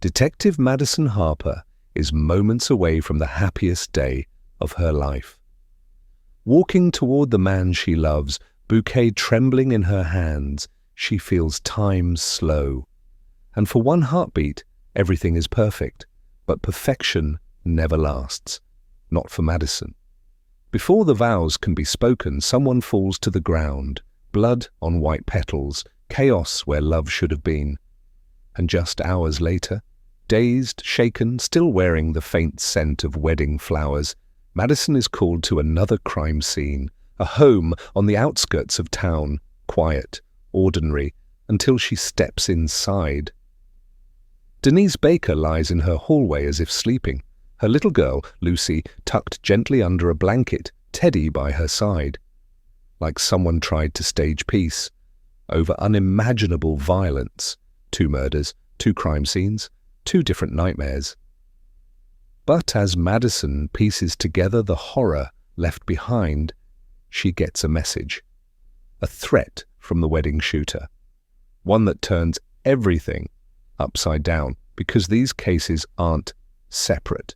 Detective Madison Harper is moments away from the happiest day of her life. Walking toward the man she loves, bouquet trembling in her hands, she feels time slow. And for one heartbeat, everything is perfect. But perfection never lasts. Not for Madison. Before the vows can be spoken, someone falls to the ground. Blood on white petals, chaos where love should have been. And just hours later, dazed, shaken, still wearing the faint scent of wedding flowers, Madison is called to another crime scene, a home on the outskirts of town, quiet, ordinary, until she steps inside. Denise Baker lies in her hallway as if sleeping, her little girl, Lucy, tucked gently under a blanket, Teddy by her side. Like someone tried to stage peace, over unimaginable violence, 2 murders, 2 crime scenes, 2 different nightmares. But as Madison pieces together the horror left behind, she gets a message. A threat from the wedding shooter. One that turns everything upside down, because these cases aren't separate.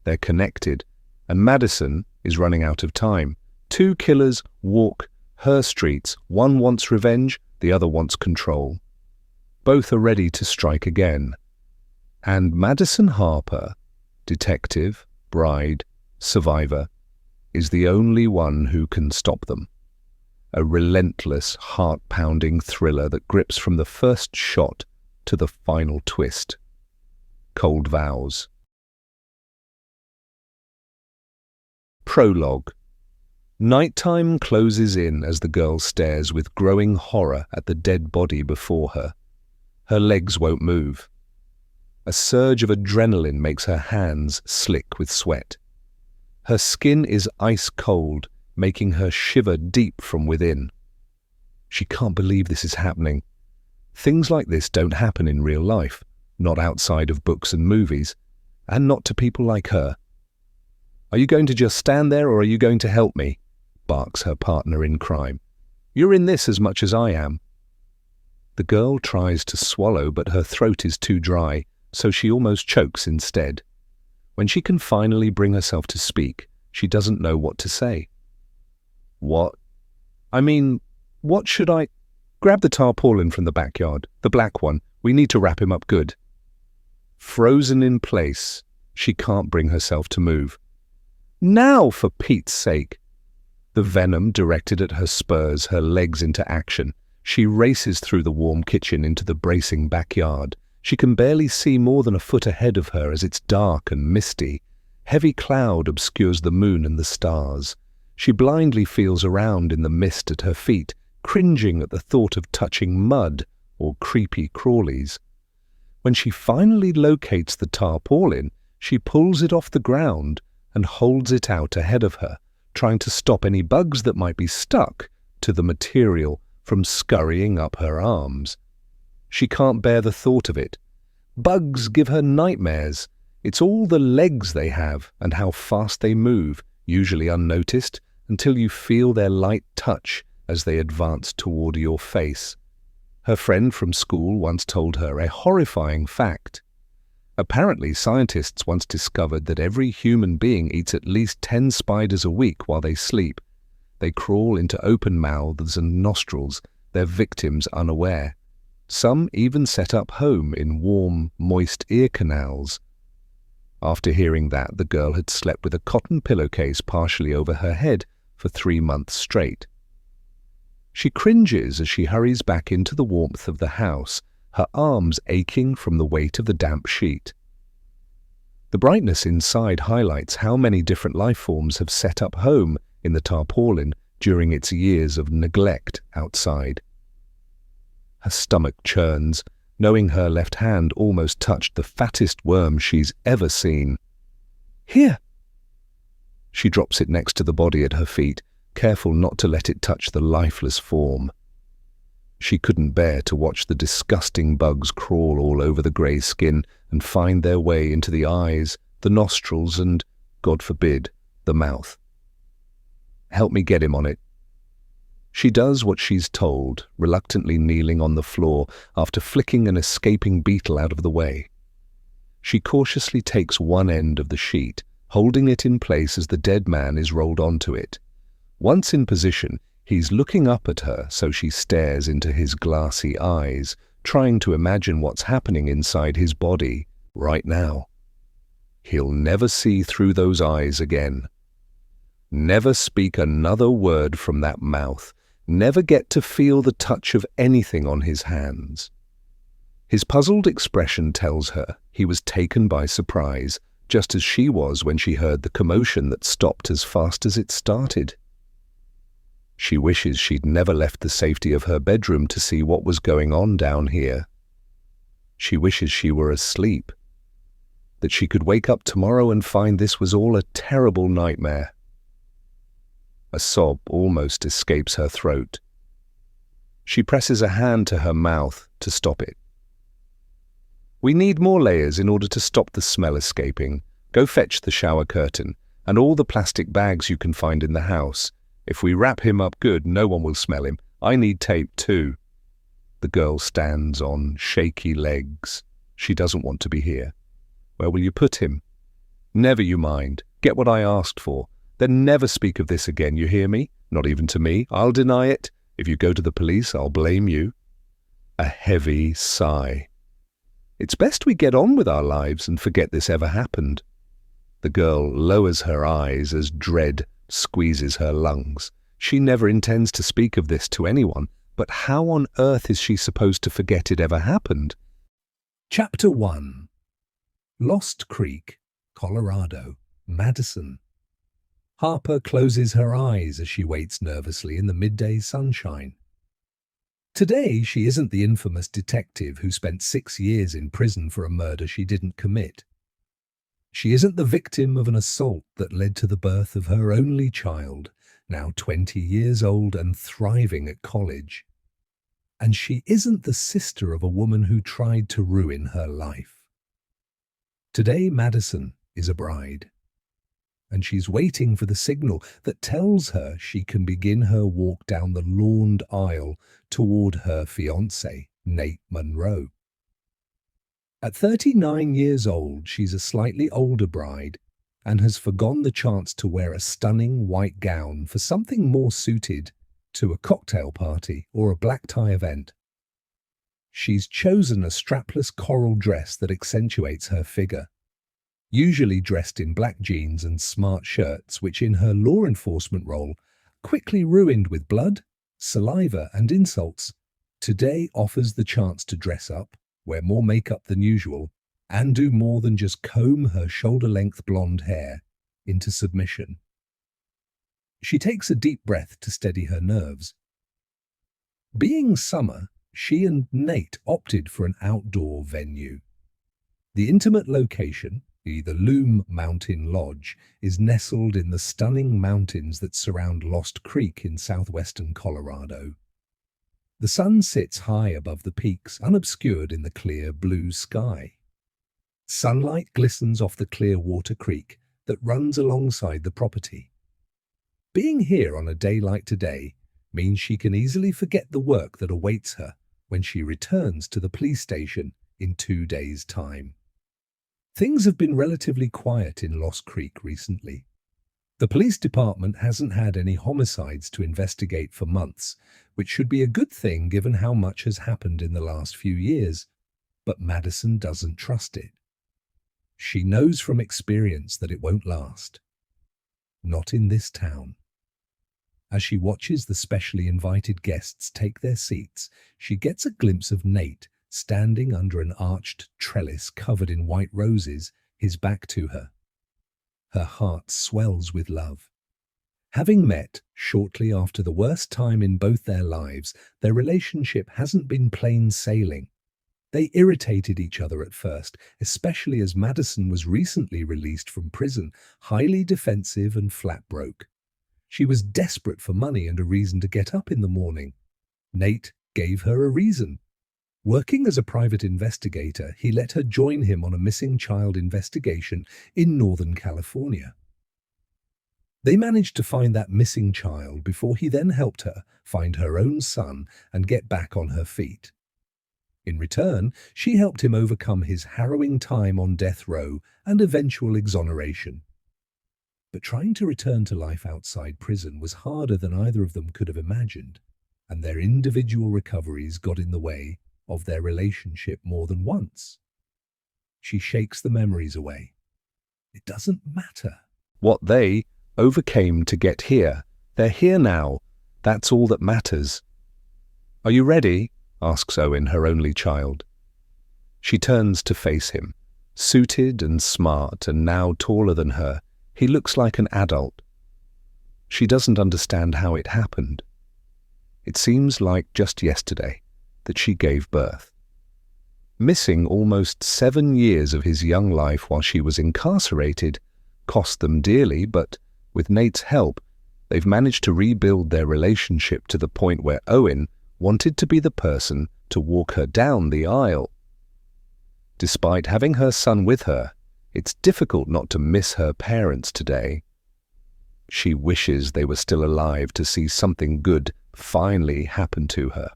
They're connected, and Madison is running out of time. 2 killers walk her streets. One wants revenge, the other wants control. Both are ready to strike again. And Madison Harper, detective, bride, survivor, is the only one who can stop them. A relentless, heart-pounding thriller that grips from the first shot to the final twist. Cold Vows. Prologue. Nighttime closes in as the girl stares with growing horror at the dead body before her. Her legs won't move. A surge of adrenaline makes her hands slick with sweat. Her skin is ice cold, making her shiver deep from within. She can't believe this is happening. Things like this don't happen in real life, not outside of books and movies, and not to people like her. "Are you going to just stand there, or are you going to help me?" barks her partner in crime. "You're in this as much as I am." The girl tries to swallow, but her throat is too dry, so she almost chokes instead. When she can finally bring herself to speak, she doesn't know what to say. What should I... Grab the tarpaulin from the backyard, the black one. We need to wrap him up good. Frozen in place, she can't bring herself to move. Now, for Pete's sake! The venom directed at her spurs her legs into action. She races through the warm kitchen into the bracing backyard. She can barely see more than a foot ahead of her as it's dark and misty. Heavy cloud obscures the moon and the stars. She blindly feels around in the mist at her feet, cringing at the thought of touching mud or creepy crawlies. When she finally locates the tarpaulin, she pulls it off the ground and holds it out ahead of her, trying to stop any bugs that might be stuck to the material from scurrying up her arms. She can't bear the thought of it. Bugs give her nightmares. It's all the legs they have and how fast they move, usually unnoticed, until you feel their light touch as they advance toward your face. Her friend from school once told her a horrifying fact. Apparently, scientists once discovered that every human being eats at least 10 spiders a week while they sleep. They crawl into open mouths and nostrils, their victims unaware. Some even set up home in warm, moist ear canals. After hearing that, the girl had slept with a cotton pillowcase partially over her head for 3 months straight. She cringes as she hurries back into the warmth of the house, her arms aching from the weight of the damp sheet. The brightness inside highlights how many different life forms have set up home in the tarpaulin during its years of neglect outside. Her stomach churns, knowing her left hand almost touched the fattest worm she's ever seen. "Here!" She drops it next to the body at her feet, careful not to let it touch the lifeless form. She couldn't bear to watch the disgusting bugs crawl all over the grey skin and find their way into the eyes, the nostrils and, God forbid, the mouth. "Help me get him on it." She does what she's told, reluctantly kneeling on the floor after flicking an escaping beetle out of the way. She cautiously takes one end of the sheet, holding it in place as the dead man is rolled onto it. Once in position, he's looking up at her, so she stares into his glassy eyes, trying to imagine what's happening inside his body right now. He'll never see through those eyes again. Never speak another word from that mouth. Never get to feel the touch of anything on his hands. His puzzled expression tells her he was taken by surprise, just as she was when she heard the commotion that stopped as fast as it started. She wishes she'd never left the safety of her bedroom to see what was going on down here. She wishes she were asleep, that she could wake up tomorrow and find this was all a terrible nightmare. A sob almost escapes her throat. She presses a hand to her mouth to stop it. We need more layers in order to stop the smell escaping. Go fetch the shower curtain and all the plastic bags you can find in the house. If we wrap him up good, no one will smell him. I need tape too. The girl stands on shaky legs. She doesn't want to be here. Where will you put him? Never you mind. Get what I asked for. Then never speak of this again, you hear me? Not even to me. I'll deny it. If you go to the police, I'll blame you. A heavy sigh. It's best we get on with our lives and forget this ever happened. The girl lowers her eyes as dread squeezes her lungs. She never intends to speak of this to anyone, but how on earth is she supposed to forget it ever happened? Chapter 1. Lost Creek, Colorado, Madison. Harper closes her eyes as she waits nervously in the midday sunshine. Today, she isn't the infamous detective who spent 6 years in prison for a murder she didn't commit. She isn't the victim of an assault that led to the birth of her only child, now 20 years old and thriving at college. And she isn't the sister of a woman who tried to ruin her life. Today, Madison is a bride, and she's waiting for the signal that tells her she can begin her walk down the lawned aisle toward her fiancé, Nate Monroe. At 39 years old, she's a slightly older bride and has forgone the chance to wear a stunning white gown for something more suited to a cocktail party or a black tie event. She's chosen a strapless coral dress that accentuates her figure, usually dressed in black jeans and smart shirts, which in her law enforcement role, quickly ruined with blood, saliva and insults, today offers the chance to dress up, wear more makeup than usual, and do more than just comb her shoulder-length blonde hair into submission. She takes a deep breath to steady her nerves. Being summer, she and Nate opted for an outdoor venue. The intimate location, the Loom Mountain Lodge, is nestled in the stunning mountains that surround Lost Creek in southwestern Colorado. The sun sits high above the peaks, unobscured in the clear blue sky. Sunlight glistens off the clear water creek that runs alongside the property. Being here on a day like today means she can easily forget the work that awaits her when she returns to the police station in 2 days' time. Things have been relatively quiet in Lost Creek recently. The police department hasn't had any homicides to investigate for months, which should be a good thing given how much has happened in the last few years, but Madison doesn't trust it. She knows from experience that it won't last. Not in this town. As she watches the specially invited guests take their seats, she gets a glimpse of Nate standing under an arched trellis covered in white roses, his back to her. Her heart swells with love. Having met shortly after the worst time in both their lives, their relationship hasn't been plain sailing. They irritated each other at first, especially as Madison was recently released from prison, highly defensive and flat broke. She was desperate for money and a reason to get up in the morning. Nate gave her a reason. Working as a private investigator, he let her join him on a missing child investigation in Northern California. They managed to find that missing child before he then helped her find her own son and get back on her feet. In return, she helped him overcome his harrowing time on death row and eventual exoneration. But trying to return to life outside prison was harder than either of them could have imagined, and their individual recoveries got in the way of their relationship more than once. She shakes the memories away. It doesn't matter what they overcame to get here. They're here now. That's all that matters. Are you ready? Asks Owen, her only child. She turns to face him. Suited and smart and now taller than her, he looks like an adult. She doesn't understand how it happened. It seems like just yesterday that she gave birth. Missing almost 7 years of his young life while she was incarcerated cost them dearly, but with Nate's help, they've managed to rebuild their relationship to the point where Owen wanted to be the person to walk her down the aisle. Despite having her son with her, it's difficult not to miss her parents today. She wishes they were still alive to see something good finally happen to her.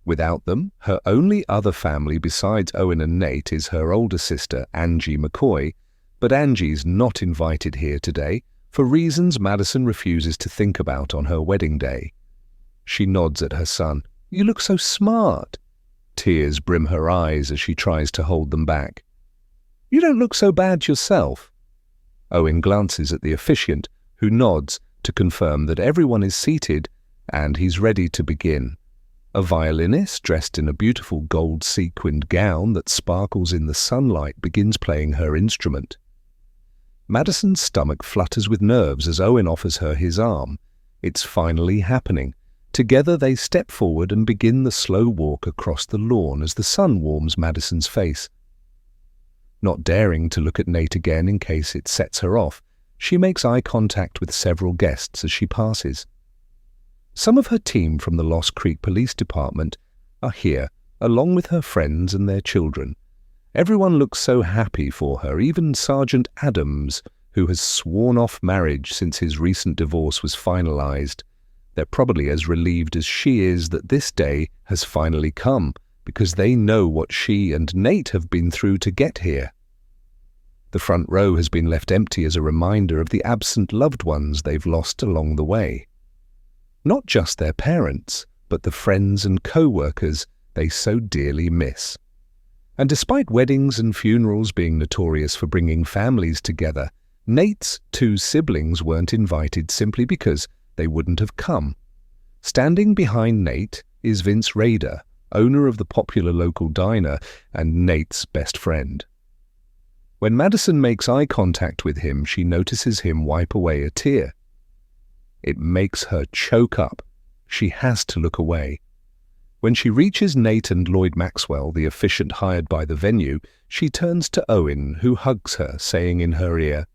Without them, her only other family besides Owen and Nate is her older sister, Angie McCoy, but Angie's not invited here today for reasons Madison refuses to think about on her wedding day. She nods at her son. "You look so smart." Tears brim her eyes as she tries to hold them back. "You don't look so bad yourself." Owen glances at the officiant, who nods to confirm that everyone is seated and he's ready to begin. A violinist, dressed in a beautiful gold sequined gown that sparkles in the sunlight, begins playing her instrument. Madison's stomach flutters with nerves as Owen offers her his arm. It's finally happening. Together they step forward and begin the slow walk across the lawn as the sun warms Madison's face. Not daring to look at Nate again in case it sets her off, she makes eye contact with several guests as she passes. Some of her team from the Lost Creek Police Department are here, along with her friends and their children. Everyone looks so happy for her, even Sergeant Adams, who has sworn off marriage since his recent divorce was finalized. They're probably as relieved as she is that this day has finally come, because they know what she and Nate have been through to get here. The front row has been left empty as a reminder of the absent loved ones they've lost along the way. Not just their parents, but the friends and co-workers they so dearly miss. And despite weddings and funerals being notorious for bringing families together, Nate's 2 siblings weren't invited simply because they wouldn't have come. Standing behind Nate is Vince Rader, owner of the popular local diner and Nate's best friend. When Madison makes eye contact with him, she notices him wipe away a tear. It makes her choke up. She has to look away. When she reaches Nate and Lloyd Maxwell, the officiant hired by the venue, she turns to Owen, who hugs her, saying in her ear,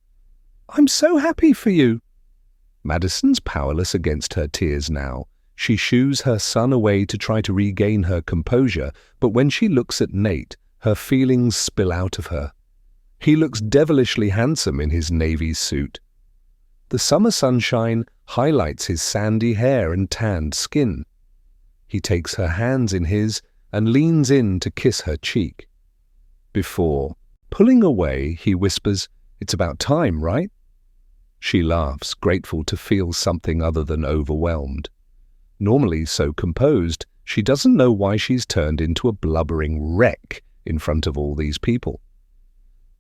"I'm so happy for you." Madison's powerless against her tears now. She shoos her son away to try to regain her composure, but when she looks at Nate, her feelings spill out of her. He looks devilishly handsome in his navy suit. The summer sunshine highlights his sandy hair and tanned skin. He takes her hands in his and leans in to kiss her cheek. Before pulling away, he whispers, "It's about time, right?" She laughs, grateful to feel something other than overwhelmed. Normally so composed, she doesn't know why she's turned into a blubbering wreck in front of all these people.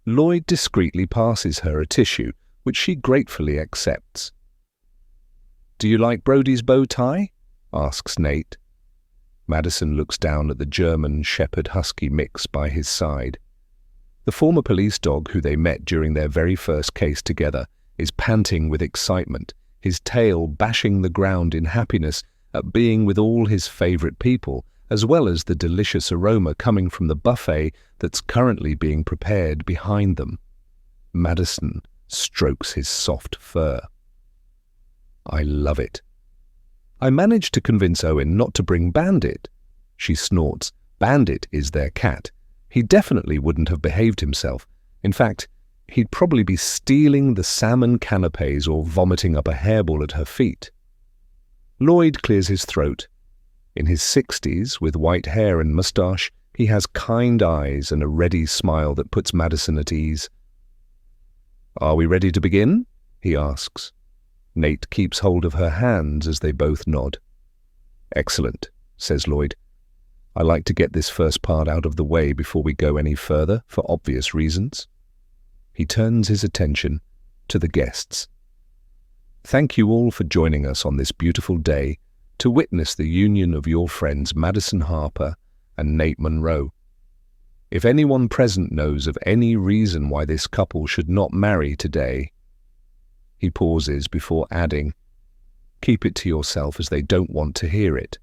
Lloyd discreetly passes her a tissue, which she gratefully accepts. "Do you like Brody's bow tie?" asks Nate. Madison looks down at the German Shepherd Husky mix by his side. The former police dog who they met during their very first case together is panting with excitement, his tail bashing the ground in happiness at being with all his favorite people, as well as the delicious aroma coming from the buffet that's currently being prepared behind them. Madison strokes his soft fur. "I love it." "I managed to convince Owen not to bring Bandit." She snorts. "Bandit is their cat. He definitely wouldn't have behaved himself. In fact, he'd probably be stealing the salmon canapes or vomiting up a hairball at her feet." Lloyd clears his throat. In his 60s, with white hair and moustache, he has kind eyes and a ready smile that puts Madison at ease. "Are we ready to begin?" he asks. Nate keeps hold of her hands as they both nod. "Excellent," says Lloyd. "I like to get this first part out of the way before we go any further, for obvious reasons." He turns his attention to the guests. "Thank you all for joining us on this beautiful day to witness the union of your friends Madison Harper and Nate Monroe. If anyone present knows of any reason why this couple should not marry today—" He pauses before adding, "Keep it to yourself as they don't want to hear it."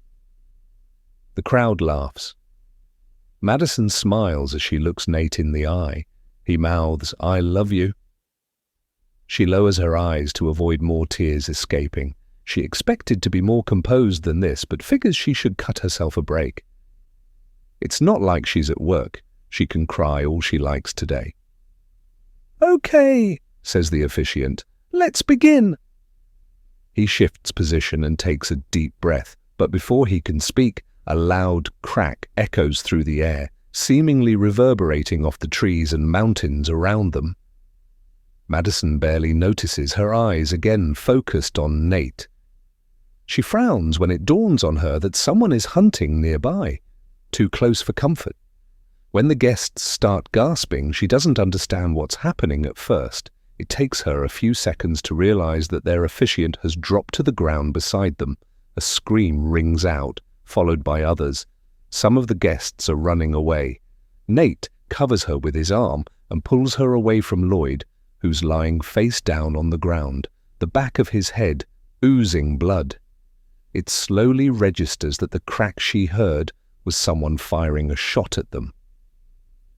The crowd laughs. Madison smiles as she looks Nate in the eye. He mouths, "I love you." She lowers her eyes to avoid more tears escaping. She expected to be more composed than this, but figures she should cut herself a break. It's not like she's at work. She can cry all she likes today. "Okay," says the officiant. "Let's begin." He shifts position and takes a deep breath, but before he can speak, a loud crack echoes through the air, seemingly reverberating off the trees and mountains around them. Madison barely notices, her eyes again focused on Nate. She frowns when it dawns on her that someone is hunting nearby, too close for comfort. When the guests start gasping, she doesn't understand what's happening at first. It takes her a few seconds to realize that their officiant has dropped to the ground beside them. A scream rings out, followed by others. Some of the guests are running away. Nate covers her with his arm and pulls her away from Lloyd, who's lying face down on the ground, the back of his head oozing blood. It slowly registers that the crack she heard was someone firing a shot at them.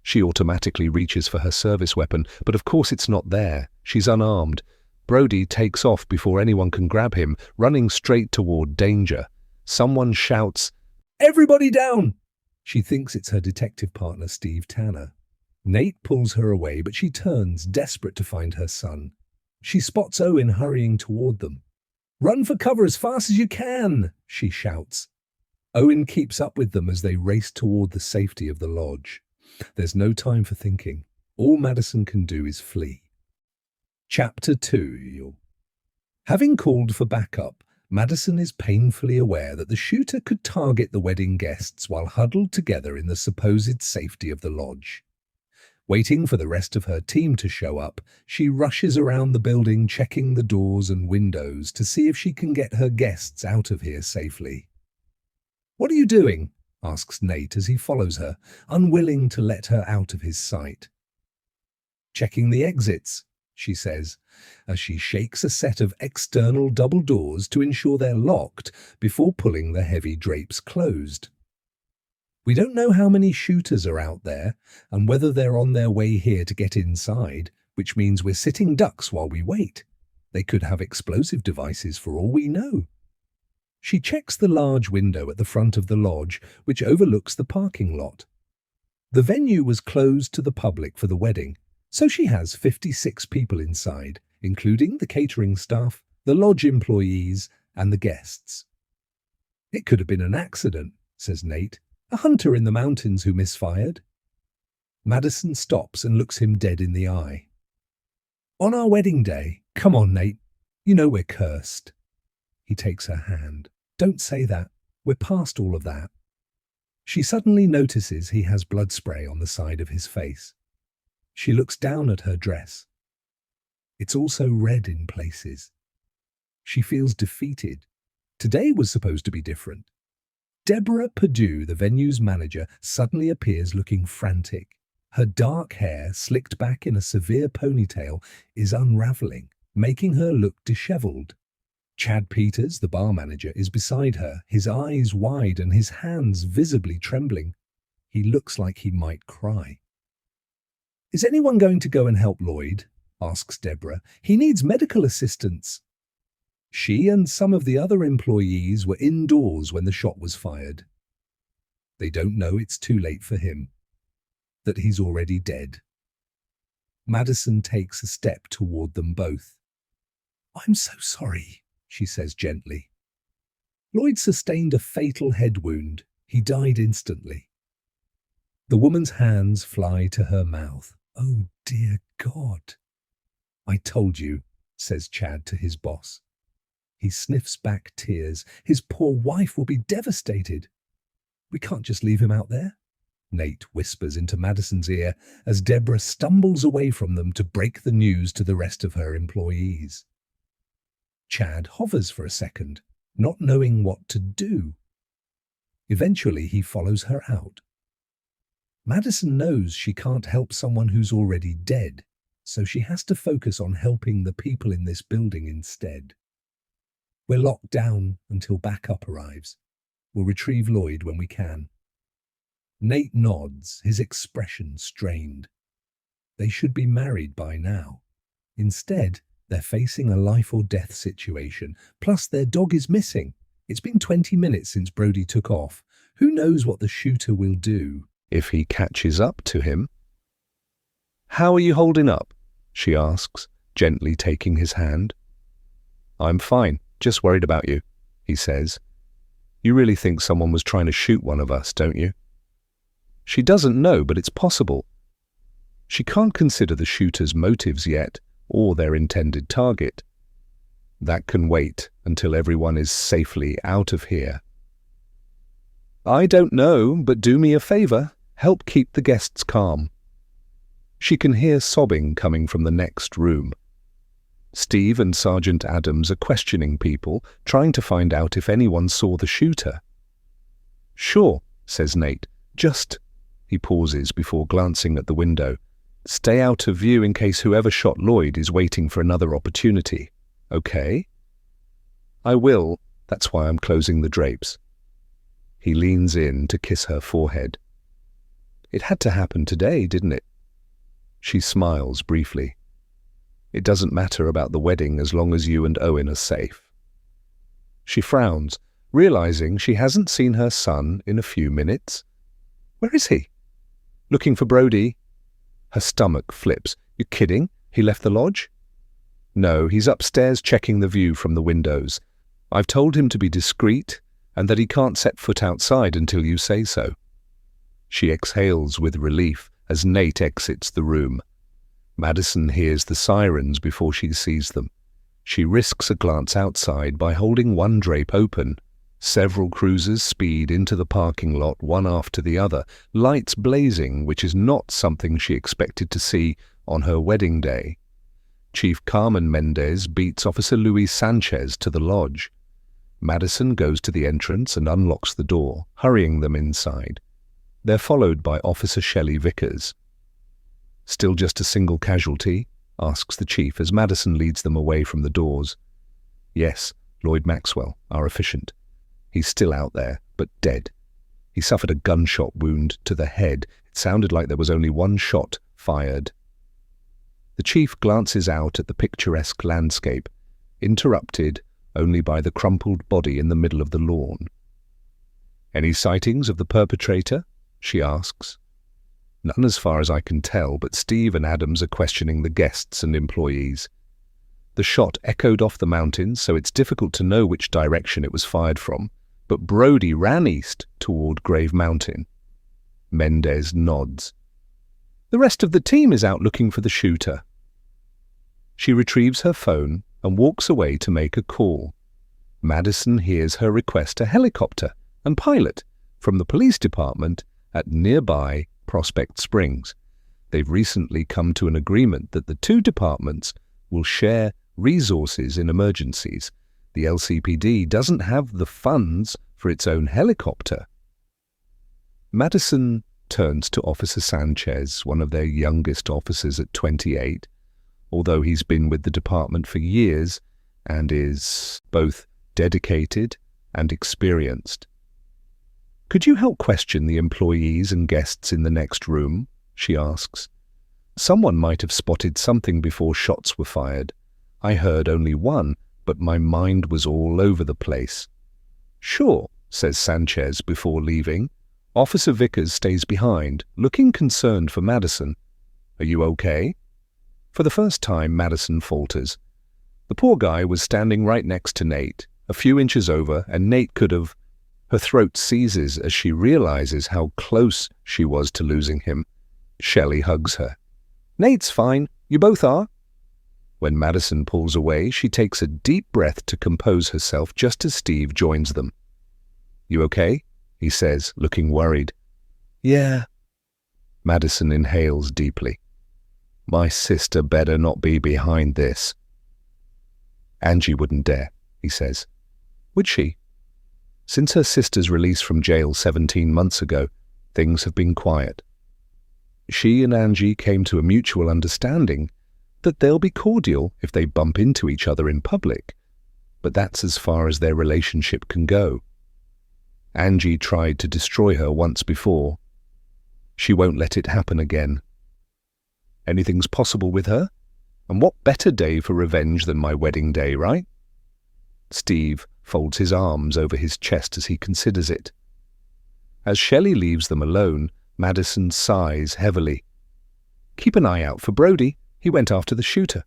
She automatically reaches for her service weapon, but of course it's not there. She's unarmed. Brody takes off before anyone can grab him, running straight toward danger. Someone shouts, "Everybody down!" She thinks it's her detective partner, Steve Tanner. Nate pulls her away, but she turns, desperate to find her son. She spots Owen hurrying toward them. "Run for cover as fast as you can!" she shouts. Owen keeps up with them as they race toward the safety of the lodge. There's no time for thinking. All Madison can do is flee. Chapter 2. Having called for backup, Madison is painfully aware that the shooter could target the wedding guests while huddled together in the supposed safety of the lodge. Waiting for the rest of her team to show up, she rushes around the building, checking the doors and windows to see if she can get her guests out of here safely. "What are you doing?" asks Nate as he follows her, unwilling to let her out of his sight. "Checking the exits," she says, as she shakes a set of external double doors to ensure they're locked before pulling the heavy drapes closed. "We don't know how many shooters are out there and whether they're on their way here to get inside, which means we're sitting ducks while we wait. They could have explosive devices for all we know." She checks the large window at the front of the lodge, which overlooks the parking lot. The venue was closed to the public for the wedding, so she has 56 people inside, including the catering staff, the lodge employees, and the guests. "It could have been an accident," says Nate, "a hunter in the mountains who misfired." Madison stops and looks him dead in the eye. "On our wedding day? Come on, Nate. You know we're cursed." He takes her hand. "Don't say that. We're past all of that." She suddenly notices he has blood spray on the side of his face. She looks down at her dress. It's also red in places. She feels defeated. Today was supposed to be different. Deborah Perdue, the venue's manager, suddenly appears looking frantic. Her dark hair, slicked back in a severe ponytail, is unraveling, making her look disheveled. Chad Peters, the bar manager, is beside her, his eyes wide and his hands visibly trembling. He looks like he might cry. "Is anyone going to go and help Lloyd?" asks Deborah. "He needs medical assistance." She and some of the other employees were indoors when the shot was fired. They don't know it's too late for him, that he's already dead. Madison takes a step toward them both. "I'm so sorry," she says gently. Lloyd sustained a fatal head wound. He died instantly. The woman's hands fly to her mouth. Oh, dear God. I told you, says Chad to his boss. He sniffs back tears. His poor wife will be devastated. We can't just leave him out there. Nate whispers into Madison's ear as Deborah stumbles away from them to break the news to the rest of her employees. Chad hovers for a second, not knowing what to do. Eventually, he follows her out. Madison knows she can't help someone who's already dead, so she has to focus on helping the people in this building instead. We're locked down until backup arrives. We'll retrieve Lloyd when we can. Nate nods, his expression strained. They should be married by now. Instead, they're facing a life-or-death situation, plus their dog is missing. It's been 20 minutes since Brody took off. Who knows what the shooter will do if he catches up to him? "How are you holding up?" she asks, gently taking his hand. "I'm fine, just worried about you," he says. "You really think someone was trying to shoot one of us, don't you?" She doesn't know, but it's possible. She can't consider the shooter's motives yet, or their intended target. That can wait until everyone is safely out of here. "I don't know, but do me a favor. Help keep the guests calm." She can hear sobbing coming from the next room. Steve and Sergeant Adams are questioning people, trying to find out if anyone saw the shooter. "Sure," says Nate. "Just—" He pauses before glancing at the window. "Stay out of view in case whoever shot Lloyd is waiting for another opportunity. Okay?" "I will. That's why I'm closing the drapes." He leans in to kiss her forehead. "It had to happen today, didn't it?" She smiles briefly. "It doesn't matter about the wedding as long as you and Owen are safe." She frowns, realizing she hasn't seen her son in a few minutes. Where is he? "Looking for Brody?" Her stomach flips. "You kidding? He left the lodge?" "No, he's upstairs checking the view from the windows. I've told him to be discreet and that he can't set foot outside until you say so." She exhales with relief as Nate exits the room. Madison hears the sirens before she sees them. She risks a glance outside by holding one drape open. Several cruisers speed into the parking lot one after the other, lights blazing, which is not something she expected to see on her wedding day. Chief Carmen Mendez beats Officer Luis Sanchez to the lodge. Madison goes to the entrance and unlocks the door, hurrying them inside. They're followed by Officer Shelley Vickers. "Still just a single casualty?" asks the chief as Madison leads them away from the doors. "Yes, Lloyd Maxwell, our efficient. He's still out there, but dead. He suffered a gunshot wound to the head. It sounded like there was only one shot fired." The chief glances out at the picturesque landscape, interrupted only by the crumpled body in the middle of the lawn. "Any sightings of the perpetrator?" she asks. "None as far as I can tell, but Steve and Adams are questioning the guests and employees. The shot echoed off the mountains, so it's difficult to know which direction it was fired from, but Brody ran east toward Grave Mountain." Mendez nods. "The rest of the team is out looking for the shooter." She retrieves her phone and walks away to make a call. Madison hears her request a helicopter and pilot from the police department at nearby Prospect Springs. They've recently come to an agreement that the two departments will share resources in emergencies. The LCPD doesn't have the funds for its own helicopter. Madison turns to Officer Sanchez, one of their youngest officers at 28, although he's been with the department for years and is both dedicated and experienced. "Could you help question the employees and guests in the next room?" she asks. "Someone might have spotted something before shots were fired. I heard only one, but my mind was all over the place." "Sure," says Sanchez before leaving. Officer Vickers stays behind, looking concerned for Madison. "Are you okay?" For the first time, Madison falters. The poor guy was standing right next to Nate, A few inches over, and Nate could have... Her throat seizes as she realizes how close she was to losing him. Shelley hugs her. "Nate's fine. You both are." When Madison pulls away, she takes a deep breath to compose herself just as Steve joins them. "You okay?" he says, looking worried. "Yeah." Madison inhales deeply. "My sister better not be behind this." "Angie wouldn't dare," he says. "Would she?" Since her sister's release from jail 17 months ago, things have been quiet. She and Angie came to a mutual understanding that they'll be cordial if they bump into each other in public, but that's as far as their relationship can go. Angie tried to destroy her once before. She won't let it happen again. Anything's possible with her, and what better day for revenge than my wedding day, right? Steve folds his arms over his chest as he considers it. As Shelley leaves them alone, Madison sighs heavily. "Keep an eye out for Brody. He went after the shooter."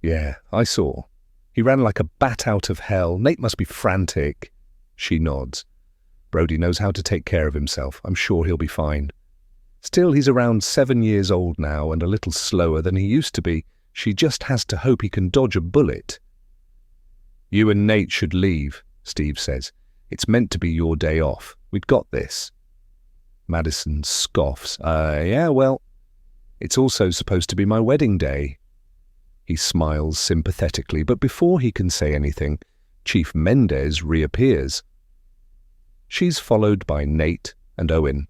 "Yeah, I saw. He ran like a bat out of hell. Nate must be frantic." She nods. "Brody knows how to take care of himself. I'm sure he'll be fine. Still, he's around 7 years old now and a little slower than he used to be. She just has to hope he can dodge a bullet." "You and Nate should leave," Steve says. "It's meant to be your day off. We've got this." Madison scoffs. Yeah, well, it's also supposed to be my wedding day." He smiles sympathetically, but before he can say anything, Chief Mendez reappears. She's followed by Nate and Owen.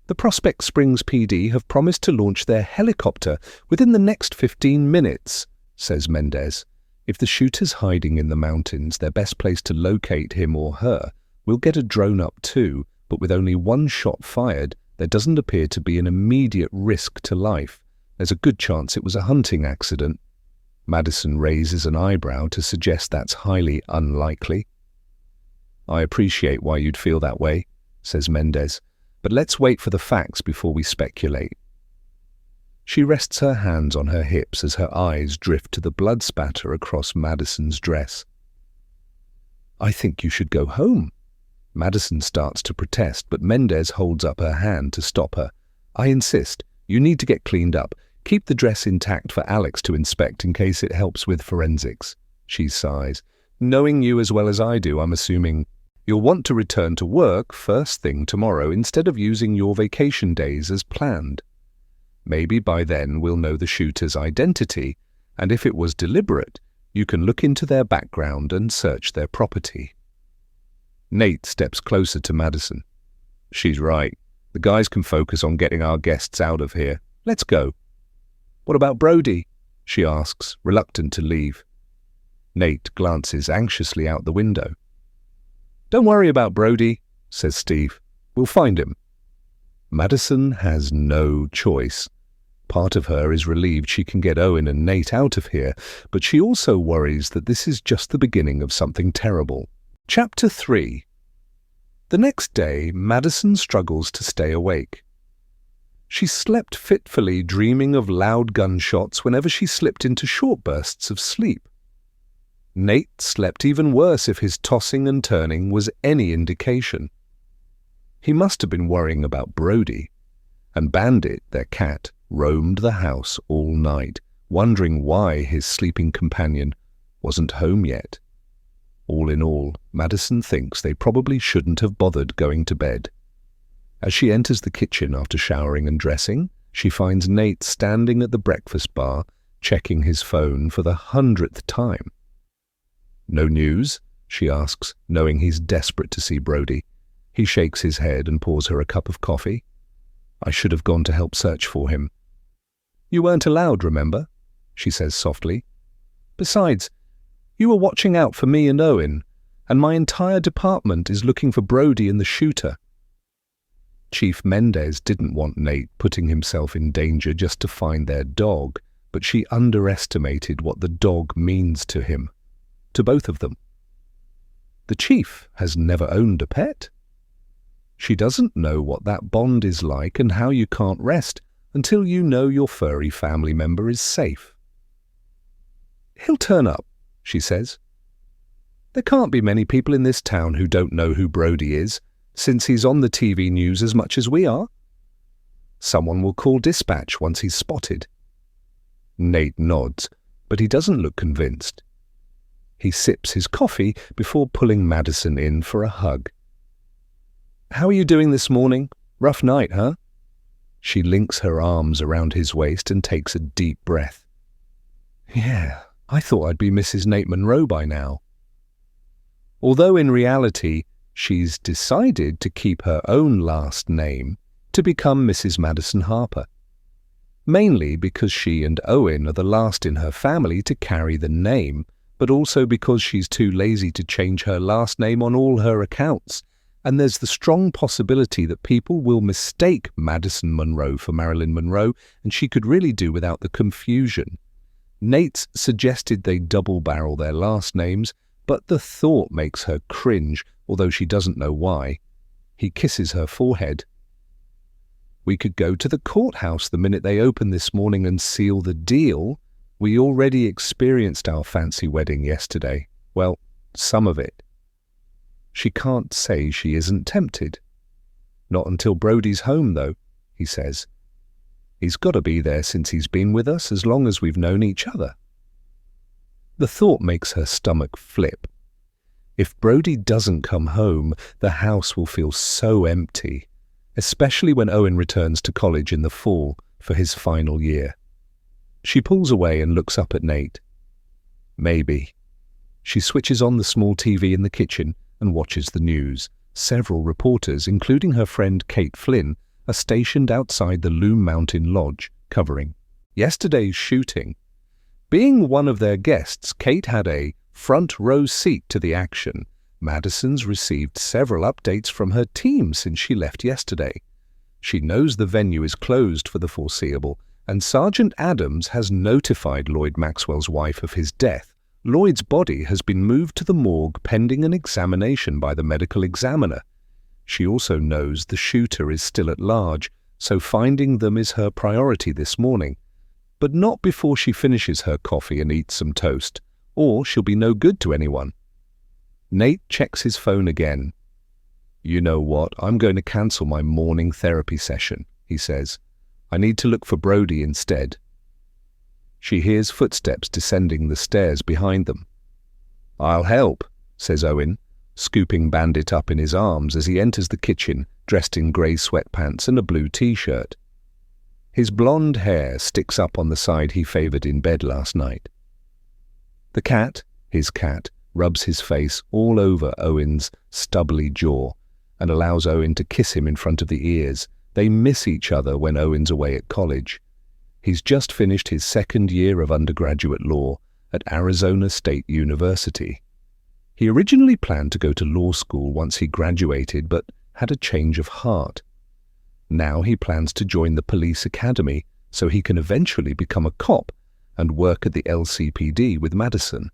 "The Prospect Springs PD have promised to launch their helicopter within the next 15 minutes, says Mendez. "If the shooter's hiding in the mountains, their best place to locate him or her, we'll get a drone up too, but with only one shot fired, there doesn't appear to be an immediate risk to life. There's a good chance it was a hunting accident." Madison raises an eyebrow to suggest that's highly unlikely. "I appreciate why you'd feel that way," says Mendez, "but let's wait for the facts before we speculate." She rests her hands on her hips as her eyes drift to the blood spatter across Madison's dress. "I think you should go home." Madison starts to protest, but Mendez holds up her hand to stop her. "I insist. You need to get cleaned up. Keep the dress intact for Alex to inspect in case it helps with forensics." She sighs. "Knowing you as well as I do, I'm assuming you'll want to return to work first thing tomorrow instead of using your vacation days as planned. Maybe by then we'll know the shooter's identity, and if it was deliberate, you can look into their background and search their property." Nate steps closer to Madison. "She's right. The guys can focus on getting our guests out of here. Let's go." "What about Brody?" she asks, reluctant to leave. Nate glances anxiously out the window. "Don't worry about Brody," says Steve. "We'll find him." Madison has no choice. Part of her is relieved she can get Owen and Nate out of here, but she also worries that this is just the beginning of something terrible. Chapter 3. The next day, Madison struggles to stay awake. She slept fitfully, dreaming of loud gunshots whenever she slipped into short bursts of sleep. Nate slept even worse if his tossing and turning was any indication. He must have been worrying about Brody, and Bandit, their cat, roamed the house all night, wondering why his sleeping companion wasn't home yet. All in all, Madison thinks they probably shouldn't have bothered going to bed. As she enters the kitchen after showering and dressing, she finds Nate standing at the breakfast bar, checking his phone for the 100th time. "No news?" she asks, knowing he's desperate to see Brody. He shakes his head and pours her a cup of coffee. "I should have gone to help search for him." "You weren't allowed, remember?" she says softly. "Besides, you were watching out for me and Owen, and my entire department is looking for Brody and the shooter." Chief Mendez didn't want Nate putting himself in danger just to find their dog, but she underestimated what the dog means to him, to both of them. The chief has never owned a pet. She doesn't know what that bond is like and how you can't rest until you know your furry family member is safe. "He'll turn up," she says. There can't be many people in this town who don't know who Brody is, since he's on the TV news as much as we are. Someone will call dispatch once he's spotted. Nate nods, but he doesn't look convinced. He sips his coffee before pulling Madison in for a hug. "How are you doing this morning? Rough night, huh?" She links her arms around his waist and takes a deep breath. "Yeah, I thought I'd be Mrs. Nate Monroe by now." Although in reality, she's decided to keep her own last name to become Mrs. Madison Harper. Mainly because she and Owen are the last in her family to carry the name, but also because she's too lazy to change her last name on all her accounts, and there's the strong possibility that people will mistake Madison Monroe for Marilyn Monroe, and she could really do without the confusion. Nate's suggested they double-barrel their last names, but the thought makes her cringe, although she doesn't know why. He kisses her forehead. "We could go to the courthouse the minute they open this morning and seal the deal. We already experienced our fancy wedding yesterday. Well, some of it." She can't say she isn't tempted. "Not until Brody's home, though," he says. "He's got to be there since he's been with us as long as we've known each other." The thought makes her stomach flip. If Brody doesn't come home, the house will feel so empty, especially when Owen returns to college in the fall for his final year. She pulls away and looks up at Nate. Maybe. She switches on the small TV in the kitchen and watches the news. Several reporters, including her friend Kate Flynn, are stationed outside the Loom Mountain Lodge, covering yesterday's shooting. Being one of their guests, Kate had a front-row seat to the action. Madison's received several updates from her team since she left yesterday. She knows the venue is closed for the foreseeable, and Sergeant Adams has notified Lloyd Maxwell's wife of his death. Lloyd's body has been moved to the morgue pending an examination by the medical examiner. She also knows the shooter is still at large, so finding them is her priority this morning. But not before she finishes her coffee and eats some toast, or she'll be no good to anyone. Nate checks his phone again. "You know what, I'm going to cancel my morning therapy session," he says. "I need to look for Brody instead." She hears footsteps descending the stairs behind them. "I'll help," says Owen, scooping Bandit up in his arms as he enters the kitchen, dressed in grey sweatpants and a blue t-shirt. His blonde hair sticks up on the side he favoured in bed last night. The cat, his cat, rubs his face all over Owen's stubbly jaw and allows Owen to kiss him in front of the ears. They miss each other when Owen's away at college. He's just finished his second year of undergraduate law at Arizona State University. He originally planned to go to law school once he graduated, but had a change of heart. Now he plans to join the police academy so he can eventually become a cop and work at the LCPD with Madison.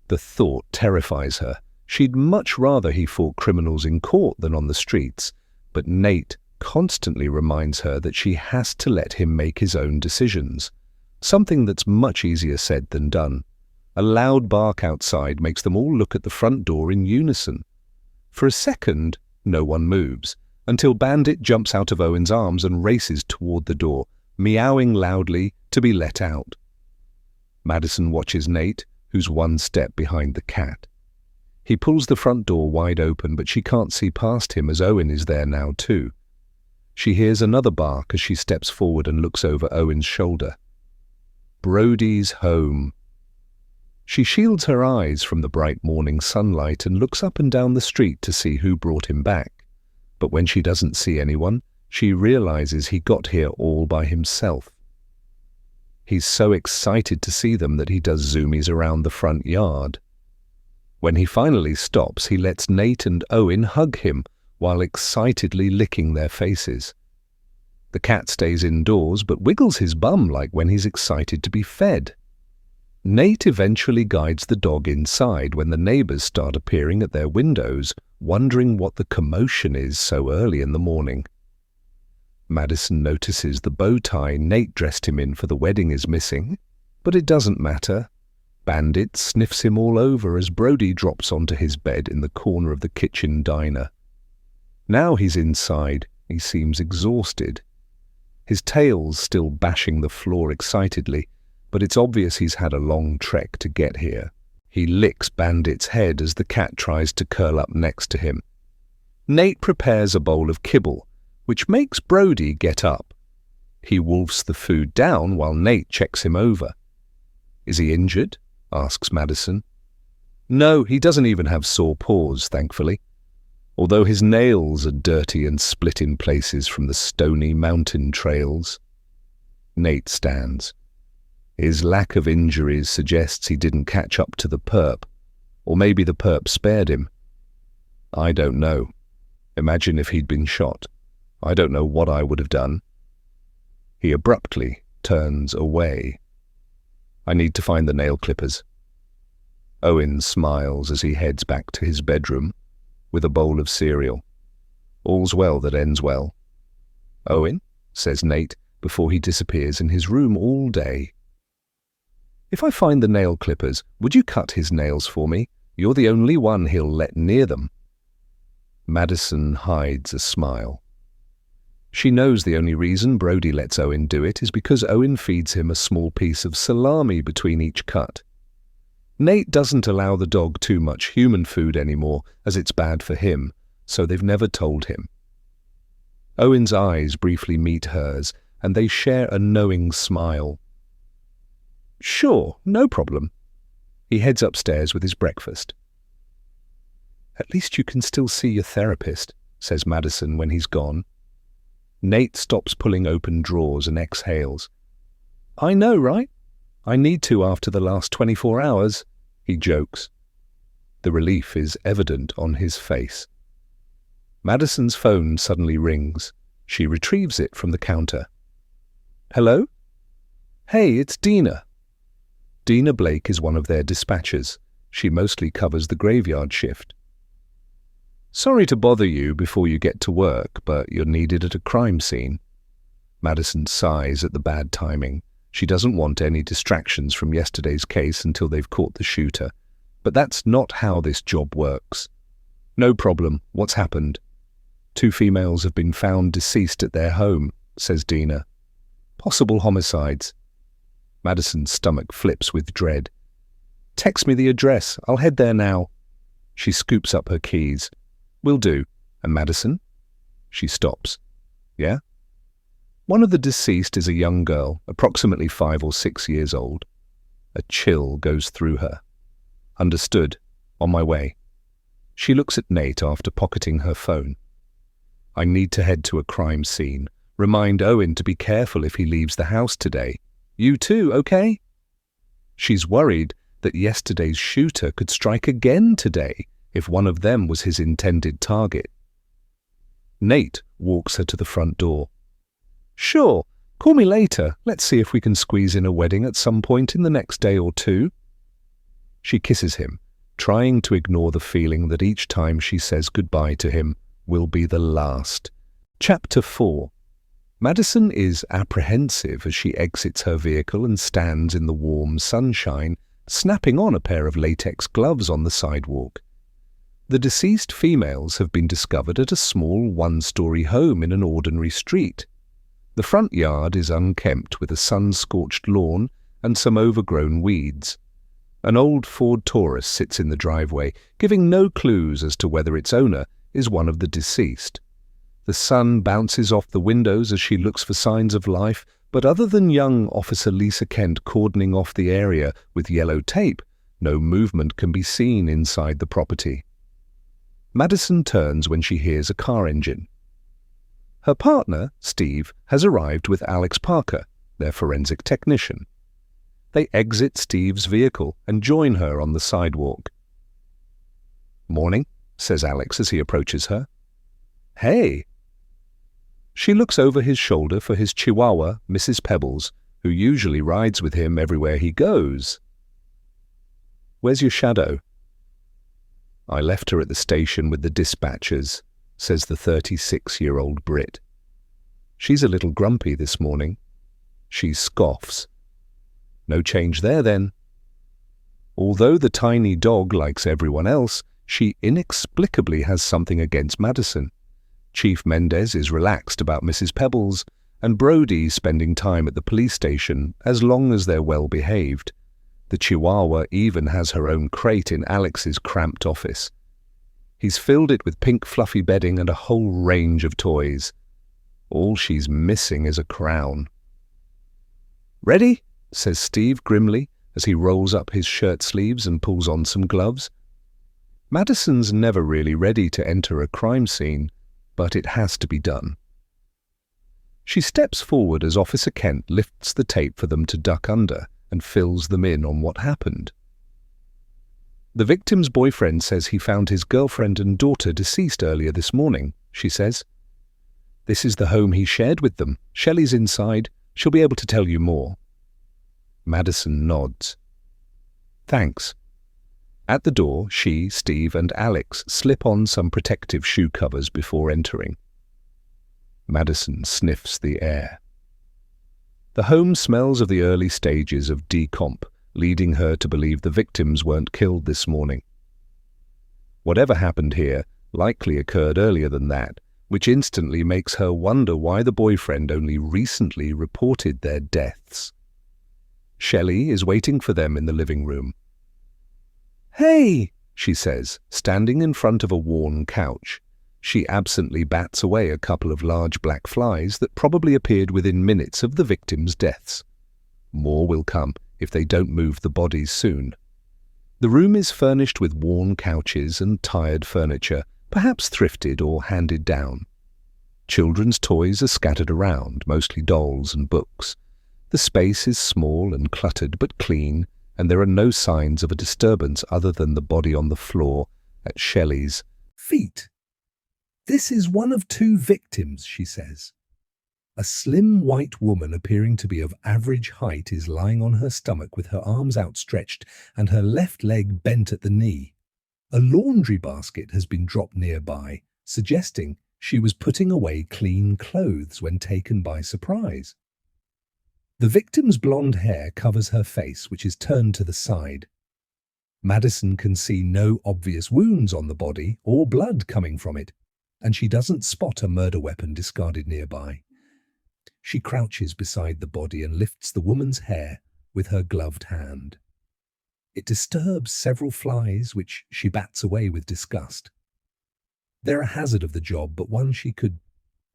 The thought terrifies her. She'd much rather he fought criminals in court than on the streets, but Nate constantly reminds her that she has to let him make his own decisions, something that's much easier said than done. A loud bark outside makes them all look at the front door in unison. For a second, no one moves, until Bandit jumps out of Owen's arms and races toward the door, meowing loudly to be let out. Madison watches Nate, who's one step behind the cat. He pulls the front door wide open, but she can't see past him as Owen is there now too. She hears another bark as she steps forward and looks over Owen's shoulder. Brody's home. She shields her eyes from the bright morning sunlight and looks up and down the street to see who brought him back. But when she doesn't see anyone, she realizes he got here all by himself. He's so excited to see them that he does zoomies around the front yard. When he finally stops, he lets Nate and Owen hug him while excitedly licking their faces. The cat stays indoors but wiggles his bum like when he's excited to be fed. Nate eventually guides the dog inside when the neighbors start appearing at their windows, wondering what the commotion is so early in the morning. Madison notices the bow tie Nate dressed him in for the wedding is missing, but it doesn't matter. Bandit sniffs him all over as Brody drops onto his bed in the corner of the kitchen diner. Now he's inside, he seems exhausted. His tail's still bashing the floor excitedly, but it's obvious he's had a long trek to get here. He licks Bandit's head as the cat tries to curl up next to him. Nate prepares a bowl of kibble, which makes Brody get up. He wolfs the food down while Nate checks him over. "Is he injured?" asks Madison. "No, he doesn't even have sore paws, thankfully, although his nails are dirty and split in places from the stony mountain trails." Nate stands. His lack of injuries suggests he didn't catch up to the perp, or maybe the perp spared him. I don't know. Imagine if he'd been shot. I don't know what I would have done. He abruptly turns away. I need to find the nail clippers. Owen smiles as he heads back to his bedroom with a bowl of cereal. All's well that ends well. "Owen," says Nate before he disappears in his room all day. "If I find the nail clippers, would you cut his nails for me? You're the only one he'll let near them." Madison hides a smile. She knows the only reason Brody lets Owen do it is because Owen feeds him a small piece of salami between each cut. Nate doesn't allow the dog too much human food anymore, as it's bad for him, so they've never told him. Owen's eyes briefly meet hers, and they share a knowing smile. "Sure, no problem." He heads upstairs with his breakfast. "At least you can still see your therapist," says Madison when he's gone. Nate stops pulling open drawers and exhales. "I know, right? I need to after the last 24 hours, he jokes. The relief is evident on his face. Madison's phone suddenly rings. She retrieves it from the counter. "Hello? Hey, it's Dina." Dina Blake is one of their dispatchers. She mostly covers the graveyard shift. "Sorry to bother you before you get to work, but you're needed at a crime scene." Madison sighs at the bad timing. She doesn't want any distractions from yesterday's case until they've caught the shooter. But that's not how this job works. "No problem. What's happened?" "2 females have been found deceased at their home," says Dina. "Possible homicides." Madison's stomach flips with dread. "Text me the address. I'll head there now." She scoops up her keys. "Will do. And Madison?" She stops. "Yeah?" "One of the deceased is a young girl, approximately 5 or 6 years old." A chill goes through her. "Understood. On my way." She looks at Nate after pocketing her phone. "I need to head to a crime scene. Remind Owen to be careful if he leaves the house today. You too, okay?" She's worried that yesterday's shooter could strike again today if one of them was his intended target. Nate walks her to the front door. "Sure, call me later. Let's see if we can squeeze in a wedding at some point in the next day or 2. She kisses him, trying to ignore the feeling that each time she says goodbye to him will be the last. Chapter 4. Madison is apprehensive as she exits her vehicle and stands in the warm sunshine, snapping on a pair of latex gloves on the sidewalk. The deceased females have been discovered at a small 1-story home in an ordinary street. The front yard is unkempt with a sun-scorched lawn and some overgrown weeds. An old Ford Taurus sits in the driveway, giving no clues as to whether its owner is one of the deceased. The sun bounces off the windows as she looks for signs of life, but other than young Officer Lisa Kent cordoning off the area with yellow tape, no movement can be seen inside the property. Madison turns when she hears a car engine. Her partner, Steve, has arrived with Alex Parker, their forensic technician. They exit Steve's vehicle and join her on the sidewalk. "Morning," says Alex as he approaches her. "Hey." She looks over his shoulder for his chihuahua, Mrs. Pebbles, who usually rides with him everywhere he goes. "Where's your shadow?" "I left her at the station with the dispatchers," says the 36-year-old Brit. "She's a little grumpy this morning." She scoffs. "No change there, then." Although the tiny dog likes everyone else, she inexplicably has something against Madison. Chief Mendez is relaxed about Mrs. Pebbles, and Brody spending time at the police station as long as they're well behaved. The Chihuahua even has her own crate in Alex's cramped office. He's filled it with pink fluffy bedding and a whole range of toys. All she's missing is a crown. "Ready?" says Steve grimly as he rolls up his shirt sleeves and pulls on some gloves. Madison's never really ready to enter a crime scene, but it has to be done. She steps forward as Officer Kent lifts the tape for them to duck under and fills them in on what happened. The victim's boyfriend says he found his girlfriend and daughter deceased earlier this morning, she says. This is the home he shared with them. Shelley's inside. She'll be able to tell you more. Madison nods. Thanks. At the door, she, Steve, and Alex slip on some protective shoe covers before entering. Madison sniffs the air. The home smells of the early stages of decomp, leading her to believe the victims weren't killed this morning. Whatever happened here likely occurred earlier than that, which instantly makes her wonder why the boyfriend only recently reported their deaths. Shelley is waiting for them in the living room. "Hey," she says, standing in front of a worn couch. She absently bats away a couple of large black flies that probably appeared within minutes of the victims' deaths. More will come if they don't move the bodies soon. The room is furnished with worn couches and tired furniture, perhaps thrifted or handed down. Children's toys are scattered around, mostly dolls and books. The space is small and cluttered but clean, and there are no signs of a disturbance other than the body on the floor at Shelley's feet. "This is one of two victims," she says. A slim white woman appearing to be of average height is lying on her stomach with her arms outstretched and her left leg bent at the knee. A laundry basket has been dropped nearby, suggesting she was putting away clean clothes when taken by surprise. The victim's blonde hair covers her face, which is turned to the side. Madison can see no obvious wounds on the body or blood coming from it, and she doesn't spot a murder weapon discarded nearby. She crouches beside the body and lifts the woman's hair with her gloved hand. It disturbs several flies, which she bats away with disgust. They're a hazard of the job, but one she could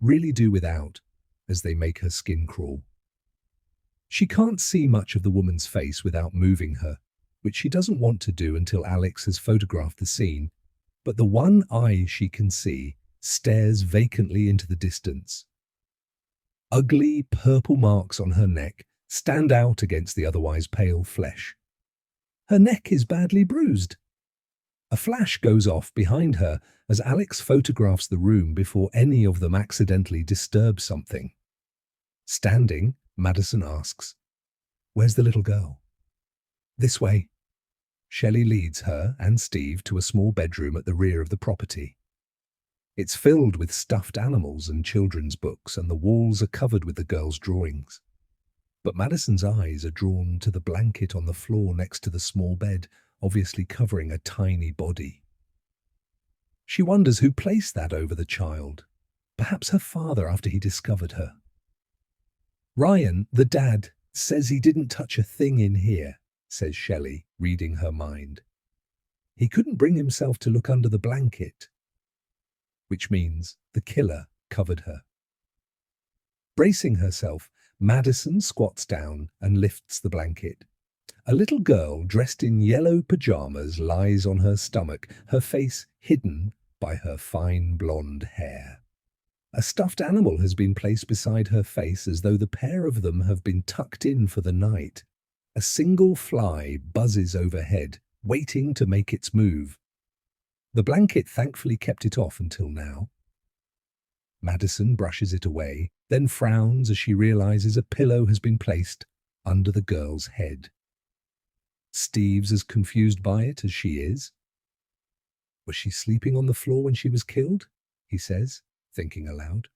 really do without, as they make her skin crawl. She can't see much of the woman's face without moving her, which she doesn't want to do until Alex has photographed the scene, but the one eye she can see stares vacantly into the distance. Ugly purple marks on her neck stand out against the otherwise pale flesh. Her neck is badly bruised. A flash goes off behind her as Alex photographs the room before any of them accidentally disturb something. Standing, Madison asks, "Where's the little girl?" "This way." Shelley leads her and Steve to a small bedroom at the rear of the property. It's filled with stuffed animals and children's books, and the walls are covered with the girl's drawings. But Madison's eyes are drawn to the blanket on the floor next to the small bed, obviously covering a tiny body. She wonders who placed that over the child. Perhaps her father after he discovered her. "Ryan, the dad, says he didn't touch a thing in here," says Shelley, reading her mind. "He couldn't bring himself to look under the blanket," which means the killer covered her. Bracing herself, Madison squats down and lifts the blanket. A little girl dressed in yellow pajamas lies on her stomach, her face hidden by her fine blonde hair. A stuffed animal has been placed beside her face as though the pair of them have been tucked in for the night. A single fly buzzes overhead, waiting to make its move. The blanket thankfully kept it off until now. Madison brushes it away, then frowns as she realizes a pillow has been placed under the girl's head. Steve's as confused by it as she is. "Was she sleeping on the floor when she was killed?" he says, thinking aloud.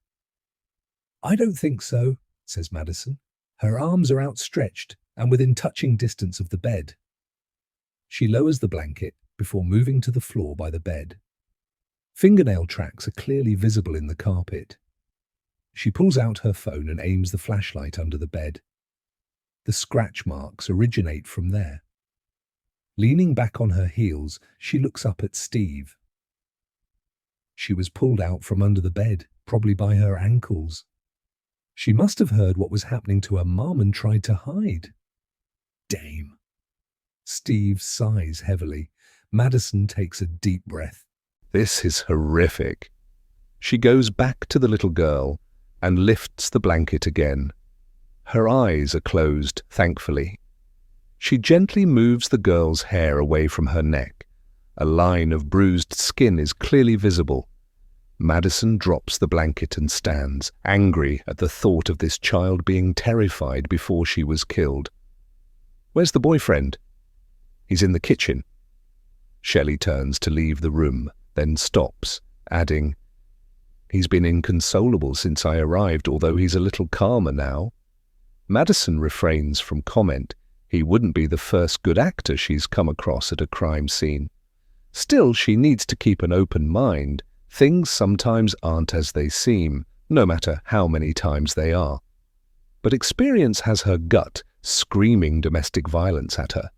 "I don't think so," says Madison. Her arms are outstretched and within touching distance of the bed. She lowers the blanket before moving to the floor by the bed. Fingernail tracks are clearly visible in the carpet. She pulls out her phone and aims the flashlight under the bed. The scratch marks originate from there. Leaning back on her heels, she looks up at Steve. She was pulled out from under the bed, probably by her ankles. She must have heard what was happening to her mum and tried to hide. Damn. Steve sighs heavily. Madison takes a deep breath. This is horrific. She goes back to the little girl and lifts the blanket again. Her eyes are closed, thankfully. She gently moves the girl's hair away from her neck. A line of bruised skin is clearly visible. Madison drops the blanket and stands, angry at the thought of this child being terrified before she was killed. Where's the boyfriend? He's in the kitchen. Shelley turns to leave the room, then stops, adding, He's been inconsolable since I arrived, although he's a little calmer now. Madison refrains from comment. He wouldn't be the first good actor she's come across at a crime scene. Still, she needs to keep an open mind. Things sometimes aren't as they seem, no matter how many times they are. But experience has her gut screaming domestic violence at her.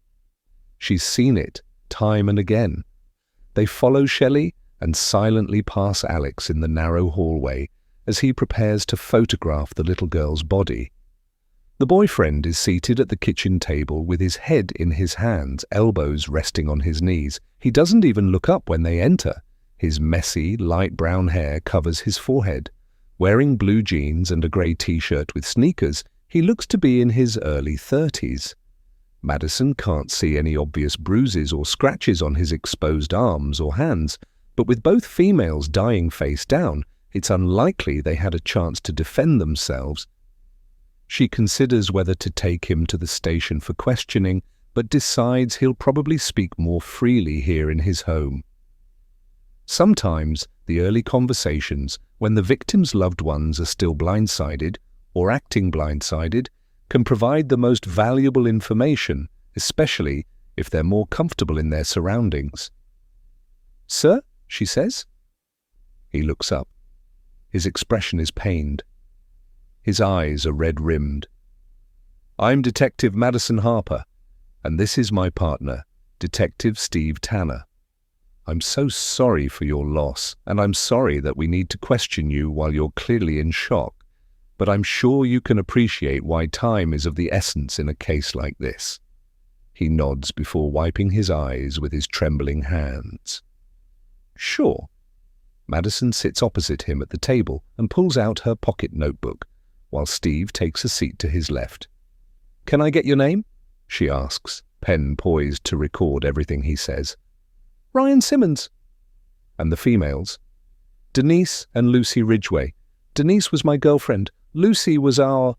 She's seen it time and again. They follow Shelley and silently pass Alex in the narrow hallway as he prepares to photograph the little girl's body. The boyfriend is seated at the kitchen table with his head in his hands, elbows resting on his knees. He doesn't even look up when they enter. His messy, light brown hair covers his forehead. Wearing blue jeans and a grey t-shirt with sneakers, he looks to be in his early 30s. Madison can't see any obvious bruises or scratches on his exposed arms or hands, but with both females dying face down, it's unlikely they had a chance to defend themselves. She considers whether to take him to the station for questioning, but decides he'll probably speak more freely here in his home. Sometimes the early conversations, when the victim's loved ones are still blindsided or acting blindsided, can provide the most valuable information, especially if they're more comfortable in their surroundings. "Sir?" she says. He looks up. His expression is pained. His eyes are red-rimmed. "I'm Detective Madison Harper, and this is my partner, Detective Steve Tanner. I'm so sorry for your loss, and I'm sorry that we need to question you while you're clearly in shock, but I'm sure you can appreciate why time is of the essence in a case like this." He nods before wiping his eyes with his trembling hands. "Sure." Madison sits opposite him at the table and pulls out her pocket notebook, while Steve takes a seat to his left. "Can I get your name?" she asks, pen poised to record everything he says. "Ryan Simmons." "And the females?" "Denise and Lucy Ridgway. Denise was my girlfriend. Lucy was our—"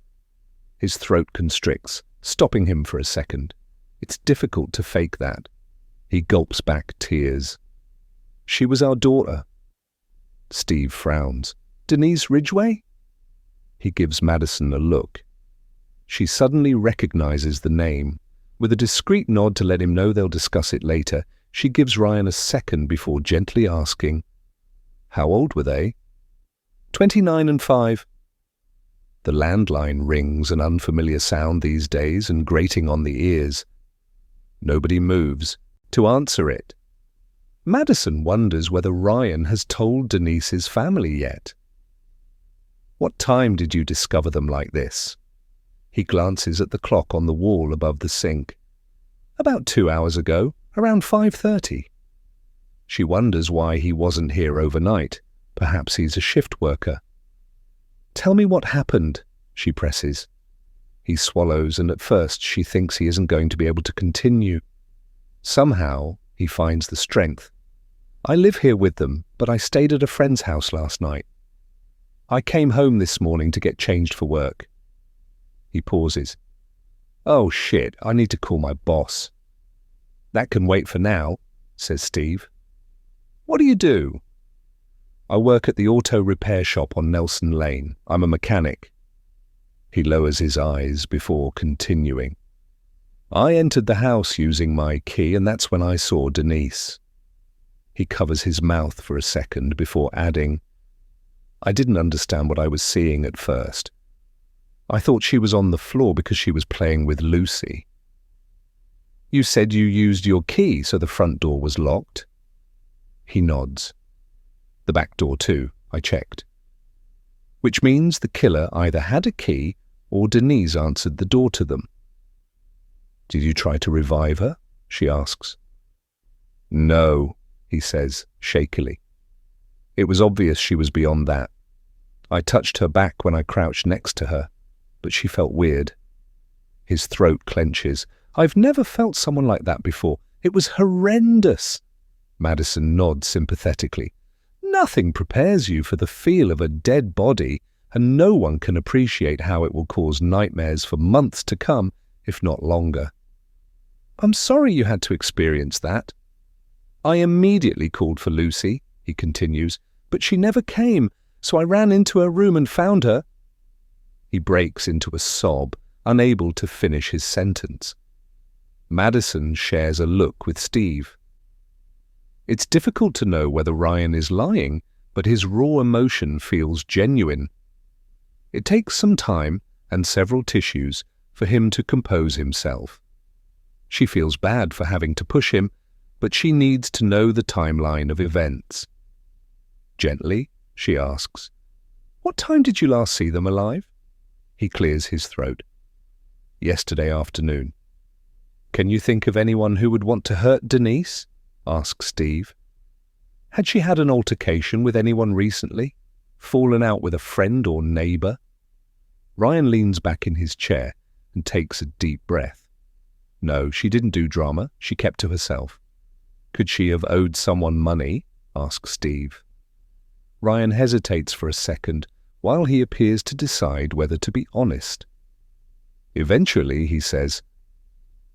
His throat constricts, stopping him for a second. It's difficult to fake that. He gulps back tears. "She was our daughter." Steve frowns. "Denise Ridgway?" He gives Madison a look. She suddenly recognizes the name. With a discreet nod to let him know they'll discuss it later, she gives Ryan a second before gently asking, "How old were they?" 29 and 5. The landline rings, an unfamiliar sound these days and grating on the ears. Nobody moves to answer it. Madison wonders whether Ryan has told Denise's family yet. "What time did you discover them like this?" He glances at the clock on the wall above the sink. "About 2 hours ago, around 5:30. She wonders why he wasn't here overnight. Perhaps he's a shift worker. "Tell me what happened," she presses. He swallows, and at first she thinks he isn't going to be able to continue. Somehow, he finds the strength. "I live here with them, but I stayed at a friend's house last night. I came home this morning to get changed for work." He pauses. "Oh shit, I need to call my boss." "That can wait for now," says Steve. "What do you do?" "I work at the auto repair shop on Nelson Lane. I'm a mechanic." He lowers his eyes before continuing. I entered the house using my key, and that's when I saw Denise. He covers his mouth for a second before adding, I didn't understand what I was seeing at first. I thought she was on the floor because she was playing with Lucy. You said you used your key, so the front door was locked? He nods. The back door too, I checked. Which means the killer either had a key or Denise answered the door to them. Did you try to revive her? She asks. No, he says, shakily. It was obvious she was beyond that. I touched her back when I crouched next to her, but she felt weird. His throat clenches. I've never felt someone like that before. It was horrendous. Madison nods sympathetically. Nothing prepares you for the feel of a dead body, and no one can appreciate how it will cause nightmares for months to come, if not longer. I'm sorry you had to experience that. I immediately called for Lucy, he continues, but she never came, so I ran into her room and found her. He breaks into a sob, unable to finish his sentence. Madison shares a look with Steve. It's difficult to know whether Ryan is lying, but his raw emotion feels genuine. It takes some time and several tissues for him to compose himself. She feels bad for having to push him, but she needs to know the timeline of events. Gently, she asks, What time did you last see them alive? He clears his throat. Yesterday afternoon. Can you think of anyone who would want to hurt Denise? Asks Steve. Had she had an altercation with anyone recently? Fallen out with a friend or neighbour? Ryan leans back in his chair and takes a deep breath. No, she didn't do drama. She kept to herself. Could she have owed someone money? Asks Steve. Ryan hesitates for a second while he appears to decide whether to be honest. Eventually, he says,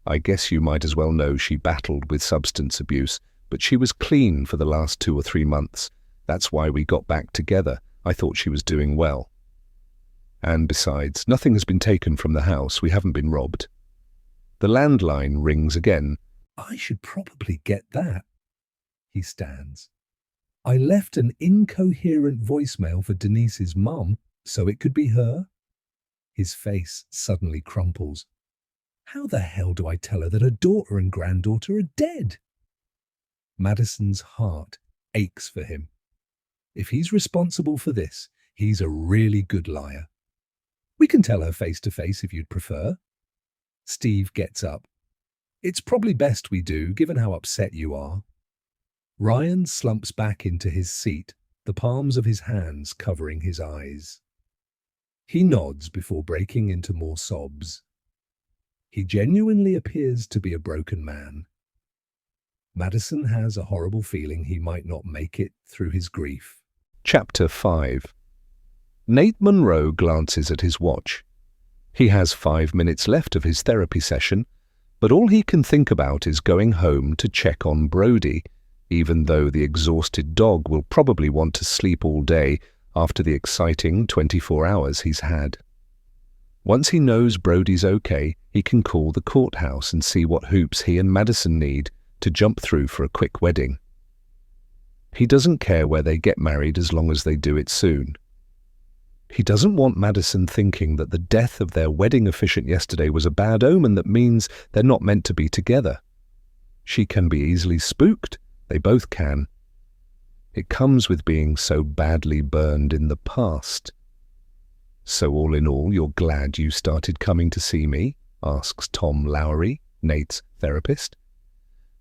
I guess you might as well know she battled with substance abuse, but she was clean for the last 2 or 3 months. That's why we got back together. I thought she was doing well. And besides, nothing has been taken from the house. We haven't been robbed. The landline rings again. I should probably get that. He stands. I left an incoherent voicemail for Denise's mum, so it could be her. His face suddenly crumples. How the hell do I tell her that her daughter and granddaughter are dead? Madison's heart aches for him. If he's responsible for this, he's a really good liar. We can tell her face to face if you'd prefer. Steve gets up. It's probably best we do, given how upset you are. Ryan slumps back into his seat, the palms of his hands covering his eyes. He nods before breaking into more sobs. He genuinely appears to be a broken man. Madison has a horrible feeling he might not make it through his grief. Chapter 5. Nate Monroe glances at his watch. He has 5 minutes left of his therapy session, but all he can think about is going home to check on Brody, even though the exhausted dog will probably want to sleep all day after the exciting 24 hours he's had. Once he knows Brody's okay, he can call the courthouse and see what hoops he and Madison need to jump through for a quick wedding. He doesn't care where they get married as long as they do it soon. He doesn't want Madison thinking that the death of their wedding officiant yesterday was a bad omen that means they're not meant to be together. She can be easily spooked. They both can. It comes with being so badly burned in the past. So all in all, you're glad you started coming to see me? Asks Tom Lowry, Nate's therapist.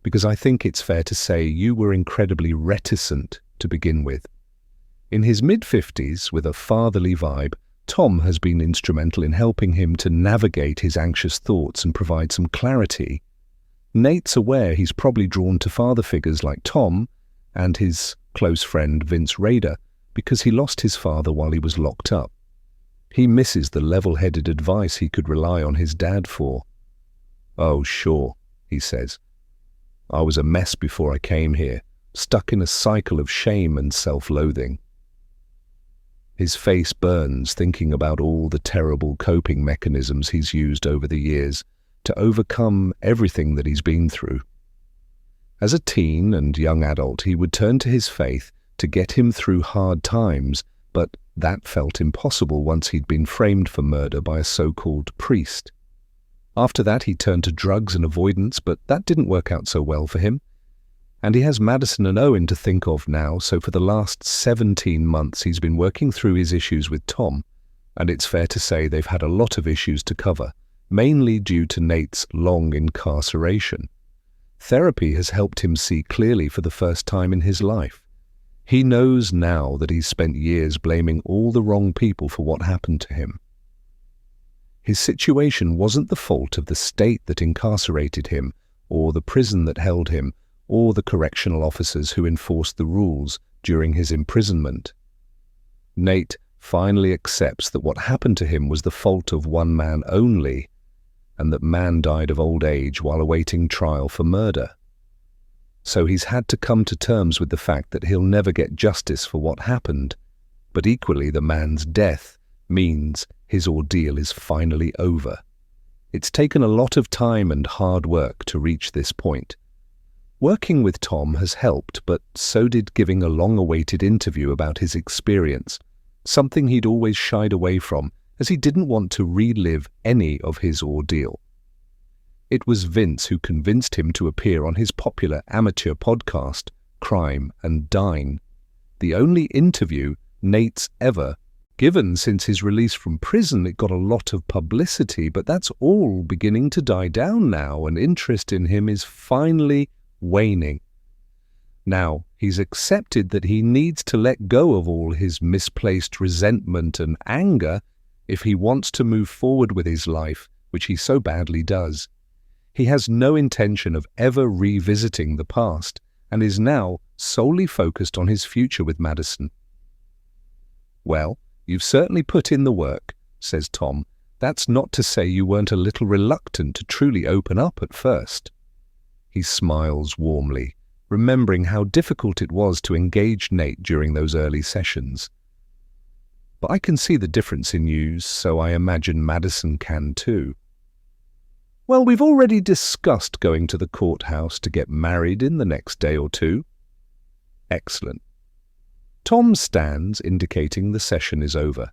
Because I think it's fair to say you were incredibly reticent to begin with. In his mid-50s, with a fatherly vibe, Tom has been instrumental in helping him to navigate his anxious thoughts and provide some clarity. Nate's aware he's probably drawn to father figures like Tom and his close friend Vince Rader because he lost his father while he was locked up. He misses the level-headed advice he could rely on his dad for. Oh, sure, he says. I was a mess before I came here, stuck in a cycle of shame and self-loathing. His face burns thinking about all the terrible coping mechanisms he's used over the years, to overcome everything that he's been through. As a teen and young adult, he would turn to his faith to get him through hard times, but that felt impossible once he'd been framed for murder by a so-called priest. After that, he turned to drugs and avoidance, but that didn't work out so well for him. And he has Madison and Owen to think of now, so for the last 17 months he's been working through his issues with Tom, and it's fair to say they've had a lot of issues to cover, mainly due to Nate's long incarceration. Therapy has helped him see clearly for the first time in his life. He knows now that he's spent years blaming all the wrong people for what happened to him. His situation wasn't the fault of the state that incarcerated him, or the prison that held him, or the correctional officers who enforced the rules during his imprisonment. Nate finally accepts that what happened to him was the fault of one man only, and that man died of old age while awaiting trial for murder. So he's had to come to terms with the fact that he'll never get justice for what happened, but equally the man's death means his ordeal is finally over. It's taken a lot of time and hard work to reach this point. Working with Tom has helped, but so did giving a long-awaited interview about his experience, something he'd always shied away from, as he didn't want to relive any of his ordeal. It was Vince who convinced him to appear on his popular amateur podcast, Crime and Dine, the only interview Nate's ever given since his release from prison. It got a lot of publicity, but that's all beginning to die down now, and interest in him is finally waning. Now, he's accepted that he needs to let go of all his misplaced resentment and anger if he wants to move forward with his life, which he so badly does. He has no intention of ever revisiting the past, and is now solely focused on his future with Madison. "Well, you've certainly put in the work," says Tom. "That's not to say you weren't a little reluctant to truly open up at first." He smiles warmly, remembering how difficult it was to engage Nate during those early sessions. "But I can see the difference in you, so I imagine Madison can too." "Well, we've already discussed going to the courthouse to get married in the next day or two." "Excellent." Tom stands, indicating the session is over.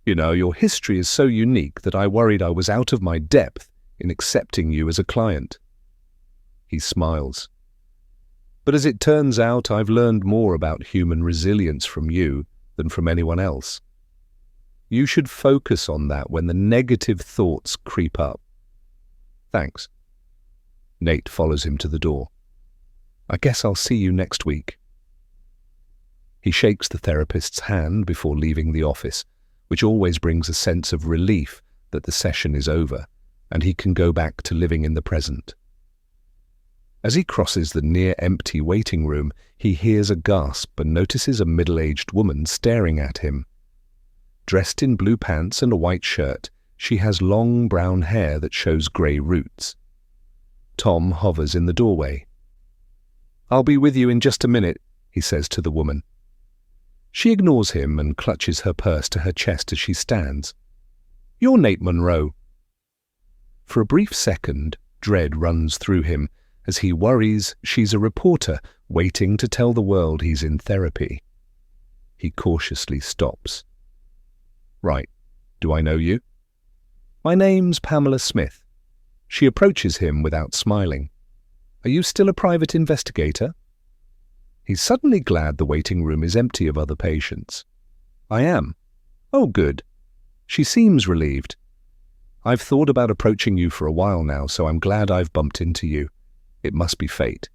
"You know, your history is so unique that I worried I was out of my depth in accepting you as a client." He smiles. "But as it turns out, I've learned more about human resilience from you than from anyone else. You should focus on that when the negative thoughts creep up." "Thanks." Nate follows him to the door. "I guess I'll see you next week." He shakes the therapist's hand before leaving the office, which always brings a sense of relief that the session is over, and he can go back to living in the present. As he crosses the near-empty waiting room, he hears a gasp and notices a middle-aged woman staring at him. Dressed in blue pants and a white shirt, she has long brown hair that shows grey roots. Tom hovers in the doorway. "I'll be with you in just a minute," he says to the woman. She ignores him and clutches her purse to her chest as she stands. "You're Nate Monroe." For a brief second, dread runs through him as he worries she's a reporter waiting to tell the world he's in therapy. He cautiously stops. "Right, do I know you?" "My name's Pamela Smith." She approaches him without smiling. "Are you still a private investigator?" He's suddenly glad the waiting room is empty of other patients. "I am." "Oh, good." She seems relieved. "I've thought about approaching you for a while now, so I'm glad I've bumped into you. It must be fate.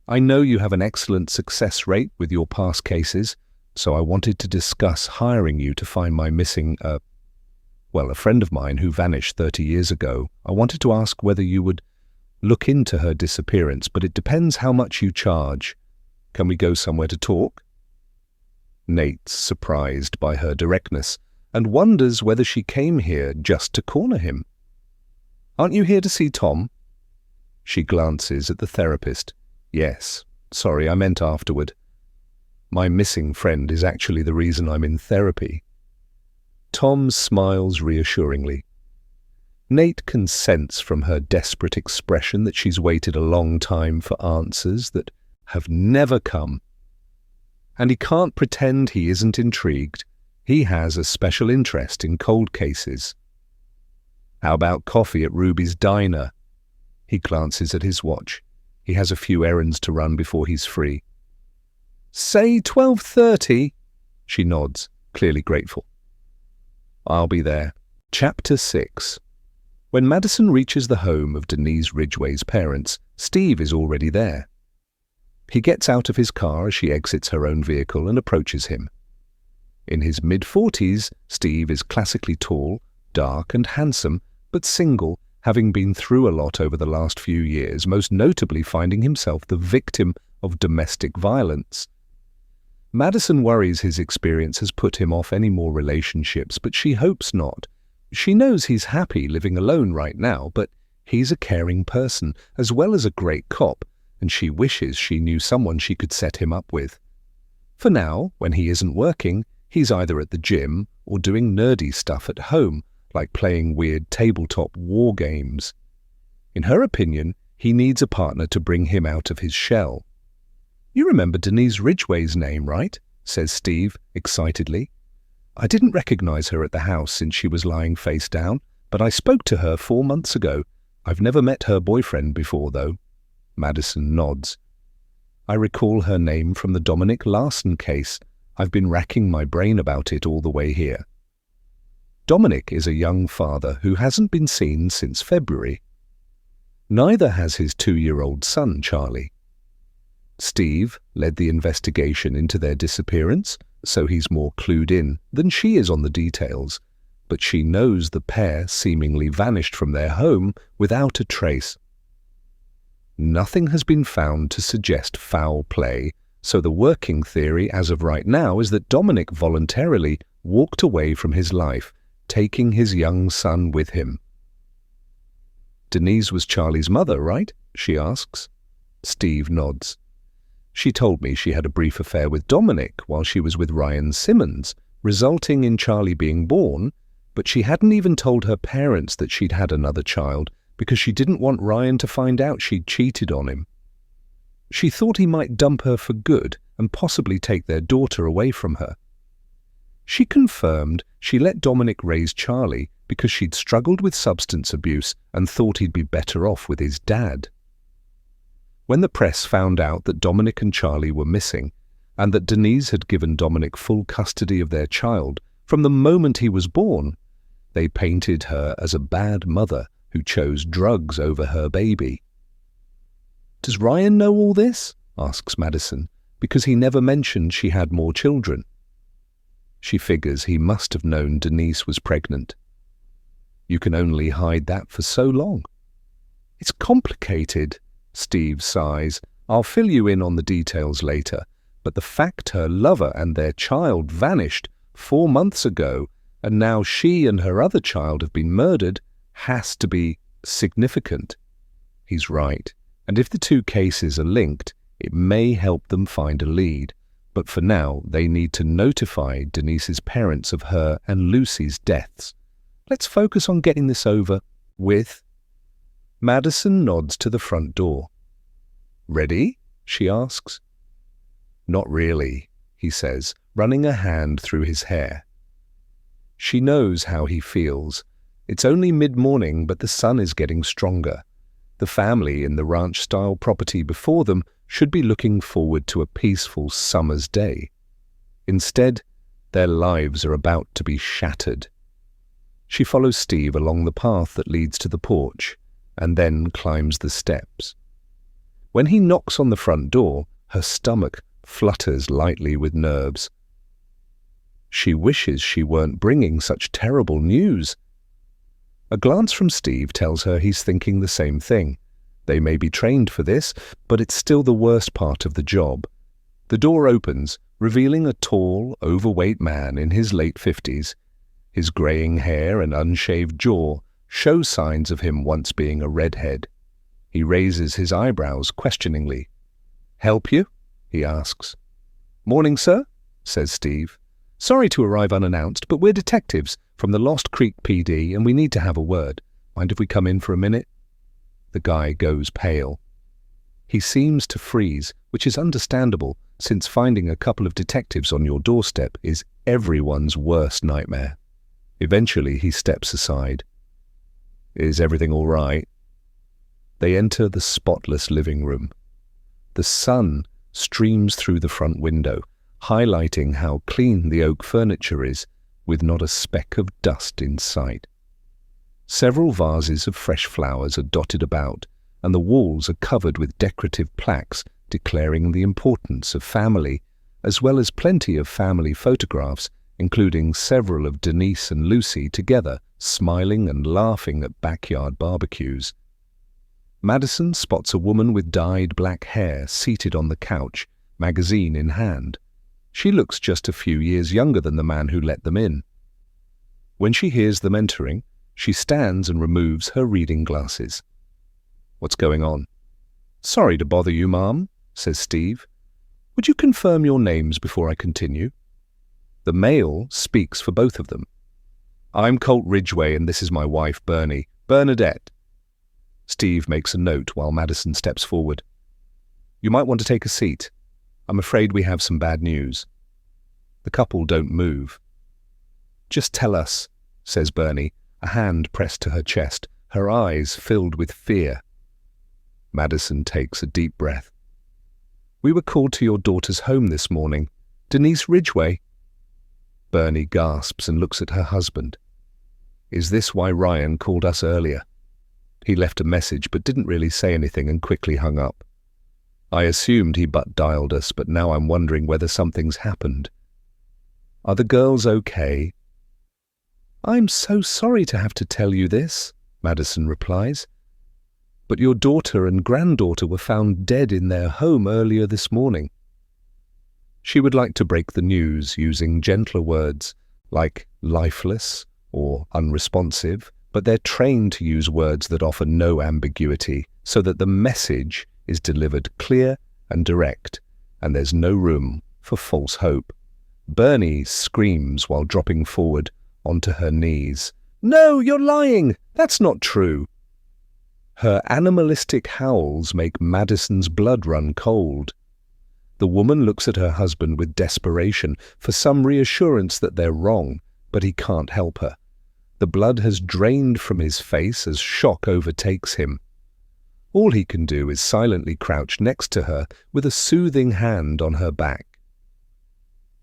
I know you have an excellent success rate with your past cases, so I wanted to discuss hiring you to find my missing, a friend of mine who vanished 30 years ago. I wanted to ask whether you would look into her disappearance, but it depends how much you charge. Can we go somewhere to talk?" Nate's surprised by her directness and wonders whether she came here just to corner him. "Aren't you here to see Tom?" She glances at the therapist. "Yes, sorry, I meant afterward. My missing friend is actually the reason I'm in therapy." Tom smiles reassuringly. Nate can sense from her desperate expression that she's waited a long time for answers that have never come. And he can't pretend he isn't intrigued. He has a special interest in cold cases. How about coffee at Ruby's diner? He glances at his watch. He has a few errands to run before he's free. Say 12:30. She nods, clearly grateful. I'll be there. Chapter 6. When Madison reaches the home of Denise Ridgway's parents, Steve is already there. He gets out of his car as she exits her own vehicle and approaches him. In his mid-40s, Steve is classically tall, dark and handsome, but single, having been through a lot over the last few years, most notably finding himself the victim of domestic violence. Madison worries his experience has put him off any more relationships, but she hopes not. She knows he's happy living alone right now, but he's a caring person, as well as a great cop, and she wishes she knew someone she could set him up with. For now, when he isn't working, he's either at the gym or doing nerdy stuff at home, like playing weird tabletop war games. In her opinion, he needs a partner to bring him out of his shell. You remember Denise Ridgway's name, right? Says Steve, excitedly. I didn't recognize her at the house since she was lying face down, but I spoke to her 4 months ago. I've never met her boyfriend before, though. Madison nods. I recall her name from the Dominic Larson case. I've been racking my brain about it all the way here. Dominic is a young father who hasn't been seen since February. Neither has his 2-year-old son, Charlie. Steve led the investigation into their disappearance, so he's more clued in than she is on the details, but she knows the pair seemingly vanished from their home without a trace. Nothing has been found to suggest foul play, so the working theory as of right now is that Dominic voluntarily walked away from his life, taking his young son with him. Denise was Charlie's mother, right? She asks. Steve nods. She told me she had a brief affair with Dominic while she was with Ryan Simmons, resulting in Charlie being born, but she hadn't even told her parents that she'd had another child because she didn't want Ryan to find out she'd cheated on him. She thought he might dump her for good and possibly take their daughter away from her. She confirmed she let Dominic raise Charlie because she'd struggled with substance abuse and thought he'd be better off with his dad. When the press found out that Dominic and Charlie were missing, and that Denise had given Dominic full custody of their child from the moment he was born, they painted her as a bad mother who chose drugs over her baby. Does Ryan know all this? Asks Madison, because he never mentioned she had more children. She figures he must have known Denise was pregnant. You can only hide that for so long. It's complicated. Steve sighs. I'll fill you in on the details later, but the fact her lover and their child vanished 4 months ago, and now she and her other child have been murdered, has to be significant. He's right, and if the two cases are linked, it may help them find a lead, but for now they need to notify Denise's parents of her and Lucy's deaths. Let's focus on getting this over with. Madison nods to the front door. Ready? She asks. Not really, he says, running a hand through his hair. She knows how he feels. It's only mid-morning, but the sun is getting stronger. The family in the ranch-style property before them should be looking forward to a peaceful summer's day. Instead, their lives are about to be shattered. She follows Steve along the path that leads to the porch, and then climbs the steps. When he knocks on the front door, her stomach flutters lightly with nerves. She wishes she weren't bringing such terrible news. A glance from Steve tells her he's thinking the same thing. They may be trained for this, but it's still the worst part of the job. The door opens, revealing a tall, overweight man in his late 50s. His greying hair and unshaved jaw show signs of him once being a redhead. He raises his eyebrows questioningly. "Help you?" he asks. "Morning, sir," says Steve. "Sorry to arrive unannounced, but we're detectives from the Lost Creek PD and we need to have a word. Mind if we come in for a minute? The guy goes pale. He seems to freeze, which is understandable, since finding a couple of detectives on your doorstep is everyone's worst nightmare. Eventually, he steps aside. Is everything all right? They enter the spotless living room. The sun streams through the front window, highlighting how clean the oak furniture is, with not a speck of dust in sight. Several vases of fresh flowers are dotted about, and the walls are covered with decorative plaques declaring the importance of family, as well as plenty of family photographs, including several of Denise and Lucy together, smiling and laughing at backyard barbecues. Madison spots a woman with dyed black hair seated on the couch, magazine in hand. She looks just a few years younger than the man who let them in. When she hears them entering, she stands and removes her reading glasses. What's going on? Sorry to bother you, ma'am, says Steve. Would you confirm your names before I continue? The male speaks for both of them. I'm Colt Ridgway and this is my wife, Bernadette. Steve makes a note while Madison steps forward. You might want to take a seat. I'm afraid we have some bad news. The couple don't move. Just tell us, says Bernie, a hand pressed to her chest, her eyes filled with fear. Madison takes a deep breath. We were called to your daughter's home this morning. Denise Ridgway. Bernie gasps and looks at her husband. Is this why Ryan called us earlier? He left a message but didn't really say anything and quickly hung up. I assumed he butt-dialed us, but now I'm wondering whether something's happened. Are the girls okay? I'm so sorry to have to tell you this, Madison replies. But your daughter and granddaughter were found dead in their home earlier this morning. She would like to break the news using gentler words like lifeless or unresponsive, but they're trained to use words that offer no ambiguity so that the message is delivered clear and direct, and there's no room for false hope. Bernie screams while dropping forward onto her knees. No, you're lying! That's not true! Her animalistic howls make Madison's blood run cold. The woman looks at her husband with desperation for some reassurance that they're wrong, but he can't help her. The blood has drained from his face as shock overtakes him. All he can do is silently crouch next to her with a soothing hand on her back.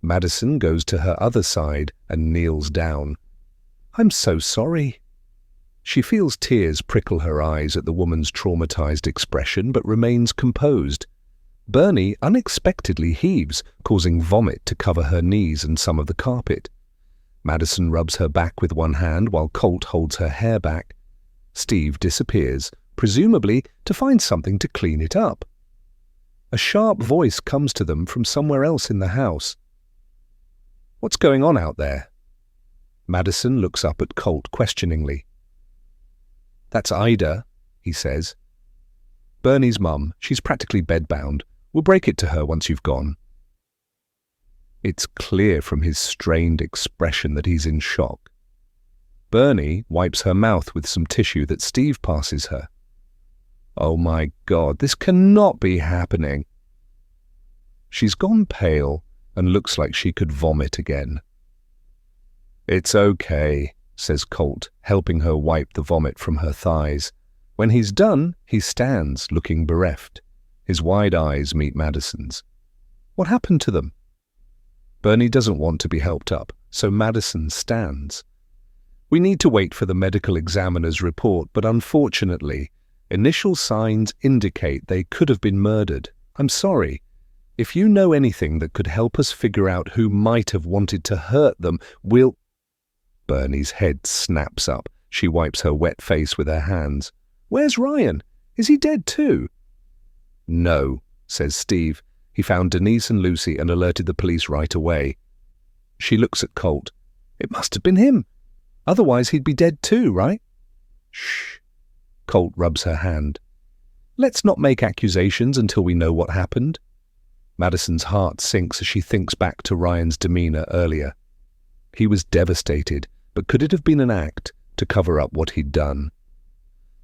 Madison goes to her other side and kneels down. I'm so sorry. She feels tears prickle her eyes at the woman's traumatized expression, but remains composed. Bernie unexpectedly heaves, causing vomit to cover her knees and some of the carpet. Madison rubs her back with one hand while Colt holds her hair back. Steve disappears, presumably to find something to clean it up. A sharp voice comes to them from somewhere else in the house. What's going on out there? Madison looks up at Colt questioningly. That's Ida, he says. Bernie's mum, she's practically bedbound. We'll break it to her once you've gone. It's clear from his strained expression that he's in shock. Bernie wipes her mouth with some tissue that Steve passes her. Oh my God, this cannot be happening. She's gone pale and looks like she could vomit again. It's okay, says Colt, helping her wipe the vomit from her thighs. When he's done, he stands, looking bereft. His wide eyes meet Madison's. What happened to them? Bernie doesn't want to be helped up, so Madison stands. We need to wait for the medical examiner's report, but unfortunately, initial signs indicate they could have been murdered. I'm sorry. If you know anything that could help us figure out who might have wanted to hurt them, we'll... Bernie's head snaps up. She wipes her wet face with her hands. Where's Ryan? Is he dead too? No, says Steve. He found Denise and Lucy and alerted the police right away. She looks at Colt. It must have been him. Otherwise he'd be dead too, right? Shh. Colt rubs her hand. Let's not make accusations until we know what happened. Madison's heart sinks as she thinks back to Ryan's demeanor earlier. He was devastated, but could it have been an act to cover up what he'd done?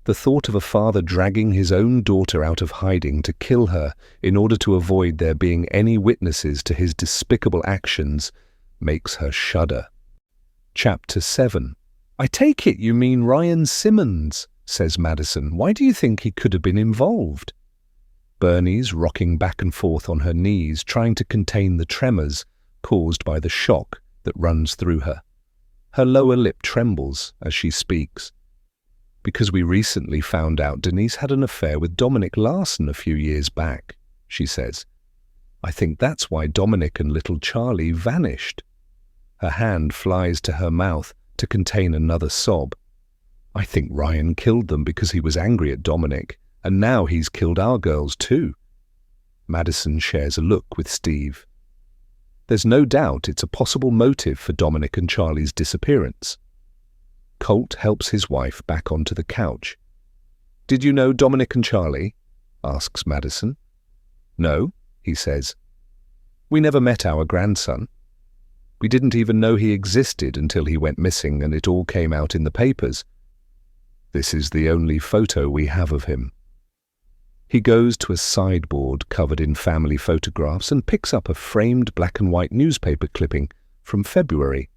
The thought of a father dragging his own daughter out of hiding to kill her in order to avoid there being any witnesses to his despicable actions makes her shudder. Chapter 7. "I take it you mean Ryan Simmons," says Madison. "Why do you think he could have been involved?" Bernie's rocking back and forth on her knees, trying to contain the tremors caused by the shock that runs through her. Her lower lip trembles as she speaks. "Because we recently found out Denise had an affair with Dominic Larson a few years back," she says. "I think that's why Dominic and little Charlie vanished." Her hand flies to her mouth to contain another sob. "I think Ryan killed them because he was angry at Dominic, and now he's killed our girls too." Madison shares a look with Steve. There's no doubt it's a possible motive for Dominic and Charlie's disappearance. Colt helps his wife back onto the couch. "Did you know Dominic and Charlie?" asks Madison. "No," he says. "We never met our grandson. We didn't even know he existed until he went missing and it all came out in the papers. This is the only photo we have of him." He goes to a sideboard covered in family photographs and picks up a framed black and white newspaper clipping from February.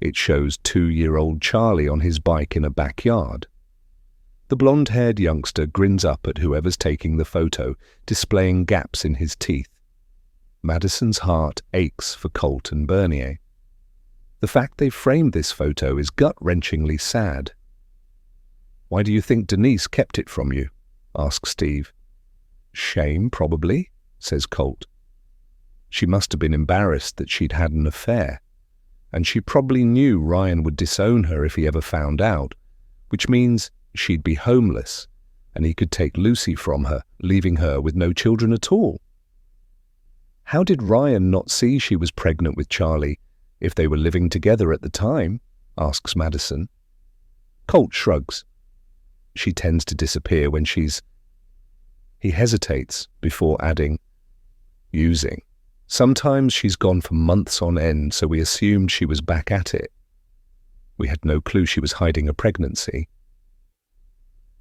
It shows 2-year-old Charlie on his bike in a backyard. The blonde-haired youngster grins up at whoever's taking the photo, displaying gaps in his teeth. Madison's heart aches for Colt and Bernier. The fact they framed this photo is gut-wrenchingly sad. "Why do you think Denise kept it from you?" asks Steve. "Shame, probably," says Colt. "She must have been embarrassed that she'd had an affair. And she probably knew Ryan would disown her if he ever found out, which means she'd be homeless, and he could take Lucy from her, leaving her with no children at all." "How did Ryan not see she was pregnant with Charlie if they were living together at the time?" asks Madison. Colt shrugs. "She tends to disappear when she's—" He hesitates before adding, "using. Sometimes she's gone for months on end, so we assumed she was back at it. We had no clue she was hiding a pregnancy."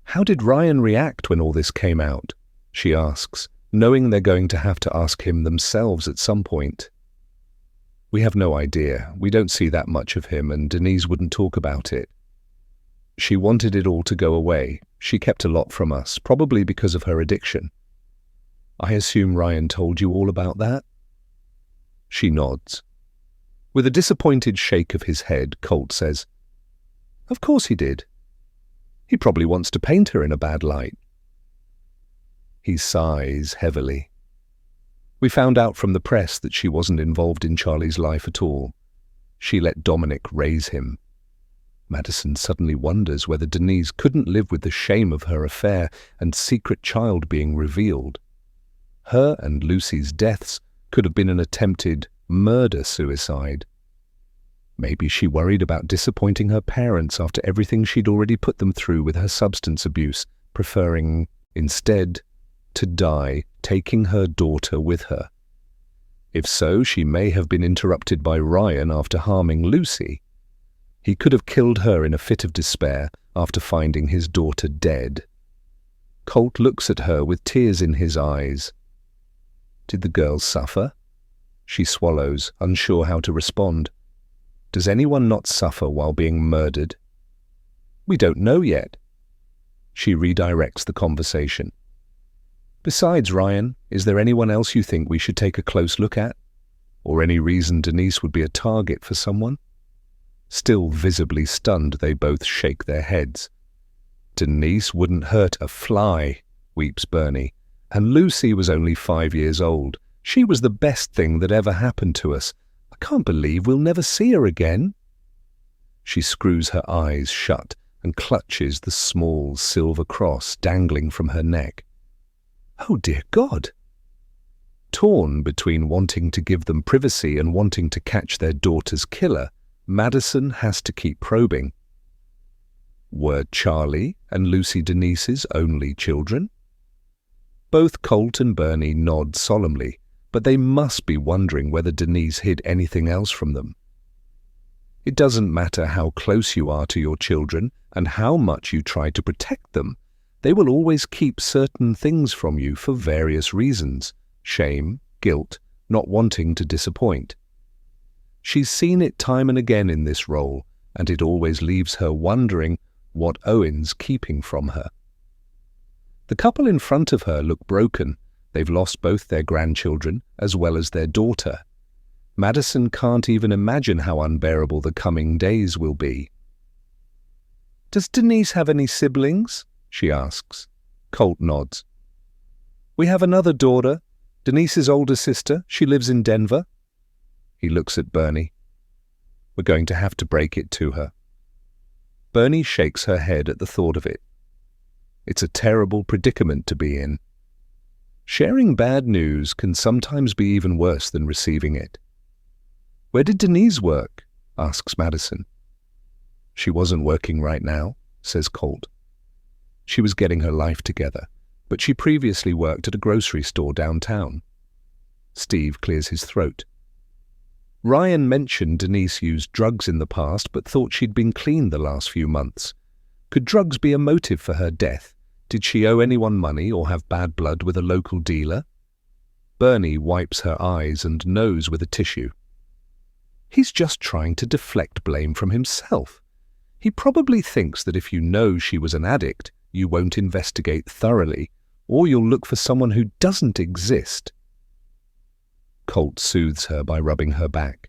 "How did Ryan react when all this came out?" she asks, knowing they're going to have to ask him themselves at some point. "We have no idea. We don't see that much of him, and Denise wouldn't talk about it. She wanted it all to go away. She kept a lot from us, probably because of her addiction." "I assume Ryan told you all about that?" She nods. With a disappointed shake of his head, Colt says, "Of course he did. He probably wants to paint her in a bad light." He sighs heavily. "We found out from the press that she wasn't involved in Charlie's life at all. She let Dominic raise him." Madison suddenly wonders whether Denise couldn't live with the shame of her affair and secret child being revealed. Her and Lucy's deaths could have been an attempted murder-suicide. Maybe she worried about disappointing her parents after everything she'd already put them through with her substance abuse, preferring, instead, to die, taking her daughter with her. If so, she may have been interrupted by Ryan after harming Lucy. He could have killed her in a fit of despair after finding his daughter dead. Colt looks at her with tears in his eyes. "Did the girls suffer?" She swallows, unsure how to respond. "Does anyone not suffer while being murdered?" "We don't know yet." She redirects the conversation. "Besides Ryan, is there anyone else you think we should take a close look at? Or any reason Denise would be a target for someone?" Still visibly stunned, they both shake their heads. "Denise wouldn't hurt a fly," weeps Bernie. "And Lucy was only 5 years old. She was the best thing that ever happened to us. I can't believe we'll never see her again." She screws her eyes shut and clutches the small silver cross dangling from her neck. "Oh dear God!" Torn between wanting to give them privacy and wanting to catch their daughter's killer, Madison has to keep probing. Were Charlie and Lucy Denise's only children? Both Colt and Bernie nod solemnly, but they must be wondering whether Denise hid anything else from them. It doesn't matter how close you are to your children and how much you try to protect them. They will always keep certain things from you for various reasons: shame, guilt, not wanting to disappoint. She's seen it time and again in this role, and it always leaves her wondering what Owen's keeping from her. The couple in front of her look broken. They've lost both their grandchildren as well as their daughter. Madison can't even imagine how unbearable the coming days will be. "Does Denise have any siblings?" she asks. Colt nods. "We have another daughter, Denise's older sister. She lives in Denver." He looks at Bernie. "We're going to have to break it to her." Bernie shakes her head at the thought of it. It's a terrible predicament to be in. Sharing bad news can sometimes be even worse than receiving it. "Where did Denise work?" asks Madison. "She wasn't working right now," says Colt. "She was getting her life together, but she previously worked at a grocery store downtown." Steve clears his throat. "Ryan mentioned Denise used drugs in the past but thought she'd been clean the last few months. Could drugs be a motive for her death? Did she owe anyone money or have bad blood with a local dealer?" Bernie wipes her eyes and nose with a tissue. He's just trying to deflect blame from himself. He probably thinks that if you know she was an addict, you won't investigate thoroughly, or you'll look for someone who doesn't exist. Colt soothes her by rubbing her back.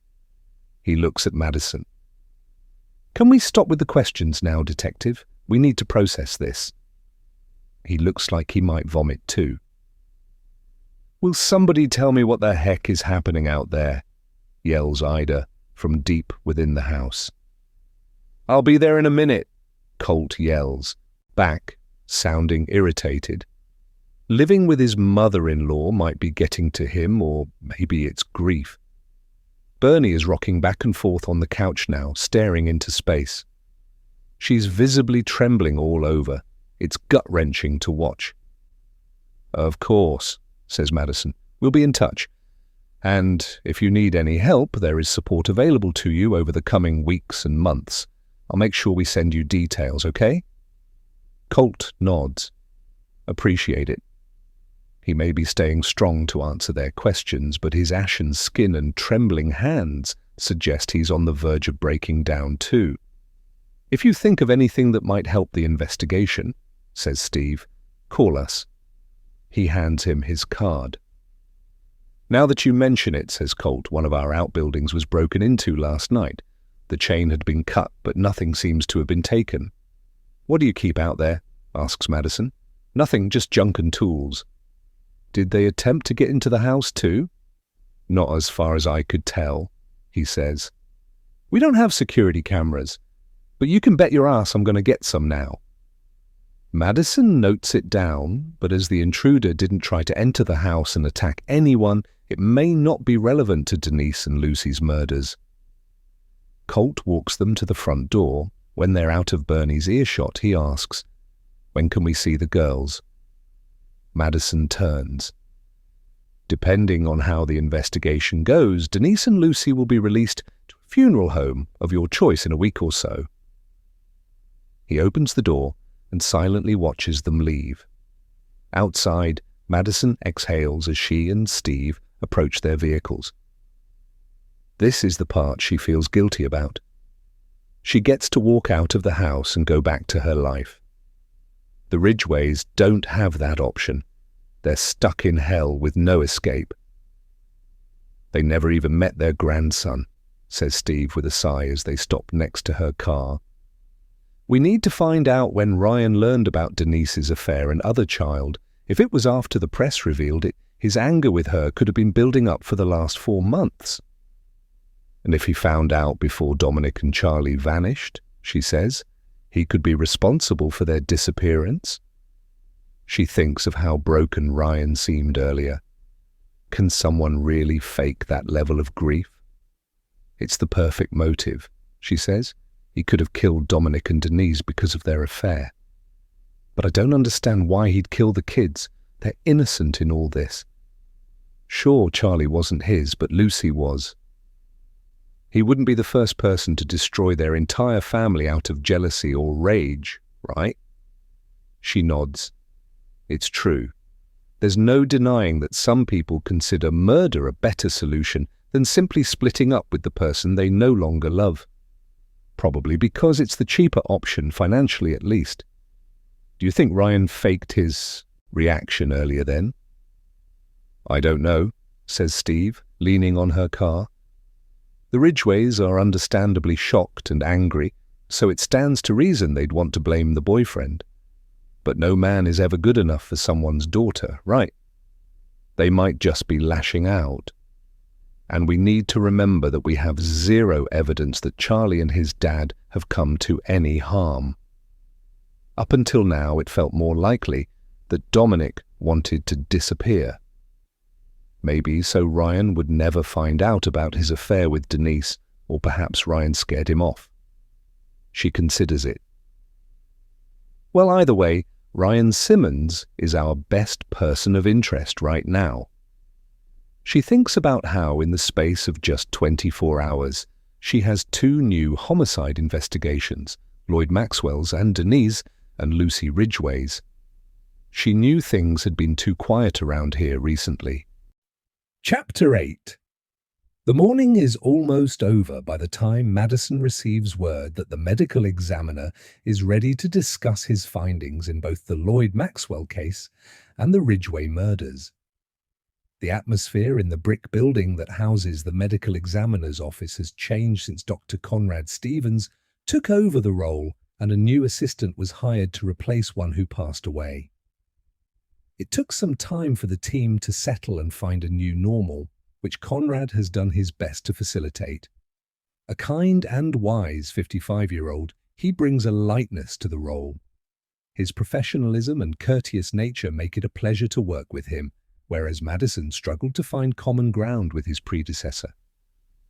He looks at Madison. "Can we stop with the questions now, Detective? We need to process this." He looks like he might vomit too. "Will somebody tell me what the heck is happening out there?" yells Ida from deep within the house. "I'll be there in a minute," Colt yells, back, sounding irritated. Living with his mother-in-law might be getting to him, or maybe it's grief. Bernie is rocking back and forth on the couch now, staring into space. She's visibly trembling all over. It's gut-wrenching to watch. "Of course," says Madison. "We'll be in touch. And if you need any help, there is support available to you over the coming weeks and months. I'll make sure we send you details, okay?" Colt nods. Appreciate it. He may be staying strong to answer their questions, but his ashen skin and trembling hands suggest he's on the verge of breaking down too. "If you think of anything that might help the investigation," says Steve, "call us." He hands him his card. "Now that you mention it," says Colt, "one of our outbuildings was broken into last night. The chain had been cut, but nothing seems to have been taken." "What do you keep out there?" asks Madison. "Nothing, just junk and tools." "Did they attempt to get into the house too?" "Not as far as I could tell," he says. "We don't have security cameras, but you can bet your ass I'm going to get some now." Madison notes it down, but as the intruder didn't try to enter the house and attack anyone, it may not be relevant to Denise and Lucy's murders. Colt walks them to the front door. When they're out of Bernie's earshot, he asks, "When can we see the girls?" Madison turns. "Depending on how the investigation goes, Denise and Lucy will be released to a funeral home of your choice in a week or so." He opens the door and silently watches them leave. Outside, Madison exhales as she and Steve approach their vehicles. This is the part she feels guilty about. She gets to walk out of the house and go back to her life. The Ridgeways don't have that option. They're stuck in hell with no escape. "They never even met their grandson," says Steve with a sigh as they stop next to her car. "We need to find out when Ryan learned about Denise's affair and other child. If it was after the press revealed it, his anger with her could have been building up for the last 4 months. And if he found out before Dominic and Charlie vanished," she says, "he could be responsible for their disappearance." She thinks of how broken Ryan seemed earlier. Can someone really fake that level of grief? "It's the perfect motive," she says. "He could have killed Dominic and Denise because of their affair. But I don't understand why he'd kill the kids. They're innocent in all this. Sure, Charlie wasn't his, but Lucy was." He wouldn't be the first person to destroy their entire family out of jealousy or rage, right? She nods. It's true. There's no denying that some people consider murder a better solution than simply splitting up with the person they no longer love. Probably because it's the cheaper option, financially at least. Do you think Ryan faked his reaction earlier then? I don't know, says Steve, leaning on her car. The Ridgways are understandably shocked and angry, so it stands to reason they'd want to blame the boyfriend. But no man is ever good enough for someone's daughter, right? They might just be lashing out. And we need to remember that we have zero evidence that Charlie and his dad have come to any harm. Up until now, it felt more likely that Dominic wanted to disappear. Maybe so Ryan would never find out about his affair with Denise, or perhaps Ryan scared him off. She considers it. Well, either way, Ryan Simmons is our best person of interest right now. She thinks about how, in the space of just 24 hours, she has 2 new homicide investigations, Lloyd Maxwell's and Denise and Lucy Ridgway's. She knew things had been too quiet around here recently. Chapter 8. The morning is almost over by the time Madison receives word that the medical examiner is ready to discuss his findings in both the Lloyd Maxwell case and the Ridgway murders. The atmosphere in the brick building that houses the medical examiner's office has changed since Dr. Conrad Stevens took over the role and a new assistant was hired to replace one who passed away. It took some time for the team to settle and find a new normal, which Conrad has done his best to facilitate. A kind and wise 55-year-old, he brings a lightness to the role. His professionalism and courteous nature make it a pleasure to work with him, whereas Madison struggled to find common ground with his predecessor.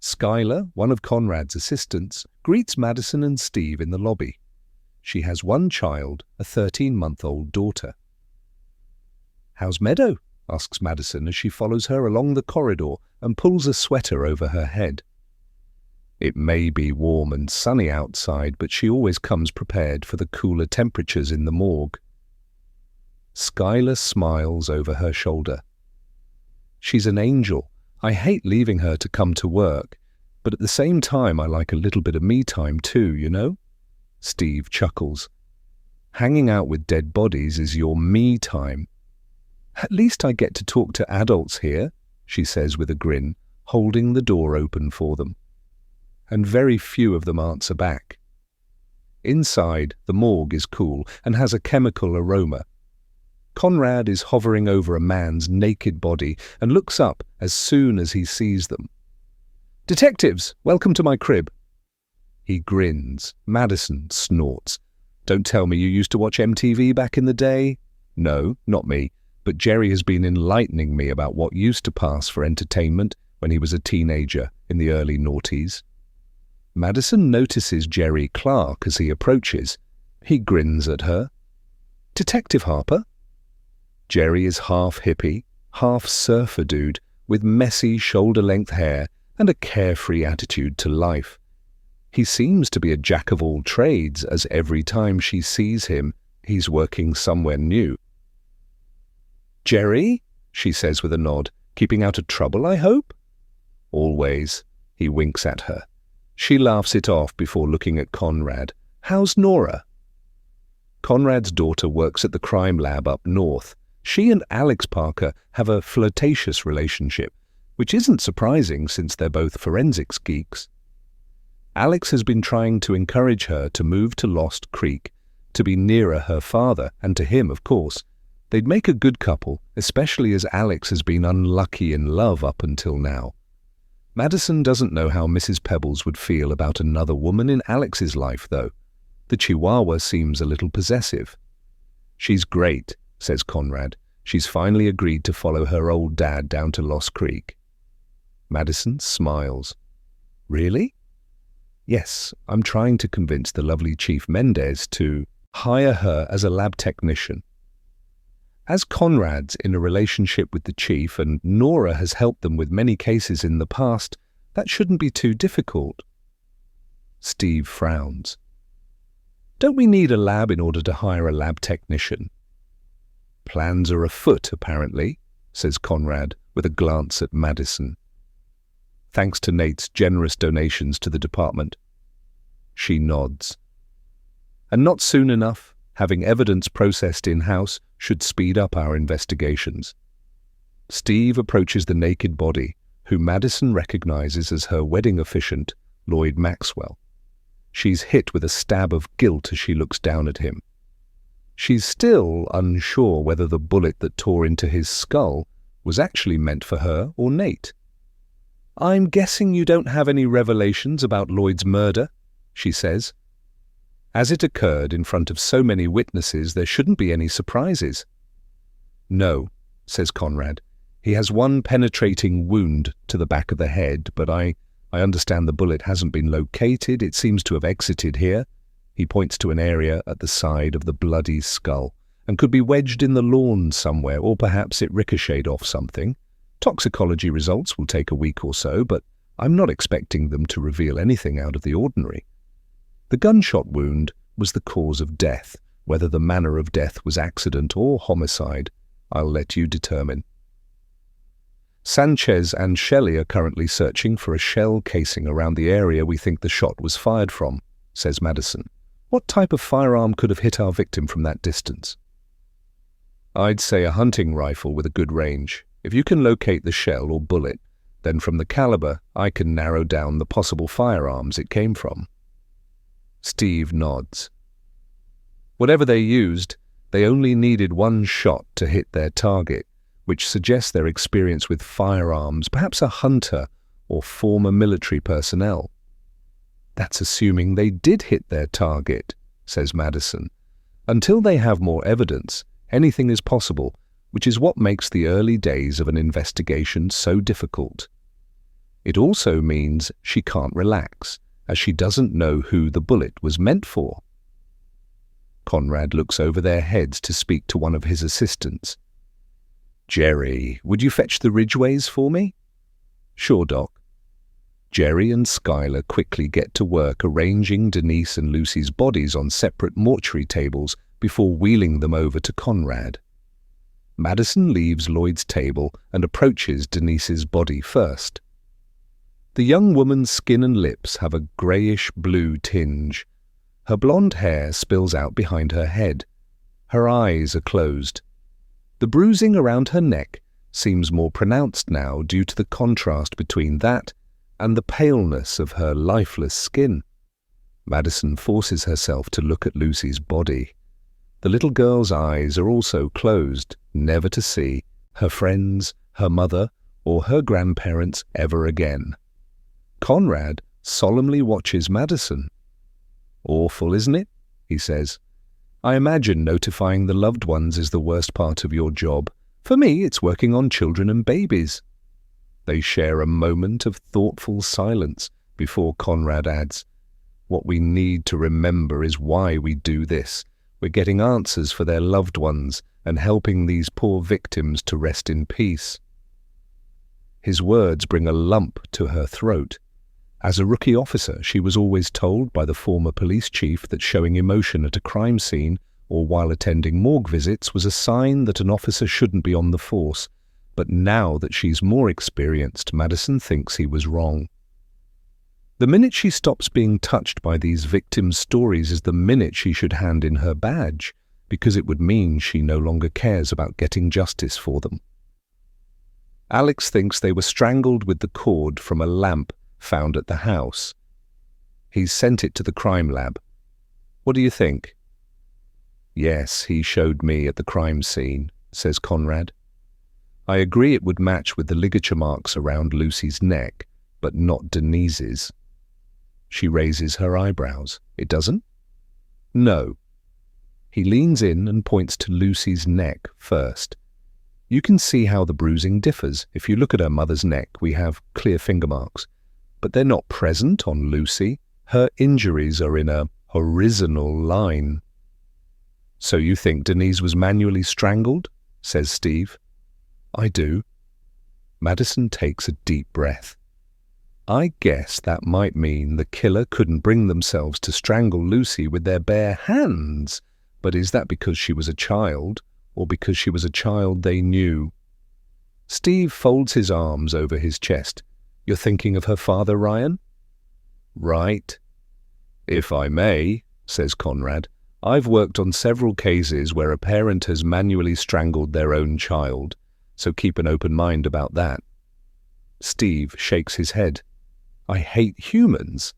Skylar, one of Conrad's assistants, greets Madison and Steve in the lobby. She has one child, a 13-month-old daughter. "How's Meadow?" asks Madison as she follows her along the corridor and pulls a sweater over her head. It may be warm and sunny outside, but she always comes prepared for the cooler temperatures in the morgue. Skylar smiles over her shoulder. "She's an angel. I hate leaving her to come to work, but at the same time I like a little bit of me time too, you know?" Steve chuckles. "Hanging out with dead bodies is your me time." "At least I get to talk to adults here," she says with a grin, holding the door open for them. And very few of them answer back. Inside, the morgue is cool and has a chemical aroma. Conrad is hovering over a man's naked body and looks up as soon as he sees them. "Detectives, welcome to my crib." He grins. Madison snorts. "Don't tell me you used to watch MTV back in the day?" "No, not me, but Jerry has been enlightening me about what used to pass for entertainment when he was a teenager in the early noughties." Madison notices Jerry Clark as he approaches. He grins at her. "Detective Harper?" Jerry is half hippie, half surfer dude with messy shoulder-length hair and a carefree attitude to life. He seems to be a jack of all trades, as every time she sees him, he's working somewhere new. "Jerry?" she says with a nod. "Keeping out of trouble, I hope?" "Always." He winks at her. She laughs it off before looking at Conrad. "How's Nora?" Conrad's daughter works at the crime lab up north. She and Alex Parker have a flirtatious relationship, which isn't surprising since they're both forensics geeks. Alex has been trying to encourage her to move to Lost Creek, to be nearer her father, and to him, of course. They'd make a good couple, especially as Alex has been unlucky in love up until now. Madison doesn't know how Mrs. Pebbles would feel about another woman in Alex's life, though. The Chihuahua seems a little possessive. "She's great," says Conrad. "She's finally agreed to follow her old dad down to Lost Creek." Madison smiles. "Really?" "Yes, I'm trying to convince the lovely Chief Mendez to hire her as a lab technician. As Conrad's in a relationship with the chief and Nora has helped them with many cases in the past, That shouldn't be too difficult. Steve frowns. Don't we need a lab in order to hire a lab technician? Plans are afoot, apparently, says Conrad with a glance at Madison. Thanks to Nate's generous donations to the department. She nods. And not soon enough, having evidence processed in-house should speed up our investigations. Steve approaches the naked body, who Madison recognizes as her wedding officiant, Lloyd Maxwell. She's hit with a stab of guilt as she looks down at him. She's still unsure whether the bullet that tore into his skull was actually meant for her or Nate. I'm guessing you don't have any revelations about Lloyd's murder, she says. As it occurred in front of so many witnesses, there shouldn't be any surprises. No, says Conrad. He has one penetrating wound to the back of the head, but I understand the bullet hasn't been located. It seems to have exited here. He points to an area at the side of the bloody skull, and could be wedged in the lawn somewhere, or perhaps it ricocheted off something. Toxicology results will take a week or so, but I'm not expecting them to reveal anything out of the ordinary. The gunshot wound was the cause of death. Whether the manner of death was accident or homicide, I'll let you determine. Sanchez and Shelley are currently searching for a shell casing around the area we think the shot was fired from, says Madison. What type of firearm could have hit our victim from that distance? I'd say a hunting rifle with a good range. If you can locate the shell or bullet, then from the caliber I can narrow down the possible firearms it came from. Steve nods. Whatever they used, they only needed one shot to hit their target, which suggests their experience with firearms, perhaps a hunter or former military personnel. That's assuming they did hit their target, says Madison. Until they have more evidence, anything is possible, which is what makes the early days of an investigation so difficult. It also means she can't relax, as she doesn't know who the bullet was meant for. Conrad looks over their heads to speak to one of his assistants. Jerry, would you fetch the Ridgways for me? Sure, Doc. Jerry and Skylar quickly get to work arranging Denise and Lucy's bodies on separate mortuary tables before wheeling them over to Conrad. Madison leaves Lloyd's table and approaches Denise's body first. The young woman's skin and lips have a greyish-blue tinge. Her blonde hair spills out behind her head. Her eyes are closed. The bruising around her neck seems more pronounced now due to the contrast between that and the paleness of her lifeless skin. Madison forces herself to look at Lucy's body. The little girl's eyes are also closed, never to see her friends, her mother, or her grandparents ever again. Conrad solemnly watches Madison. Awful, isn't it? He says. I imagine notifying the loved ones is the worst part of your job. For me, it's working on children and babies. They share a moment of thoughtful silence before Conrad adds, What we need to remember is why we do this. We're getting answers for their loved ones and helping these poor victims to rest in peace. His words bring a lump to her throat. As a rookie officer, she was always told by the former police chief that showing emotion at a crime scene or while attending morgue visits was a sign that an officer shouldn't be on the force. But now that she's more experienced, Madison thinks he was wrong. The minute she stops being touched by these victims' stories is the minute she should hand in her badge, because it would mean she no longer cares about getting justice for them. Alex thinks they were strangled with the cord from a lamp found at the house. He's sent it to the crime lab. What do you think? Yes, he showed me at the crime scene, says Conrad. I agree it would match with the ligature marks around Lucy's neck, but not Denise's. She raises her eyebrows. It doesn't? No. He leans in and points to Lucy's neck first. You can see how the bruising differs. If you look at her mother's neck, we have clear finger marks. But they're not present on Lucy. Her injuries are in a horizontal line. So you think Denise was manually strangled? Says Steve. I do. Madison takes a deep breath. I guess that might mean the killer couldn't bring themselves to strangle Lucy with their bare hands. But is that because she was a child, or because she was a child they knew? Steve folds his arms over his chest. You're thinking of her father, Ryan? Right. If I may, says Conrad, I've worked on several cases where a parent has manually strangled their own child, so keep an open mind about that. Steve shakes his head. I hate humans.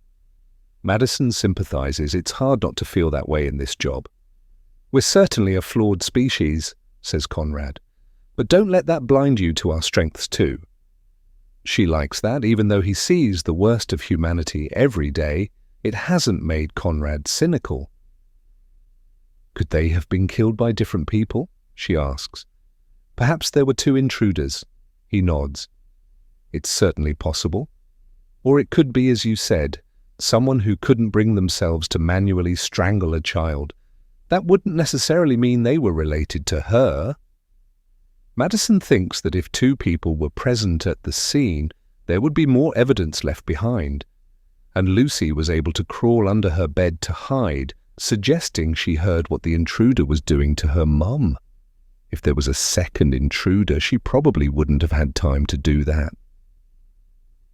Madison sympathizes. It's hard not to feel that way in this job. We're certainly a flawed species, says Conrad, but don't let that blind you to our strengths too. She likes that. Even though he sees the worst of humanity every day, it hasn't made Conrad cynical. Could they have been killed by different people? She asks. Perhaps there were two intruders. He nods. It's certainly possible. Or it could be, as you said, someone who couldn't bring themselves to manually strangle a child. That wouldn't necessarily mean they were related to her. Madison thinks that if two people were present at the scene, there would be more evidence left behind. And Lucy was able to crawl under her bed to hide, suggesting she heard what the intruder was doing to her mum. If there was a second intruder, she probably wouldn't have had time to do that.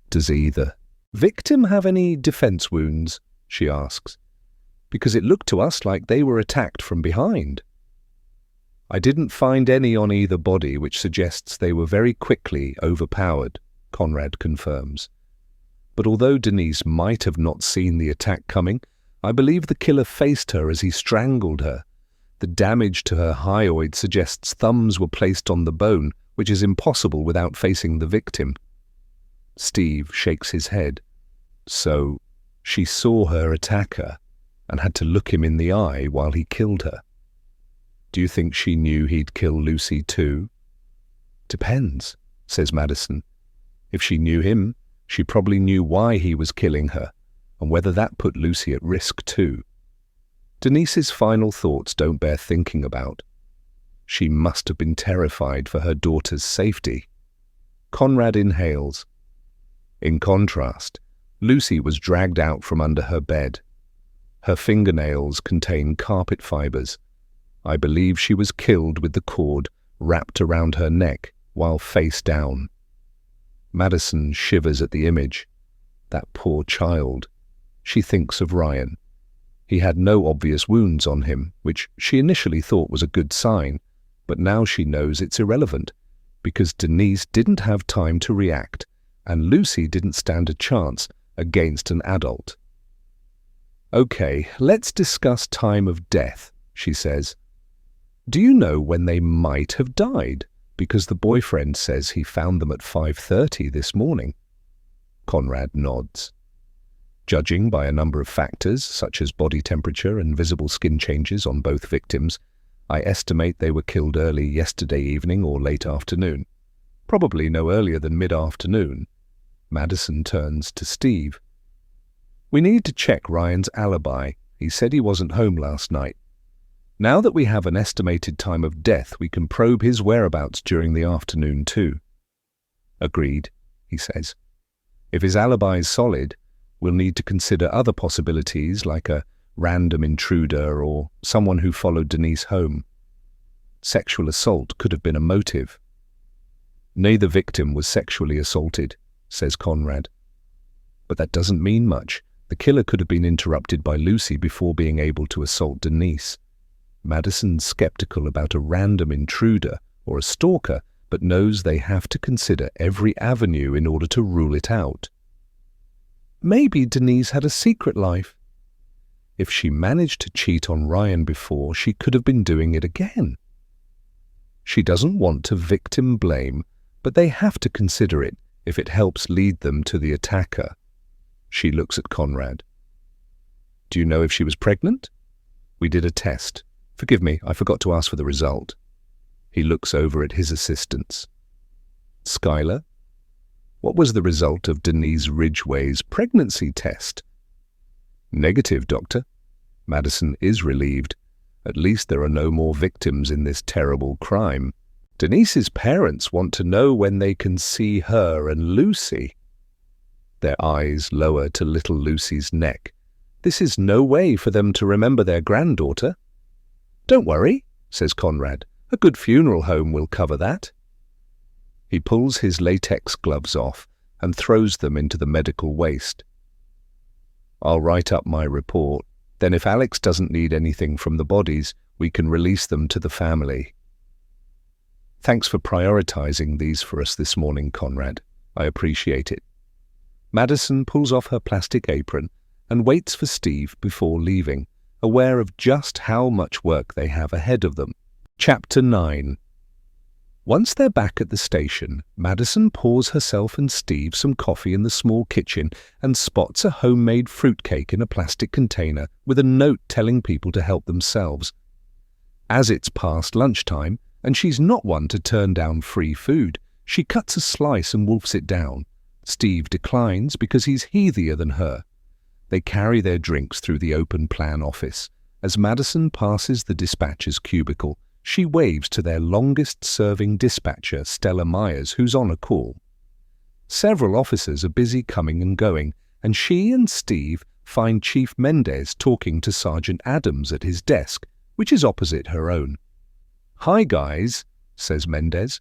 Does either victim have any defense wounds? She asks. Because it looked to us like they were attacked from behind. I didn't find any on either body, which suggests they were very quickly overpowered, Conrad confirms. But although Denise might have not seen the attack coming, I believe the killer faced her as he strangled her. The damage to her hyoid suggests thumbs were placed on the bone, which is impossible without facing the victim. Steve shakes his head. So, she saw her attacker and had to look him in the eye while he killed her. Do you think she knew he'd kill Lucy too? Depends, says Madison. If she knew him, she probably knew why he was killing her, and whether that put Lucy at risk too. Denise's final thoughts don't bear thinking about. She must have been terrified for her daughter's safety. Conrad inhales. In contrast, Lucy was dragged out from under her bed. Her fingernails contain carpet fibers. I believe she was killed with the cord wrapped around her neck while face down. Madison shivers at the image. That poor child. She thinks of Ryan. He had no obvious wounds on him, which she initially thought was a good sign, but now she knows it's irrelevant, because Denise didn't have time to react, and Lucy didn't stand a chance against an adult. Okay, let's discuss time of death, she says. Do you know when they might have died? Because the boyfriend says he found them at 5:30 this morning. Conrad nods. Judging by a number of factors, such as body temperature and visible skin changes on both victims, I estimate they were killed early yesterday evening or late afternoon. Probably no earlier than mid-afternoon. Madison turns to Steve. We need to check Ryan's alibi. He said he wasn't home last night. Now that we have an estimated time of death, we can probe his whereabouts during the afternoon too. Agreed, he says. If his alibi is solid, we'll need to consider other possibilities like a random intruder or someone who followed Denise home. Sexual assault could have been a motive. Neither victim was sexually assaulted, says Conrad. But that doesn't mean much. The killer could have been interrupted by Lucy before being able to assault Denise. Madison's skeptical about a random intruder or a stalker, but knows they have to consider every avenue in order to rule it out. Maybe Denise had a secret life. If she managed to cheat on Ryan before, she could have been doing it again. She doesn't want to victim blame, but they have to consider it if it helps lead them to the attacker. She looks at Conrad. Do you know if she was pregnant? We did a test. Forgive me, I forgot to ask for the result. He looks over at his assistants. Skylar? What was the result of Denise Ridgway's pregnancy test? Negative, Doctor. Madison is relieved. At least there are no more victims in this terrible crime. Denise's parents want to know when they can see her and Lucy. Their eyes lower to little Lucy's neck. This is no way for them to remember their granddaughter. "Don't worry," says Conrad. "A good funeral home will cover that." He pulls his latex gloves off and throws them into the medical waste. "I'll write up my report. Then if Alex doesn't need anything from the bodies, we can release them to the family." "Thanks for prioritizing these for us this morning, Conrad. I appreciate it." Madison pulls off her plastic apron and waits for Steve before leaving, aware of just how much work they have ahead of them. Chapter 9. Once they're back at the station, Madison pours herself and Steve some coffee in the small kitchen and spots a homemade fruitcake in a plastic container with a note telling people to help themselves. As it's past lunchtime, and she's not one to turn down free food, she cuts a slice and wolfs it down. Steve declines because he's heathier than her. They carry their drinks through the open plan office. As Madison passes the dispatcher's cubicle, she waves to their longest-serving dispatcher, Stella Myers, who's on a call. Several officers are busy coming and going, and she and Steve find Chief Mendez talking to Sergeant Adams at his desk, which is opposite her own. "Hi, guys," says Mendez.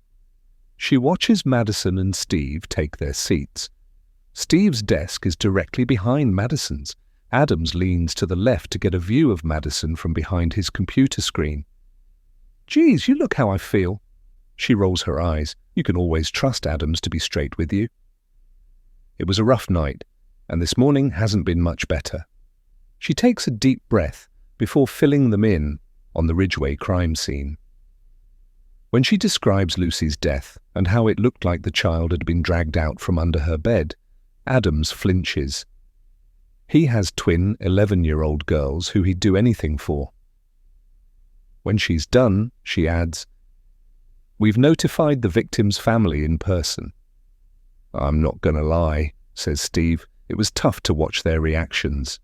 She watches Madison and Steve take their seats. Steve's desk is directly behind Madison's. Adams leans to the left to get a view of Madison from behind his computer screen. "Geez, you look how I feel." She rolls her eyes. You can always trust Adams to be straight with you. "It was a rough night, and this morning hasn't been much better." She takes a deep breath before filling them in on the Ridgeway crime scene. When she describes Lucy's death and how it looked like the child had been dragged out from under her bed, Adams flinches. He has twin 11-year-old girls who he'd do anything for. When she's done, she adds, "We've notified the victim's family in person." "I'm not gonna lie," says Steve. "It was tough to watch their reactions."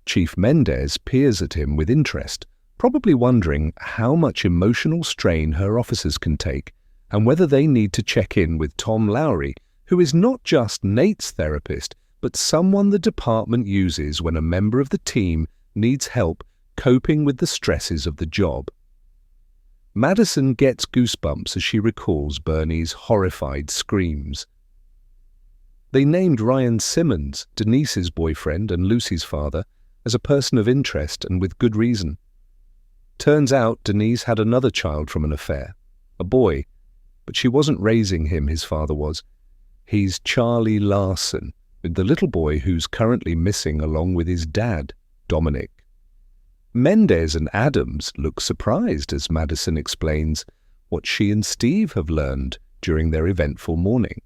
Chief Mendez peers at him with interest, probably wondering how much emotional strain her officers can take and whether they need to check in with Tom Lowry, who is not just Nate's therapist, but someone the department uses when a member of the team needs help coping with the stresses of the job. Madison gets goosebumps as she recalls Bernie's horrified screams. They named Ryan Simmons, Denise's boyfriend and Lucy's father, as a person of interest and with good reason. Turns out Denise had another child from an affair, a boy, but she wasn't raising him, his father was. He's Charlie Larson, with the little boy who's currently missing along with his dad, Dominic. Mendez and Adams look surprised as Madison explains what she and Steve have learned during their eventful morning.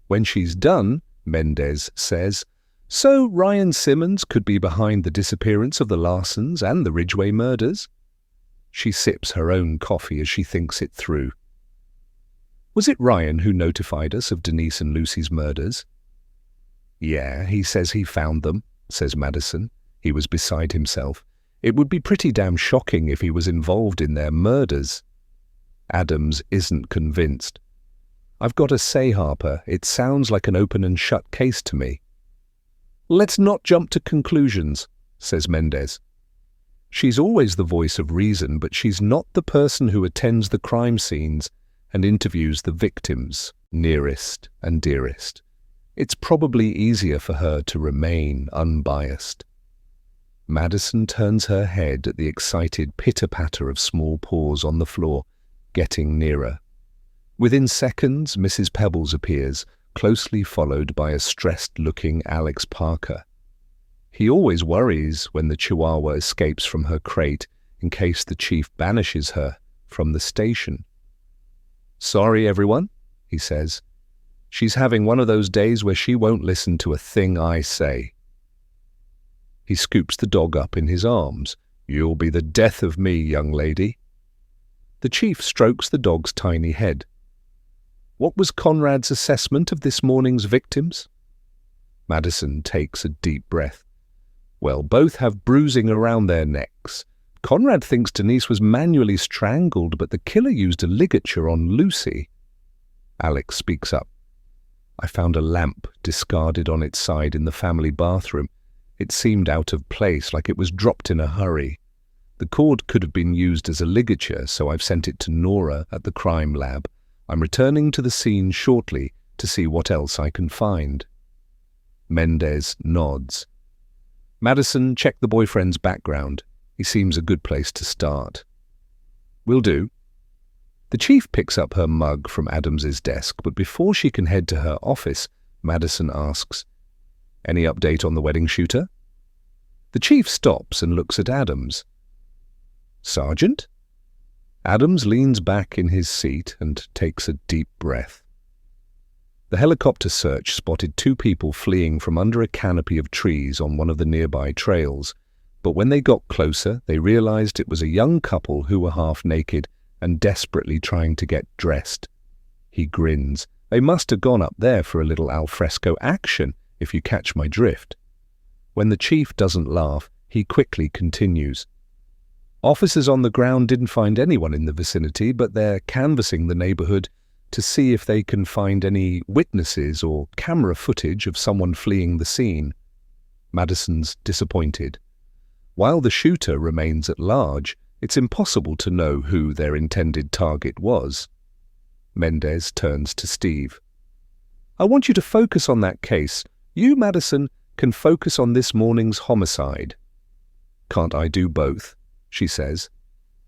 When she's done, Mendez says, "So Ryan Simmons could be behind the disappearance of the Larsons and the Ridgeway murders?" She sips her own coffee as she thinks it through. "Was it Ryan who notified us of Denise and Lucy's murders?" "Yeah, he says he found them," says Madison. He was beside himself. "It would be pretty damn shocking if he was involved in their murders." Adams isn't convinced. "I've got to say, Harper, it sounds like an open and shut case to me." "Let's not jump to conclusions," says Mendez. She's always the voice of reason, but she's not the person who attends the crime scenes and interviews the victims, nearest and dearest. It's probably easier for her to remain unbiased. Madison turns her head at the excited pitter-patter of small paws on the floor, getting nearer. Within seconds, Mrs. Pebbles appears, closely followed by a stressed-looking Alex Parker. He always worries when the Chihuahua escapes from her crate in case the chief banishes her from the station. "Sorry, everyone," he says. "She's having one of those days where she won't listen to a thing I say." He scoops the dog up in his arms. "You'll be the death of me, young lady." The chief strokes the dog's tiny head. "What was Conrad's assessment of this morning's victims?" Madison takes a deep breath. "Well, both have bruising around their necks. Conrad thinks Denise was manually strangled, but the killer used a ligature on Lucy." Alex speaks up. I found a lamp discarded on its side in the family bathroom. It seemed out of place, like it was dropped in a hurry. The cord could have been used as a ligature, so I've sent it to Nora at the crime lab. I'm returning to the scene shortly to see what else I can find. Mendez nods. Madison, check the boyfriend's background. He seems a good place to start. Will do. The chief picks up her mug from Adams's desk, but before she can head to her office, Madison asks, "Any update on the wedding shooter?" The chief stops and looks at Adams. "Sergeant?" Adams leans back in his seat and takes a deep breath. The helicopter search spotted 2 people fleeing from under a canopy of trees on one of the nearby trails, but when they got closer, they realized it was a young couple who were half naked and desperately trying to get dressed. He grins. They must have gone up there for a little alfresco action, if you catch my drift. When the chief doesn't laugh, he quickly continues. Officers on the ground didn't find anyone in the vicinity, but they're canvassing the neighborhood to see if they can find any witnesses or camera footage of someone fleeing the scene. Madison's disappointed. While the shooter remains at large, it's impossible to know who their intended target was. Mendez turns to Steve. "I want you to focus on that case. You, Madison, can focus on this morning's homicide." "Can't I do both?" she says.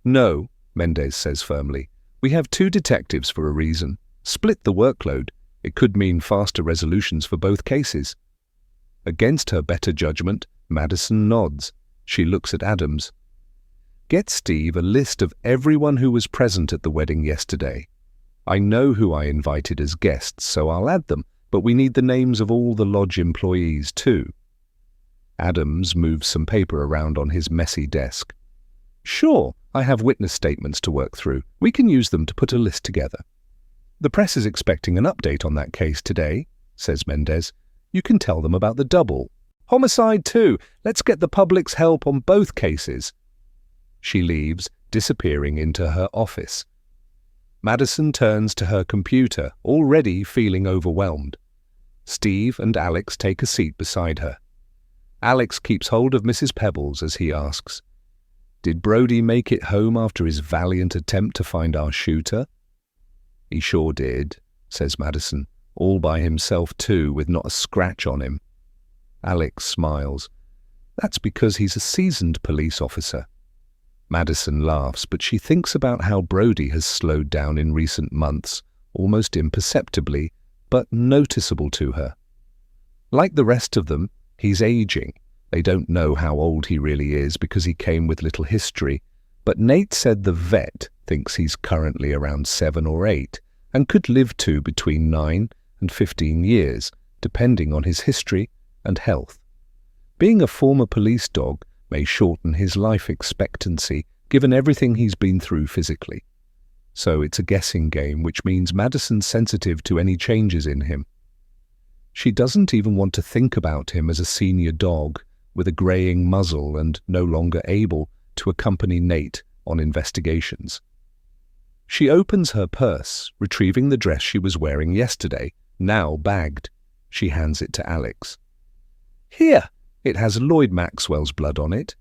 "No," Mendez says firmly. "We have 2 detectives for a reason. Split the workload. It could mean faster resolutions for both cases." Against her better judgment, Madison nods. She looks at Adams. "Get Steve a list of everyone who was present at the wedding yesterday. I know who I invited as guests, so I'll add them, but we need the names of all the lodge employees too." Adams moves some paper around on his messy desk. "Sure, I have witness statements to work through. We can use them to put a list together." "The press is expecting an update on that case today," says Mendez. "You can tell them about the double. Homicide too. Let's get the public's help on both cases." She leaves, disappearing into her office. Madison turns to her computer, already feeling overwhelmed. Steve and Alex take a seat beside her. Alex keeps hold of Mrs. Pebbles as he asks, "Did Brody make it home after his valiant attempt to find our shooter?" "He sure did," says Madison, "all by himself too, with not a scratch on him." Alex smiles. "That's because he's a seasoned police officer." Madison laughs, but she thinks about how Brody has slowed down in recent months, almost imperceptibly, but noticeable to her. Like the rest of them, he's aging. They don't know how old he really is because he came with little history, but Nate said the vet thinks he's currently around 7 or 8 and could live to between 9 and 15 years, depending on his history and health. Being a former police dog may shorten his life expectancy, given everything he's been through physically. So it's a guessing game, which means Madison's sensitive to any changes in him. She doesn't even want to think about him as a senior dog with a greying muzzle and no longer able to accompany Nate on investigations. She opens her purse, retrieving the dress she was wearing yesterday, now bagged. She hands it to Alex. "Here! It has Lloyd Maxwell's blood on it.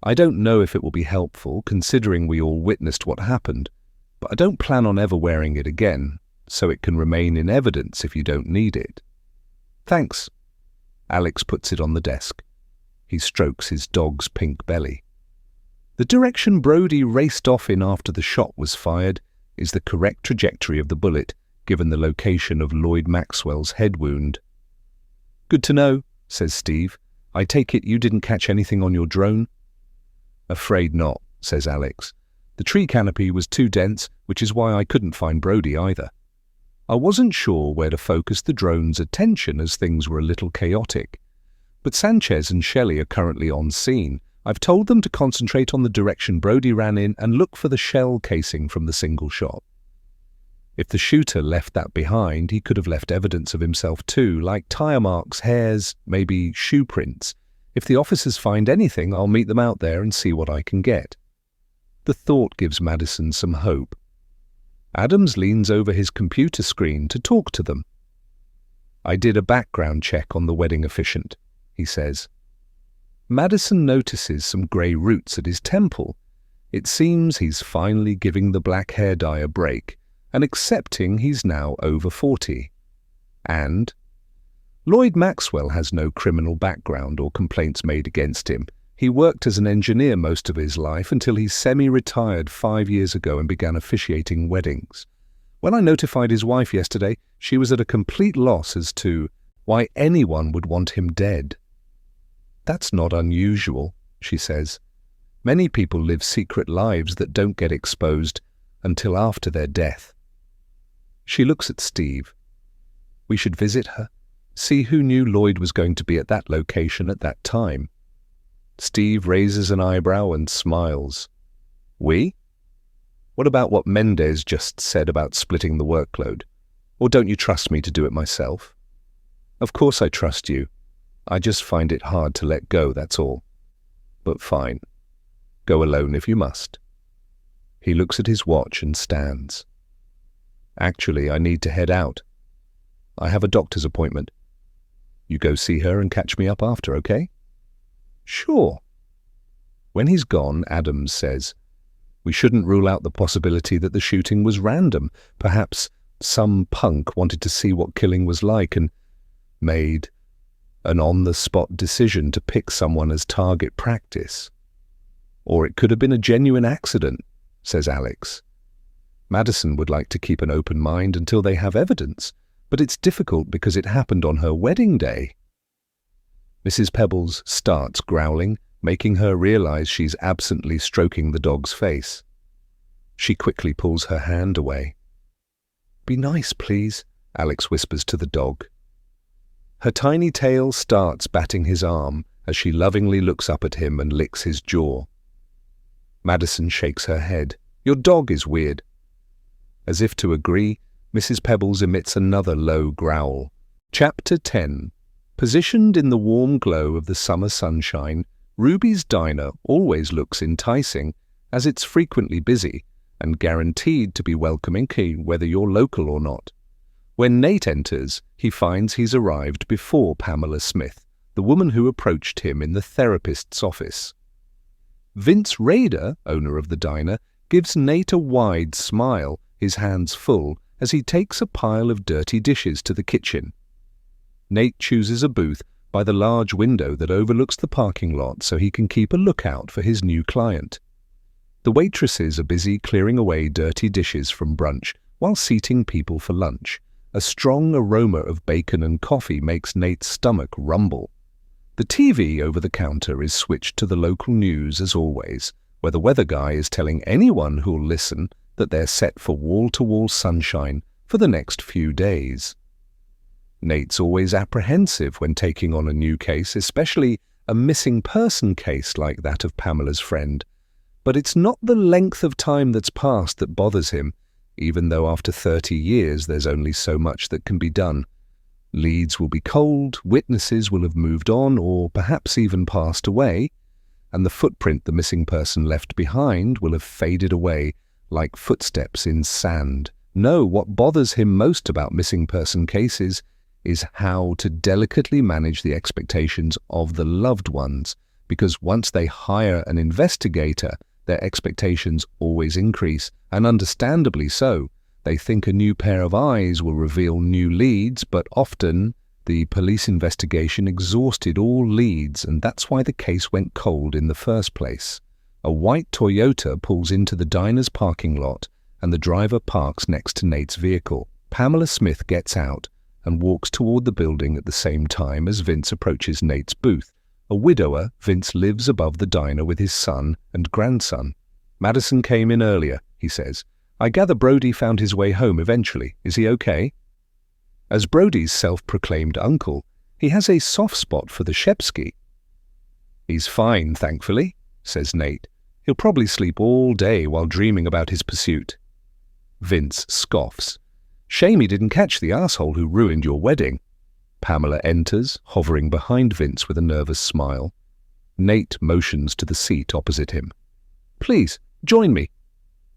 I don't know if it will be helpful, considering we all witnessed what happened, but I don't plan on ever wearing it again, so it can remain in evidence if you don't need it." "Thanks." Alex puts it on the desk. He strokes his dog's pink belly. The direction Brody raced off in after the shot was fired is the correct trajectory of the bullet, given the location of Lloyd Maxwell's head wound. "Good to know," says Steve. "I take it you didn't catch anything on your drone?" "Afraid not," says Alex. "The tree canopy was too dense, which is why I couldn't find Brody either. I wasn't sure where to focus the drone's attention as things were a little chaotic. But Sanchez and Shelley are currently on scene. I've told them to concentrate on the direction Brody ran in and look for the shell casing from the single shot. If the shooter left that behind, he could have left evidence of himself too, like tire marks, hairs, maybe shoe prints. If the officers find anything, I'll meet them out there and see what I can get." The thought gives Madison some hope. Adams leans over his computer screen to talk to them. I did a background check on the wedding officiant, he says. Madison notices some grey roots at his temple. It seems he's finally giving the black hair dye a break and accepting he's now over 40. And Lloyd Maxwell has no criminal background or complaints made against him. He worked as an engineer most of his life until he semi-retired 5 years ago and began officiating weddings. When I notified his wife yesterday, she was at a complete loss as to why anyone would want him dead. That's not unusual, she says. Many people live secret lives that don't get exposed until after their death. She looks at Steve. We should visit her, see who knew Lloyd was going to be at that location at that time. Steve raises an eyebrow and smiles. We? What about what Mendez just said about splitting the workload? Or don't you trust me to do it myself? Of course I trust you. I just find it hard to let go, that's all. But fine. Go alone if you must. He looks at his watch and stands. Actually, I need to head out. I have a doctor's appointment. You go see her and catch me up after, okay? Sure. When he's gone, Adams says, we shouldn't rule out the possibility that the shooting was random. Perhaps some punk wanted to see what killing was like and made an on-the-spot decision to pick someone as target practice. Or it could have been a genuine accident, says Alex. Madison would like to keep an open mind until they have evidence, but it's difficult because it happened on her wedding day. Mrs. Pebbles starts growling, making her realize she's absently stroking the dog's face. She quickly pulls her hand away. Be nice, please, Alex whispers to the dog. Her tiny tail starts batting his arm as she lovingly looks up at him and licks his jaw. Madison shakes her head. Your dog is weird. As if to agree, Mrs. Pebbles emits another low growl. Chapter 10. Positioned in the warm glow of the summer sunshine, Ruby's Diner always looks enticing, as it's frequently busy and guaranteed to be welcoming whether you're local or not. When Nate enters, he finds he's arrived before Pamela Smith, the woman who approached him in the therapist's office. Vince Rader, owner of the diner, gives Nate a wide smile, his hands full, as he takes a pile of dirty dishes to the kitchen. Nate chooses a booth by the large window that overlooks the parking lot so he can keep a lookout for his new client. The waitresses are busy clearing away dirty dishes from brunch while seating people for lunch. A strong aroma of bacon and coffee makes Nate's stomach rumble. The TV over the counter is switched to the local news as always, where the weather guy is telling anyone who'll listen that they're set for wall-to-wall sunshine for the next few days. Nate's always apprehensive when taking on a new case, especially a missing person case like that of Pamela's friend. But it's not the length of time that's passed that bothers him, even though after 30 years there's only so much that can be done. Leads will be cold, witnesses will have moved on or perhaps even passed away, and the footprint the missing person left behind will have faded away like footsteps in sand. No, what bothers him most about missing person cases is how to delicately manage the expectations of the loved ones, because once they hire an investigator, their expectations always increase, and understandably so. They think a new pair of eyes will reveal new leads, but often the police investigation exhausted all leads, and that's why the case went cold in the first place. A white Toyota pulls into the diner's parking lot, and the driver parks next to Nate's vehicle. Pamela Smith gets out and walks toward the building at the same time as Vince approaches Nate's booth. A widower, Vince lives above the diner with his son and grandson. Madison came in earlier, he says. I gather Brody found his way home eventually. Is he okay? As Brody's self-proclaimed uncle, he has a soft spot for the Shepsky. He's fine, thankfully, says Nate. He'll probably sleep all day while dreaming about his pursuit. Vince scoffs. Shame he didn't catch the asshole who ruined your wedding. Pamela enters, hovering behind Vince with a nervous smile. Nate motions to the seat opposite him. Please, join me.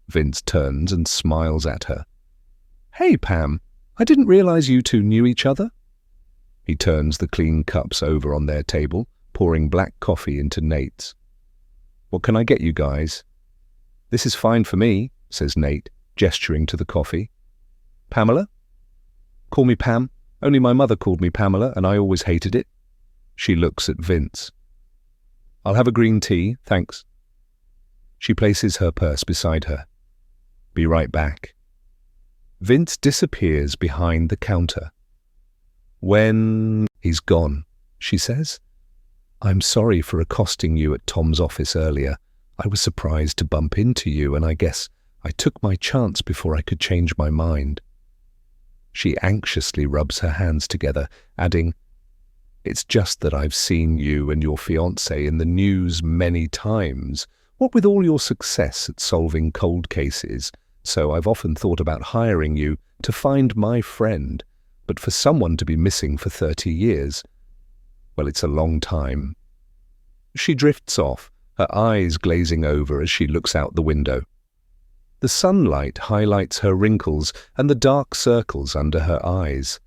Vince turns and smiles at her. Hey, Pam, I didn't realize you two knew each other. He turns the clean cups over on their table, pouring black coffee into Nate's. "What can I get you guys?" "This is fine for me," says Nate, gesturing to the coffee. "Pamela?" "Call me Pam. Only my mother called me Pamela, and I always hated it." She looks at Vince. "I'll have a green tea, thanks." She places her purse beside her. "Be right back." Vince disappears behind the counter. When he's gone, she says, "I'm sorry for accosting you at Tom's office earlier. I was surprised to bump into you, and I guess I took my chance before I could change my mind." She anxiously rubs her hands together, adding, "It's just that I've seen you and your fiancé in the news many times, what with all your success at solving cold cases, so I've often thought about hiring you to find my friend, but for someone to be missing for 30 years, well, it's a long time." She drifts off, her eyes glazing over as she looks out the window. The sunlight highlights her wrinkles and the dark circles under her eyes.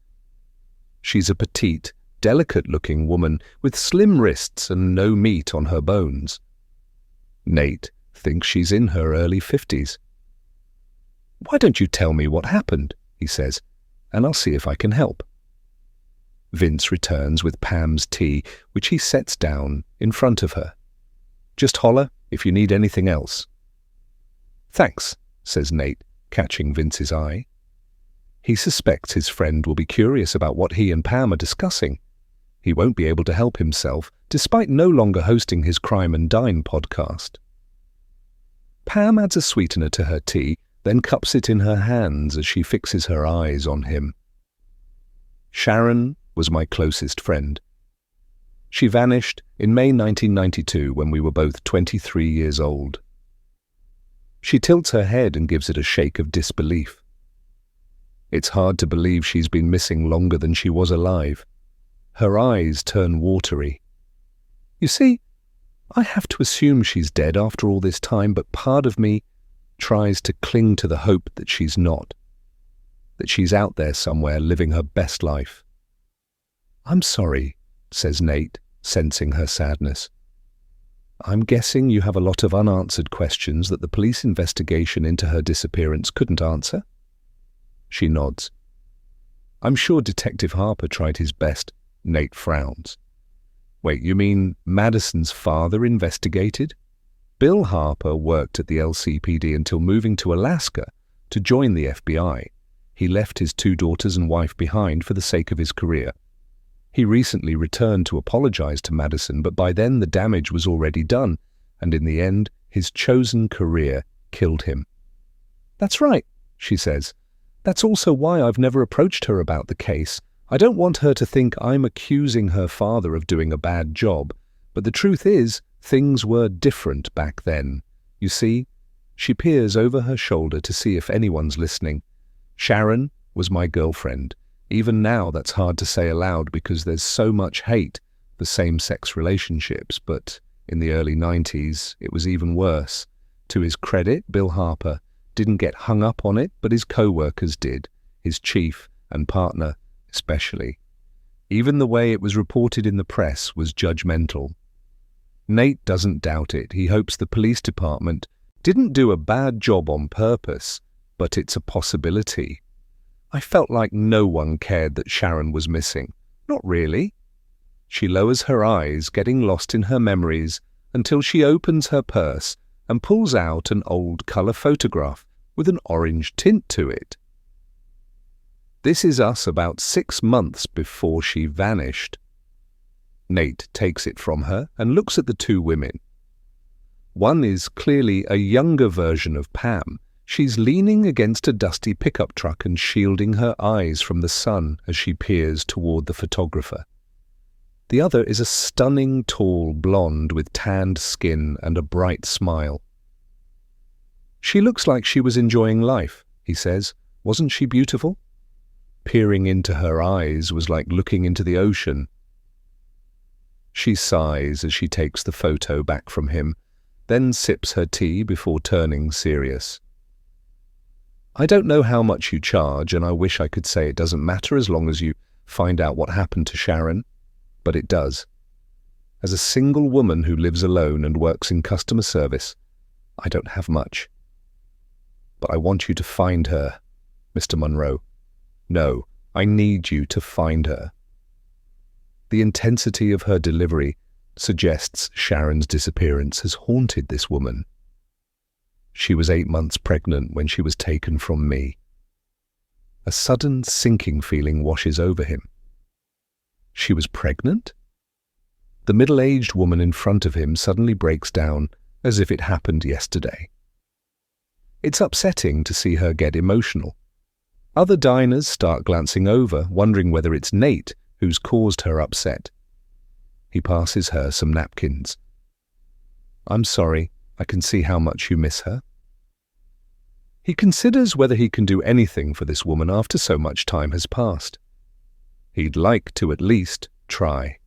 She's a petite, delicate-looking woman with slim wrists and no meat on her bones. Nate thinks she's in her early 50s. "Why don't you tell me what happened?" he says, "and I'll see if I can help." Vince returns with Pam's tea, which he sets down in front of her. "Just holler if you need anything else." "Thanks," says Nate, catching Vince's eye. He suspects his friend will be curious about what he and Pam are discussing. He won't be able to help himself, despite no longer hosting his Crime and Dine podcast. Pam adds a sweetener to her tea, then cups it in her hands as she fixes her eyes on him. "Sharon was my closest friend. She vanished in May 1992 when we were both 23 years old." She tilts her head and gives it a shake of disbelief. It's hard to believe she's been missing longer than she was alive. Her eyes turn watery. "You see, I have to assume she's dead after all this time, but part of me tries to cling to the hope that she's not, that she's out there somewhere living her best life." "I'm sorry," says Nate, sensing her sadness. "I'm guessing you have a lot of unanswered questions that the police investigation into her disappearance couldn't answer?" She nods. "I'm sure Detective Harper tried his best." Nate frowns. "Wait, you mean Madison's father investigated?" Bill Harper worked at the LCPD until moving to Alaska to join the FBI. He left his 2 daughters and wife behind for the sake of his career. He recently returned to apologize to Madison, but by then the damage was already done, and in the end, his chosen career killed him. "That's right," she says. "That's also why I've never approached her about the case. I don't want her to think I'm accusing her father of doing a bad job, but the truth is, things were different back then. You see," she peers over her shoulder to see if anyone's listening, "Sharon was my girlfriend. Even now that's hard to say aloud because there's so much hate for same-sex relationships, but in the early 90s it was even worse. To his credit, Bill Harper didn't get hung up on it, but his co-workers did, his chief and partner especially. Even the way it was reported in the press was judgmental." Nate doesn't doubt it. He hopes the police department didn't do a bad job on purpose, but it's a possibility. "I felt like no one cared that Sharon was missing. Not really." She lowers her eyes, getting lost in her memories, until she opens her purse and pulls out an old color photograph with an orange tint to it. This is us about 6 months before she vanished. Nate takes it from her and looks at the 2 women. One is clearly a younger version of Pam. She's leaning against a dusty pickup truck and shielding her eyes from the sun as she peers toward the photographer. The other is a stunning tall blonde with tanned skin and a bright smile. "She looks like she was enjoying life," he says. "Wasn't she beautiful?" Peering into her eyes was like looking into the ocean. She sighs as she takes the photo back from him, then sips her tea before turning serious. "I don't know how much you charge, and I wish I could say it doesn't matter as long as you find out what happened to Sharon, but it does. As a single woman who lives alone and works in customer service, I don't have much. But I want you to find her, Mr. Monroe. No, I need you to find her. The intensity of her delivery suggests Sharon's disappearance has haunted this woman. She was 8 months pregnant when she was taken from me. A sudden sinking feeling washes over him. She was pregnant? The middle-aged woman in front of him suddenly breaks down as if it happened yesterday. It's upsetting to see her get emotional. Other diners start glancing over, wondering whether it's Nate who's caused her upset. He passes her some napkins. "I'm sorry, I can see how much you miss her." He considers whether he can do anything for this woman after so much time has passed. He'd like to at least try.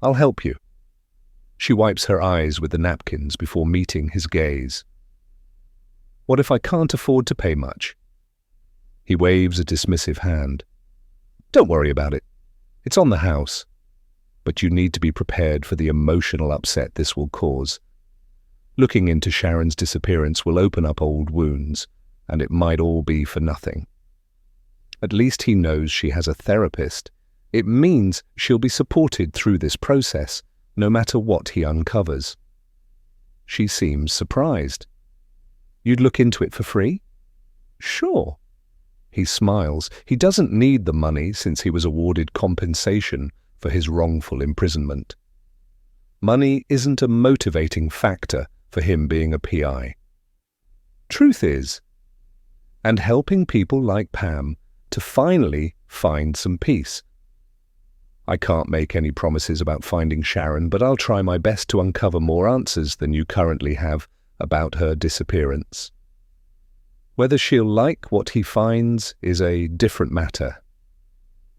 "I'll help you." She wipes her eyes with the napkins before meeting his gaze. "What if I can't afford to pay much?" He waves a dismissive hand. "Don't worry about it. It's on the house. But you need to be prepared for the emotional upset this will cause. Looking into Sharon's disappearance will open up old wounds, and it might all be for nothing. At least he knows she has a therapist. It means she'll be supported through this process, no matter what he uncovers." She seems surprised. "You'd look into it for free?" "Sure." He smiles. He doesn't need the money since he was awarded compensation for his wrongful imprisonment. Money isn't a motivating factor for him being a PI. Truth is, and helping people like Pam to finally find some peace. I can't make any promises about finding Sharon, but I'll try my best to uncover more answers than you currently have about her disappearance. Whether she'll like what he finds is a different matter.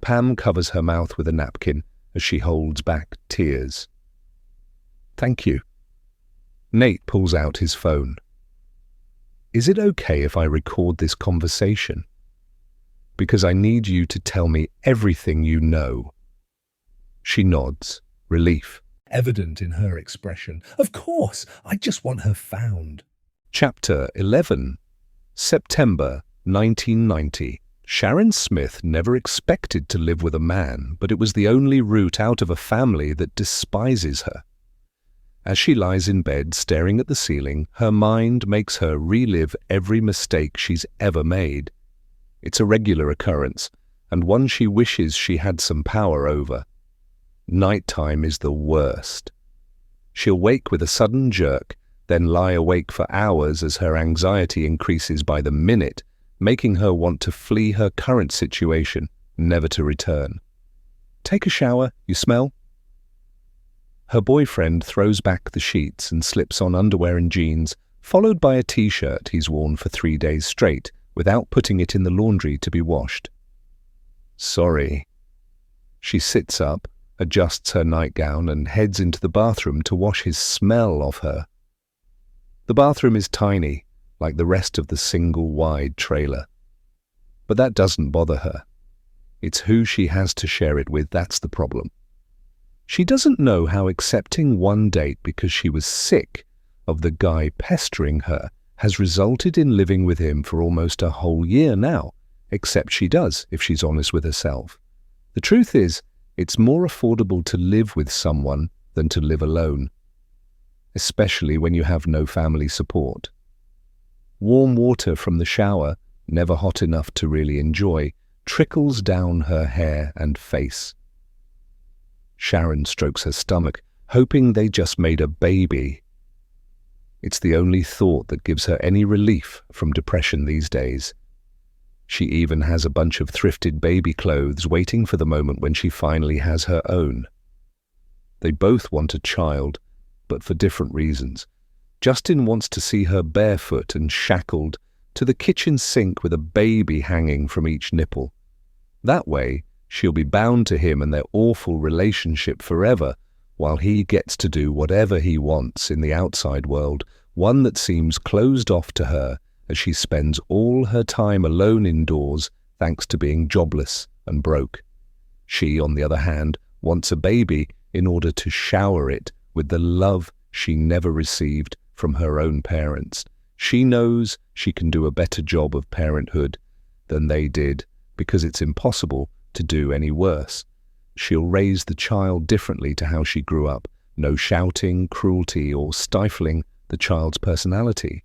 Pam covers her mouth with a napkin as she holds back tears. "Thank you." Nate pulls out his phone. "Is it okay if I record this conversation? Because I need you to tell me everything you know." She nods, relief evident in her expression. "Of course, I just want her found." Chapter 11. September 1990. Sharon Smith never expected to live with a man, but it was the only route out of a family that despises her. As she lies in bed staring at the ceiling, her mind makes her relive every mistake she's ever made. It's a regular occurrence, and one she wishes she had some power over. Nighttime is the worst. She'll wake with a sudden jerk, then lie awake for hours as her anxiety increases by the minute, making her want to flee her current situation, never to return. "Take a shower, you smell." Her boyfriend throws back the sheets and slips on underwear and jeans, followed by a t-shirt he's worn for 3 days straight, without putting it in the laundry to be washed. "Sorry." She sits up, adjusts her nightgown, and heads into the bathroom to wash his smell off her. The bathroom is tiny, like the rest of the single-wide trailer. But that doesn't bother her. It's who she has to share it with that's the problem. She doesn't know how accepting one date because she was sick of the guy pestering her has resulted in living with him for almost a whole year now, except she does if she's honest with herself. The truth is, it's more affordable to live with someone than to live alone, especially when you have no family support. Warm water from the shower, never hot enough to really enjoy, trickles down her hair and face. Sharon strokes her stomach, hoping they just made a baby. It's the only thought that gives her any relief from depression these days. She even has a bunch of thrifted baby clothes waiting for the moment when she finally has her own. They both want a child, but for different reasons. Justin wants to see her barefoot and shackled to the kitchen sink with a baby hanging from each nipple. That way, she'll be bound to him and their awful relationship forever, while he gets to do whatever he wants in the outside world, one that seems closed off to her as she spends all her time alone indoors thanks to being jobless and broke. She, on the other hand, wants a baby in order to shower it with the love she never received from her own parents. She knows she can do a better job of parenthood than they did because it's impossible to do any worse. She'll raise the child differently to how she grew up. No shouting, cruelty, or stifling the child's personality.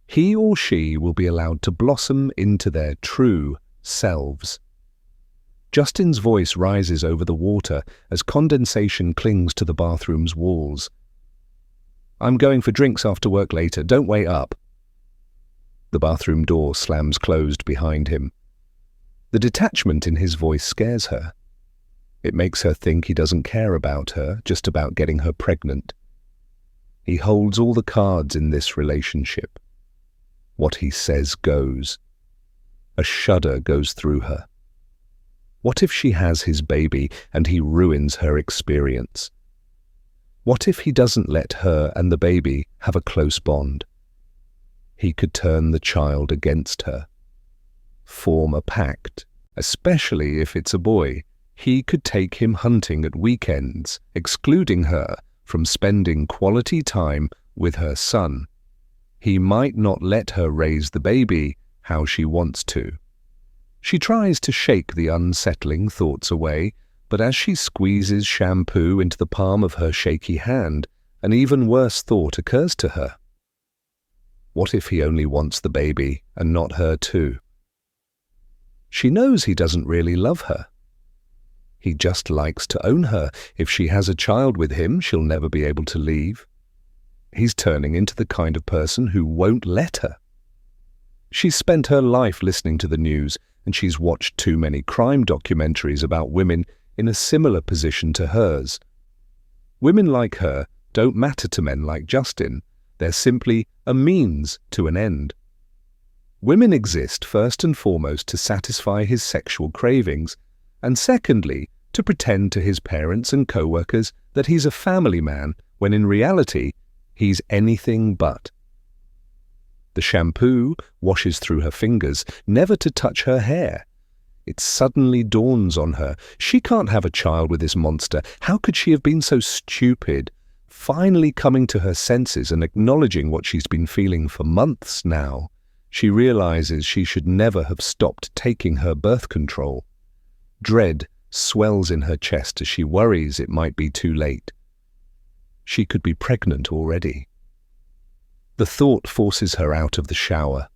He or she will be allowed to blossom into their true selves. Justin's voice rises over the water as condensation clings to the bathroom's walls. "I'm going for drinks after work later. Don't wait up." The bathroom door slams closed behind him. The detachment in his voice scares her. It makes her think he doesn't care about her, just about getting her pregnant. He holds all the cards in this relationship. What he says goes. A shudder goes through her. What if she has his baby and he ruins her experience? What if he doesn't let her and the baby have a close bond? He could turn the child against her. Form a pact, especially if it's a boy. He could take him hunting at weekends, excluding her from spending quality time with her son. He might not let her raise the baby how she wants to. She tries to shake the unsettling thoughts away, but as she squeezes shampoo into the palm of her shaky hand, an even worse thought occurs to her. What if he only wants the baby and not her too? She knows he doesn't really love her. He just likes to own her. If she has a child with him, she'll never be able to leave. He's turning into the kind of person who won't let her. She's spent her life listening to the news, and she's watched too many crime documentaries about women in a similar position to hers. Women like her don't matter to men like Justin. They're simply a means to an end. Women exist first and foremost to satisfy his sexual cravings, and secondly, to pretend to his parents and co-workers that he's a family man, when in reality, he's anything but. The shampoo washes through her fingers, never to touch her hair. It suddenly dawns on her, she can't have a child with this monster. How could she have been so stupid? Finally coming to her senses and acknowledging what she's been feeling for months now, she realizes she should never have stopped taking her birth control. Dread swells in her chest as she worries it might be too late. She could be pregnant already. The thought forces her out of the shower.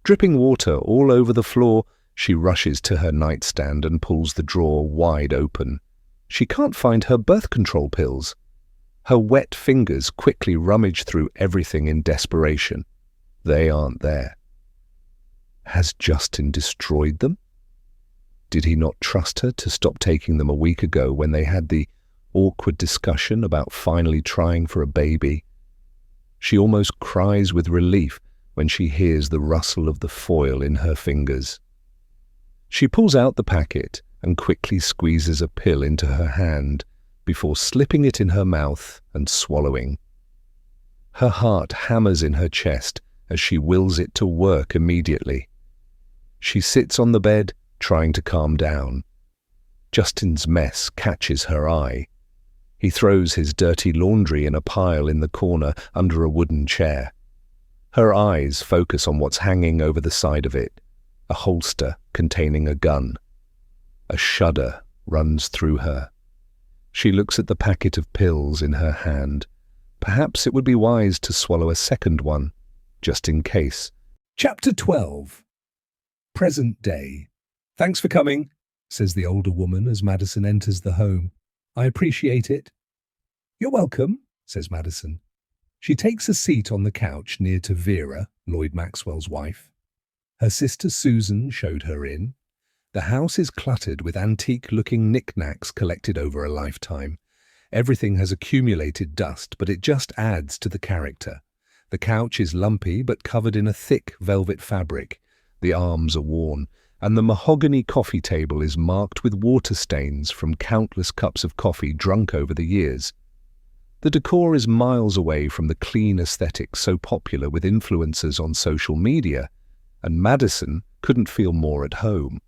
Dripping water all over the floor, she rushes to her nightstand and pulls the drawer wide open. She can't find her birth control pills. Her wet fingers quickly rummage through everything in desperation. They aren't there. Has Justin destroyed them? Did he not trust her to stop taking them a week ago when they had the awkward discussion about finally trying for a baby? She almost cries with relief when she hears the rustle of the foil in her fingers. She pulls out the packet and quickly squeezes a pill into her hand before slipping it in her mouth and swallowing. Her heart hammers in her chest as she wills it to work immediately. She sits on the bed, trying to calm down. Justin's mess catches her eye. He throws his dirty laundry in a pile in the corner under a wooden chair. Her eyes focus on what's hanging over the side of it, a holster containing a gun. A shudder runs through her. She looks at the packet of pills in her hand. Perhaps it would be wise to swallow a second one, just in case. Chapter 12. Present day. "Thanks for coming," says the older woman as Madison enters the home. "I appreciate it." "You're welcome," says Madison. She takes a seat on the couch near to Vera, Lloyd Maxwell's wife. Her sister Susan showed her in. The house is cluttered with antique-looking knickknacks collected over a lifetime. Everything has accumulated dust, but it just adds to the character. The couch is lumpy but covered in a thick velvet fabric. The arms are worn, and the mahogany coffee table is marked with water stains from countless cups of coffee drunk over the years. The decor is miles away from the clean aesthetic so popular with influencers on social media, and Madison couldn't feel more at home.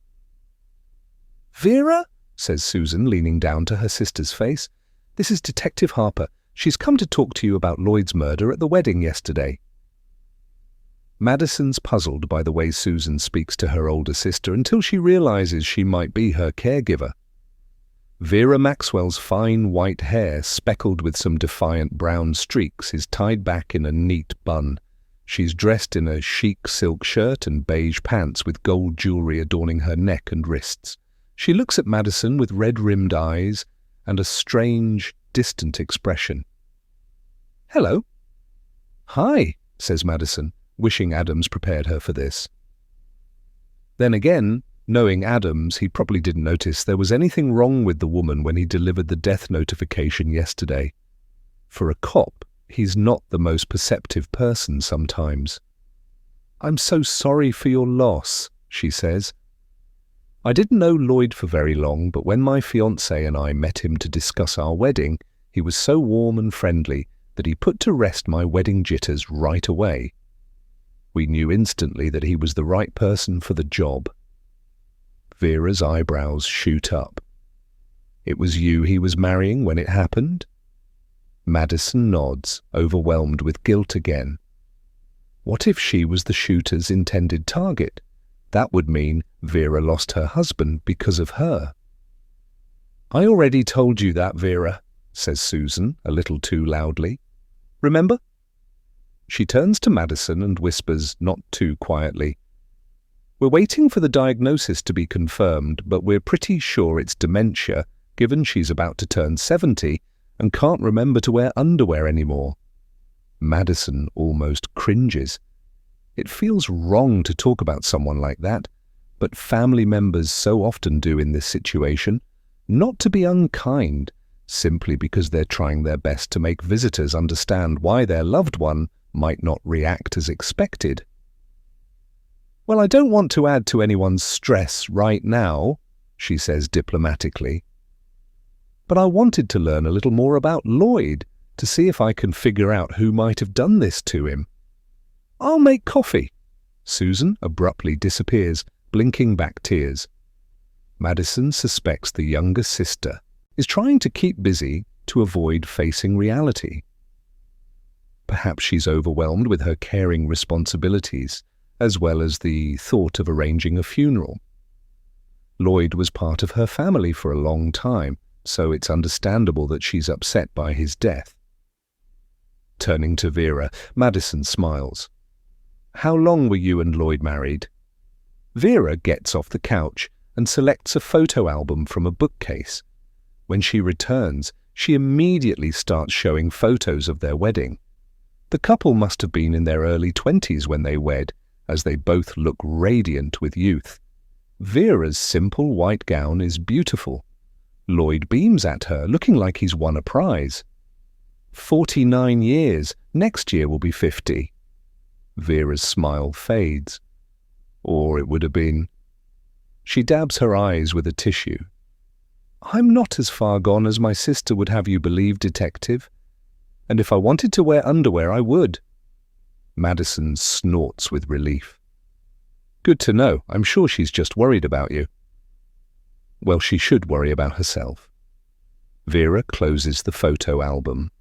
Vera, says Susan, leaning down to her sister's face. This is Detective Harper. She's come to talk to you about Lloyd's murder at the wedding yesterday. Madison's puzzled by the way Susan speaks to her older sister until she realizes she might be her caregiver. Vera Maxwell's fine white hair, speckled with some defiant brown streaks, is tied back in a neat bun. She's dressed in a chic silk shirt and beige pants with gold jewelry adorning her neck and wrists. She looks at Madison with red-rimmed eyes and a strange, distant expression. "Hello." "Hi," says Madison, wishing Adams prepared her for this. Then again, knowing Adams, he probably didn't notice there was anything wrong with the woman when he delivered the death notification yesterday. For a cop, he's not the most perceptive person sometimes. "I'm so sorry for your loss," she says. "I didn't know Lloyd for very long, but when my fiancé and I met him to discuss our wedding, he was so warm and friendly that he put to rest my wedding jitters right away. We knew instantly that he was the right person for the job." Vera's eyebrows shoot up. "It was you he was marrying when it happened?" Madison nods, overwhelmed with guilt again. What if she was the shooter's intended target? That would mean Vera lost her husband because of her. "I already told you that, Vera," says Susan, a little too loudly. "Remember?" She turns to Madison and whispers, not too quietly, "We're waiting for the diagnosis to be confirmed, but we're pretty sure it's dementia, given she's about to turn 70 and can't remember to wear underwear anymore." Madison almost cringes. It feels wrong to talk about someone like that, but family members so often do in this situation, not to be unkind, simply because they're trying their best to make visitors understand why their loved one might not react as expected. "Well, I don't want to add to anyone's stress right now," she says diplomatically. "But I wanted to learn a little more about Lloyd to see if I can figure out who might have done this to him." "I'll make coffee." Susan abruptly disappears, blinking back tears. Madison suspects the younger sister is trying to keep busy to avoid facing reality. Perhaps she's overwhelmed with her caring responsibilities, as well as the thought of arranging a funeral. Lloyd was part of her family for a long time, so it's understandable that she's upset by his death. Turning to Vera, Madison smiles. "How long were you and Lloyd married?" Vera gets off the couch and selects a photo album from a bookcase. When she returns, she immediately starts showing photos of their wedding. The couple must have been in their early 20s when they wed, as they both look radiant with youth. Vera's simple white gown is beautiful. Lloyd beams at her, looking like he's won a prize. 49 years. Next year will be 50. Vera's smile fades. Or it would have been. She dabs her eyes with a tissue. "I'm not as far gone as my sister would have you believe, Detective. And if I wanted to wear underwear, I would." Madison snorts with relief. "Good to know. I'm sure she's just worried about you." Well, she should worry about herself. Vera closes the photo album.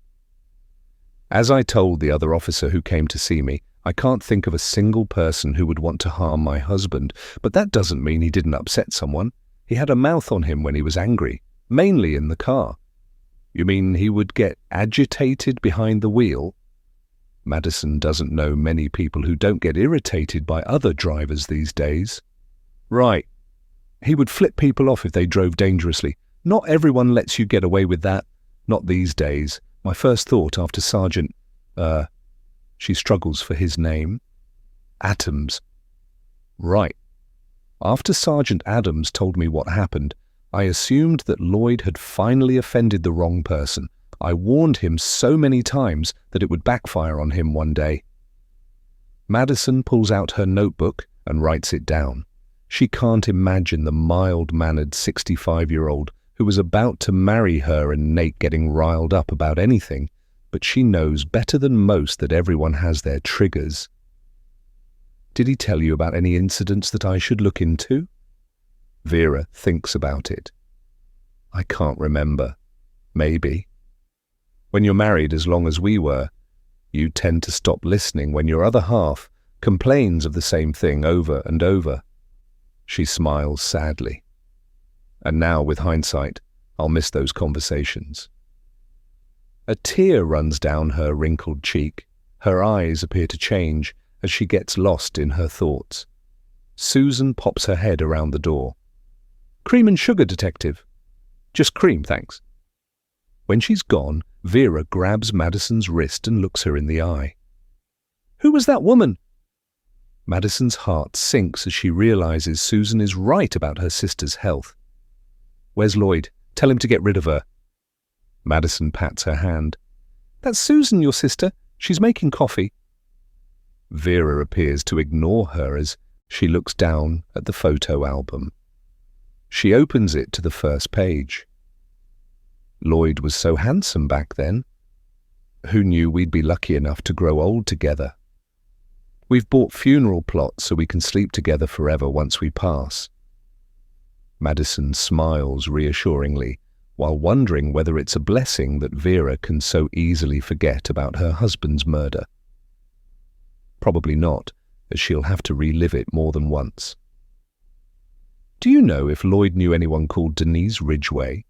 "As I told the other officer who came to see me, I can't think of a single person who would want to harm my husband, but that doesn't mean he didn't upset someone. He had a mouth on him when he was angry, mainly in the car." "You mean he would get agitated behind the wheel?" Madison doesn't know many people who don't get irritated by other drivers these days. "Right. He would flip people off if they drove dangerously. Not everyone lets you get away with that. Not these days. My first thought after Sergeant, she struggles for his name. Adams. Right. After Sergeant Adams told me what happened, I assumed that Lloyd had finally offended the wrong person. I warned him so many times that it would backfire on him one day." Madison pulls out her notebook and writes it down. She can't imagine the mild-mannered 65-year-old who was about to marry her and Nate getting riled up about anything, but she knows better than most that everyone has their triggers. "Did he tell you about any incidents that I should look into?" Vera thinks about it. I can't remember. Maybe. When you're married as long as we were, you tend to stop listening when your other half complains of the same thing over and over. She smiles sadly. And now, with hindsight, I'll miss those conversations. A tear runs down her wrinkled cheek. Her eyes appear to change as she gets lost in her thoughts. Susan pops her head around the door. "Cream and sugar, detective." "Just cream, thanks." When she's gone, Vera grabs Madison's wrist and looks her in the eye. "Who was that woman?" Madison's heart sinks as she realizes Susan is right about her sister's health. "Where's Lloyd? Tell him to get rid of her." Madison pats her hand. "That's Susan, your sister. She's making coffee." Vera appears to ignore her as she looks down at the photo album. She opens it to the first page. Lloyd was so handsome back then. Who knew we'd be lucky enough to grow old together? We've bought funeral plots so we can sleep together forever once we pass. Madison smiles reassuringly, while wondering whether it's a blessing that Vera can so easily forget about her husband's murder. Probably not, as she'll have to relive it more than once. Do you know if Lloyd knew anyone called Denise Ridgway?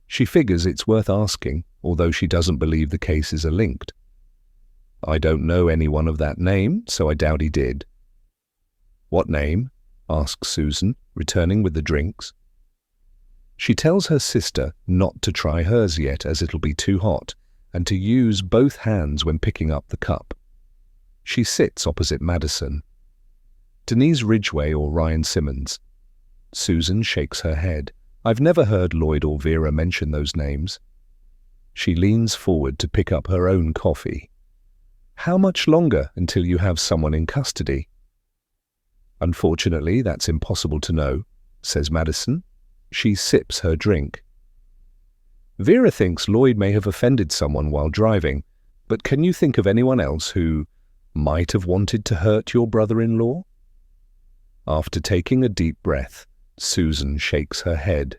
She figures it's worth asking, although she doesn't believe the cases are linked. I don't know anyone of that name, so I doubt he did. What name? Asks Susan, returning with the drinks. She tells her sister not to try hers yet as it'll be too hot, and to use both hands when picking up the cup. She sits opposite Madison. Denise Ridgway or Ryan Simmons? Susan shakes her head. I've never heard Lloyd or Vera mention those names. She leans forward to pick up her own coffee. How much longer until you have someone in custody? Unfortunately, that's impossible to know, says Madison. She sips her drink. Vera thinks Lloyd may have offended someone while driving, but can you think of anyone else who might have wanted to hurt your brother-in-law? After taking a deep breath, Susan shakes her head.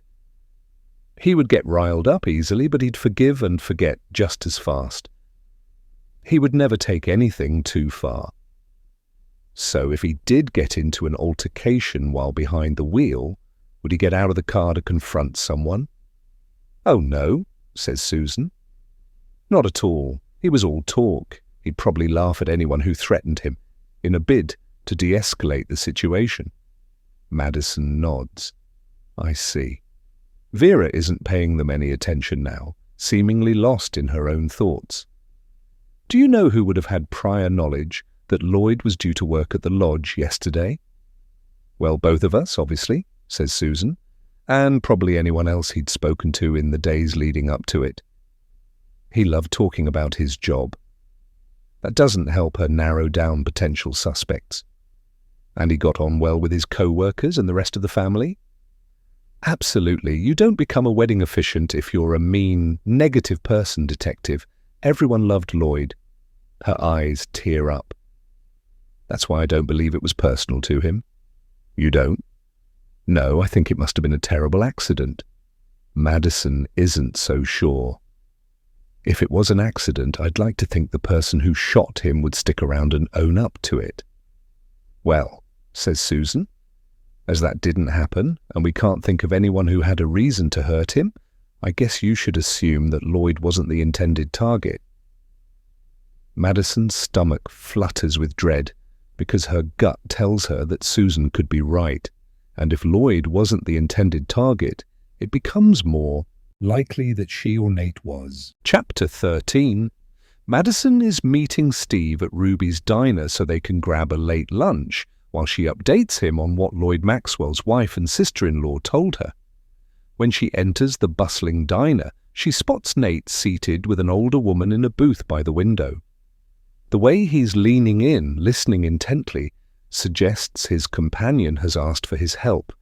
He would get riled up easily, but he'd forgive and forget just as fast. He would never take anything too far. So if he did get into an altercation while behind the wheel, would he get out of the car to confront someone? Oh no, says Susan. Not at all. He was all talk. He'd probably laugh at anyone who threatened him, in a bid to de-escalate the situation. Madison nods. I see. Vera isn't paying them any attention now, seemingly lost in her own thoughts. Do you know who would have had prior knowledge that Lloyd was due to work at the lodge yesterday? Well, both of us, obviously, says Susan, and probably anyone else he'd spoken to in the days leading up to it. He loved talking about his job. That doesn't help her narrow down potential suspects. And he got on well with his co-workers and the rest of the family? Absolutely. You don't become a wedding officiant if you're a mean, negative person, detective. Everyone loved Lloyd. Her eyes tear up. That's why I don't believe it was personal to him. You don't? No, I think it must have been a terrible accident. Madison isn't so sure. If it was an accident, I'd like to think the person who shot him would stick around and own up to it. Well, says Susan, as that didn't happen, and we can't think of anyone who had a reason to hurt him, I guess you should assume that Lloyd wasn't the intended target. Madison's stomach flutters with dread, because her gut tells her that Susan could be right, and if Lloyd wasn't the intended target, it becomes more likely that she or Nate was. Chapter 13. Madison is meeting Steve at Ruby's diner so they can grab a late lunch, while she updates him on what Lloyd Maxwell's wife and sister-in-law told her. When she enters the bustling diner, she spots Nate seated with an older woman in a booth by the window. The way he's leaning in, listening intently, suggests his companion has asked for his help.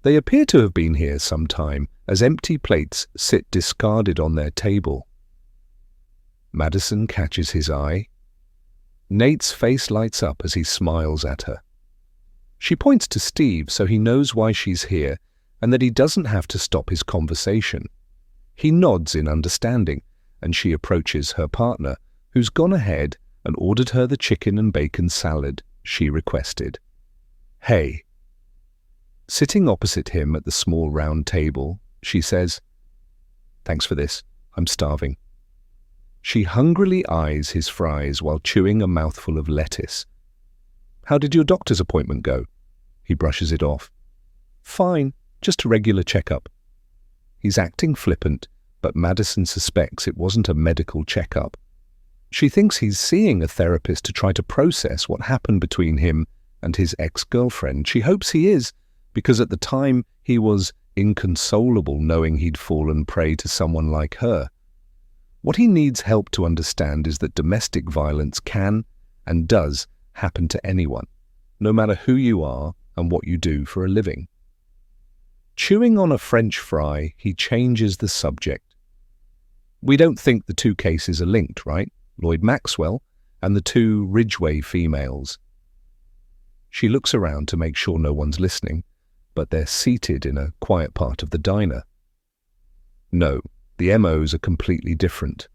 They appear to have been here some time, as empty plates sit discarded on their table. Madison catches his eye. Nate's face lights up as he smiles at her. She points to Steve so he knows why she's here and that he doesn't have to stop his conversation. He nods in understanding, and she approaches her partner, who's gone ahead and ordered her the chicken and bacon salad she requested. Hey. Sitting opposite him at the small round table, she says, "Thanks for this. I'm starving." She hungrily eyes his fries while chewing a mouthful of lettuce. "How did your doctor's appointment go?" He brushes it off. "Fine, just a regular checkup." He's acting flippant, but Madison suspects it wasn't a medical checkup. She thinks he's seeing a therapist to try to process what happened between him and his ex-girlfriend. She hopes he is, because at the time he was inconsolable knowing he'd fallen prey to someone like her. What he needs help to understand is that domestic violence can and does happen to anyone, no matter who you are and what you do for a living. Chewing on a French fry, he changes the subject. "We don't think the two cases are linked, right? Lloyd Maxwell and the two Ridgway females." She looks around to make sure no one's listening, but they're seated in a quiet part of the diner. "No, the MOs are completely different.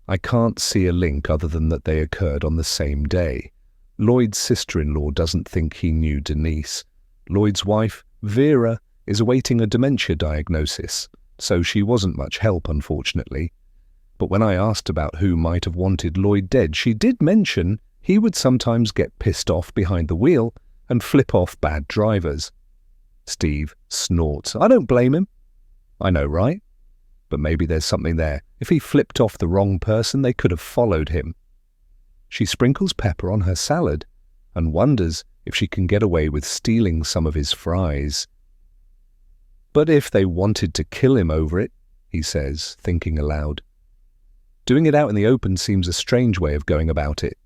I can't see a link other than that they occurred on the same day. Lloyd's sister-in-law doesn't think he knew Denise. Lloyd's wife, Vera, is awaiting a dementia diagnosis, so she wasn't much help, unfortunately. But when I asked about who might have wanted Lloyd dead, she did mention he would sometimes get pissed off behind the wheel and flip off bad drivers." Steve snorts. "I don't blame him." "I know, right? But maybe there's something there. If he flipped off the wrong person, they could have followed him." She sprinkles pepper on her salad and wonders if she can get away with stealing some of his fries. "But if they wanted to kill him over it," he says, thinking aloud. "Doing it out in the open seems a strange way of going about it.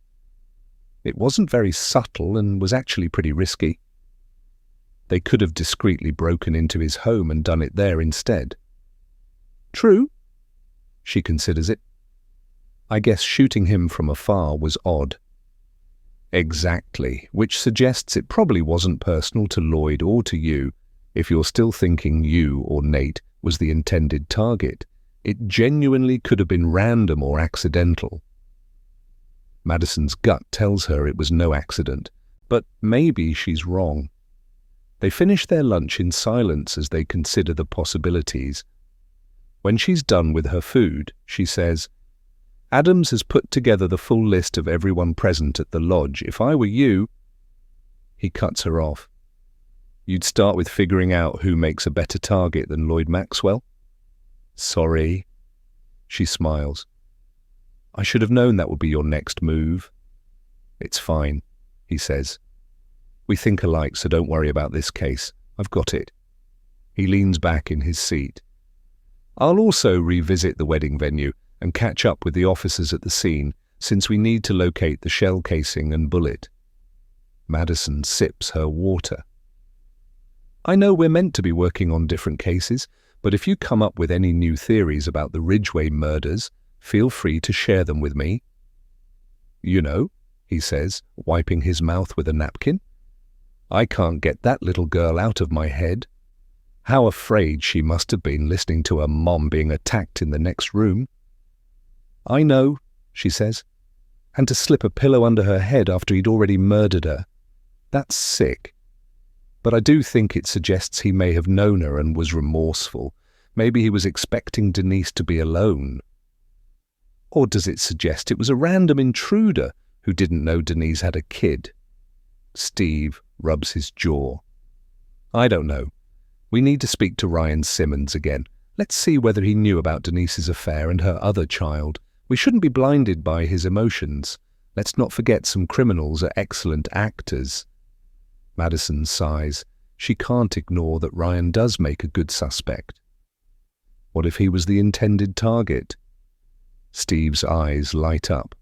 It wasn't very subtle and was actually pretty risky. They could have discreetly broken into his home and done it there instead." "True." She considers it. "I guess shooting him from afar was odd." "Exactly, which suggests it probably wasn't personal to Lloyd or to you, if you're still thinking you or Nate was the intended target. It genuinely could have been random or accidental." Madison's gut tells her it was no accident, but maybe she's wrong. They finish their lunch in silence as they consider the possibilities. When she's done with her food, she says, "Adams has put together the full list of everyone present at the lodge. If I were you—" He cuts her off. "You'd start with figuring out who makes a better target than Lloyd Maxwell?" "Sorry." She smiles. "I should have known that would be your next move." "It's fine," he says. "We think alike, so don't worry about this case. I've got it." He leans back in his seat. "I'll also revisit the wedding venue and catch up with the officers at the scene, since we need to locate the shell casing and bullet." Madison sips her water. "I know we're meant to be working on different cases, but if you come up with any new theories about the Ridgway murders, feel free to share them with me." "You know," he says, wiping his mouth with a napkin, "I can't get that little girl out of my head. How afraid she must have been listening to her mom being attacked in the next room." "I know," she says, "and to slip a pillow under her head after he'd already murdered her. That's sick. But I do think it suggests he may have known her and was remorseful. Maybe he was expecting Denise to be alone. Or does it suggest it was a random intruder who didn't know Denise had a kid?" Steve rubs his jaw. "I don't know. We need to speak to Ryan Simmons again. Let's see whether he knew about Denise's affair and her other child. We shouldn't be blinded by his emotions. Let's not forget some criminals are excellent actors." Madison sighs. She can't ignore that Ryan does make a good suspect. What if he was the intended target? Steve's eyes light up.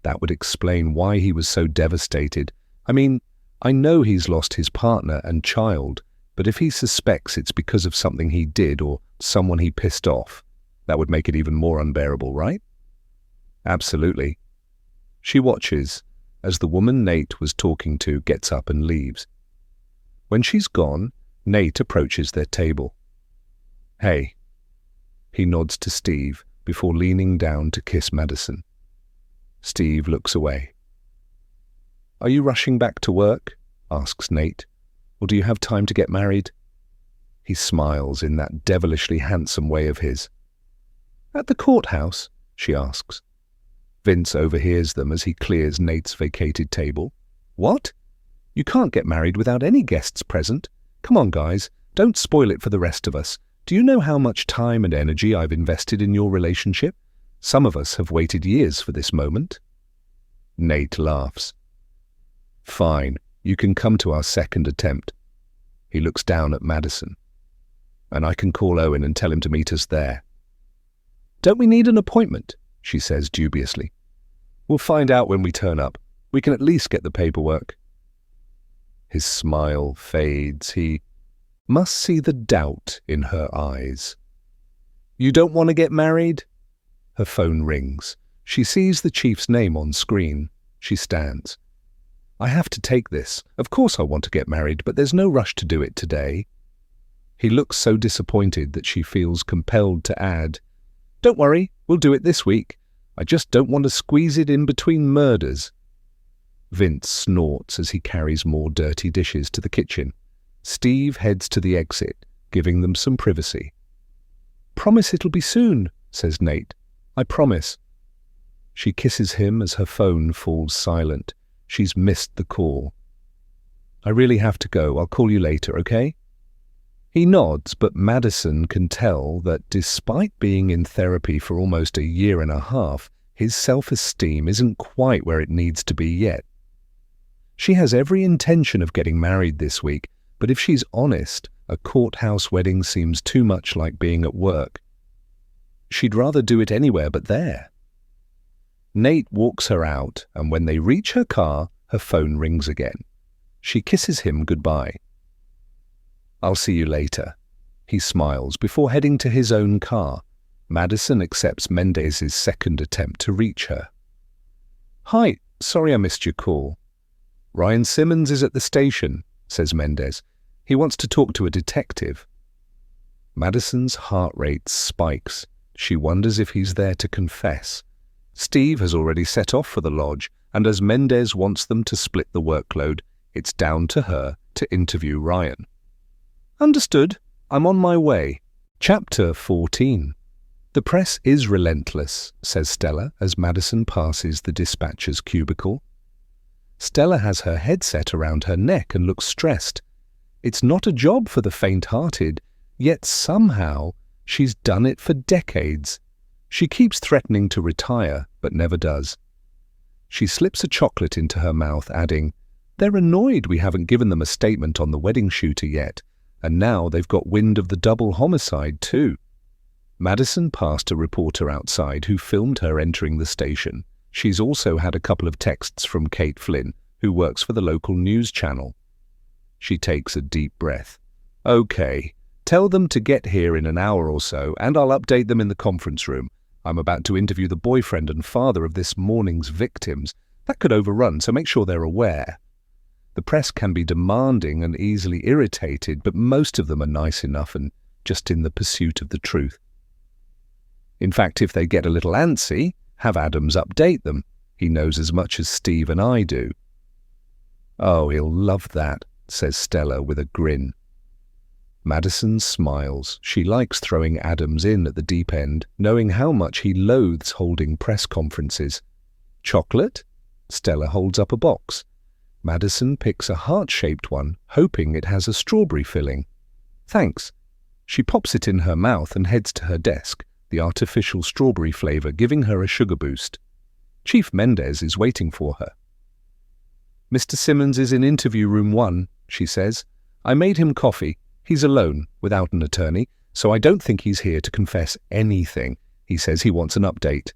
That would explain why he was so devastated. I mean, I know he's lost his partner and child, but if he suspects it's because of something he did or someone he pissed off, that would make it even more unbearable, right? Absolutely. She watches as the woman Nate was talking to gets up and leaves. When she's gone, Nate approaches their table. "Hey." He nods to Steve before leaning down to kiss Madison. Steve looks away. "Are you rushing back to work?" asks Nate. "Or do you have time to get married?" He smiles in that devilishly handsome way of his. "At the courthouse?" she asks. Vince overhears them as he clears Nate's vacated table. "What? You can't get married without any guests present. Come on, guys, don't spoil it for the rest of us. Do you know how much time and energy I've invested in your relationship? Some of us have waited years for this moment." Nate laughs. "Fine, you can come to our second attempt." He looks down at Madison. "And I can call Owen and tell him to meet us there." "Don't we need an appointment?" she says dubiously. "We'll find out when we turn up. We can at least get the paperwork." His smile fades. He must see the doubt in her eyes. "You don't want to get married?" Her phone rings. She sees the chief's name on screen. She stands. "I have to take this. Of course I want to get married, but there's no rush to do it today." He looks so disappointed that she feels compelled to add, "Don't worry, we'll do it this week. I just don't want to squeeze it in between murders." Vince snorts as he carries more dirty dishes to the kitchen. Steve heads to the exit, giving them some privacy. "Promise it'll be soon," says Nate. "I promise." She kisses him as her phone falls silent. She's missed the call. "I really have to go. I'll call you later, okay?" He nods, but Madison can tell that despite being in therapy for almost a year and a half, his self-esteem isn't quite where it needs to be yet. She has every intention of getting married this week, but if she's honest, a courthouse wedding seems too much like being at work. She'd rather do it anywhere but there. Nate walks her out, and when they reach her car, her phone rings again. She kisses him goodbye. "I'll see you later." He smiles before heading to his own car. Madison accepts Mendez's second attempt to reach her. "Hi, sorry I missed your call." "Ryan Simmons is at the station," says Mendez. "He wants to talk to a detective." Madison's heart rate spikes. She wonders if he's there to confess. Steve has already set off for the lodge, and as Mendez wants them to split the workload, it's down to her to interview Ryan. "Understood. I'm on my way." Chapter 14. "The press is relentless," says Stella as Madison passes the dispatcher's cubicle. Stella has her headset around her neck and looks stressed. It's not a job for the faint-hearted, yet somehow she's done it for decades. She keeps threatening to retire, but never does. She slips a chocolate into her mouth, adding, "They're annoyed we haven't given them a statement on the wedding shooter yet, and now they've got wind of the double homicide too." Madison passed a reporter outside who filmed her entering the station. She's also had a couple of texts from Kate Flynn, who works for the local news channel. She takes a deep breath. "Okay, tell them to get here in an hour or so, and I'll update them in the conference room. I'm about to interview the boyfriend and father of this morning's victims. That could overrun, so make sure they're aware. The press can be demanding and easily irritated, but most of them are nice enough and just in the pursuit of the truth. In fact, if they get a little antsy, have Adams update them. He knows as much as Steve and I do." "Oh, he'll love that," says Stella with a grin. Madison smiles. She likes throwing Adams in at the deep end, knowing how much he loathes holding press conferences. "Chocolate?" Stella holds up a box. Madison picks a heart-shaped one, hoping it has a strawberry filling. "Thanks." She pops it in her mouth and heads to her desk, the artificial strawberry flavor giving her a sugar boost. Chief Mendez is waiting for her. "Mr. Simmons is in interview room 1, she says. "I made him coffee. He's alone, without an attorney, so I don't think he's here to confess anything. He says he wants an update."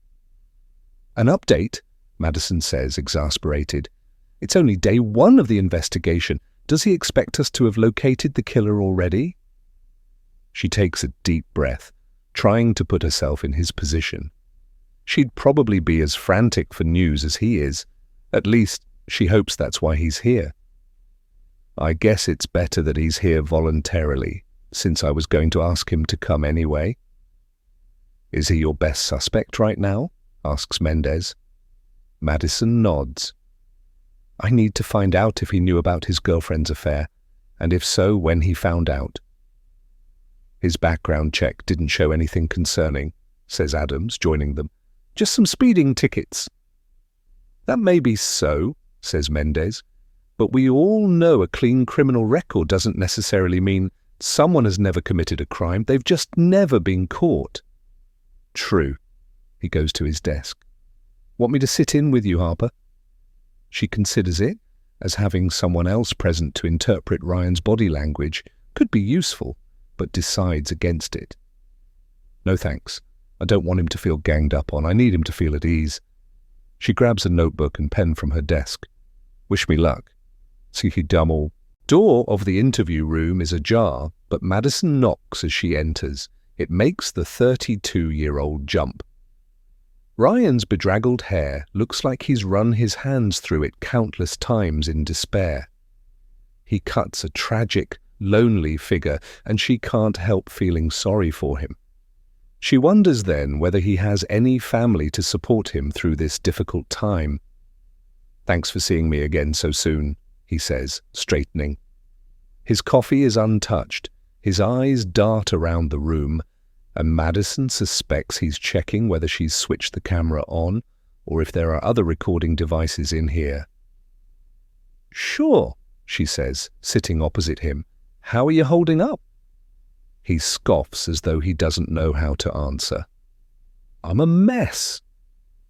"An update?" Madison says, exasperated. "It's only day 1 of the investigation. Does he expect us to have located the killer already?" She takes a deep breath, trying to put herself in his position. She'd probably be as frantic for news as he is. At least, she hopes that's why he's here. I guess it's better that he's here voluntarily, since I was going to ask him to come anyway. Is he your best suspect right now? Asks Mendez. Madison nods. I need to find out if he knew about his girlfriend's affair, and if so, when he found out. His background check didn't show anything concerning, says Adams, joining them. Just some speeding tickets. That may be so, says Mendez, but we all know a clean criminal record doesn't necessarily mean someone has never committed a crime. They've just never been caught. True. He goes to his desk. Want me to sit in with you, Harper? She considers it, as having someone else present to interpret Ryan's body language could be useful, but decides against it. No thanks. I don't want him to feel ganged up on. I need him to feel at ease. She grabs a notebook and pen from her desk. Wish me luck. See you dummel. Door of the interview room is ajar, but Madison knocks as she enters. It makes the 32-year-old jump. Ryan's bedraggled hair looks like he's run his hands through it countless times in despair. He cuts a tragic, lonely figure, and she can't help feeling sorry for him. She wonders then whether he has any family to support him through this difficult time. Thanks for seeing me again so soon, he says, straightening. His coffee is untouched. His eyes dart around the room, and Madison suspects he's checking whether she's switched the camera on or if there are other recording devices in here. Sure, she says, sitting opposite him. How are you holding up? He scoffs as though he doesn't know how to answer. I'm a mess.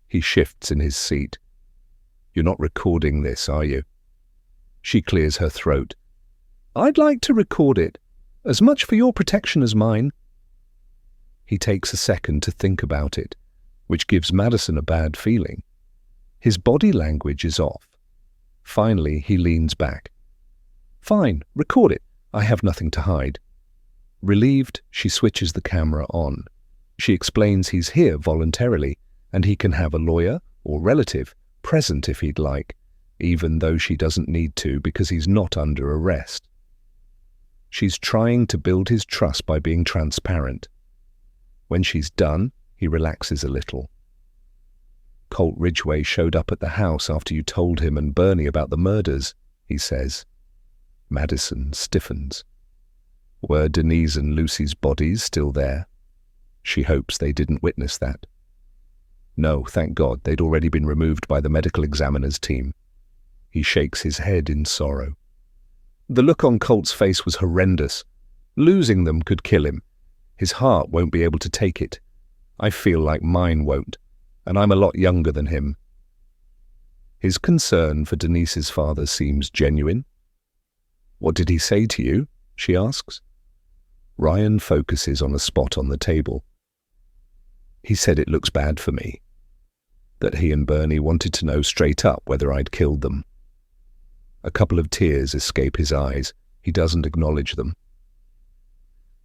He shifts in his seat. You're not recording this, are you? She clears her throat. I'd like to record it, as much for your protection as mine. He takes a second to think about it, which gives Madison a bad feeling. His body language is off. Finally, he leans back. Fine, record it. I have nothing to hide. Relieved, she switches the camera on. She explains he's here voluntarily, and he can have a lawyer or relative present if he'd like, even though she doesn't need to because he's not under arrest. She's trying to build his trust by being transparent. When she's done, he relaxes a little. Colt Ridgway showed up at the house after you told him and Bernie about the murders, he says. Madison stiffens. Were Denise and Lucy's bodies still there? She hopes they didn't witness that. No, thank God, they'd already been removed by the medical examiner's team. He shakes his head in sorrow. The look on Colt's face was horrendous. Losing them could kill him. His heart won't be able to take it. I feel like mine won't, and I'm a lot younger than him. His concern for Denise's father seems genuine. What did he say to you? She asks. Ryan focuses on a spot on the table. He said it looks bad for me. That he and Bernie wanted to know straight up whether I'd killed them. A couple of tears escape his eyes. He doesn't acknowledge them.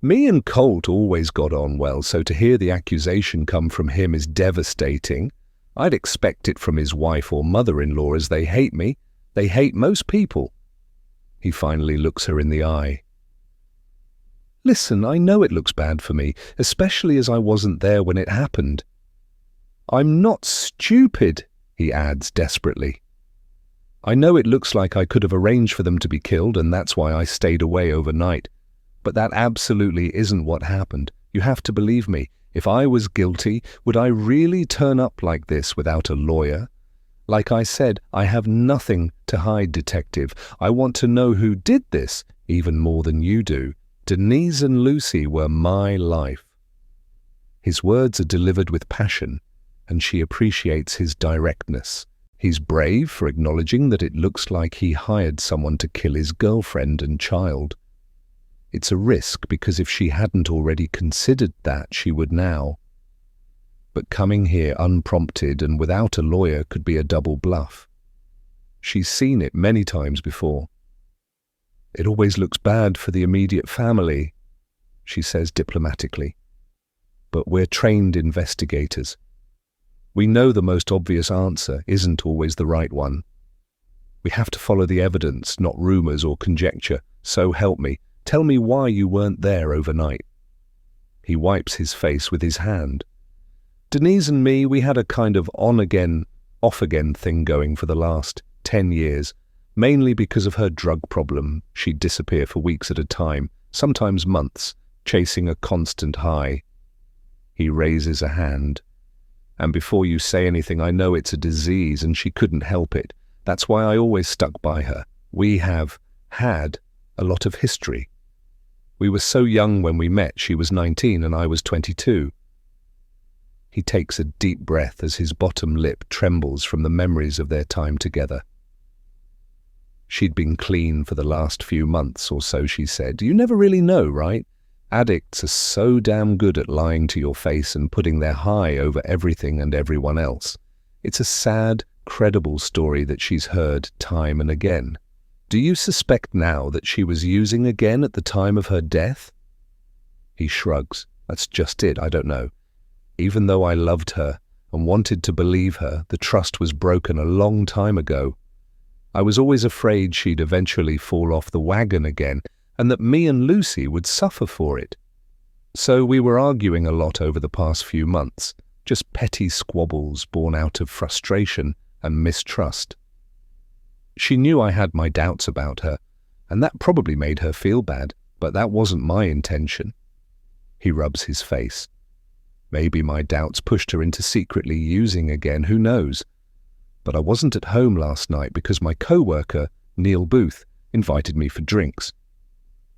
Me and Colt always got on well, so to hear the accusation come from him is devastating. I'd expect it from his wife or mother-in-law, as they hate me. They hate most people. He finally looks her in the eye. Listen, I know it looks bad for me, especially as I wasn't there when it happened. I'm not stupid, he adds desperately. I know it looks like I could have arranged for them to be killed, and that's why I stayed away overnight. But that absolutely isn't what happened. You have to believe me. If I was guilty, would I really turn up like this without a lawyer? Like I said, I have nothing to hide, detective. I want to know who did this, even more than you do. Denise and Lucy were my life. His words are delivered with passion, and she appreciates his directness. He's brave for acknowledging that it looks like he hired someone to kill his girlfriend and child. It's a risk because if she hadn't already considered that, she would now. But coming here unprompted and without a lawyer could be a double bluff. She's seen it many times before. It always looks bad for the immediate family, she says diplomatically. But we're trained investigators. We know the most obvious answer isn't always the right one. We have to follow the evidence, not rumors or conjecture. So help me. Tell me why you weren't there overnight." He wipes his face with his hand. "Denise and me, we had a kind of on-again, off-again thing going for the last 10 years, mainly because of her drug problem. She'd disappear for weeks at a time, sometimes months, chasing a constant high." He raises a hand. "And before you say anything, I know it's a disease and she couldn't help it. That's why I always stuck by her. We have had a lot of history. We were so young when we met. She was 19 and I was 22. He takes a deep breath as his bottom lip trembles from the memories of their time together. "She'd been clean for the last few months or so," she said. "You never really know, right? Addicts are so damn good at lying to your face and putting their high over everything and everyone else. It's a sad, credible story that she's heard time and again. Do you suspect now that she was using again at the time of her death?" He shrugs. "That's just it, I don't know. Even though I loved her and wanted to believe her, the trust was broken a long time ago. I was always afraid she'd eventually fall off the wagon again, and that me and Lucy would suffer for it. So we were arguing a lot over the past few months, just petty squabbles born out of frustration and mistrust. She knew I had my doubts about her, and that probably made her feel bad, but that wasn't my intention." He rubs his face. "Maybe my doubts pushed her into secretly using again, who knows? But I wasn't at home last night because my co-worker, Neil Booth, invited me for drinks."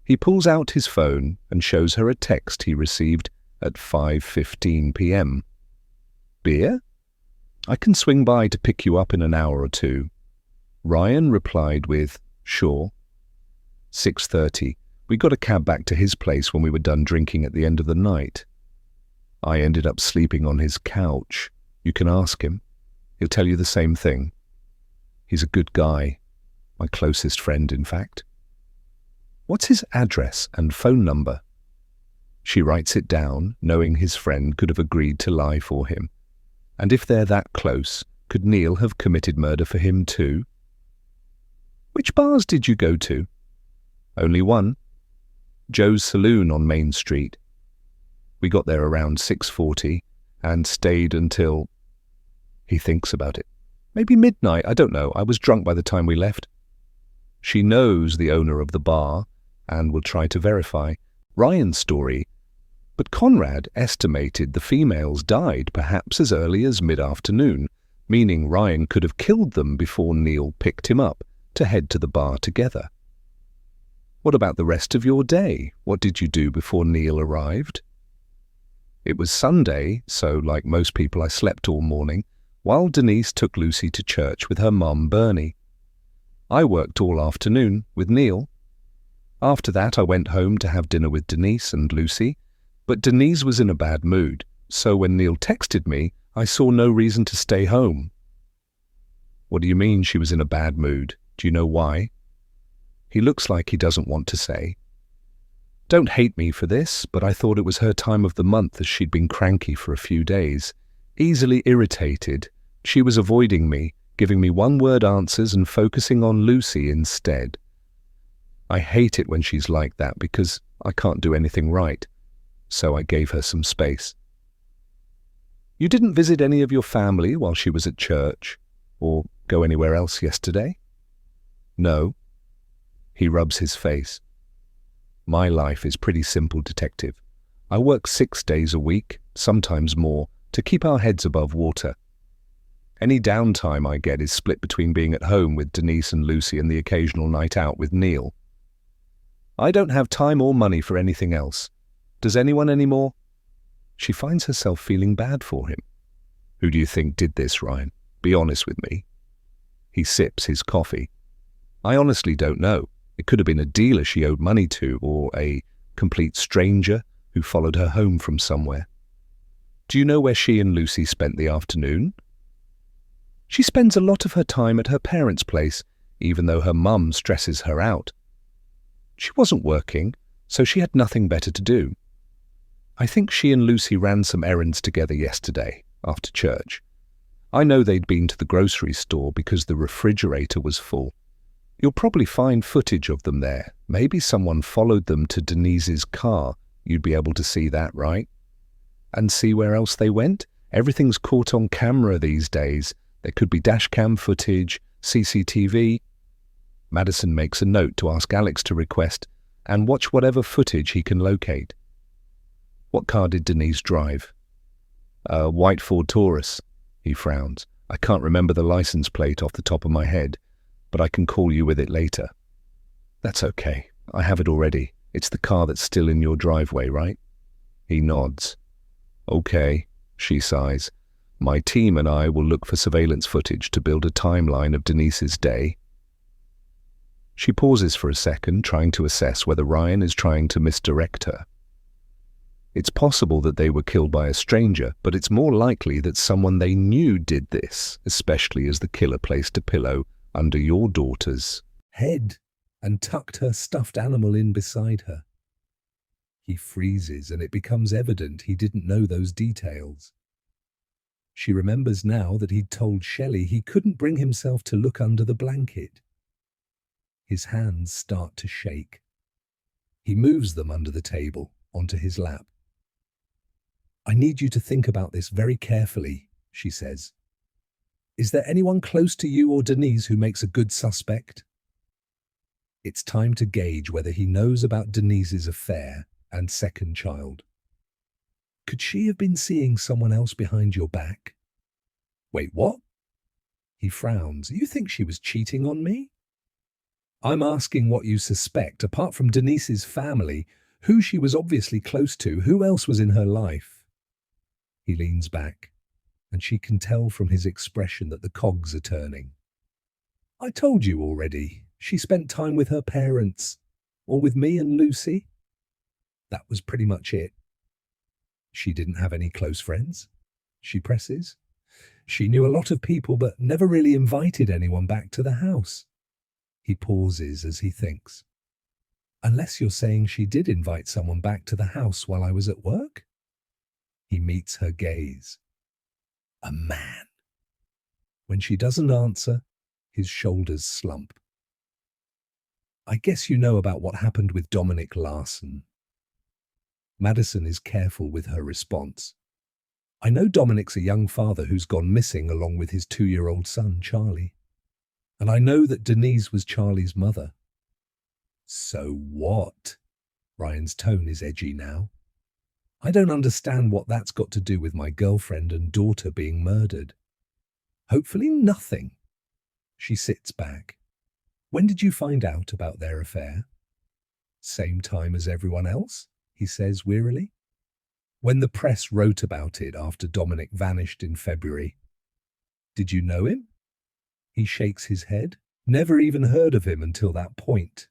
He pulls out his phone and shows her a text he received at 5:15 p.m. "Beer? I can swing by to pick you up in an hour or two." Ryan replied with, "Sure." 6:30. We got a cab back to his place when we were done drinking at the end of the night. I ended up sleeping on his couch. You can ask him. He'll tell you the same thing. He's a good guy. My closest friend, in fact. What's his address and phone number? She writes it down, knowing his friend could have agreed to lie for him. And if they're that close, could Neil have committed murder for him too? "Which bars did you go to?" "Only one. Joe's Saloon on Main Street. We got there around 6:40 and stayed until—" He thinks about it. "Maybe midnight, I don't know. I was drunk by the time we left." She knows the owner of the bar and will try to verify Ryan's story, but Conrad estimated the females died perhaps as early as mid-afternoon, meaning Ryan could have killed them before Neil picked him up to head to the bar together. "What about the rest of your day? What did you do before Neil arrived?" "It was Sunday, so like most people I slept all morning, while Denise took Lucy to church with her mum Bernie. I worked all afternoon with Neil. After that I went home to have dinner with Denise and Lucy, but Denise was in a bad mood, so when Neil texted me, I saw no reason to stay home." "What do you mean she was in a bad mood? Do you know why?" He looks like he doesn't want to say. "Don't hate me for this, but I thought it was her time of the month as she'd been cranky for a few days. Easily irritated, she was avoiding me, giving me one-word answers and focusing on Lucy instead. I hate it when she's like that because I can't do anything right, so I gave her some space." "You didn't visit any of your family while she was at church, or go anywhere else yesterday?" "No." He rubs his face. "My life is pretty simple, detective. I work 6 days a week, sometimes more, to keep our heads above water. Any downtime I get is split between being at home with Denise and Lucy and the occasional night out with Neil. I don't have time or money for anything else. Does anyone anymore?" She finds herself feeling bad for him. "Who do you think did this, Ryan? Be honest with me." He sips his coffee. "I honestly don't know. It could have been a dealer she owed money to, or a complete stranger who followed her home from somewhere. Do you know where she and Lucy spent the afternoon?" "She spends a lot of her time at her parents' place, even though her mum stresses her out. She wasn't working, so she had nothing better to do. I think she and Lucy ran some errands together yesterday, after church. I know they'd been to the grocery store because the refrigerator was full. You'll probably find footage of them there. Maybe someone followed them to Denise's car. You'd be able to see that, right? And see where else they went? Everything's caught on camera these days. There could be dashcam footage, CCTV. Madison makes a note to ask Alex to request and watch whatever footage he can locate. What car did Denise drive? A white Ford Taurus. He frowns. I can't remember the license plate off the top of my head, but I can call you with it later. That's okay. I have it already. It's the car that's still in your driveway, right? He nods. Okay, she sighs. My team and I will look for surveillance footage to build a timeline of Denise's day. She pauses for a second, trying to assess whether Ryan is trying to misdirect her. It's possible that they were killed by a stranger, but it's more likely that someone they knew did this, especially as the killer placed a pillow under your daughter's head and tucked her stuffed animal in beside her. He freezes, and it becomes evident he didn't know those details. She remembers now that he'd told Shelley he couldn't bring himself to look under the blanket. His hands start to shake. He moves them under the table, onto his lap. I need you to think about this very carefully, she says. Is there anyone close to you or Denise who makes a good suspect? It's time to gauge whether he knows about Denise's affair and second child. Could she have been seeing someone else behind your back? Wait, what? He frowns. You think she was cheating on me? I'm asking what you suspect, apart from Denise's family, who she was obviously close to, who else was in her life? He leans back, and she can tell from his expression that the cogs are turning. I told you already. She spent time with her parents, or with me and Lucy. That was pretty much it. She didn't have any close friends, she presses. She knew a lot of people, but never really invited anyone back to the house. He pauses as he thinks. Unless you're saying she did invite someone back to the house while I was at work? He meets her gaze. A man. When she doesn't answer, his shoulders slump. I guess you know about what happened with Dominic Larson. Madison is careful with her response. I know Dominic's a young father who's gone missing along with his 2-year-old son, Charlie. And I know that Denise was Charlie's mother. So what? Ryan's tone is edgy now. I don't understand what that's got to do with my girlfriend and daughter being murdered. Hopefully nothing. She sits back. When did you find out about their affair? Same time as everyone else, he says wearily. When the press wrote about it after Dominic vanished in February. Did you know him? He shakes his head. Never even heard of him until that point.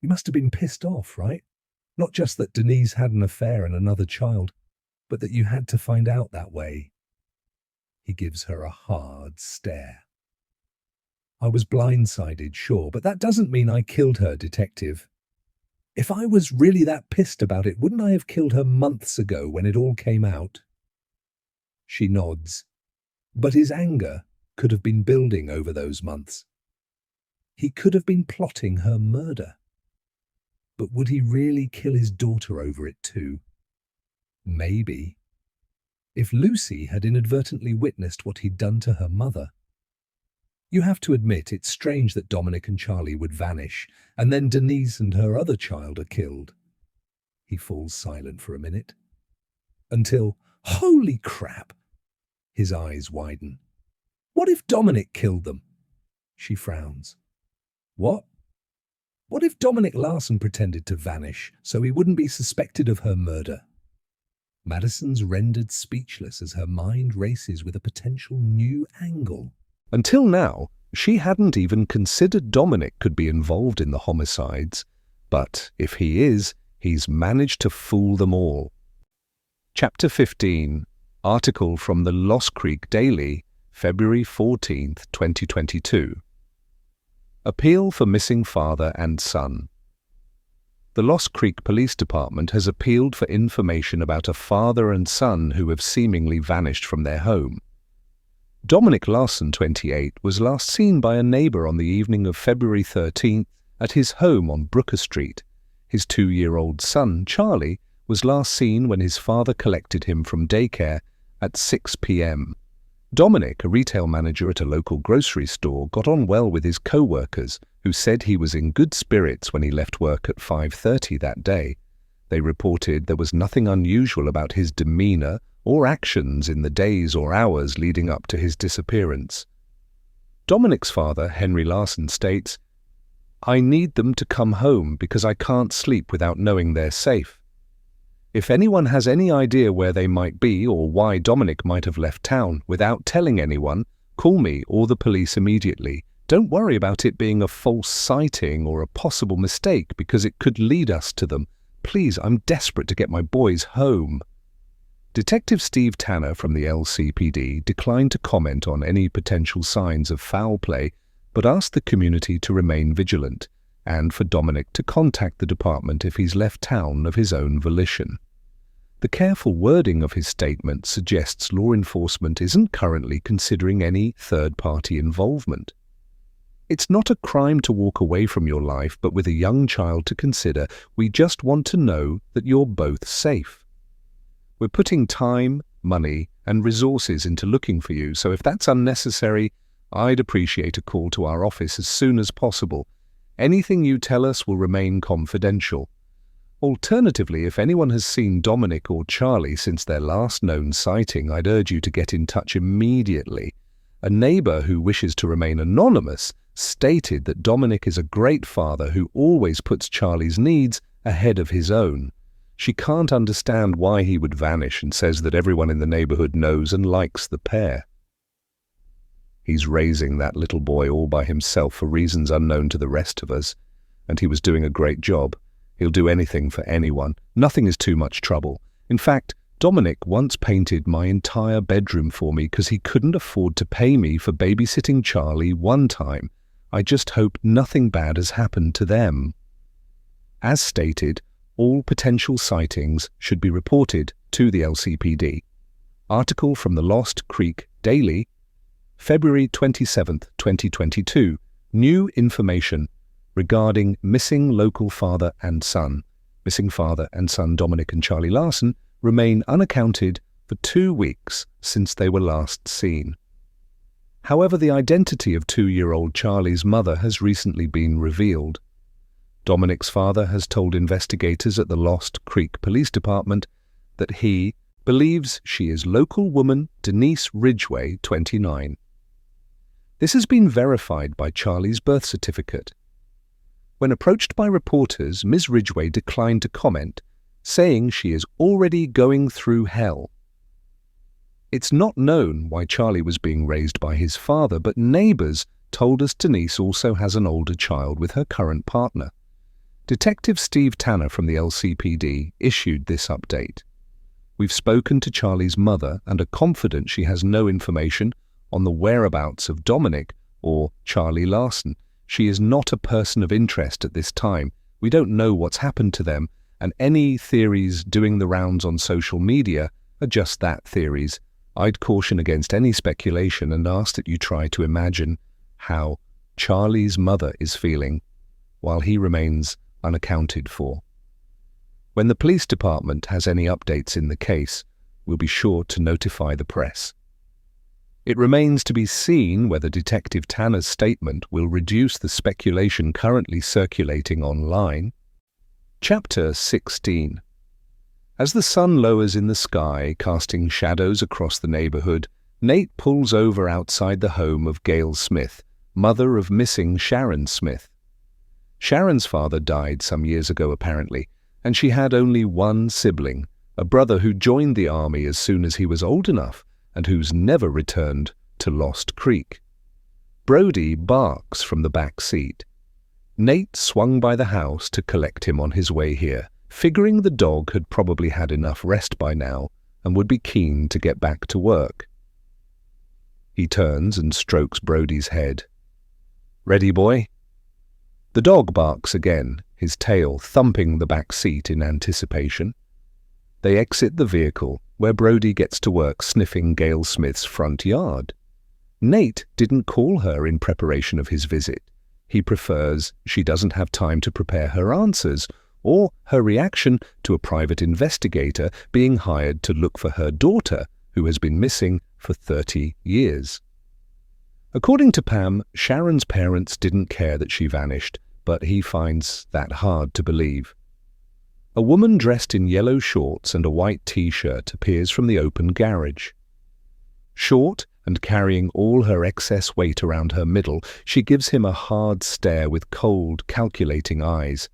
You must have been pissed off, right? Not just that Denise had an affair and another child, but that you had to find out that way. He gives her a hard stare. I was blindsided, sure, but that doesn't mean I killed her, detective. If I was really that pissed about it, wouldn't I have killed her months ago when it all came out? She nods. But his anger could have been building over those months. He could have been plotting her murder. But would he really kill his daughter over it too? Maybe. If Lucy had inadvertently witnessed what he'd done to her mother. You have to admit it's strange that Dominic and Charlie would vanish, and then Denise and her other child are killed. He falls silent for a minute. Until, holy crap! His eyes widen. What if Dominic killed them? She frowns. What? What if Dominic Larson pretended to vanish so he wouldn't be suspected of her murder? Madison's rendered speechless as her mind races with a potential new angle. Until now, she hadn't even considered Dominic could be involved in the homicides, but if he is, he's managed to fool them all. Chapter 15, article from the Lost Creek Daily, February 14th, 2022. Appeal for missing father and son. The Lost Creek Police Department has appealed for information about a father and son who have seemingly vanished from their home. Dominic Larson, 28, was last seen by a neighbour on the evening of February 13th at his home on Brooker Street. His 2-year-old son, Charlie, was last seen when his father collected him from daycare at 6 p.m. Dominic, a retail manager at a local grocery store, got on well with his co-workers, who said he was in good spirits when he left work at 5:30 that day. They reported there was nothing unusual about his demeanour or actions in the days or hours leading up to his disappearance. Dominic's father, Henry Larson, states, "I need them to come home because I can't sleep without knowing they're safe. If anyone has any idea where they might be or why Dominic might have left town without telling anyone, call me or the police immediately. Don't worry about it being a false sighting or a possible mistake because it could lead us to them. Please, I'm desperate to get my boys home." Detective Steve Tanner from the LCPD declined to comment on any potential signs of foul play, but asked the community to remain vigilant and for Dominic to contact the department if he's left town of his own volition. The careful wording of his statement suggests law enforcement isn't currently considering any third-party involvement. It's not a crime to walk away from your life, but with a young child to consider, we just want to know that you're both safe. We're putting time, money, and resources into looking for you, so if that's unnecessary, I'd appreciate a call to our office as soon as possible. Anything you tell us will remain confidential. Alternatively, if anyone has seen Dominic or Charlie since their last known sighting, I'd urge you to get in touch immediately. A neighbour who wishes to remain anonymous stated that Dominic is a great father who always puts Charlie's needs ahead of his own. She can't understand why he would vanish and says that everyone in the neighbourhood knows and likes the pair. He's raising that little boy all by himself for reasons unknown to the rest of us, and he was doing a great job. He'll do anything for anyone. Nothing is too much trouble. In fact, Dominic once painted my entire bedroom for me because he couldn't afford to pay me for babysitting Charlie one time. I just hope nothing bad has happened to them. As stated, all potential sightings should be reported to the LCPD. Article from the Lost Creek Daily, February 27, 2022. New information regarding missing local father and son. Missing father and son Dominic and Charlie Larson remain unaccounted for 2 weeks since they were last seen. However, the identity of 2-year-old Charlie's mother has recently been revealed. Dominic's father has told investigators at the Lost Creek Police Department that he believes she is local woman Denise Ridgway, 29. This has been verified by Charlie's birth certificate. When approached by reporters, Ms. Ridgway declined to comment, saying she is already going through hell. It's not known why Charlie was being raised by his father, but neighbours told us Denise also has an older child with her current partner. Detective Steve Tanner from the LCPD issued this update. We've spoken to Charlie's mother and are confident she has no information on the whereabouts of Dominic or Charlie Larson. She is not a person of interest at this time. We don't know what's happened to them, and any theories doing the rounds on social media are just that, theories. I'd caution against any speculation and ask that you try to imagine how Charlie's mother is feeling while he remains unaccounted for. When the police department has any updates in the case, we'll be sure to notify the press. It remains to be seen whether Detective Tanner's statement will reduce the speculation currently circulating online. Chapter 16. As the sun lowers in the sky, casting shadows across the neighborhood, Nate pulls over outside the home of Gail Smith, mother of missing Sharon Smith. Sharon's father died some years ago apparently, and she had only one sibling, a brother who joined the army as soon as he was old enough and who's never returned to Lost Creek. Brody barks from the back seat. Nate swung by the house to collect him on his way here, figuring the dog had probably had enough rest by now and would be keen to get back to work. He turns and strokes Brody's head. "Ready, boy?" The dog barks again, his tail thumping the back seat in anticipation. They exit the vehicle, where Brody gets to work sniffing Gail Smith's front yard. Nate didn't call her in preparation of his visit. He prefers she doesn't have time to prepare her answers, or her reaction to a private investigator being hired to look for her daughter, who has been missing for 30 years. According to Pam, Sharon's parents didn't care that she vanished, but he finds that hard to believe. A woman dressed in yellow shorts and a white t-shirt appears from the open garage. Short and carrying all her excess weight around her middle, she gives him a hard stare with cold, calculating eyes.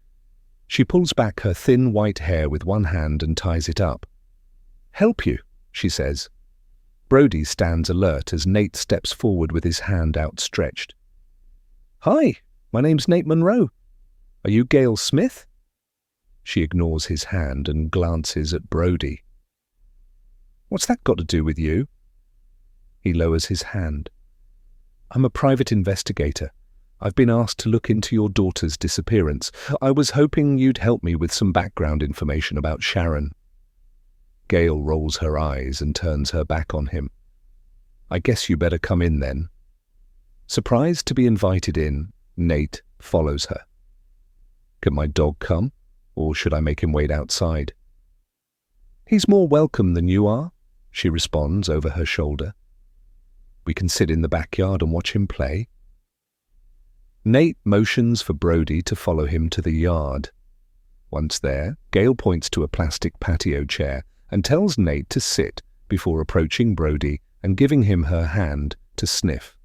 She pulls back her thin white hair with one hand and ties it up. "Help you," she says. Brody stands alert as Nate steps forward with his hand outstretched. "Hi, my name's Nate Monroe. Are you Gail Smith?" She ignores his hand and glances at Brody. "What's that got to do with you?" He lowers his hand. "I'm a private investigator. I've been asked to look into your daughter's disappearance. I was hoping you'd help me with some background information about Sharon." Gail rolls her eyes and turns her back on him. "I guess you better come in then." Surprised to be invited in, Nate follows her. "Can my dog come, or should I make him wait outside?" "He's more welcome than you are," she responds over her shoulder. "We can sit in the backyard and watch him play." Nate motions for Brody to follow him to the yard. Once there, Gail points to a plastic patio chair and tells Nate to sit before approaching Brody and giving him her hand to sniff.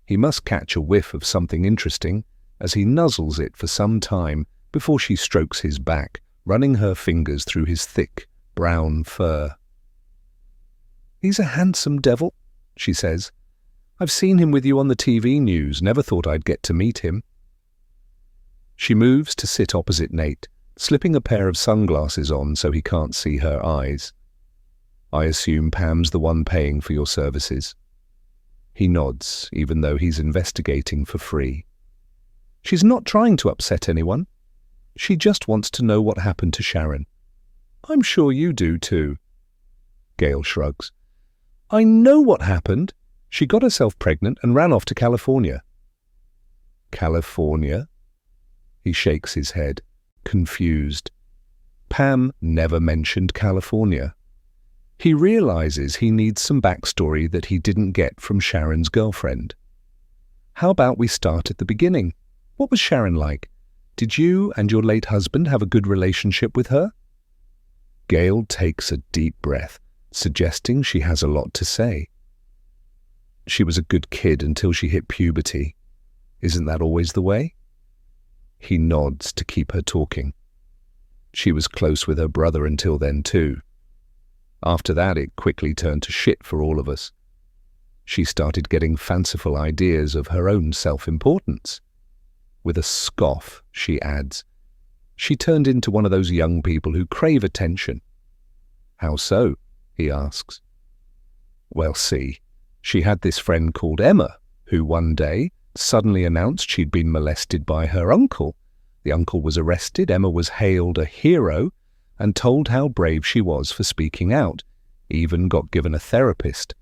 He must catch a whiff of something interesting as he nuzzles it for some time before she strokes his back, running her fingers through his thick, brown fur. "He's a handsome devil," she says. "I've seen him with you on the TV news, never thought I'd get to meet him." She moves to sit opposite Nate, slipping a pair of sunglasses on so he can't see her eyes. "I assume Pam's the one paying for your services." He nods, even though he's investigating for free. "She's not trying to upset anyone. She just wants to know what happened to Sharon." "I'm sure you do too." Gail shrugs. "I know what happened. She got herself pregnant and ran off to California." "California?" He shakes his head, confused. Pam never mentioned California. He realizes he needs some backstory that he didn't get from Sharon's girlfriend. "How about we start at the beginning? What was Sharon like? Did you and your late husband have a good relationship with her?" Gail takes a deep breath, suggesting she has a lot to say. "She was a good kid until she hit puberty. Isn't that always the way?" He nods to keep her talking. "She was close with her brother until then too. After that, it quickly turned to shit for all of us. She started getting fanciful ideas of her own self-importance." With a scoff, she adds, "She turned into one of those young people who crave attention." "How so?" he asks. "Well, see, she had this friend called Emma, who one day suddenly announced she'd been molested by her uncle. The uncle was arrested, Emma was hailed a hero, and told how brave she was for speaking out, even got given a therapist.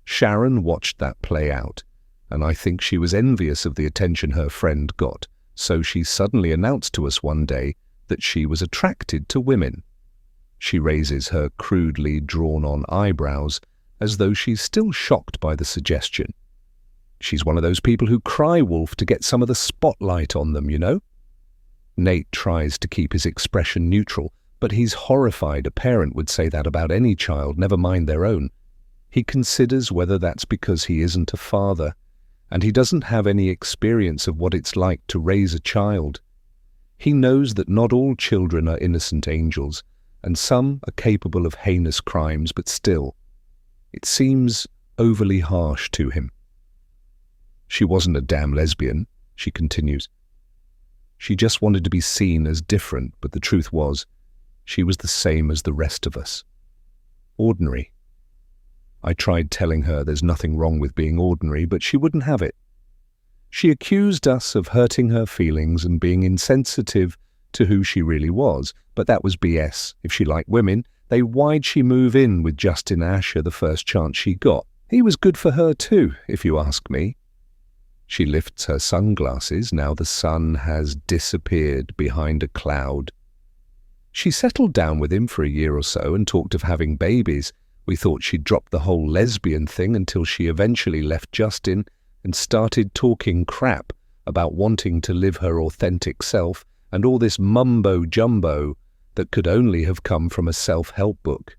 Sharon watched that play out, and I think she was envious of the attention her friend got, so she suddenly announced to us one day that she was attracted to women." She raises her crudely drawn-on eyebrows, as though she's still shocked by the suggestion. "She's one of those people who cry wolf to get some of the spotlight on them, you know?" Nate tries to keep his expression neutral, but he's horrified a parent would say that about any child, never mind their own. He considers whether that's because he isn't a father, and he doesn't have any experience of what it's like to raise a child. He knows that not all children are innocent angels, and some are capable of heinous crimes, but still, it seems overly harsh to him. "She wasn't a damn lesbian," she continues. "She just wanted to be seen as different, but the truth was, she was the same as the rest of us. Ordinary. I tried telling her there's nothing wrong with being ordinary, but she wouldn't have it. She accused us of hurting her feelings and being insensitive to who she really was, but that was BS. If she liked women, then why'd she move in with Justin Asher the first chance she got? He was good for her too, if you ask me. She lifts her sunglasses. Now the sun has disappeared behind a cloud. She settled down with him for a year or so and talked of having babies. We thought she'd dropped the whole lesbian thing until she eventually left Justin and started talking crap about wanting to live her authentic self and all this mumbo-jumbo that could only have come from a self-help book.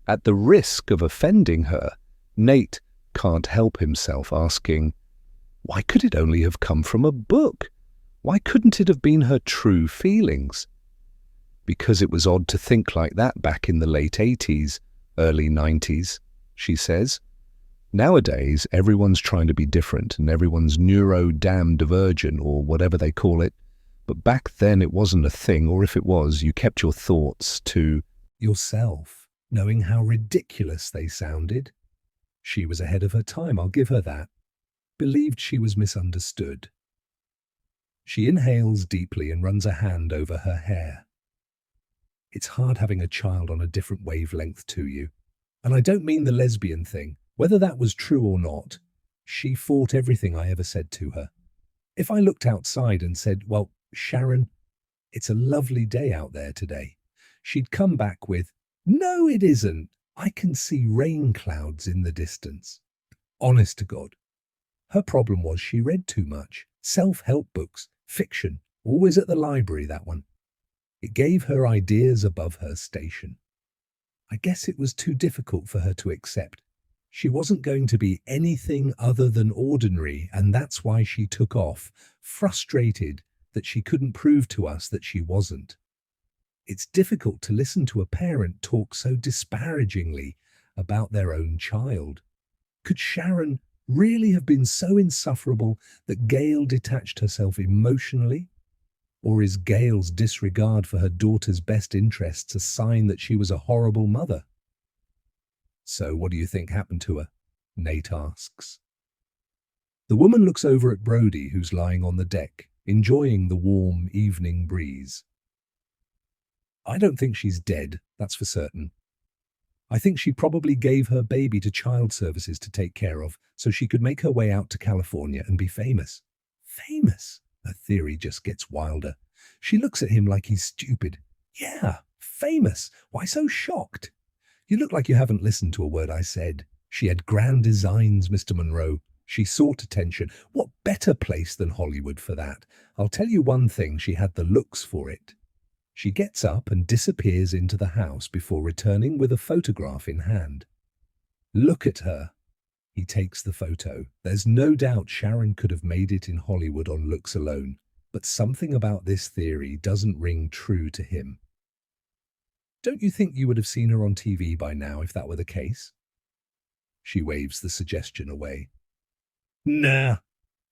At the risk of offending her, Nate can't help himself asking, why could it only have come from a book? Why couldn't it have been her true feelings? Because it was odd to think like that back in the late 80s, early 90s, she says. Nowadays, everyone's trying to be different and everyone's neuro-damn-divergent or whatever they call it. But back then it wasn't a thing, or if it was, you kept your thoughts to yourself, knowing how ridiculous they sounded. She was ahead of her time, I'll give her that. Believed she was misunderstood. She inhales deeply and runs a hand over her hair. It's hard having a child on a different wavelength to you. And I don't mean the lesbian thing. Whether that was true or not, she fought everything I ever said to her. If I looked outside and said, well, Sharon, it's a lovely day out there today, she'd come back with, no, it isn't. I can see rain clouds in the distance. Honest to God. Her problem was she read too much. Self-help books, fiction, always at the library, that one. It gave her ideas above her station. I guess it was too difficult for her to accept. She wasn't going to be anything other than ordinary, and that's why she took off, frustrated that she couldn't prove to us that she wasn't. It's difficult to listen to a parent talk so disparagingly about their own child. Could Sharon really have been so insufferable that Gail detached herself emotionally? Or is Gail's disregard for her daughter's best interests a sign that she was a horrible mother? So what do you think happened to her? Nate asks. The woman looks over at Brody, who's lying on the deck, enjoying the warm evening breeze. I don't think she's dead, that's for certain. I think she probably gave her baby to child services to take care of so she could make her way out to California and be famous. Famous? Her theory just gets wilder. She looks at him like he's stupid. Yeah, famous. Why so shocked? You look like you haven't listened to a word I said. She had grand designs, Mr. Monroe. She sought attention. What better place than Hollywood for that? I'll tell you one thing, she had the looks for it. She gets up and disappears into the house before returning with a photograph in hand. Look at her. He takes the photo. There's no doubt Sharon could have made it in Hollywood on looks alone, but something about this theory doesn't ring true to him. Don't you think you would have seen her on TV by now if that were the case? She waves the suggestion away. Nah.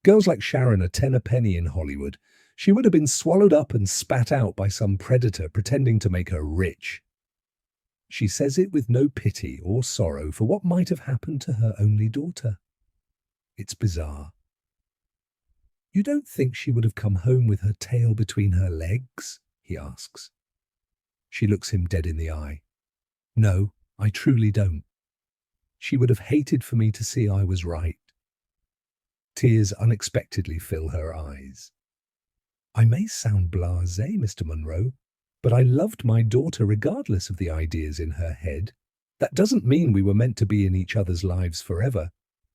Girls like Sharon are 10 a penny in Hollywood. She would have been swallowed up and spat out by some predator pretending to make her rich. She says it with no pity or sorrow for what might have happened to her only daughter. It's bizarre. You don't think she would have come home with her tail between her legs? He asks. She looks him dead in the eye. No, I truly don't. She would have hated for me to see I was right. Tears unexpectedly fill her eyes. I may sound blasé, Mr. Monroe, but I loved my daughter regardless of the ideas in her head. That doesn't mean we were meant to be in each other's lives forever.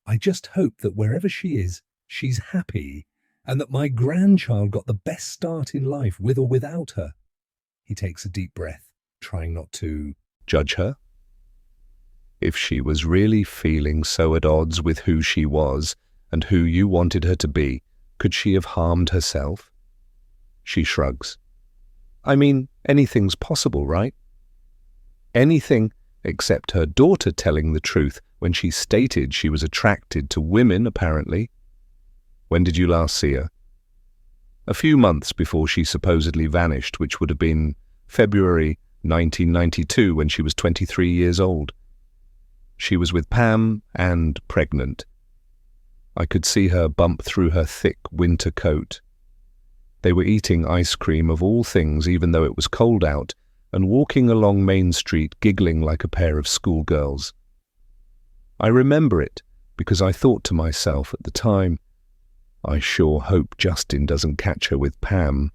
I just hope that wherever she is, she's happy, and that my grandchild got the best start in life with or without her. He takes a deep breath, trying not to judge her. If she was really feeling so at odds with who she was and who you wanted her to be, could she have harmed herself? She shrugs. I mean, anything's possible, right? Anything except her daughter telling the truth when she stated she was attracted to women, apparently. When did you last see her? A few months before she supposedly vanished, which would have been February 1992 when she was 23 years old. She was with Pam and pregnant. I could see her bump through her thick winter coat. They were eating ice cream of all things, even though it was cold out, and walking along Main Street giggling like a pair of schoolgirls. I remember it because I thought to myself at the time, I sure hope Justin doesn't catch her with Pam.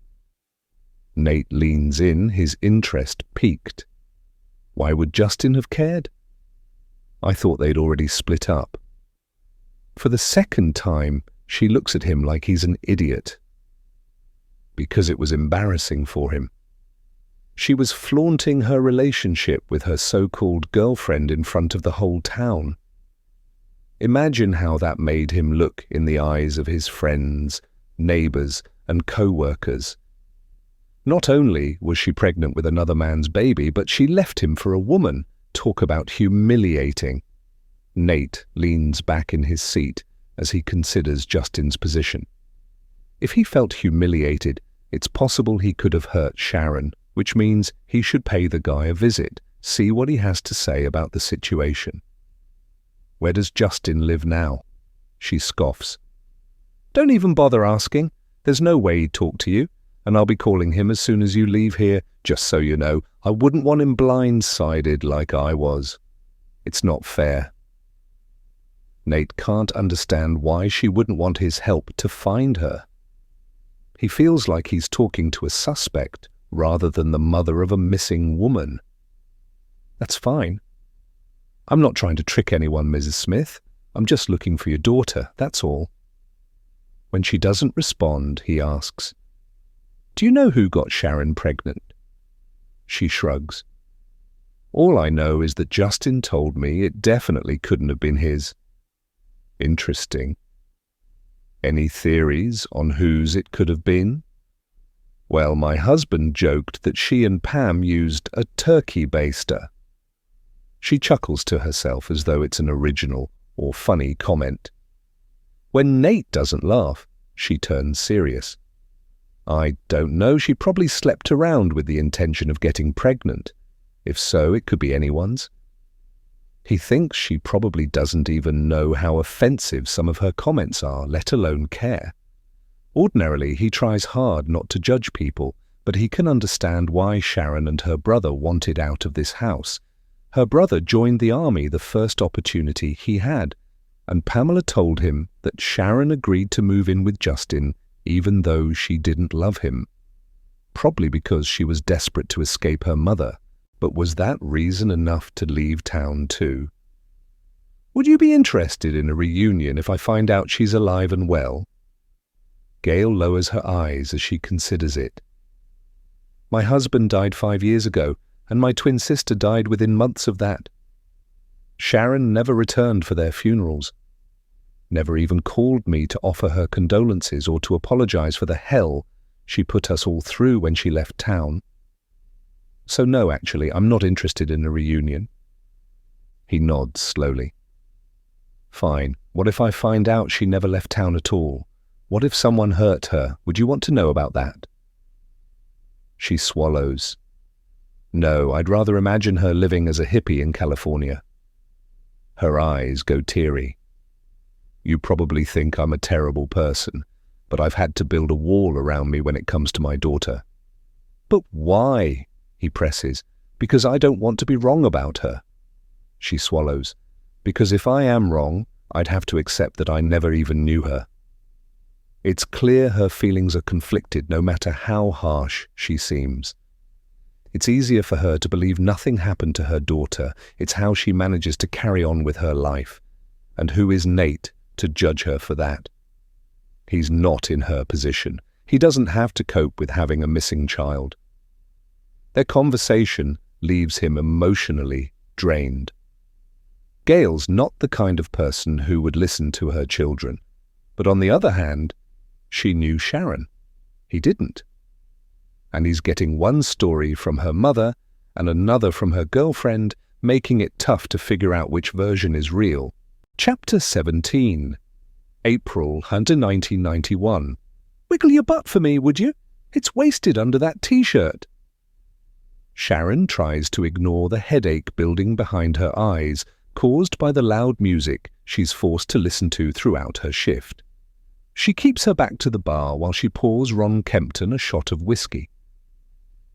Nate leans in, his interest piqued. Why would Justin have cared? I thought they'd already split up. For the second time, she looks at him like he's an idiot. Because it was embarrassing for him. She was flaunting her relationship with her so-called girlfriend in front of the whole town. Imagine how that made him look in the eyes of his friends, neighbors, and co-workers. Not only was she pregnant with another man's baby, but she left him for a woman. Talk about humiliating. Nate leans back in his seat as he considers Justin's position. If he felt humiliated, it's possible he could have hurt Sharon, which means he should pay the guy a visit, see what he has to say about the situation. Where does Justin live now? She scoffs. Don't even bother asking. There's no way he'd talk to you, and I'll be calling him as soon as you leave here, just so you know. I wouldn't want him blindsided like I was. It's not fair. Nate can't understand why she wouldn't want his help to find her. He feels like he's talking to a suspect rather than the mother of a missing woman. That's fine. I'm not trying to trick anyone, Mrs. Smith. I'm just looking for your daughter, that's all. When she doesn't respond, he asks, Do you know who got Sharon pregnant? She shrugs. All I know is that Justin told me it definitely couldn't have been his. Interesting. Any theories on whose it could have been? Well, my husband joked that she and Pam used a turkey baster. She chuckles to herself as though it's an original or funny comment. When Nate doesn't laugh, she turns serious. I don't know, she probably slept around with the intention of getting pregnant. If so, it could be anyone's. He thinks she probably doesn't even know how offensive some of her comments are, let alone care. Ordinarily, he tries hard not to judge people, but he can understand why Sharon and her brother wanted out of this house. Her brother joined the army the first opportunity he had, and Pamela told him that Sharon agreed to move in with Justin even though she didn't love him. Probably because she was desperate to escape her mother, but was that reason enough to leave town too? Would you be interested in a reunion if I find out she's alive and well? Gail lowers her eyes as she considers it. My husband died 5 years ago, and my twin sister died within months of that. Sharon never returned for their funerals. Never even called me to offer her condolences or to apologize for the hell she put us all through when she left town. So no, actually, I'm not interested in a reunion. He nods slowly. Fine. What if I find out she never left town at all? What if someone hurt her? Would you want to know about that? She swallows. No, I'd rather imagine her living as a hippie in California. Her eyes go teary. You probably think I'm a terrible person, but I've had to build a wall around me when it comes to my daughter. But why? He presses. Because I don't want to be wrong about her. She swallows. Because if I am wrong, I'd have to accept that I never even knew her. It's clear her feelings are conflicted no matter how harsh she seems. It's easier for her to believe nothing happened to her daughter. It's how she manages to carry on with her life. And who is Nate to judge her for that? He's not in her position. He doesn't have to cope with having a missing child. Their conversation leaves him emotionally drained. Gail's not the kind of person who would listen to her children. But on the other hand, she knew Sharon. He didn't. And he's getting one story from her mother and another from her girlfriend, making it tough to figure out which version is real. Chapter 17. April 1991. Wiggle your butt for me, would you? It's wasted under that t-shirt. Sharon tries to ignore the headache building behind her eyes, caused by the loud music she's forced to listen to throughout her shift. She keeps her back to the bar while she pours Ron Kempton a shot of whiskey.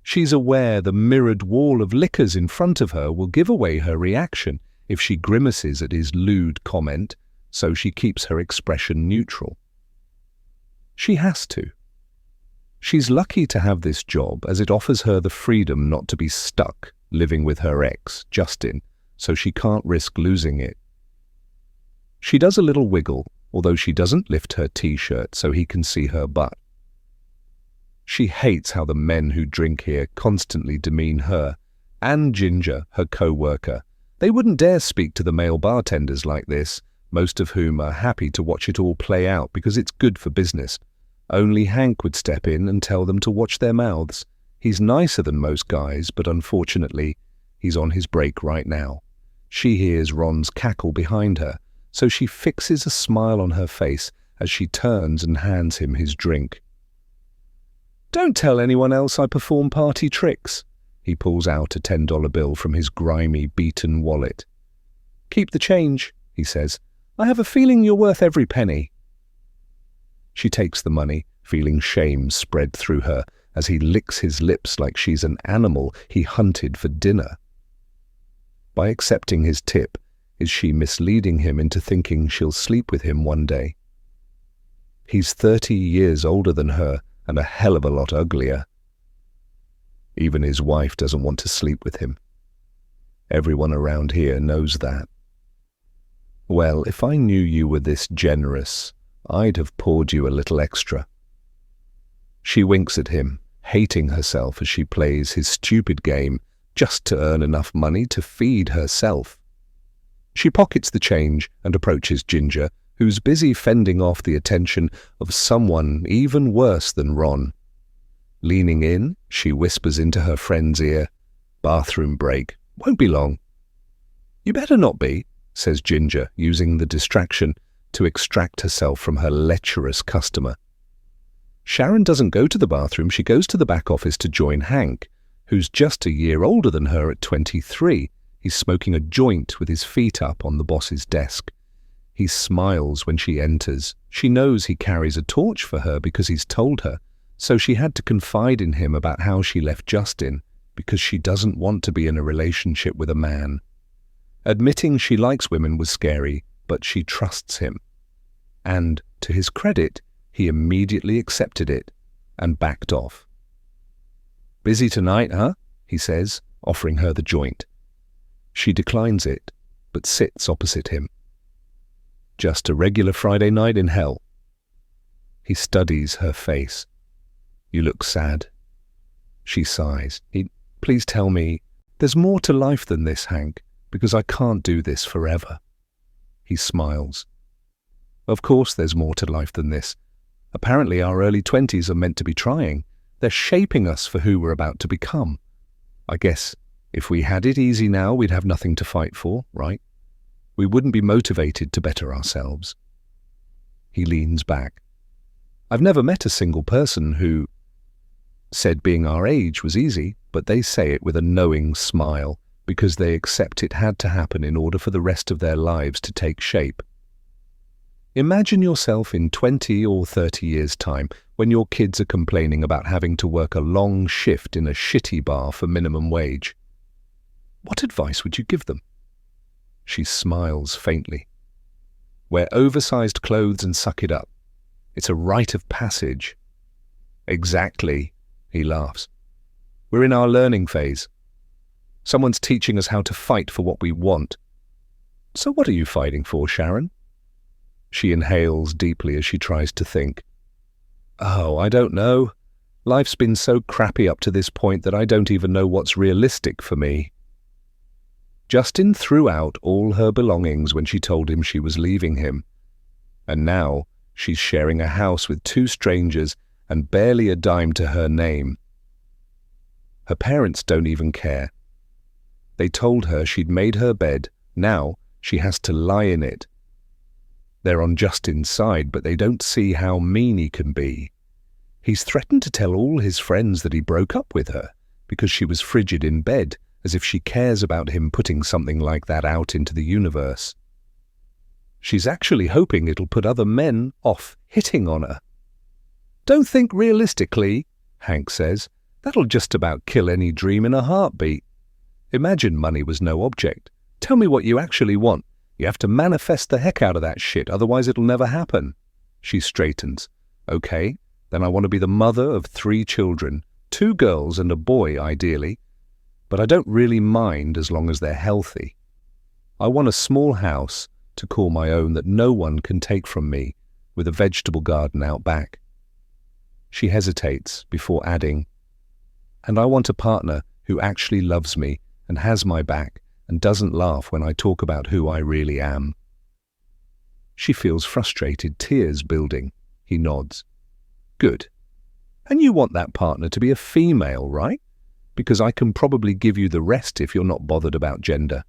She's aware the mirrored wall of liquors in front of her will give away her reaction, if she grimaces at his lewd comment, so she keeps her expression neutral. She has to. She's lucky to have this job, as it offers her the freedom not to be stuck living with her ex, Justin, so she can't risk losing it. She does a little wiggle, although she doesn't lift her t-shirt so he can see her butt. She hates how the men who drink here constantly demean her, and Ginger, her co-worker. They wouldn't dare speak to the male bartenders like this, most of whom are happy to watch it all play out because it's good for business. Only Hank would step in and tell them to watch their mouths. He's nicer than most guys, but unfortunately, he's on his break right now. She hears Ron's cackle behind her, so she fixes a smile on her face as she turns and hands him his drink. "Don't tell anyone else I perform party tricks." He pulls out a $10 bill from his grimy, beaten wallet. "Keep the change," he says. "I have a feeling you're worth every penny." She takes the money, feeling shame spread through her as he licks his lips like she's an animal he hunted for dinner. By accepting his tip, is she misleading him into thinking she'll sleep with him one day? He's 30 years older than her and a hell of a lot uglier. Even his wife doesn't want to sleep with him. Everyone around here knows that. "Well, if I knew you were this generous, I'd have poured you a little extra." She winks at him, hating herself as she plays his stupid game just to earn enough money to feed herself. She pockets the change and approaches Ginger, who's busy fending off the attention of someone even worse than Ron. Leaning in, she whispers into her friend's ear, "Bathroom break. Won't be long." "You better not be," says Ginger, using the distraction to extract herself from her lecherous customer. Sharon doesn't go to the bathroom, she goes to the back office to join Hank, who's just a year older than her at 23. He's smoking a joint with his feet up on the boss's desk. He smiles when she enters. She knows he carries a torch for her because he's told her, so she had to confide in him about how she left Justin, because she doesn't want to be in a relationship with a man. Admitting she likes women was scary, but she trusts him. And, to his credit, he immediately accepted it and backed off. "Busy tonight, huh?" he says, offering her the joint. She declines it, but sits opposite him. "Just a regular Friday night in hell." He studies her face. "You look sad." She sighs. Please tell me, there's more to life than this, Hank, because I can't do this forever." He smiles. "Of course there's more to life than this. Apparently our early 20s are meant to be trying. They're shaping us for who we're about to become. I guess if we had it easy now, we'd have nothing to fight for, right? We wouldn't be motivated to better ourselves." He leans back. "I've never met a single person who said being our age was easy, but they say it with a knowing smile because they accept it had to happen in order for the rest of their lives to take shape. Imagine yourself in 20 or 30 years' time when your kids are complaining about having to work a long shift in a shitty bar for minimum wage. What advice would you give them?" She smiles faintly. "Wear oversized clothes and suck it up. It's a rite of passage." "Exactly," he laughs. "We're in our learning phase. Someone's teaching us how to fight for what we want. So what are you fighting for, Sharon?" She inhales deeply as she tries to think. "Oh, I don't know. Life's been so crappy up to this point that I don't even know what's realistic for me." Justin threw out all her belongings when she told him she was leaving him. And now she's sharing a house with 2 strangers and barely a dime to her name. Her parents don't even care. They told her she'd made her bed, now she has to lie in it. They're on Justin's side, but they don't see how mean he can be. He's threatened to tell all his friends that he broke up with her because she was frigid in bed, as if she cares about him putting something like that out into the universe. She's actually hoping it'll put other men off hitting on her. "Don't think realistically," Hank says. "That'll just about kill any dream in a heartbeat. Imagine money was no object. Tell me what you actually want. You have to manifest the heck out of that shit, otherwise it'll never happen. She straightens. Okay, then I want to be the mother of 3 children, 2 girls and a boy, ideally. But I don't really mind as long as they're healthy. I want a small house to call my own that no one can take from me, with a vegetable garden out back. She hesitates before adding, and I want a partner who actually loves me and has my back and doesn't laugh when I talk about who I really am. She feels frustrated, tears building. He nods. Good. And you want that partner to be a female, right? Because I can probably give you the rest if you're not bothered about gender.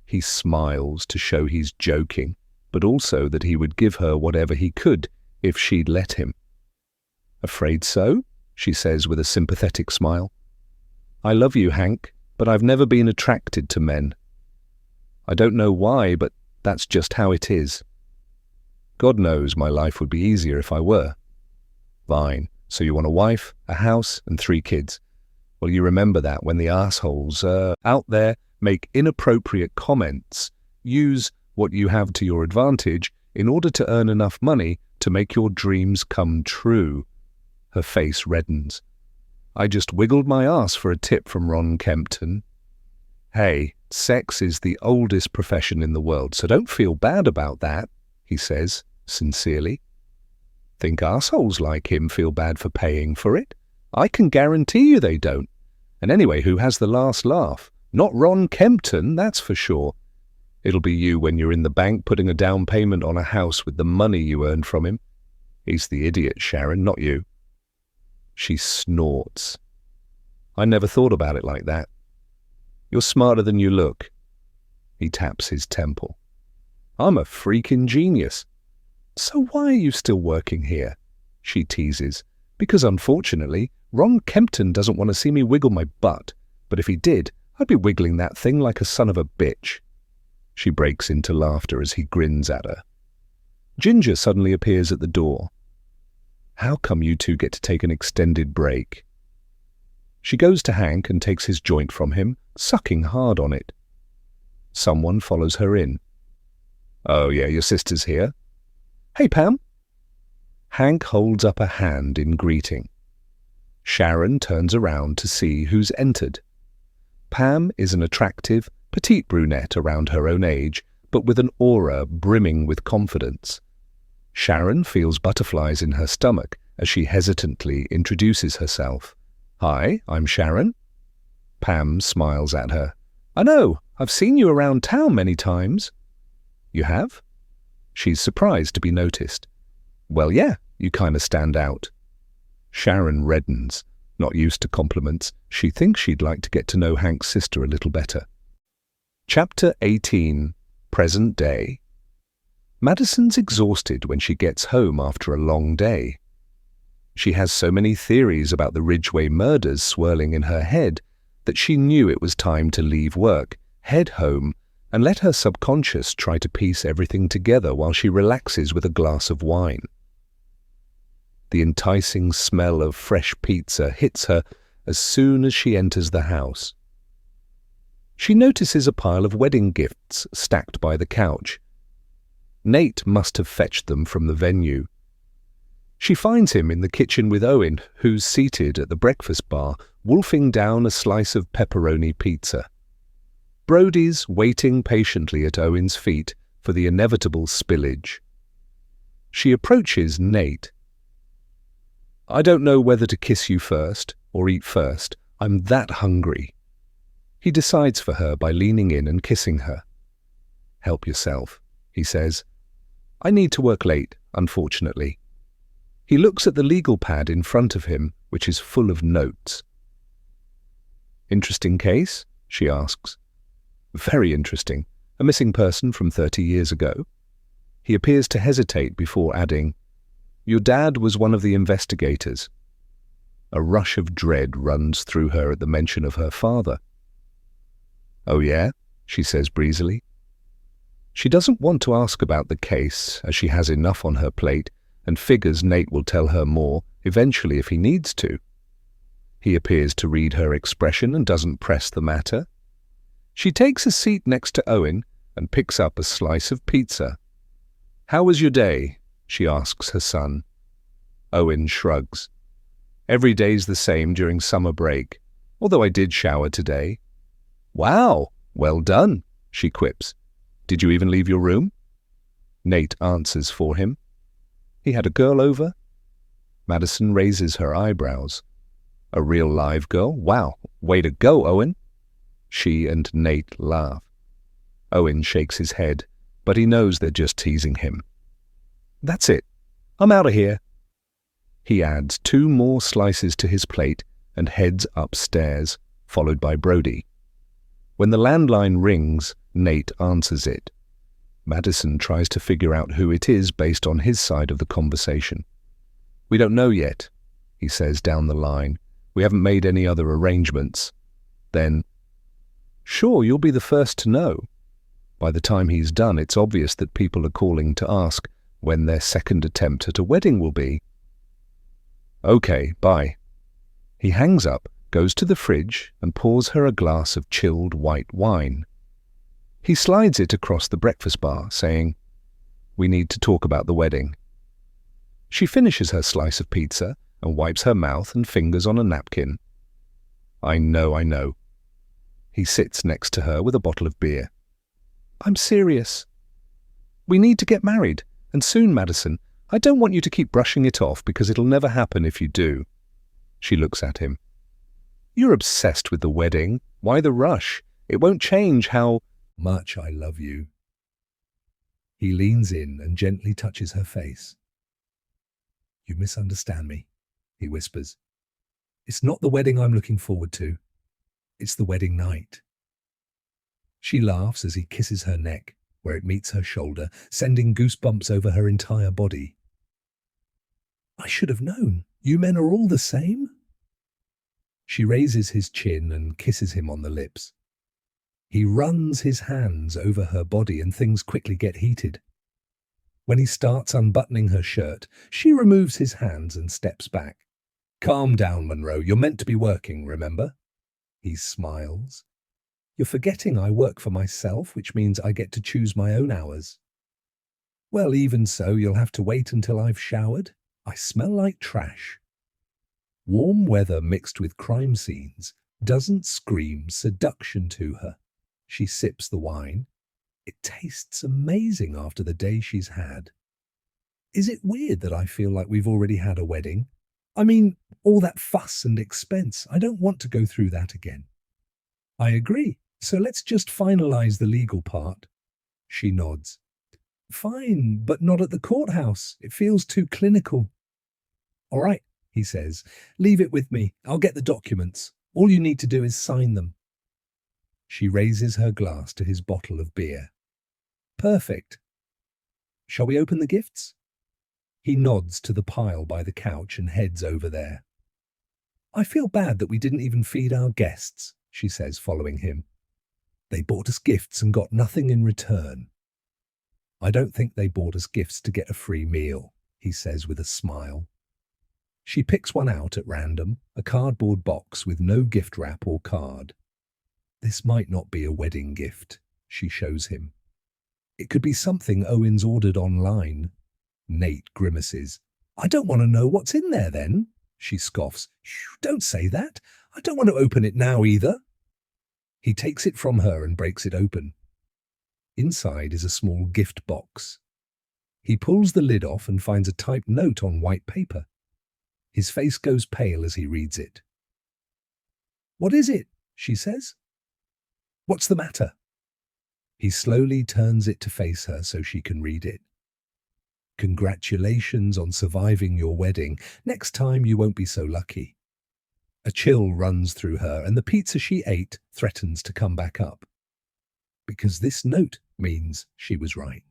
He smiles to show he's joking, but also that he would give her whatever he could if she'd let him. Afraid so? She says with a sympathetic smile. I love you, Hank, but I've never been attracted to men. I don't know why, but that's just how it is. God knows my life would be easier if I were. Fine. So you want a wife, a house, and 3 kids. Well, you remember that when the assholes out there make inappropriate comments, use what you have to your advantage in order to earn enough money to make your dreams come true. Her face reddens. I just wiggled my ass for a tip from Ron Kempton. Hey, sex is the oldest profession in the world, so don't feel bad about that, he says, sincerely. Think assholes like him feel bad for paying for it? I can guarantee you they don't. And anyway, who has the last laugh? Not Ron Kempton, that's for sure. It'll be you when you're in the bank putting a down payment on a house with the money you earned from him. He's the idiot, Sharon, not you. She snorts. I never thought about it like that. You're smarter than you look. He taps his temple. I'm a freaking genius. So why are you still working here? She teases. Because unfortunately, Ron Kempton doesn't want to see me wiggle my butt. But if he did, I'd be wiggling that thing like a son of a bitch. She breaks into laughter as he grins at her. Ginger suddenly appears at the door. How come you 2 get to take an extended break? She goes to Hank and takes his joint from him, sucking hard on it. Someone follows her in. Oh yeah, your sister's here. Hey, Pam. Hank holds up a hand in greeting. Sharon turns around to see who's entered. Pam is an attractive, petite brunette around her own age, but with an aura brimming with confidence. Sharon feels butterflies in her stomach as she hesitantly introduces herself. Hi, I'm Sharon. Pam smiles at her. I know, I've seen you around town many times. You have? She's surprised to be noticed. Well, yeah, you kind of stand out. Sharon reddens. Not used to compliments, she thinks she'd like to get to know Hank's sister a little better. Chapter 18. Present Day. Madison's exhausted when she gets home after a long day. She has so many theories about the Ridgway murders swirling in her head that she knew it was time to leave work, head home, and let her subconscious try to piece everything together while she relaxes with a glass of wine. The enticing smell of fresh pizza hits her as soon as she enters the house. She notices a pile of wedding gifts stacked by the couch. Nate must have fetched them from the venue. She finds him in the kitchen with Owen, who's seated at the breakfast bar, wolfing down a slice of pepperoni pizza. Brody's waiting patiently at Owen's feet for the inevitable spillage. She approaches Nate. I don't know whether to kiss you first or eat first. I'm that hungry. He decides for her by leaning in and kissing her. Help yourself, he says. I need to work late, unfortunately. He looks at the legal pad in front of him, which is full of notes. Interesting case? She asks. Very interesting. A missing person from 30 years ago. He appears to hesitate before adding, Your dad was one of the investigators. A rush of dread runs through her at the mention of her father. Oh yeah? She says breezily. She doesn't want to ask about the case, as she has enough on her plate, and figures Nate will tell her more, eventually if he needs to. He appears to read her expression and doesn't press the matter. She takes a seat next to Owen and picks up a slice of pizza. "How was your day?" she asks her son. Owen shrugs. "Every day's the same during summer break, although I did shower today." "Wow, well done," she quips. "Did you even leave your room?" Nate answers for him. "He had a girl over?" Madison raises her eyebrows. "A real live girl? Wow, way to go, Owen." She and Nate laugh. Owen shakes his head, but he knows they're just teasing him. "That's it. I'm out of here." He adds 2 more slices to his plate and heads upstairs, followed by Brody. When the landline rings, Nate answers it. Madison tries to figure out who it is based on his side of the conversation. "We don't know yet," he says down the line. "We haven't made any other arrangements." Then, "Sure, you'll be the first to know." By the time he's done, it's obvious that people are calling to ask when their second attempt at a wedding will be. "Okay, bye." He hangs up, goes to the fridge, and pours her a glass of chilled white wine. He slides it across the breakfast bar, saying, "We need to talk about the wedding." She finishes her slice of pizza and wipes her mouth and fingers on a napkin. I know. He sits next to her with a bottle of beer. "I'm serious. We need to get married, and soon, Madison. I don't want you to keep brushing it off because it'll never happen if you do." She looks at him. "You're obsessed with the wedding. Why the rush? It won't change how much I love you." He leans in and gently touches her face. "You misunderstand me," he whispers. "It's not the wedding I'm looking forward to. It's the wedding night." She laughs as he kisses her neck, where it meets her shoulder, sending goosebumps over her entire body. "I should have known. You men are all the same." She raises his chin and kisses him on the lips. He runs his hands over her body and things quickly get heated. When he starts unbuttoning her shirt, she removes his hands and steps back. "Calm down, Monroe. You're meant to be working, remember?" He smiles. "You're forgetting I work for myself, which means I get to choose my own hours." "Well, even so, you'll have to wait until I've showered. I smell like trash." Warm weather mixed with crime scenes doesn't scream seduction to her. She sips the wine. It tastes amazing after the day she's had. "Is it weird that I feel like we've already had a wedding? I mean, all that fuss and expense. I don't want to go through that again." "I agree. So let's just finalize the legal part." She nods. "Fine, but not at the courthouse. It feels too clinical." "All right," he says. "Leave it with me. I'll get the documents. All you need to do is sign them." She raises her glass to his bottle of beer. "Perfect. Shall we open the gifts?" He nods to the pile by the couch and heads over there. "I feel bad that we didn't even feed our guests," she says, following him. "They bought us gifts and got nothing in return." "I don't think they bought us gifts to get a free meal," he says with a smile. She picks one out at random, a cardboard box with no gift wrap or card. "This might not be a wedding gift," she shows him. "It could be something Owen's ordered online." Nate grimaces. "I don't want to know what's in there then." She scoffs. "Shh, don't say that. I don't want to open it now either." He takes it from her and breaks it open. Inside is a small gift box. He pulls the lid off and finds a typed note on white paper. His face goes pale as he reads it. "What is it?" she says. "What's the matter?" He slowly turns it to face her so she can read it. "Congratulations on surviving your wedding. Next time you won't be so lucky." A chill runs through her, and the pizza she ate threatens to come back up. Because this note means she was right.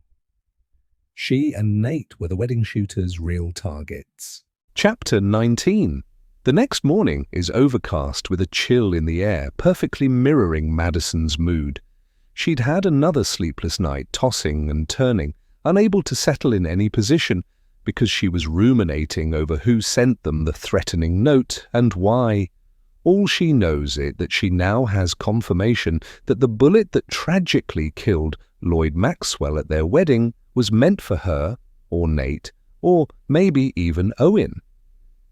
She and Nate were the wedding shooter's real targets. Chapter 19. The next morning is overcast with a chill in the air, perfectly mirroring Madison's mood. She'd had another sleepless night, tossing and turning, unable to settle in any position, because she was ruminating over who sent them the threatening note and why. All she knows is that she now has confirmation that the bullet that tragically killed Lloyd Maxwell at their wedding was meant for her, or Nate, or maybe even Owen.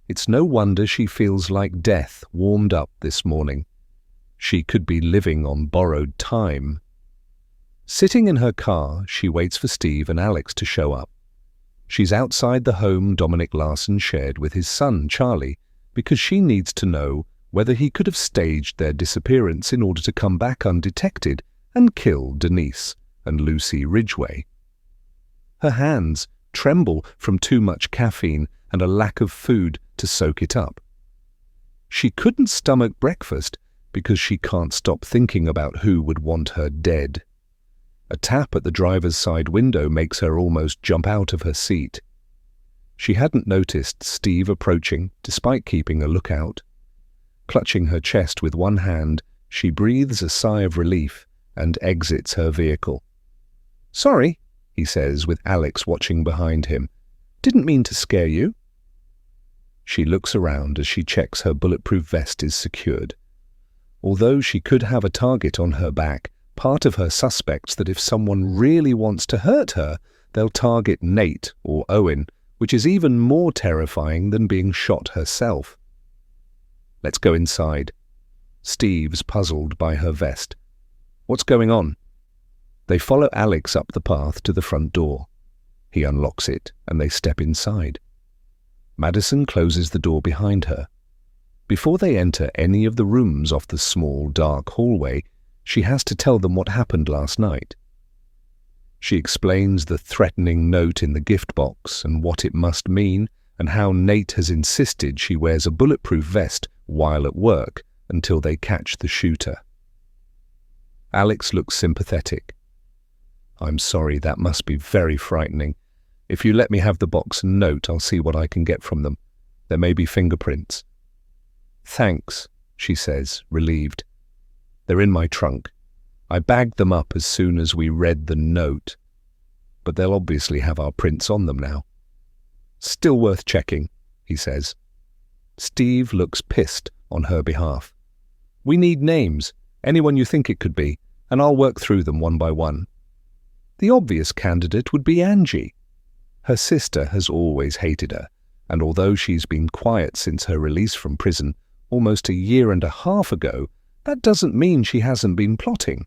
It's no wonder she feels like death warmed up this morning. She could be living on borrowed time. Sitting in her car, she waits for Steve and Alex to show up. She's outside the home Dominic Larson shared with his son, Charlie, because she needs to know whether he could have staged their disappearance in order to come back undetected and kill Denise and Lucy Ridgway. Her hands tremble from too much caffeine and a lack of food to soak it up. She couldn't stomach breakfast because she can't stop thinking about who would want her dead. A tap at the driver's side window makes her almost jump out of her seat. She hadn't noticed Steve approaching, despite keeping a lookout. Clutching her chest with one hand, she breathes a sigh of relief and exits her vehicle. "Sorry," he says, with Alex watching behind him. "Didn't mean to scare you." She looks around as she checks her bulletproof vest is secured. Although she could have a target on her back, part of her suspects that if someone really wants to hurt her, they'll target Nate or Owen, which is even more terrifying than being shot herself. "Let's go inside." Steve's puzzled by her vest. "What's going on?" They follow Alex up the path to the front door. He unlocks it, and they step inside. Madison closes the door behind her. Before they enter any of the rooms off the small, dark hallway, she has to tell them what happened last night. She explains the threatening note in the gift box and what it must mean, and how Nate has insisted she wears a bulletproof vest while at work until they catch the shooter. Alex looks sympathetic. "I'm sorry, that must be very frightening. If you let me have the box and note, I'll see what I can get from them. There may be fingerprints." "Thanks," she says, relieved. "They're in my trunk. I bagged them up as soon as we read the note. But they'll obviously have our prints on them now." "Still worth checking," he says. Steve looks pissed on her behalf. "We need names, anyone you think it could be, and I'll work through them one by one." The obvious candidate would be Angie. Her sister has always hated her, and although she's been quiet since her release from prison almost a year and a half ago, that doesn't mean she hasn't been plotting.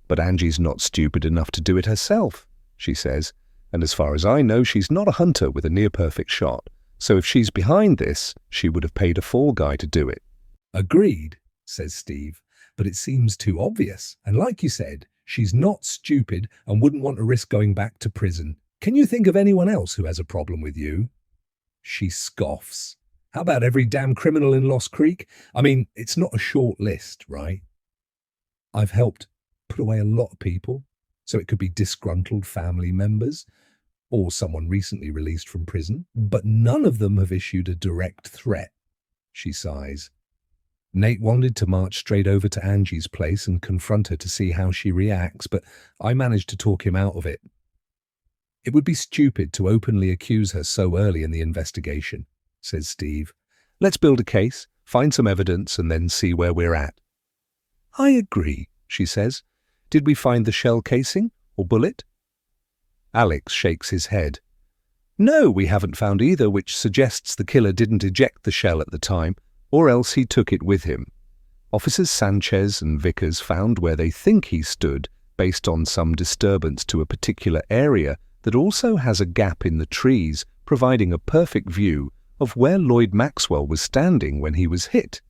"But Angie's not stupid enough to do it herself," she says, "and as far as I know, she's not a hunter with a near-perfect shot. So if she's behind this, she would have paid a fall guy to do it." "Agreed," says Steve, "but it seems too obvious. And like you said, she's not stupid and wouldn't want to risk going back to prison. Can you think of anyone else who has a problem with you?" She scoffs. "How about every damn criminal in Lost Creek? I mean, it's not a short list, right? I've helped put away a lot of people, so it could be disgruntled family members or someone recently released from prison, but none of them have issued a direct threat." She sighs. "Nate wanted to march straight over to Angie's place and confront her to see how she reacts, but I managed to talk him out of it. It would be stupid to openly accuse her so early in the investigation," says Steve. "Let's build a case, find some evidence, and then see where we're at." "I agree," she says. "Did we find the shell casing or bullet?" Alex shakes his head. "No, we haven't found either, which suggests the killer didn't eject the shell at the time, or else he took it with him. Officers Sanchez and Vickers found where they think he stood based on some disturbance to a particular area that also has a gap in the trees, providing a perfect view of where Lloyd Maxwell was standing when he was hit.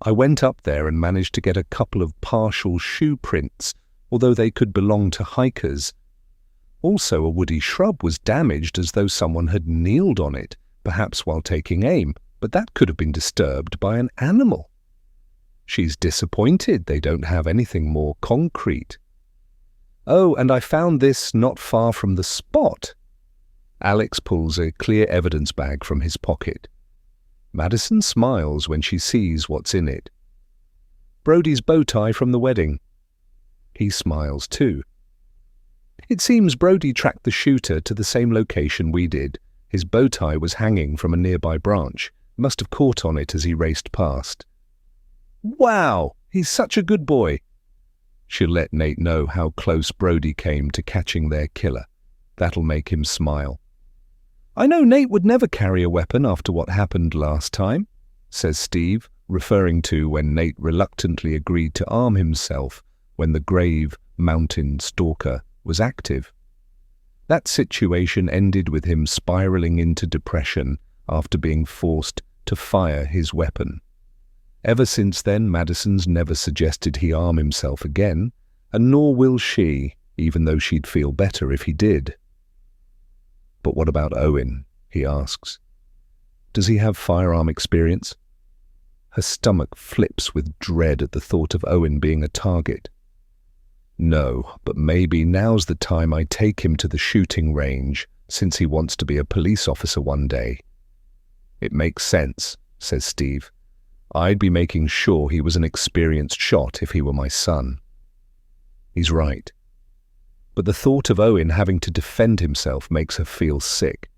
I went up there and managed to get a couple of partial shoe prints, although they could belong to hikers. Also, a woody shrub was damaged as though someone had kneeled on it, perhaps while taking aim, but that could have been disturbed by an animal. She's disappointed they don't have anything more concrete. Oh, and I found this not far from the spot." Alex pulls a clear evidence bag from his pocket. Madison smiles when she sees what's in it. "Brody's bow tie from the wedding." He smiles too. "It seems Brody tracked the shooter to the same location we did. His bow tie was hanging from a nearby branch. Must have caught on it as he raced past. Wow, he's such a good boy. She'll let Nate know how close Brody came to catching their killer. That'll make him smile. I know Nate would never carry a weapon after what happened last time, says Steve, referring to when Nate reluctantly agreed to arm himself when the grave mountain stalker was active. That situation ended with him spiraling into depression after being forced to fire his weapon. Ever since then, Madison's never suggested he arm himself again, and nor will she, even though she'd feel better if he did. But what about Owen? He asks. Does he have firearm experience? Her stomach flips with dread at the thought of Owen being a target. No, but maybe now's the time I take him to the shooting range, since he wants to be a police officer one day. It makes sense, says Steve. I'd be making sure he was an experienced shot if he were my son. He's right. But the thought of Owen having to defend himself makes her feel sick.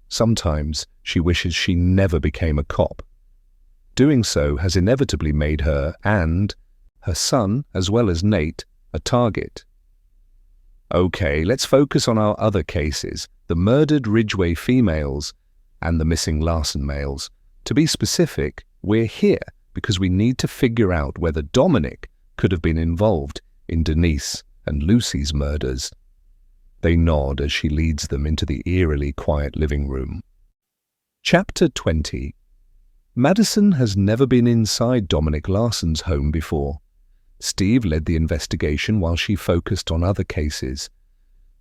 Sometimes she wishes she never became a cop. Doing so has inevitably made her and her son, as well as Nate, a target. Okay, let's focus on our other cases, the murdered Ridgway females and the missing Larson males. To be specific, we're here because we need to figure out whether Dominic could have been involved in Denise and Lucy's murders. They nod as she leads them into the eerily quiet living room. Chapter 20. Madison has never been inside Dominic Larson's home before. Steve led the investigation while she focused on other cases.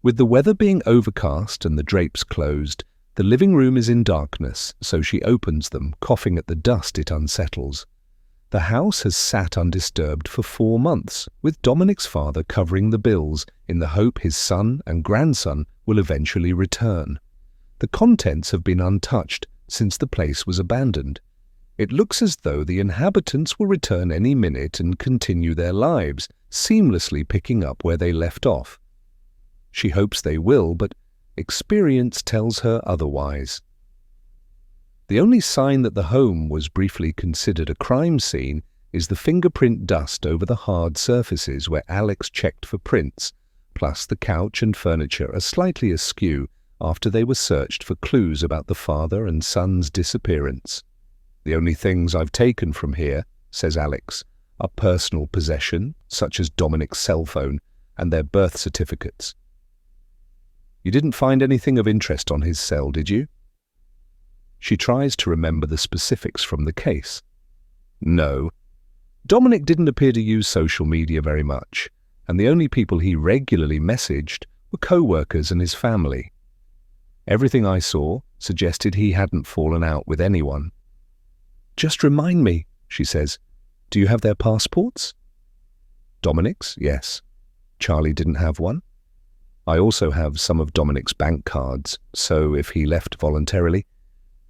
With the weather being overcast and the drapes closed, the living room is in darkness, so she opens them, coughing at the dust it unsettles. The house has sat undisturbed for 4 months, with Dominic's father covering the bills in the hope his son and grandson will eventually return. The contents have been untouched since the place was abandoned. It looks as though the inhabitants will return any minute and continue their lives, seamlessly picking up where they left off. She hopes they will, but experience tells her otherwise. The only sign that the home was briefly considered a crime scene is the fingerprint dust over the hard surfaces where Alex checked for prints, plus the couch and furniture are slightly askew after they were searched for clues about the father and son's disappearance. The only things I've taken from here, says Alex, are personal possession, such as Dominic's cell phone, and their birth certificates. You didn't find anything of interest on his cell, did you? She tries to remember the specifics from the case. No. Dominic didn't appear to use social media very much, and the only people he regularly messaged were co-workers and his family. Everything I saw suggested he hadn't fallen out with anyone. Just remind me, she says, do you have their passports? Dominic's, yes. Charlie didn't have one. I also have some of Dominic's bank cards, so if he left voluntarily,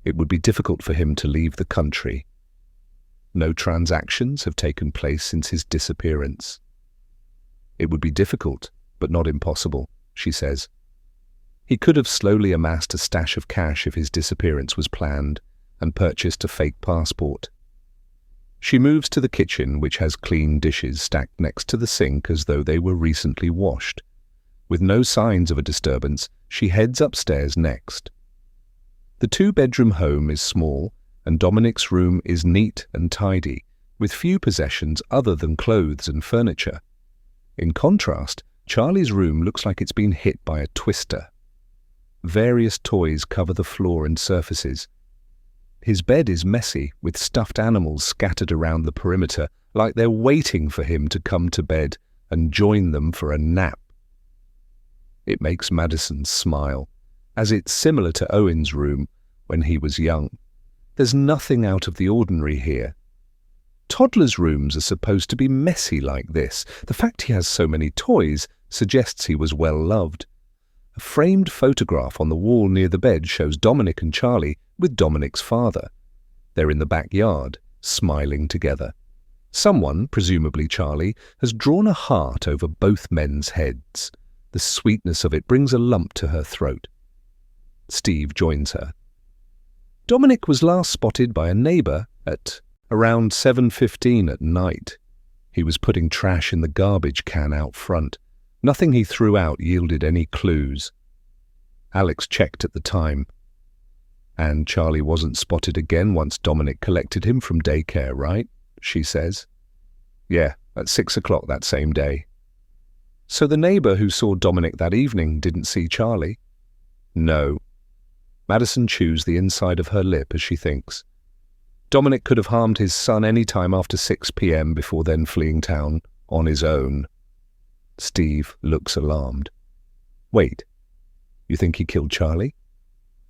it would be difficult for him to leave the country. No transactions have taken place since his disappearance. It would be difficult, but not impossible, she says. He could have slowly amassed a stash of cash if his disappearance was planned, and purchased a fake passport. She moves to the kitchen, which has clean dishes stacked next to the sink as though they were recently washed. With no signs of a disturbance, she heads upstairs next. The 2-bedroom home is small, and Dominic's room is neat and tidy, with few possessions other than clothes and furniture. In contrast, Charlie's room looks like it's been hit by a twister. Various toys cover the floor and surfaces. His bed is messy, with stuffed animals scattered around the perimeter, like they're waiting for him to come to bed and join them for a nap. It makes Madison smile, as it's similar to Owen's room when he was young. There's nothing out of the ordinary here. Toddlers' rooms are supposed to be messy like this. The fact he has so many toys suggests he was well loved. A framed photograph on the wall near the bed shows Dominic and Charlie with Dominic's father. They're in the backyard, smiling together. Someone, presumably Charlie, has drawn a heart over both men's heads. The sweetness of it brings a lump to her throat. Steve joins her. Dominic was last spotted by a neighbour at Around 7:15 at night. He was putting trash in the garbage can out front. Nothing he threw out yielded any clues. Alex checked at the time. And Charlie wasn't spotted again once Dominic collected him from daycare, right? She says. Yeah, at 6 o'clock that same day. So the neighbour who saw Dominic that evening didn't see Charlie? No. Madison chews the inside of her lip as she thinks. Dominic could have harmed his son any time after 6 p.m. before then fleeing town on his own. Steve looks alarmed. Wait, you think he killed Charlie?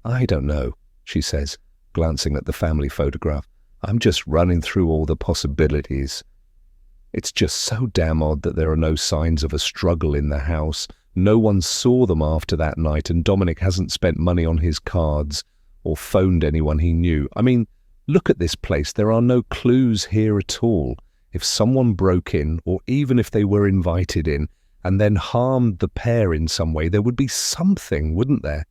I don't know, she says, glancing at the family photograph. I'm just running through all the possibilities. It's just so damn odd that there are no signs of a struggle in the house. No one saw them after that night, and Dominic hasn't spent money on his cards or phoned anyone he knew. I mean, look at this place. There are no clues here at all. If someone broke in, or even if they were invited in, and then harmed the pair in some way, there would be something, wouldn't there?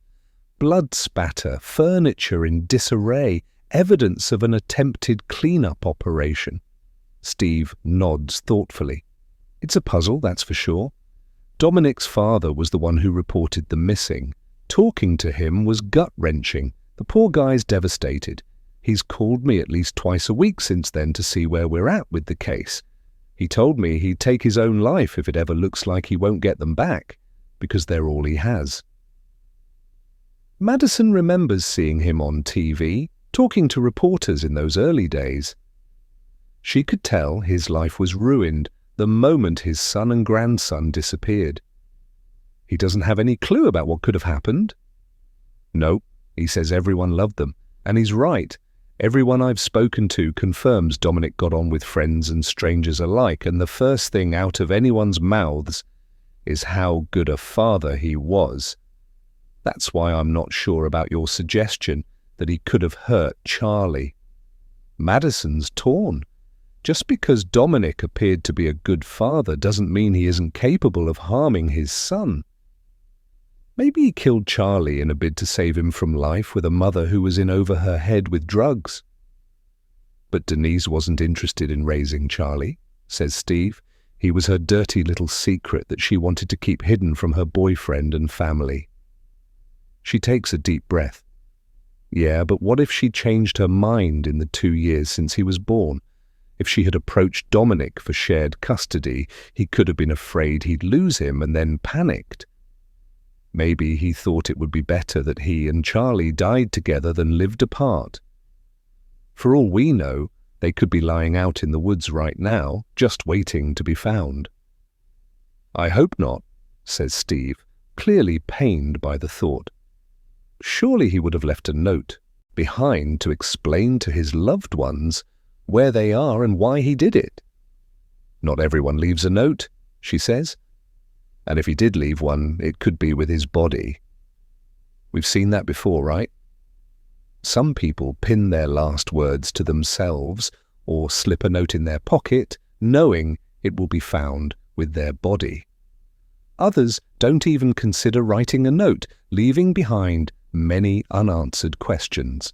Blood spatter, furniture in disarray, evidence of an attempted clean-up operation. Steve nods thoughtfully. It's a puzzle, that's for sure. Dominic's father was the one who reported the missing. Talking to him was gut-wrenching. The poor guy's devastated. He's called me at least twice a week since then to see where we're at with the case. He told me he'd take his own life if it ever looks like he won't get them back, because they're all he has. Madison remembers seeing him on TV, talking to reporters in those early days. She could tell his life was ruined the moment his son and grandson disappeared. He doesn't have any clue about what could have happened. No, he says everyone loved them, and he's right. Everyone I've spoken to confirms Dominic got on with friends and strangers alike, and the first thing out of anyone's mouths is how good a father he was. That's why I'm not sure about your suggestion that he could have hurt Charlie. Madison's torn. Just because Dominic appeared to be a good father doesn't mean he isn't capable of harming his son. Maybe he killed Charlie in a bid to save him from life with a mother who was in over her head with drugs. But Denise wasn't interested in raising Charlie, says Steve. He was her dirty little secret that she wanted to keep hidden from her boyfriend and family. She takes a deep breath. Yeah, but what if she changed her mind in the 2 years since he was born? If she had approached Dominic for shared custody, he could have been afraid he'd lose him and then panicked. Maybe he thought it would be better that he and Charlie died together than lived apart. For all we know, they could be lying out in the woods right now, just waiting to be found. I hope not, says Steve, clearly pained by the thought. Surely he would have left a note behind to explain to his loved ones where they are and why he did it. Not everyone leaves a note, she says. And if he did leave one, it could be with his body. We've seen that before, right? Some people pin their last words to themselves or slip a note in their pocket, knowing it will be found with their body. Others don't even consider writing a note, leaving behind many unanswered questions.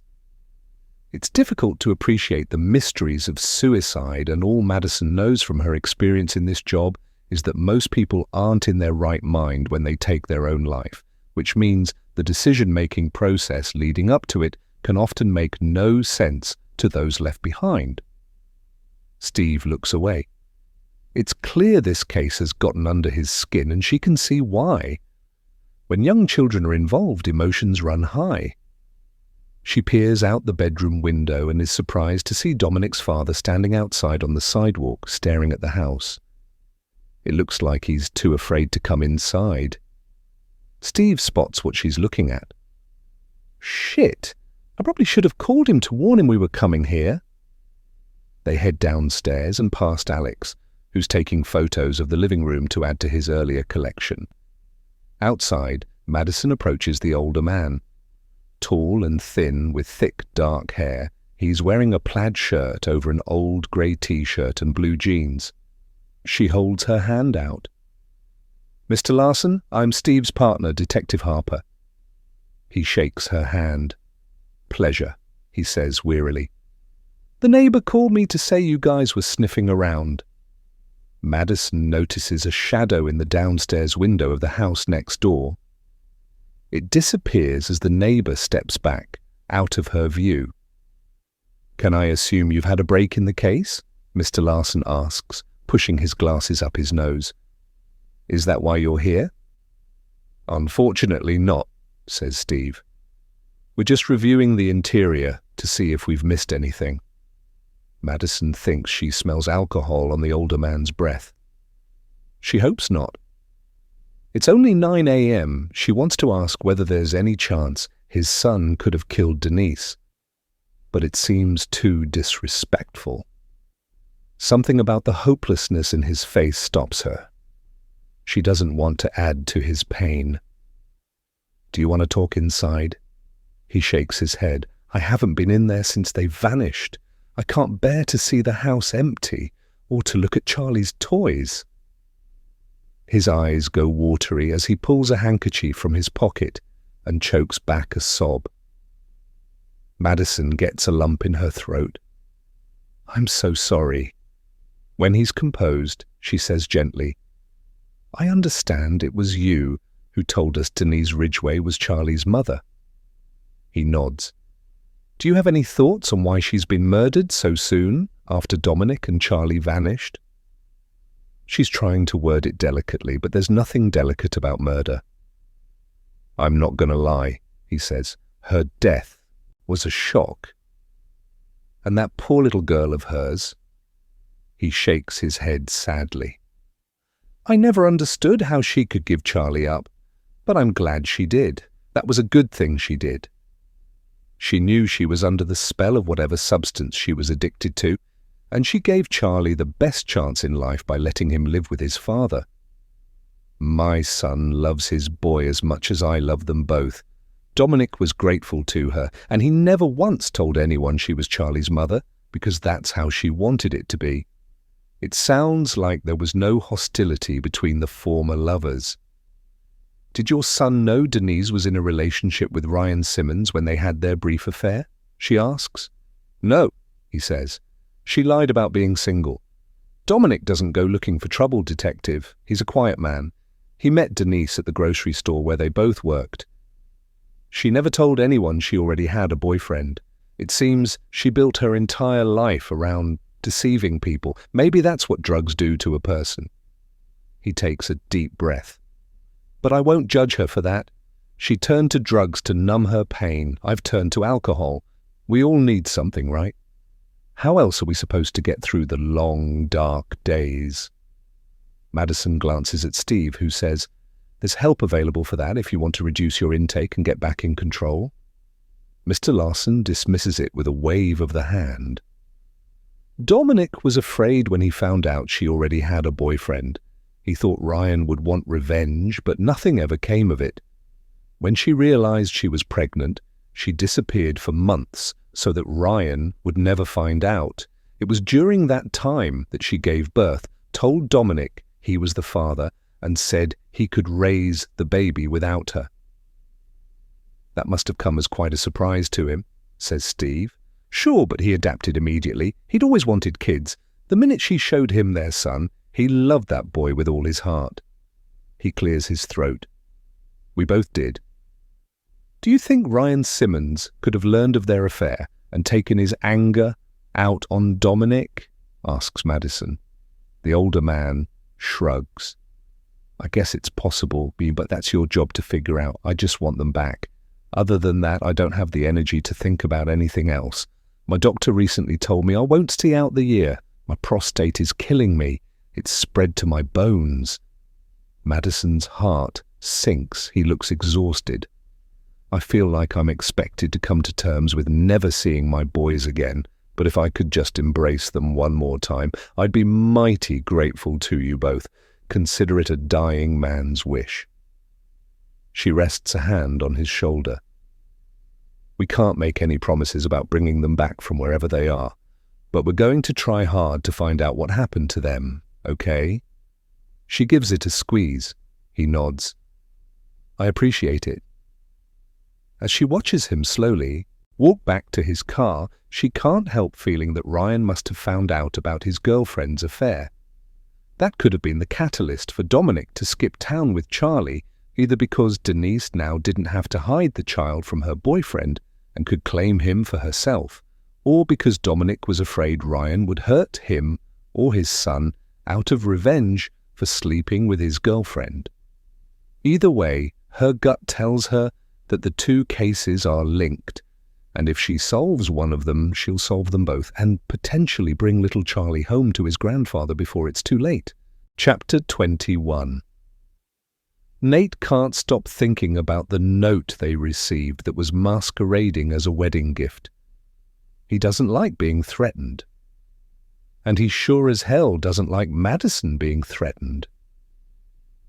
It's difficult to appreciate the mysteries of suicide, and all Madison knows from her experience in this job is that most people aren't in their right mind when they take their own life, which means the decision-making process leading up to it can often make no sense to those left behind. Steve looks away. It's clear this case has gotten under his skin, and she can see why. When young children are involved, emotions run high. She peers out the bedroom window and is surprised to see Dominic's father standing outside on the sidewalk, staring at the house. It looks like he's too afraid to come inside. Steve spots what she's looking at. Shit! I probably should have called him to warn him we were coming here. They head downstairs and past Alex, who's taking photos of the living room to add to his earlier collection. Outside, Madison approaches the older man. Tall and thin, with thick, dark hair, he's wearing a plaid shirt over an old grey t-shirt and blue jeans. She holds her hand out. Mr. Larson, I'm Steve's partner, Detective Harper. He shakes her hand. Pleasure, he says wearily. The neighbor called me to say you guys were sniffing around. Madison notices a shadow in the downstairs window of the house next door. It disappears as the neighbor steps back, out of her view. Can I assume you've had a break in the case? Mr. Larson asks, pushing his glasses up his nose. Is that why you're here? Unfortunately not, says Steve. We're just reviewing the interior to see if we've missed anything. Madison thinks she smells alcohol on the older man's breath. She hopes not. It's only 9 a.m. She wants to ask whether there's any chance his son could have killed Denise. But it seems too disrespectful. Something about the hopelessness in his face stops her. She doesn't want to add to his pain. Do you want to talk inside? He shakes his head. I haven't been in there since they vanished. I can't bear to see the house empty or to look at Charlie's toys. His eyes go watery as he pulls a handkerchief from his pocket and chokes back a sob. Madison gets a lump in her throat. I'm so sorry. When he's composed, she says gently, I understand it was you who told us Denise Ridgway was Charlie's mother. He nods. Do you have any thoughts on why she's been murdered so soon after Dominic and Charlie vanished? She's trying to word it delicately, but there's nothing delicate about murder. I'm not going to lie, he says. Her death was a shock. And that poor little girl of hers. He shakes his head sadly. I never understood how she could give Charlie up, but I'm glad she did. That was a good thing she did. She knew she was under the spell of whatever substance she was addicted to, and she gave Charlie the best chance in life by letting him live with his father. My son loves his boy as much as I love them both. Dominic was grateful to her, and he never once told anyone she was Charlie's mother, because that's how she wanted it to be. It sounds like there was no hostility between the former lovers. Did your son know Denise was in a relationship with Ryan Simmons when they had their brief affair? She asks. No, he says. She lied about being single. Dominic doesn't go looking for trouble, detective. He's a quiet man. He met Denise at the grocery store where they both worked. She never told anyone she already had a boyfriend. It seems she built her entire life around deceiving people. Maybe that's what drugs do to a person. He takes a deep breath. But I won't judge her for that. She turned to drugs to numb her pain. I've turned to alcohol. We all need something, right? How else are we supposed to get through the long, dark days? Madison glances at Steve, who says, There's help available for that if you want to reduce your intake and get back in control. Mr. Larson dismisses it with a wave of the hand. Dominic was afraid when he found out she already had a boyfriend. He thought Ryan would want revenge, but nothing ever came of it. When she realized she was pregnant, she disappeared for months so that Ryan would never find out. It was during that time that she gave birth, told Dominic he was the father, and said he could raise the baby without her. That must have come as quite a surprise to him, says Steve. Sure, but he adapted immediately. He'd always wanted kids. The minute she showed him their son, he loved that boy with all his heart. He clears his throat. We both did. Do you think Ryan Simmons could have learned of their affair and taken his anger out on Dominic? Asks Madison. The older man shrugs. I guess it's possible, but that's your job to figure out. I just want them back. Other than that, I don't have the energy to think about anything else. My doctor recently told me I won't see out the year. My prostate is killing me. It's spread to my bones. Madison's heart sinks. He looks exhausted. I feel like I'm expected to come to terms with never seeing my boys again, but if I could just embrace them one more time, I'd be mighty grateful to you both. Consider it a dying man's wish. She rests a hand on his shoulder. We can't make any promises about bringing them back from wherever they are, but we're going to try hard to find out what happened to them, okay? She gives it a squeeze. He nods. I appreciate it. As she watches him slowly, walk back to his car, she can't help feeling that Ryan must have found out about his girlfriend's affair. That could have been the catalyst for Dominic to skip town with Charlie, either because Denise now didn't have to hide the child from her boyfriend and could claim him for herself, or because Dominic was afraid Ryan would hurt him or his son out of revenge for sleeping with his girlfriend. Either way, her gut tells her that the two cases are linked, and if she solves one of them, she'll solve them both and potentially bring little Charlie home to his grandfather before it's too late. Chapter 21. Nate can't stop thinking about the note they received that was masquerading as a wedding gift. He doesn't like being threatened. And he sure as hell doesn't like Madison being threatened.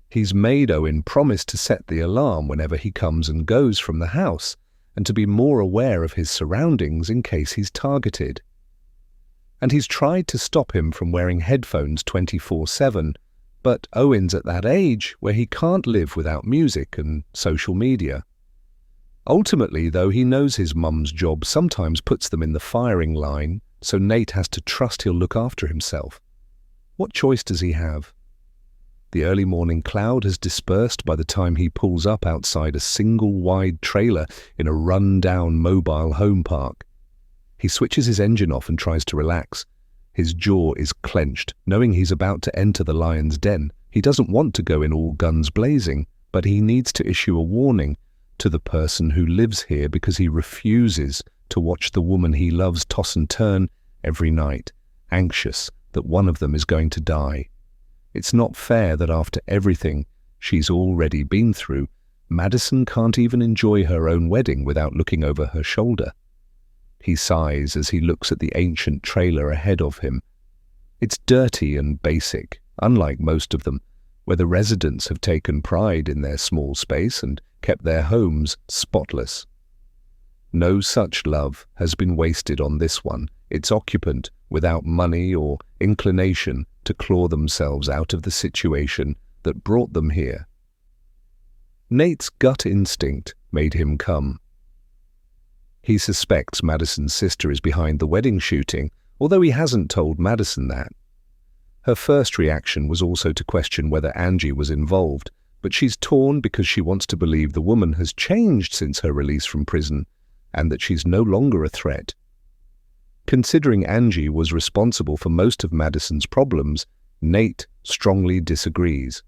He's made Owen promise to set the alarm whenever he comes and goes from the house, and to be more aware of his surroundings in case he's targeted. And he's tried to stop him from wearing headphones 24/7, but Owen's at that age where he can't live without music and social media. Ultimately, though, he knows his mum's job sometimes puts them in the firing line, so Nate has to trust he'll look after himself. What choice does he have? The early morning cloud has dispersed by the time he pulls up outside a single wide trailer in a run-down mobile home park. He switches his engine off and tries to relax. His jaw is clenched, knowing he's about to enter the lion's den. He doesn't want to go in all guns blazing, but he needs to issue a warning to the person who lives here because he refuses to watch the woman he loves toss and turn every night, anxious that one of them is going to die. It's not fair that after everything she's already been through, Madison can't even enjoy her own wedding without looking over her shoulder. He sighs as he looks at the ancient trailer ahead of him. It's dirty and basic, unlike most of them, where the residents have taken pride in their small space and kept their homes spotless. No such love has been wasted on this one, its occupant without money or inclination to claw themselves out of the situation that brought them here. Nate's gut instinct made him come. He suspects Madison's sister is behind the wedding shooting, although he hasn't told Madison that. Her first reaction was also to question whether Angie was involved, but she's torn because she wants to believe the woman has changed since her release from prison and that she's no longer a threat. Considering Angie was responsible for most of Madison's problems, Nate strongly disagrees.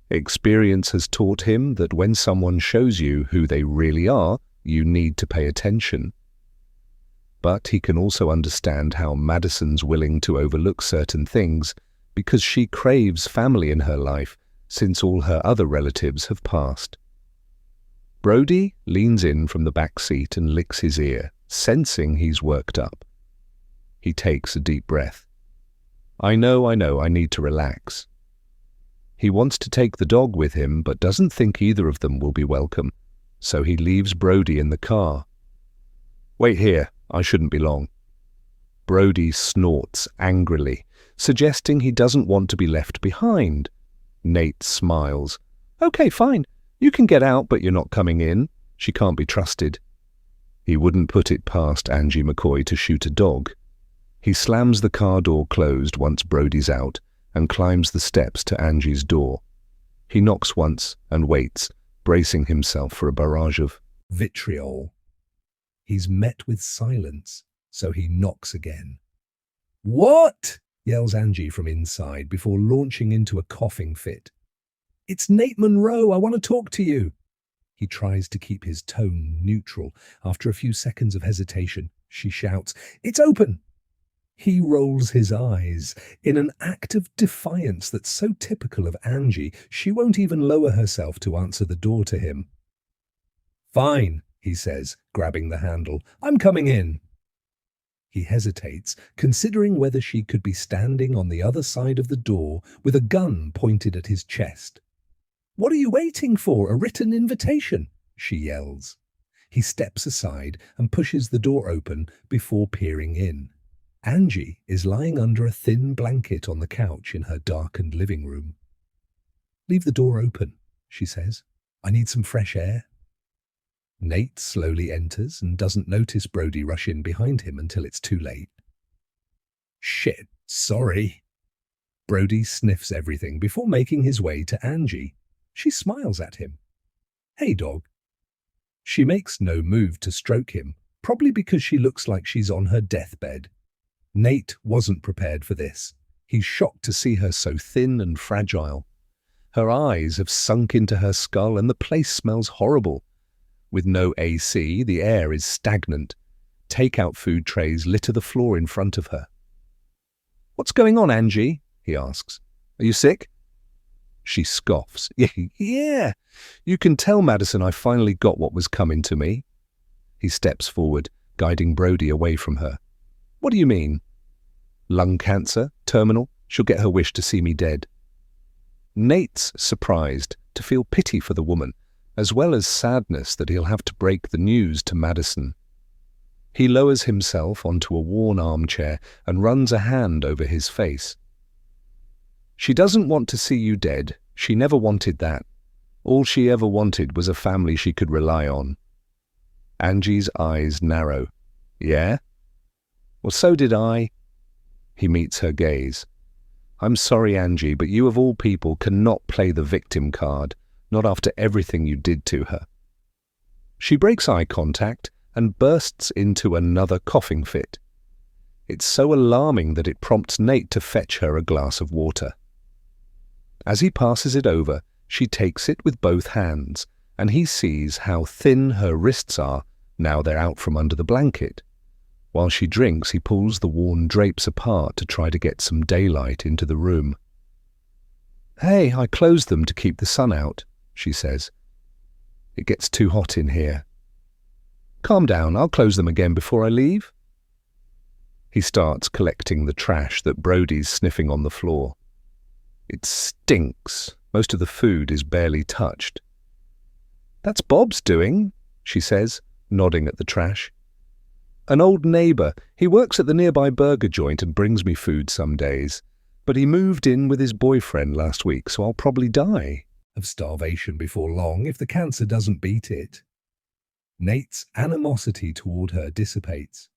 Experience has taught him that when someone shows you who they really are, you need to pay attention. But he can also understand how Madison's willing to overlook certain things because she craves family in her life since all her other relatives have passed. Brody leans in from the back seat and licks his ear, sensing he's worked up. He takes a deep breath. I know, I need to relax. He wants to take the dog with him, but doesn't think either of them will be welcome, so he leaves Brody in the car. Wait here, I shouldn't be long. Brody snorts angrily, suggesting he doesn't want to be left behind. Nate smiles. Okay, fine. You can get out, but you're not coming in. She can't be trusted. He wouldn't put it past Angie McCoy to shoot a dog. He slams the car door closed once Brody's out and climbs the steps to Angie's door. He knocks once and waits, bracing himself for a barrage of vitriol. He's met with silence, so he knocks again. What? Yells Angie from inside before launching into a coughing fit. It's Nate Monroe, I want to talk to you. He tries to keep his tone neutral. After a few seconds of hesitation, she shouts, It's open! He rolls his eyes in an act of defiance that's so typical of Angie, she won't even lower herself to answer the door to him. Fine, he says, grabbing the handle. I'm coming in. He hesitates, considering whether she could be standing on the other side of the door with a gun pointed at his chest. What are you waiting for? A written invitation, she yells. He steps aside and pushes the door open before peering in. Angie is lying under a thin blanket on the couch in her darkened living room. Leave the door open, she says. I need some fresh air. Nate slowly enters and doesn't notice Brody rush in behind him until it's too late. Shit, sorry. Brody sniffs everything before making his way to Angie. She smiles at him. Hey, dog. She makes no move to stroke him, probably because she looks like she's on her deathbed. Nate wasn't prepared for this. He's shocked to see her so thin and fragile. Her eyes have sunk into her skull and the place smells horrible. With no AC, the air is stagnant. Takeout food trays litter the floor in front of her. "What's going on, Angie?" he asks. "Are you sick?" She scoffs. Yeah, you can tell, Madison, I finally got what was coming to me." He steps forward, guiding Brody away from her. "What do you mean?" "Lung cancer, terminal. She'll get her wish to see me dead." Nate's surprised to feel pity for the woman, as well as sadness that he'll have to break the news to Madison. He lowers himself onto a worn armchair and runs a hand over his face. "She doesn't want to see you dead. She never wanted that. All she ever wanted was a family she could rely on." Angie's eyes narrow. "Yeah? Well, so did I." He meets her gaze. "I'm sorry, Angie, but you of all people cannot play the victim card, not after everything you did to her." She breaks eye contact and bursts into another coughing fit. It's so alarming that it prompts Nate to fetch her a glass of water. As he passes it over, she takes it with both hands, and he sees how thin her wrists are now they're out from under the blanket. While she drinks, he pulls the worn drapes apart to try to get some daylight into the room. "Hey, I closed them to keep the sun out," she says. "It gets too hot in here." "Calm down, I'll close them again before I leave." He starts collecting the trash that Brody's sniffing on the floor. It stinks. Most of the food is barely touched. "That's Bob's doing," she says, nodding at the trash. "An old neighbour. He works at the nearby burger joint and brings me food some days. But he moved in with his boyfriend last week, so I'll probably die of starvation before long if the cancer doesn't beat it." Nate's animosity toward her dissipates.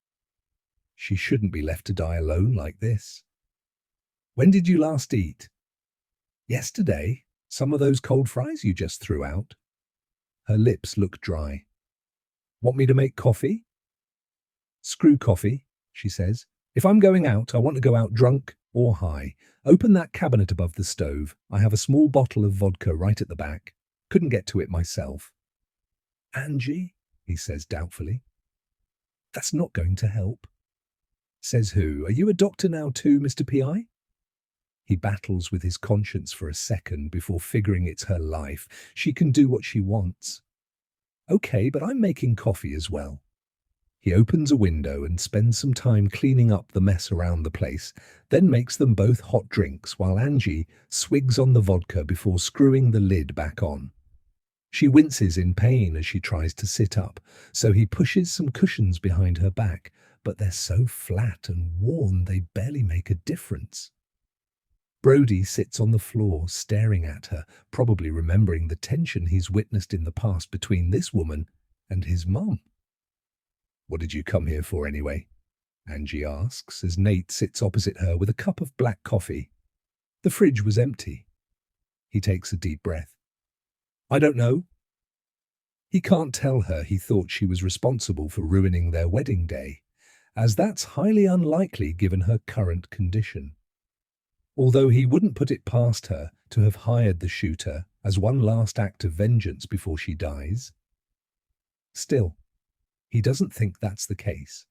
She shouldn't be left to die alone like this. "When did you last eat?" "Yesterday. Some of those cold fries you just threw out." Her lips look dry. "Want me to make coffee?" "Screw coffee," she says. "If I'm going out, I want to go out drunk or high. Open that cabinet above the stove. I have a small bottle of vodka right at the back. Couldn't get to it myself." "Angie," he says doubtfully. "That's not going to help." "Says who? Are you a doctor now too, Mr. P.I.?" He battles with his conscience for a second before figuring it's her life. She can do what she wants. "Okay, but I'm making coffee as well." He opens a window and spends some time cleaning up the mess around the place, then makes them both hot drinks while Angie swigs on the vodka before screwing the lid back on. She winces in pain as she tries to sit up, so he pushes some cushions behind her back, but they're so flat and worn they barely make a difference. Brody sits on the floor staring at her, probably remembering the tension he's witnessed in the past between this woman and his mum. "What did you come here for anyway?" Angie asks as Nate sits opposite her with a cup of black coffee. The fridge was empty. He takes a deep breath. "I don't know." He can't tell her he thought she was responsible for ruining their wedding day, as that's highly unlikely given her current condition. Although he wouldn't put it past her to have hired the shooter as one last act of vengeance before she dies. Still, he doesn't think that's the case.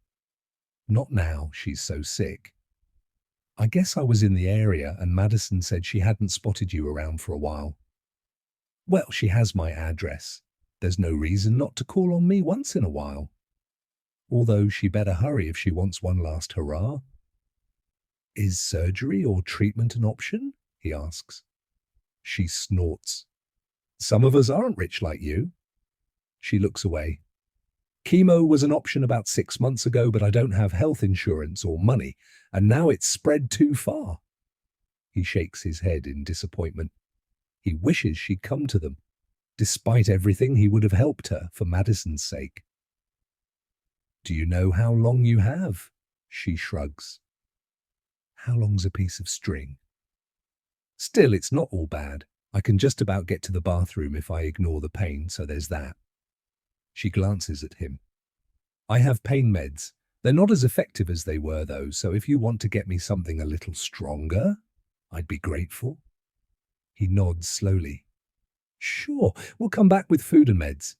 Not now she's so sick. "I guess I was in the area and Madison said she hadn't spotted you around for a while." "Well, she has my address. There's no reason not to call on me once in a while. Although she better hurry if she wants one last hurrah." "Is surgery or treatment an option?" he asks. She snorts. "Some of us aren't rich like you." She looks away. "Chemo was an option about 6 months ago, but I don't have health insurance or money, and now it's spread too far." He shakes his head in disappointment. He wishes she'd come to them. Despite everything, he would have helped her for Madison's sake. Do you know how long you have? She shrugs. How long's a piece of string? Still, it's not all bad. I can just about get to the bathroom if I ignore the pain, so there's that. She glances at him. I have pain meds. They're not as effective as they were, though, so if you want to get me something a little stronger, I'd be grateful. He nods slowly. Sure, we'll come back with food and meds.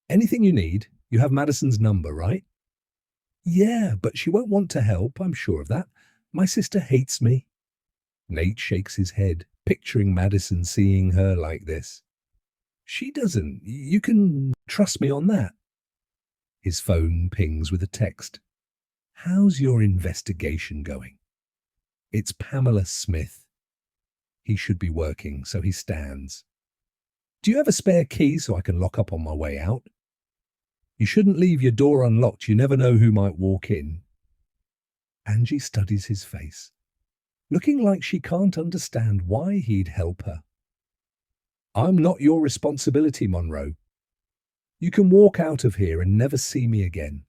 Anything you need. You have Madison's number, right? Yeah, but she won't want to help, I'm sure of that. My sister hates me. Nate shakes his head, picturing Madison seeing her like this. She doesn't. You can trust me on that. His phone pings with a text. How's your investigation going? It's Pamela Smith. He should be working, so he stands. Do you have a spare key so I can lock up on my way out? You shouldn't leave your door unlocked. You never know who might walk in. Angie studies his face, looking like she can't understand why he'd help her. I'm not your responsibility, Monroe. You can walk out of here and never see me again.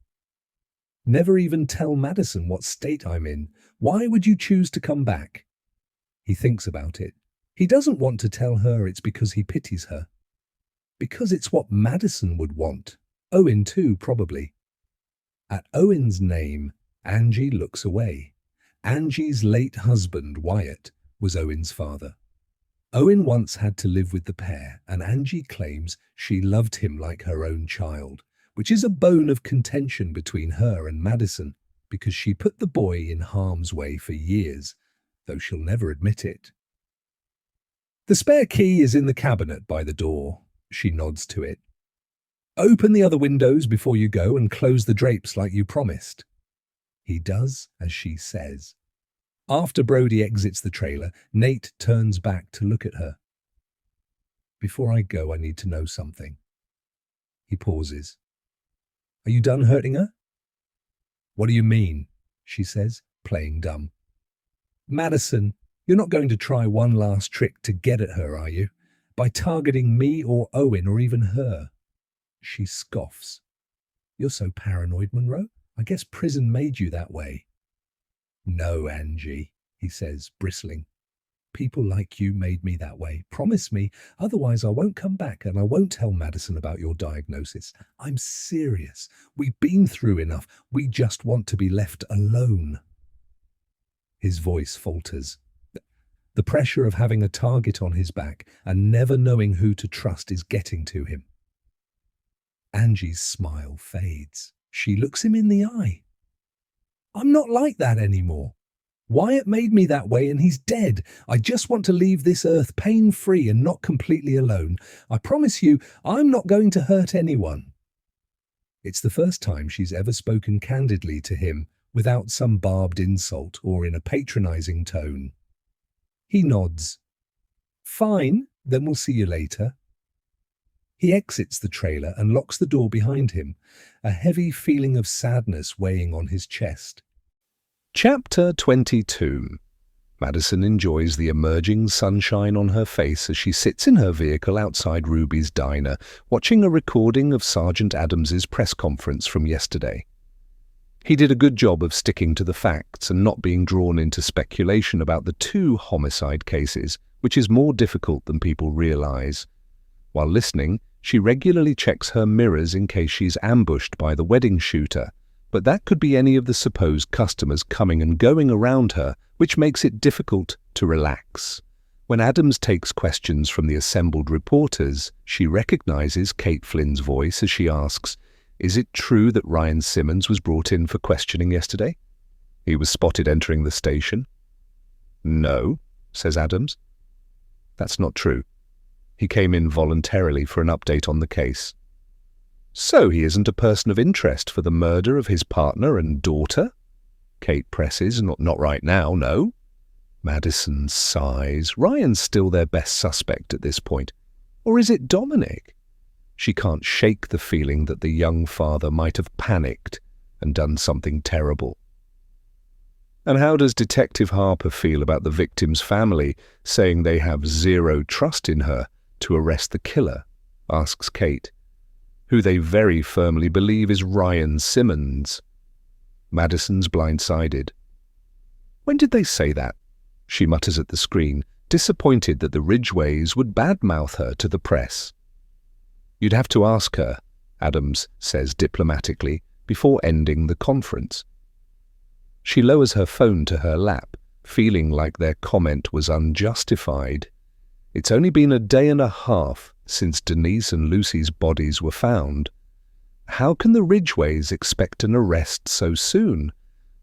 Never even tell Madison what state I'm in. Why would you choose to come back? He thinks about it. He doesn't want to tell her it's because he pities her. Because it's what Madison would want. Owen too, probably. At Owen's name, Angie looks away. Angie's late husband, Wyatt, was Owen's father. Owen once had to live with the pair, and Angie claims she loved him like her own child, which is a bone of contention between her and Madison, because she put the boy in harm's way for years, though she'll never admit it. The spare key is in the cabinet by the door. She nods to it. Open the other windows before you go and close the drapes like you promised. He does as she says. After Brody exits the trailer, Nate turns back to look at her. Before I go, I need to know something. He pauses. Are you done hurting her? What do you mean? She says, playing dumb. Madison, you're not going to try one last trick to get at her, are you? By targeting me or Owen or even her? She scoffs. You're so paranoid, Monroe. I guess prison made you that way. No, Angie, he says, bristling. People like you made me that way. Promise me, otherwise I won't come back and I won't tell Madison about your diagnosis. I'm serious. We've been through enough. We just want to be left alone. His voice falters. The pressure of having a target on his back and never knowing who to trust is getting to him. Angie's smile fades. She looks him in the eye. I'm not like that anymore. Wyatt made me that way and he's dead. I just want to leave this earth pain-free and not completely alone. I promise you, I'm not going to hurt anyone. It's the first time she's ever spoken candidly to him without some barbed insult or in a patronizing tone. He nods. Fine, then we'll see you later. He exits the trailer and locks the door behind him, a heavy feeling of sadness weighing on his chest. Chapter 22. Madison enjoys the emerging sunshine on her face as she sits in her vehicle outside Ruby's diner, watching a recording of Sergeant Adams's press conference from yesterday. He did a good job of sticking to the facts and not being drawn into speculation about the two homicide cases, which is more difficult than people realize. While listening, she regularly checks her mirrors in case she's ambushed by the wedding shooter, but that could be any of the supposed customers coming and going around her, which makes it difficult to relax. When Adams takes questions from the assembled reporters, she recognizes Kate Flynn's voice as she asks, "Is it true that Ryan Simmons was brought in for questioning yesterday? He was spotted entering the station." "No," says Adams. "That's not true. He came in voluntarily for an update on the case." "So he isn't a person of interest for the murder of his partner and daughter?" Kate presses. Not right now, no." Madison sighs. Ryan's still their best suspect at this point. Or is it Dominic? She can't shake the feeling that the young father might have panicked and done something terrible. "And how does Detective Harper feel about the victim's family saying they have zero trust in her to arrest the killer?" asks Kate, who they very firmly believe is Ryan Simmons. Madison's blindsided. When did they say that? She mutters at the screen, disappointed that the Ridgeways would badmouth her to the press. You'd have to ask her, Adams says diplomatically, before ending the conference. She lowers her phone to her lap, feeling like their comment was unjustified. It's only been a day and a half since Denise and Lucy's bodies were found. How can the Ridgeways expect an arrest so soon?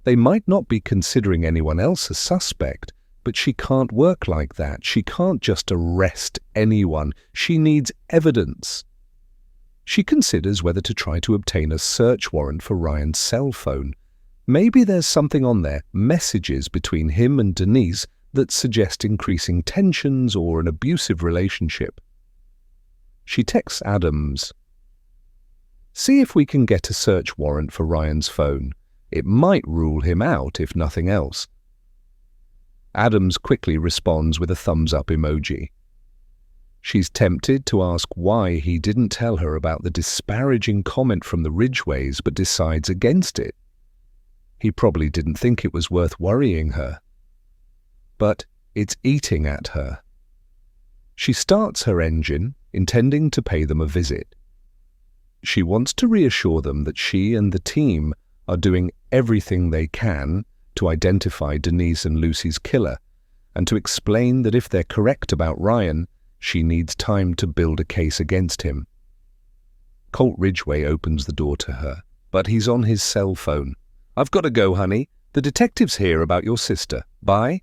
They might not be considering anyone else a suspect, but she can't work like that. She can't just arrest anyone. She needs evidence. She considers whether to try to obtain a search warrant for Ryan's cell phone. Maybe there's something on there, messages between him and Denise that suggest increasing tensions or an abusive relationship. She texts Adams. See if we can get a search warrant for Ryan's phone. It might rule him out, if nothing else. Adams quickly responds with a thumbs-up emoji. She's tempted to ask why he didn't tell her about the disparaging comment from the Ridgeways, but decides against it. He probably didn't think it was worth worrying her. But it's eating at her. She starts her engine, intending to pay them a visit. She wants to reassure them that she and the team are doing everything they can to identify Denise and Lucy's killer, and to explain that if they're correct about Ryan, she needs time to build a case against him. Colt Ridgway opens the door to her, but he's on his cell phone. I've got to go, honey. The detective's here about your sister. Bye.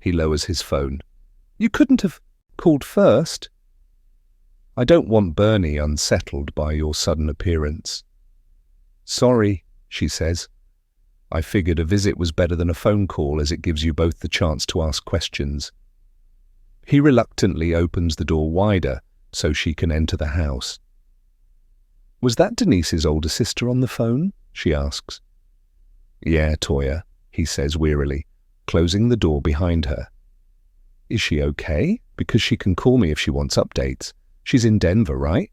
He lowers his phone. You couldn't have called first. I don't want Bernie unsettled by your sudden appearance. Sorry, she says. I figured a visit was better than a phone call, as it gives you both the chance to ask questions. He reluctantly opens the door wider so she can enter the house. Was that Denise's older sister on the phone? She asks. Yeah, Toya, he says wearily, closing the door behind her. Is she okay? Because she can call me if she wants updates. She's in Denver, right?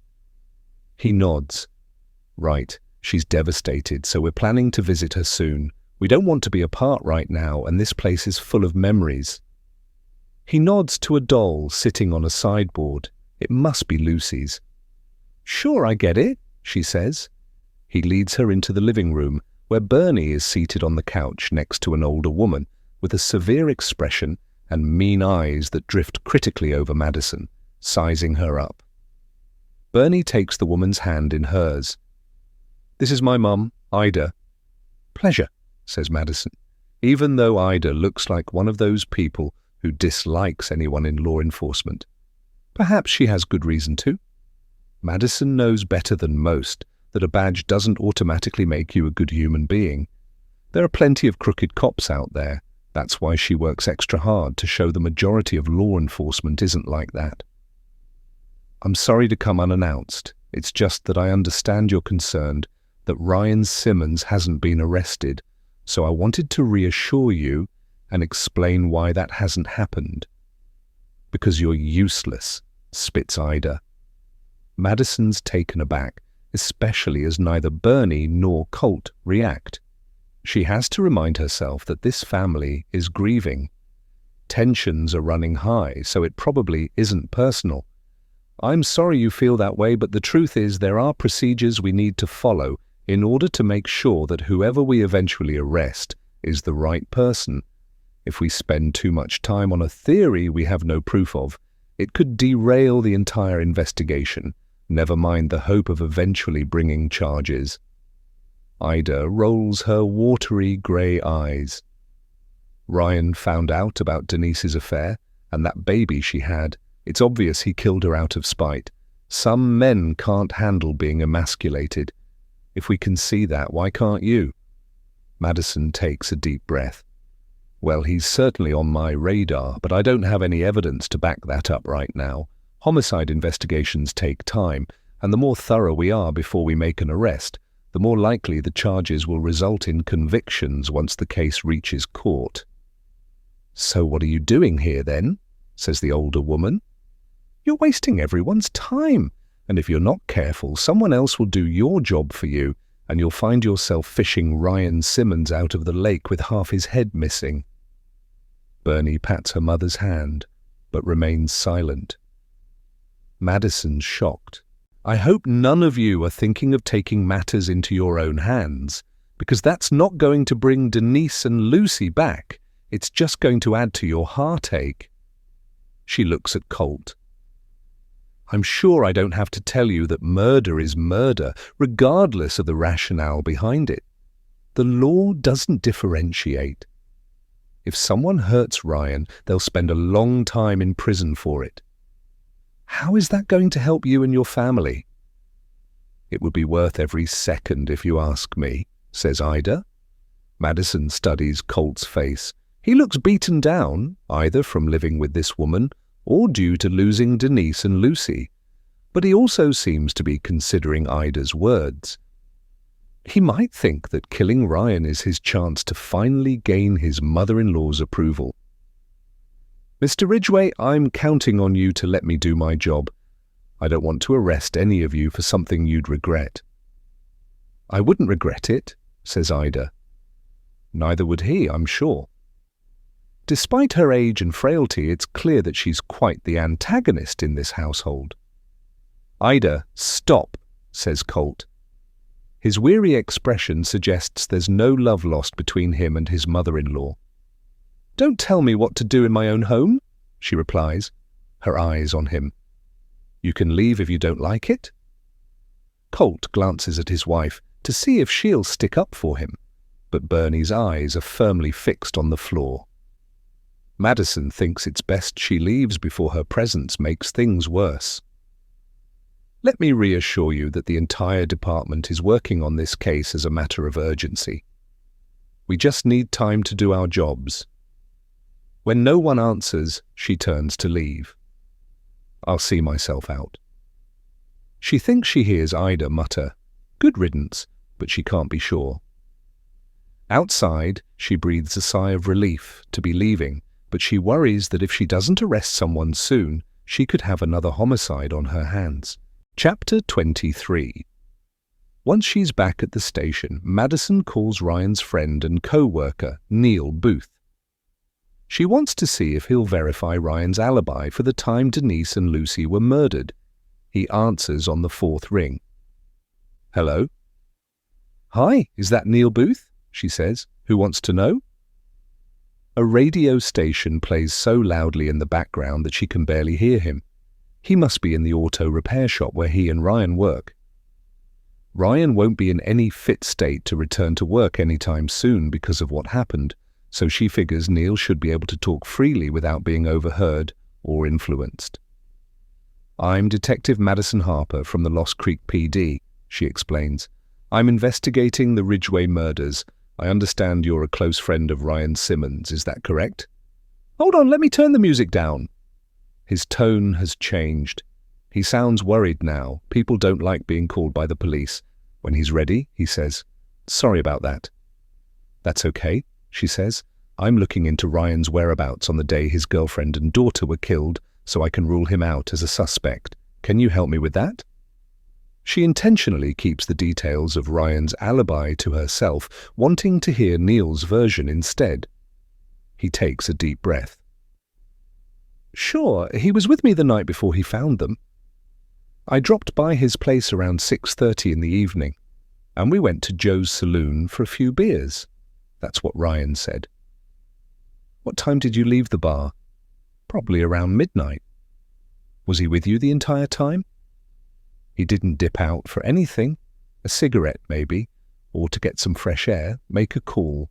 He nods. Right, she's devastated, so we're planning to visit her soon. We don't want to be apart right now, and this place is full of memories. He nods to a doll sitting on a sideboard. It must be Lucy's. Sure, I get it, she says. He leads her into the living room, where Bernie is seated on the couch next to an older woman with a severe expression and mean eyes that drift critically over Madison, sizing her up. Bernie takes the woman's hand in hers. This is my mum, Ida. Pleasure, says Madison, even though Ida looks like one of those people who dislikes anyone in law enforcement. Perhaps she has good reason to. Madison knows better than most that a badge doesn't automatically make you a good human being. There are plenty of crooked cops out there. That's why she works extra hard to show the majority of law enforcement isn't like that. I'm sorry to come unannounced. It's just that I understand you're concerned that Ryan Simmons hasn't been arrested, so I wanted to reassure you and explain why that hasn't happened. Because you're useless, spits Ida. Madison's taken aback, especially as neither Bernie nor Colt react. She has to remind herself that this family is grieving. Tensions are running high, so it probably isn't personal. I'm sorry you feel that way, but the truth is there are procedures we need to follow in order to make sure that whoever we eventually arrest is the right person. If we spend too much time on a theory we have no proof of, it could derail the entire investigation, never mind the hope of eventually bringing charges. Ida rolls her watery grey eyes. Ryan found out about Denise's affair and that baby she had. It's obvious he killed her out of spite. Some men can't handle being emasculated. If we can see that, why can't you? Madison takes a deep breath. Well, he's certainly on my radar, but I don't have any evidence to back that up right now. Homicide investigations take time, and the more thorough we are before we make an arrest, the more likely the charges will result in convictions once the case reaches court. So what are you doing here then? Says the older woman. You're wasting everyone's time. And if you're not careful, someone else will do your job for you, and you'll find yourself fishing Ryan Simmons out of the lake with half his head missing. Bernie pats her mother's hand, but remains silent. Madison's shocked. I hope none of you are thinking of taking matters into your own hands, because that's not going to bring Denise and Lucy back. It's just going to add to your heartache. She looks at Colt. I'm sure I don't have to tell you that murder is murder, regardless of the rationale behind it. The law doesn't differentiate. If someone hurts Ryan, they'll spend a long time in prison for it. How is that going to help you and your family? It would be worth every second if you ask me, says Ida. Madison studies Colt's face. He looks beaten down, either from living with this woman or due to losing Denise and Lucy, but he also seems to be considering Ida's words. He might think that killing Ryan is his chance to finally gain his mother-in-law's approval. Mr. Ridgway, I'm counting on you to let me do my job. I don't want to arrest any of you for something you'd regret. I wouldn't regret it, says Ida. Neither would he, I'm sure. Despite her age and frailty, it's clear that she's quite the antagonist in this household. Ida, stop, says Colt. His weary expression suggests there's no love lost between him and his mother-in-law. Don't tell me what to do in my own home, she replies, her eyes on him. You can leave if you don't like it. Colt glances at his wife to see if she'll stick up for him, but Bernie's eyes are firmly fixed on the floor. Madison thinks it's best she leaves before her presence makes things worse. Let me reassure you that the entire department is working on this case as a matter of urgency. We just need time to do our jobs. When no one answers, she turns to leave. I'll see myself out. She thinks she hears Ida mutter, "Good riddance," but she can't be sure. Outside, she breathes a sigh of relief to be leaving, but she worries that if she doesn't arrest someone soon, she could have another homicide on her hands. Chapter 23. Once she's back at the station, Madison calls Ryan's friend and co-worker, Neil Booth. She wants to see if he'll verify Ryan's alibi for the time Denise and Lucy were murdered. He answers on the fourth ring. Hello? Hi, is that Neil Booth? She says. Who wants to know? A radio station plays so loudly in the background that she can barely hear him. He must be in the auto repair shop where he and Ryan work. Ryan won't be in any fit state to return to work anytime soon because of what happened, so she figures Neil should be able to talk freely without being overheard or influenced. I'm Detective Madison Harper from the Lost Creek PD, she explains. I'm investigating the Ridgway murders. I understand you're a close friend of Ryan Simmons, is that correct? Hold on, let me turn the music down. His tone has changed. He sounds worried now. People don't like being called by the police. When he's ready, he says, Sorry about that. That's okay, she says. I'm looking into Ryan's whereabouts on the day his girlfriend and daughter were killed, so I can rule him out as a suspect. Can you help me with that? She intentionally keeps the details of Ryan's alibi to herself, wanting to hear Neil's version instead. He takes a deep breath. Sure, he was with me the night before he found them. I dropped by his place around 6:30 in the evening, and we went to Joe's saloon for a few beers. That's what Ryan said. What time did you leave the bar? Probably around midnight. Was he with you the entire time? He didn't dip out for anything, a cigarette maybe, or to get some fresh air, make a call.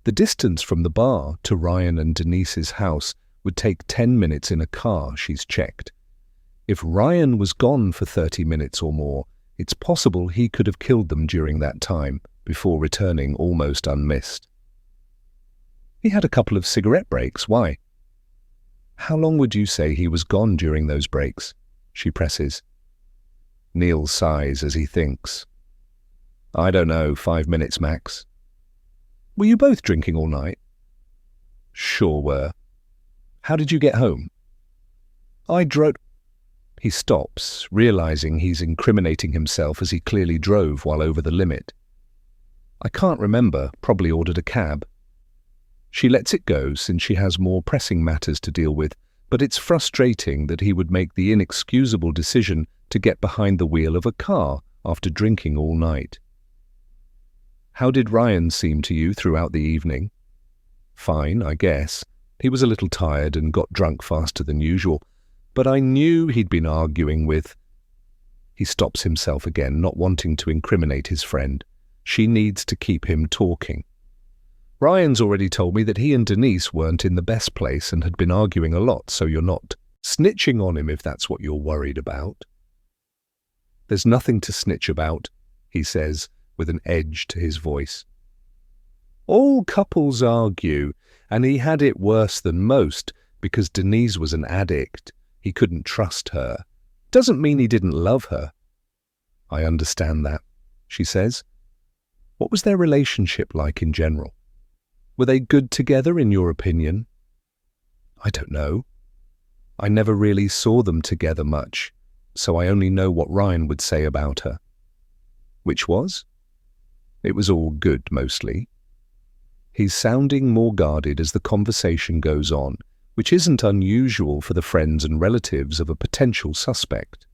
The distance from the bar to Ryan and Denise's house would take 10 minutes in a car, she's checked. If Ryan was gone for 30 minutes or more, it's possible he could have killed them during that time, before returning almost unmissed. He had a couple of cigarette breaks, why? How long would you say he was gone during those breaks? She presses. Neil sighs as he thinks. I don't know, 5 minutes max. Were you both drinking all night? Sure were. How did you get home? I drove. He stops, realizing he's incriminating himself as he clearly drove while over the limit. I can't remember, probably ordered a cab. She lets it go since she has more pressing matters to deal with, but it's frustrating that he would make the inexcusable decision to get behind the wheel of a car after drinking all night. How did Ryan seem to you throughout the evening? Fine, I guess. He was a little tired and got drunk faster than usual, but I knew he'd been arguing with... He stops himself again, not wanting to incriminate his friend. She needs to keep him talking. Ryan's already told me that he and Denise weren't in the best place and had been arguing a lot, so you're not snitching on him if that's what you're worried about. There's nothing to snitch about, he says, with an edge to his voice. All couples argue, and he had it worse than most because Denise was an addict. He couldn't trust her. Doesn't mean he didn't love her. I understand that, she says. What was their relationship like in general? Were they good together, in your opinion? I don't know. I never really saw them together much, so I only know what Ryan would say about her. Which was? It was all good, mostly. He's sounding more guarded as the conversation goes on, which isn't unusual for the friends and relatives of a potential suspect.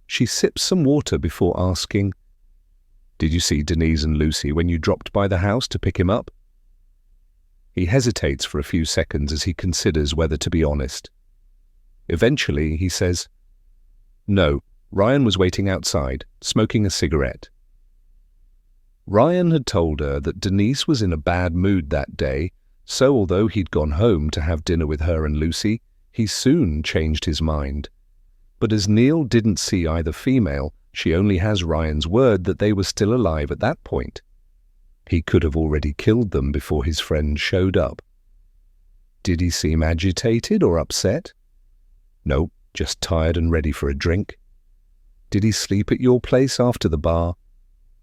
She sips some water before asking, "Did you see Denise and Lucy when you dropped by the house to pick him up?" He hesitates for a few seconds as he considers whether to be honest. Eventually, he says, "No, Ryan was waiting outside, smoking a cigarette." Ryan had told her that Denise was in a bad mood that day, so although he'd gone home to have dinner with her and Lucy, he soon changed his mind. But as Neil didn't see either female, she only has Ryan's word that they were still alive at that point. He could have already killed them before his friend showed up. Did he seem agitated or upset? No, just tired and ready for a drink. Did he sleep at your place after the bar?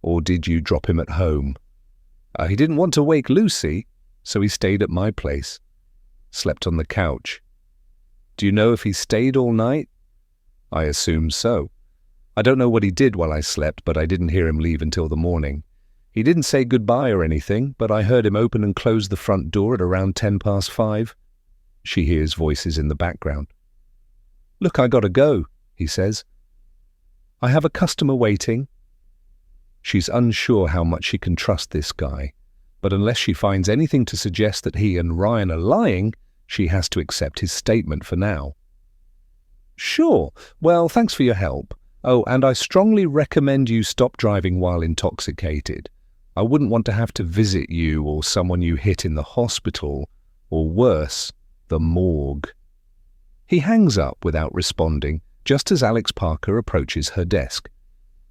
Or did you drop him at home? He didn't want to wake Lucy, so he stayed at my place. Slept on the couch. Do you know if he stayed all night? I assume so. I don't know what he did while I slept, but I didn't hear him leave until the morning. He didn't say goodbye or anything, but I heard him open and close the front door at around 5:10. She hears voices in the background. Look, I gotta go, he says. I have a customer waiting. She's unsure how much she can trust this guy, but unless she finds anything to suggest that he and Ryan are lying, she has to accept his statement for now. Sure, well, thanks for your help. Oh, and I strongly recommend you stop driving while intoxicated. I wouldn't want to have to visit you or someone you hit in the hospital, or worse, the morgue. He hangs up without responding, just as Alex Parker approaches her desk.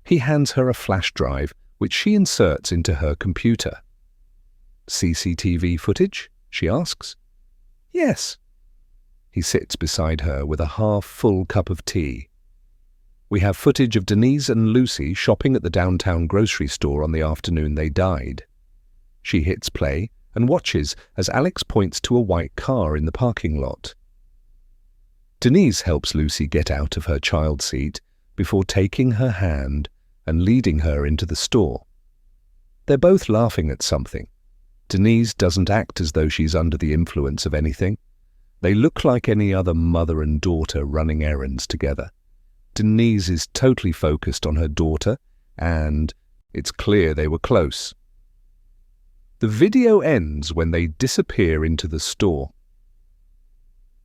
He hands her a flash drive, which she inserts into her computer. CCTV footage? She asks. Yes. He sits beside her with a half-full cup of tea. We have footage of Denise and Lucy shopping at the downtown grocery store on the afternoon they died. She hits play and watches as Alex points to a white car in the parking lot. Denise helps Lucy get out of her child seat before taking her hand and leading her into the store. They're both laughing at something. Denise doesn't act as though she's under the influence of anything. They look like any other mother and daughter running errands together. Denise is totally focused on her daughter, and it's clear they were close. The video ends when they disappear into the store.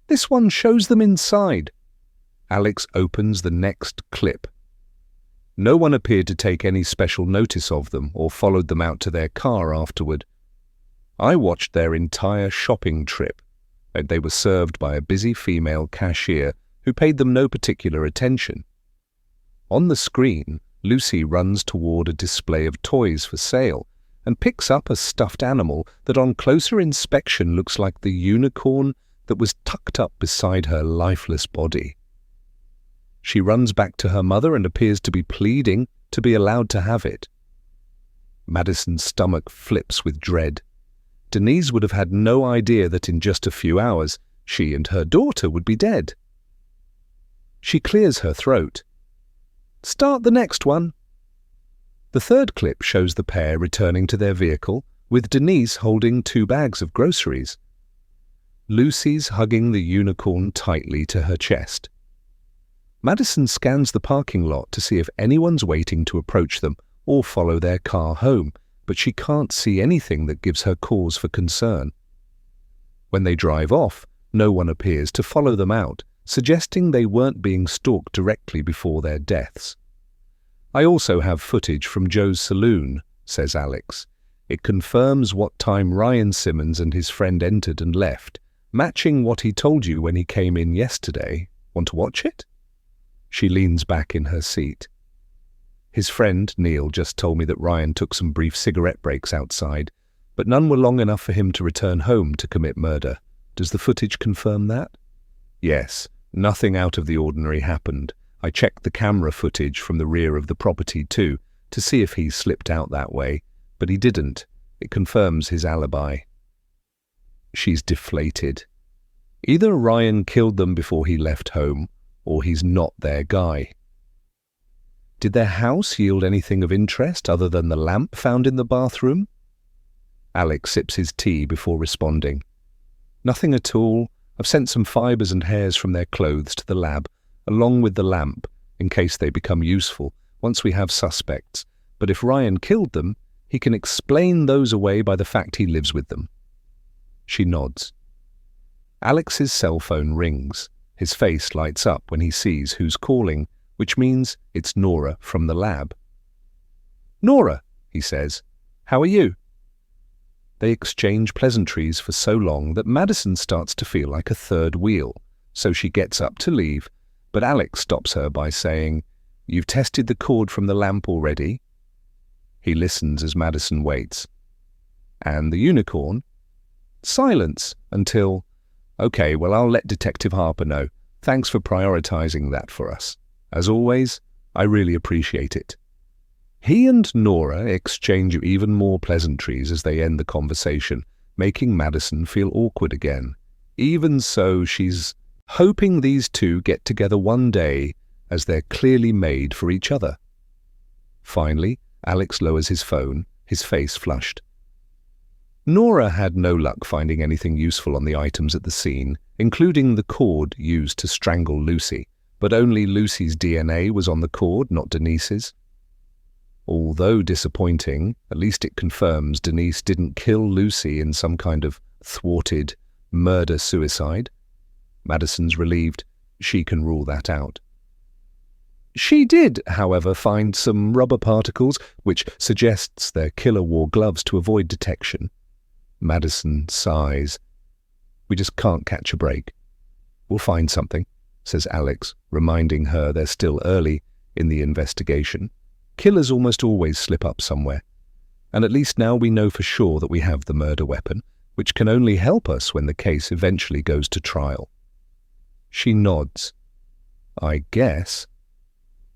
This one shows them inside. Alex opens the next clip. No one appeared to take any special notice of them or followed them out to their car afterward. I watched their entire shopping trip, and they were served by a busy female cashier who paid them no particular attention. On the screen, Lucy runs toward a display of toys for sale and picks up a stuffed animal that on closer inspection looks like the unicorn that was tucked up beside her lifeless body. She runs back to her mother and appears to be pleading to be allowed to have it. Madison's stomach flips with dread. Denise would have had no idea that in just a few hours she and her daughter would be dead. She clears her throat. Start the next one. The third clip shows the pair returning to their vehicle, with Denise holding 2 bags of groceries. Lucy's hugging the unicorn tightly to her chest. Madison scans the parking lot to see if anyone's waiting to approach them or follow their car home, but she can't see anything that gives her cause for concern. When they drive off, no one appears to follow them out, suggesting they weren't being stalked directly before their deaths. I also have footage from Joe's saloon, says Alex. It confirms what time Ryan Simmons and his friend entered and left, matching what he told you when he came in yesterday. Want to watch it? She leans back in her seat. His friend, Neil, just told me that Ryan took some brief cigarette breaks outside, but none were long enough for him to return home to commit murder. Does the footage confirm that? Yes, nothing out of the ordinary happened. I checked the camera footage from the rear of the property too, to see if he slipped out that way, but he didn't. It confirms his alibi. She's deflated. Either Ryan killed them before he left home, or he's not their guy. Did their house yield anything of interest other than the lamp found in the bathroom? Alex sips his tea before responding. Nothing at all. I've sent some fibres and hairs from their clothes to the lab, along with the lamp, in case they become useful, once we have suspects. But if Ryan killed them, he can explain those away by the fact he lives with them. She nods. Alex's cell phone rings. His face lights up when he sees who's calling, which means it's Nora from the lab. Nora, he says, how are you? They exchange pleasantries for so long that Madison starts to feel like a third wheel, so she gets up to leave, but Alex stops her by saying, You've tested the cord from the lamp already? He listens as Madison waits. And the unicorn? Silence until, Okay, well, I'll let Detective Harper know. Thanks for prioritizing that for us. As always, I really appreciate it. He and Nora exchange even more pleasantries as they end the conversation, making Madison feel awkward again. Even so, she's hoping these two get together one day, as they're clearly made for each other. Finally, Alex lowers his phone, his face flushed. Nora had no luck finding anything useful on the items at the scene, including the cord used to strangle Lucy, but only Lucy's DNA was on the cord, not Denise's. Although disappointing, at least it confirms Denise didn't kill Lucy in some kind of thwarted murder-suicide. Madison's relieved. She can rule that out. She did, however, find some rubber particles, which suggests their killer wore gloves to avoid detection. Madison sighs. We just can't catch a break. We'll find something, says Alex, reminding her they're still early in the investigation. Killers almost always slip up somewhere. And at least now we know for sure that we have the murder weapon, which can only help us when the case eventually goes to trial. She nods. I guess.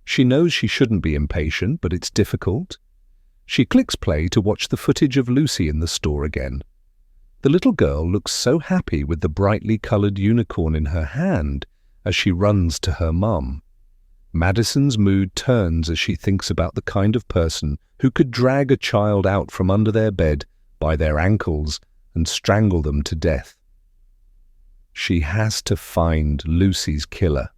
She knows she shouldn't be impatient, but it's difficult. She clicks play to watch the footage of Lucy in the store again. The little girl looks so happy with the brightly coloured unicorn in her hand as she runs to her mum. Madison's mood turns as she thinks about the kind of person who could drag a child out from under their bed by their ankles and strangle them to death. She has to find Lucy's killer.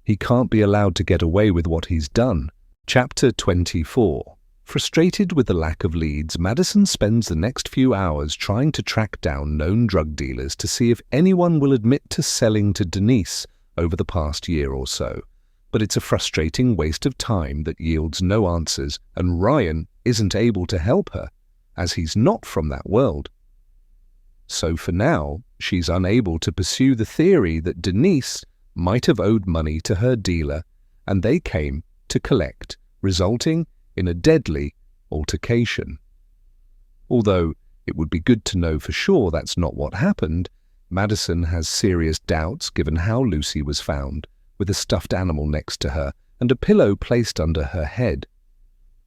He can't be allowed to get away with what he's done. Chapter 24. Frustrated with the lack of leads, Madison spends the next few hours trying to track down known drug dealers to see if anyone will admit to selling to Denise over the past year or so. But it's a frustrating waste of time that yields no answers, and Ryan isn't able to help her, as he's not from that world. So for now, she's unable to pursue the theory that Denise might have owed money to her dealer, and they came to collect, resulting in a deadly altercation. Although it would be good to know for sure that's not what happened, Madison has serious doubts given how Lucy was found, with a stuffed animal next to her and a pillow placed under her head.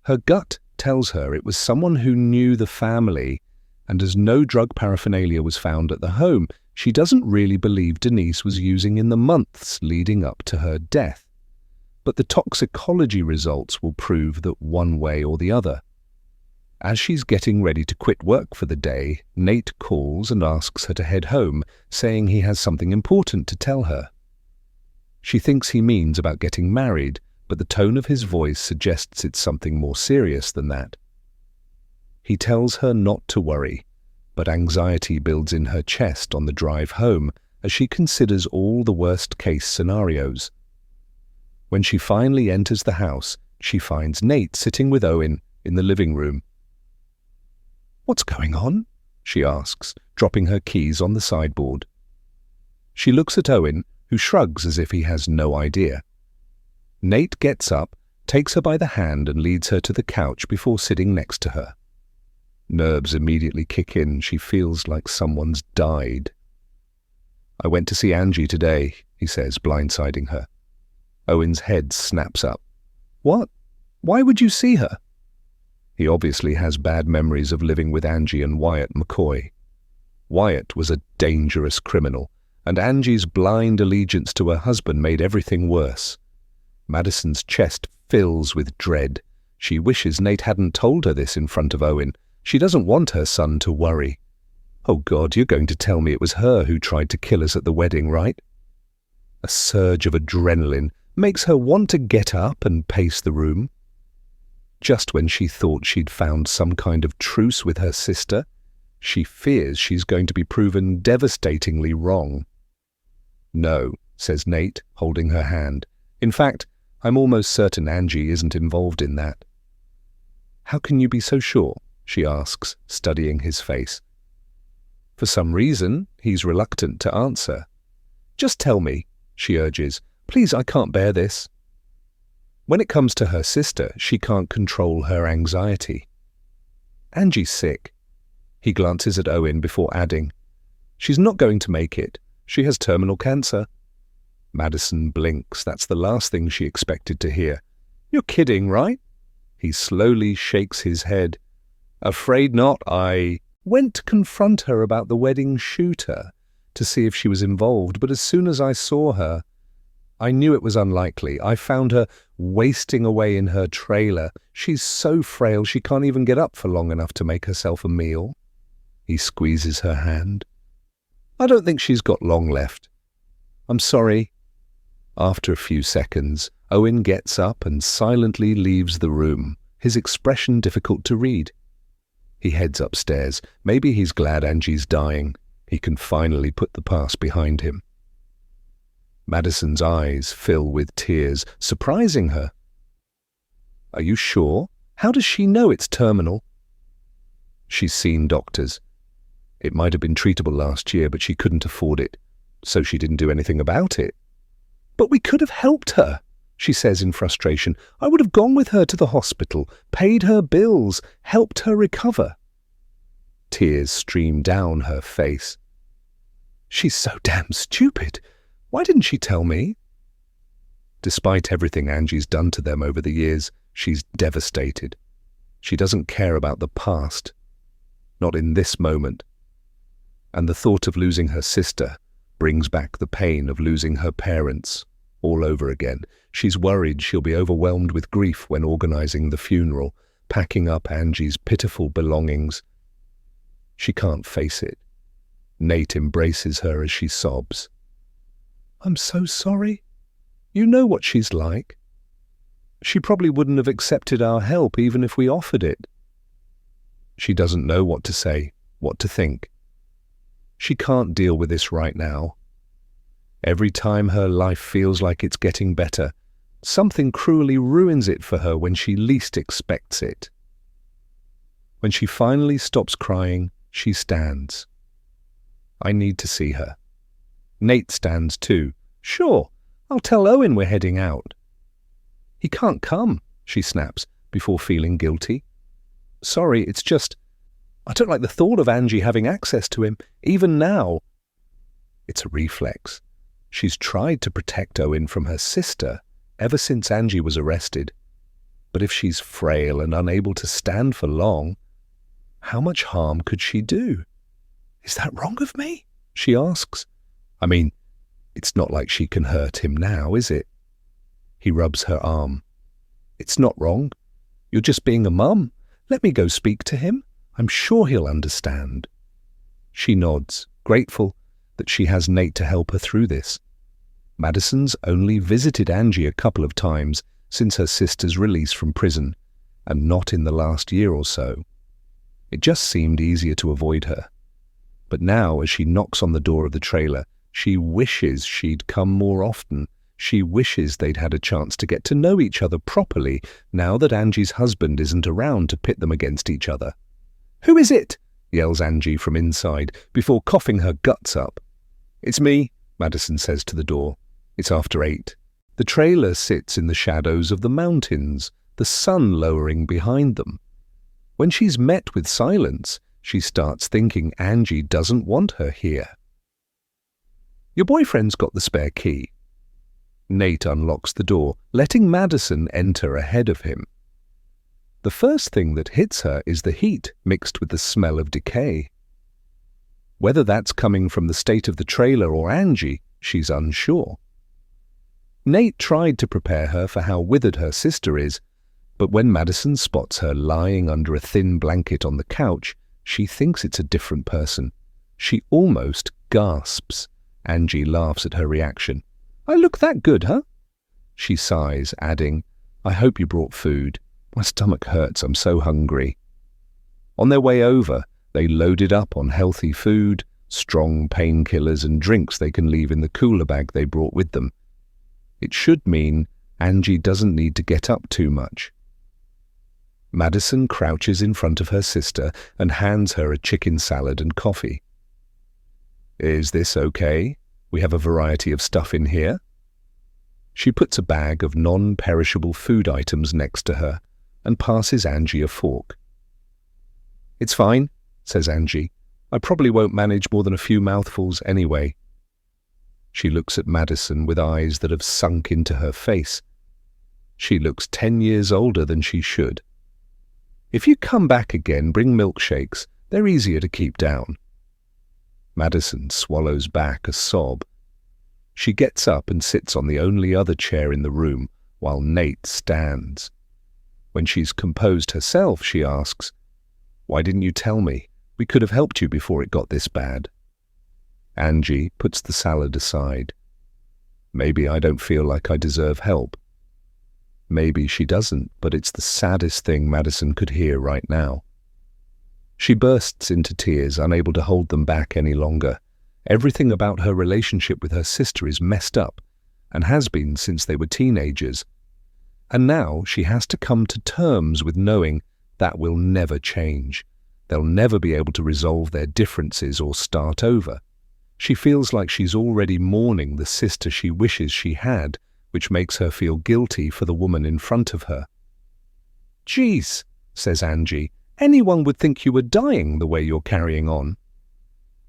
Her gut tells her it was someone who knew the family, and as no drug paraphernalia was found at the home, She doesn't really believe Denise was using in the months leading up to her death, but the toxicology results will prove that one way or the other. As she's getting ready to quit work for the day, Nate calls and asks her to head home, saying he has something important to tell her. She thinks he means about getting married, but the tone of his voice suggests it's something more serious than that. He tells her not to worry, but anxiety builds in her chest on the drive home as she considers all the worst-case scenarios. When she finally enters the house, she finds Nate sitting with Owen in the living room. "What's going on?" she asks, dropping her keys on the sideboard. She looks at Owen, who shrugs as if he has no idea. Nate gets up, takes her by the hand and leads her to the couch before sitting next to her. Nerves immediately kick in. She feels like someone's died. "I went to see Angie today," he says, blindsiding her. Owen's head snaps up. "What? Why would you see her?" He obviously has bad memories of living with Angie and Wyatt McCoy. Wyatt was a dangerous criminal, and Angie's blind allegiance to her husband made everything worse. Madison's chest fills with dread. She wishes Nate hadn't told her this in front of Owen. She doesn't want her son to worry. "Oh God, you're going to tell me it was her who tried to kill us at the wedding, right?" A surge of adrenaline makes her want to get up and pace the room. Just when she thought she'd found some kind of truce with her sister, she fears she's going to be proven devastatingly wrong. "No," says Nate, holding her hand. "In fact, I'm almost certain Angie isn't involved in that." "How can you be so sure?" she asks, studying his face. For some reason, he's reluctant to answer. "Just tell me," she urges. "Please, I can't bear this." When it comes to her sister, she can't control her anxiety. "Angie's sick." He glances at Owen before adding, "She's not going to make it. She has terminal cancer." Madison blinks. That's the last thing she expected to hear. "You're kidding, right?" He slowly shakes his head. "Afraid not. I went to confront her about the wedding shooter to see if she was involved, but as soon as I saw her, I knew it was unlikely. I found her wasting away in her trailer. She's so frail she can't even get up for long enough to make herself a meal." He squeezes her hand. "I don't think she's got long left. I'm sorry." After a few seconds, Owen gets up and silently leaves the room, his expression difficult to read. He heads upstairs. Maybe he's glad Angie's dying. He can finally put the past behind him. Madison's eyes fill with tears, surprising her. "Are you sure? How does she know it's terminal?" "She's seen doctors. It might have been treatable last year, but she couldn't afford it, so she didn't do anything about it." "But we could have helped her," she says in frustration. "I would have gone with her to the hospital, paid her bills, helped her recover." Tears stream down her face. "She's so damn stupid. Why didn't she tell me?" Despite everything Angie's done to them over the years, she's devastated. She doesn't care about the past. Not in this moment. And the thought of losing her sister brings back the pain of losing her parents all over again. She's worried she'll be overwhelmed with grief when organizing the funeral, packing up Angie's pitiful belongings. She can't face it. Nate embraces her as she sobs. "I'm so sorry. You know what she's like. She probably wouldn't have accepted our help even if we offered it." She doesn't know what to say, what to think. She can't deal with this right now. Every time her life feels like it's getting better, something cruelly ruins it for her when she least expects it. When she finally stops crying, she stands. I need to see her. Nate stands too. "Sure, I'll tell Owen we're heading out." "He can't come," she snaps, before feeling guilty. "Sorry, it's just, I don't like the thought of Angie having access to him, even now." It's a reflex. She's tried to protect Owen from her sister ever since Angie was arrested. But if she's frail and unable to stand for long, how much harm could she do? "Is that wrong of me?" she asks. I mean, it's not like she can hurt him now, is it? He rubs her arm. It's not wrong. You're just being a mum. Let me go speak to him. I'm sure he'll understand. She nods, grateful that she has Nate to help her through this. Madison's only visited Angie a couple of times since her sister's release from prison, and not in the last year or so. It just seemed easier to avoid her. But now, as she knocks on the door of the trailer, she wishes she'd come more often. She wishes they'd had a chance to get to know each other properly now that Angie's husband isn't around to pit them against each other. "Who is it?" yells Angie from inside before coughing her guts up. "It's me," Madison says to the door. It's after 8. The trailer sits in the shadows of the mountains, the sun lowering behind them. When she's met with silence, she starts thinking Angie doesn't want her here. "Your boyfriend's got the spare key." Nate unlocks the door, letting Madison enter ahead of him. The first thing that hits her is the heat mixed with the smell of decay. Whether that's coming from the state of the trailer or Angie, she's unsure. Nate tried to prepare her for how withered her sister is, but when Madison spots her lying under a thin blanket on the couch, she thinks it's a different person. She almost gasps. Angie laughs at her reaction. "I look that good, huh?" She sighs, adding, "I hope you brought food. My stomach hurts, I'm so hungry." On their way over, they loaded up on healthy food, strong painkillers and drinks they can leave in the cooler bag they brought with them. It should mean Angie doesn't need to get up too much. Madison crouches in front of her sister and hands her a chicken salad and coffee. "Is this okay? We have a variety of stuff in here." She puts a bag of non-perishable food items next to her and passes Angie a fork. "It's fine," says Angie. "I probably won't manage more than a few mouthfuls anyway." She looks at Madison with eyes that have sunk into her face. She looks 10 years older than she should. "If you come back again, bring milkshakes. They're easier to keep down." Madison swallows back a sob. She gets up and sits on the only other chair in the room, while Nate stands. When she's composed herself, she asks, "Why didn't you tell me? We could have helped you before it got this bad." Angie puts the salad aside. "Maybe I don't feel like I deserve help." Maybe she doesn't, but it's the saddest thing Madison could hear right now. She bursts into tears, unable to hold them back any longer. Everything about her relationship with her sister is messed up, and has been since they were teenagers. And now she has to come to terms with knowing that will never change. They'll never be able to resolve their differences or start over. She feels like she's already mourning the sister she wishes she had, which makes her feel guilty for the woman in front of her. "Geez," says Angie, "anyone would think you were dying the way you're carrying on."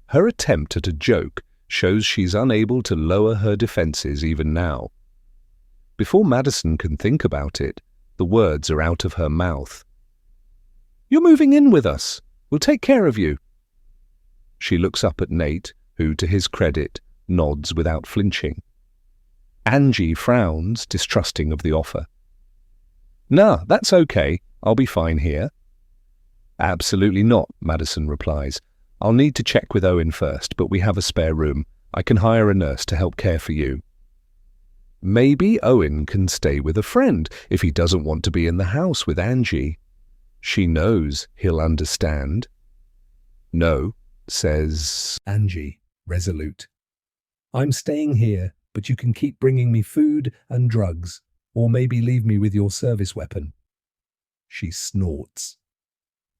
Her attempt at a joke shows she's unable to lower her defenses even now. Before Madison can think about it, the words are out of her mouth. "You're moving in with us. We'll take care of you." She looks up at Nate, who, to his credit, nods without flinching. Angie frowns, distrusting of the offer. "Nah, that's okay. I'll be fine here." "Absolutely not," Madison replies. "I'll need to check with Owen first, but we have a spare room. I can hire a nurse to help care for you." Maybe Owen can stay with a friend if he doesn't want to be in the house with Angie. She knows he'll understand. "No," says Angie, resolute. "I'm staying here, but you can keep bringing me food and drugs, or maybe leave me with your service weapon." She snorts.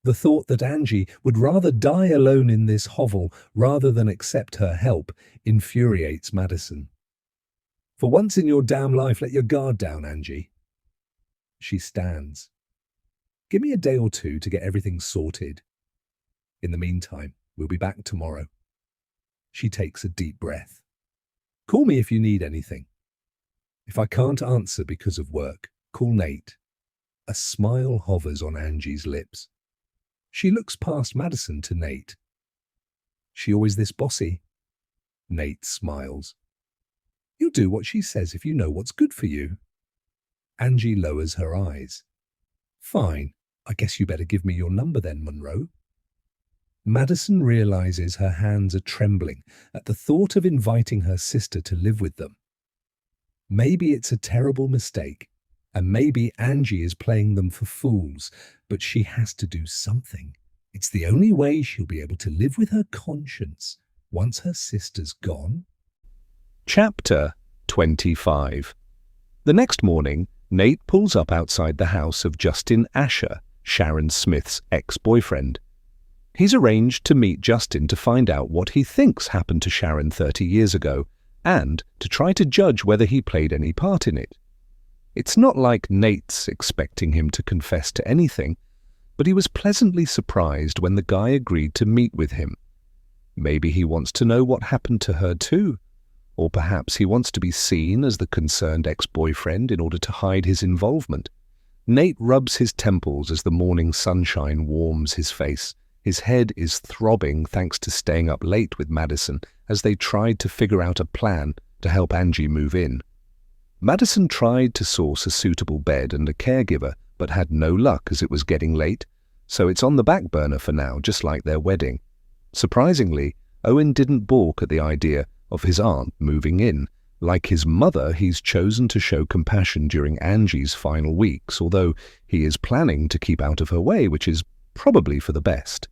The thought that Angie would rather die alone in this hovel rather than accept her help infuriates Madison. "For once in your damn life, let your guard down, Angie." She stands. "Give me a day or two to get everything sorted. In the meantime, we'll be back tomorrow." She takes a deep breath. "Call me if you need anything. If I can't answer because of work, call Nate." A smile hovers on Angie's lips. She looks past Madison to Nate. "She always this bossy?" Nate smiles. You'll do what she says if you know what's good for you. Angie lowers her eyes. Fine, I guess you better give me your number then, Monroe. Madison realizes her hands are trembling at the thought of inviting her sister to live with them. Maybe it's a terrible mistake, and maybe Angie is playing them for fools, but she has to do something. It's the only way she'll be able to live with her conscience once her sister's gone. Chapter 25. The next morning, Nate pulls up outside the house of Justin Asher, Sharon Smith's ex-boyfriend. He's arranged to meet Justin to find out what he thinks happened to Sharon 30 years ago, and to try to judge whether he played any part in it. It's not like Nate's expecting him to confess to anything, but he was pleasantly surprised when the guy agreed to meet with him. Maybe he wants to know what happened to her too, or perhaps he wants to be seen as the concerned ex-boyfriend in order to hide his involvement. Nate rubs his temples as the morning sunshine warms his face. His head is throbbing thanks to staying up late with Madison as they tried to figure out a plan to help Angie move in. Madison tried to source a suitable bed and a caregiver, but had no luck as it was getting late, so it's on the back burner for now, just like their wedding. Surprisingly, Owen didn't balk at the idea of his aunt moving in. Like his mother, he's chosen to show compassion during Angie's final weeks, although he is planning to keep out of her way, which is probably for the best.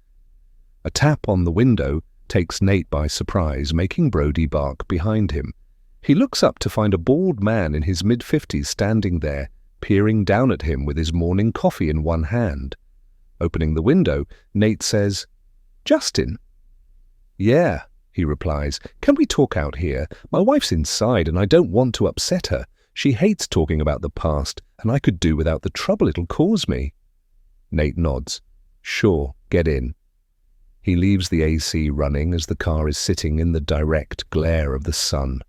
A tap on the window takes Nate by surprise, making Brody bark behind him. He looks up to find a bald man in his mid-50s standing there, peering down at him with his morning coffee in one hand. Opening the window, Nate says, "Justin?" "Yeah," he replies. "Can we talk out here? My wife's inside and I don't want to upset her. She hates talking about the past, and I could do without the trouble it'll cause me." Nate nods. "Sure, get in." He leaves the AC running as the car is sitting in the direct glare of the sun.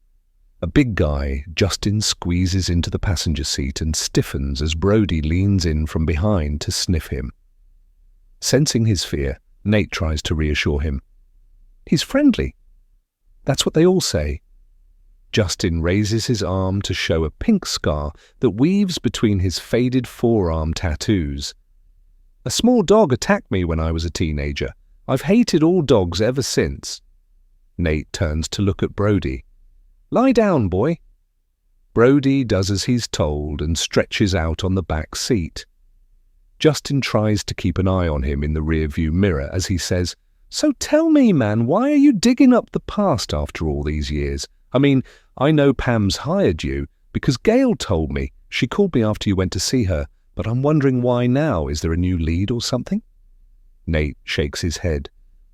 A big guy, Justin squeezes into the passenger seat and stiffens as Brody leans in from behind to sniff him. Sensing his fear, Nate tries to reassure him. "He's friendly." "That's what they all say." Justin raises his arm to show a pink scar that weaves between his faded forearm tattoos. "A small dog attacked me when I was a teenager. I've hated all dogs ever since." Nate turns to look at Brody. "Lie down, boy." Brody does as he's told and stretches out on the back seat. Justin tries to keep an eye on him in the rearview mirror as he says, "So tell me, man, why are you digging up the past after all these years? I mean, I know Pam's hired you because Gail told me. She called me after you went to see her, but I'm wondering why now. Is there a new lead or something?" Nate shakes his head.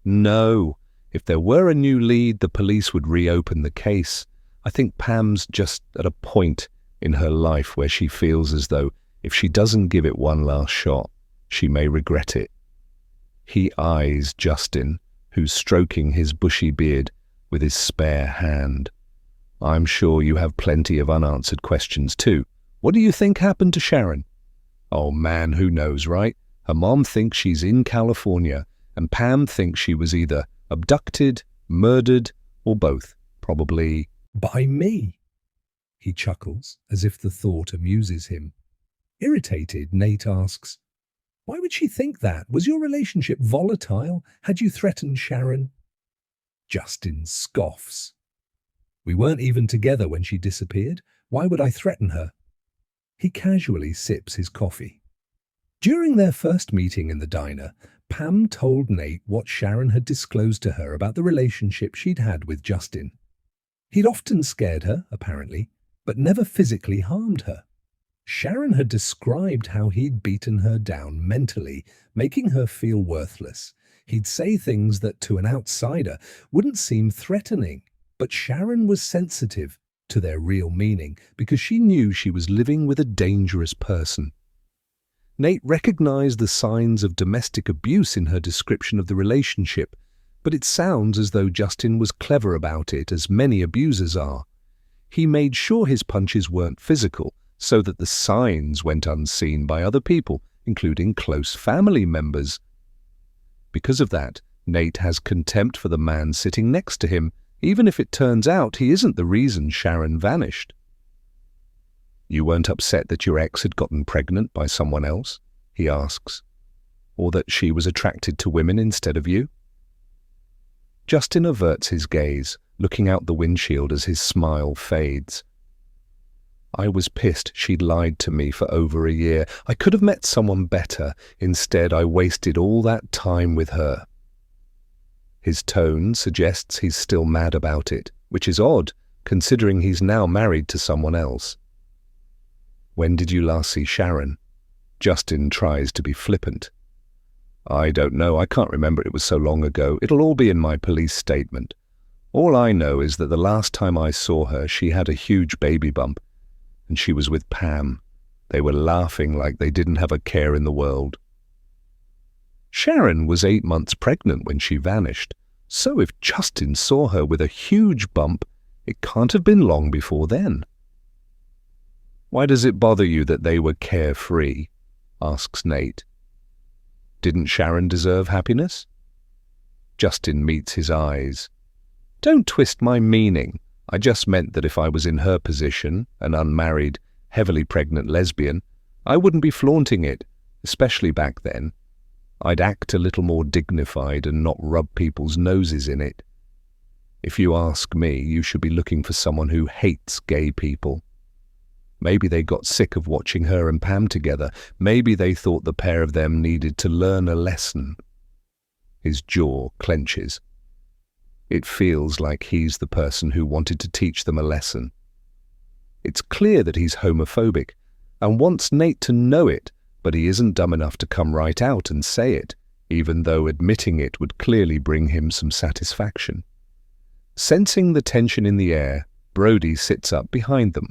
"No. If there were a new lead, the police would reopen the case. I think Pam's just at a point in her life where she feels as though if she doesn't give it one last shot, she may regret it." He eyes Justin, who's stroking his bushy beard with his spare hand. "I'm sure you have plenty of unanswered questions too. What do you think happened to Sharon?" "Oh man, who knows, right? Her mom thinks she's in California, and Pam thinks she was either abducted, murdered, or both. Probably By me." He chuckles, as if the thought amuses him. Irritated, Nate asks, "Why would she think that? Was your relationship volatile? Had you threatened Sharon?" Justin scoffs. "We weren't even together when she disappeared. Why would I threaten her?" He casually sips his coffee. During their first meeting in the diner, Pam told Nate what Sharon had disclosed to her about the relationship she'd had with Justin. He'd often scared her, apparently, but never physically harmed her. Sharon had described how he'd beaten her down mentally, making her feel worthless. He'd say things that to an outsider wouldn't seem threatening, but Sharon was sensitive to their real meaning because she knew she was living with a dangerous person. Nate recognized the signs of domestic abuse in her description of the relationship, but it sounds as though Justin was clever about it, as many abusers are. He made sure his punches weren't physical, so that the signs went unseen by other people, including close family members. Because of that, Nate has contempt for the man sitting next to him, even if it turns out he isn't the reason Sharon vanished. You weren't upset that your ex had gotten pregnant by someone else, he asks, or that she was attracted to women instead of you? Justin averts his gaze, looking out the windshield as his smile fades. I was pissed she'd lied to me for over a year. I could have met someone better. Instead, I wasted all that time with her. His tone suggests he's still mad about it, which is odd, considering he's now married to someone else. When did you last see Sharon? Justin tries to be flippant. I don't know. I can't remember. It was so long ago. It'll all be in my police statement. All I know is that the last time I saw her, she had a huge baby bump, and she was with Pam. They were laughing like they didn't have a care in the world. Sharon was 8 months pregnant when she vanished, so if Justin saw her with a huge bump, it can't have been long before then. Why does it bother you that they were carefree? Asks Nate. Didn't Sharon deserve happiness? Justin meets his eyes. Don't twist my meaning. I just meant that if I was in her position, an unmarried, heavily pregnant lesbian, I wouldn't be flaunting it, especially back then. I'd act a little more dignified and not rub people's noses in it. If you ask me, you should be looking for someone who hates gay people. Maybe they got sick of watching her and Pam together. Maybe they thought the pair of them needed to learn a lesson. His jaw clenches. It feels like he's the person who wanted to teach them a lesson. It's clear that he's homophobic and wants Nate to know it, but he isn't dumb enough to come right out and say it, even though admitting it would clearly bring him some satisfaction. Sensing the tension in the air, Brody sits up behind them.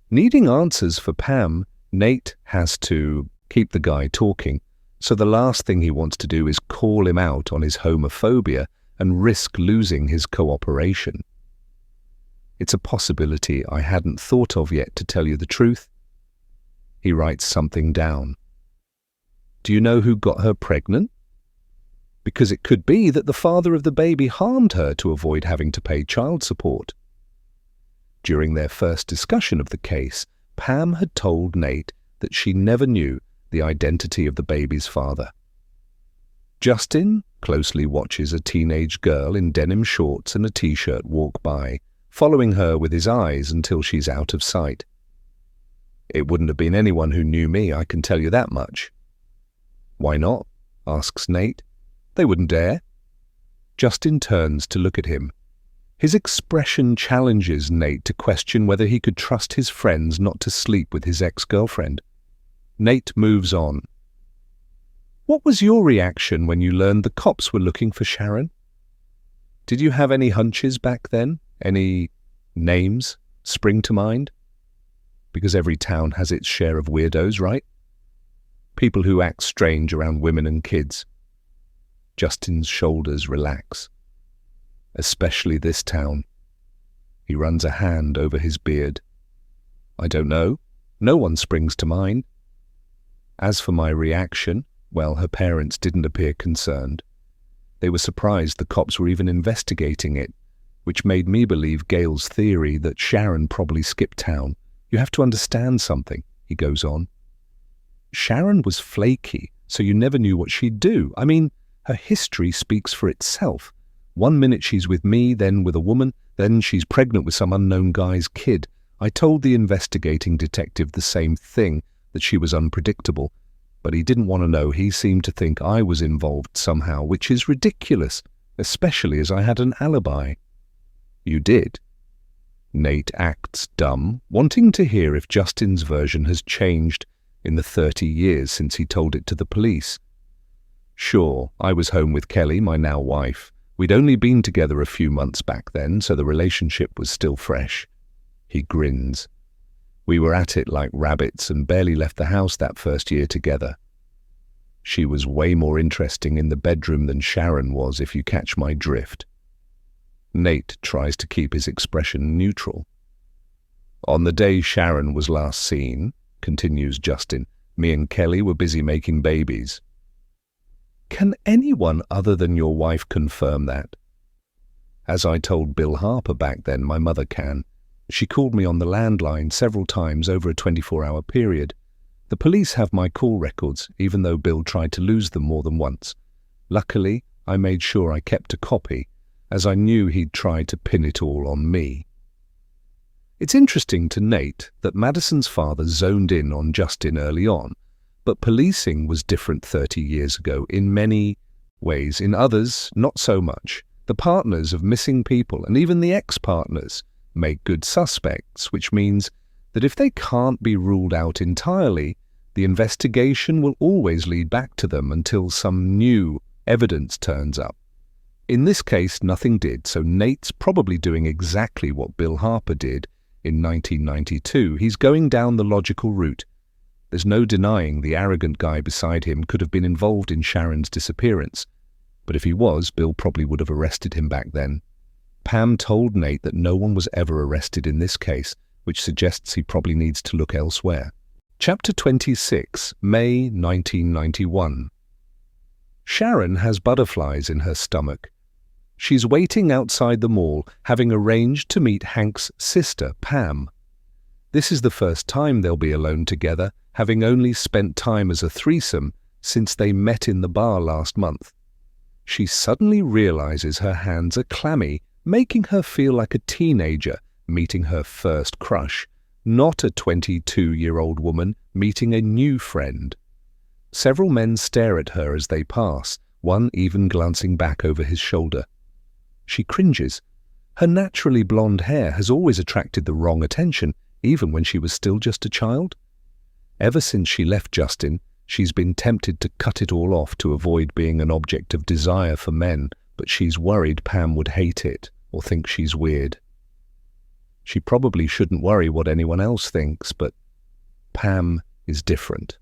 Needing answers for Pam, Nate has to keep the guy talking, so the last thing he wants to do is call him out on his homophobia and risk losing his cooperation. It's a possibility I hadn't thought of yet, to tell you the truth. He writes something down. Do you know who got her pregnant? Because it could be that the father of the baby harmed her to avoid having to pay child support. During their first discussion of the case, Pam had told Nate that she never knew the identity of the baby's father. Justin closely watches a teenage girl in denim shorts and a t-shirt walk by, following her with his eyes until she's out of sight. It wouldn't have been anyone who knew me, I can tell you that much. Why not? Asks Nate. They wouldn't dare. Justin turns to look at him. His expression challenges Nate to question whether he could trust his friends not to sleep with his ex-girlfriend. Nate moves on. What was your reaction when you learned the cops were looking for Sharon? Did you have any hunches back then? Any names spring to mind? Because every town has its share of weirdos, right? People who act strange around women and kids. Justin's shoulders relax. Especially this town. He runs a hand over his beard. I don't know. No one springs to mind. As for my reaction, well, her parents didn't appear concerned. They were surprised the cops were even investigating it, which made me believe Gail's theory that Sharon probably skipped town. You have to understand something, he goes on. Sharon was flaky, so you never knew what she'd do. I mean, her history speaks for itself. 1 minute she's with me, then with a woman, then she's pregnant with some unknown guy's kid. I told the investigating detective the same thing, that she was unpredictable, but he didn't want to know. He seemed to think I was involved somehow, which is ridiculous, especially as I had an alibi. You did? Nate acts dumb, wanting to hear if Justin's version has changed in the 30 years since he told it to the police. Sure, I was home with Kelly, my now wife. We'd only been together a few months back then, so the relationship was still fresh. He grins. We were at it like rabbits and barely left the house that first year together. She was way more interesting in the bedroom than Sharon was, if you catch my drift. Nate tries to keep his expression neutral. On the day Sharon was last seen, continues Justin, me and Kelly were busy making babies. Can anyone other than your wife confirm that? As I told Bill Harper back then, my mother can. She called me on the landline several times over a 24-hour period. The police have my call records, even though Bill tried to lose them more than once. Luckily, I made sure I kept a copy, as I knew he'd try to pin it all on me. It's interesting to Nate that Madison's father zoned in on Justin early on, but policing was different 30 years ago in many ways. In others, not so much. The partners of missing people, and even the ex-partners, make good suspects, which means that if they can't be ruled out entirely, the investigation will always lead back to them until some new evidence turns up. In this case, nothing did, so Nate's probably doing exactly what Bill Harper did in 1992. He's going down the logical route. There's no denying the arrogant guy beside him could have been involved in Sharon's disappearance. But if he was, Bill probably would have arrested him back then. Pam told Nate that no one was ever arrested in this case, which suggests he probably needs to look elsewhere. Chapter 26, May 1991. Sharon has butterflies in her stomach. She's waiting outside the mall, having arranged to meet Hank's sister, Pam. This is the first time they'll be alone together, having only spent time as a threesome since they met in the bar last month. She suddenly realizes her hands are clammy, making her feel like a teenager meeting her first crush, not a 22-year-old woman meeting a new friend. Several men stare at her as they pass, one even glancing back over his shoulder. She cringes. Her naturally blonde hair has always attracted the wrong attention, even when she was still just a child. Ever since she left Justin, she's been tempted to cut it all off to avoid being an object of desire for men, but she's worried Pam would hate it or think she's weird. She probably shouldn't worry what anyone else thinks, but Pam is different.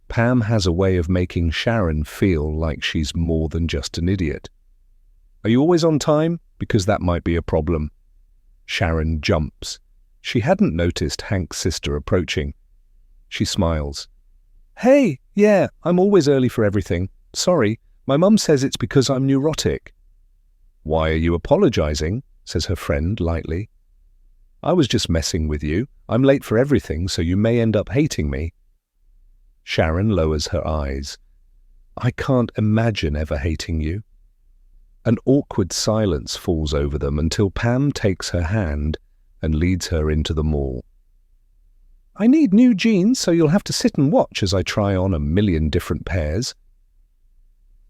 Pam has a way of making Sharon feel like she's more than just an idiot. Are you always on time? Because that might be a problem. Sharon jumps. She hadn't noticed Hank's sister approaching. She smiles. Hey, yeah, I'm always early for everything. Sorry, my mum says it's because I'm neurotic. Why are you apologizing? Says her friend lightly. I was just messing with you. I'm late for everything, so you may end up hating me. Sharon lowers her eyes. I can't imagine ever hating you. An awkward silence falls over them until Pam takes her hand and leads her into the mall. I need new jeans, so you'll have to sit and watch as I try on a million different pairs.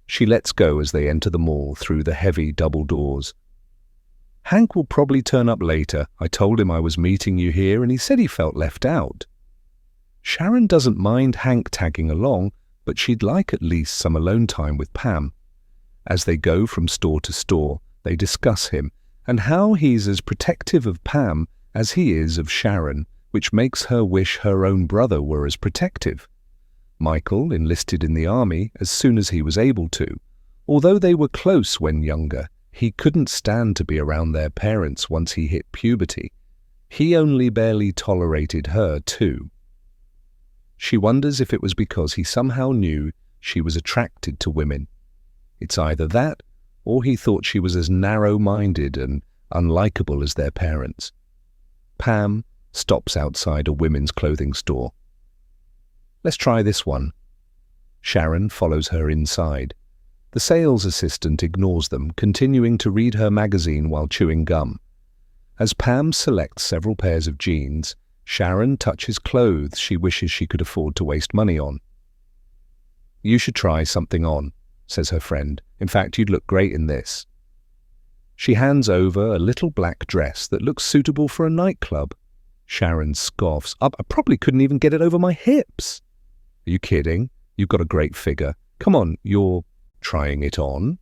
She lets go as they enter the mall through the heavy double doors. Hank will probably turn up later. I told him I was meeting you here and he said he felt left out. Sharon doesn't mind Hank tagging along, but she'd like at least some alone time with Pam. As they go from store to store, they discuss him and how he's as protective of Pam as he is of Sharon, which makes her wish her own brother were as protective. Michael enlisted in the army as soon as he was able to. Although they were close when younger, he couldn't stand to be around their parents once he hit puberty. He only barely tolerated her too. She wonders if it was because he somehow knew she was attracted to women. It's either that, or he thought she was as narrow-minded and unlikable as their parents. Pam stops outside a women's clothing store. Let's try this one. Sharon follows her inside. The sales assistant ignores them, continuing to read her magazine while chewing gum. As Pam selects several pairs of jeans, Sharon touches clothes she wishes she could afford to waste money on. You should try something on, says her friend. In fact, you'd look great in this. She hands over a little black dress that looks suitable for a nightclub. Sharon scoffs. I probably couldn't even get it over my hips. Are you kidding? You've got a great figure. Come on, you're trying it on.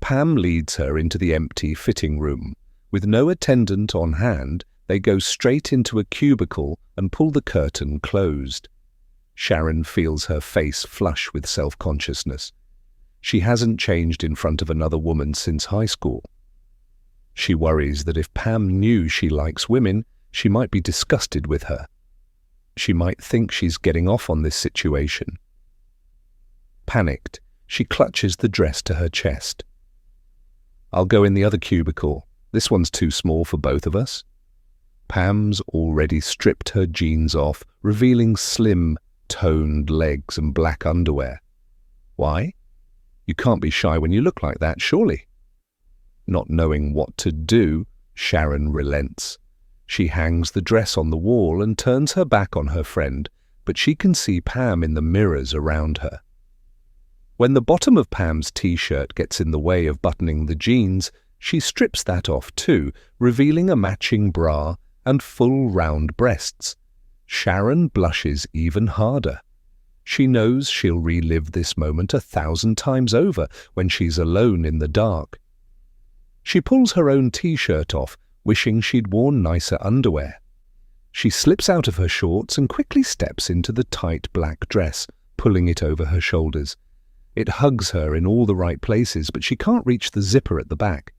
Pam leads her into the empty fitting room. With no attendant on hand, they go straight into a cubicle and pull the curtain closed. Sharon feels her face flush with self-consciousness. She hasn't changed in front of another woman since high school. She worries that if Pam knew she likes women, she might be disgusted with her. She might think she's getting off on this situation. Panicked, she clutches the dress to her chest. I'll go in the other cubicle. This one's too small for both of us. Pam's already stripped her jeans off, revealing slim, toned legs and black underwear. Why? You can't be shy when you look like that, surely. Not knowing what to do, Sharon relents. She hangs the dress on the wall and turns her back on her friend, but she can see Pam in the mirrors around her. When the bottom of Pam's t-shirt gets in the way of buttoning the jeans, she strips that off too, revealing a matching bra and full round breasts. Sharon blushes even harder. She knows she'll relive this moment 1,000 times over when she's alone in the dark. She pulls her own t-shirt off, wishing she'd worn nicer underwear. She slips out of her shorts and quickly steps into the tight black dress, pulling it over her shoulders. It hugs her in all the right places, but she can't reach the zipper at the back.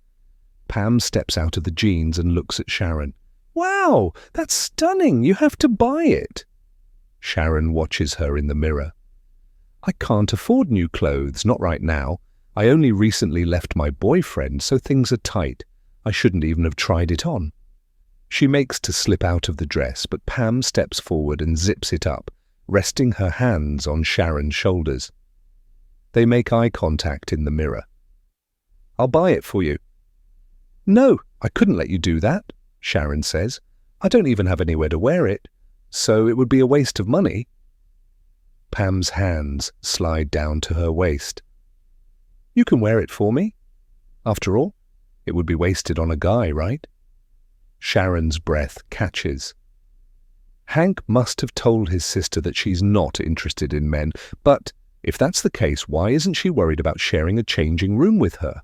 Pam steps out of the jeans and looks at Sharon. "Wow, that's stunning! You have to buy it!" Sharon watches her in the mirror. "I can't afford new clothes, not right now. I only recently left my boyfriend, so things are tight. I shouldn't even have tried it on." She makes to slip out of the dress, but Pam steps forward and zips it up, resting her hands on Sharon's shoulders. They make eye contact in the mirror. "I'll buy it for you." "No, I couldn't let you do that," Sharon says. "I don't even have anywhere to wear it, so it would be a waste of money." Pam's hands slide down to her waist. "You can wear it for me. After all, it would be wasted on a guy, right?" Sharon's breath catches. Hank must have told his sister that she's not interested in men, but if that's the case, why isn't she worried about sharing a changing room with her?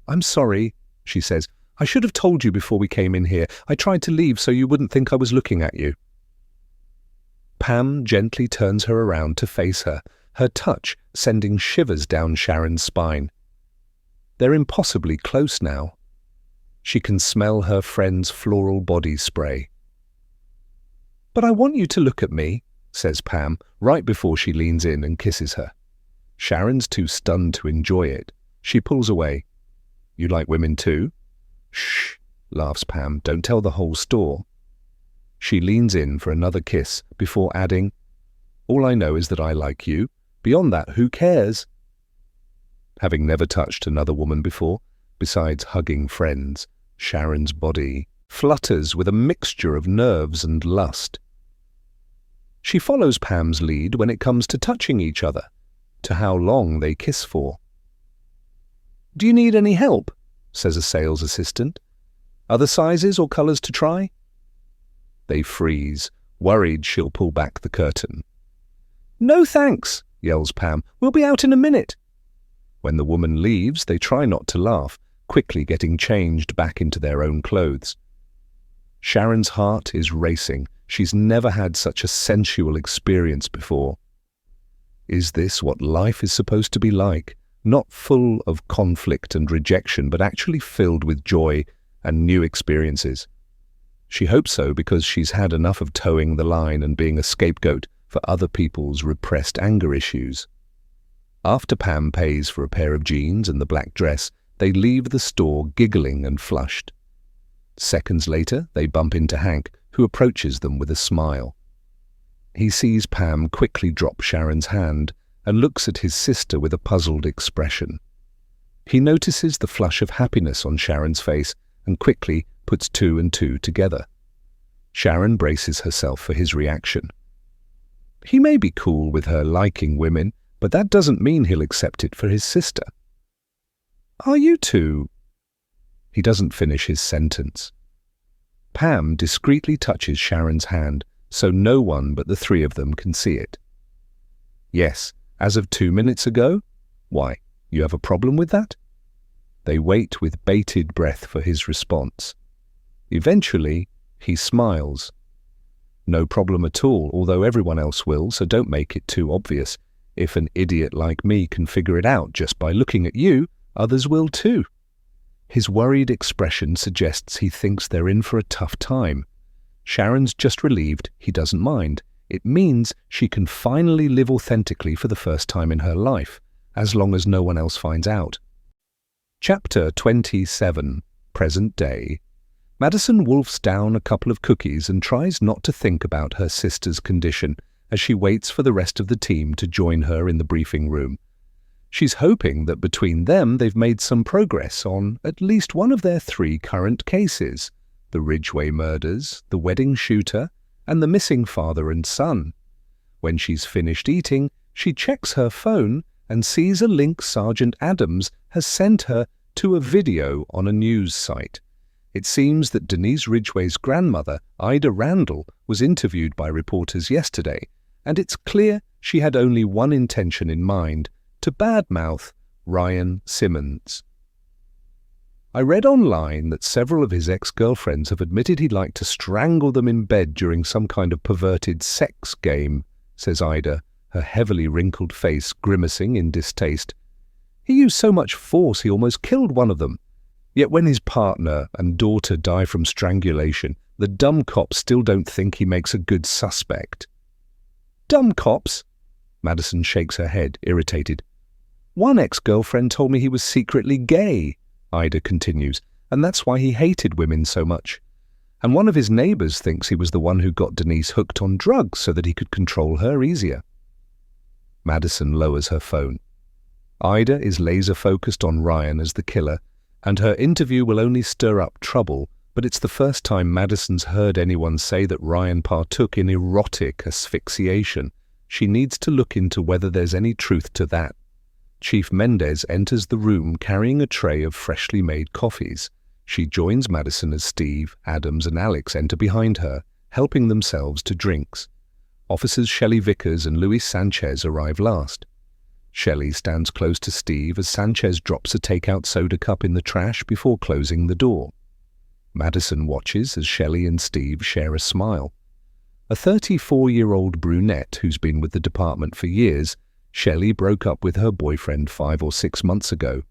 "I'm sorry," she says. "I should have told you before we came in here. I tried to leave so you wouldn't think I was looking at you." Pam gently turns her around to face her, her touch sending shivers down Sharon's spine. They're impossibly close now. She can smell her friend's floral body spray. "But I want you to look at me," says Pam, right before she leans in and kisses her. Sharon's too stunned to enjoy it. She pulls away. "You like women too?" "Shh," laughs Pam. "Don't tell the whole store." She leans in for another kiss before adding, "All I know is that I like you. Beyond that, who cares?" Having never touched another woman before, besides hugging friends, Sharon's body flutters with a mixture of nerves and lust. She follows Pam's lead when it comes to touching each other, to how long they kiss for. "Do you need any help?" says a sales assistant. "Other sizes or colours to try?" They freeze, worried she'll pull back the curtain. "No thanks," yells Pam. "We'll be out in a minute." When the woman leaves, they try not to laugh, quickly getting changed back into their own clothes. Sharon's heart is racing. She's never had such a sensual experience before. Is this what life is supposed to be like? Not full of conflict and rejection, but actually filled with joy and new experiences. She hopes so because she's had enough of towing the line and being a scapegoat for other people's repressed anger issues. After Pam pays for a pair of jeans and the black dress, they leave the store giggling and flushed. Seconds later, they bump into Hank, who approaches them with a smile. He sees Pam quickly drop Sharon's hand and looks at his sister with a puzzled expression. He notices the flush of happiness on Sharon's face and quickly puts two and two together. Sharon braces herself for his reaction. He may be cool with her liking women, but that doesn't mean he'll accept it for his sister. "Are you two?" He doesn't finish his sentence. Pam discreetly touches Sharon's hand so no one but the three of them can see it. "Yes, as of 2 minutes ago? Why, you have a problem with that?" They wait with bated breath for his response. Eventually, he smiles. "No problem at all, although everyone else will, so don't make it too obvious. If an idiot like me can figure it out just by looking at you, others will too." His worried expression suggests he thinks they're in for a tough time. Sharon's just relieved he doesn't mind. It means she can finally live authentically for the first time in her life, as long as no one else finds out. Chapter 27, Present Day. Madison wolfs down a couple of cookies and tries not to think about her sister's condition as she waits for the rest of the team to join her in the briefing room. She's hoping that between them they've made some progress on at least one of their 3 current cases: the Ridgway murders, the wedding shooter, and the missing father and son. When she's finished eating, she checks her phone and sees a link Sergeant Adams has sent her to a video on a news site. It seems that Denise Ridgway's grandmother, Ida Randall, was interviewed by reporters yesterday, and it's clear she had only one intention in mind: to badmouth Ryan Simmons. I read online that several of his ex-girlfriends have admitted he'd like to strangle them in bed during some kind of perverted sex game, says Ida, her heavily wrinkled face grimacing in distaste. He used so much force he almost killed one of them. Yet when his partner and daughter die from strangulation, the dumb cops still don't think he makes a good suspect. Dumb cops? Madison shakes her head, irritated. One ex-girlfriend told me he was secretly gay, Ida continues, and that's why he hated women so much. And one of his neighbors thinks he was the one who got Denise hooked on drugs so that he could control her easier. Madison lowers her phone. Ida is laser-focused on Ryan as the killer, and her interview will only stir up trouble, but it's the first time Madison's heard anyone say that Ryan partook in erotic asphyxiation. She needs to look into whether there's any truth to that. Chief Mendez enters the room carrying a tray of freshly made coffees. She joins Madison as Steve, Adams, and Alex enter behind her, helping themselves to drinks. Officers Shelley Vickers and Luis Sanchez arrive last. Shelley stands close to Steve as Sanchez drops a takeout soda cup in the trash before closing the door. Madison watches as Shelley and Steve share a smile. A 34-year-old brunette who's been with the department for years, Shelley broke up with her boyfriend 5 or 6 months ago.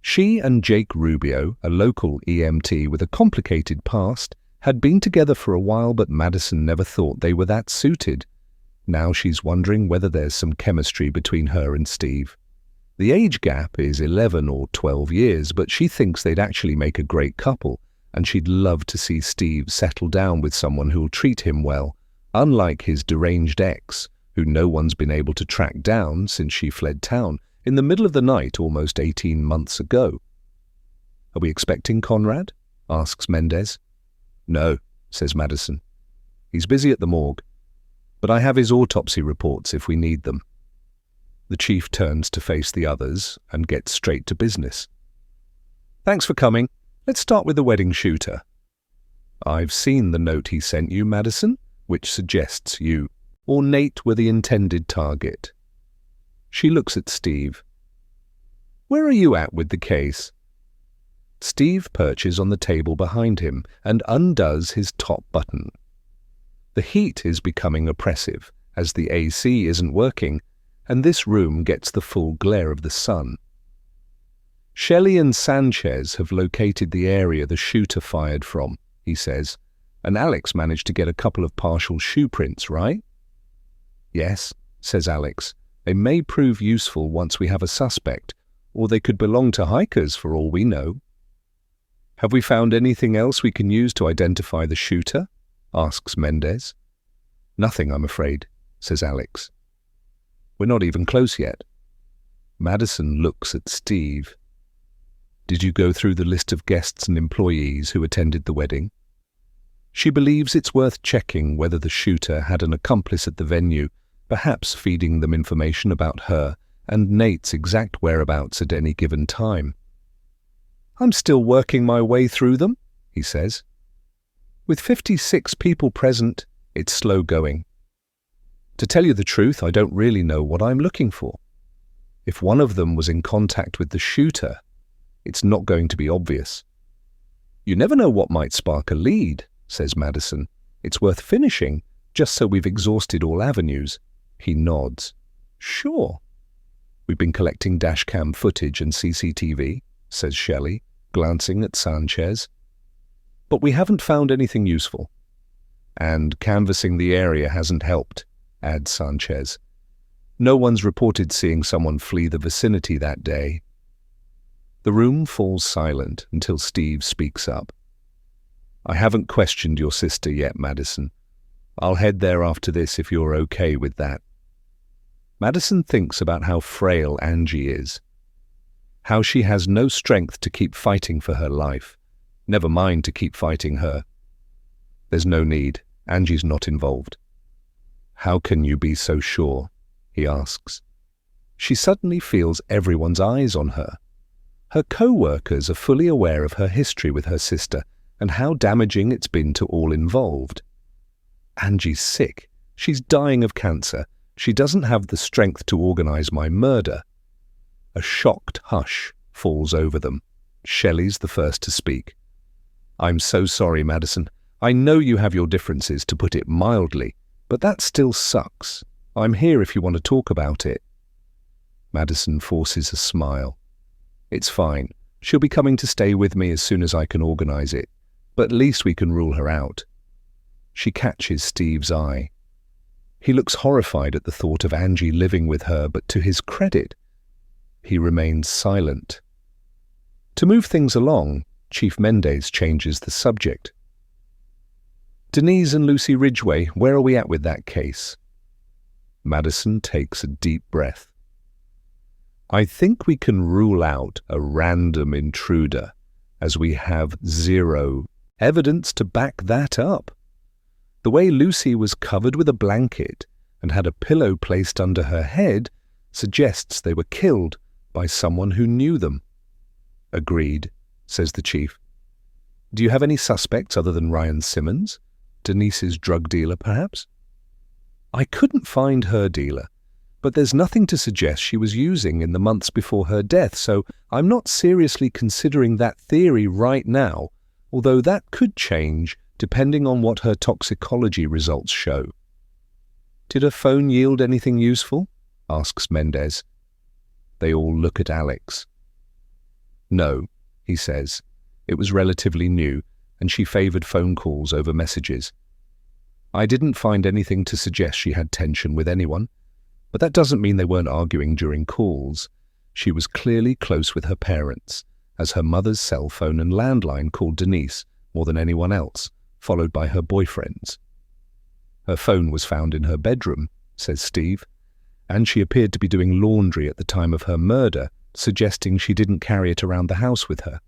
She and Jake Rubio, a local EMT with a complicated past, had been together for a while, but Madison never thought they were that suited. Now she's wondering whether there's some chemistry between her and Steve. The age gap is 11 or 12 years, but she thinks they'd actually make a great couple, and she'd love to see Steve settle down with someone who'll treat him well, unlike his deranged ex, who no one's been able to track down since she fled town in the middle of the night almost 18 months ago. "Are we expecting Conrad?" asks Mendez. "No," says Madison. "He's busy at the morgue. But I have his autopsy reports if we need them." The chief turns to face the others and gets straight to business. "Thanks for coming. Let's start with the wedding shooter." "I've seen the note he sent you, Madison, which suggests you or Nate were the intended target." She looks at Steve. "Where are you at with the case?" Steve perches on the table behind him and undoes his top button. The heat is becoming oppressive as the AC isn't working, and this room gets the full glare of the sun. "Shelley and Sanchez have located the area the shooter fired from," he says, "and Alex managed to get a couple of partial shoe prints, right?" "Yes," says Alex. "They may prove useful once we have a suspect, or they could belong to hikers for all we know." "Have we found anything else we can use to identify the shooter?" asks Mendez. "Nothing, I'm afraid," says Alex. "We're not even close yet." Madison looks at Steve. "Did you go through the list of guests and employees who attended the wedding?" She believes it's worth checking whether the shooter had an accomplice at the venue, perhaps feeding them information about her and Nate's exact whereabouts at any given time. "I'm still working my way through them," he says. "With 56 people present, it's slow going. To tell you the truth, I don't really know what I'm looking for. If one of them was in contact with the shooter, it's not going to be obvious." "You never know what might spark a lead," says Madison. "It's worth finishing, just so we've exhausted all avenues." He nods. "Sure." "We've been collecting dashcam footage and CCTV," says Shelley, glancing at Sanchez. "But we haven't found anything useful." "And canvassing the area hasn't helped," adds Sanchez. "No one's reported seeing someone flee the vicinity that day." The room falls silent until Steve speaks up. I haven't questioned your sister yet, Madison. I'll head there after this if you're okay with that. Madison thinks about how frail Angie is, how she has no strength to keep fighting for her life, never mind to keep fighting her. There's no need. Angie's not involved. How can you be so sure? He asks. She suddenly feels everyone's eyes on her. Her co-workers are fully aware of her history with her sister and how damaging it's been to all involved. Angie's sick. She's dying of cancer. She doesn't have the strength to organize my murder. A shocked hush falls over them. Shelley's the first to speak. I'm so sorry, Madison. I know you have your differences, to put it mildly, but that still sucks. I'm here if you want to talk about it. Madison forces a smile. It's fine. She'll be coming to stay with me as soon as I can organize it, but at least we can rule her out. She catches Steve's eye. He looks horrified at the thought of Angie living with her, but to his credit, he remains silent. To move things along, Chief Mendez changes the subject. Denise and Lucy Ridgway, where are we at with that case? Madison takes a deep breath. I think we can rule out a random intruder, as we have zero evidence to back that up. The way Lucy was covered with a blanket and had a pillow placed under her head suggests they were killed by someone who knew them. Agreed, says the chief. Do you have any suspects other than Ryan Simmons? Denise's drug dealer, perhaps? I couldn't find her dealer, but there's nothing to suggest she was using in the months before her death, so I'm not seriously considering that theory right now, although that could change depending on what her toxicology results show. Did her phone yield anything useful? Asks Mendez. They all look at Alex. No, he says. It was relatively new, and she favored phone calls over messages. I didn't find anything to suggest she had tension with anyone, but that doesn't mean they weren't arguing during calls. She was clearly close with her parents, as her mother's cell phone and landline called Denise more than anyone else, followed by her boyfriends. Her phone was found in her bedroom, says Steve, and she appeared to be doing laundry at the time of her murder, suggesting she didn't carry it around the house with her.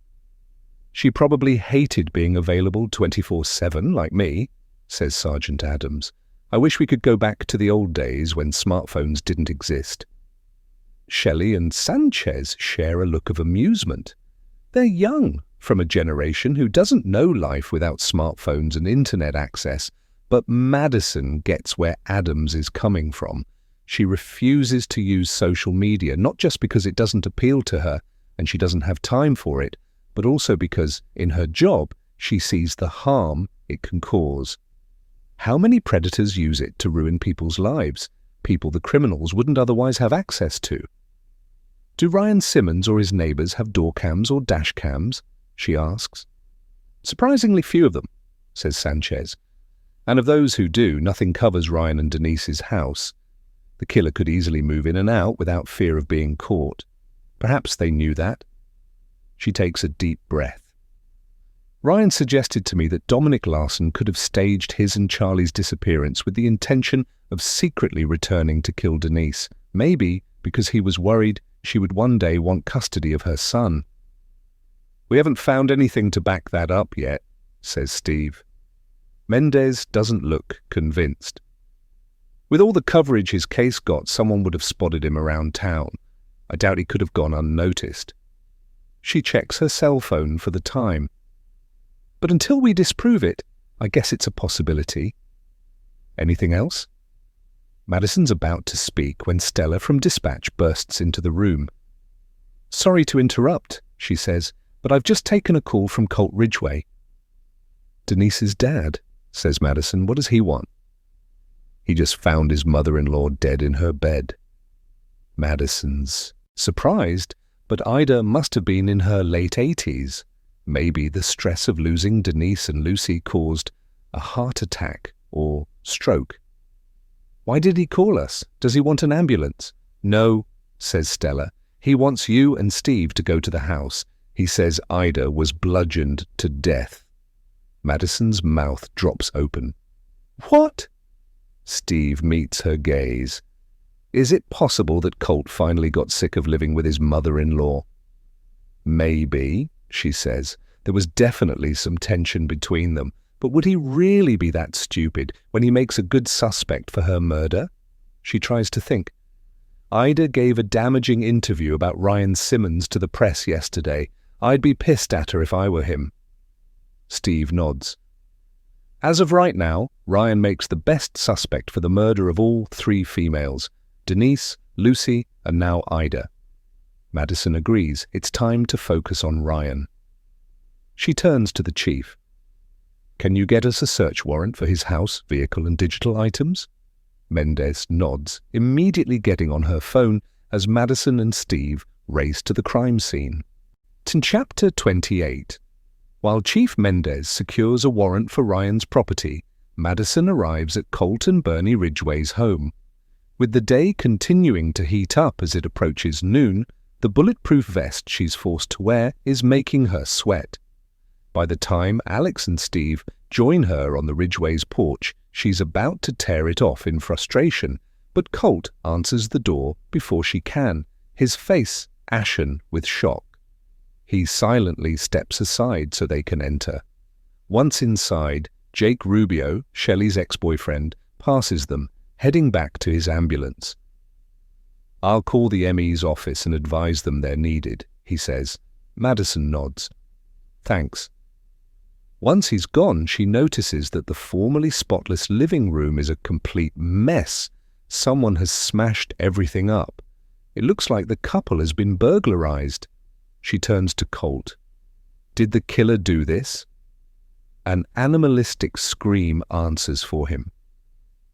She probably hated being available 24/7 like me, says Sergeant Adams. I wish we could go back to the old days when smartphones didn't exist. Shelley and Sanchez share a look of amusement. They're young, from a generation who doesn't know life without smartphones and internet access, but Madison gets where Adams is coming from. She refuses to use social media, not just because it doesn't appeal to her and she doesn't have time for it, but also because, in her job, she sees the harm it can cause. How many predators use it to ruin people's lives, people the criminals wouldn't otherwise have access to? Do Ryan Simmons or his neighbors have door cams or dash cams? She asks. Surprisingly few of them, says Sanchez. And of those who do, nothing covers Ryan and Denise's house. The killer could easily move in and out without fear of being caught. Perhaps they knew that. She takes a deep breath. Ryan suggested to me that Dominic Larson could have staged his and Charlie's disappearance with the intention of secretly returning to kill Denise, maybe because he was worried she would one day want custody of her son. We haven't found anything to back that up yet, says Steve. Mendez doesn't look convinced. With all the coverage his case got, someone would have spotted him around town. I doubt he could have gone unnoticed. She checks her cell phone for the time. But until we disprove it, I guess it's a possibility. Anything else? Madison's about to speak when Stella from dispatch bursts into the room. Sorry to interrupt, she says, but I've just taken a call from Colt Ridgway. Denise's dad, says Madison. What does he want? He just found his mother-in-law dead in her bed. Madison's surprised, but Ida must have been in her late 80s. Maybe the stress of losing Denise and Lucy caused a heart attack or stroke. Why did he call us? Does he want an ambulance? No, says Stella. He wants you and Steve to go to the house. He says Ida was bludgeoned to death. Madison's mouth drops open. What? Steve meets her gaze. Is it possible that Colt finally got sick of living with his mother-in-law? Maybe, she says. There was definitely some tension between them, but would he really be that stupid when he makes a good suspect for her murder? She tries to think. Ida gave a damaging interview about Ryan Simmons to the press yesterday. I'd be pissed at her if I were him. Steve nods. As of right now, Ryan makes the best suspect for the murder of all 3 females, Denise, Lucy, and now Ida. Madison agrees. It's time to focus on Ryan. She turns to the chief. Can you get us a search warrant for his house, vehicle, and digital items? Mendez nods, immediately getting on her phone as Madison and Steve race to the crime scene. It's in Chapter 28. While Chief Mendez secures a warrant for Ryan's property, Madison arrives at Colt and Bernie Ridgway's home. With the day continuing to heat up as it approaches noon, the bulletproof vest she's forced to wear is making her sweat. By the time Alex and Steve join her on the Ridgway's porch, she's about to tear it off in frustration, but Colt answers the door before she can, his face ashen with shock. He silently steps aside so they can enter. Once inside, Jake Rubio, Shelley's ex-boyfriend, passes them, heading back to his ambulance. I'll call the ME's office and advise them they're needed, he says. Madison nods. Thanks. Once he's gone, she notices that the formerly spotless living room is a complete mess. Someone has smashed everything up. It looks like the couple has been burglarized. She turns to Colt. Did the killer do this? An animalistic scream answers for him.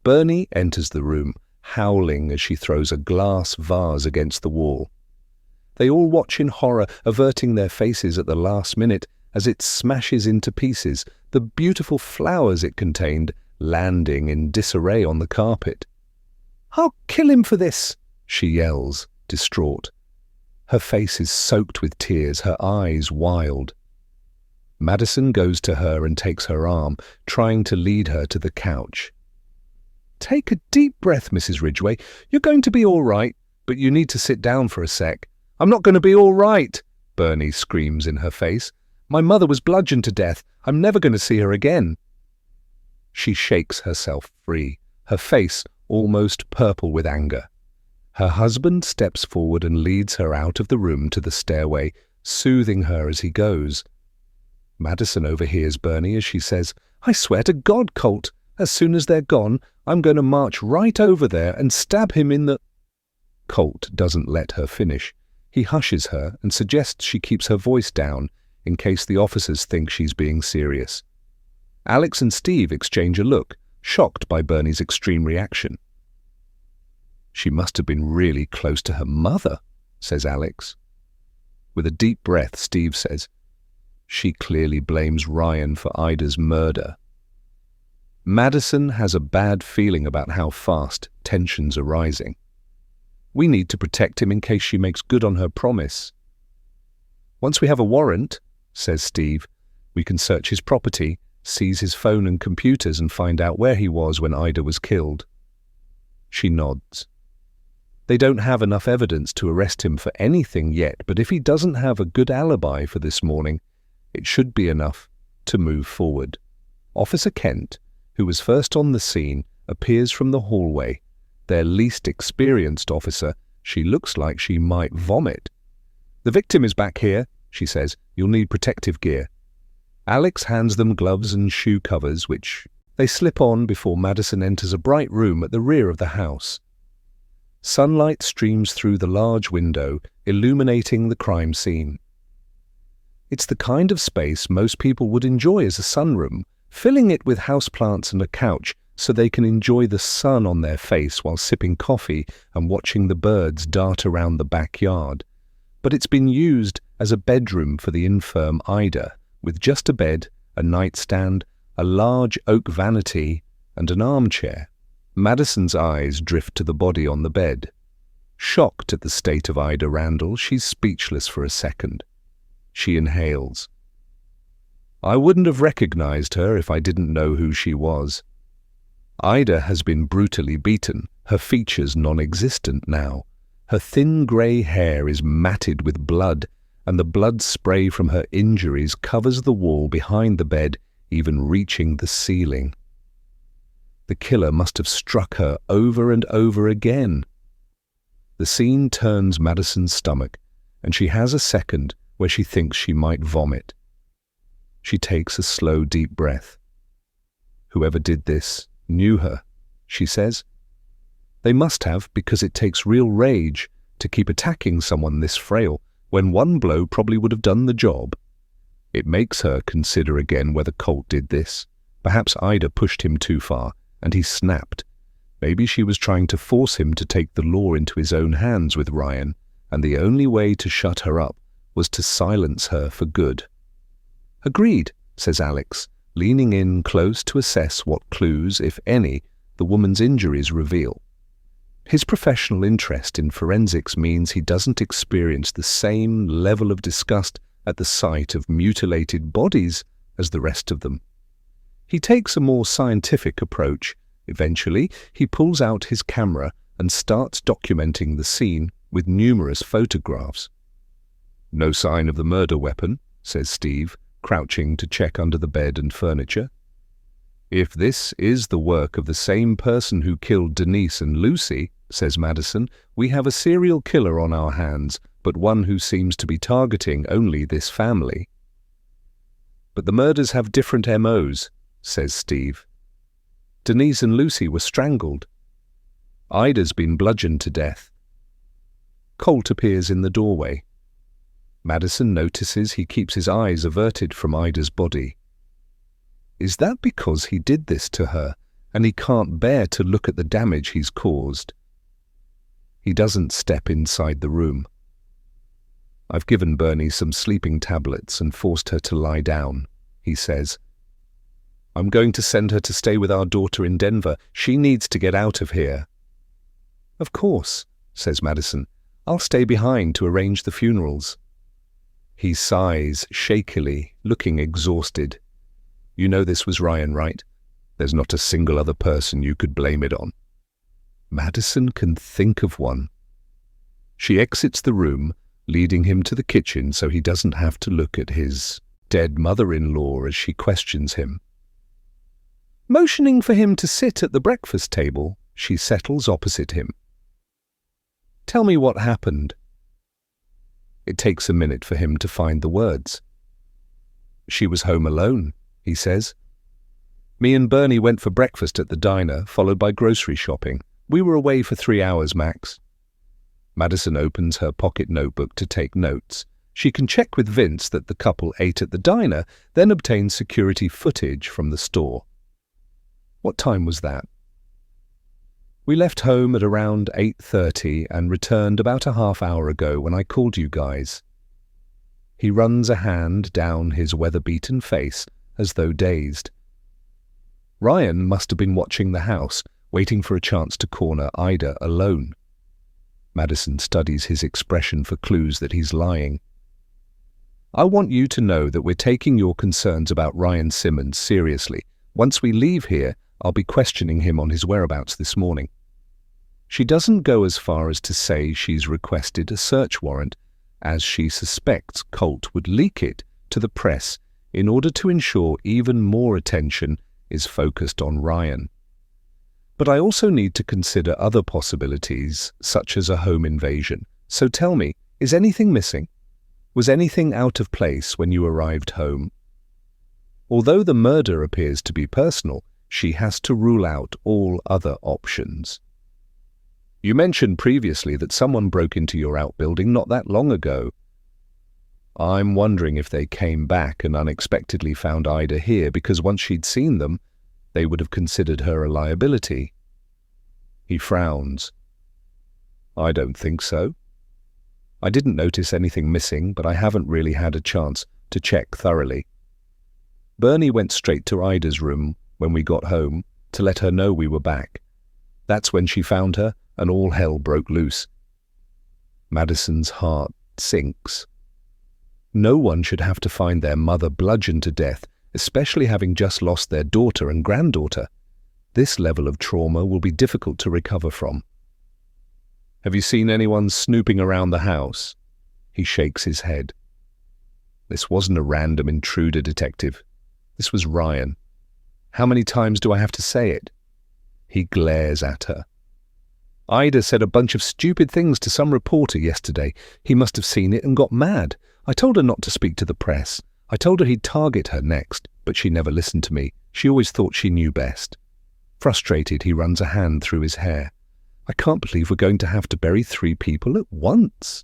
Bernie enters the room, howling as she throws a glass vase against the wall. They all watch in horror, averting their faces at the last minute as it smashes into pieces, the beautiful flowers it contained landing in disarray on the carpet. "I'll kill him for this," she yells, distraught. Her face is soaked with tears, her eyes wild. Madison goes to her and takes her arm, trying to lead her to the couch. "Take a deep breath, Mrs. Ridgway. You're going to be all right, but you need to sit down for a sec." "I'm not going to be all right," Bernie screams in her face. "My mother was bludgeoned to death. I'm never going to see her again." She shakes herself free, her face almost purple with anger. Her husband steps forward and leads her out of the room to the stairway, soothing her as he goes. Madison overhears Bernie as she says, "I swear to God, Colt, as soon as they're gone, I'm going to march right over there and stab him in the—" Colt doesn't let her finish. He hushes her and suggests she keeps her voice down in case the officers think she's being serious. Alex and Steve exchange a look, shocked by Bernie's extreme reaction. "She must have been really close to her mother," says Alex. With a deep breath, Steve says, "She clearly blames Ryan for Ida's murder." Madison has a bad feeling about how fast tensions are rising. "We need to protect him in case she makes good on her promise." "Once we have a warrant," says Steve, "we can search his property, seize his phone and computers and find out where he was when Ida was killed." She nods. They don't have enough evidence to arrest him for anything yet, but if he doesn't have a good alibi for this morning, it should be enough to move forward. Officer Kent, who was first on the scene, appears from the hallway. Their least experienced officer, she looks like she might vomit. "The victim is back here," she says. "You'll need protective gear." Alex hands them gloves and shoe covers, which they slip on before Madison enters a bright room at the rear of the house. Sunlight streams through the large window, illuminating the crime scene. It's the kind of space most people would enjoy as a sunroom, filling it with houseplants and a couch so they can enjoy the sun on their face while sipping coffee and watching the birds dart around the backyard. But it's been used as a bedroom for the infirm Ida, with just a bed, a nightstand, a large oak vanity, and an armchair. Madison's eyes drift to the body on the bed. Shocked at the state of Ida Randall, she's speechless for a second. She inhales. I wouldn't have recognized her if I didn't know who she was. Ida has been brutally beaten, her features non-existent now. Her thin grey hair is matted with blood, and the blood spray from her injuries covers the wall behind the bed, even reaching the ceiling. The killer must have struck her over and over again. The scene turns Madison's stomach, and she has a second where she thinks she might vomit. She takes a slow, deep breath. Whoever did this knew her, she says. They must have, because it takes real rage to keep attacking someone this frail, when one blow probably would have done the job. It makes her consider again whether Colt did this. Perhaps Ida pushed him too far, and he snapped. Maybe she was trying to force him to take the law into his own hands with Ryan, and the only way to shut her up was to silence her for good. Agreed, says Alex, leaning in close to assess what clues, if any, the woman's injuries reveal. His professional interest in forensics means he doesn't experience the same level of disgust at the sight of mutilated bodies as the rest of them. He takes a more scientific approach. Eventually, he pulls out his camera and starts documenting the scene with numerous photographs. No sign of the murder weapon, says Steve, crouching to check under the bed and furniture. If this is the work of the same person who killed Denise and Lucy, says Madison, we have a serial killer on our hands, but one who seems to be targeting only this family. But the murders have different MOs, says Steve. Denise and Lucy were strangled. Ida's been bludgeoned to death. Colt appears in the doorway. Madison notices he keeps his eyes averted from Ida's body. Is that because he did this to her, and he can't bear to look at the damage he's caused? He doesn't step inside the room. I've given Bernie some sleeping tablets and forced her to lie down, he says. I'm going to send her to stay with our daughter in Denver. She needs to get out of here. Of course, says Madison. I'll stay behind to arrange the funerals. He sighs shakily, looking exhausted. You know this was Ryan, right? There's not a single other person you could blame it on. Madison can think of one. She exits the room, leading him to the kitchen so he doesn't have to look at his dead mother-in-law as she questions him. Motioning for him to sit at the breakfast table, she settles opposite him. Tell me what happened. It takes a minute for him to find the words. She was home alone, he says. Me and Bernie went for breakfast at the diner, followed by grocery shopping. We were away for 3 hours max. Madison opens her pocket notebook to take notes. She can check with Vince that the couple ate at the diner, then obtain security footage from the store. What time was that? We left home at around 8:30 and returned about a half hour ago when I called you guys. He runs a hand down his weather-beaten face as though dazed. Ryan must have been watching the house, waiting for a chance to corner Ida alone. Madison studies his expression for clues that he's lying. I want you to know that we're taking your concerns about Ryan Simmons seriously. Once we leave here, I'll be questioning him on his whereabouts this morning. She doesn't go as far as to say she's requested a search warrant, as she suspects Colt would leak it to the press in order to ensure even more attention is focused on Ryan. But I also need to consider other possibilities, such as a home invasion. So tell me, is anything missing? Was anything out of place when you arrived home? Although the murder appears to be personal, she has to rule out all other options. You mentioned previously that someone broke into your outbuilding not that long ago. I'm wondering if they came back and unexpectedly found Ida here because once she'd seen them, they would have considered her a liability. He frowns. I don't think so. I didn't notice anything missing, but I haven't really had a chance to check thoroughly. Bernie went straight to Ida's room when we got home to let her know we were back. That's when she found her, and all hell broke loose. Madison's heart sinks. No one should have to find their mother bludgeoned to death, especially having just lost their daughter and granddaughter. This level of trauma will be difficult to recover from. Have you seen anyone snooping around the house? He shakes his head. This wasn't a random intruder, detective. This was Ryan. How many times do I have to say it? He glares at her. Ida said a bunch of stupid things to some reporter yesterday. He must have seen it and got mad. I told her not to speak to the press. I told her he'd target her next, but she never listened to me. She always thought she knew best. Frustrated, he runs a hand through his hair. I can't believe we're going to have to bury 3 people at once.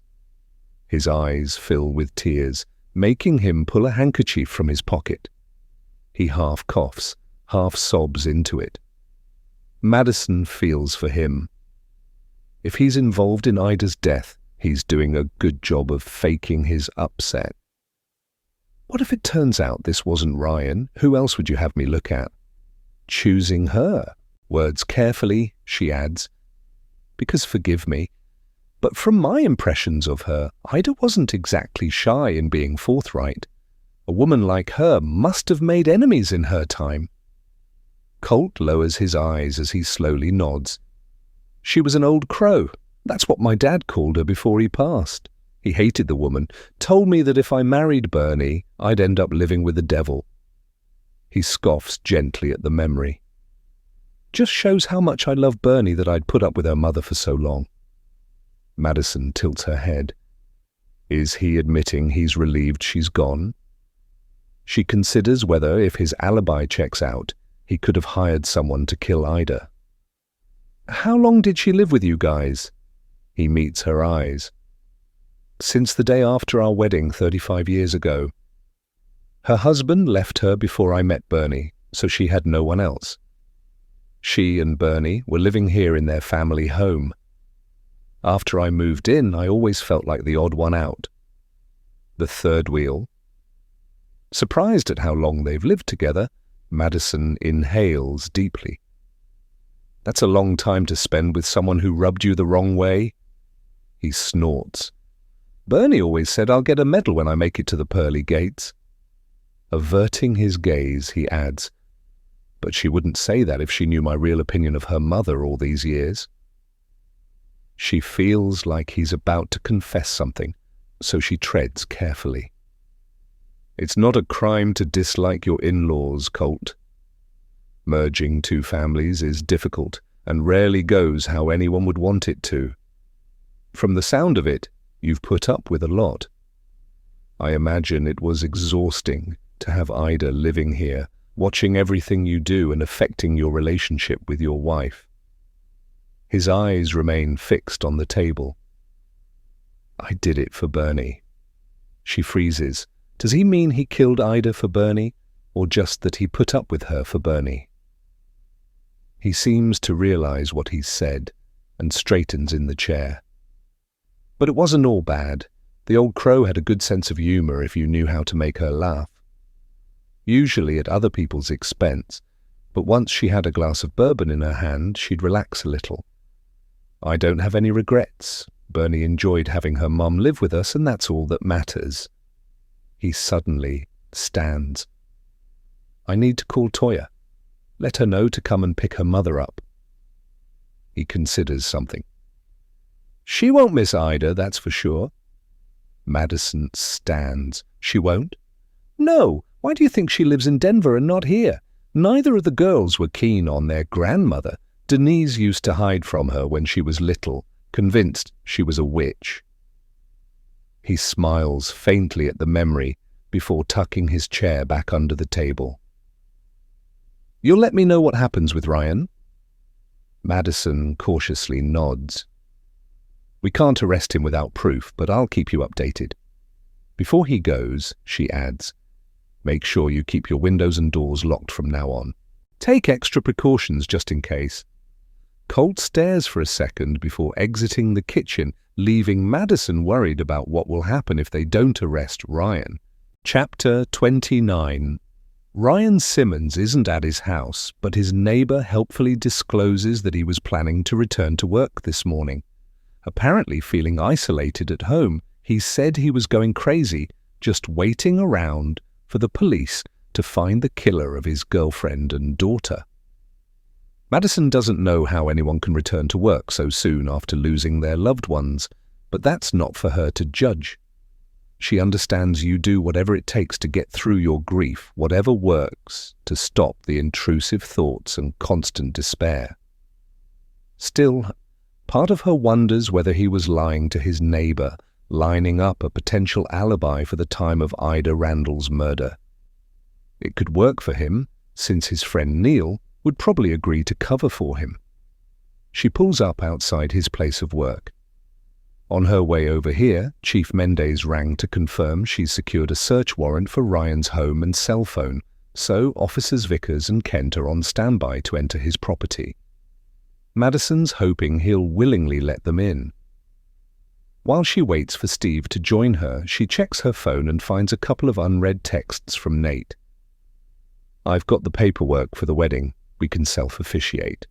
His eyes fill with tears, making him pull a handkerchief from his pocket. He half coughs, half sobs into it. Madison feels for him. If he's involved in Ida's death, he's doing a good job of faking his upset. What if it turns out this wasn't Ryan? Who else would you have me look at? Choosing her. Words carefully, she adds. Because forgive me, but from my impressions of her, Ida wasn't exactly shy in being forthright. A woman like her must have made enemies in her time. Colt lowers his eyes as he slowly nods. She was an old crow. That's what my dad called her before he passed. He hated the woman, told me that if I married Bernie, I'd end up living with the devil. He scoffs gently at the memory. Just shows how much I love Bernie that I'd put up with her mother for so long. Madison tilts her head. Is he admitting he's relieved she's gone? She considers whether, if his alibi checks out, he could have hired someone to kill Ida. How long did she live with you guys? He meets her eyes. Since the day after our wedding 35 years ago. Her husband left her before I met Bernie, so she had no one else. She and Bernie were living here in their family home. After I moved in, I always felt like the odd one out. The third wheel. Surprised at how long they've lived together, Madison inhales deeply. That's a long time to spend with someone who rubbed you the wrong way. He snorts. Bernie always said I'll get a medal when I make it to the pearly gates. Averting his gaze, he adds, but she wouldn't say that if she knew my real opinion of her mother all these years. She feels like he's about to confess something, so she treads carefully. It's not a crime to dislike your in-laws, Colt. Merging 2 families is difficult and rarely goes how anyone would want it to. From the sound of it, you've put up with a lot. I imagine it was exhausting to have Ida living here, watching everything you do and affecting your relationship with your wife. His eyes remain fixed on the table. I did it for Bernie. She freezes. Does he mean he killed Ida for Bernie, or just that he put up with her for Bernie? He seems to realize what he's said, and straightens in the chair. But it wasn't all bad. The old crow had a good sense of humor if you knew how to make her laugh. Usually at other people's expense, but once she had a glass of bourbon in her hand, she'd relax a little. I don't have any regrets. Bernie enjoyed having her mum live with us, and that's all that matters. He suddenly stands. I need to call Toya. Let her know to come and pick her mother up. He considers something. She won't miss Ida, that's for sure. Madison stands. She won't? No. Why do you think she lives in Denver and not here? Neither of the girls were keen on their grandmother. Denise used to hide from her when she was little, convinced she was a witch. He smiles faintly at the memory before tucking his chair back under the table. You'll let me know what happens with Ryan? Madison cautiously nods. We can't arrest him without proof, but I'll keep you updated. Before he goes, she adds, make sure you keep your windows and doors locked from now on. Take extra precautions just in case. Colt stares for a second before exiting the kitchen, leaving Madison worried about what will happen if they don't arrest Ryan. Chapter 29. Ryan Simmons isn't at his house, but his neighbor helpfully discloses that he was planning to return to work this morning. Apparently feeling isolated at home, he said he was going crazy, just waiting around for the police to find the killer of his girlfriend and daughter. Madison doesn't know how anyone can return to work so soon after losing their loved ones, but that's not for her to judge. She understands you do whatever it takes to get through your grief, whatever works to stop the intrusive thoughts and constant despair. Still, part of her wonders whether he was lying to his neighbor, lining up a potential alibi for the time of Ida Randall's murder. It could work for him, since his friend Neil would probably agree to cover for him. She pulls up outside his place of work. On her way over here, Chief Mendez rang to confirm she's secured a search warrant for Ryan's home and cell phone, so Officers Vickers and Kent are on standby to enter his property. Madison's hoping he'll willingly let them in. While she waits for Steve to join her, she checks her phone and finds a couple of unread texts from Nate. "I've got the paperwork for the wedding. We can self-officiate.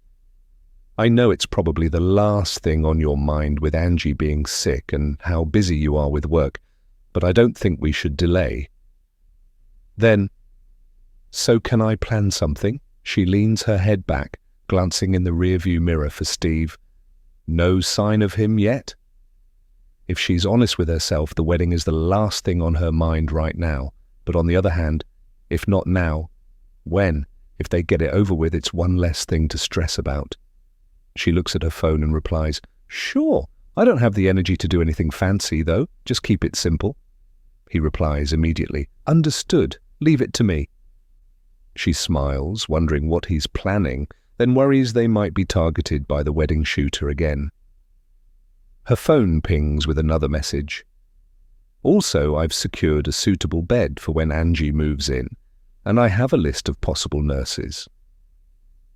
I know it's probably the last thing on your mind with Angie being sick and how busy you are with work, but I don't think we should delay." Then, "So can I plan something?" She leans her head back, glancing in the rearview mirror for Steve. No sign of him yet? If she's honest with herself, the wedding is the last thing on her mind right now. But on the other hand, if not now, when? If they get it over with, it's one less thing to stress about. She looks at her phone and replies, "Sure, I don't have the energy to do anything fancy, though. Just keep it simple." He replies immediately, "Understood. Leave it to me." She smiles, wondering what he's planning, then worries they might be targeted by the wedding shooter again. Her phone pings with another message. "Also, I've secured a suitable bed for when Angie moves in, and I have a list of possible nurses.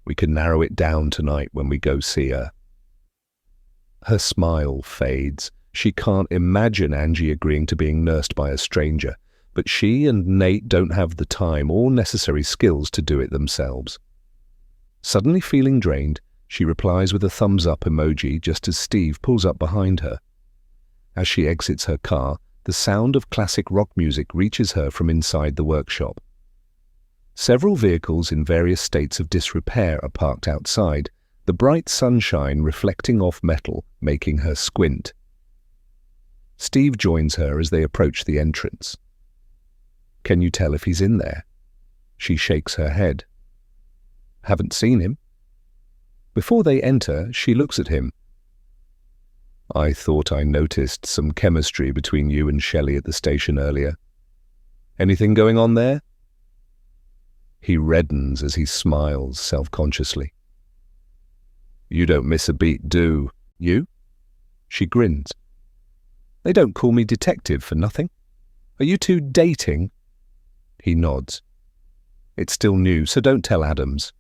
We can narrow it down tonight when we go see her." Her smile fades. She can't imagine Angie agreeing to being nursed by a stranger, but she and Nate don't have the time or necessary skills to do it themselves. Suddenly feeling drained, she replies with a thumbs-up emoji just as Steve pulls up behind her. As she exits her car, the sound of classic rock music reaches her from inside the workshop. Several vehicles in various states of disrepair are parked outside, the bright sunshine reflecting off metal, making her squint. Steve joins her as they approach the entrance. "Can you tell if he's in there?" She shakes her head. "Haven't seen him." Before they enter, she looks at him. "I thought I noticed some chemistry between you and Shelley at the station earlier. Anything going on there?" He reddens as he smiles self-consciously. "You don't miss a beat, do you?" She grins. "They don't call me detective for nothing. Are you two dating?" He nods. "It's still new, so don't tell Adams."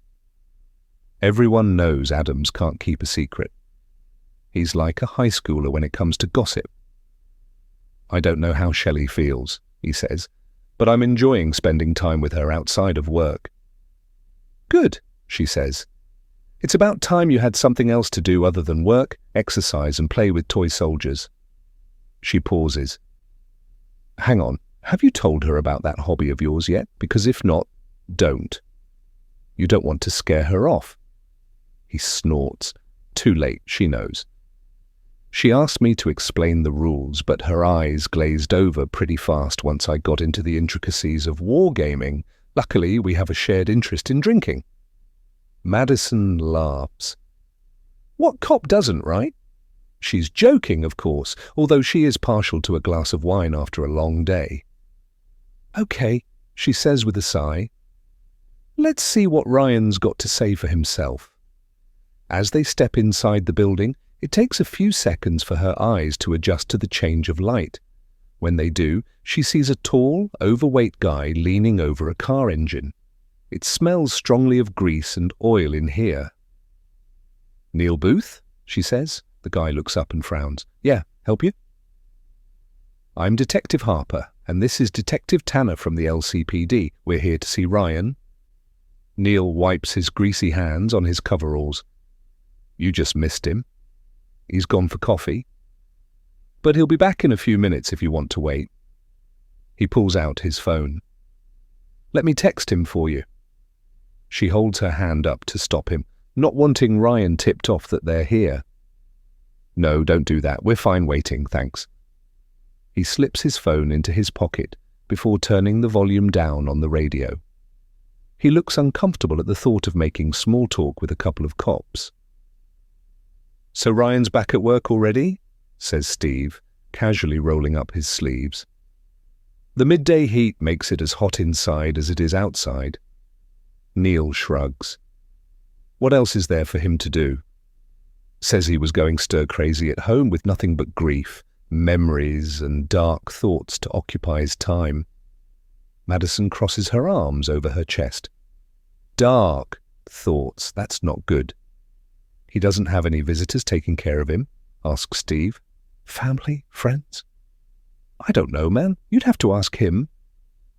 Everyone knows Adams can't keep a secret. He's like a high schooler when it comes to gossip. "I don't know how Shelley feels," he says, "but I'm enjoying spending time with her outside of work." "Good," she says. "It's about time you had something else to do other than work, exercise, and play with toy soldiers." She pauses. "Hang on, have you told her about that hobby of yours yet? Because if not, don't. You don't want to scare her off." He snorts. Too late, she knows. "She asked me to explain the rules, but her eyes glazed over pretty fast once I got into the intricacies of wargaming. Luckily, we have a shared interest in drinking." Madison laughs. What cop doesn't, right? She's joking, of course, although she is partial to a glass of wine after a long day. "Okay," she says with a sigh. "Let's see what Ryan's got to say for himself." As they step inside the building, it takes a few seconds for her eyes to adjust to the change of light. When they do, she sees a tall, overweight guy leaning over a car engine. It smells strongly of grease and oil in here. "Neil Booth?" she says. The guy looks up and frowns. "Yeah, help you?" "I'm Detective Harper, and this is Detective Tanner from the LCPD. We're here to see Ryan." Neil wipes his greasy hands on his coveralls. "You just missed him." He's gone for coffee. But he'll be back in a few minutes if you want to wait. He pulls out his phone. Let me text him for you. She holds her hand up to stop him, not wanting Ryan tipped off that they're here. No, don't do that. We're fine waiting, thanks. He slips his phone into his pocket before turning the volume down on the radio. He looks uncomfortable at the thought of making small talk with a couple of cops. So Ryan's back at work already? Says Steve, casually rolling up his sleeves. The midday heat makes it as hot inside as it is outside. Neil shrugs. What else is there for him to do? Says he was going stir-crazy at home with nothing but grief, memories and dark thoughts to occupy his time. Madison crosses her arms over her chest. Dark thoughts, that's not good. He doesn't have any visitors taking care of him? Asks Steve. Family? Friends? I don't know, man. You'd have to ask him.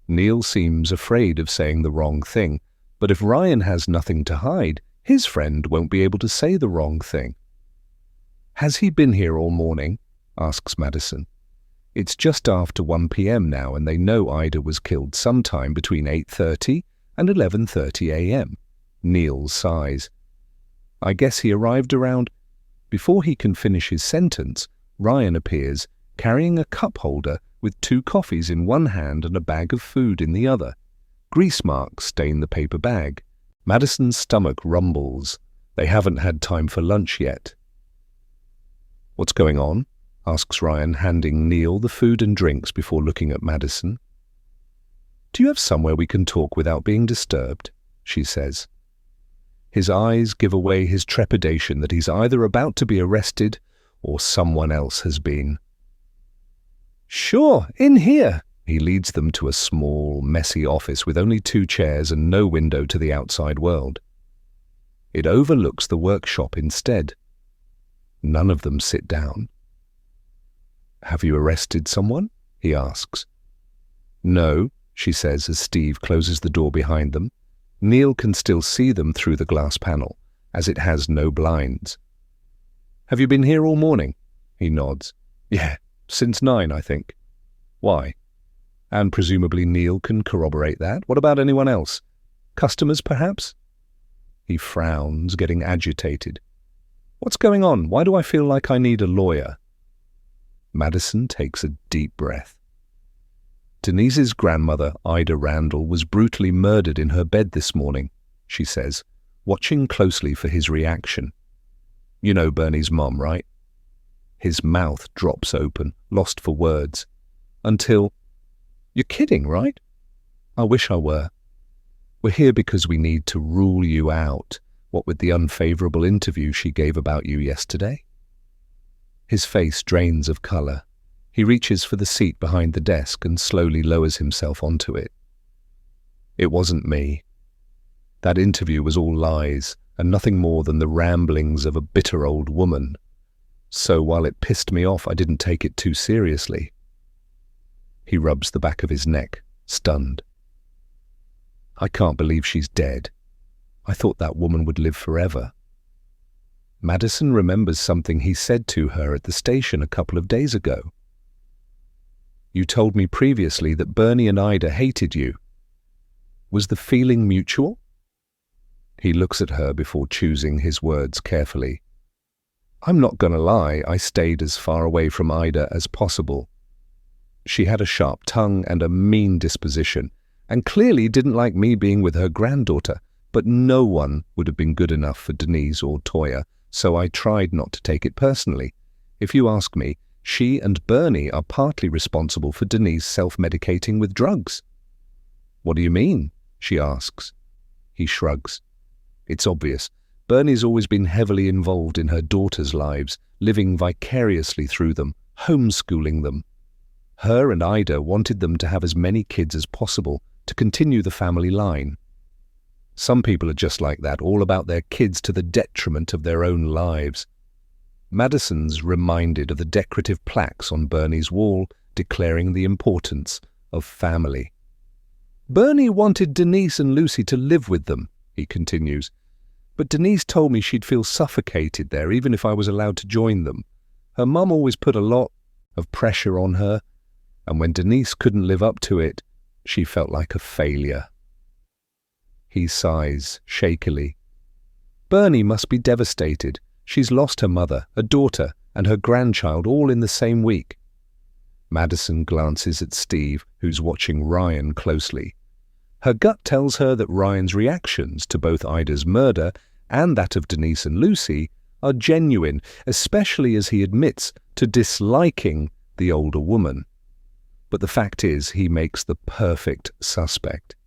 Neil seems afraid of saying the wrong thing, but if Ryan has nothing to hide, his friend won't be able to say the wrong thing. Has he been here all morning? Asks Madison. It's just after 1 p.m. now, and they know Ida was killed sometime between 8:30 and 11:30 a.m. Neil sighs. I guess he arrived around... Before he can finish his sentence, Ryan appears, carrying a cup holder with 2 coffees in one hand and a bag of food in the other. Grease marks stain the paper bag. Madison's stomach rumbles. They haven't had time for lunch yet. What's going on? Asks Ryan, handing Neil the food and drinks before looking at Madison. Do you have somewhere we can talk without being disturbed? She says. His eyes give away his trepidation that he's either about to be arrested or someone else has been. Sure, in here. He leads them to a small, messy office with only 2 chairs and no window to the outside world. It overlooks the workshop instead. None of them sit down. Have you arrested someone? He asks. No, she says as Steve closes the door behind them. Neil can still see them through the glass panel, as it has no blinds. Have you been here all morning? He nods. Yeah, since 9, I think. Why? And presumably Neil can corroborate that. What about anyone else? Customers, perhaps? He frowns, getting agitated. What's going on? Why do I feel like I need a lawyer? Madison takes a deep breath. Denise's grandmother, Ida Randall, was brutally murdered in her bed this morning, she says, watching closely for his reaction. You know Bernie's mom, right? His mouth drops open, lost for words, until... You're kidding, right? I wish I were. We're here because we need to rule you out, what with the unfavorable interview she gave about you yesterday. His face drains of colour. He reaches for the seat behind the desk and slowly lowers himself onto it. It wasn't me. That interview was all lies and nothing more than the ramblings of a bitter old woman. So while it pissed me off, I didn't take it too seriously. He rubs the back of his neck, stunned. I can't believe she's dead. I thought that woman would live forever. Madison remembers something he said to her at the station a couple of days ago. You told me previously that Bernie and Ida hated you. Was the feeling mutual? He looks at her before choosing his words carefully. I'm not going to lie, I stayed as far away from Ida as possible. She had a sharp tongue and a mean disposition, and clearly didn't like me being with her granddaughter, but no one would have been good enough for Denise or Toya, so I tried not to take it personally. If you ask me, she and Bernie are partly responsible for Denise self-medicating with drugs. What do you mean? She asks. He shrugs. It's obvious. Bernie's always been heavily involved in her daughters' lives, living vicariously through them, homeschooling them. Her and Ida wanted them to have as many kids as possible to continue the family line. Some people are just like that, all about their kids to the detriment of their own lives. Madison's reminded of the decorative plaques on Bernie's wall declaring the importance of family. Bernie wanted Denise and Lucy to live with them, he continues, But Denise told me she'd feel suffocated there even if I was allowed to join them. Her mum always put a lot of pressure on her, and when Denise couldn't live up to it, she felt like a failure. He sighs shakily. Bernie must be devastated. She's lost her mother, a daughter, and her grandchild all in the same week. Madison glances at Steve, who's watching Ryan closely. Her gut tells her that Ryan's reactions to both Ida's murder and that of Denise and Lucy are genuine, especially as he admits to disliking the older woman. But the fact is, he makes the perfect suspect.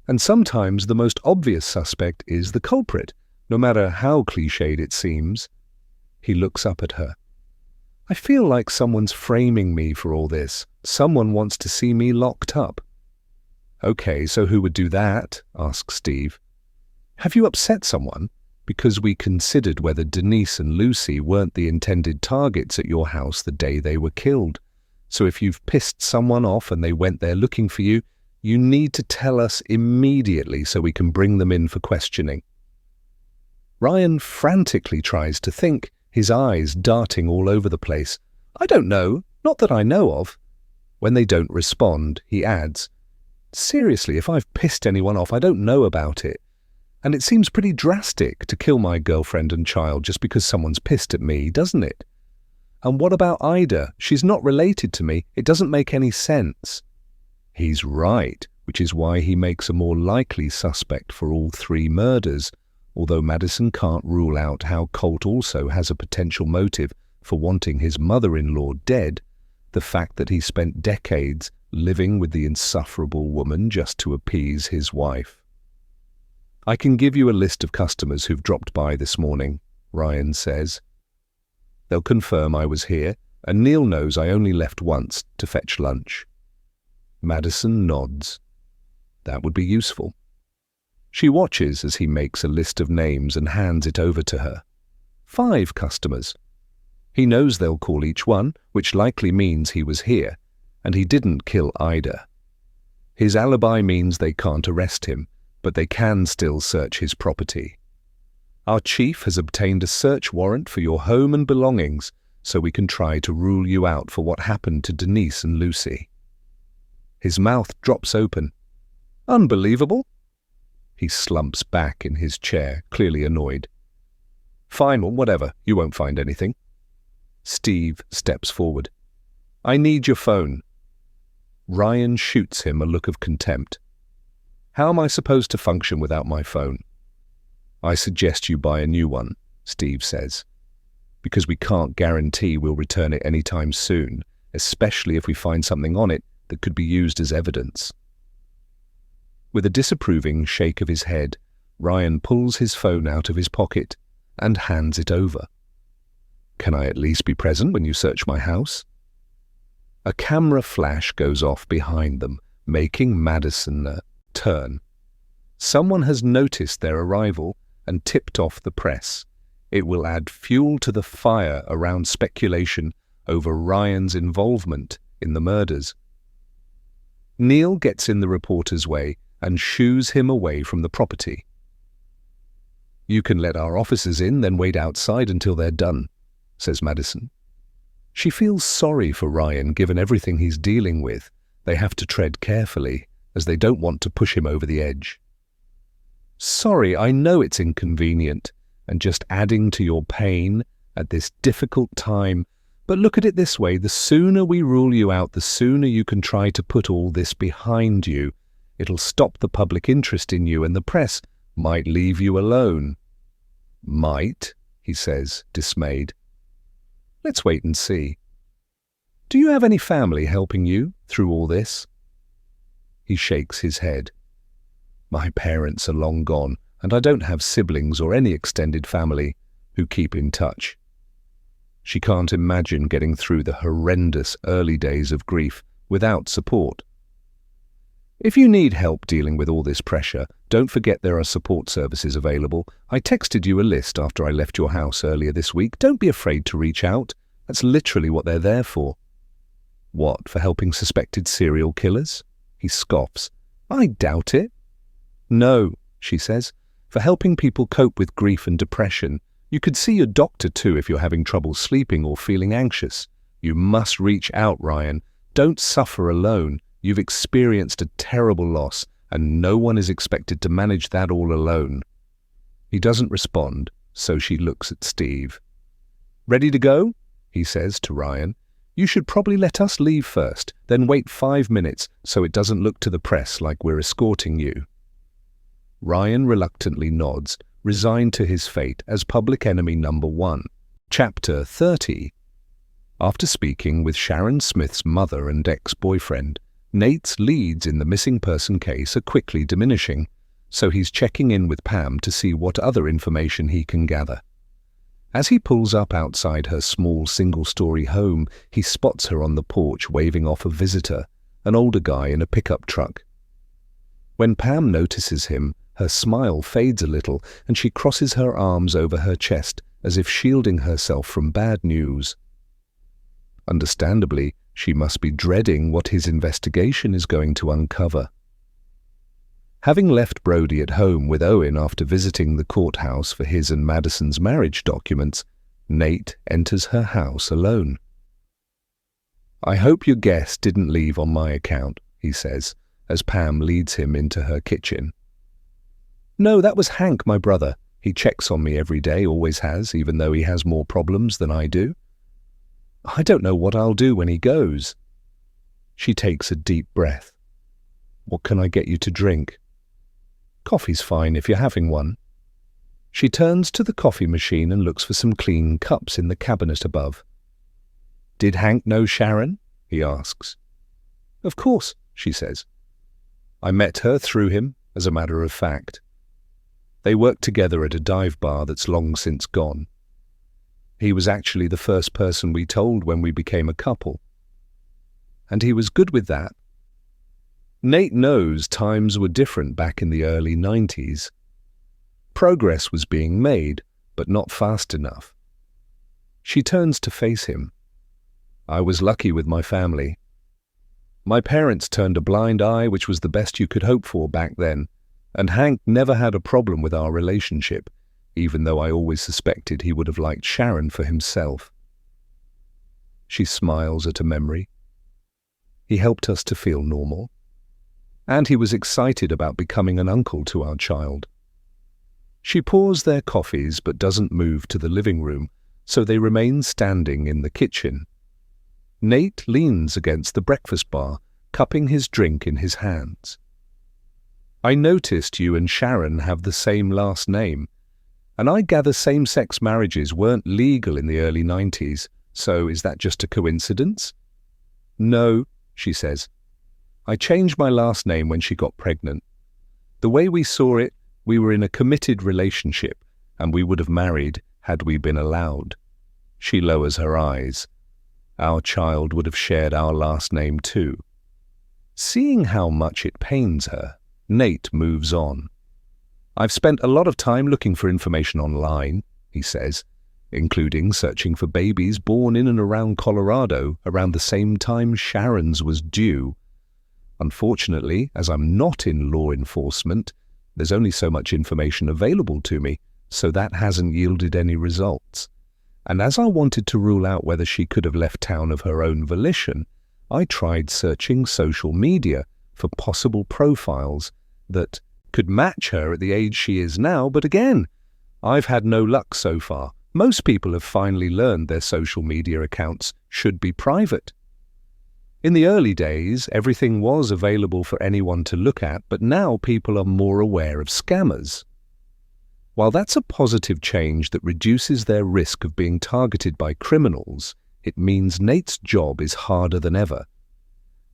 And sometimes the most obvious suspect is the culprit, no matter how cliched it seems. He looks up at her. I feel like someone's framing me for all this. Someone wants to see me locked up. Okay, so who would do that? Asks Steve. Have you upset someone? Because we considered whether Denise and Lucy weren't the intended targets at your house the day they were killed. So if you've pissed someone off and they went there looking for you, you need to tell us immediately so we can bring them in for questioning. Ryan frantically tries to think, his eyes darting all over the place. I don't know, not that I know of. When they don't respond, he adds, seriously, if I've pissed anyone off, I don't know about it. And it seems pretty drastic to kill my girlfriend and child just because someone's pissed at me, doesn't it? And what about Ida? She's not related to me. It doesn't make any sense. He's right, which is why he makes a more likely suspect for all three murders, although Madison can't rule out how Colt also has a potential motive for wanting his mother-in-law dead, the fact that he spent decades living with the insufferable woman just to appease his wife. I can give you a list of customers who've dropped by this morning, Ryan says. They'll confirm I was here, and Neil knows I only left once to fetch lunch. Madison nods. That would be useful. She watches as he makes a list of names and hands it over to her. 5 customers. He knows they'll call each one, which likely means he was here, and he didn't kill Ida. His alibi means they can't arrest him, but they can still search his property. Our chief has obtained a search warrant for your home and belongings, so we can try to rule you out for what happened to Denise and Lucy. His mouth drops open. Unbelievable. He slumps back in his chair, clearly annoyed. Fine, well, whatever. You won't find anything. Steve steps forward. I need your phone. Ryan shoots him a look of contempt. How am I supposed to function without my phone? I suggest you buy a new one, Steve says, because we can't guarantee we'll return it anytime soon, especially if we find something on it that could be used as evidence. With a disapproving shake of his head, Ryan pulls his phone out of his pocket and hands it over. Can I at least be present when you search my house? A camera flash goes off behind them, making Madison turn. Someone has noticed their arrival and tipped off the press. It will add fuel to the fire around speculation over Ryan's involvement in the murders. Neil gets in the reporter's way and shoos him away from the property. You can let our officers in, then wait outside until they're done, says Madison. She feels sorry for Ryan given everything he's dealing with. They have to tread carefully, as they don't want to push him over the edge. Sorry, I know it's inconvenient and just adding to your pain at this difficult time, but look at it this way, the sooner we rule you out, the sooner you can try to put all this behind you. It'll stop the public interest in you and the press might leave you alone. Might, he says, dismayed. Let's wait and see. Do you have any family helping you through all this? He shakes his head. My parents are long gone, and I don't have siblings or any extended family who keep in touch. She can't imagine getting through the horrendous early days of grief without support. If you need help dealing with all this pressure, don't forget there are support services available. I texted you a list after I left your house earlier this week. Don't be afraid to reach out. That's literally what they're there for. What, for helping suspected serial killers? He scoffs. I doubt it. No, she says, for helping people cope with grief and depression. You could see your doctor too if you're having trouble sleeping or feeling anxious. You must reach out, Ryan. Don't suffer alone. You've experienced a terrible loss, and no one is expected to manage that all alone. He doesn't respond, so she looks at Steve. Ready to go? He says to Ryan. You should probably let us leave first, then wait 5 minutes so it doesn't look to the press like we're escorting you. Ryan reluctantly nods, resigned to his fate as public enemy number 1. Chapter 30. After speaking with Sharon Smith's mother and ex-boyfriend, Nate's leads in the missing person case are quickly diminishing, so he's checking in with Pam to see what other information he can gather. As he pulls up outside her small single-story home, he spots her on the porch waving off a visitor, an older guy in a pickup truck. When Pam notices him, her smile fades a little and she crosses her arms over her chest as if shielding herself from bad news. Understandably, she must be dreading what his investigation is going to uncover. Having left Brody at home with Owen after visiting the courthouse for his and Madison's marriage documents, Nate enters her house alone. I hope your guest didn't leave on my account, he says, as Pam leads him into her kitchen. No, that was Hank, my brother. He checks on me every day, always has, even though he has more problems than I do. I don't know what I'll do when he goes. She takes a deep breath. What can I get you to drink? Coffee's fine if you're having one. She turns to the coffee machine and looks for some clean cups in the cabinet above. Did Hank know Sharon? He asks. Of course, she says. I met her through him, as a matter of fact. They worked together at a dive bar that's long since gone. He was actually the first person we told when we became a couple. And he was good with that. Nate knows times were different back in the early 90s. Progress was being made, but not fast enough. She turns to face him. I was lucky with my family. My parents turned a blind eye, which was the best you could hope for back then, and Hank never had a problem with our relationship, even though I always suspected he would have liked Sharon for himself. She smiles at a memory. He helped us to feel normal. And he was excited about becoming an uncle to our child. She pours their coffees but doesn't move to the living room, so they remain standing in the kitchen. Nate leans against the breakfast bar, cupping his drink in his hands. I noticed you and Sharon have the same last name, and I gather same-sex marriages weren't legal in the early 90s, so is that just a coincidence? No, she says. I changed my last name when she got pregnant. The way we saw it, we were in a committed relationship, and we would have married had we been allowed. She lowers her eyes. Our child would have shared our last name too. Seeing how much it pains her, Nate moves on. I've spent a lot of time looking for information online, he says, including searching for babies born in and around Colorado around the same time Sharon's was due. Unfortunately, as I'm not in law enforcement, there's only so much information available to me, so that hasn't yielded any results. And as I wanted to rule out whether she could have left town of her own volition, I tried searching social media for possible profiles that could match her at the age she is now, but again, I've had no luck so far. Most people have finally learned their social media accounts should be private. In the early days, everything was available for anyone to look at, but now people are more aware of scammers. While that's a positive change that reduces their risk of being targeted by criminals, it means Nate's job is harder than ever.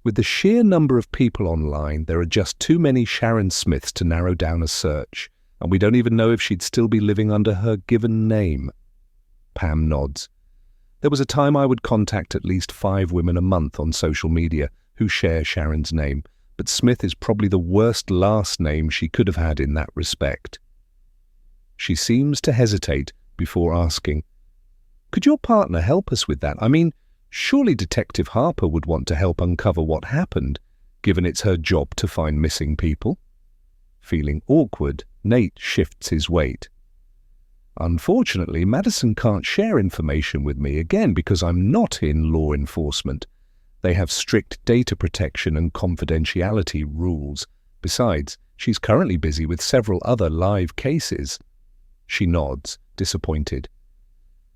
With the sheer number of people online, there are just too many Sharon Smiths to narrow down a search, and we don't even know if she'd still be living under her given name. Pam nods. There was a time I would contact at least 5 women a month on social media who share Sharon's name, but Smith is probably the worst last name she could have had in that respect. She seems to hesitate before asking, could your partner help us with that? I mean, surely Detective Harper would want to help uncover what happened, given it's her job to find missing people. Feeling awkward, Nate shifts his weight. Unfortunately, Madison can't share information with me again because I'm not in law enforcement. They have strict data protection and confidentiality rules. Besides, she's currently busy with several other live cases. She nods, disappointed.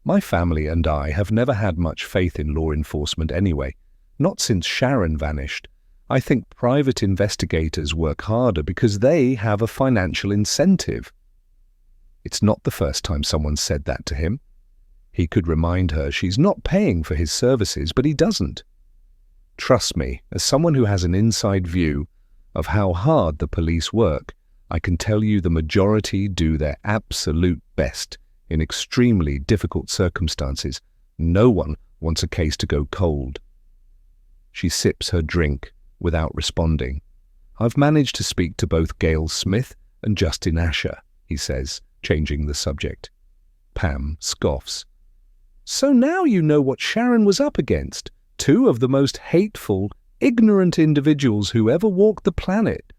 My family and I have never had much faith in law enforcement anyway, not since Sharon vanished. I think private investigators work harder because they have a financial incentive. It's not the first time someone said that to him. He could remind her she's not paying for his services, but he doesn't. Trust me, as someone who has an inside view of how hard the police work, I can tell you the majority do their absolute best in extremely difficult circumstances. No one wants a case to go cold. She sips her drink without responding. I've managed to speak to both Gail Smith and Justin Asher, he says, changing the subject. Pam scoffs. So now you know what Sharon was up against. Two of the most hateful, ignorant individuals who ever walked the planet.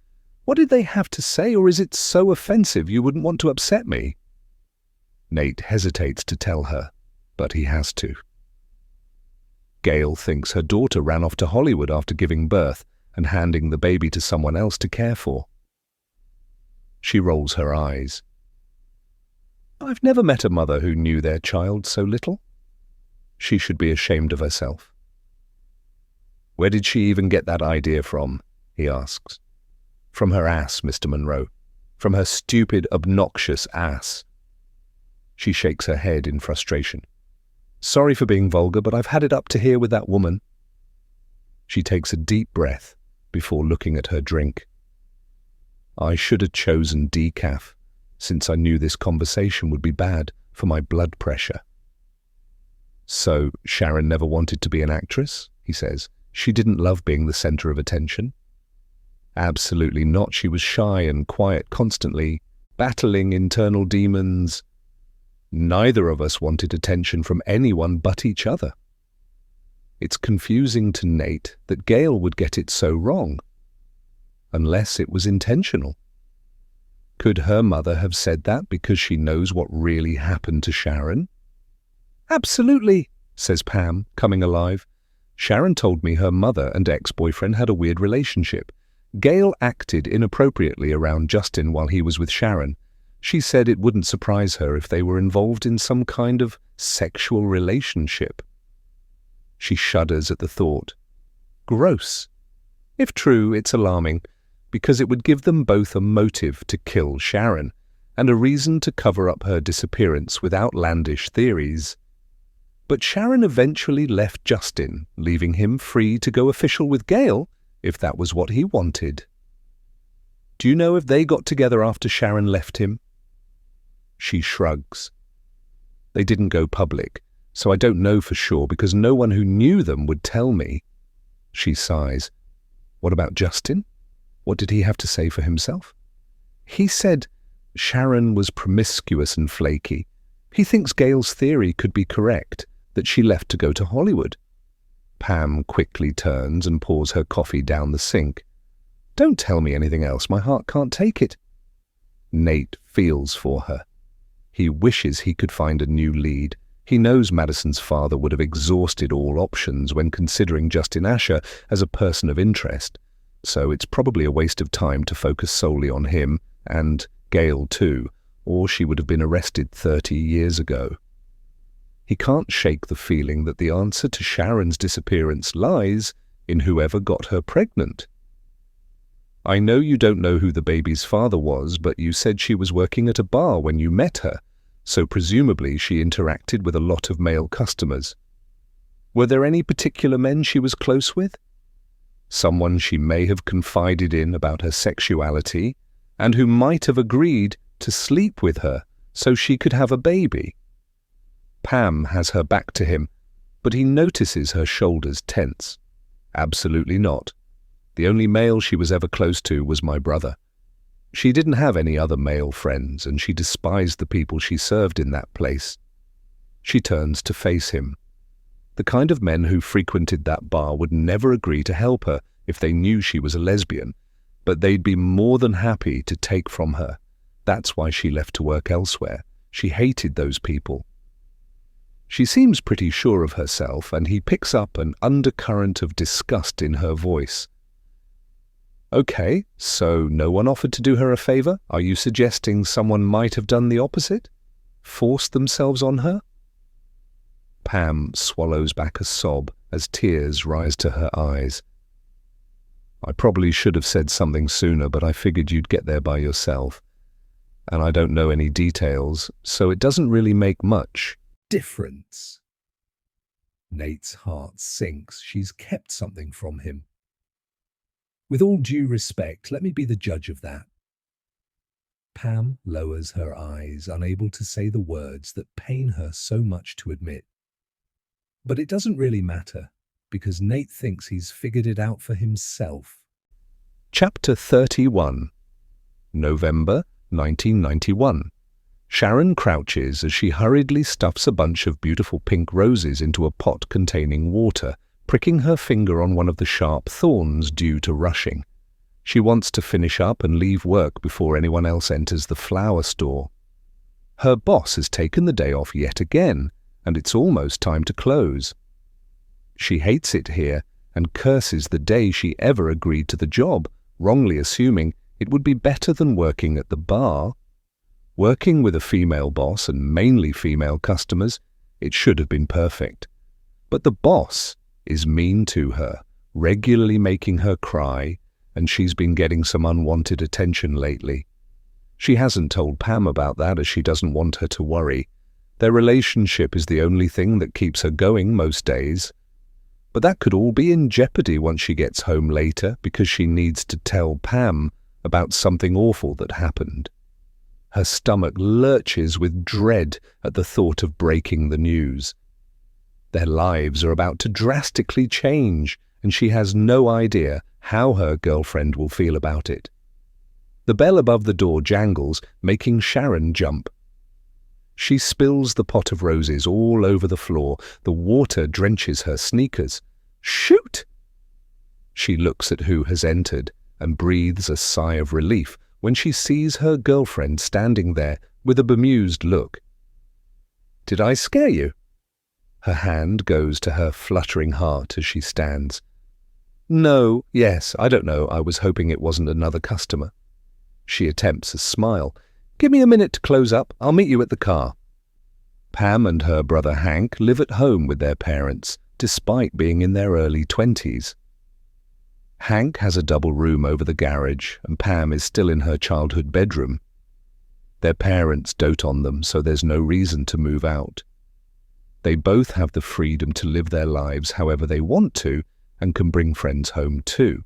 What did they have to say, or is it so offensive you wouldn't want to upset me? Nate hesitates to tell her, but he has to. Gail thinks her daughter ran off to Hollywood after giving birth and handing the baby to someone else to care for. She rolls her eyes. I've never met a mother who knew their child so little. She should be ashamed of herself. Where did she even get that idea from? He asks. From her ass, Mr. Monroe. From her stupid, obnoxious ass. She shakes her head in frustration. Sorry for being vulgar, but I've had it up to here with that woman. She takes a deep breath before looking at her drink. I should have chosen decaf, since I knew this conversation would be bad for my blood pressure. So Sharon never wanted to be an actress, he says. She didn't love being the center of attention. Absolutely not. She was shy and quiet, constantly battling internal demons. Neither of us wanted attention from anyone but each other. It's confusing to Nate that Gail would get it so wrong, unless it was intentional. Could her mother have said that because she knows what really happened to Sharon? Absolutely, says Pam, coming alive. Sharon told me her mother and ex-boyfriend had a weird relationship. Gail acted inappropriately around Justin while he was with Sharon. She said it wouldn't surprise her if they were involved in some kind of sexual relationship. She shudders at the thought. Gross. If true, it's alarming, because it would give them both a motive to kill Sharon and a reason to cover up her disappearance with outlandish theories. But Sharon eventually left Justin, leaving him free to go official with Gail, if that was what he wanted. Do you know if they got together after Sharon left him? She shrugs. They didn't go public, so I don't know for sure because no one who knew them would tell me. She sighs. What about Justin? What did he have to say for himself? He said Sharon was promiscuous and flaky. He thinks Gail's theory could be correct, that she left to go to Hollywood. Pam quickly turns and pours her coffee down the sink. Don't tell me anything else, my heart can't take it. Nate feels for her. He wishes he could find a new lead. He knows Madison's father would have exhausted all options when considering Justin Asher as a person of interest, so it's probably a waste of time to focus solely on him, and Gail too, or she would have been arrested 30 years ago. He can't shake the feeling that the answer to Sharon's disappearance lies in whoever got her pregnant. I know you don't know who the baby's father was, but you said she was working at a bar when you met her, so presumably she interacted with a lot of male customers. Were there any particular men she was close with? Someone she may have confided in about her sexuality, and who might have agreed to sleep with her so she could have a baby? Pam has her back to him, but he notices her shoulders tense. Absolutely not. The only male she was ever close to was my brother. She didn't have any other male friends, and she despised the people she served in that place. She turns to face him. The kind of men who frequented that bar would never agree to help her if they knew she was a lesbian, but they'd be more than happy to take from her, That's why she left to work elsewhere. She hated those people. She seems pretty sure of herself, and he picks up an undercurrent of disgust in her voice. Okay, so no one offered to do her a favor? Are you suggesting someone might have done the opposite? Forced themselves on her? Pam swallows back a sob as tears rise to her eyes. I probably should have said something sooner, but I figured you'd get there by yourself. And I don't know any details, so it doesn't really make much difference. Nate's heart sinks. She's kept something from him. With all due respect, let me be the judge of that. Pam lowers her eyes, unable to say the words that pain her so much to admit. But it doesn't really matter, because Nate thinks he's figured it out for himself. Chapter 31. November 1991. Sharon crouches as she hurriedly stuffs a bunch of beautiful pink roses into a pot containing water, pricking her finger on one of the sharp thorns due to rushing. She wants to finish up and leave work before anyone else enters the flower store. Her boss has taken the day off yet again, and it's almost time to close. She hates it here and curses the day she ever agreed to the job, wrongly assuming it would be better than working at the bar. Working with a female boss and mainly female customers, it should have been perfect. But the boss is mean to her, regularly making her cry, and she's been getting some unwanted attention lately. She hasn't told Pam about that as she doesn't want her to worry. Their relationship is the only thing that keeps her going most days. But that could all be in jeopardy once she gets home later because she needs to tell Pam about something awful that happened. Her stomach lurches with dread at the thought of breaking the news. Their lives are about to drastically change, and she has no idea how her girlfriend will feel about it. The bell above the door jangles, making Sharon jump. She spills the pot of roses all over the floor. The water drenches her sneakers. Shoot! She looks at who has entered and breathes a sigh of relief when she sees her girlfriend standing there with a bemused look. Did I scare you? Her hand goes to her fluttering heart as she stands. No, yes, I don't know. I was hoping it wasn't another customer. She attempts a smile. Give me a minute to close up. I'll meet you at the car. Pam and her brother Hank live at home with their parents, despite being in their early 20s. Hank has a double room over the garage, and Pam is still in her childhood bedroom. Their parents dote on them, so there's no reason to move out. They both have the freedom to live their lives however they want to, and can bring friends home too.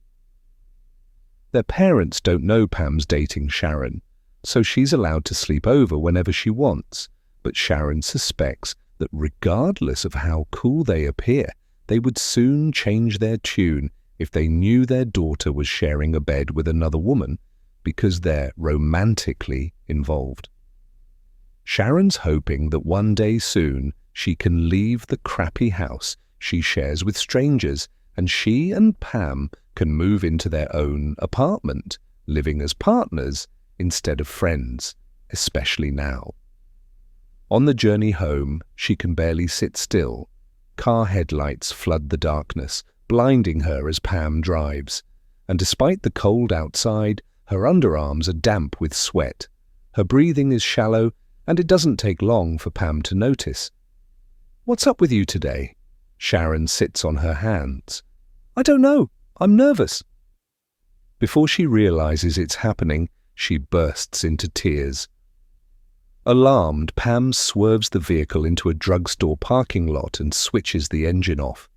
Their parents don't know Pam's dating Sharon, so she's allowed to sleep over whenever she wants, but Sharon suspects that regardless of how cool they appear, they would soon change their tune if they knew their daughter was sharing a bed with another woman because they're romantically involved. Sharon's hoping that one day soon she can leave the crappy house she shares with strangers and she and Pam can move into their own apartment, living as partners instead of friends, especially now. On the journey home, she can barely sit still. Car headlights flood the darkness, blinding her as Pam drives, and despite the cold outside, her underarms are damp with sweat. Her breathing is shallow, and it doesn't take long for Pam to notice. What's up with you today? Sharon sits on her hands. I don't know. I'm nervous. Before she realizes it's happening, she bursts into tears. Alarmed, Pam swerves the vehicle into a drugstore parking lot and switches the engine off.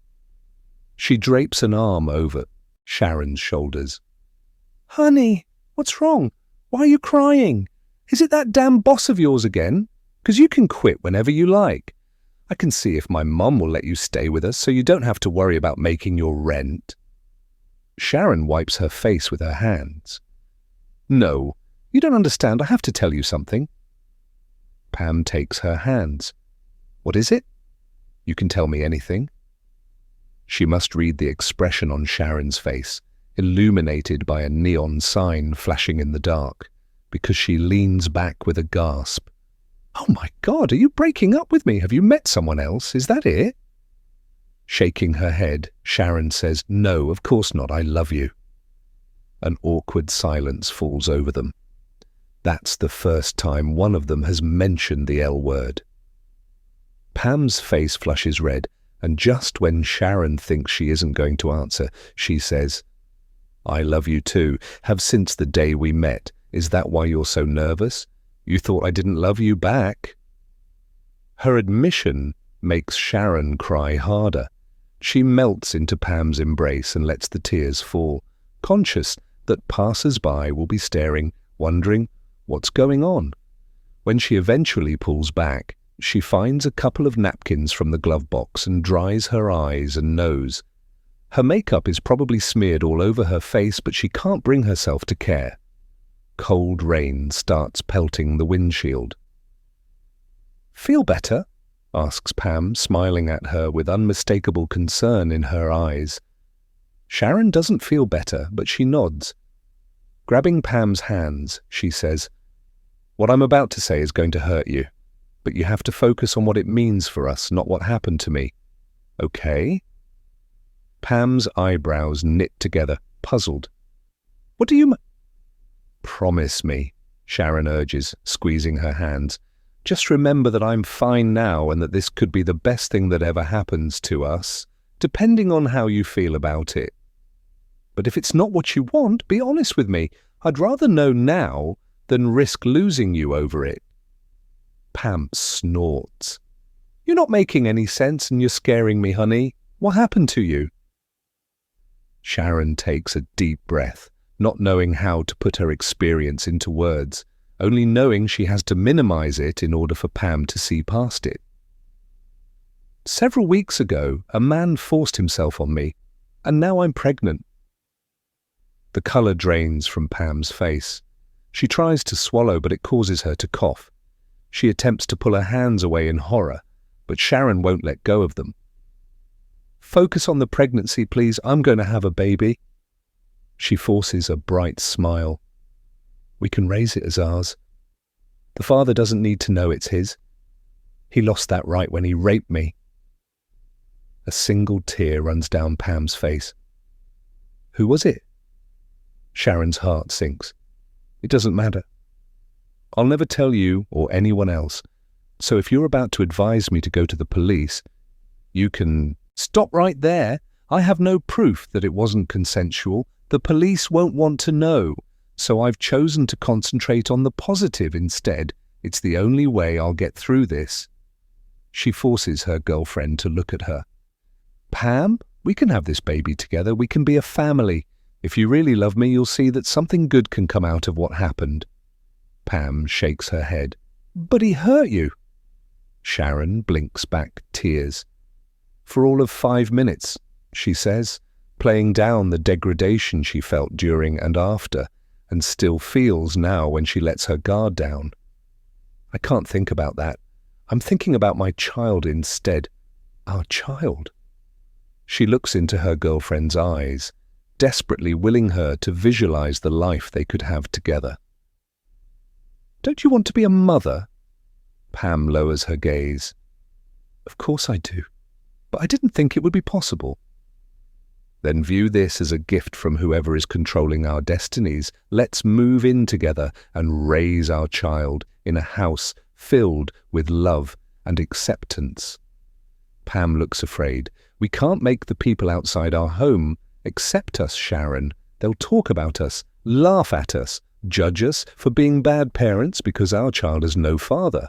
She drapes an arm over Sharon's shoulders. Honey, what's wrong? Why are you crying? Is it that damn boss of yours again? 'Cause you can quit whenever you like. I can see if my mum will let you stay with us so you don't have to worry about making your rent. Sharon wipes her face with her hands. No, you don't understand. I have to tell you something. Pam takes her hands. What is it? You can tell me anything. She must read the expression on Sharon's face, illuminated by a neon sign flashing in the dark. because she leans back with a gasp. "Oh my God, are you breaking up with me? Have you met someone else? Is that it?" Shaking her head, Sharon says, "No, of course not. I love you." An awkward silence falls over them. That's the first time one of them has mentioned the L word. Pam's face flushes red, and just when Sharon thinks she isn't going to answer, she says, "I love you too. Have since the day we met. Is that why you're so nervous? You thought I didn't love you back?" Her admission makes Sharon cry harder. She melts into Pam's embrace and lets the tears fall, conscious that passers-by will be staring, wondering what's going on. When she eventually pulls back, she finds a couple of napkins from the glove box and dries her eyes and nose. Her makeup is probably smeared all over her face, but she can't bring herself to care. Cold rain starts pelting the windshield. "Feel better?" asks Pam, smiling at her with unmistakable concern in her eyes. Sharon doesn't feel better, but she nods. Grabbing Pam's hands, she says, "What I'm about to say is going to hurt you, but you have to focus on what it means for us, not what happened to me. Okay?" Pam's eyebrows knit together, puzzled. "What do you "Promise me," Sharon urges, squeezing her hands. "Just remember that I'm fine now and that this could be the best thing that ever happens to us, depending on how you feel about it. But if it's not what you want, be honest with me. I'd rather know now than risk losing you over it." Pam snorts. "You're not making any sense and you're scaring me, honey. What happened to you?" Sharon takes a deep breath, not knowing how to put her experience into words, only knowing she has to minimize it in order for Pam to see past it. "Several weeks ago, a man forced himself on me, and now I'm pregnant." The color drains from Pam's face. She tries to swallow, but it causes her to cough. She attempts to pull her hands away in horror, but Sharon won't let go of them. "Focus on the pregnancy, please. I'm going to have a baby." She forces a bright smile. "We can raise it as ours. The father doesn't need to know it's his. He lost that right when he raped me." A single tear runs down Pam's face. "Who was it?" Sharon's heart sinks. "It doesn't matter. I'll never tell you or anyone else. So if you're about to advise me to go to the police, you can..." "Stop right there. I have no proof that it wasn't consensual. The police won't want to know. So I've chosen to concentrate on the positive instead. It's the only way I'll get through this." She forces her girlfriend to look at her. "Pam, we can have this baby together. We can be a family. If you really love me, you'll see that something good can come out of what happened." Pam shakes her head. "But he hurt you." Sharon blinks back tears. "For all of 5 minutes," she says, playing down the degradation she felt during and after, and still feels now when she lets her guard down. "I can't think about that. I'm thinking about my child instead. Our child." She looks into her girlfriend's eyes, desperately willing her to visualize the life they could have together. "Don't you want to be a mother?" Pam lowers her gaze. "Of course I do, but I didn't think it would be possible." "Then view this as a gift from whoever is controlling our destinies. Let's move in together and raise our child in a house filled with love and acceptance." Pam looks afraid. "We can't make the people outside our home accept us, Sharon. They'll talk about us, laugh at us, judge us for being bad parents because our child has no father."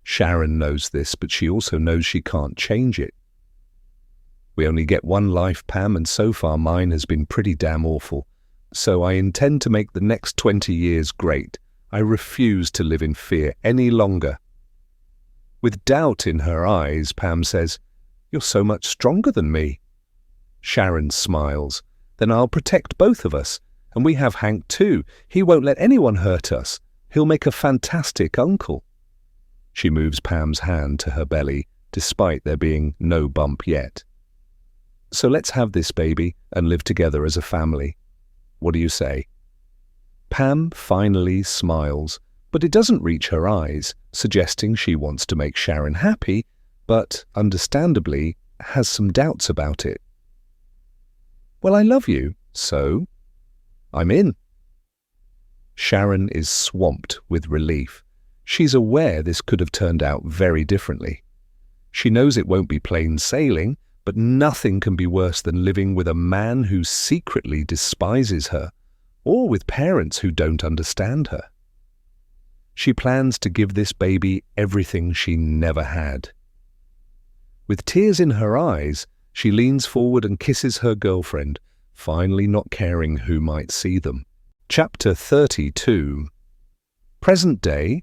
Sharon knows this, but she also knows she can't change it. "We only get one life, Pam, and so far mine has been pretty damn awful. So I intend to make the next 20 years great. I refuse to live in fear any longer." With doubt in her eyes, Pam says, "You're so much stronger than me." Sharon smiles. "Then I'll protect both of us. And we have Hank too. He won't let anyone hurt us. He'll make a fantastic uncle." She moves Pam's hand to her belly, despite there being no bump yet. "So let's have this baby and live together as a family. What do you say?" Pam finally smiles, but it doesn't reach her eyes, suggesting she wants to make Sharon happy, but, understandably, has some doubts about it. "Well, I love you, so I'm in." Sharon is swamped with relief. She's aware this could have turned out very differently. She knows it won't be plain sailing, but nothing can be worse than living with a man who secretly despises her, or with parents who don't understand her. She plans to give this baby everything she never had. With tears in her eyes, she leans forward and kisses her girlfriend, finally not caring who might see them. Chapter 32. Present day.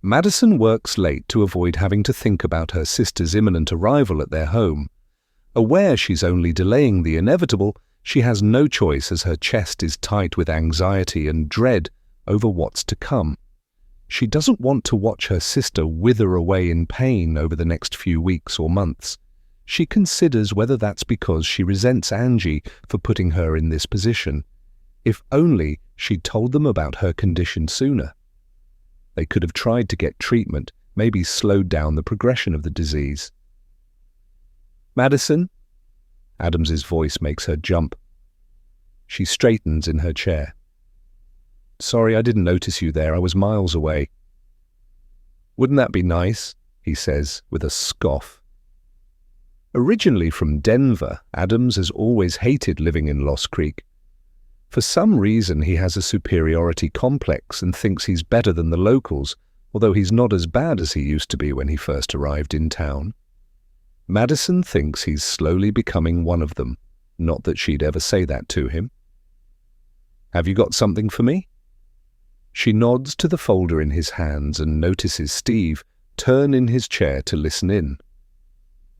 Madison works late to avoid having to think about her sister's imminent arrival at their home. Aware she's only delaying the inevitable, she has no choice as her chest is tight with anxiety and dread over what's to come. She doesn't want to watch her sister wither away in pain over the next few weeks or months. She considers whether that's because she resents Angie for putting her in this position. If only she'd told them about her condition sooner. They could have tried to get treatment, maybe slowed down the progression of the disease. "Madison?" Adams's voice makes her jump. She straightens in her chair. "Sorry, I didn't notice you there. I was miles away." "Wouldn't that be nice?" he says with a scoff. Originally from Denver, Adams has always hated living in Lost Creek. For some reason, he has a superiority complex and thinks he's better than the locals, although he's not as bad as he used to be when he first arrived in town. Madison thinks he's slowly becoming one of them, not that she'd ever say that to him. "Have you got something for me?" She nods to the folder in his hands and notices Steve turn in his chair to listen in.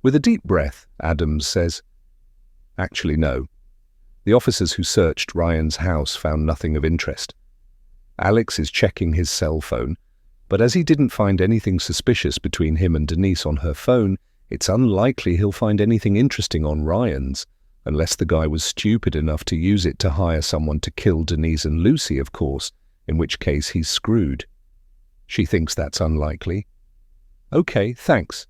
With a deep breath, Adams says, "Actually, no. The officers who searched Ryan's house found nothing of interest. Alex is checking his cell phone, but as he didn't find anything suspicious between him and Denise on her phone, it's unlikely he'll find anything interesting on Ryan's, unless the guy was stupid enough to use it to hire someone to kill Denise and Lucy, of course, in which case he's screwed. She thinks that's unlikely. Okay, thanks.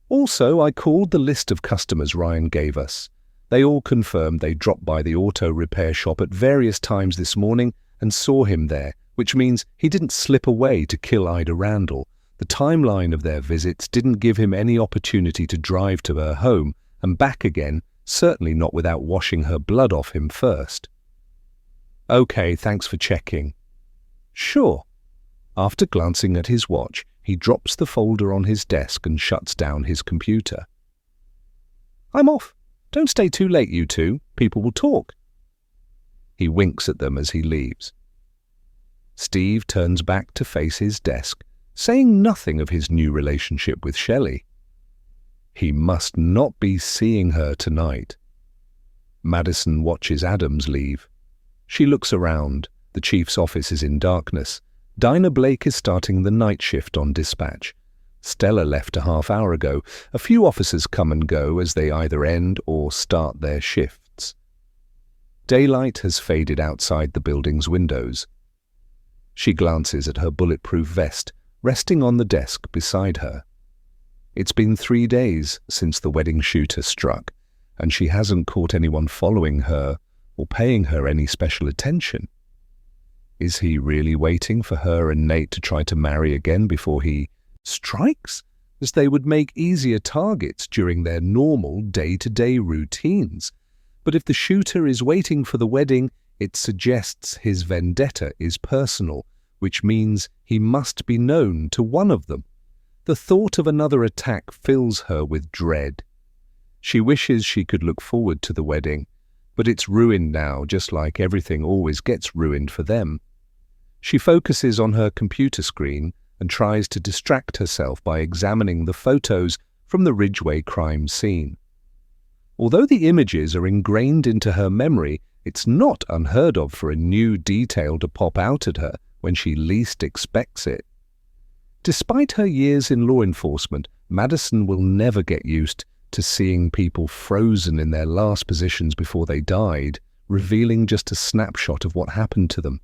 Also, I called the list of customers Ryan gave us. They all confirmed they dropped by the auto repair shop at various times this morning and saw him there, which means he didn't slip away to kill Ida Randall. The timeline of their visits didn't give him any opportunity to drive to her home and back again, certainly not without washing her blood off him first. Okay, thanks for checking. Sure. After glancing at his watch, he drops the folder on his desk and shuts down his computer. I'm off. Don't stay too late, you two. People will talk. He winks at them as he leaves. Steve turns back to face his desk, saying nothing of his new relationship with Shelley. He must not be seeing her tonight. Madison watches Adams leave. She looks around. The chief's office is in darkness. Dinah Blake is starting the night shift on dispatch. Stella left a half hour ago. A few officers come and go as they either end or start their shifts. Daylight has faded outside the building's windows. She glances at her bulletproof vest, resting on the desk beside her. It's been 3 days since the wedding shooter struck, and she hasn't caught anyone following her or paying her any special attention. Is he really waiting for her and Nate to try to marry again before he strikes, as they would make easier targets during their normal day-to-day routines? But if the shooter is waiting for the wedding, it suggests his vendetta is personal, which means he must be known to one of them. The thought of another attack fills her with dread. She wishes she could look forward to the wedding, but it's ruined now, just like everything always gets ruined for them. She focuses on her computer screen and tries to distract herself by examining the photos from the Ridgeway crime scene. Although the images are ingrained into her memory, it's not unheard of for a new detail to pop out at her when she least expects it. Despite her years in law enforcement, Madison will never get used to seeing people frozen in their last positions before they died, revealing just a snapshot of what happened to them.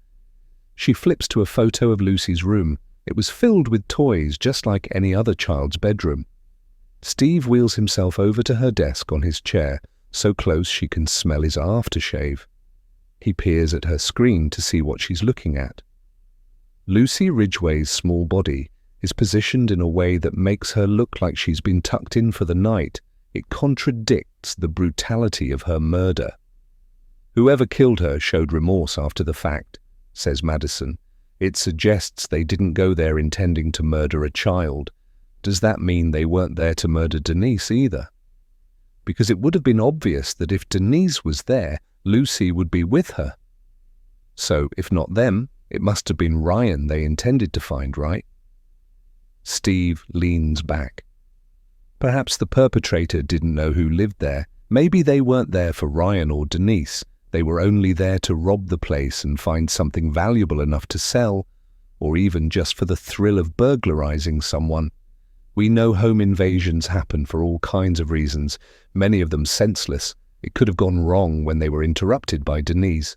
She flips to a photo of Lucy's room. It was filled with toys, just like any other child's bedroom. Steve wheels himself over to her desk on his chair, so close she can smell his aftershave. He peers at her screen to see what she's looking at. Lucy Ridgway's small body is positioned in a way that makes her look like she's been tucked in for the night. It contradicts the brutality of her murder. Whoever killed her showed remorse after the fact, says Madison. It suggests they didn't go there intending to murder a child. Does that mean they weren't there to murder Denise either? Because it would have been obvious that if Denise was there, Lucy would be with her. So, if not them, it must have been Ryan they intended to find, right? Steve leans back. Perhaps the perpetrator didn't know who lived there. Maybe they weren't there for Ryan or Denise. They were only there to rob the place and find something valuable enough to sell, or even just for the thrill of burglarizing someone. We know home invasions happen for all kinds of reasons, many of them senseless. It could have gone wrong when they were interrupted by Denise.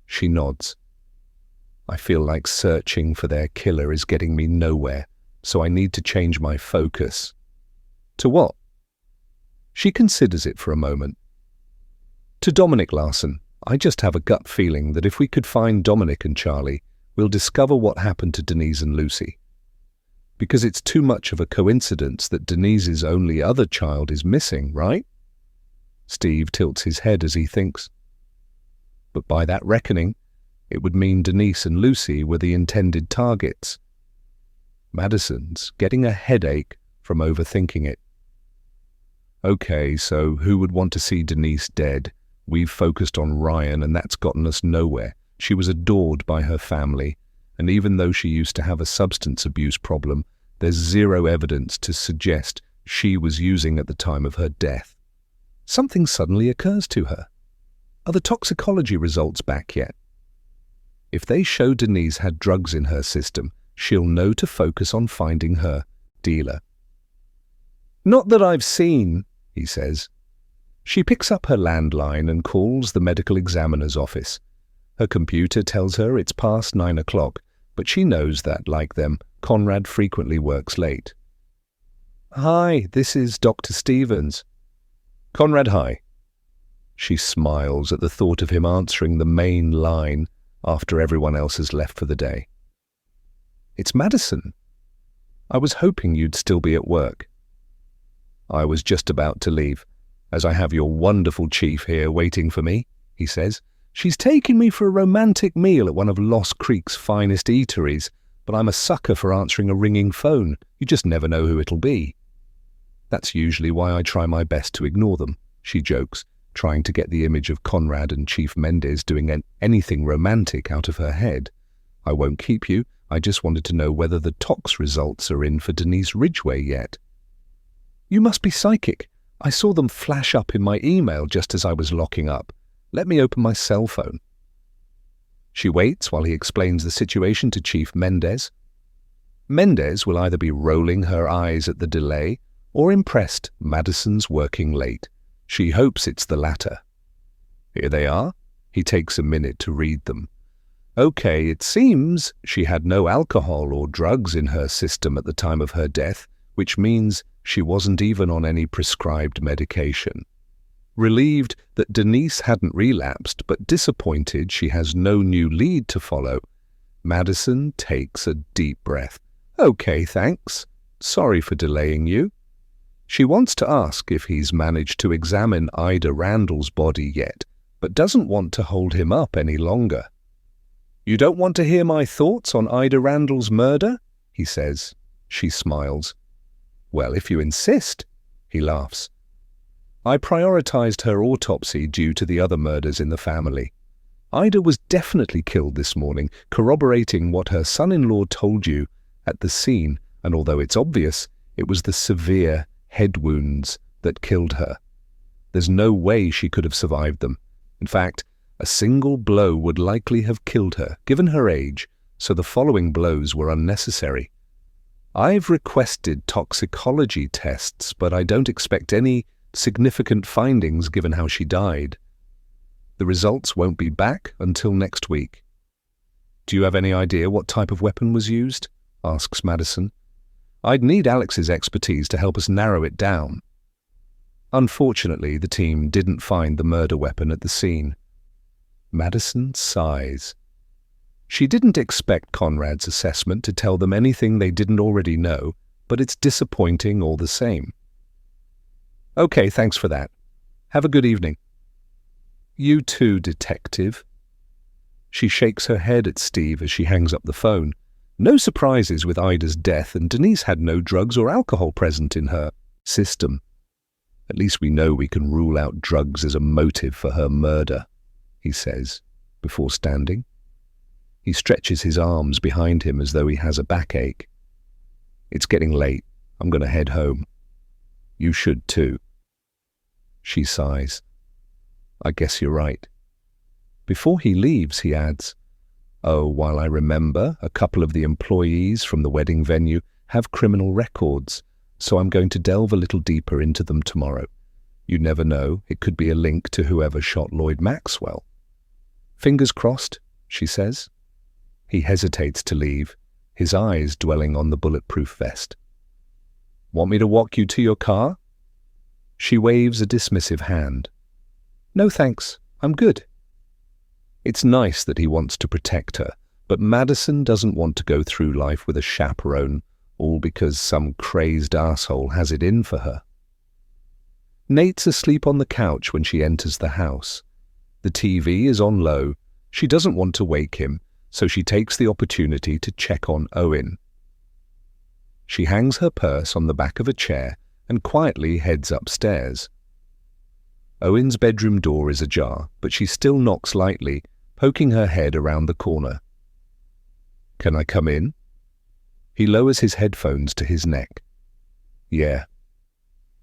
She nods. I feel like searching for their killer is getting me nowhere, so I need to change my focus. To what? She considers it for a moment. To Dominic Larson. I just have a gut feeling that if we could find Dominic and Charlie, we'll discover what happened to Denise and Lucy. Because it's too much of a coincidence that Denise's only other child is missing, right? Steve tilts his head as he thinks. But by that reckoning, it would mean Denise and Lucy were the intended targets. Madison's getting a headache from overthinking it. Okay, so who would want to see Denise dead? We've focused on Ryan, and that's gotten us nowhere. She was adored by her family, and even though she used to have a substance abuse problem, there's zero evidence to suggest she was using at the time of her death. Something suddenly occurs to her. Are the toxicology results back yet? If they show Denise had drugs in her system, she'll know to focus on finding her dealer. Not that I've seen, he says. She picks up her landline and calls the medical examiner's office. Her computer tells her it's past 9 o'clock, but she knows that, like them, Conrad frequently works late. Hi, this is Dr. Stevens. Conrad, hi. She smiles at the thought of him answering the main line after everyone else has left for the day. It's Madison. I was hoping you'd still be at work. I was just about to leave, as I have your wonderful chief here waiting for me, he says. She's taking me for a romantic meal at one of Lost Creek's finest eateries, but I'm a sucker for answering a ringing phone. You just never know who it'll be. That's usually why I try my best to ignore them, she jokes, trying to get the image of Conrad and Chief Mendez doing anything romantic out of her head. I won't keep you. I just wanted to know whether the tox results are in for Denise Ridgway yet. You must be psychic. I saw them flash up in my email just as I was locking up. Let me open my cell phone. She waits while he explains the situation to Chief Mendez. Mendez will either be rolling her eyes at the delay or impressed Madison's working late. She hopes it's the latter. Here they are. He takes a minute to read them. Okay, it seems she had no alcohol or drugs in her system at the time of her death, which means she wasn't even on any prescribed medication. Relieved that Denise hadn't relapsed, but disappointed she has no new lead to follow, Madison takes a deep breath. Okay, thanks. Sorry for delaying you. She wants to ask if he's managed to examine Ida Randall's body yet, but doesn't want to hold him up any longer. You don't want to hear my thoughts on Ida Randall's murder? He says. She smiles. Well, if you insist, he laughs. I prioritized her autopsy due to the other murders in the family. Ida was definitely killed this morning, corroborating what her son-in-law told you at the scene, and although it's obvious, it was the severe head wounds that killed her. There's no way she could have survived them. In fact, a single blow would likely have killed her, given her age, so the following blows were unnecessary. I've requested toxicology tests, but I don't expect any significant findings given how she died. The results won't be back until next week. Do you have any idea what type of weapon was used? Asks Madison. I'd need Alex's expertise to help us narrow it down. Unfortunately, the team didn't find the murder weapon at the scene. Madison sighs. She didn't expect Conrad's assessment to tell them anything they didn't already know, but it's disappointing all the same. Okay, thanks for that. Have a good evening. You too, detective. She shakes her head at Steve as she hangs up the phone. No surprises with Ida's death, and Denise had no drugs or alcohol present in her system. At least we know we can rule out drugs as a motive for her murder, he says, before standing. He stretches his arms behind him as though he has a backache. It's getting late. I'm going to head home. You should too. She sighs. I guess you're right. Before he leaves, he adds, Oh, while I remember, a couple of the employees from the wedding venue have criminal records, so I'm going to delve a little deeper into them tomorrow. You never know, it could be a link to whoever shot Lloyd Maxwell. Fingers crossed, she says. He hesitates to leave, his eyes dwelling on the bulletproof vest. Want me to walk you to your car? She waves a dismissive hand. No thanks, I'm good. It's nice that he wants to protect her, but Madison doesn't want to go through life with a chaperone, all because some crazed asshole has it in for her. Nate's asleep on the couch when she enters the house. The TV is on low. She doesn't want to wake him, so she takes the opportunity to check on Owen. She hangs her purse on the back of a chair and quietly heads upstairs. Owen's bedroom door is ajar, but she still knocks lightly, poking her head around the corner. Can I come in? He lowers his headphones to his neck. Yeah.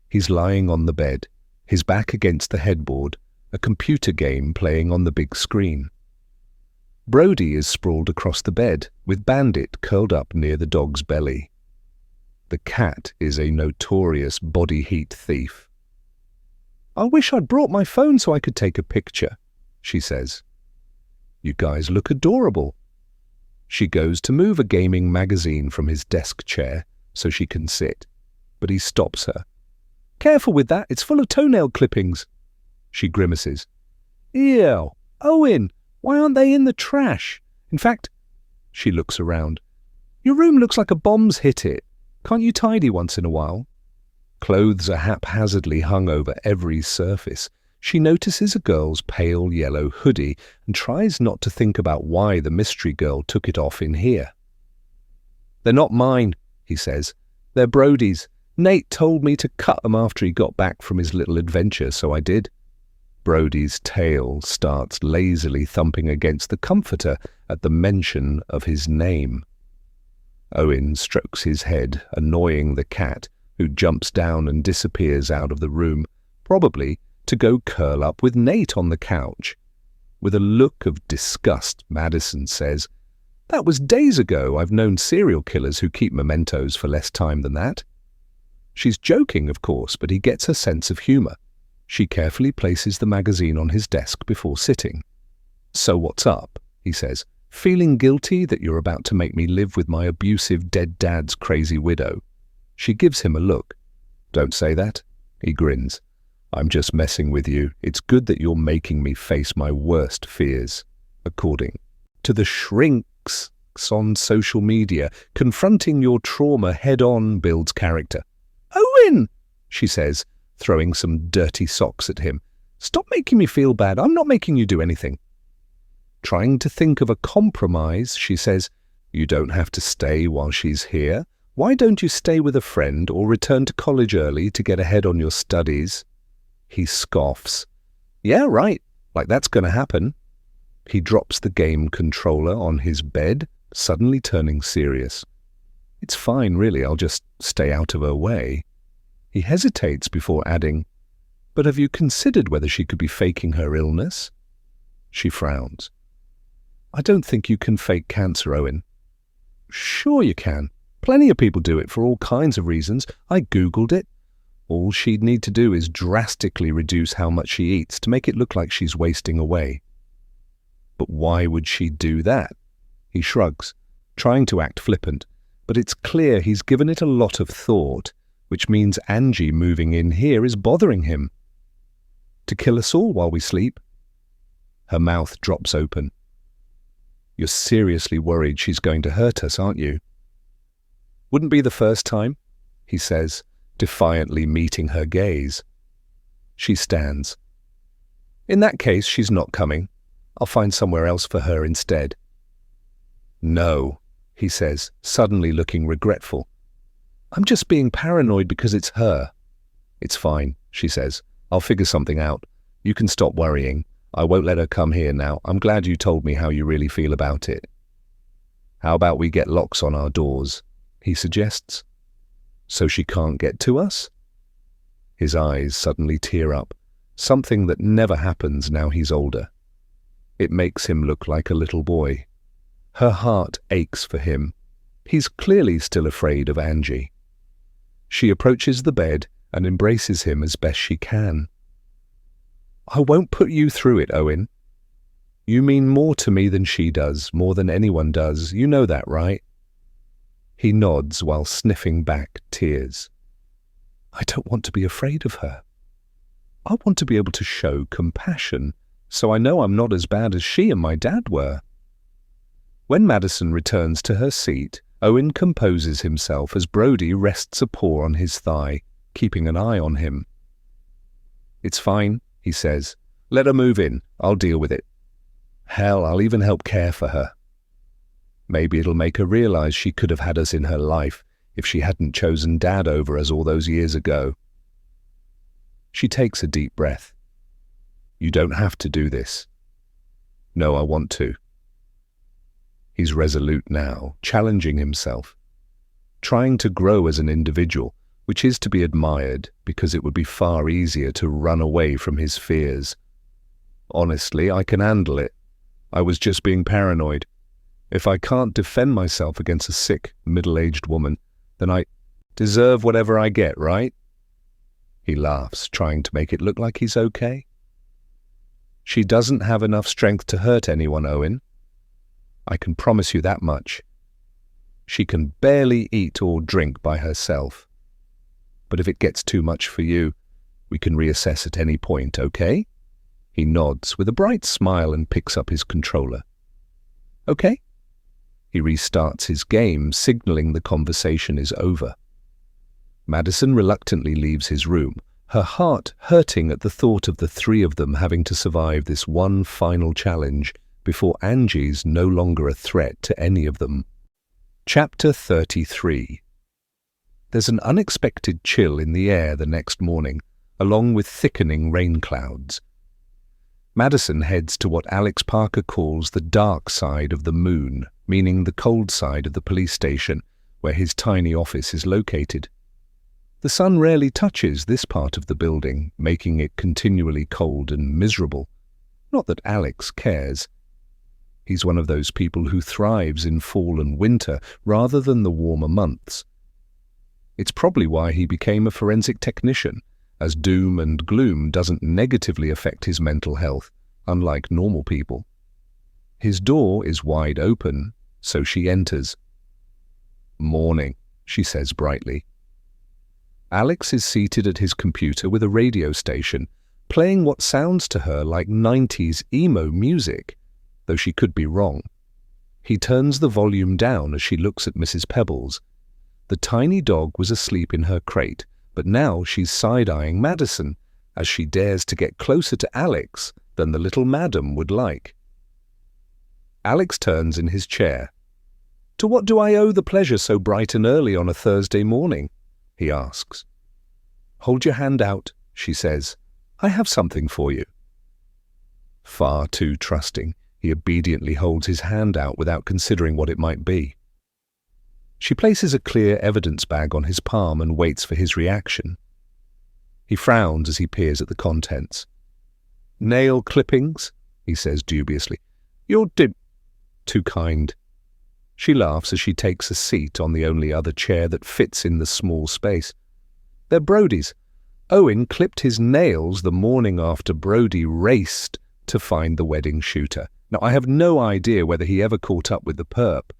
He's lying on the bed, his back against the headboard, a computer game playing on the big screen. Brody is sprawled across the bed, with Bandit curled up near the dog's belly. The cat is a notorious body heat thief. I wish I'd brought my phone so I could take a picture, she says. You guys look adorable. She goes to move a gaming magazine from his desk chair so she can sit, but he stops her. Careful with that, it's full of toenail clippings. She grimaces. Ew, Owen, why aren't they in the trash? In fact, she looks around. Your room looks like a bomb's hit it. Can't you tidy once in a while? Clothes are haphazardly hung over every surface. She notices a girl's pale yellow hoodie and tries not to think about why the mystery girl took it off in here. They're not mine, he says. They're Brody's. Nate told me to cut them after he got back from his little adventure, so I did. Brody's tail starts lazily thumping against the comforter at the mention of his name. Owen strokes his head, annoying the cat, who jumps down and disappears out of the room, probably to go curl up with Nate on the couch. With a look of disgust, Madison says, That was days ago. I've known serial killers who keep mementos for less time than that. She's joking, of course, but he gets her sense of humor. She carefully places the magazine on his desk before sitting. So what's up? He says, feeling guilty that you're about to make me live with my abusive dead dad's crazy widow. She gives him a look. Don't say that. He grins. I'm just messing with you. It's good that you're making me face my worst fears. According to the shrinks on social media, confronting your trauma head-on builds character. Owen, she says, throwing some dirty socks at him. Stop making me feel bad. I'm not making you do anything. Trying to think of a compromise, she says, You don't have to stay while she's here. Why don't you stay with a friend or return to college early to get ahead on your studies? He scoffs. Yeah, right. Like that's going to happen. He drops the game controller on his bed, suddenly turning serious. It's fine, really. I'll just stay out of her way. He hesitates before adding, But have you considered whether she could be faking her illness? She frowns. I don't think you can fake cancer, Owen. Sure you can. Plenty of people do it for all kinds of reasons. I Googled it. All she'd need to do is drastically reduce how much she eats to make it look like she's wasting away. But why would she do that? He shrugs, trying to act flippant, but it's clear he's given it a lot of thought, which means Angie moving in here is bothering him. To kill us all while we sleep? Her mouth drops open. You're seriously worried she's going to hurt us, aren't you? Wouldn't be the first time, he says, defiantly meeting her gaze. She stands. In that case, she's not coming. I'll find somewhere else for her instead. No, he says, suddenly looking regretful. I'm just being paranoid because it's her. It's fine, she says. I'll figure something out. You can stop worrying. I won't let her come here now. I'm glad you told me how you really feel about it. How about we get locks on our doors, he suggests. So she can't get to us? His eyes suddenly tear up, something that never happens now he's older. It makes him look like a little boy. Her heart aches for him. He's clearly still afraid of Angie. She approaches the bed and embraces him as best she can. I won't put you through it, Owen. You mean more to me than she does, more than anyone does. You know that, right? He nods while sniffing back tears. I don't want to be afraid of her. I want to be able to show compassion, so I know I'm not as bad as she and my dad were. When Madison returns to her seat, Owen composes himself as Brody rests a paw on his thigh, keeping an eye on him. It's fine, he says. Let her move in. I'll deal with it. Hell, I'll even help care for her. Maybe it'll make her realize she could have had us in her life if she hadn't chosen Dad over us all those years ago. She takes a deep breath. You don't have to do this. No, I want to. He's resolute now, challenging himself, trying to grow as an individual, which is to be admired because it would be far easier to run away from his fears. Honestly, I can handle it. I was just being paranoid. If I can't defend myself against a sick, middle-aged woman, then I deserve whatever I get, right? He laughs, trying to make it look like he's okay. She doesn't have enough strength to hurt anyone, Owen. I can promise you that much. She can barely eat or drink by herself. But if it gets too much for you, we can reassess at any point, okay? He nods with a bright smile and picks up his controller. Okay? He restarts his game, signaling the conversation is over. Madison reluctantly leaves his room, her heart hurting at the thought of the three of them having to survive this one final challenge before Angie's no longer a threat to any of them. Chapter 33. There's an unexpected chill in the air the next morning, along with thickening rain clouds. Madison heads to what Alex Parker calls the dark side of the moon, meaning the cold side of the police station, where his tiny office is located. The sun rarely touches this part of the building, making it continually cold and miserable. Not that Alex cares. He's one of those people who thrives in fall and winter rather than the warmer months. It's probably why he became a forensic technician, as doom and gloom doesn't negatively affect his mental health, unlike normal people. His door is wide open, so she enters. Morning, she says brightly. Alex is seated at his computer with a radio station, playing what sounds to her like 90s emo music, though she could be wrong. He turns the volume down as she looks at Mrs. Pebbles. The tiny dog was asleep in her crate, but now she's side-eyeing Madison, as she dares to get closer to Alex than the little madam would like. Alex turns in his chair. To what do I owe the pleasure so bright and early on a Thursday morning? He asks. Hold your hand out, she says. I have something for you. Far too trusting, he obediently holds his hand out without considering what it might be. She places a clear evidence bag on his palm and waits for his reaction. He frowns as he peers at the contents. Nail clippings, he says dubiously. You're too kind. She laughs as she takes a seat on the only other chair that fits in the small space. They're Brody's. Owen clipped his nails the morning after Brody raced to find the wedding shooter. Now, I have no idea whether he ever caught up with the perp,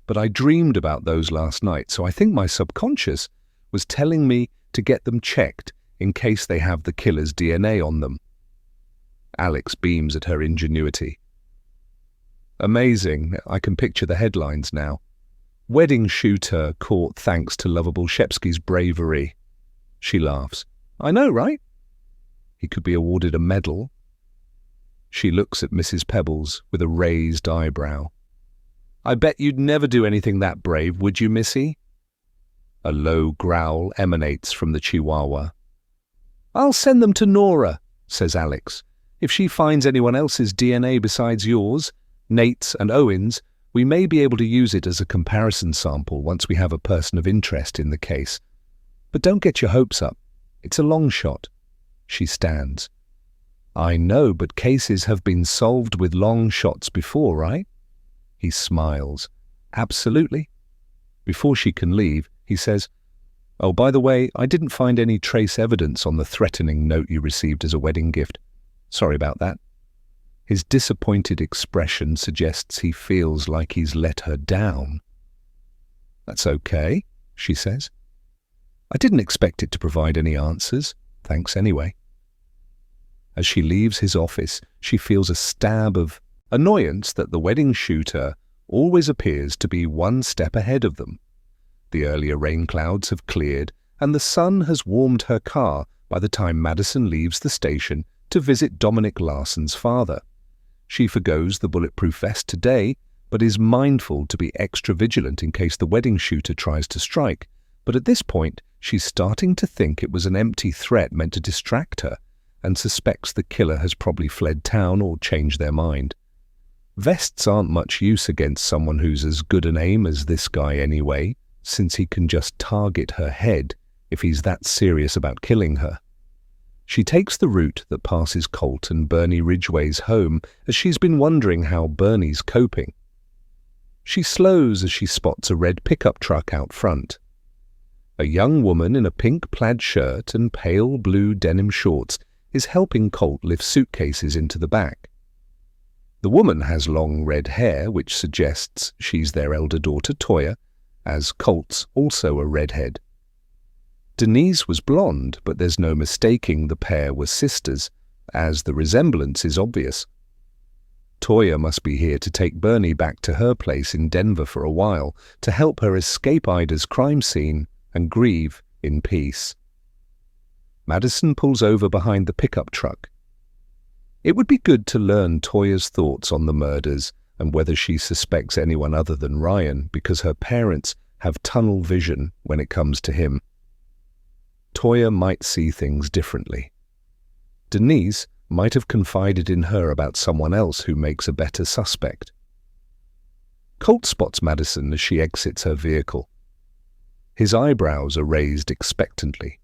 but I dreamed about those last night, so I think my subconscious was telling me to get them checked in case they have the killer's DNA on them. Alex beams at her ingenuity. Amazing, I can picture the headlines now. Wedding shooter caught thanks to lovable Shepsky's bravery. She laughs. I know, right? He could be awarded a medal. She looks at Mrs. Pebbles with a raised eyebrow. I bet you'd never do anything that brave, would you, Missy? A low growl emanates from the Chihuahua. I'll send them to Nora, says Alex. If she finds anyone else's DNA besides yours, Nate's and Owen's, we may be able to use it as a comparison sample once we have a person of interest in the case. But don't get your hopes up. It's a long shot. She stands. I know, but cases have been solved with long shots before, right? He smiles. Absolutely. Before she can leave, he says, Oh, by the way, I didn't find any trace evidence on the threatening note you received as a wedding gift. Sorry about that. His disappointed expression suggests he feels like he's let her down. That's okay, she says. I didn't expect it to provide any answers. Thanks anyway. As she leaves his office, she feels a stab of annoyance that the wedding shooter always appears to be one step ahead of them. The earlier rain clouds have cleared, and the sun has warmed her car by the time Madison leaves the station to visit Dominic Larson's father. She forgoes the bulletproof vest today, but is mindful to be extra vigilant in case the wedding shooter tries to strike. But at this point, she's starting to think it was an empty threat meant to distract her, and suspects the killer has probably fled town or changed their mind. Vests aren't much use against someone who's as good an aim as this guy anyway, since he can just target her head if he's that serious about killing her. She takes the route that passes Colt and Bernie Ridgway's home, as she's been wondering how Bernie's coping. She slows as she spots a red pickup truck out front. A young woman in a pink plaid shirt and pale blue denim shorts is helping Colt lift suitcases into the back. The woman has long red hair, which suggests she's their elder daughter Toya, as Colt's also a redhead. Denise was blonde, but there's no mistaking the pair were sisters, as the resemblance is obvious. Toya must be here to take Bernie back to her place in Denver for a while, to help her escape Ida's crime scene and grieve in peace. Madison pulls over behind the pickup truck. It would be good to learn Toya's thoughts on the murders and whether she suspects anyone other than Ryan, because her parents have tunnel vision when it comes to him. Toya might see things differently. Denise might have confided in her about someone else who makes a better suspect. Colt spots Madison as she exits her vehicle. His eyebrows are raised expectantly.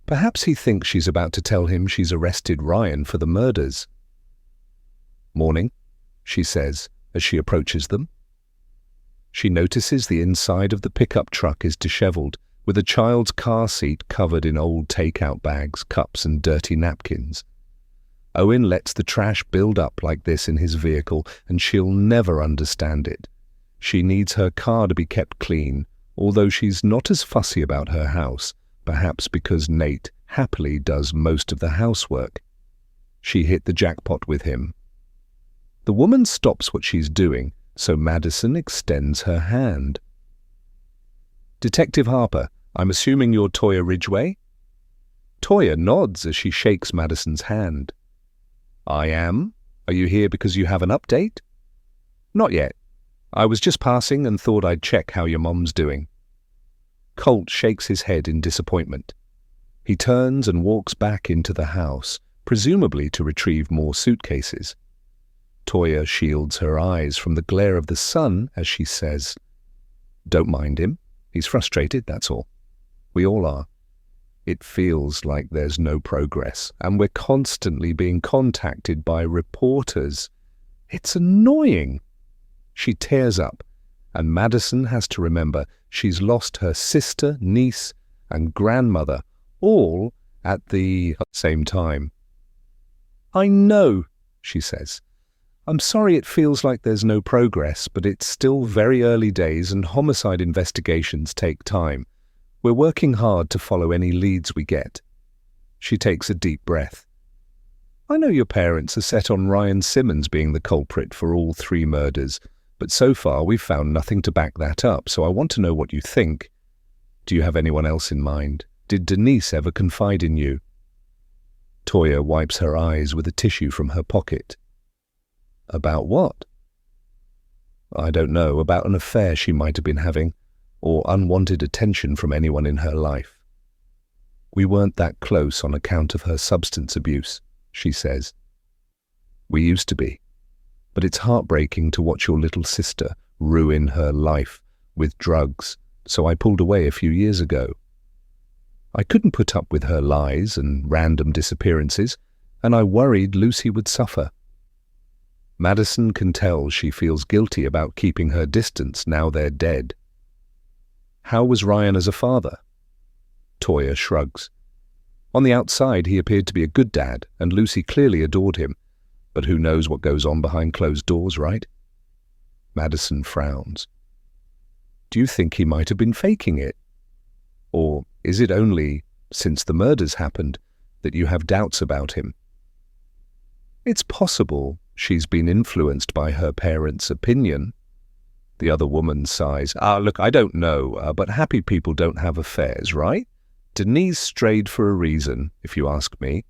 Perhaps he thinks she's about to tell him she's arrested Ryan for the murders. Morning, she says as she approaches them. She notices the inside of the pickup truck is disheveled, with a child's car seat covered in old takeout bags, cups and dirty napkins. Owen lets the trash build up like this in his vehicle, and she'll never understand it. She needs her car to be kept clean, although she's not as fussy about her house, perhaps because Nate happily does most of the housework. She hit the jackpot with him. The woman stops what she's doing, so Madison extends her hand. Detective Harper, I'm assuming you're Toya Ridgway? Toya nods as she shakes Madison's hand. I am. Are you here because you have an update? Not yet. I was just passing and thought I'd check how your mom's doing. Colt shakes his head in disappointment. He turns and walks back into the house, presumably to retrieve more suitcases. Toya shields her eyes from the glare of the sun as she says, Don't mind him. He's frustrated, that's all. We all are. It feels like there's no progress, and we're constantly being contacted by reporters. It's annoying. She tears up, and Madison has to remember she's lost her sister, niece, and grandmother, all at the same time. I know, she says. I'm sorry it feels like there's no progress, but it's still very early days and homicide investigations take time. We're working hard to follow any leads we get. She takes a deep breath. I know your parents are set on Ryan Simmons being the culprit for all 3 murders, but so far we've found nothing to back that up, so I want to know what you think. Do you have anyone else in mind? Did Denise ever confide in you? Toya wipes her eyes with a tissue from her pocket. About what? I don't know, about an affair she might have been having, or unwanted attention from anyone in her life. We weren't that close on account of her substance abuse, she says. We used to be, but it's heartbreaking to watch your little sister ruin her life with drugs, so I pulled away a few years ago. I couldn't put up with her lies and random disappearances, and I worried Lucy would suffer. Madison can tell she feels guilty about keeping her distance now they're dead. How was Ryan as a father? Toya shrugs. On the outside, he appeared to be a good dad, and Lucy clearly adored him. But who knows what goes on behind closed doors, right? Madison frowns. Do you think he might have been faking it? Or is it only, since the murders happened, that you have doubts about him? It's possible she's been influenced by her parents' opinion. The other woman sighs. Look, I don't know, but happy people don't have affairs, right? Denise strayed for a reason, if you ask me.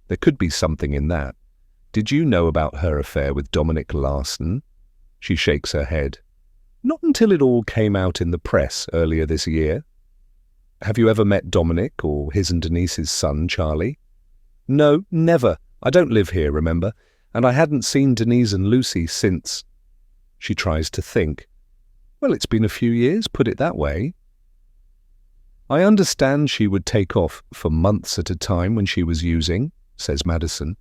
There could be something in that. Did you know about her affair with Dominic Larson? She shakes her head. Not until it all came out in the press earlier this year. Have you ever met Dominic or his and Denise's son, Charlie? No, never. I don't live here, remember? And I hadn't seen Denise and Lucy since. She tries to think. Well, it's been a few years, put it that way. I understand she would take off for months at a time when she was using, says Madison,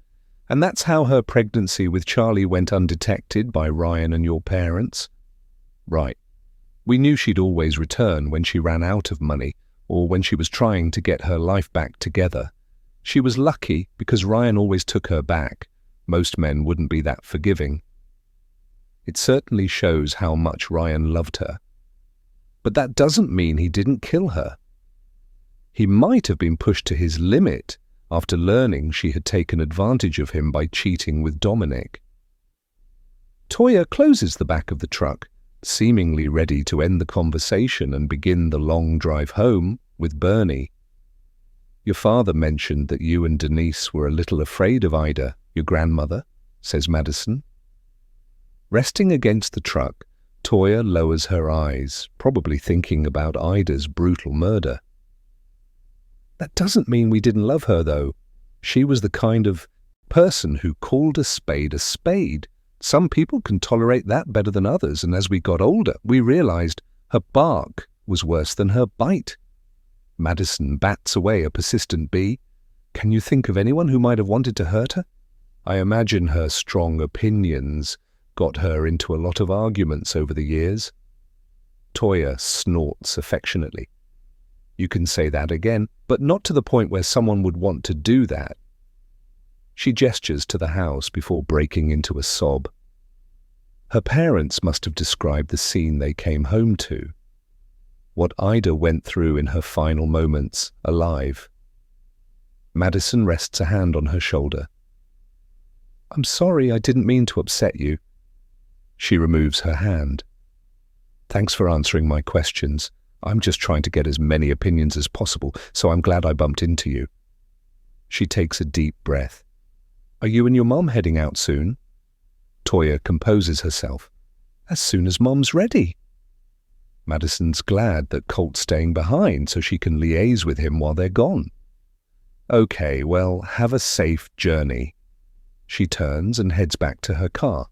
and that's how her pregnancy with Charlie went undetected by Ryan and your parents. Right. We knew she'd always return when she ran out of money or when she was trying to get her life back together. She was lucky because Ryan always took her back. Most men wouldn't be that forgiving. It certainly shows how much Ryan loved her. But that doesn't mean he didn't kill her. He might have been pushed to his limit after learning she had taken advantage of him by cheating with Dominic. Toya closes the back of the truck, seemingly ready to end the conversation and begin the long drive home with Bernie. Your father mentioned that you and Denise were a little afraid of Ida, your grandmother, says Madison. Resting against the truck, Toya lowers her eyes, probably thinking about Ida's brutal murder. That doesn't mean we didn't love her, though. She was the kind of person who called a spade a spade. Some people can tolerate that better than others, and as we got older, we realized her bark was worse than her bite. Madison bats away a persistent bee. Can you think of anyone who might have wanted to hurt her? I imagine her strong opinions got her into a lot of arguments over the years. Toya snorts affectionately. You can say that again, but not to the point where someone would want to do that. She gestures to the house before breaking into a sob. Her parents must have described the scene they came home to. What Ida went through in her final moments, alive. Madison rests a hand on her shoulder. I'm sorry, I didn't mean to upset you. She removes her hand. Thanks for answering my questions. I'm just trying to get as many opinions as possible, so I'm glad I bumped into you. She takes a deep breath. Are you and your mom heading out soon? Toya composes herself. As soon as Mom's ready. Madison's glad that Colt's staying behind so she can liaise with him while they're gone. Okay, well, have a safe journey. She turns and heads back to her car.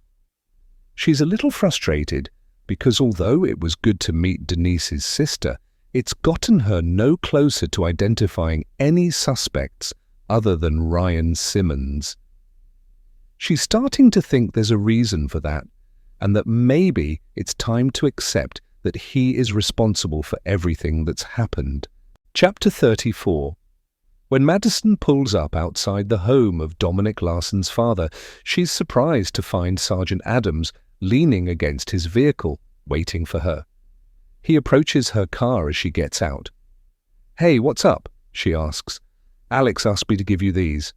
She's a little frustrated because although it was good to meet Denise's sister, it's gotten her no closer to identifying any suspects other than Ryan Simmons. She's starting to think there's a reason for that, and that maybe it's time to accept that he is responsible for everything that's happened. Chapter 34. When Madison pulls up outside the home of Dominic Larson's father, she's surprised to find Sergeant Adams leaning against his vehicle, waiting for her. He approaches her car as she gets out. "Hey, what's up?" she asks. "Alex asked me to give you these."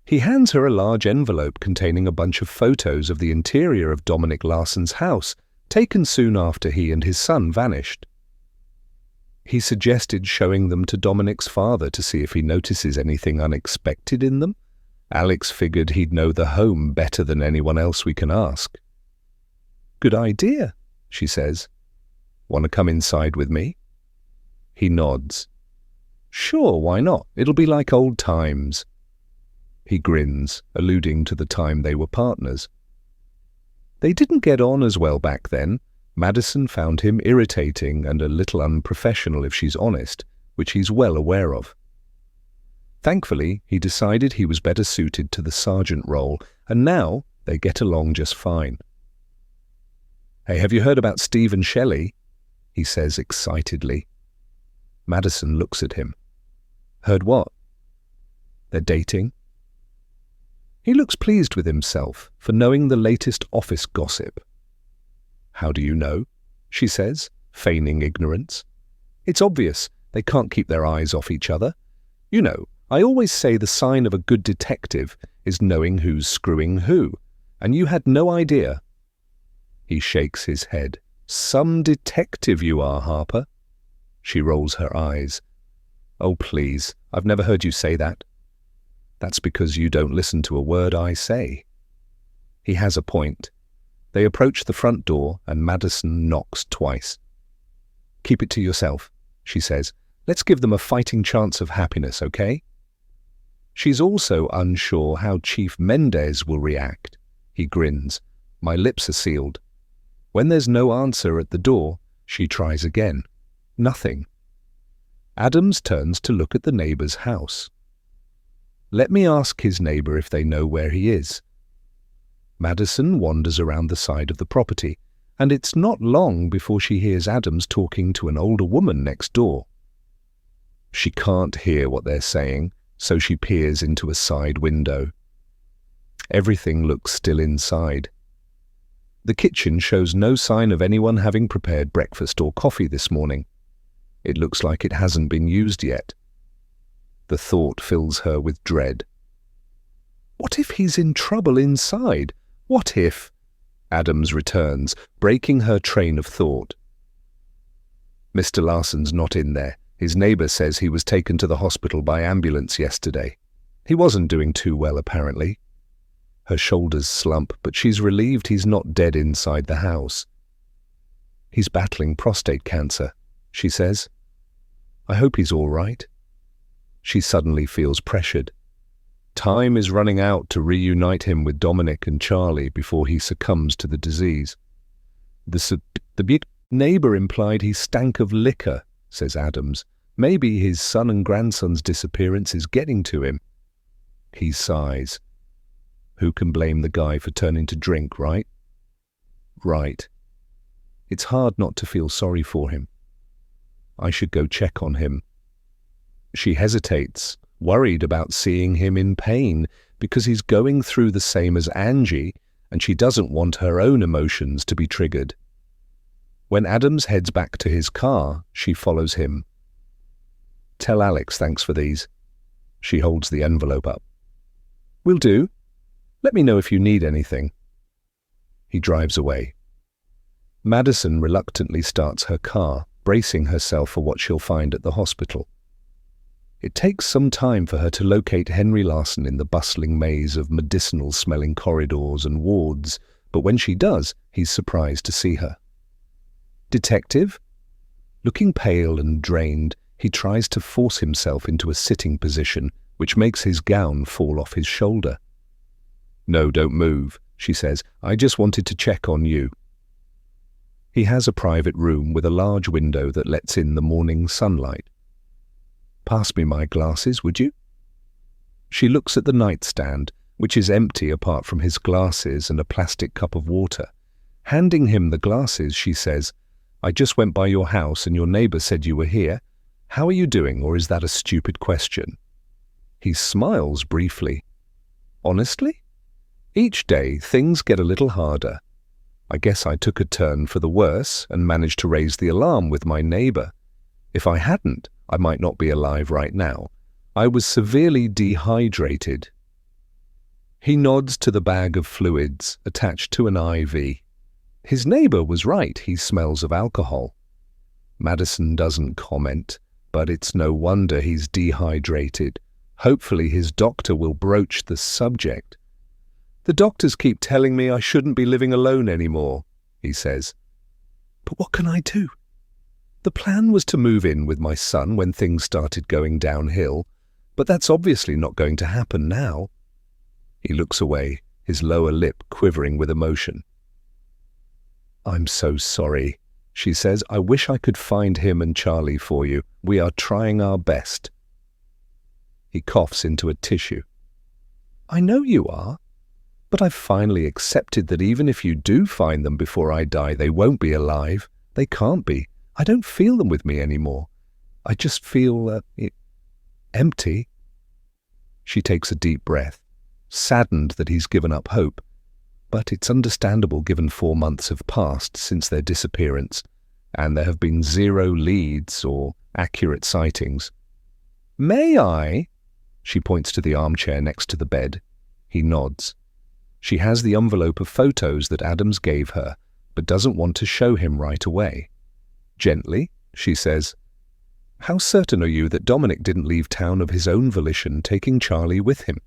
He hands her a large envelope containing a bunch of photos of the interior of Dominic Larson's house, taken soon after he and his son vanished. He suggested showing them to Dominic's father to see if he notices anything unexpected in them. Alex figured he'd know the home better than anyone else we can ask. "Good idea," she says. "Want to come inside with me?" He nods. "Sure, why not? It'll be like old times." He grins, alluding to the time they were partners. They didn't get on as well back then. Madison found him irritating and a little unprofessional if she's honest, which he's well aware of. Thankfully, he decided he was better suited to the sergeant role, and now they get along just fine. "Hey, have you heard about Steve and Shelley?" he says excitedly. Madison looks at him. "Heard what?" "They're dating." He looks pleased with himself for knowing the latest office gossip. "How do you know?" she says, feigning ignorance. "It's obvious. They can't keep their eyes off each other. You know, I always say the sign of a good detective is knowing who's screwing who, and you had no idea." He shakes his head. "Some detective you are, Harper." She rolls her eyes. "Oh, please, I've never heard you say that." "That's because you don't listen to a word I say." He has a point. They approach the front door and Madison knocks twice. "Keep it to yourself," she says. "Let's give them a fighting chance of happiness, okay?" She's also unsure how Chief Mendez will react. He grins. "My lips are sealed." When there's no answer at the door, she tries again. Nothing. Adams turns to look at the neighbor's house. "Let me ask his neighbor if they know where he is." Madison wanders around the side of the property, and it's not long before she hears Adams talking to an older woman next door. She can't hear what they're saying, so she peers into a side window. Everything looks still inside. The kitchen shows no sign of anyone having prepared breakfast or coffee this morning. It looks like it hasn't been used yet. The thought fills her with dread. What if he's in trouble inside? What if... Adams returns, breaking her train of thought. "Mr. Larson's not in there. His neighbor says he was taken to the hospital by ambulance yesterday. He wasn't doing too well, apparently." Her shoulders slump, but she's relieved he's not dead inside the house. "He's battling prostate cancer," she says. "I hope he's all right." She suddenly feels pressured. Time is running out to reunite him with Dominic and Charlie before he succumbs to the disease. The neighbor implied he stank of liquor, says Adams. Maybe his son and grandson's disappearance is getting to him. He sighs. Who can blame the guy for turning to drink, right? Right. It's hard not to feel sorry for him. I should go check on him. She hesitates, worried about seeing him in pain because he's going through the same as Angie, and she doesn't want her own emotions to be triggered. When Adams heads back to his car, she follows him. "Tell Alex thanks for these." She holds the envelope up. "Will do. Let me know if you need anything." He drives away. Madison reluctantly starts her car, bracing herself for what she'll find at the hospital. It takes some time for her to locate Henry Larson in the bustling maze of medicinal-smelling corridors and wards, but when she does, he's surprised to see her. "Detective?" Looking pale and drained, he tries to force himself into a sitting position, which makes his gown fall off his shoulder. "No, don't move," she says. "I just wanted to check on you." He has a private room with a large window that lets in the morning sunlight. "Pass me my glasses, would you?" She looks at the nightstand, which is empty apart from his glasses and a plastic cup of water. Handing him the glasses, she says, "I just went by your house and your neighbor said you were here. How are you doing, or is that a stupid question? He smiles briefly. Honestly? Each day, things get a little harder. I guess I took a turn for the worse and managed to raise the alarm with my neighbor. If I hadn't, I might not be alive right now. I was severely dehydrated. He nods to the bag of fluids attached to an IV. His neighbor was right, he smells of alcohol. Madison doesn't comment, but it's no wonder he's dehydrated. Hopefully his doctor will broach the subject. The doctors keep telling me I shouldn't be living alone anymore, he says. But what can I do? The plan was to move in with my son when things started going downhill, but that's obviously not going to happen now. He looks away, his lower lip quivering with emotion. I'm so sorry, she says. I wish I could find him and Charlie for you. We are trying our best. He coughs into a tissue. I know you are, but I've finally accepted that even if you do find them before I die, they won't be alive. They can't be. I don't feel them with me anymore. I just feel empty. She takes a deep breath, saddened that he's given up hope. But it's understandable given 4 months have passed since their disappearance, and there have been 0 leads or accurate sightings. May I? She points to the armchair next to the bed. He nods. She has the envelope of photos that Adams gave her, but doesn't want to show him right away. Gently, she says, How certain are you that Dominic didn't leave town of his own volition, taking Charlie with him?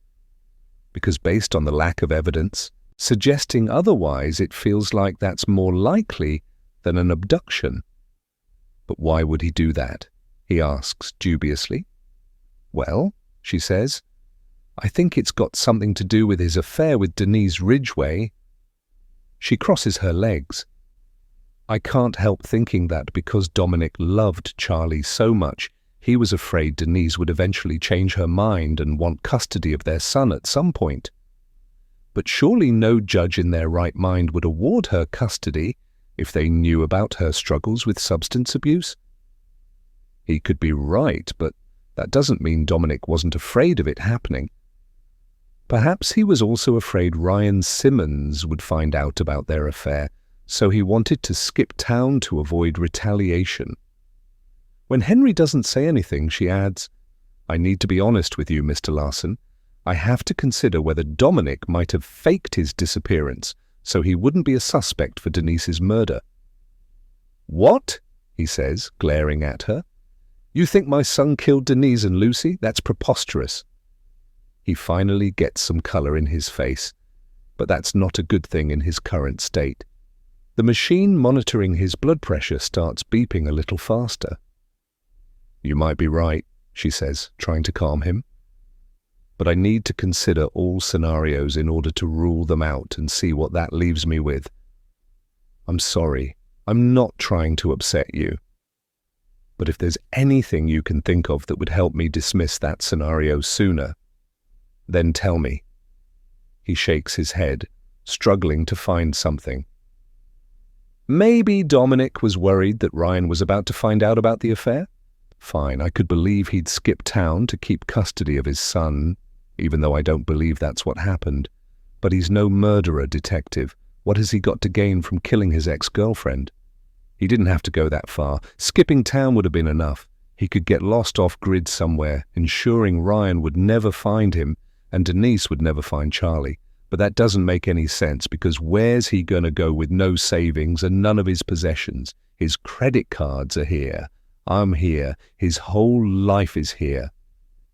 Because based on the lack of evidence, suggesting otherwise, it feels like that's more likely than an abduction. But why would he do that? He asks dubiously. Well, she says, I think it's got something to do with his affair with Denise Ridgway. She crosses her legs. I can't help thinking that because Dominic loved Charlie so much, he was afraid Denise would eventually change her mind and want custody of their son at some point. But surely no judge in their right mind would award her custody if they knew about her struggles with substance abuse. He could be right, but that doesn't mean Dominic wasn't afraid of it happening. Perhaps he was also afraid Ryan Simmons would find out about their affair, so he wanted to skip town to avoid retaliation. When Henry doesn't say anything, she adds, I need to be honest with you, Mr. Larson. I have to consider whether Dominic might have faked his disappearance so he wouldn't be a suspect for Denise's murder. What? He says, glaring at her. You think my son killed Denise and Lucy? That's preposterous. He finally gets some color in his face, but that's not a good thing in his current state. The machine monitoring his blood pressure starts beeping a little faster. You might be right, she says, trying to calm him. But I need to consider all scenarios in order to rule them out and see what that leaves me with. I'm sorry, I'm not trying to upset you. But if there's anything you can think of that would help me dismiss that scenario sooner, then tell me. He shakes his head, struggling to find something. Maybe Dominic was worried that Ryan was about to find out about the affair? Fine, I could believe he'd skip town to keep custody of his son, even though I don't believe that's what happened. But he's no murderer, detective. What has he got to gain from killing his ex-girlfriend? He didn't have to go that far. Skipping town would have been enough. He could get lost off-grid somewhere, ensuring Ryan would never find him and Denise would never find Charlie. But that doesn't make any sense because where's he going to go with no savings and none of his possessions? His credit cards are here. I'm here. His whole life is here.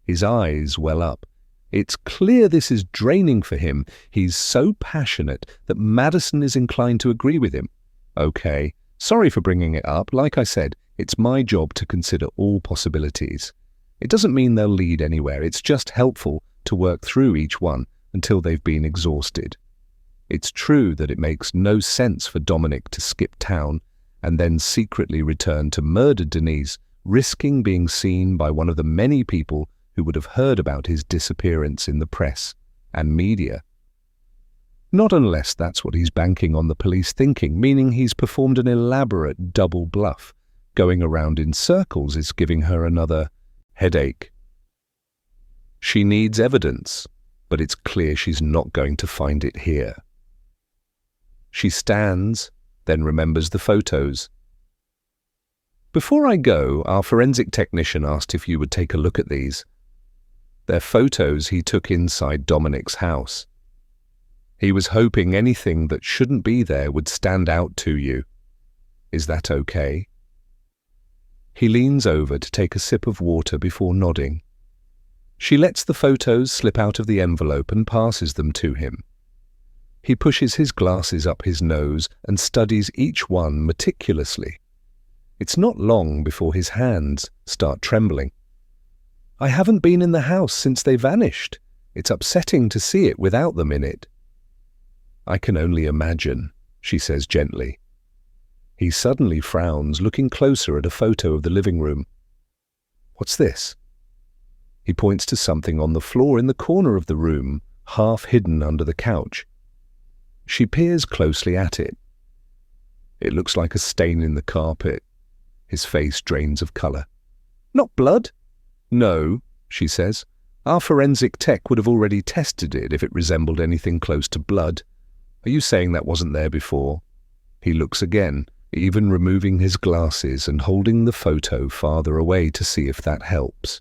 His eyes well up. It's clear this is draining for him. He's so passionate that Madison is inclined to agree with him. Okay, sorry for bringing it up. Like I said, it's my job to consider all possibilities. It doesn't mean they'll lead anywhere. It's just helpful to work through each one until they've been exhausted. It's true that it makes no sense for Dominic to skip town and then secretly return to murder Denise, risking being seen by one of the many people who would have heard about his disappearance in the press and media. Not unless that's what he's banking on the police thinking, meaning he's performed an elaborate double bluff, Going around in circles is giving her another headache. She needs evidence, but it's clear she's not going to find it here. She stands, then remembers the photos. Before I go, our forensic technician asked if you would take a look at these. They're photos he took inside Dominic's house. He was hoping anything that shouldn't be there would stand out to you. Is that okay? He leans over to take a sip of water before nodding. She lets the photos slip out of the envelope and passes them to him. He pushes his glasses up his nose and studies each one meticulously. It's not long before his hands start trembling. I haven't been in the house since they vanished. It's upsetting to see it without them in it. I can only imagine, she says gently. He suddenly frowns, looking closer at a photo of the living room. What's this? He points to something on the floor in the corner of the room, half hidden under the couch. She peers closely at it. It looks like a stain in the carpet. His face drains of colour. Not blood? No, she says. Our forensic tech would have already tested it if it resembled anything close to blood. Are you saying that wasn't there before? He looks again, even removing his glasses and holding the photo farther away to see if that helps.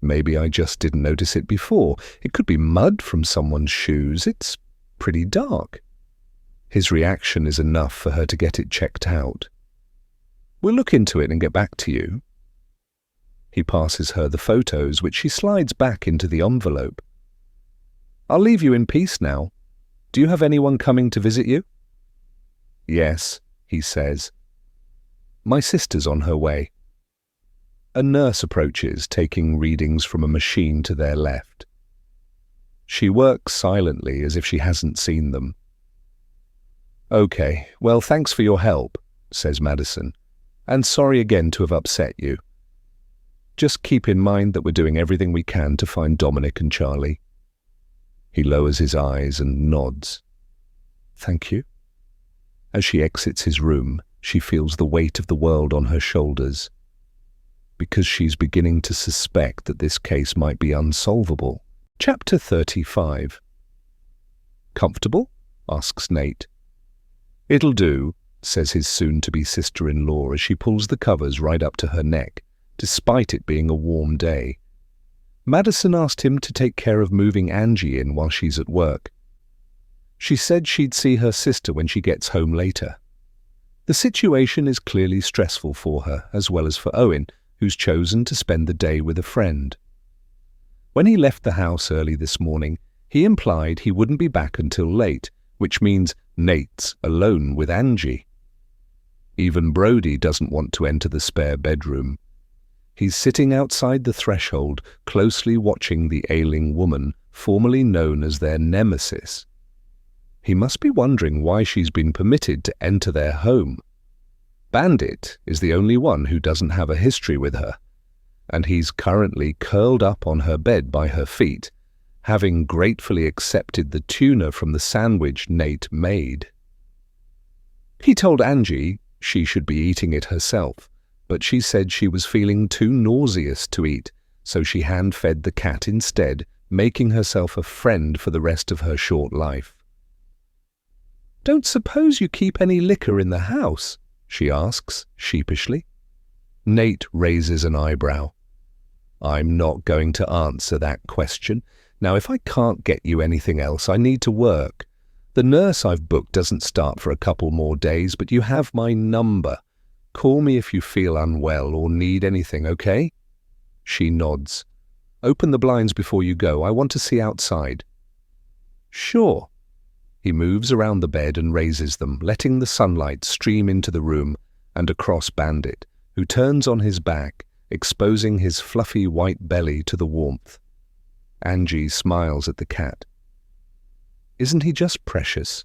Maybe I just didn't notice it before. It could be mud from someone's shoes. It's pretty dark. His reaction is enough for her to get it checked out. We'll look into it and get back to you. He passes her the photos, which she slides back into the envelope. I'll leave you in peace now. Do you have anyone coming to visit you? Yes, he says. My sister's on her way. A nurse approaches, taking readings from a machine to their left. She works silently as if she hasn't seen them. Okay, well, thanks for your help, says Madison, and sorry again to have upset you. Just keep in mind that we're doing everything we can to find Dominic and Charlie. He lowers his eyes and nods. Thank you. As she exits his room, she feels the weight of the world on her shoulders, because she's beginning to suspect that this case might be unsolvable. Chapter 35. Comfortable? Asks Nate. It'll do, says his soon-to-be sister-in-law as she pulls the covers right up to her neck, despite it being a warm day. Madison asked him to take care of moving Angie in while she's at work. She said she'd see her sister when she gets home later. The situation is clearly stressful for her, as well as for Owen, who's chosen to spend the day with a friend. When he left the house early this morning, he implied he wouldn't be back until late, which means Nate's alone with Angie. Even Brody doesn't want to enter the spare bedroom. He's sitting outside the threshold, closely watching the ailing woman, formerly known as their nemesis. He must be wondering why she's been permitted to enter their home. Bandit is the only one who doesn't have a history with her, and he's currently curled up on her bed by her feet, having gratefully accepted the tuna from the sandwich Nate made. He told Angie she should be eating it herself, but she said she was feeling too nauseous to eat, so she hand-fed the cat instead, making herself a friend for the rest of her short life. Don't suppose you keep any liquor in the house? She asks, sheepishly. Nate raises an eyebrow. I'm not going to answer that question. Now, if I can't get you anything else, I need to work. The nurse I've booked doesn't start for a couple more days, but you have my number. Call me if you feel unwell or need anything, okay? She nods. Open the blinds before you go. I want to see outside. Sure. He moves around the bed and raises them, letting the sunlight stream into the room and across Bandit, who turns on his back, exposing his fluffy white belly to the warmth. Angie smiles at the cat. Isn't he just precious?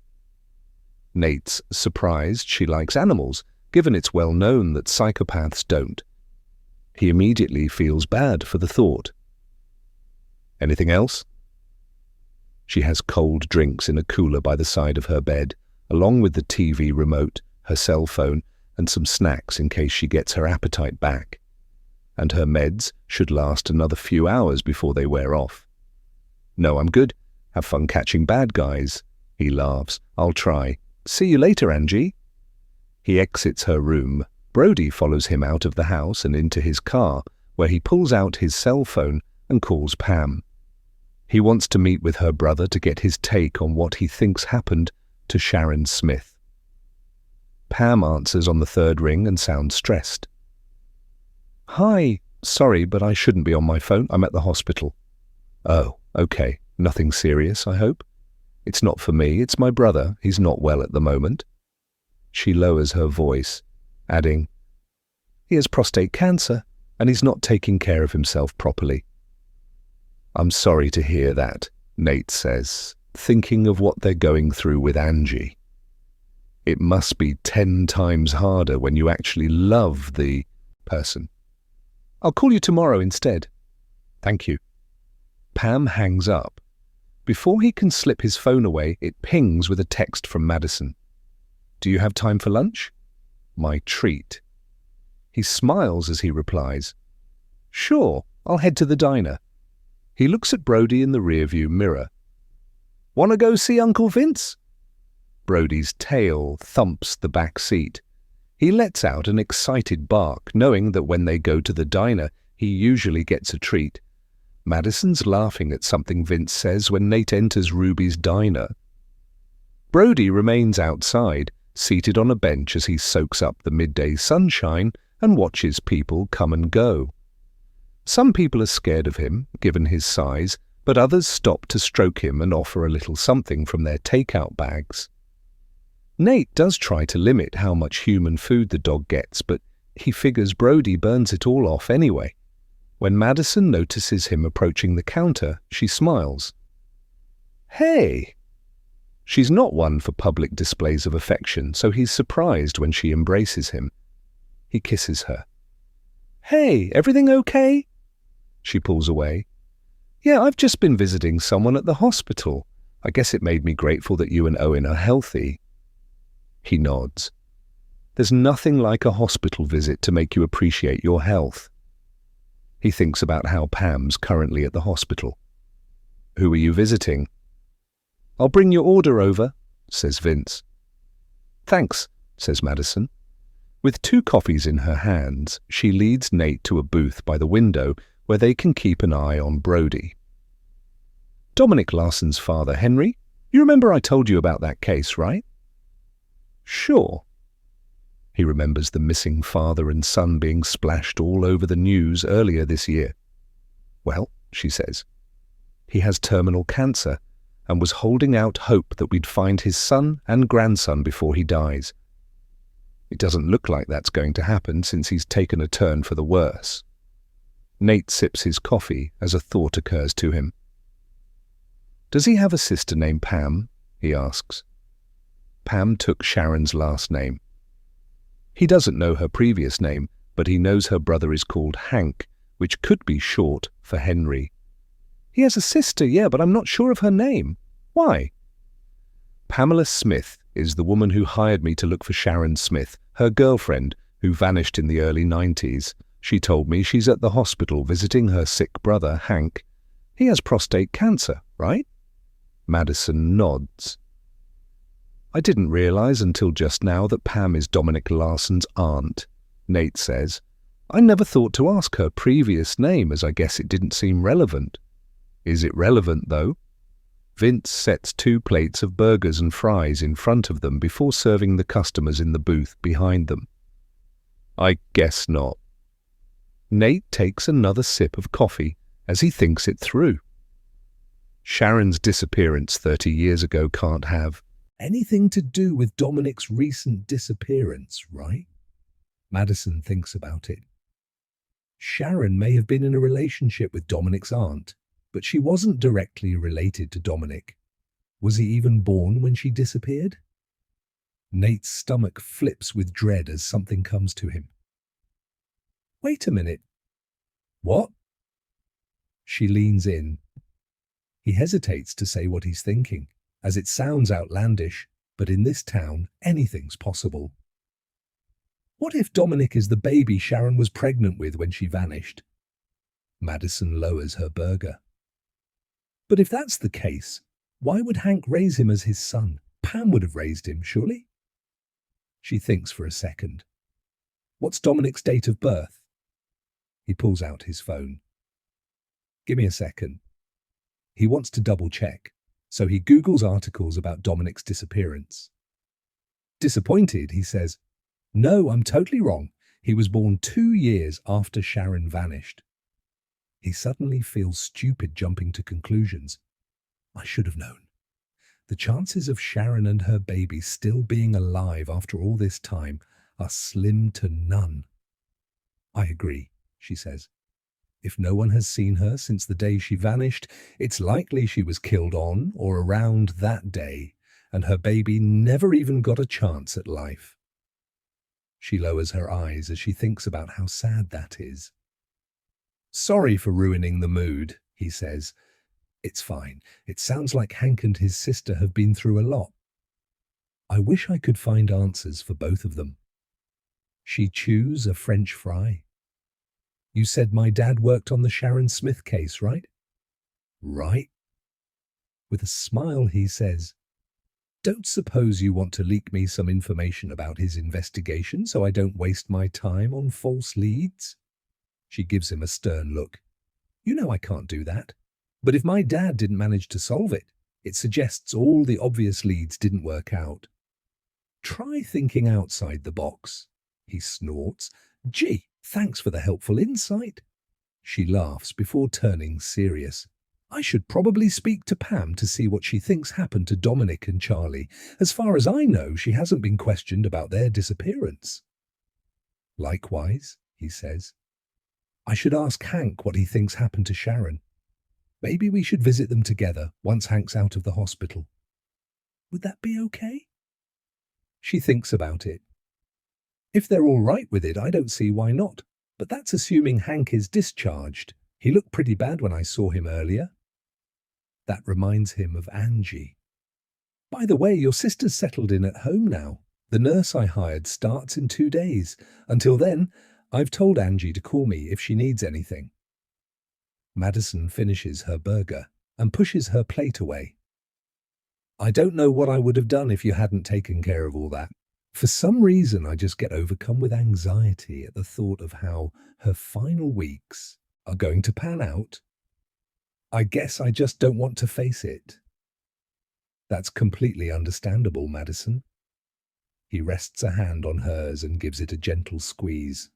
Nate's surprised she likes animals, given it's well known that psychopaths don't. He immediately feels bad for the thought. Anything else? She has cold drinks in a cooler by the side of her bed, along with the TV remote, her cell phone, and some snacks in case she gets her appetite back. And her meds should last another few hours before they wear off. No, I'm good. Have fun catching bad guys. He laughs. I'll try. See you later, Angie. He exits her room. Brody follows him out of the house and into his car, where he pulls out his cell phone and calls Pam. He wants to meet with her brother to get his take on what he thinks happened to Sharon Smith. Pam answers on the third ring and sounds stressed. Hi, sorry, but I shouldn't be on my phone. I'm at the hospital. Oh, okay. Nothing serious, I hope? It's not for me, it's my brother. He's not well at the moment. She lowers her voice, adding, he has prostate cancer, and he's not taking care of himself properly. I'm sorry to hear that, Nate says, thinking of what they're going through with Angie. It must be 10 times harder when you actually love the person. I'll call you tomorrow instead. Thank you. Pam hangs up. Before he can slip his phone away, it pings with a text from Madison. Do you have time for lunch? My treat. He smiles as he replies, Sure, I'll head to the diner. He looks at Brody in the rearview mirror. Want to go see Uncle Vince? Brody's tail thumps the back seat. He lets out an excited bark, knowing that when they go to the diner, he usually gets a treat. Madison's laughing at something Vince says when Nate enters Ruby's diner. Brody remains outside, seated on a bench as he soaks up the midday sunshine and watches people come and go. Some people are scared of him, given his size, but others stop to stroke him and offer a little something from their takeout bags. Nate does try to limit how much human food the dog gets, but he figures Brody burns it all off anyway. When Madison notices him approaching the counter, she smiles. Hey! She's not one for public displays of affection, so he's surprised when she embraces him. He kisses her. Hey, everything okay? She pulls away. Yeah, I've just been visiting someone at the hospital. I guess it made me grateful that you and Owen are healthy. He nods. There's nothing like a hospital visit to make you appreciate your health. He thinks about how Pam's currently at the hospital. Who are you visiting? I'll bring your order over, says Vince. Thanks, says Madison. With 2 coffees in her hands, she leads Nate to a booth by the window where they can keep an eye on Brody. Dominic Larson's father, Henry, you remember I told you about that case, right? Sure. He remembers the missing father and son being splashed all over the news earlier this year. Well, she says, he has terminal cancer and was holding out hope that we'd find his son and grandson before he dies. It doesn't look like that's going to happen since he's taken a turn for the worse. Nate sips his coffee as a thought occurs to him. Does he have a sister named Pam? He asks. Pam took Sharon's last name. He doesn't know her previous name, but he knows her brother is called Hank, which could be short for Henry. He has a sister, yeah, but I'm not sure of her name. Why? Pamela Smith is the woman who hired me to look for Sharon Smith, her girlfriend, who vanished in the early 90s. She told me she's at the hospital visiting her sick brother, Hank. He has prostate cancer, right? Madison nods. I didn't realize until just now that Pam is Dominic Larson's aunt, Nate says. I never thought to ask her previous name, as I guess it didn't seem relevant. Is it relevant, though? Vince sets 2 plates of burgers and fries in front of them before serving the customers in the booth behind them. I guess not. Nate takes another sip of coffee as he thinks it through. Sharon's disappearance 30 years ago can't have anything to do with Dominic's recent disappearance, right? Madison thinks about it. Sharon may have been in a relationship with Dominic's aunt, but she wasn't directly related to Dominic. Was he even born when she disappeared? Nate's stomach flips with dread as something comes to him. Wait a minute. What? She leans in. He hesitates to say what he's thinking, as it sounds outlandish, but in this town, anything's possible. What if Dominic is the baby Sharon was pregnant with when she vanished? Madison lowers her burger. But if that's the case, why would Hank raise him as his son? Pam would have raised him, surely? She thinks for a second. What's Dominic's date of birth? He pulls out his phone. Give me a second. He wants to double check, so he Googles articles about Dominic's disappearance. Disappointed, he says, "No, I'm totally wrong. He was born 2 years after Sharon vanished." He suddenly feels stupid jumping to conclusions. I should have known. The chances of Sharon and her baby still being alive after all this time are slim to none. I agree, she says. If no one has seen her since the day she vanished, it's likely she was killed on or around that day, and her baby never even got a chance at life. She lowers her eyes as she thinks about how sad that is. Sorry for ruining the mood, he says. It's fine. It sounds like Hank and his sister have been through a lot. I wish I could find answers for both of them. She chews a French fry. You said my dad worked on the Sharon Smith case, right? Right. With a smile, he says, Don't suppose you want to leak me some information about his investigation so I don't waste my time on false leads? She gives him a stern look. You know I can't do that. But if my dad didn't manage to solve it, it suggests all the obvious leads didn't work out. Try thinking outside the box. He snorts. Gee, thanks for the helpful insight. She laughs before turning serious. I should probably speak to Pam to see what she thinks happened to Dominic and Charlie. As far as I know, she hasn't been questioned about their disappearance. Likewise, he says. I should ask Hank what he thinks happened to Sharon. Maybe we should visit them together once Hank's out of the hospital. Would that be okay? She thinks about it. If they're all right with it, I don't see why not. But that's assuming Hank is discharged. He looked pretty bad when I saw him earlier. That reminds him of Angie. By the way, your sister's settled in at home now. The nurse I hired starts in 2 days. Until then, I've told Angie to call me if she needs anything. Madison finishes her burger and pushes her plate away. I don't know what I would have done if you hadn't taken care of all that. For some reason, I just get overcome with anxiety at the thought of how her final weeks are going to pan out. I guess I just don't want to face it. That's completely understandable, Madison. He rests a hand on hers and gives it a gentle squeeze.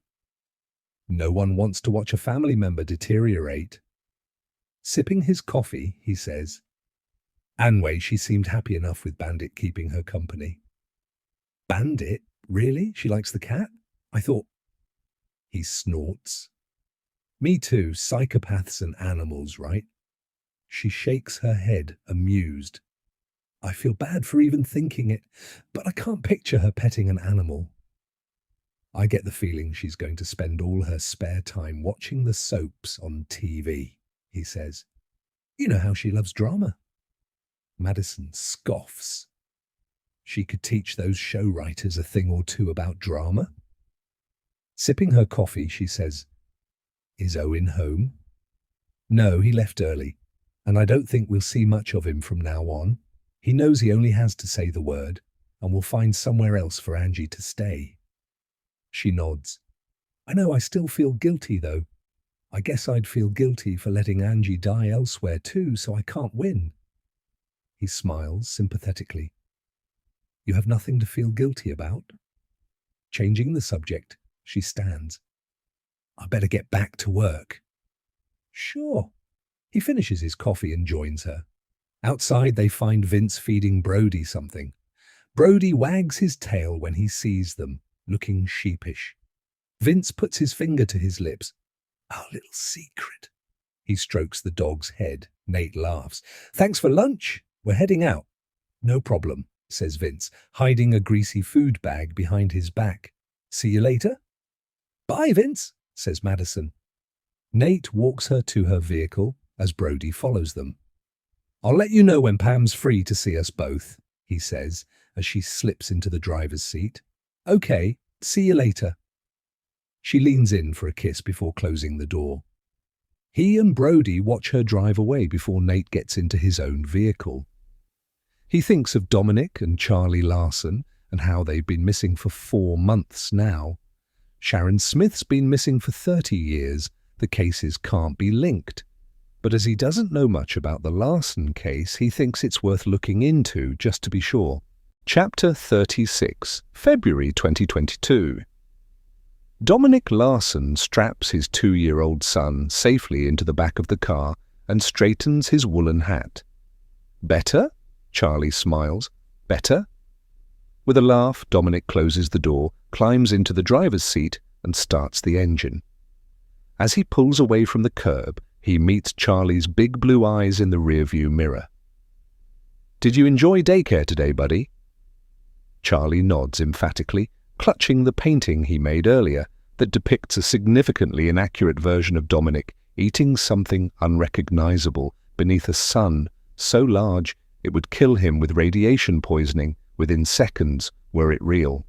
No one wants to watch a family member deteriorate. Sipping his coffee, he says, Anyway, she seemed happy enough with Bandit keeping her company. Bandit? Really? She likes the cat? I thought... He snorts. Me too, psychopaths and animals, right? She shakes her head, amused. I feel bad for even thinking it, but I can't picture her petting an animal. I get the feeling she's going to spend all her spare time watching the soaps on TV, he says. You know how she loves drama. Madison scoffs. She could teach those show writers a thing or two about drama. Sipping her coffee, she says, Is Owen home? No, he left early, and I don't think we'll see much of him from now on. He knows he only has to say the word, and we'll find somewhere else for Angie to stay. She nods. I know I still feel guilty, though. I guess I'd feel guilty for letting Angie die elsewhere too, so I can't win. He smiles sympathetically. You have nothing to feel guilty about? Changing the subject, she stands. I better get back to work. Sure. He finishes his coffee and joins her. Outside, they find Vince feeding Brody something. Brody wags his tail when he sees them, looking sheepish. Vince puts his finger to his lips. Our little secret. He strokes the dog's head. Nate laughs. Thanks for lunch. We're heading out. No problem, says Vince, hiding a greasy food bag behind his back. See you later. Bye, Vince, says Madison. Nate walks her to her vehicle as Brody follows them. I'll let you know when Pam's free to see us both, he says as she slips into the driver's seat. Okay, See you later. She leans in for a kiss before closing the door. He and Brody watch her drive away before Nate gets into his own vehicle. He thinks of Dominic and Charlie Larson and how they've been missing for 4 months now. Sharon Smith's been missing for 30 years. The cases can't be linked. But as he doesn't know much about the Larson case, he thinks it's worth looking into just to be sure. Chapter 36, February 2022. Dominic Larson straps his 2-year-old son safely into the back of the car and straightens his woolen hat. Better? Charlie smiles. Better? With a laugh, Dominic closes the door, climbs into the driver's seat, and starts the engine. As he pulls away from the curb, he meets Charlie's big blue eyes in the rearview mirror. "Did you enjoy daycare today, buddy?" Charlie nods emphatically, clutching the painting he made earlier that depicts a significantly inaccurate version of Dominic eating something unrecognizable beneath a sun so large it would kill him with radiation poisoning within seconds were it real.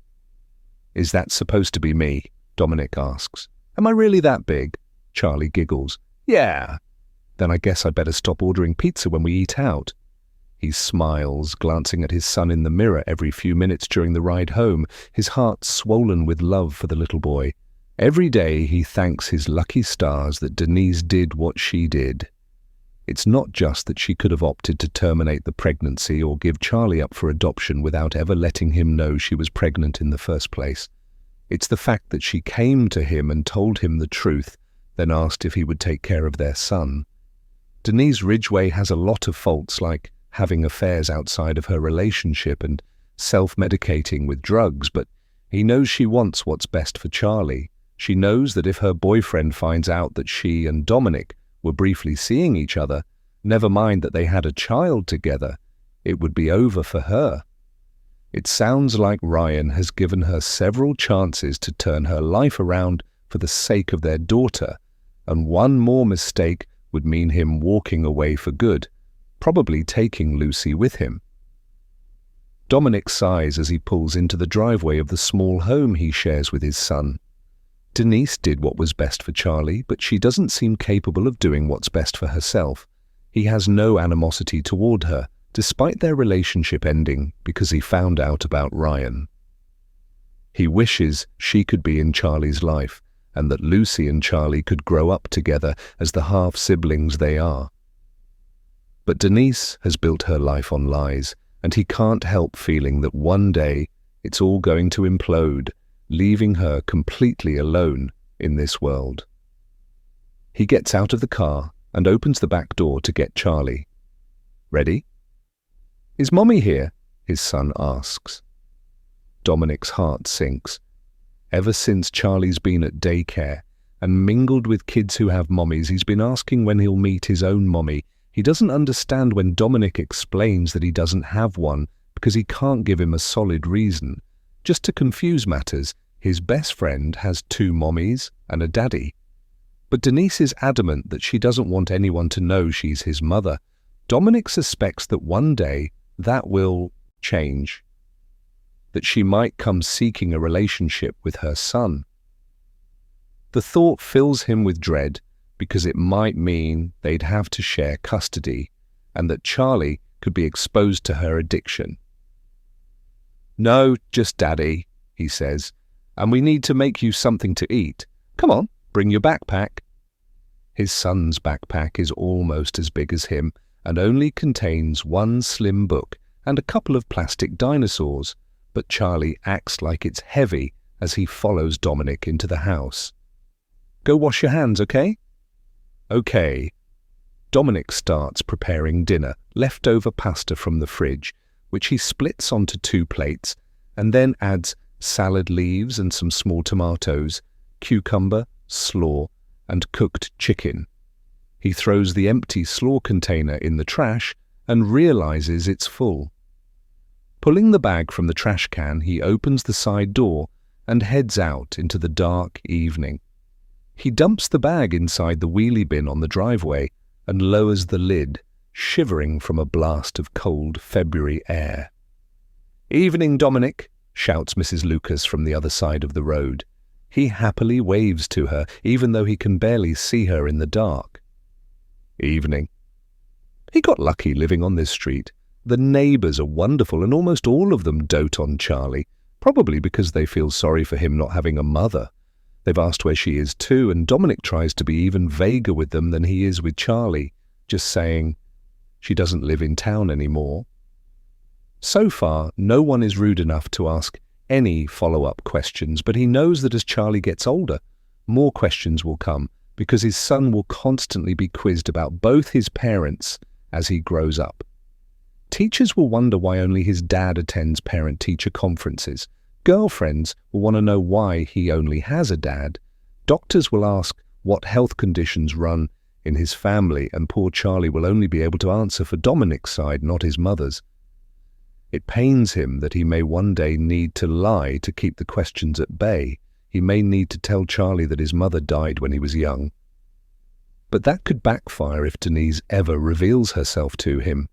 "Is that supposed to be me?" Dominic asks. "Am I really that big?" Charlie giggles. "Yeah." "Then I guess I'd better stop ordering pizza when we eat out." He smiles, glancing at his son in the mirror every few minutes during the ride home, his heart swollen with love for the little boy. Every day he thanks his lucky stars that Denise did what she did. It's not just that she could have opted to terminate the pregnancy or give Charlie up for adoption without ever letting him know she was pregnant in the first place. It's the fact that she came to him and told him the truth, then asked if he would take care of their son. Denise Ridgway has a lot of faults, like having affairs outside of her relationship and self-medicating with drugs, but he knows she wants what's best for Charlie. She knows that if her boyfriend finds out that she and Dominic were briefly seeing each other, never mind that they had a child together, it would be over for her. It sounds like Ryan has given her several chances to turn her life around for the sake of their daughter, and one more mistake would mean him walking away for good, probably taking Lucy with him. Dominic sighs as he pulls into the driveway of the small home he shares with his son. Denise did what was best for Charlie, but she doesn't seem capable of doing what's best for herself. He has no animosity toward her, despite their relationship ending because he found out about Ryan. He wishes she could be in Charlie's life, and that Lucy and Charlie could grow up together as the half-siblings they are. But Denise has built her life on lies, and he can't help feeling that one day it's all going to implode, leaving her completely alone in this world. He gets out of the car and opens the back door to get Charlie. "Ready?" "Is Mommy here?" his son asks. Dominic's heart sinks. Ever since Charlie's been at daycare and mingled with kids who have mommies, he's been asking when he'll meet his own mommy. He doesn't understand when Dominic explains that he doesn't have one because he can't give him a solid reason. Just to confuse matters, his best friend has 2 mommies and a daddy. But Denise is adamant that she doesn't want anyone to know she's his mother. Dominic suspects that one day that will change, that she might come seeking a relationship with her son. The thought fills him with dread because it might mean they'd have to share custody and that Charlie could be exposed to her addiction. "No, just Daddy," he says, "and we need to make you something to eat. Come on, bring your backpack." His son's backpack is almost as big as him and only contains one slim book and a couple of plastic dinosaurs, but Charlie acts like it's heavy as he follows Dominic into the house. "Go wash your hands, okay?" "Okay." Dominic starts preparing dinner, leftover pasta from the fridge, which he splits onto 2 plates, and then adds salad leaves and some small tomatoes, cucumber, slaw, and cooked chicken. He throws the empty slaw container in the trash and realizes it's full. Pulling the bag from the trash can, he opens the side door and heads out into the dark evening. He dumps the bag inside the wheelie bin on the driveway and lowers the lid, shivering from a blast of cold February air. "Evening, Dominic," shouts Mrs. Lucas from the other side of the road. He happily waves to her, even though he can barely see her in the dark. Evening. He got lucky living on this street. The neighbours are wonderful, and almost all of them dote on Charlie, probably because they feel sorry for him not having a mother. They've asked where she is too, and Dominic tries to be even vaguer with them than he is with Charlie, just saying she doesn't live in town anymore. So far, no one is rude enough to ask any follow-up questions, but he knows that as Charlie gets older, more questions will come, because his son will constantly be quizzed about both his parents as he grows up. Teachers will wonder why only his dad attends parent-teacher conferences. Girlfriends will want to know why he only has a dad. Doctors will ask what health conditions run in his family, and poor Charlie will only be able to answer for Dominic's side, not his mother's. It pains him that he may one day need to lie to keep the questions at bay. He may need to tell Charlie that his mother died when he was young. But that could backfire if Denise ever reveals herself to him.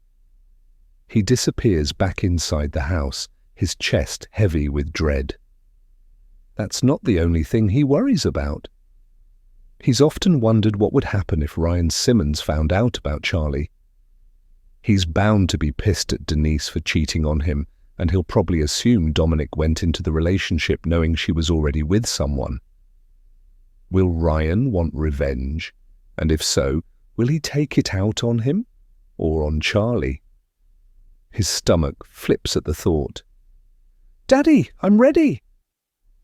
He disappears back inside the house, his chest heavy with dread. That's not the only thing he worries about. He's often wondered what would happen if Ryan Simmons found out about Charlie. He's bound to be pissed at Denise for cheating on him, and he'll probably assume Dominic went into the relationship knowing she was already with someone. Will Ryan want revenge? And if so, will he take it out on him or on Charlie? His stomach flips at the thought. "Daddy, I'm ready!"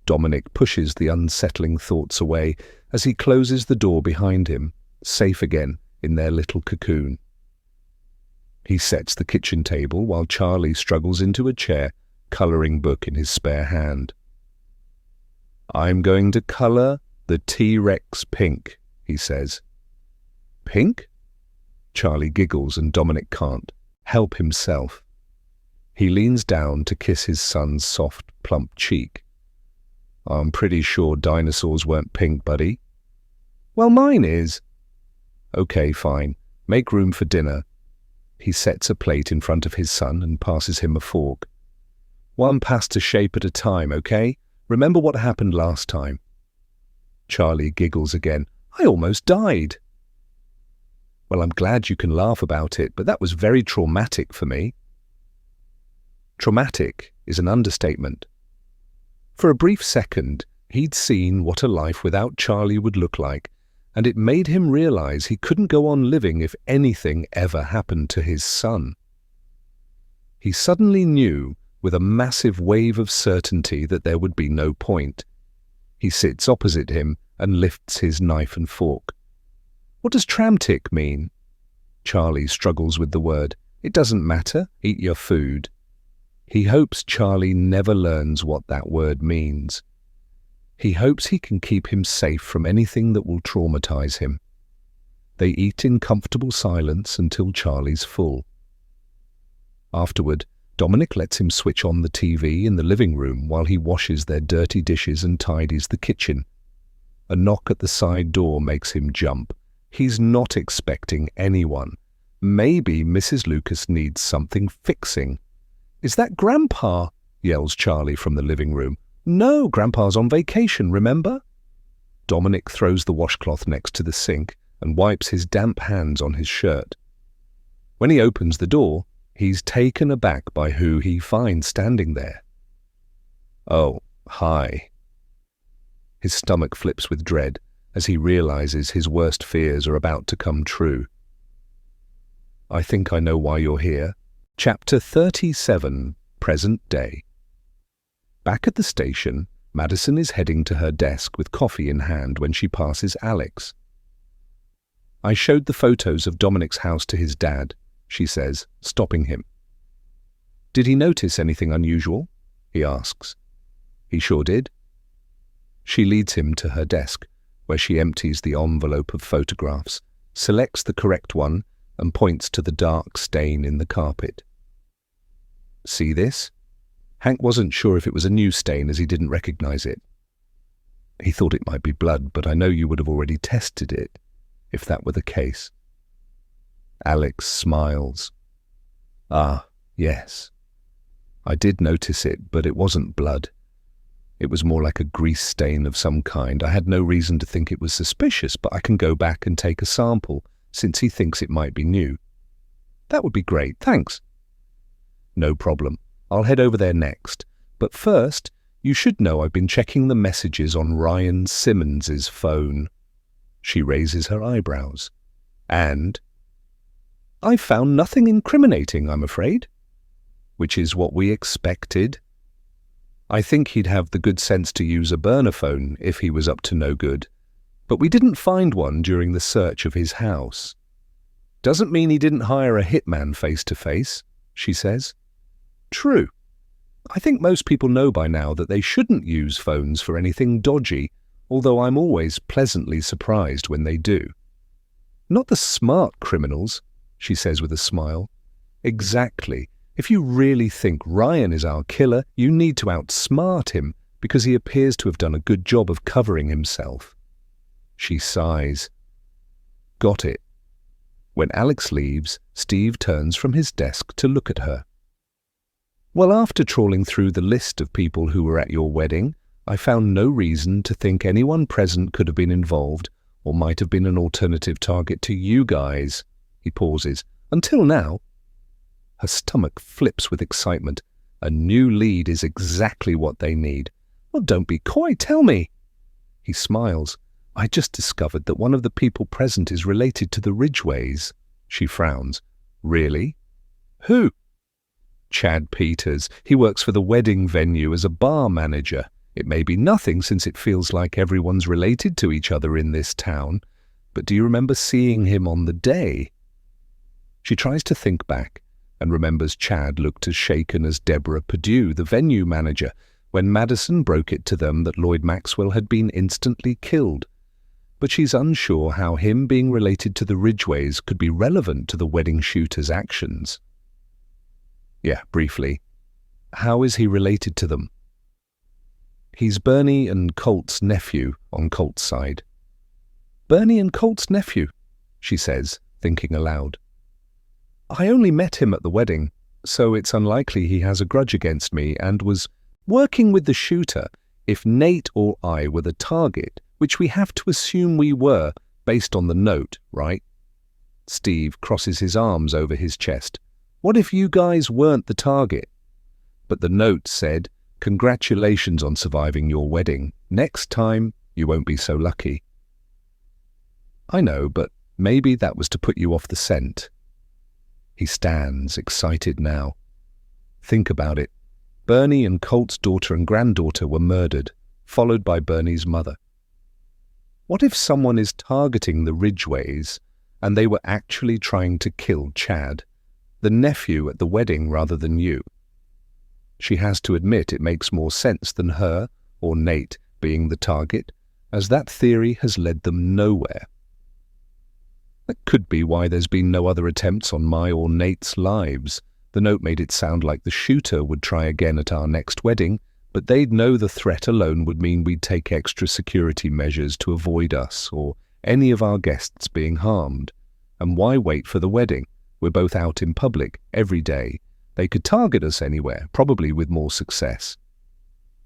Dominic pushes the unsettling thoughts away as he closes the door behind him, safe again in their little cocoon. He sets the kitchen table while Charlie struggles into a chair, colouring book in his spare hand. "I'm going to colour the T-Rex pink," he says. "Pink?" Charlie giggles and Dominic can't help himself. He leans down to kiss his son's soft, plump cheek. "I'm pretty sure dinosaurs weren't pink, buddy." "Well, mine is." "Okay, fine. Make room for dinner." He sets a plate in front of his son and passes him a fork. "One pasta shape at a time, okay? Remember what happened last time." Charlie giggles again. "I almost died." "Well, I'm glad you can laugh about it, but that was very traumatic for me." Traumatic is an understatement. For a brief second, he'd seen what a life without Charlie would look like, and it made him realize he couldn't go on living if anything ever happened to his son. He suddenly knew, with a massive wave of certainty, that there would be no point. He sits opposite him and lifts his knife and fork. "What does tramtic mean?" Charlie struggles with the word. "It doesn't matter. Eat your food." He hopes Charlie never learns what that word means. He hopes he can keep him safe from anything that will traumatize him. They eat in comfortable silence until Charlie's full. Afterward, Dominic lets him switch on the TV in the living room while he washes their dirty dishes and tidies the kitchen. A knock at the side door makes him jump. He's not expecting anyone. Maybe Mrs. Lucas needs something fixing. "Is that Grandpa?" yells Charlie from the living room. "No, Grandpa's on vacation, remember?" Dominic throws the washcloth next to the sink and wipes his damp hands on his shirt. When he opens the door, he's taken aback by who he finds standing there. "Oh, hi." His stomach flips with dread as he realizes his worst fears are about to come true. "I think I know why you're here." Chapter 37, Present Day. Back at the station, Madison is heading to her desk with coffee in hand when she passes Alex. "I showed the photos of Dominic's house to his dad," she says, stopping him. "Did he notice anything unusual?" he asks. "He sure did." She leads him to her desk, where she empties the envelope of photographs, selects the correct one, and points to the dark stain in the carpet. "See this?" Hank wasn't sure if it was a new stain as he didn't recognize it. "He thought it might be blood, but I know you would have already tested it, if that were the case." Alex smiles. "Ah, yes. I did notice it, but it wasn't blood. It was more like a grease stain of some kind. I had no reason to think it was suspicious, but I can go back and take a sample, since he thinks it might be new. That would be great, thanks. No problem. I'll head over there next. But first, you should know I've been checking the messages on Ryan Simmons's phone. She raises her eyebrows. And? I found nothing incriminating, I'm afraid. Which is what we expected. I think he'd have the good sense to use a burner phone if he was up to no good. But we didn't find one during the search of his house. Doesn't mean he didn't hire a hitman face-to-face, she says. True. I think most people know by now that they shouldn't use phones for anything dodgy, although I'm always pleasantly surprised when they do. Not the smart criminals, she says with a smile. Exactly. If you really think Ryan is our killer, you need to outsmart him, because he appears to have done a good job of covering himself. She sighs. Got it. When Alex leaves, Steve turns from his desk to look at her. Well, after trawling through the list of people who were at your wedding, I found no reason to think anyone present could have been involved or might have been an alternative target to you guys. He pauses. Until now. Her stomach flips with excitement. A new lead is exactly what they need. Well, don't be coy, tell me. He smiles. I just discovered that one of the people present is related to the Ridgeways. She frowns. Really? Who? Chad Peters. He works for the wedding venue as a bar manager. It may be nothing since it feels like everyone's related to each other in this town. But do you remember seeing him on the day? She tries to think back and remembers Chad looked as shaken as Deborah Perdue, the venue manager, when Madison broke it to them that Lloyd Maxwell had been instantly killed. But she's unsure how him being related to the Ridgeways could be relevant to the wedding shooter's actions. Yeah, briefly. How is he related to them? He's Bernie and Colt's nephew on Colt's side. Bernie and Colt's nephew, she says, thinking aloud. I only met him at the wedding, so it's unlikely he has a grudge against me and was working with the shooter if Nate or I were the target, which we have to assume we were based on the note, right? Steve crosses his arms over his chest. What if you guys weren't the target? But the note said, congratulations on surviving your wedding. Next time, you won't be so lucky. I know, but maybe that was to put you off the scent. He stands, excited now. Think about it. Bernie and Colt's daughter and granddaughter were murdered, followed by Bernie's mother. What if someone is targeting the Ridgeways and they were actually trying to kill Chad, the nephew at the wedding rather than you? She has to admit it makes more sense than her or Nate being the target, as that theory has led them nowhere. That could be why there's been no other attempts on my or Nate's lives. The note made it sound like the shooter would try again at our next wedding, but they'd know the threat alone would mean we'd take extra security measures to avoid us or any of our guests being harmed. And why wait for the wedding? We're both out in public every day. They could target us anywhere, probably with more success.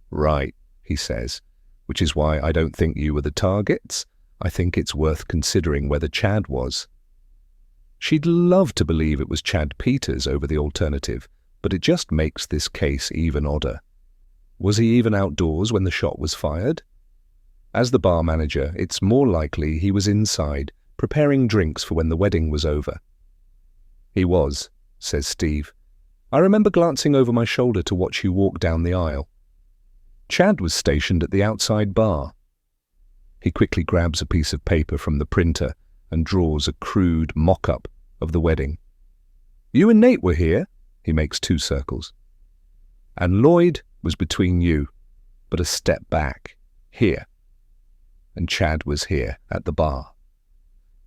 Right, he says, which is why I don't think you were the targets. I think it's worth considering whether Chad was. She'd love to believe it was Chad Peters over the alternative, but it just makes this case even odder. Was he even outdoors when the shot was fired? As the bar manager, it's more likely he was inside, preparing drinks for when the wedding was over. He was, says Steve. I remember glancing over my shoulder to watch you walk down the aisle. Chad was stationed at the outside bar. He quickly grabs a piece of paper from the printer and draws a crude mock-up of the wedding. You and Nate were here, he makes 2 circles. And Lloyd was between you, but a step back, here. And Chad was here, at the bar.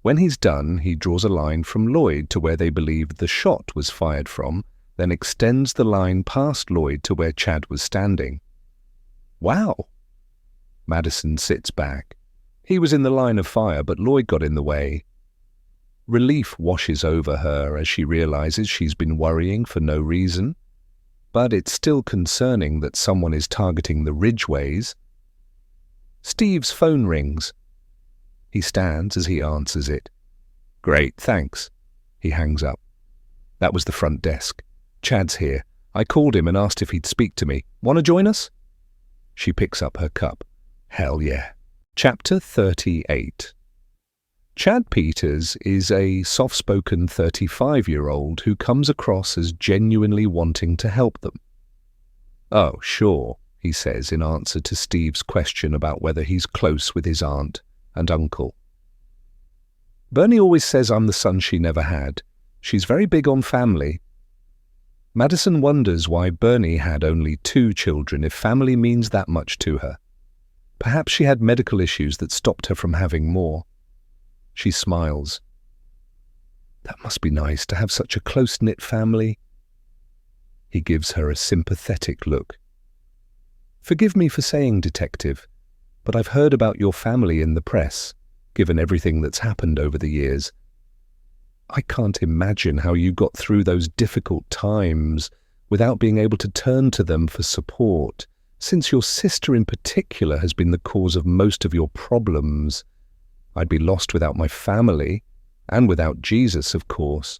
When he's done, he draws a line from Lloyd to where they believe the shot was fired from, then extends the line past Lloyd to where Chad was standing. Wow! Madison sits back. He was in the line of fire, but Lloyd got in the way. Relief washes over her as she realizes she's been worrying for no reason. but it's still concerning that someone is targeting the Ridgeways. Steve's phone rings. He stands as he answers it. Great, thanks. He hangs up. That was the front desk. Chad's here. I called him and asked if he'd speak to me. Want to join us? She picks up her cup. Hell yeah. Chapter 38. Chad Peters is a soft-spoken 35-year-old who comes across as genuinely wanting to help them. Oh, sure, he says in answer to Steve's question about whether he's close with his aunt and uncle. Bernie always says I'm the son she never had. She's very big on family. Madison wonders why Bernie had only 2 children if family means that much to her. Perhaps she had medical issues that stopped her from having more. She smiles. That must be nice to have such a close-knit family. He gives her a sympathetic look. Forgive me for saying, Detective, but I've heard about your family in the press, given everything that's happened over the years. I can't imagine how you got through those difficult times without being able to turn to them for support, since your sister in particular has been the cause of most of your problems. I'd be lost without my family, and without Jesus, of course.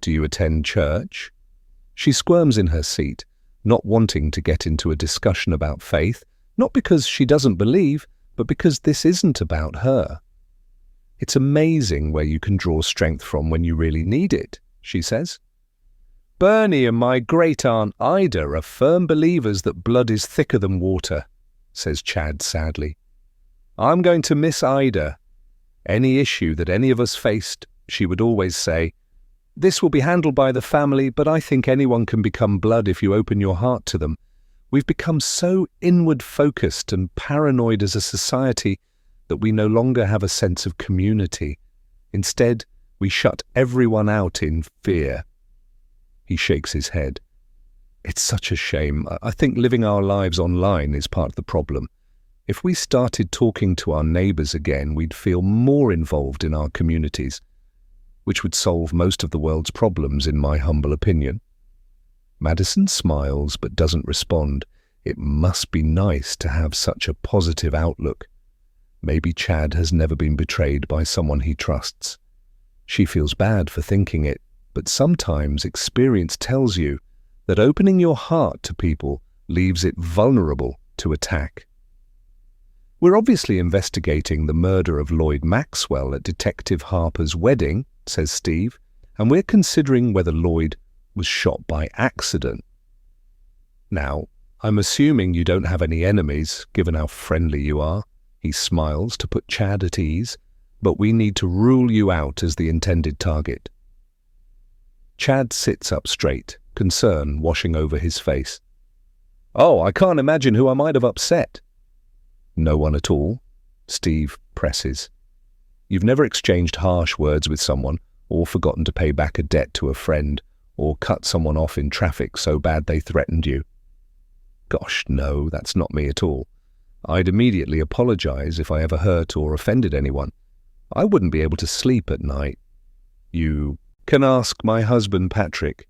Do you attend church? She squirms in her seat, not wanting to get into a discussion about faith, not because she doesn't believe, but because this isn't about her. It's amazing where you can draw strength from when you really need it, she says. Bernie and my great-aunt Ida are firm believers that blood is thicker than water, says Chad sadly. I'm going to miss Ida. Any issue that any of us faced, she would always say, this will be handled by the family, but I think anyone can become blood if you open your heart to them. We've become so inward-focused and paranoid as a society that we no longer have a sense of community. Instead, we shut everyone out in fear. He shakes his head. It's such a shame. I think living our lives online is part of the problem. If we started talking to our neighbours again, we'd feel more involved in our communities, which would solve most of the world's problems, in my humble opinion. Madison smiles but doesn't respond. It must be nice to have such a positive outlook. Maybe Chad has never been betrayed by someone he trusts. She feels bad for thinking it, but sometimes experience tells you that opening your heart to people leaves it vulnerable to attack. We're obviously investigating the murder of Lloyd Maxwell at Detective Harper's wedding, says Steve, and we're considering whether Lloyd was shot by accident. Now, I'm assuming you don't have any enemies, given how friendly you are. He smiles to put Chad at ease, but we need to rule you out as the intended target. Chad sits up straight, concern washing over his face. Oh, I can't imagine who I might have upset. No one at all, Steve presses. You've never exchanged harsh words with someone, or forgotten to pay back a debt to a friend, or cut someone off in traffic so bad they threatened you. Gosh, no, that's not me at all. I'd immediately apologize if I ever hurt or offended anyone. I wouldn't be able to sleep at night. You can ask my husband Patrick.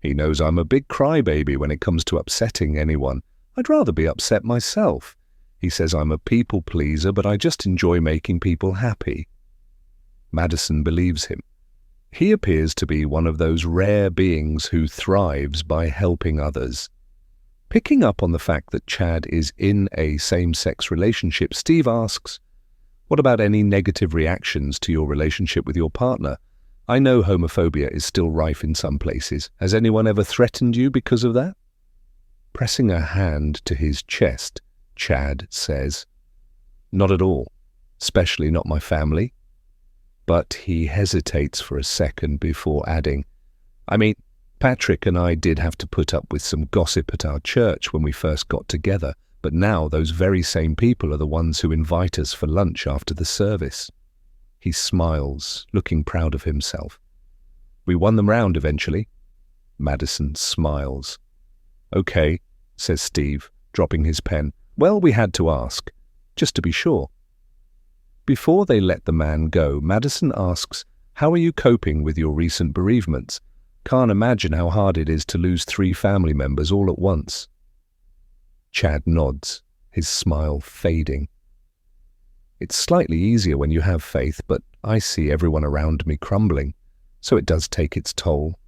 He knows I'm a big crybaby when it comes to upsetting anyone. I'd rather be upset myself. He says I'm a people pleaser, but I just enjoy making people happy. Madison believes him. He appears to be one of those rare beings who thrives by helping others. Picking up on the fact that Chad is in a same-sex relationship, Steve asks, what about any negative reactions to your relationship with your partner? I know homophobia is still rife in some places. Has anyone ever threatened you because of that? Pressing a hand to his chest, Chad says, not at all, especially not my family. But he hesitates for a second before adding, I mean, Patrick and I did have to put up with some gossip at our church when we first got together, but now those very same people are the ones who invite us for lunch after the service. He smiles, looking proud of himself. We won them round eventually. Madison smiles. Okay, says Steve, dropping his pen. Well, we had to ask, just to be sure. Before they let the man go, Madison asks, how are you coping with your recent bereavements? Can't imagine how hard it is to lose 3 family members all at once. Chad nods, his smile fading. It's slightly easier when you have faith, but I see everyone around me crumbling, so it does take its toll.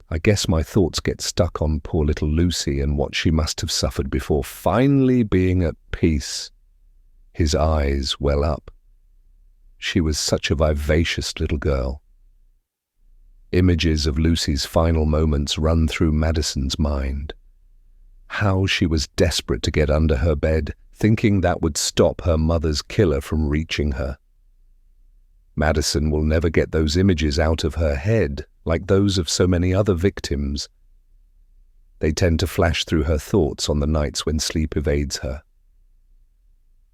I guess my thoughts get stuck on poor little Lucy and what she must have suffered before finally being at peace. His eyes well up. She was such a vivacious little girl. Images of Lucy's final moments run through Madison's mind. How she was desperate to get under her bed, thinking that would stop her mother's killer from reaching her. Madison will never get those images out of her head, like those of so many other victims. They tend to flash through her thoughts on the nights when sleep evades her.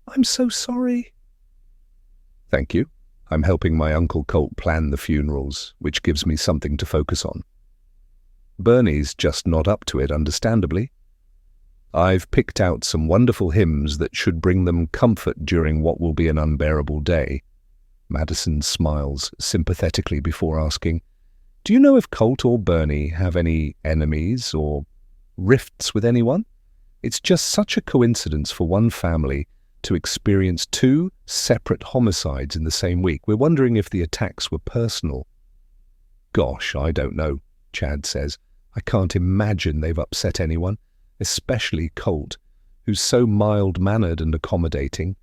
"I'm so sorry." "Thank you. I'm helping my Uncle Colt plan the funerals, which gives me something to focus on. Bernie's just not up to it, understandably. I've picked out some wonderful hymns that should bring them comfort during what will be an unbearable day." Madison smiles sympathetically before asking, "Do you know if Colt or Bernie have any enemies or rifts with anyone? It's just such a coincidence for one family to experience 2 separate homicides in the same week. We're wondering if the attacks were personal." "Gosh, I don't know," Chad says. "I can't imagine they've upset anyone, especially Colt, who's so mild-mannered and accommodating.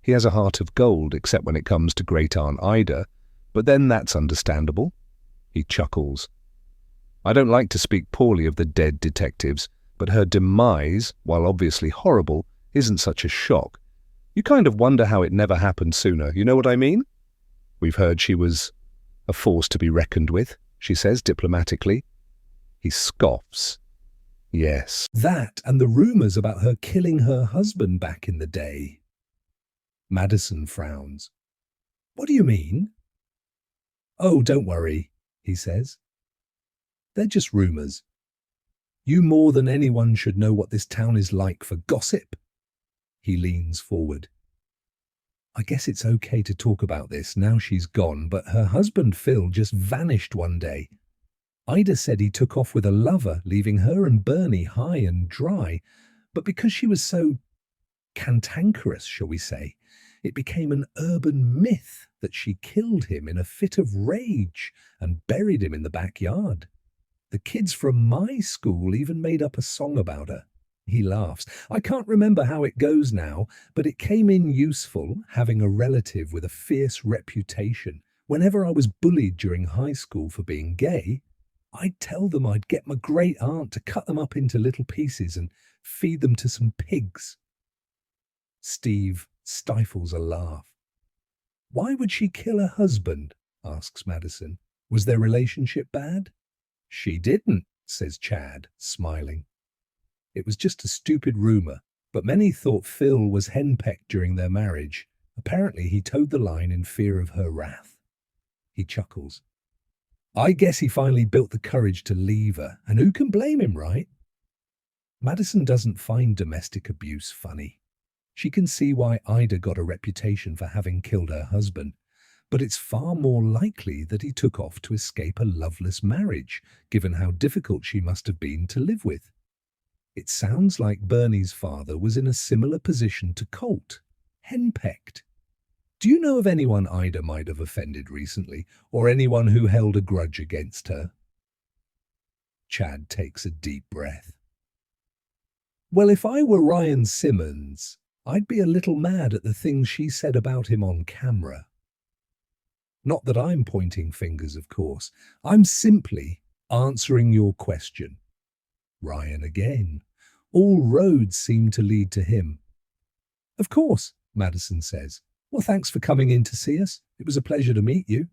He has a heart of gold, except when it comes to Great-Aunt Ida, but then that's understandable." He chuckles. "I don't like to speak poorly of the dead detectives, but her demise, while obviously horrible, isn't such a shock. You kind of wonder how it never happened sooner, you know what I mean? We've heard she was a force to be reckoned with," she says diplomatically. He scoffs. "Yes." That and the rumors about her killing her husband back in the day. Madison frowns. "What do you mean?" "Oh, don't worry," he says. "They're just rumors. You more than anyone should know what this town is like for gossip." He leans forward. "I guess it's okay to talk about this now she's gone, but her husband Phil just vanished one day. Ida said he took off with a lover, leaving her and Bernie high and dry, but because she was so cantankerous, shall we say, it became an urban myth that she killed him in a fit of rage and buried him in the backyard. The kids from my school even made up a song about her." He laughs. "I can't remember how it goes now, but it came in useful having a relative with a fierce reputation. Whenever I was bullied during high school for being gay, I'd tell them I'd get my great aunt to cut them up into little pieces and feed them to some pigs." Steve stifles a laugh. "Why would she kill her husband?" asks Madison. "Was their relationship bad?" "She didn't," says Chad, smiling. "It was just a stupid rumor, but many thought Phil was henpecked during their marriage. Apparently he towed the line in fear of her wrath." He chuckles. "I guess he finally built the courage to leave her, and who can blame him, right?" Madison doesn't find domestic abuse funny. She can see why Ida got a reputation for having killed her husband, but it's far more likely that he took off to escape a loveless marriage, given how difficult she must have been to live with. It sounds like Bernie's father was in a similar position to Colt, henpecked. Do you know of anyone Ida might have offended recently, or anyone who held a grudge against her? Chad takes a deep breath. "Well, if I were Ryan Simmons, I'd be a little mad at the things she said about him on camera. Not that I'm pointing fingers, of course. I'm simply answering your question." Ryan again. "All roads seem to lead to him." "Of course," Madison says. "Well, thanks for coming in to see us. It was a pleasure to meet you."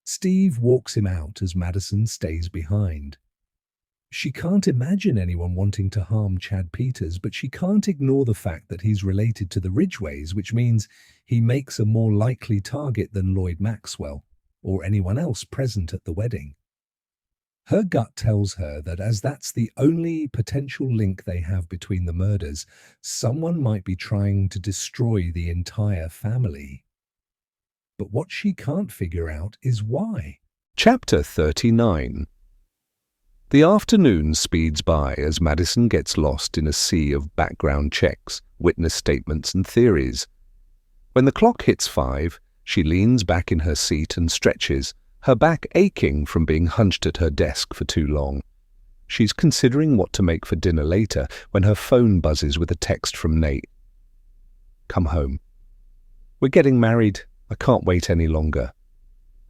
Steve walks him out as Madison stays behind. She can't imagine anyone wanting to harm Chad Peters, but she can't ignore the fact that he's related to the Ridgeways, which means he makes a more likely target than Lloyd Maxwell or anyone else present at the wedding. Her gut tells her that as that's the only potential link they have between the murders, someone might be trying to destroy the entire family. But what she can't figure out is why. Chapter 39. The afternoon speeds by as Madison gets lost in a sea of background checks, witness statements and theories. When the clock hits 5, she leans back in her seat and stretches, her back aching from being hunched at her desk for too long. She's considering what to make for dinner later when her phone buzzes with a text from Nate. "Come home. We're getting married. I can't wait any longer."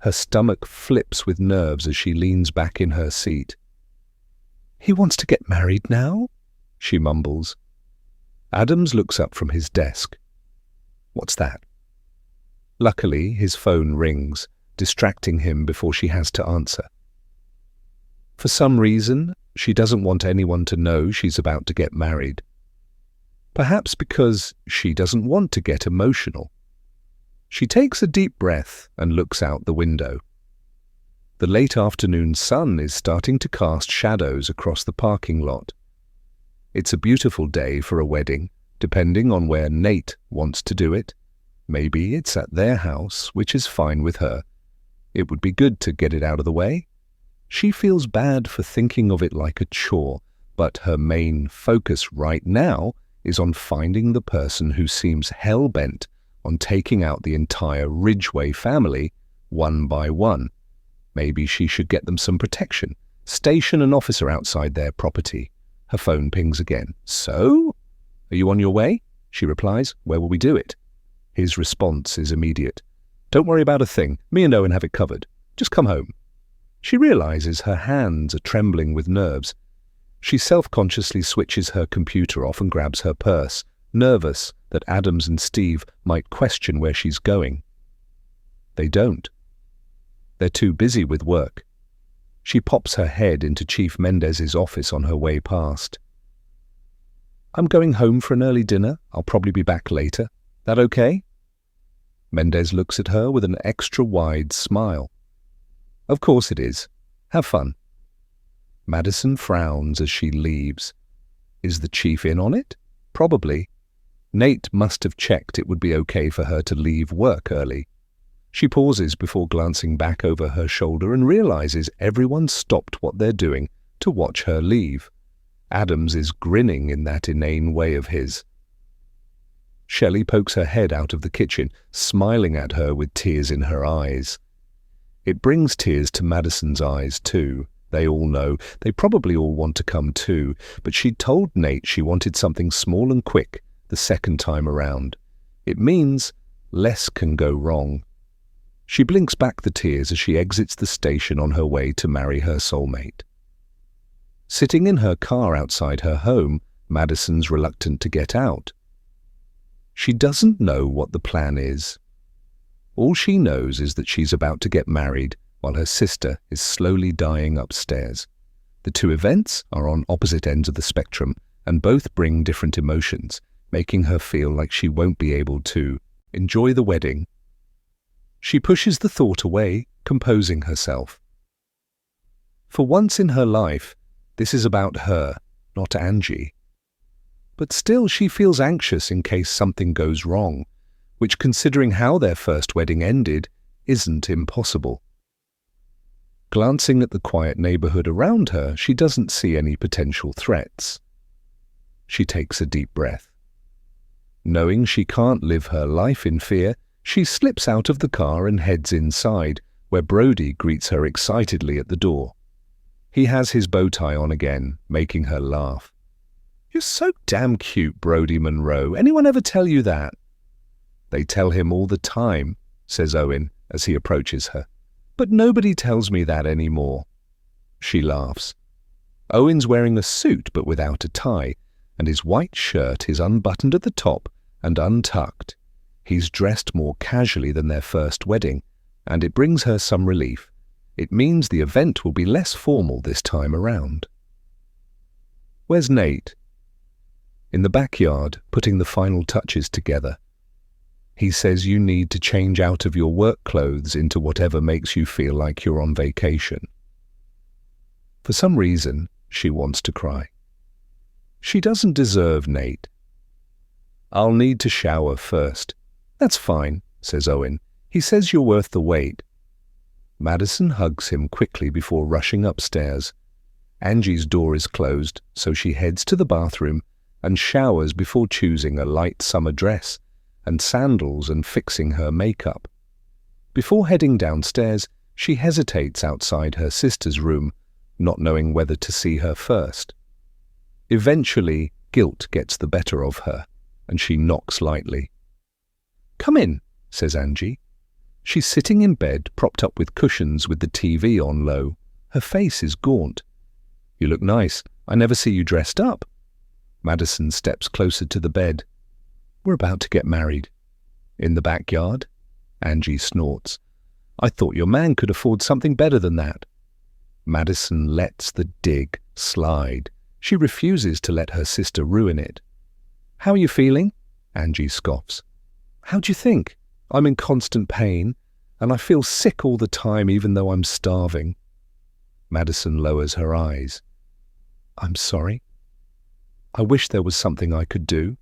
Her stomach flips with nerves as she leans back in her seat. "He wants to get married now?" she mumbles. Adams looks up from his desk. "What's that?" Luckily, his phone rings, distracting him before she has to answer. For some reason, she doesn't want anyone to know she's about to get married. Perhaps because she doesn't want to get emotional. She takes a deep breath and looks out the window. The late afternoon sun is starting to cast shadows across the parking lot. It's a beautiful day for a wedding, depending on where Nate wants to do it. Maybe it's at their house, which is fine with her. It would be good to get it out of the way. She feels bad for thinking of it like a chore, but her main focus right now is on finding the person who seems hell-bent on taking out the entire Ridgway family one by one. Maybe she should get them some protection, station an officer outside their property. Her phone pings again. "So? Are you on your way?" She replies. "Where will we do it?" His response is immediate. "Don't worry about a thing. Me and Owen have it covered. Just come home." She realizes her hands are trembling with nerves. She self-consciously switches her computer off and grabs her purse, nervous that Adams and Steve might question where she's going. They don't. They're too busy with work. She pops her head into Chief Mendez's office on her way past. "I'm going home for an early dinner. I'll probably be back later. That okay?" Mendez looks at her with an extra-wide smile. "Of course it is. Have fun." Madison frowns as she leaves. Is the chief in on it? Probably. Nate must have checked it would be okay for her to leave work early. She pauses before glancing back over her shoulder and realizes everyone stopped what they're doing to watch her leave. Adams is grinning in that inane way of his. Shelley pokes her head out of the kitchen, smiling at her with tears in her eyes. It brings tears to Madison's eyes too. They all know. They probably all want to come too, but she told Nate she wanted something small and quick the second time around. It means less can go wrong. She blinks back the tears as she exits the station on her way to marry her soulmate. Sitting in her car outside her home, Madison's reluctant to get out. She doesn't know what the plan is. All she knows is that she's about to get married while her sister is slowly dying upstairs. The two events are on opposite ends of the spectrum and both bring different emotions, making her feel like she won't be able to enjoy the wedding. She pushes the thought away, composing herself. For once in her life, this is about her, not Angie. But still she feels anxious in case something goes wrong, which, considering how their first wedding ended, isn't impossible. Glancing at the quiet neighborhood around her, she doesn't see any potential threats. She takes a deep breath. Knowing she can't live her life in fear, she slips out of the car and heads inside, where Brody greets her excitedly at the door. He has his bow tie on again, making her laugh. "You're so damn cute, Brody Monroe. Anyone ever tell you that?" "They tell him all the time," says Owen as he approaches her. "But nobody tells me that anymore." She laughs. Owen's wearing a suit but without a tie, and his white shirt is unbuttoned at the top and untucked. He's dressed more casually than their first wedding, and it brings her some relief. It means the event will be less formal this time around. "Where's Nate?" "In the backyard, putting the final touches together. He says you need to change out of your work clothes into whatever makes you feel like you're on vacation." For some reason, she wants to cry. She doesn't deserve Nate. "I'll need to shower first." "That's fine," says Owen. "He says you're worth the wait." Madison hugs him quickly before rushing upstairs. Angie's door is closed, so she heads to the bathroom and showers before choosing a light summer dress and sandals and fixing her makeup. Before heading downstairs, she hesitates outside her sister's room, not knowing whether to see her first. Eventually, guilt gets the better of her, and she knocks lightly. "Come in," says Angie. She's sitting in bed, propped up with cushions with the TV on low. Her face is gaunt. "You look nice. I never see you dressed up." Madison steps closer to the bed. "We're about to get married." "In the backyard?" Angie snorts. "I thought your man could afford something better than that." Madison lets the dig slide. She refuses to let her sister ruin it. "How are you feeling?" Angie scoffs. "How do you think? I'm in constant pain, and I feel sick all the time even though I'm starving." Madison lowers her eyes. "I'm sorry. I wish there was something I could do."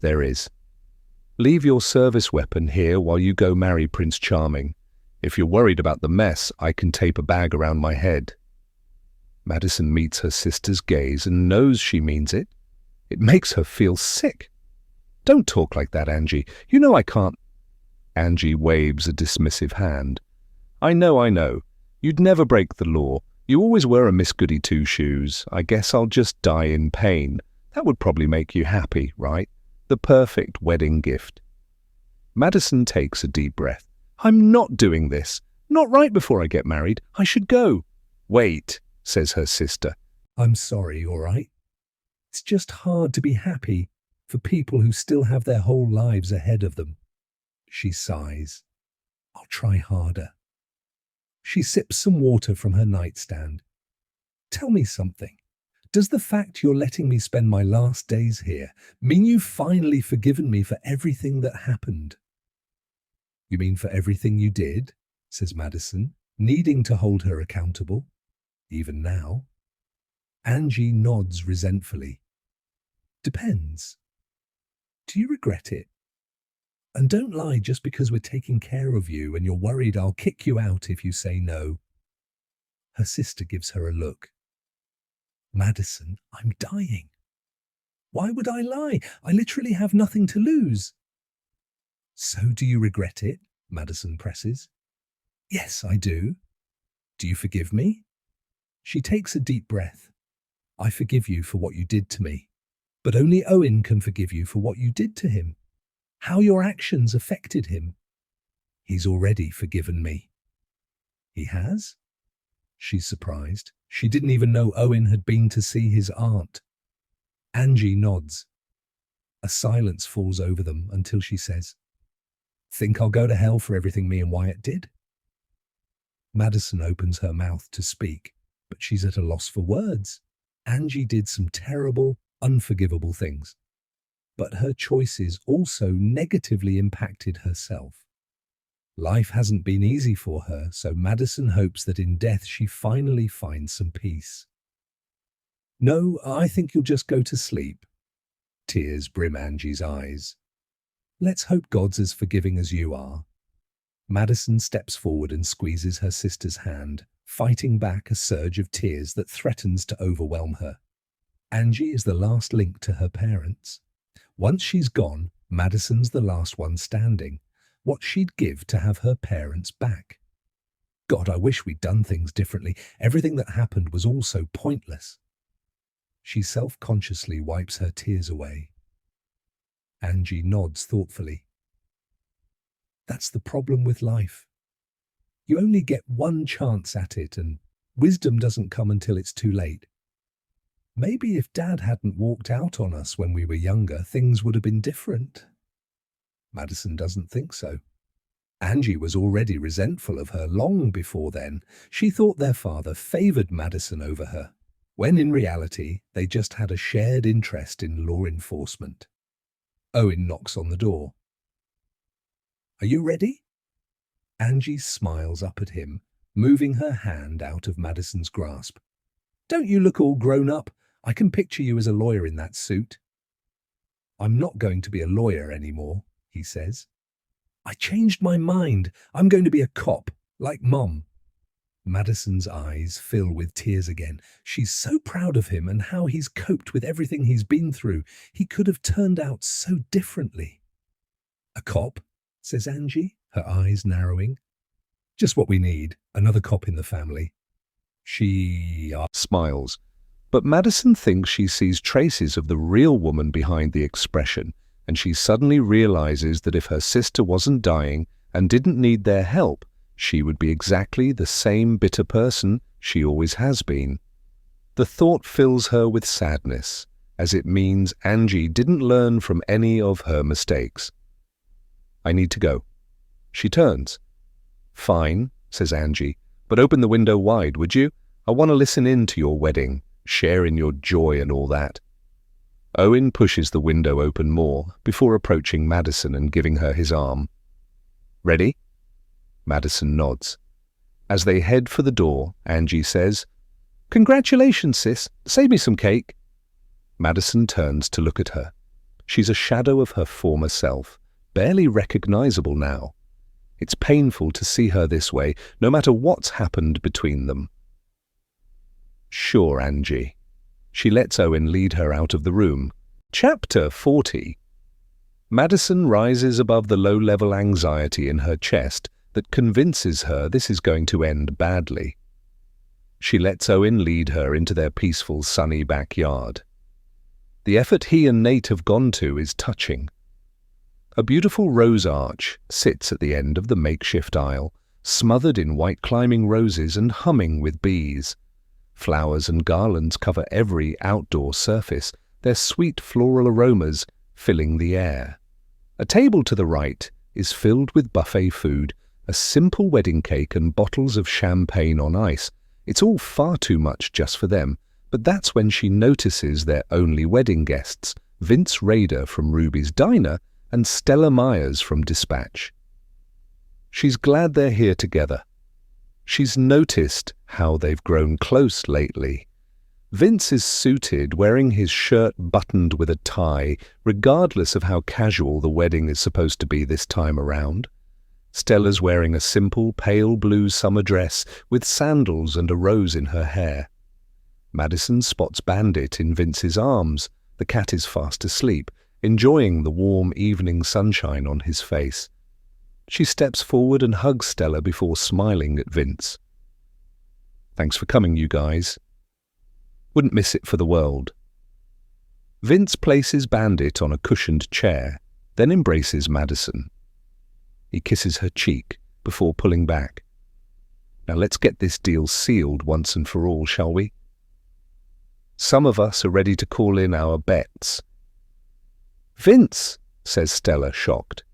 "There is. Leave your service weapon here while you go marry Prince Charming. If you're worried about the mess, I can tape a bag around my head." Madison meets her sister's gaze and knows she means it. It makes her feel sick. "Don't talk like that, Angie. You know I can't." Angie waves a dismissive hand. I know. You'd never break the law. You always were a Miss Goody Two-Shoes. I guess I'll just die in pain. That would probably make you happy, right? The perfect wedding gift." Madison takes a deep breath. "I'm not doing this. Not right before I get married. I should go." "Wait," says her sister. "I'm sorry, all right? It's just hard to be happy for people who still have their whole lives ahead of them." She sighs. "I'll try harder." She sips some water from her nightstand. "Tell me something. Does the fact you're letting me spend my last days here mean you've finally forgiven me for everything that happened?" "You mean for everything you did?" says Madison, needing to hold her accountable, even now. Angie nods resentfully. "Depends. Do you regret it? And don't lie just because we're taking care of you and you're worried I'll kick you out if you say no." Her sister gives her a look. "Madison, I'm dying. Why would I lie? I literally have nothing to lose." "So do you regret it?" Madison presses. "Yes, I do." "Do you forgive me?" She takes a deep breath. "I forgive you for what you did to me. But only Owen can forgive you for what you did to him. How your actions affected him. He's already forgiven me." "He has?" She's surprised. She didn't even know Owen had been to see his aunt. Angie nods. A silence falls over them until she says, "Think I'll go to hell for everything me and Wyatt did?" Madison opens her mouth to speak, but she's at a loss for words. Angie did some terrible, unforgivable things. But her choices also negatively impacted herself. Life hasn't been easy for her, so Madison hopes that in death she finally finds some peace. "No, I think you'll just go to sleep." Tears brim Angie's eyes. "Let's hope God's as forgiving as you are." Madison steps forward and squeezes her sister's hand, fighting back a surge of tears that threatens to overwhelm her. Angie is the last link to her parents. Once she's gone, Madison's the last one standing. What she'd give to have her parents back. God, I wish we'd done things differently. Everything that happened was all so pointless. She self-consciously wipes her tears away. Angie nods thoughtfully. That's the problem with life. You only get one chance at it, and wisdom doesn't come until it's too late. Maybe if Dad hadn't walked out on us when we were younger, things would have been different. Madison doesn't think so. Angie was already resentful of her long before then. She thought their father favored Madison over her, when in reality they just had a shared interest in law enforcement. Owen knocks on the door. "Are you ready?" Angie smiles up at him, moving her hand out of Madison's grasp. "Don't you look all grown up? I can picture you as a lawyer in that suit." "I'm not going to be a lawyer anymore," he says. "I changed my mind. I'm going to be a cop, like Mom." Madison's eyes fill with tears again. She's so proud of him and how he's coped with everything he's been through. He could have turned out so differently. A cop, says Angie, her eyes narrowing. Just what we need, another cop in the family. She smiles, but Madison thinks she sees traces of the real woman behind the expression, and she suddenly realizes that if her sister wasn't dying and didn't need their help, she would be exactly the same bitter person she always has been. The thought fills her with sadness, as it means Angie didn't learn from any of her mistakes. I need to go. She turns. Fine, says Angie, but open the window wide, would you? I want to listen in to your wedding, share in your joy and all that. Owen pushes the window open more before approaching Madison and giving her his arm. Ready? Madison nods. As they head for the door, Angie says, Congratulations, sis. Save me some cake. Madison turns to look at her. She's a shadow of her former self, barely recognizable now. It's painful to see her this way, no matter what's happened between them. Sure, Angie. She lets Owen lead her out of the room. Chapter 40. Madison rises above the low-level anxiety in her chest that convinces her this is going to end badly. She lets Owen lead her into their peaceful, sunny backyard. The effort he and Nate have gone to is touching. A beautiful rose arch sits at the end of the makeshift aisle, smothered in white climbing roses and humming with bees. Flowers and garlands cover every outdoor surface, their sweet floral aromas filling the air. A table to the right is filled with buffet food, a simple wedding cake and bottles of champagne on ice. It's all far too much just for them, but that's when she notices their only wedding guests, Vince Rader from Ruby's Diner and Stella Myers from Dispatch. She's glad they're here together. She's noticed how they've grown close lately. Vince is suited, wearing his shirt buttoned with a tie, regardless of how casual the wedding is supposed to be this time around. Stella's wearing a simple pale blue summer dress with sandals and a rose in her hair. Madison spots Bandit in Vince's arms. The cat is fast asleep, enjoying the warm evening sunshine on his face. She steps forward and hugs Stella before smiling at Vince. Thanks for coming, you guys. Wouldn't miss it for the world. Vince places Bandit on a cushioned chair, then embraces Madison. He kisses her cheek before pulling back. Now let's get this deal sealed once and for all, shall we? Some of us are ready to call in our bets. Vince, says Stella, shocked.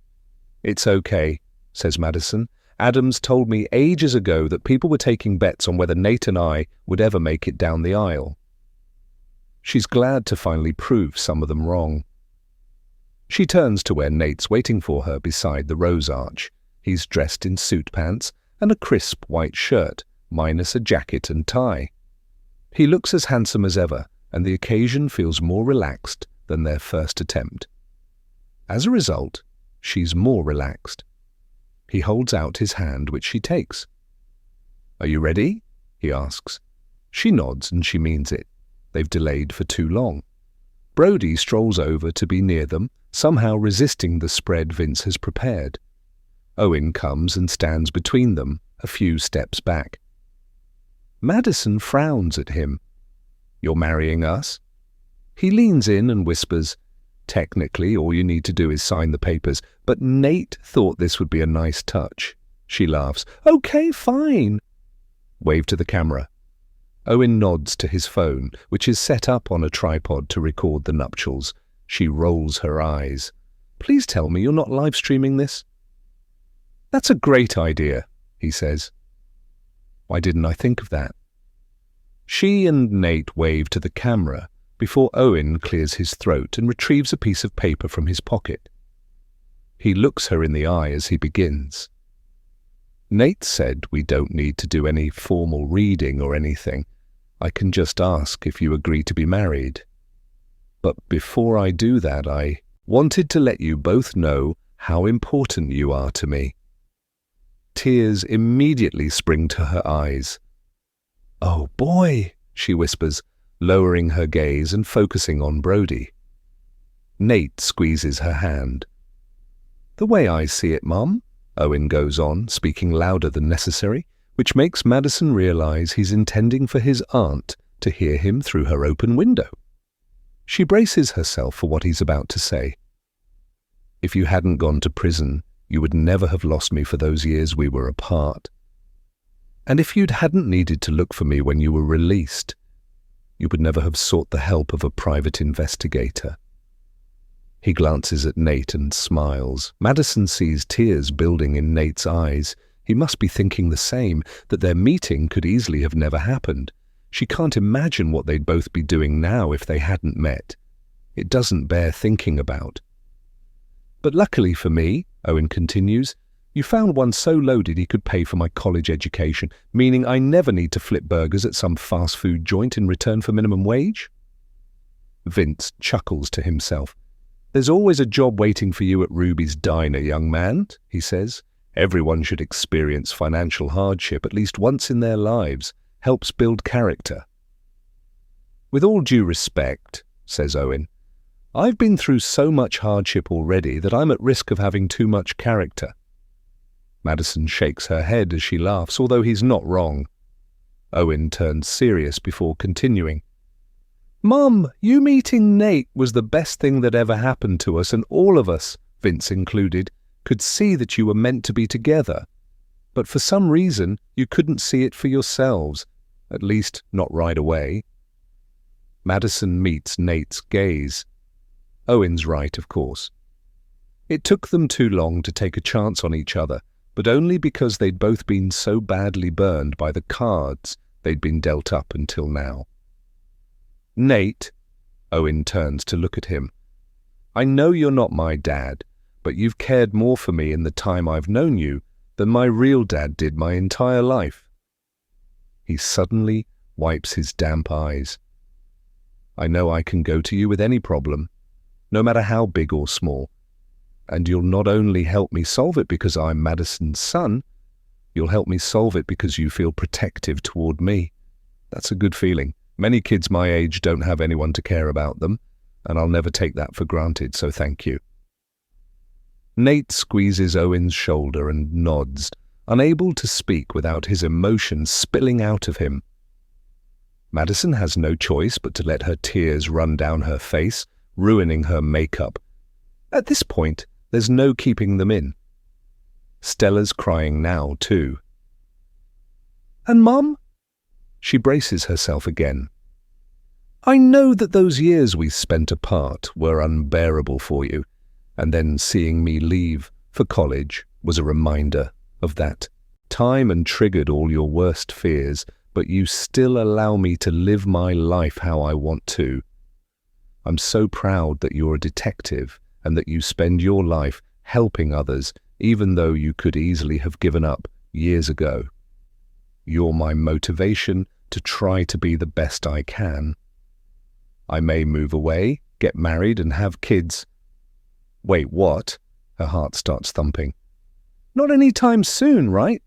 It's okay, says Madison. Adams told me ages ago that people were taking bets on whether Nate and I would ever make it down the aisle. She's glad to finally prove some of them wrong. She turns to where Nate's waiting for her beside the rose arch. He's dressed in suit pants and a crisp white shirt, minus a jacket and tie. He looks as handsome as ever, and the occasion feels more relaxed than their first attempt. As a result, she's more relaxed. He holds out his hand, which she takes. Are you ready? He asks. She nods, and she means it. They've delayed for too long. Brody strolls over to be near them, somehow resisting the spread Vince has prepared. Owen comes and stands between them, a few steps back. Madison frowns at him. You're marrying us? He leans in and whispers, technically, all you need to do is sign the papers, but Nate thought this would be a nice touch. She laughs. Okay, fine. Wave to the camera. Owen nods to his phone, which is set up on a tripod to record the nuptials. She rolls her eyes. Please tell me you're not live streaming this? That's a great idea, he says. Why didn't I think of that? She and Nate wave to the camera before Owen clears his throat and retrieves a piece of paper from his pocket. He looks her in the eye as he begins. Nate said we don't need to do any formal reading or anything. I can just ask if you agree to be married. But before I do that, I wanted to let you both know how important you are to me. Tears immediately spring to her eyes. "Oh boy," she whispers, lowering her gaze and focusing on Brody. Nate squeezes her hand. "The way I see it, Mum," Owen goes on, speaking louder than necessary, which makes Madison realize he's intending for his aunt to hear him through her open window. She braces herself for what he's about to say. "If you hadn't gone to prison, you would never have lost me for those years we were apart. And if you hadn't needed to look for me when you were released, you would never have sought the help of a private investigator." He glances at Nate and smiles. Madison sees tears building in Nate's eyes. He must be thinking the same, that their meeting could easily have never happened. She can't imagine what they'd both be doing now if they hadn't met. It doesn't bear thinking about. "But luckily for me," Owen continues, "you found one so loaded he could pay for my college education, meaning I never need to flip burgers at some fast food joint in return for minimum wage." Vince chuckles to himself. "There's always a job waiting for you at Ruby's Diner, young man," he says. "Everyone should experience financial hardship at least once in their lives. Helps build character." "With all due respect," says Owen, "I've been through so much hardship already that I'm at risk of having too much character." Madison shakes her head as she laughs, although he's not wrong. Owen turns serious before continuing. "Mum, you meeting Nate was the best thing that ever happened to us, and all of us, Vince included, could see that you were meant to be together. But for some reason, you couldn't see it for yourselves, at least not right away." Madison meets Nate's gaze. Owen's right, of course. It took them too long to take a chance on each other, but only because they'd both been so badly burned by the cards they'd been dealt up until now. "Nate," Owen turns to look at him, "I know you're not my dad, but you've cared more for me in the time I've known you than my real dad did my entire life." He suddenly wipes his damp eyes. "I know I can go to you with any problem, no matter how big or small, and you'll not only help me solve it because I'm Madison's son, you'll help me solve it because you feel protective toward me. That's a good feeling. Many kids my age don't have anyone to care about them, and I'll never take that for granted, so thank you." Nate squeezes Owen's shoulder and nods, unable to speak without his emotions spilling out of him. Madison has no choice but to let her tears run down her face, ruining her makeup. At this point, there's no keeping them in. Stella's crying now, too. "And Mum?" She braces herself again. "I know that those years we spent apart were unbearable for you, and then seeing me leave for college was a reminder of that time and triggered all your worst fears, but you still allow me to live my life how I want to. I'm so proud that you're a detective and that you spend your life helping others, even though you could easily have given up years ago. You're my motivation to try to be the best I can. I may move away, get married and have kids." "Wait, what?" Her heart starts thumping. "Not any time soon, right?"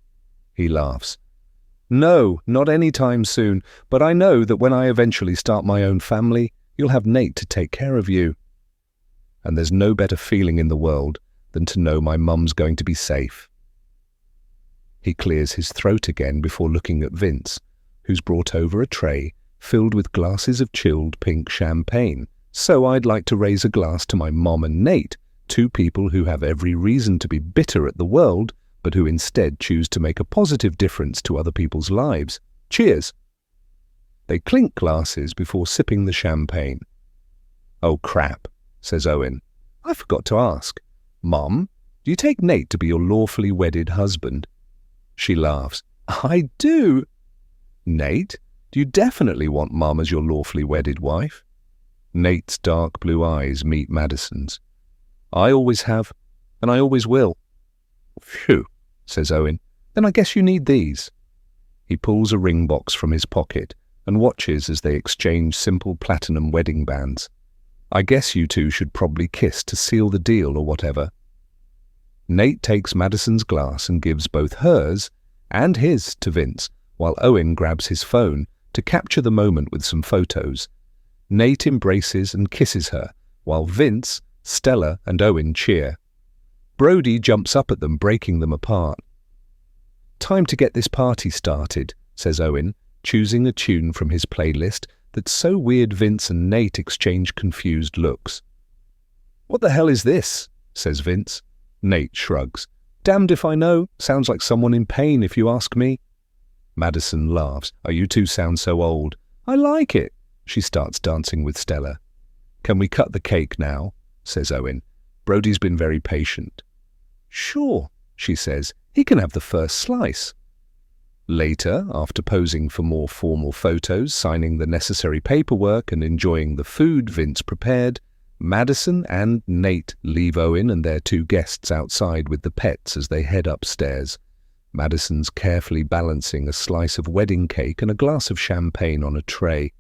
He laughs. "No, not any time soon, but I know that when I eventually start my own family, you'll have Nate to take care of you. And there's no better feeling in the world than to know my mum's going to be safe." He clears his throat again before looking at Vince, who's brought over a tray filled with glasses of chilled pink champagne. "So I'd like to raise a glass to my mom and Nate, two people who have every reason to be bitter at the world, but who instead choose to make a positive difference to other people's lives. Cheers!" They clink glasses before sipping the champagne. "Oh crap," says Owen. "I forgot to ask. Mom, do you take Nate to be your lawfully wedded husband?" She laughs. "I do." "Nate, do you definitely want Mom as your lawfully wedded wife?" Nate's dark blue eyes meet Madison's. "I always have, and I always will." "Phew," says Owen. "Then I guess you need these." He pulls a ring box from his pocket and watches as they exchange simple platinum wedding bands. "I guess you two should probably kiss to seal the deal or whatever." Nate takes Madison's glass and gives both hers and his to Vince, while Owen grabs his phone to capture the moment with some photos. Nate embraces and kisses her, while Vince, Stella, and Owen cheer. Brody jumps up at them, breaking them apart. "Time to get this party started," says Owen, choosing a tune from his playlist that's so weird Vince and Nate exchange confused looks. "What the hell is this?" says Vince. Nate shrugs. "Damned if I know. Sounds like someone in pain if you ask me." Madison laughs. "Oh, you two sound so old." "I like it." She starts dancing with Stella. "Can we cut the cake now?" says Owen. Brody's been very patient. "Sure," she says. "He can have the first slice." Later, after posing for more formal photos, signing the necessary paperwork and enjoying the food Vince prepared, Madison and Nate leave Owen and their two guests outside with the pets as they head upstairs. Madison's carefully balancing a slice of wedding cake and a glass of champagne on a tray.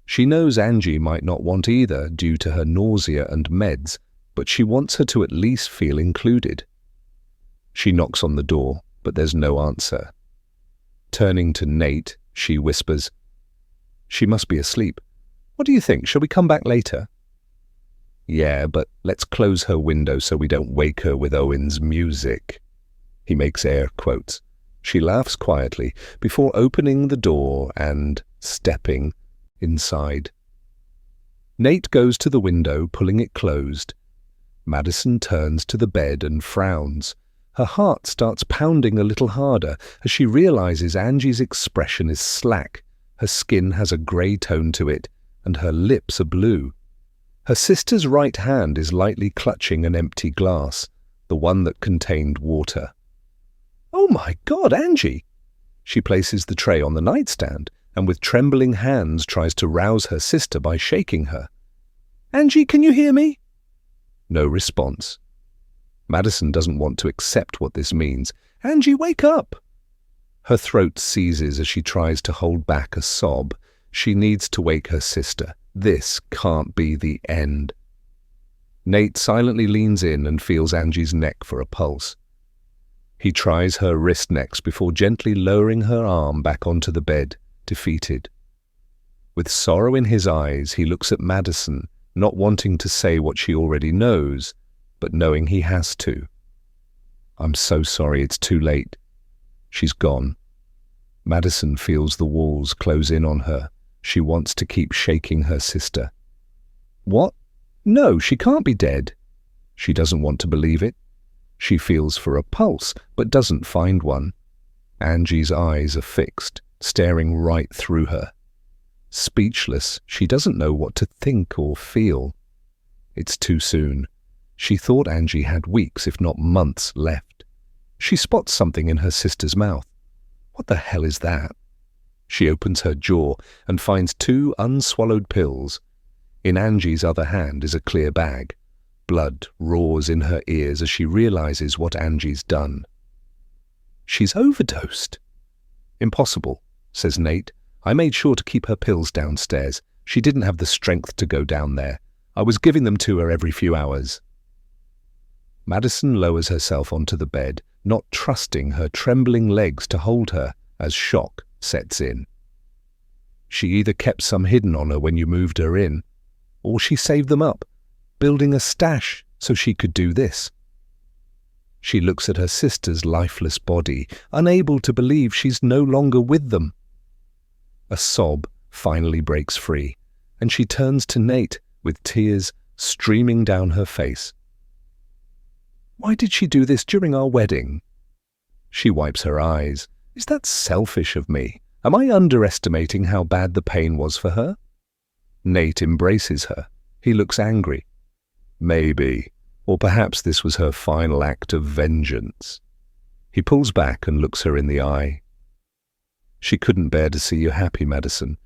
She knows Angie might not want either due to her nausea and meds, but she wants her to at least feel included. She knocks on the door, but there's no answer. Turning to Nate, she whispers, "She must be asleep. What do you think? Shall we come back later?" "Yeah, but let's close her window so we don't wake her with Owen's music." He makes air quotes. She laughs quietly before opening the door and stepping inside. Nate goes to the window, pulling it closed. Madison turns to the bed and frowns. Her heart starts pounding a little harder as she realizes Angie's expression is slack. Her skin has a grey tone to it, and her lips are blue. Her sister's right hand is lightly clutching an empty glass, the one that contained water. "Oh my God, Angie!" She places the tray on the nightstand and with trembling hands tries to rouse her sister by shaking her. "Angie, can you hear me?" No response. Madison doesn't want to accept what this means. "Angie, wake up!" Her throat seizes as she tries to hold back a sob. She needs to wake her sister. This can't be the end. Nate silently leans in and feels Angie's neck for a pulse. He tries her wrist next before gently lowering her arm back onto the bed, defeated. With sorrow in his eyes, he looks at Madison, not wanting to say what she already knows, but knowing he has to. "I'm so sorry, it's too late." She's gone. Madison feels the walls close in on her. She wants to keep shaking her sister. "What? No, she can't be dead." She doesn't want to believe it. She feels for a pulse, but doesn't find one. Angie's eyes are fixed, staring right through her. Speechless, she doesn't know what to think or feel. It's too soon. She thought Angie had weeks, if not months, left. She spots something in her sister's mouth. What the hell is that? She opens her jaw and finds 2 unswallowed pills. In Angie's other hand is a clear bag. Blood roars in her ears as she realizes what Angie's done. She's overdosed. "Impossible," says Nate. "I made sure to keep her pills downstairs. She didn't have the strength to go down there. I was giving them to her every few hours." Madison lowers herself onto the bed, not trusting her trembling legs to hold her as shock sets in. She either kept some hidden on her when you moved her in, or she saved them up, building a stash so she could do this. She looks at her sister's lifeless body, unable to believe she's no longer with them. A sob finally breaks free, and she turns to Nate with tears streaming down her face. "Why did she do this during our wedding?" She wipes her eyes. "Is that selfish of me? Am I underestimating how bad the pain was for her?" Nate embraces her. He looks angry. Maybe, or perhaps this was her final act of vengeance. He pulls back and looks her in the eye. "She couldn't bear to see you happy, Madison,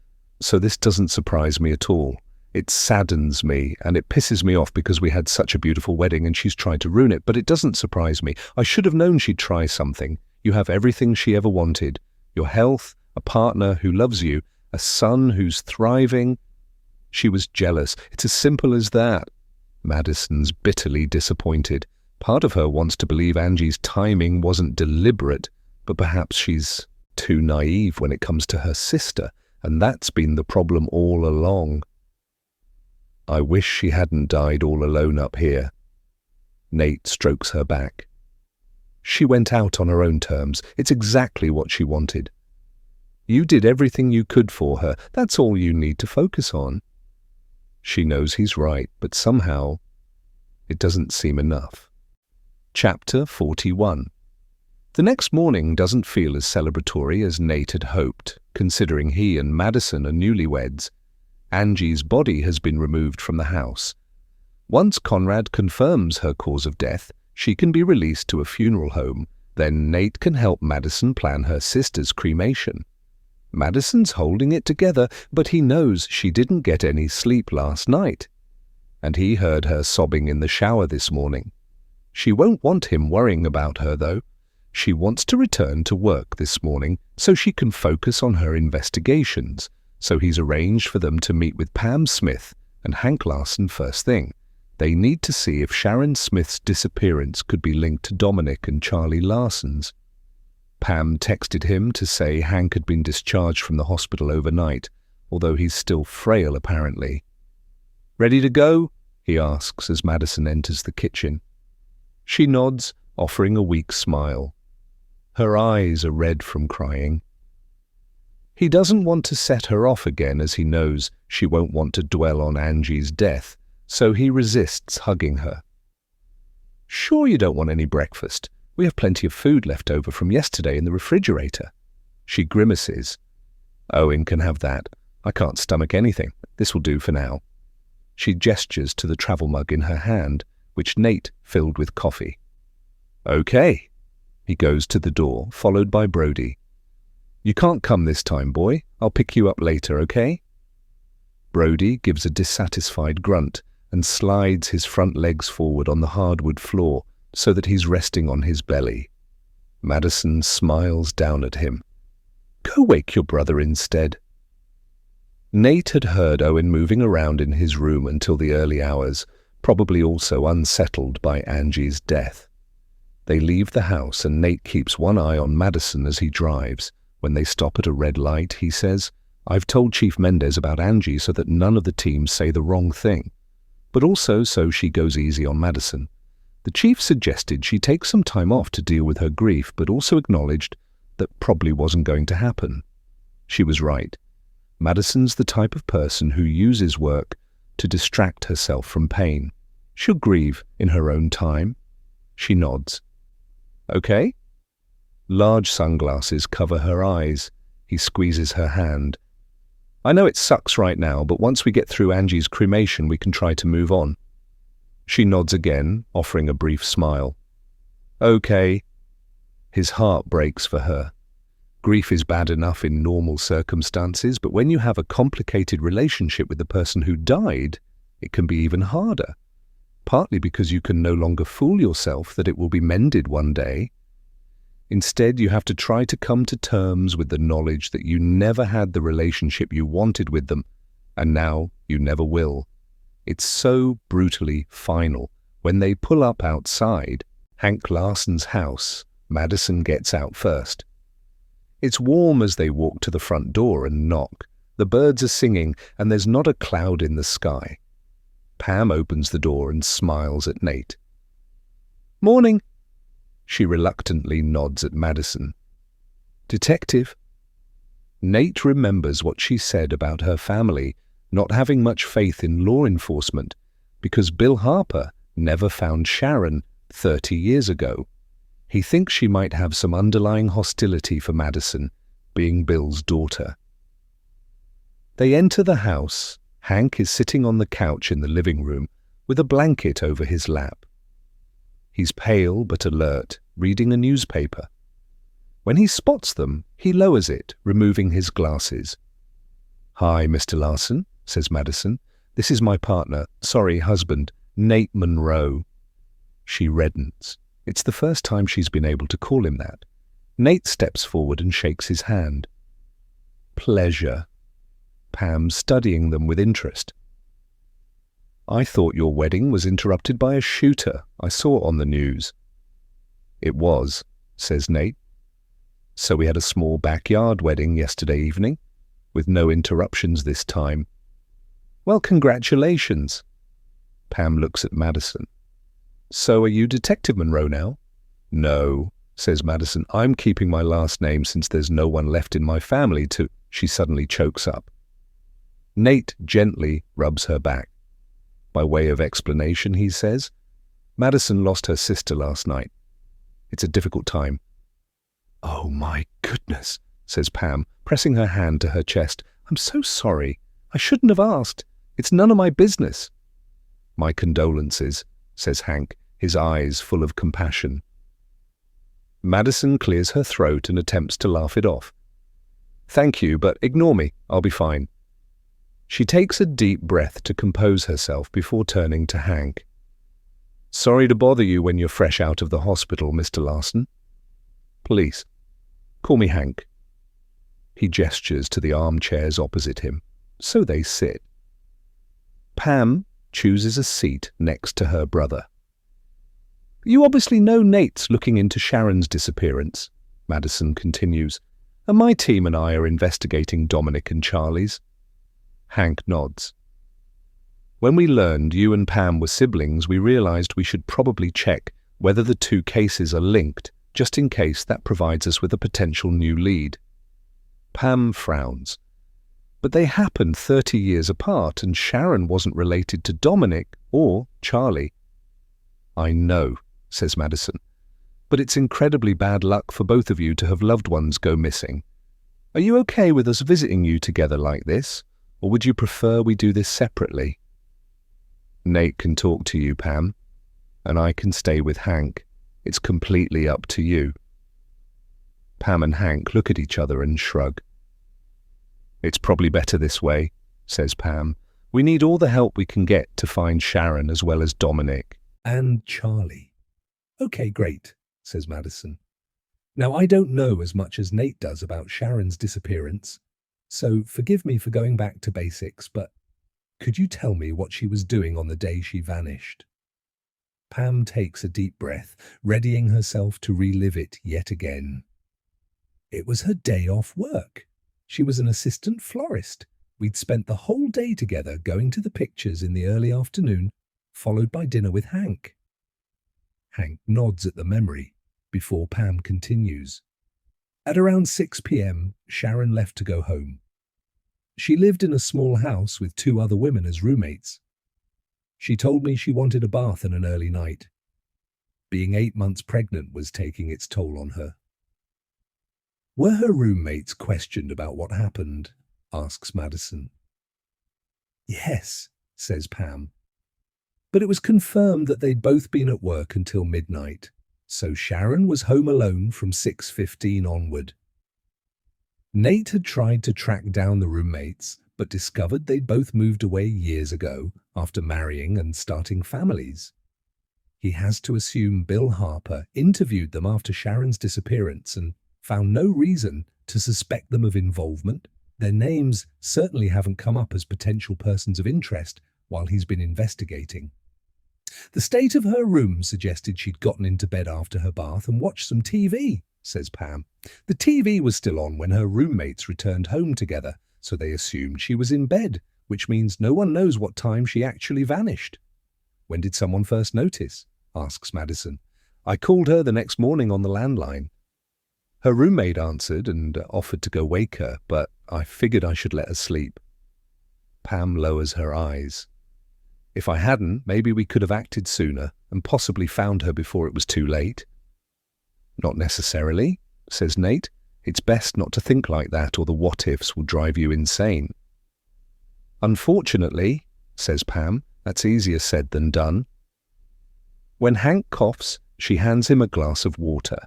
so this doesn't surprise me at all. It saddens me, and it pisses me off because we had such a beautiful wedding and she's tried to ruin it, but it doesn't surprise me. I should have known she'd try something. You have everything she ever wanted. Your health, a partner who loves you, a son who's thriving. She was jealous. It's as simple as that." Madison's bitterly disappointed. Part of her wants to believe Angie's timing wasn't deliberate, but perhaps she's Too naive when it comes to her sister, and that's been the problem all along. I wish she hadn't died all alone up here. Nate strokes her back. She went out on her own terms. It's exactly what she wanted. You did everything you could for her. That's all you need to focus on. She knows he's right, but somehow it doesn't seem enough. Chapter 41. The next morning doesn't feel as celebratory as Nate had hoped, considering he and Madison are newlyweds. Angie's body has been removed from the house. Once Conrad confirms her cause of death, she can be released to a funeral home. Then Nate can help Madison plan her sister's cremation. Madison's holding it together, but he knows she didn't get any sleep last night. And he heard her sobbing in the shower this morning. She won't want him worrying about her, though. She wants to return to work this morning so she can focus on her investigations. So he's arranged for them to meet with Pam Smith and Hank Larson first thing. They need to see if Sharon Smith's disappearance could be linked to Dominic and Charlie Larson's. Pam texted him to say Hank had been discharged from the hospital overnight, although he's still frail apparently. "Ready to go?" he asks as Madison enters the kitchen. She nods, offering a weak smile. Her eyes are red from crying. He doesn't want to set her off again as he knows she won't want to dwell on Angie's death, so he resists hugging her. "Sure you don't want any breakfast? We have plenty of food left over from yesterday in the refrigerator." She grimaces. "Owen can have that. I can't stomach anything. This will do for now." She gestures to the travel mug in her hand, which Nate filled with coffee. "Okay." He goes to the door, followed by Brody. "You can't come this time, boy. I'll pick you up later, okay?" Brody gives a dissatisfied grunt and slides his front legs forward on the hardwood floor so that he's resting on his belly. Madison smiles down at him. "Go wake your brother instead." Nate had heard Owen moving around in his room until the early hours, probably also unsettled by Angie's death. They leave the house and Nate keeps one eye on Madison as he drives. When they stop at a red light, he says, "I've told Chief Mendez about Angie so that none of the teams say the wrong thing, but also so she goes easy on Madison." The chief suggested she take some time off to deal with her grief, but also acknowledged that probably wasn't going to happen. She was right. Madison's the type of person who uses work to distract herself from pain. She'll grieve in her own time. She nods. "Okay?" Large sunglasses cover her eyes. He squeezes her hand. "I know it sucks right now, but once we get through Angie's cremation, we can try to move on." She nods again, offering a brief smile. "Okay." His heart breaks for her. Grief is bad enough in normal circumstances, but when you have a complicated relationship with the person who died, it can be even harder. Partly because you can no longer fool yourself that it will be mended one day. Instead, you have to try to come to terms with the knowledge that you never had the relationship you wanted with them, and now you never will. It's so brutally final. When they pull up outside Hank Larson's house, Madison gets out first. It's warm as they walk to the front door and knock. The birds are singing, and there's not a cloud in the sky. Pam opens the door and smiles at Nate. "Morning." She reluctantly nods at Madison. "Detective." Nate remembers what she said about her family not having much faith in law enforcement because Bill Harper never found Sharon 30 years ago. He thinks she might have some underlying hostility for Madison, being Bill's daughter. They enter the house. Hank is sitting on the couch in the living room with a blanket over his lap. He's pale but alert, reading a newspaper. When he spots them, he lowers it, removing his glasses. "Hi, Mr. Larson," says Madison. "This is my partner, husband, Nate Monroe." She reddens. It's the first time she's been able to call him that. Nate steps forward and shakes his hand. "Pleasure." Pam studying them with interest. "I thought your wedding was interrupted by a shooter I saw on the news." "It was," says Nate. So we had a small backyard wedding yesterday evening, with no interruptions this time. Well, congratulations. Pam looks at Madison. So are you Detective Monroe now? No, says Madison. I'm keeping my last name since there's no one left in my family to... She suddenly chokes up. Nate gently rubs her back. By way of explanation, he says, Madison lost her sister last night. It's a difficult time. Oh my goodness, says Pam, pressing her hand to her chest. I'm so sorry. I shouldn't have asked. It's none of my business. My condolences, says Hank, his eyes full of compassion. Madison clears her throat and attempts to laugh it off. Thank you, but ignore me. I'll be fine. She takes a deep breath to compose herself before turning to Hank. Sorry to bother you when you're fresh out of the hospital, Mr. Larson. Please, call me Hank. He gestures to the armchairs opposite him, so they sit. Pam chooses a seat next to her brother. You obviously know Nate's looking into Sharon's disappearance, Madison continues, and my team and I are investigating Dominic and Charlie's. Hank nods. When we learned you and Pam were siblings, we realized we should probably check whether the two cases are linked, just in case that provides us with a potential new lead. Pam frowns. But they happened 30 years apart, and Sharon wasn't related to Dominic or Charlie. I know, says Madison, but it's incredibly bad luck for both of you to have loved ones go missing. Are you okay with us visiting you together like this, or would you prefer we do this separately? Nate can talk to you, Pam, and I can stay with Hank. It's completely up to you. Pam and Hank look at each other and shrug. It's probably better this way, says Pam. We need all the help we can get to find Sharon as well as Dominic. And Charlie. Okay, great, says Madison. Now, I don't know as much as Nate does about Sharon's disappearance, so forgive me for going back to basics, but could you tell me what she was doing on the day she vanished? Pam takes a deep breath, readying herself to relive it yet again. It was her day off work. She was an assistant florist. We'd spent the whole day together going to the pictures in the early afternoon, followed by dinner with Hank. Hank nods at the memory before Pam continues. At around 6 p.m., Sharon left to go home. She lived in a small house with 2 other women as roommates. She told me she wanted a bath and an early night. Being 8 months pregnant was taking its toll on her. Were her roommates questioned about what happened? Asks Madison. Yes, says Pam. But it was confirmed that they'd both been at work until midnight, so Sharon was home alone from 6:15 onward. Nate had tried to track down the roommates, but discovered they'd both moved away years ago after marrying and starting families. He has to assume Bill Harper interviewed them after Sharon's disappearance and found no reason to suspect them of involvement. Their names certainly haven't come up as potential persons of interest while he's been investigating. The state of her room suggested she'd gotten into bed after her bath and watched some TV, says Pam. The TV was still on when her roommates returned home together, so they assumed she was in bed, which means no one knows what time she actually vanished. When did someone first notice? Asks Madison. I called her the next morning on the landline. Her roommate answered and offered to go wake her, but I figured I should let her sleep. Pam lowers her eyes. If I hadn't, maybe we could have acted sooner and possibly found her before it was too late. Not necessarily, says Nate. It's best not to think like that or the what-ifs will drive you insane. Unfortunately, says Pam, that's easier said than done. When Hank coughs, she hands him a glass of water.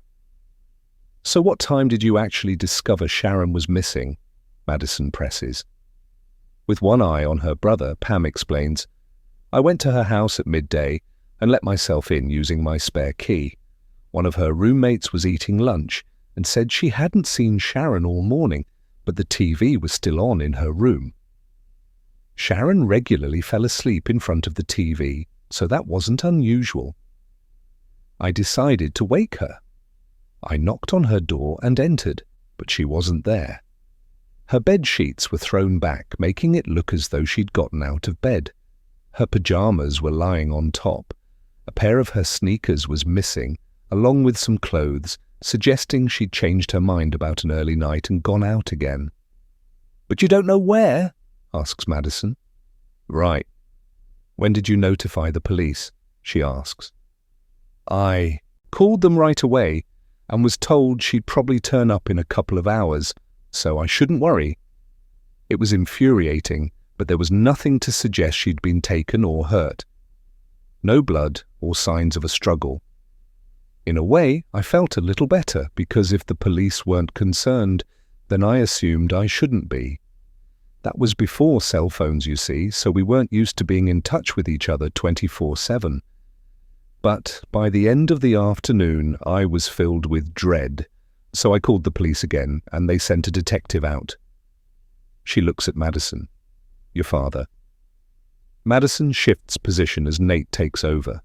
So what time did you actually discover Sharon was missing? Madison presses. With one eye on her brother, Pam explains, I went to her house at midday and let myself in using my spare key. One of her roommates was eating lunch and said she hadn't seen Sharon all morning, but the TV was still on in her room. Sharon regularly fell asleep in front of the TV, so that wasn't unusual. I decided to wake her. I knocked on her door and entered, but she wasn't there. Her bed sheets were thrown back, making it look as though she'd gotten out of bed. Her pajamas were lying on top. A pair of her sneakers was missing, along with some clothes, suggesting she'd changed her mind about an early night and gone out again. "But you don't know where?" asks Madison. "Right. When did you notify the police?" she asks. "I called them right away and was told she'd probably turn up in a couple of hours, so I shouldn't worry." It was infuriating, but there was nothing to suggest she'd been taken or hurt. No blood or signs of a struggle. In a way, I felt a little better, because if the police weren't concerned, then I assumed I shouldn't be. That was before cell phones, you see, so we weren't used to being in touch with each other 24/7. But by the end of the afternoon, I was filled with dread, so I called the police again, and they sent a detective out. She looks at Madison. "Your father." Madison shifts position as Nate takes over.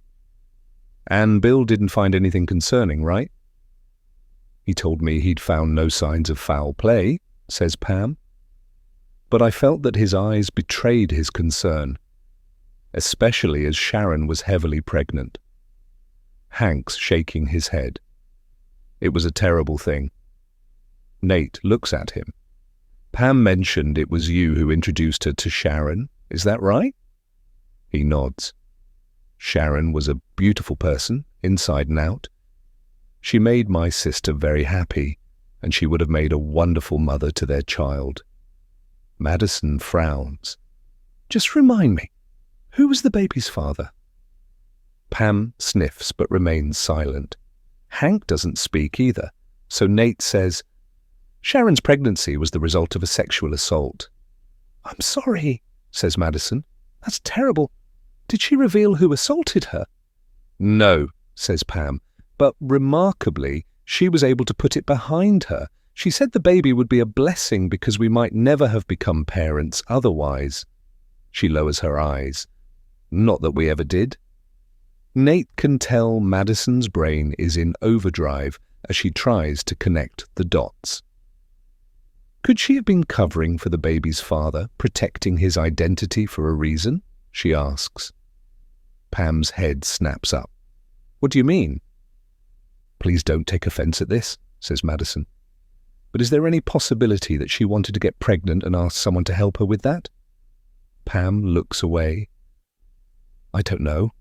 "And Bill didn't find anything concerning, right?" "He told me he'd found no signs of foul play," says Pam. But I felt that his eyes betrayed his concern, especially as Sharon was heavily pregnant. Hank's shaking his head. "It was a terrible thing." Nate looks at him. "Pam mentioned it was you who introduced her to Sharon, is that right?" He nods. "Sharon was a beautiful person, inside and out. She made my sister very happy, and she would have made a wonderful mother to their child." Madison frowns. "Just remind me, who was the baby's father?" Pam sniffs but remains silent. Hank doesn't speak either, so Nate says, "Sharon's pregnancy was the result of a sexual assault." "I'm sorry," says Madison. "That's terrible. Did she reveal who assaulted her?" "No," says Pam, "but remarkably, she was able to put it behind her. She said the baby would be a blessing because we might never have become parents otherwise." She lowers her eyes. "Not that we ever did." Nate can tell Madison's brain is in overdrive as she tries to connect the dots. "Could she have been covering for the baby's father, protecting his identity for a reason?" she asks. Pam's head snaps up. "What do you mean?" "Please don't take offense at this," says Madison. "But is there any possibility that she wanted to get pregnant and asked someone to help her with that?" Pam looks away. "I don't know.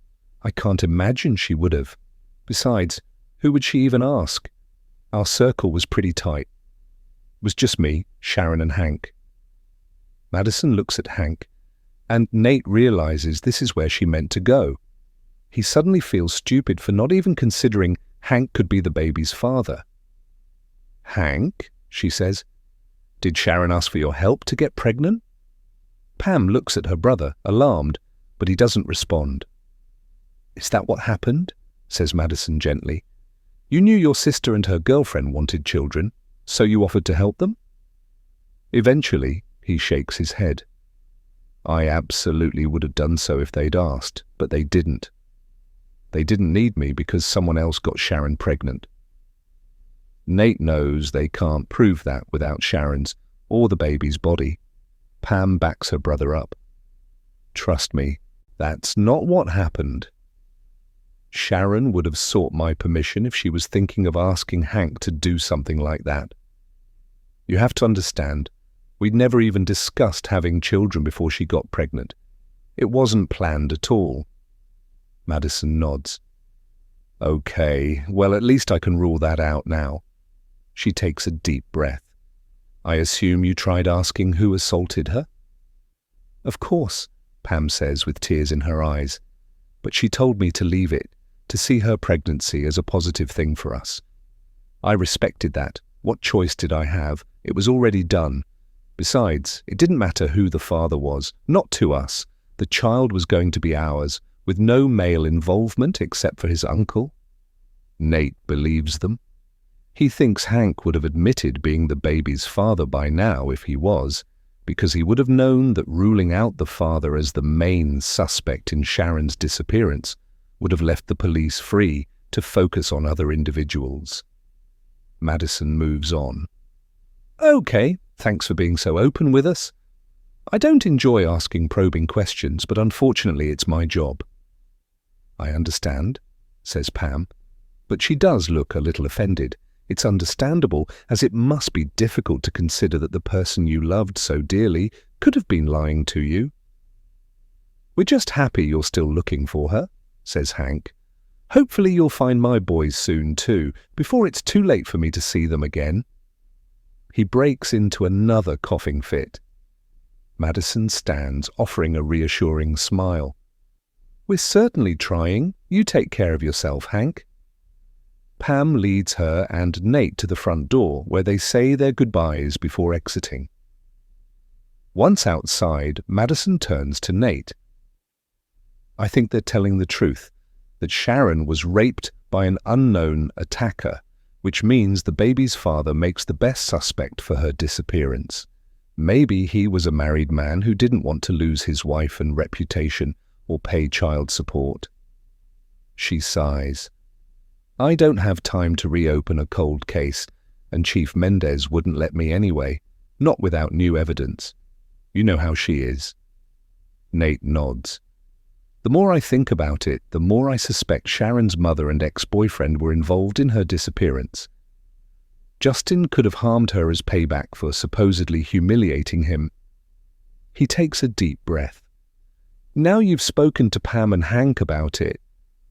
I can't imagine she would have. Besides, who would she even ask? Our circle was pretty tight. It was just me, Sharon, and Hank." Madison looks at Hank, and Nate realizes this is where she meant to go. He suddenly feels stupid for not even considering Hank could be the baby's father. "Hank?" she says. "Did Sharon ask for your help to get pregnant?" Pam looks at her brother, alarmed, but he doesn't respond. "Is that what happened?" says Madison gently. "You knew your sister and her girlfriend wanted children, so you offered to help them?" Eventually, he shakes his head. "I absolutely would have done so if they'd asked, but they didn't. They didn't need me because someone else got Sharon pregnant." Nate knows they can't prove that without Sharon's or the baby's body. Pam backs her brother up. "Trust me, that's not what happened. Sharon would have sought my permission if she was thinking of asking Hank to do something like that. You have to understand, we'd never even discussed having children before she got pregnant. It wasn't planned at all." Madison nods. "Okay, well, at least I can rule that out now." She takes a deep breath. "I assume you tried asking who assaulted her?" "Of course," Pam says with tears in her eyes. "But she told me to leave it, to see her pregnancy as a positive thing for us. I respected that. What choice did I have? It was already done. Besides, it didn't matter who the father was, not to us. The child was going to be ours, with no male involvement except for his uncle." Nate believes them. He thinks Hank would have admitted being the baby's father by now if he was, because he would have known that ruling out the father as the main suspect in Sharon's disappearance would have left the police free to focus on other individuals. Madison moves on. Okay, thanks for being so open with us. I don't enjoy asking probing questions, but unfortunately it's my job. I understand, says Pam, but she does look a little offended. It's understandable, as it must be difficult to consider that the person you loved so dearly could have been lying to you. We're just happy you're still looking for her, says Hank. Hopefully you'll find my boys soon too, before it's too late for me to see them again. He breaks into another coughing fit. Madison stands, offering a reassuring smile. We're certainly trying. You take care of yourself, Hank. Pam leads her and Nate to the front door, where they say their goodbyes before exiting. Once outside, Madison turns to Nate. I think they're telling the truth, that Sharon was raped by an unknown attacker, which means the baby's father makes the best suspect for her disappearance. Maybe he was a married man who didn't want to lose his wife and reputation or pay child support. She sighs. I don't have time to reopen a cold case, and Chief Mendez wouldn't let me anyway, not without new evidence. You know how she is. Nate nods. The more I think about it, the more I suspect Sharon's mother and ex-boyfriend were involved in her disappearance. Justin could have harmed her as payback for supposedly humiliating him. He takes a deep breath. Now you've spoken to Pam and Hank about it,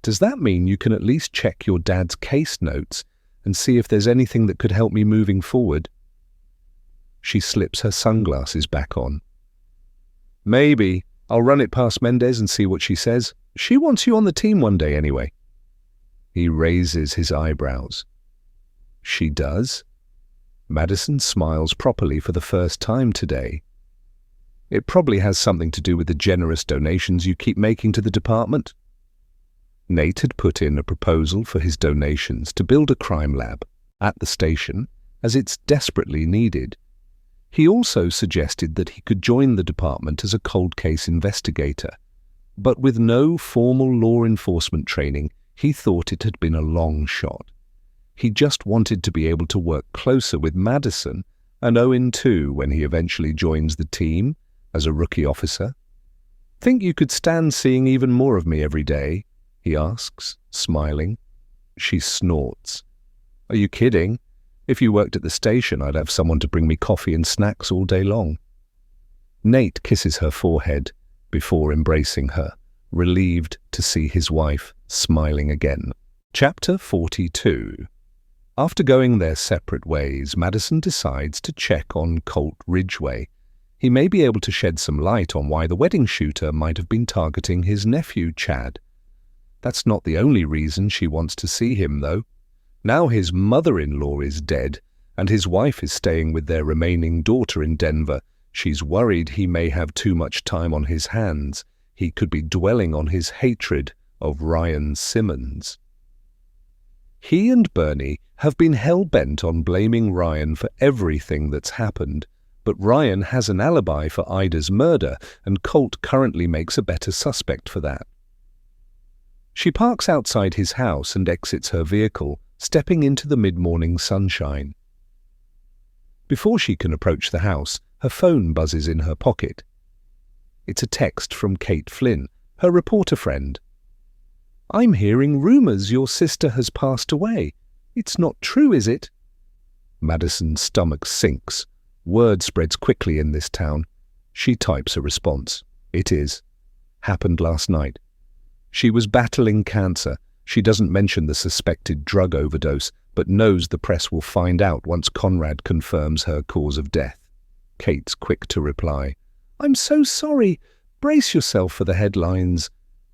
does that mean you can at least check your dad's case notes and see if there's anything that could help me moving forward? She slips her sunglasses back on. Maybe. I'll run it past Mendez and see what she says. She wants you on the team one day anyway. He raises his eyebrows. She does? Madison smiles properly for the first time today. It probably has something to do with the generous donations you keep making to the department. Nate had put in a proposal for his donations to build a crime lab at the station, as it's desperately needed. He also suggested that he could join the department as a cold case investigator, but with no formal law enforcement training, he thought it had been a long shot. He just wanted to be able to work closer with Madison and Owen too when he eventually joins the team as a rookie officer. Think you could stand seeing even more of me every day? He asks, smiling. She snorts. Are you kidding? If you worked at the station, I'd have someone to bring me coffee and snacks all day long. Nate kisses her forehead before embracing her, relieved to see his wife smiling again. Chapter 42. After going their separate ways, Madison decides to check on Colt Ridgway. He may be able to shed some light on why the wedding shooter might have been targeting his nephew, Chad. That's not the only reason she wants to see him, though. Now his mother-in-law is dead, and his wife is staying with their remaining daughter in Denver. She's worried he may have too much time on his hands. He could be dwelling on his hatred of Ryan Simmons. He and Bernie have been hell-bent on blaming Ryan for everything that's happened, but Ryan has an alibi for Ida's murder, and Colt currently makes a better suspect for that. She parks outside his house and exits her vehicle, stepping into the mid-morning sunshine. Before she can approach the house, her phone buzzes in her pocket. It's a text from Kate Flynn, her reporter friend. I'm hearing rumors your sister has passed away. It's not true, is it? Madison's stomach sinks. Word spreads quickly in this town. She types a response. It is. Happened last night. She was battling cancer. She doesn't mention the suspected drug overdose, but knows the press will find out once Conrad confirms her cause of death. Kate's quick to reply. I'm so sorry. Brace yourself for the headlines.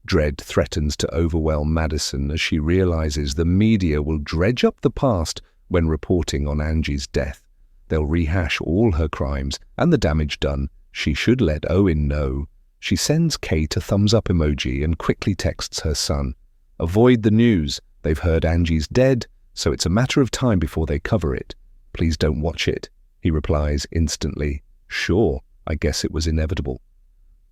Dread threatens to overwhelm Madison as she realizes the media will dredge up the past when reporting on Angie's death. They'll rehash all her crimes and the damage done. She should let Owen know. She sends Kate a thumbs-up emoji and quickly texts her son. Avoid the news. They've heard Angie's dead, so it's a matter of time before they cover it. Please don't watch it. He replies instantly. Sure, I guess it was inevitable.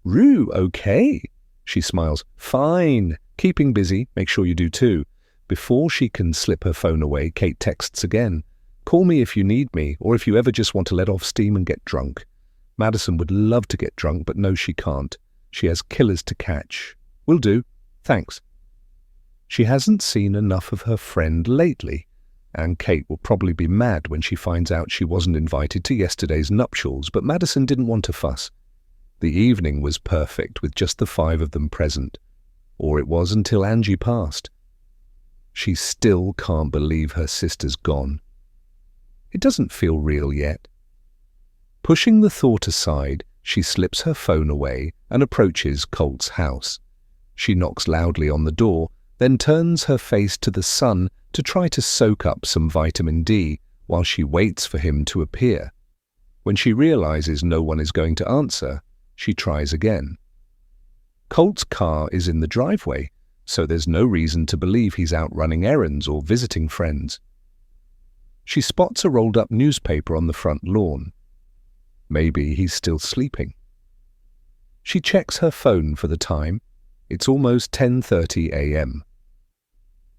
Rue, okay? She smiles. Fine. Keeping busy. Make sure you do too. Before she can slip her phone away, Kate texts again. Call me if you need me, or if you ever just want to let off steam and get drunk. Madison would love to get drunk, but no, she can't. She has killers to catch. Will do. Thanks. She hasn't seen enough of her friend lately, and Kate will probably be mad when she finds out she wasn't invited to yesterday's nuptials, but Madison didn't want to fuss. The evening was perfect with just the 5 of them present, or it was until Angie passed. She still can't believe her sister's gone. It doesn't feel real yet. Pushing the thought aside, she slips her phone away and approaches Colt's house. She knocks loudly on the door, then turns her face to the sun to try to soak up some vitamin D while she waits for him to appear. When she realizes no one is going to answer, she tries again. Colt's car is in the driveway, so there's no reason to believe he's out running errands or visiting friends. She spots a rolled-up newspaper on the front lawn. Maybe he's still sleeping. She checks her phone for the time. It's almost 10:30 a.m.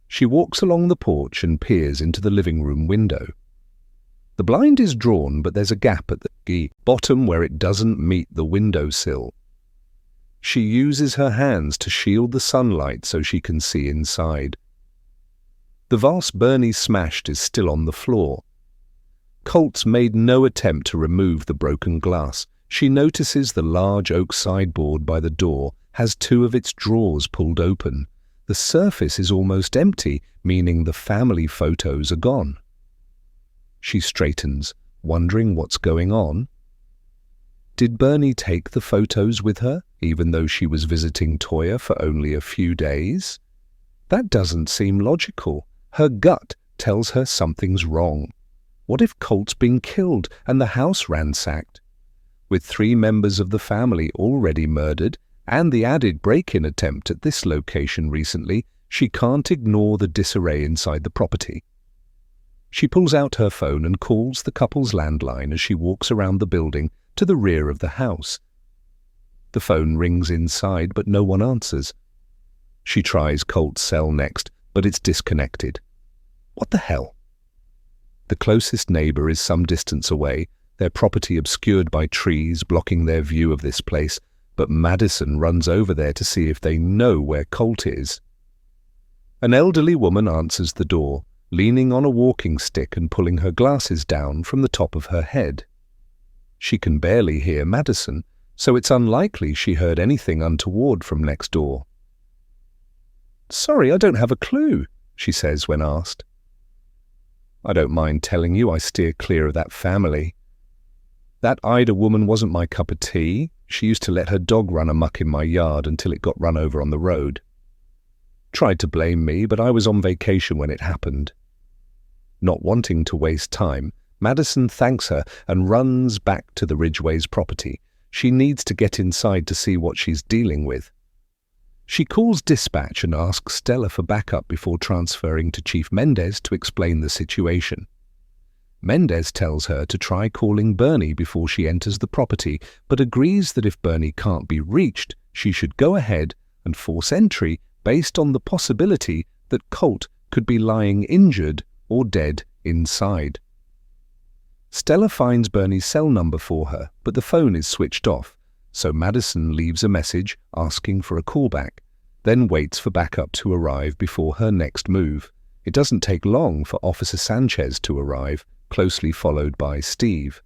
She walks along the porch and peers into the living room window. The blind is drawn, but there's a gap at the bottom where it doesn't meet the windowsill. She uses her hands to shield the sunlight so she can see inside. The vase Bernie smashed is still on the floor. Colt's made no attempt to remove the broken glass. She notices the large oak sideboard by the door has 2 of its drawers pulled open. The surface is almost empty, meaning the family photos are gone. She straightens, wondering what's going on. Did Bernie take the photos with her, even though she was visiting Toya for only a few days? That doesn't seem logical. Her gut tells her something's wrong. What if Colt's been killed and the house ransacked? With 3 members of the family already murdered, and the added break-in attempt at this location recently, she can't ignore the disarray inside the property. She pulls out her phone and calls the couple's landline as she walks around the building to the rear of the house. The phone rings inside, but no one answers. She tries Colt's cell next, but it's disconnected. What the hell? The closest neighbor is some distance away, their property obscured by trees blocking their view of this place, but Madison runs over there to see if they know where Colt is. An elderly woman answers the door, leaning on a walking stick and pulling her glasses down from the top of her head. She can barely hear Madison, so it's unlikely she heard anything untoward from next door. "Sorry, I don't have a clue," she says when asked. "I don't mind telling you I steer clear of that family. That Ida woman wasn't my cup of tea. She used to let her dog run amok in my yard until it got run over on the road. Tried to blame me, but I was on vacation when it happened." Not wanting to waste time, Madison thanks her and runs back to the Ridgway's property. She needs to get inside to see what she's dealing with. She calls dispatch and asks Stella for backup before transferring to Chief Mendez to explain the situation. Mendez tells her to try calling Bernie before she enters the property, but agrees that if Bernie can't be reached, she should go ahead and force entry based on the possibility that Colt could be lying injured or dead inside. Stella finds Bernie's cell number for her, but the phone is switched off, so Madison leaves a message asking for a callback, then waits for backup to arrive before her next move. It doesn't take long for Officer Sanchez to arrive, closely followed by Steve.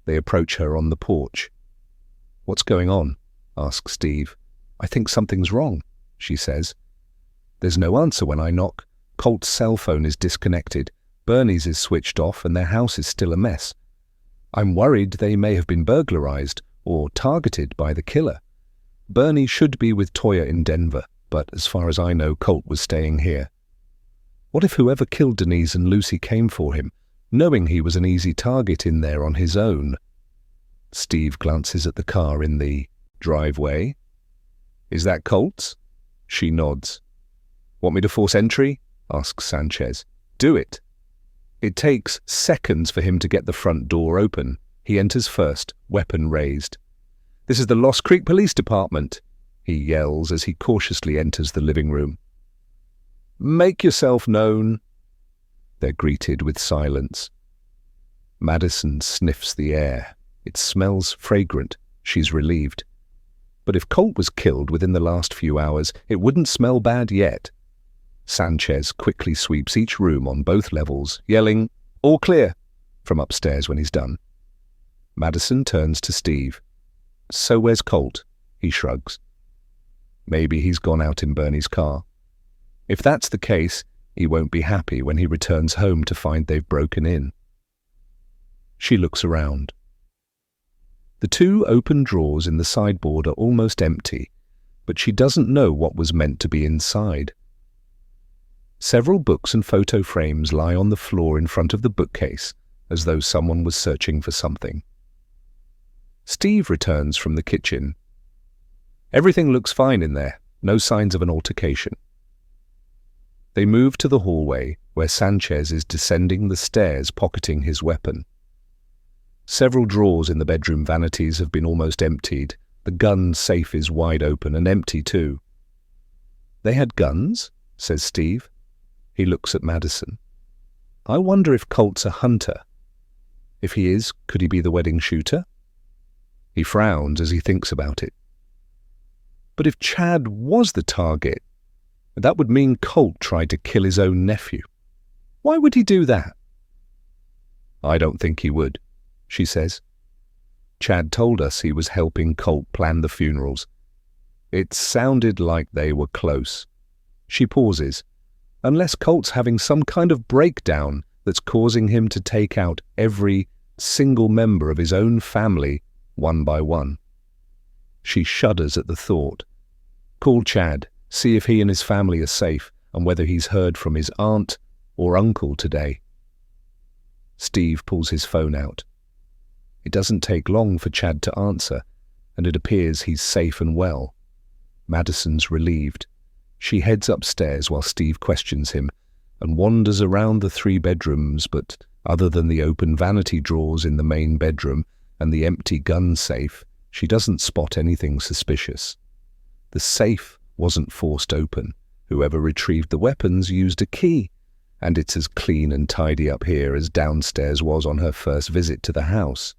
They approach her on the porch. "What's going on?" asks Steve. "I think something's wrong," she says. There's no answer when I knock. Colt's cell phone is disconnected. Bernie's is switched off and their house is still a mess. I'm worried they may have been burglarized or targeted by the killer. Bernie should be with Toya in Denver, but as far as I know, Colt was staying here. What if whoever killed Denise and Lucy came for him, knowing he was an easy target in there on his own? Steve glances at the car in the driveway. "Is that Colt's?" She nods. "Want me to force entry?" asks Sanchez. "Do it." It takes seconds for him to get the front door open. He enters first, weapon raised. "This is the Lost Creek Police Department," he yells as he cautiously enters the living room. "Make yourself known." They're greeted with silence. Madison sniffs the air. It smells fragrant. She's relieved. But if Colt was killed within the last few hours, it wouldn't smell bad yet. Sanchez quickly sweeps each room on both levels, yelling, "All clear," from upstairs when he's done. Madison turns to Steve. "So where's Colt?" He shrugs. Maybe he's gone out in Bernie's car. If that's the case, he won't be happy when he returns home to find they've broken in. She looks around. The two open drawers in the sideboard are almost empty, but she doesn't know what was meant to be inside. Several books and photo frames lie on the floor in front of the bookcase, as though someone was searching for something. Steve returns from the kitchen. Everything looks fine in there, no signs of an altercation. They move to the hallway, where Sanchez is descending the stairs pocketing his weapon. Several drawers in the bedroom vanities have been almost emptied. The gun safe is wide open and empty too. "They had guns?" says Steve. He looks at Madison. "I wonder if Colt's a hunter. If he is, could he be the wedding shooter?" He frowns as he thinks about it. But if Chad was the target, that would mean Colt tried to kill his own nephew. Why would he do that? "I don't think he would," she says. "Chad told us he was helping Colt plan the funerals. It sounded like they were close." She pauses. "Unless Colt's having some kind of breakdown that's causing him to take out every single member of his own family one by one." She shudders at the thought. "Call Chad, see if he and his family are safe and whether he's heard from his aunt or uncle today." Steve pulls his phone out. It doesn't take long for Chad to answer, and it appears he's safe and well. Madison's relieved. She heads upstairs while Steve questions him and wanders around the 3 bedrooms, but other than the open vanity drawers in the main bedroom and the empty gun safe, she doesn't spot anything suspicious. The safe wasn't forced open. Whoever retrieved the weapons used a key, and it's as clean and tidy up here as downstairs was on her first visit to the house.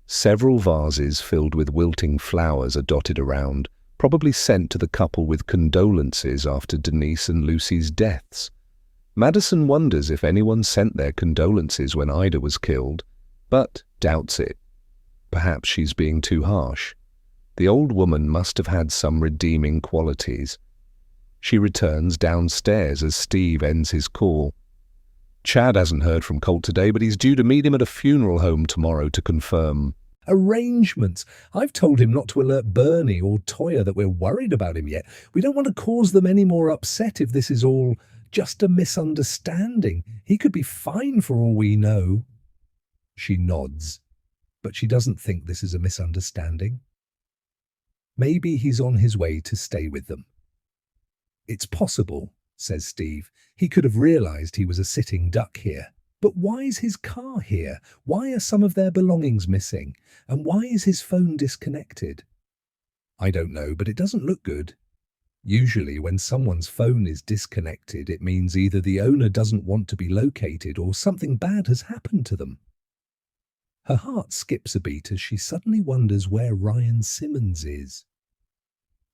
Several vases filled with wilting flowers are dotted around, probably sent to the couple with condolences after Denise and Lucy's deaths. Madison wonders if anyone sent their condolences when Ida was killed, but doubts it. Perhaps she's being too harsh. The old woman must have had some redeeming qualities. She returns downstairs as Steve ends his call. "Chad hasn't heard from Colt today, but he's due to meet him at a funeral home tomorrow to confirm." Arrangements. I've told him not to alert Bernie or Toya that we're worried about him yet. We don't want to cause them any more upset if this is all just a misunderstanding. He could be fine for all we know. She nods, but she doesn't think this is a misunderstanding. Maybe he's on his way to stay with them. "It's possible," says Steve. "He could have realized he was a sitting duck here. But why is his car here? Why are some of their belongings missing? And why is his phone disconnected?" "I don't know, but it doesn't look good. Usually when someone's phone is disconnected, it means either the owner doesn't want to be located or something bad has happened to them." Her heart skips a beat as she suddenly wonders where Ryan Simmons is.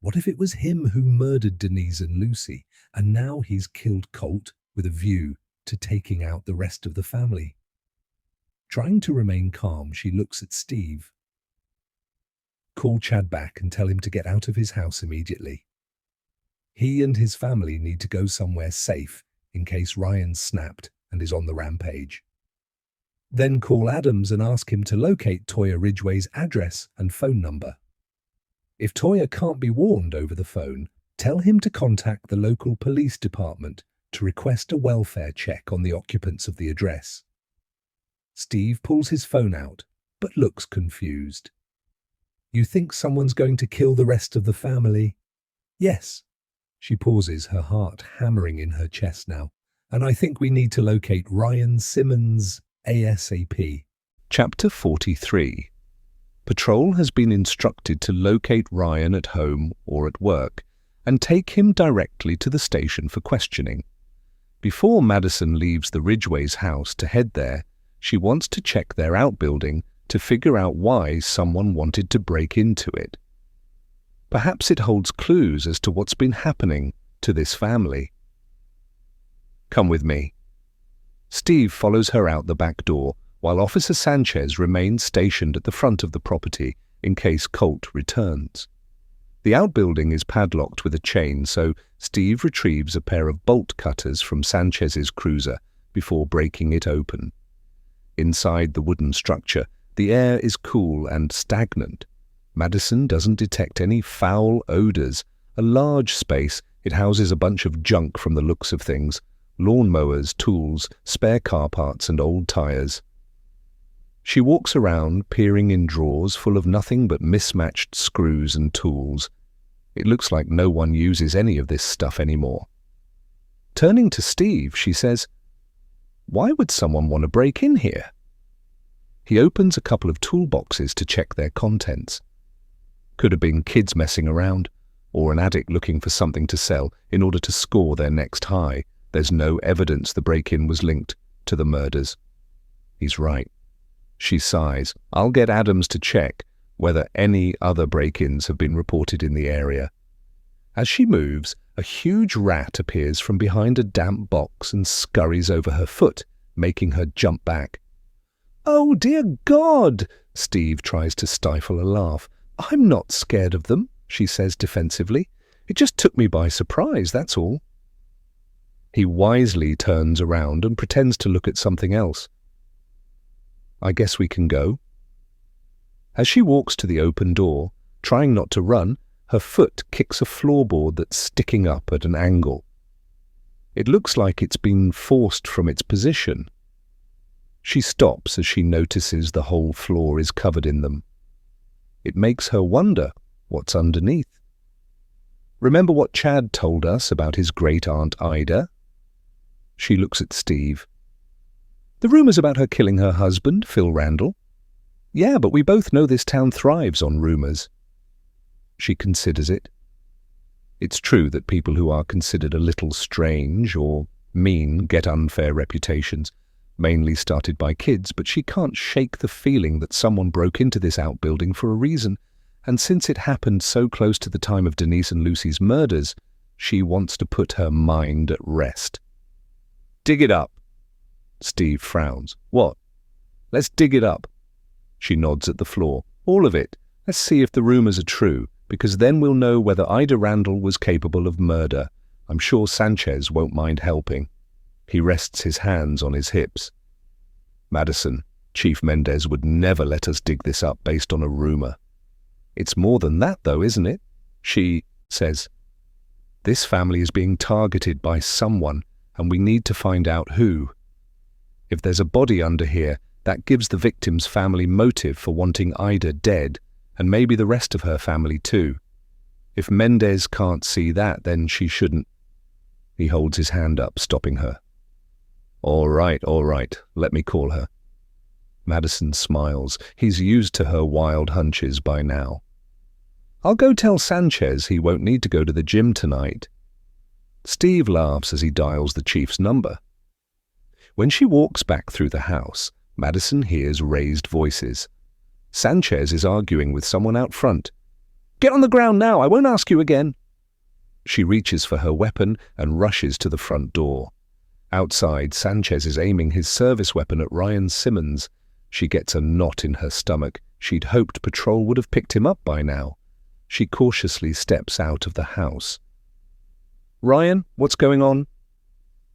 What if it was him who murdered Denise and Lucy, and now he's killed Colt with a view to taking out the rest of the family? Trying to remain calm, she looks at Steve. "Call Chad back and tell him to get out of his house immediately. He and his family need to go somewhere safe in case Ryan's snapped and is on the rampage. Then call Adams and ask him to locate Toya Ridgway's address and phone number. If Toya can't be warned over the phone, tell him to contact the local police department to request a welfare check on the occupants of the address." Steve pulls his phone out, but looks confused. "You think someone's going to kill the rest of the family?" "Yes." She pauses, her heart hammering in her chest now. "And I think we need to locate Ryan Simmons ASAP. Chapter 43. Patrol has been instructed to locate Ryan at home or at work and take him directly to the station for questioning. Before Madison leaves the Ridgways' house to head there, She wants to check their outbuilding to figure out why someone wanted to break into it. Perhaps it holds clues as to what's been happening to this family. Come with me. Steve follows her out the back door, while Officer Sanchez remains stationed at the front of the property in case Colt returns. The outbuilding is padlocked with a chain, so Steve retrieves a pair of bolt cutters from Sanchez's cruiser before breaking it open. Inside the wooden structure, the air is cool and stagnant. Madison doesn't detect any foul odors. A large space, it houses a bunch of junk from the looks of things: lawnmowers, tools, spare car parts, and old tires. She walks around, peering in drawers full of nothing but mismatched screws and tools. It looks like no one uses any of this stuff anymore. Turning to Steve, she says, "Why would someone want to break in here?" He opens a couple of toolboxes to check their contents. Could have been kids messing around, or an addict looking for something to sell in order to score their next high. There's no evidence the break-in was linked to the murders. He's right. She sighs. I'll get Adams to check whether any other break-ins have been reported in the area. As she moves, a huge rat appears from behind a damp box and scurries over her foot, making her jump back. "Oh, dear God!" Steve tries to stifle a laugh. "I'm not scared of them," she says defensively. "It just took me by surprise, that's all." He wisely turns around and pretends to look at something else. "I guess we can go." As she walks to the open door, trying not to run, her foot kicks a floorboard that's sticking up at an angle. It looks like it's been forced from its position. She stops as she notices the whole floor is covered in them. It makes her wonder what's underneath. Remember what Chad told us about his great-aunt Ida? She looks at Steve. "The rumors about her killing her husband, Phil Randall?" "Yeah, but we both know this town thrives on rumors." She considers it. It's true that people who are considered a little strange or mean get unfair reputations, mainly started by kids, but she can't shake the feeling that someone broke into this outbuilding for a reason, and since it happened so close to the time of Denise and Lucy's murders, she wants to put her mind at rest. "Dig it up." Steve frowns. "What?" "Let's dig it up." She nods at the floor. "All of it. Let's see if the rumors are true, because then we'll know whether Ida Randall was capable of murder. I'm sure Sanchez won't mind helping." He rests his hands on his hips. "Madison, Chief Mendez would never let us dig this up based on a rumor." "It's more than that, though, isn't it?" She says, "This family is being targeted by someone, and we need to find out who. If there's a body under here, that gives the victim's family motive for wanting Ida dead, and maybe the rest of her family too. If Mendez can't see that, then she shouldn't." He holds his hand up, stopping her. All right, let me call her." Madison smiles. He's used to her wild hunches by now. "I'll go tell Sanchez he won't need to go to the gym tonight." Steve laughs as he dials the chief's number. When she walks back through the house, Madison hears raised voices. Sanchez is arguing with someone out front. "Get on the ground now, I won't ask you again." She reaches for her weapon and rushes to the front door. Outside, Sanchez is aiming his service weapon at Ryan Simmons. She gets a knot in her stomach. She'd hoped patrol would have picked him up by now. She cautiously steps out of the house. "Ryan, what's going on?"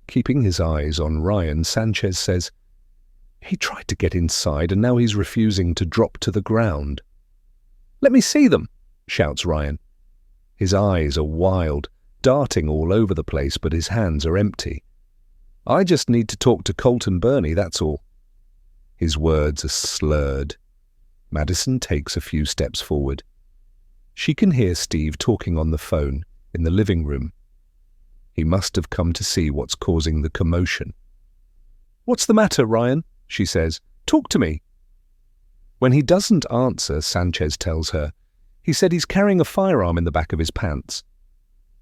Keeping his eyes on Ryan, Sanchez says, "He tried to get inside and now he's refusing to drop to the ground." "Let me see them," shouts Ryan. His eyes are wild, darting all over the place, but his hands are empty. "I just need to talk to Colt and Bernie, that's all." His words are slurred. Madison takes a few steps forward. She can hear Steve talking on the phone in the living room. He must have come to see what's causing the commotion. "What's the matter, Ryan?" she says. "Talk to me." When he doesn't answer, Sanchez tells her, "He said he's carrying a firearm in the back of his pants."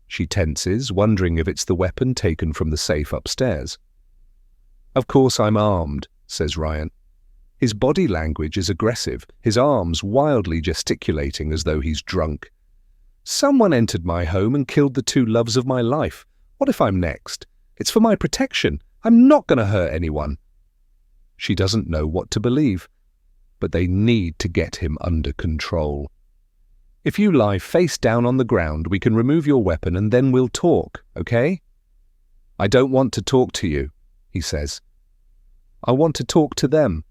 She tenses, wondering if it's the weapon taken from the safe upstairs. "Of course I'm armed," says Ryan. His body language is aggressive, his arms wildly gesticulating as though he's drunk. Someone entered my home and killed the two loves of my life. What if I'm next? It's for my protection. I'm not going to hurt anyone. She doesn't know what to believe, but they need to get him under control. If you lie face down on the ground, we can remove your weapon and then we'll talk, okay? I don't want to talk to you, he says. I want to talk to them.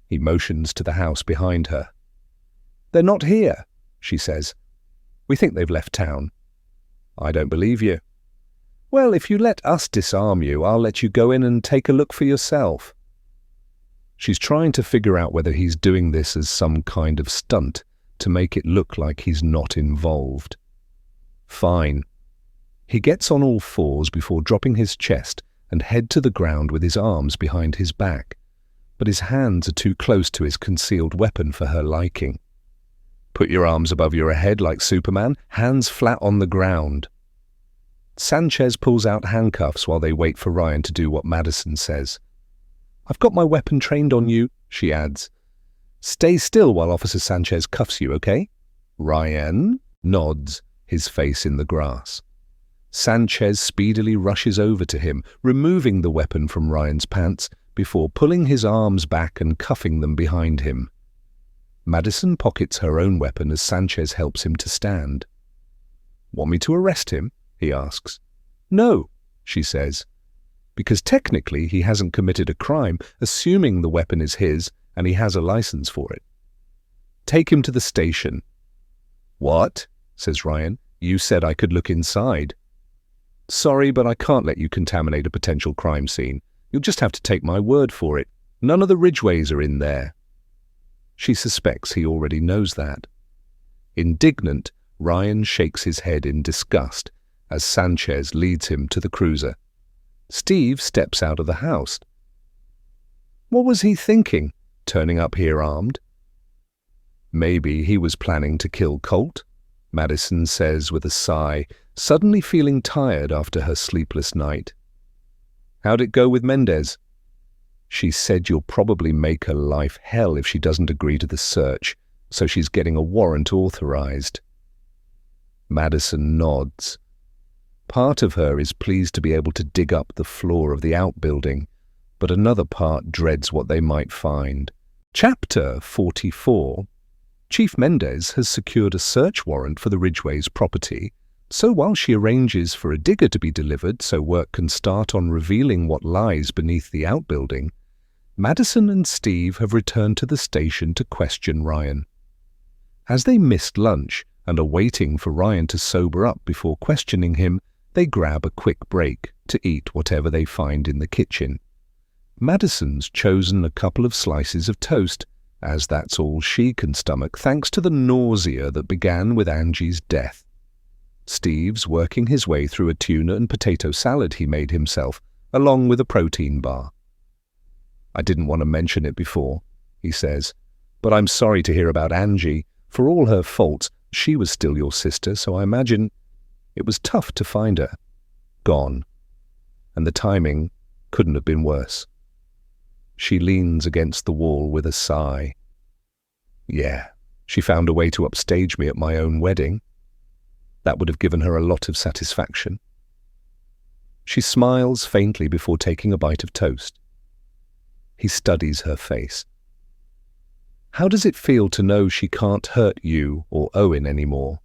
He motions to the house behind her. They're not here, she says. We think they've left town. I don't believe you. Well, if you let us disarm you, I'll let you go in and take a look for yourself. She's trying to figure out whether he's doing this as some kind of stunt to make it look like he's not involved. Fine. He gets on all fours before dropping his chest and head to the ground with his arms behind his back, but his hands are too close to his concealed weapon for her liking. Put your arms above your head like Superman, hands flat on the ground. Sanchez pulls out handcuffs while they wait for Ryan to do what Madison says. I've got my weapon trained on you, she adds. Stay still while Officer Sanchez cuffs you, okay? Ryan nods, his face in the grass. Sanchez speedily rushes over to him, removing the weapon from Ryan's pants before pulling his arms back and cuffing them behind him. Madison pockets her own weapon as Sanchez helps him to stand. Want me to arrest him? He asks. No, she says, because technically he hasn't committed a crime, assuming the weapon is his and he has a license for it. Take him to the station. What? Says Ryan. You said I could look inside. Sorry, but I can't let you contaminate a potential crime scene. You'll just have to take my word for it. None of the Ridgeways are in there. She suspects he already knows that. Indignant, Ryan shakes his head in disgust as Sanchez leads him to the cruiser. Steve steps out of the house. What was he thinking, turning up here armed? Maybe he was planning to kill Colt, Madison says with a sigh, suddenly feeling tired after her sleepless night. How'd it go with Mendez? She said you'll probably make her life hell if she doesn't agree to the search, so she's getting a warrant authorized. Madison nods. Part of her is pleased to be able to dig up the floor of the outbuilding, but another part dreads what they might find. Chapter 44. Chief Mendez has secured a search warrant for the Ridgeway's property, so while she arranges for a digger to be delivered so work can start on revealing what lies beneath the outbuilding, Madison and Steve have returned to the station to question Ryan. As they missed lunch and are waiting for Ryan to sober up before questioning him, they grab a quick break to eat whatever they find in the kitchen. Madison's chosen a couple of slices of toast, as that's all she can stomach thanks to the nausea that began with Angie's death. Steve's working his way through a tuna and potato salad he made himself, along with a protein bar. I didn't want to mention it before, he says, but I'm sorry to hear about Angie. For all her faults, she was still your sister, so I imagine it was tough to find her. Gone. And the timing couldn't have been worse. She leans against the wall with a sigh. Yeah, she found a way to upstage me at my own wedding. That would have given her a lot of satisfaction. She smiles faintly before taking a bite of toast. He studies her face. How does it feel to know she can't hurt you or Owen anymore?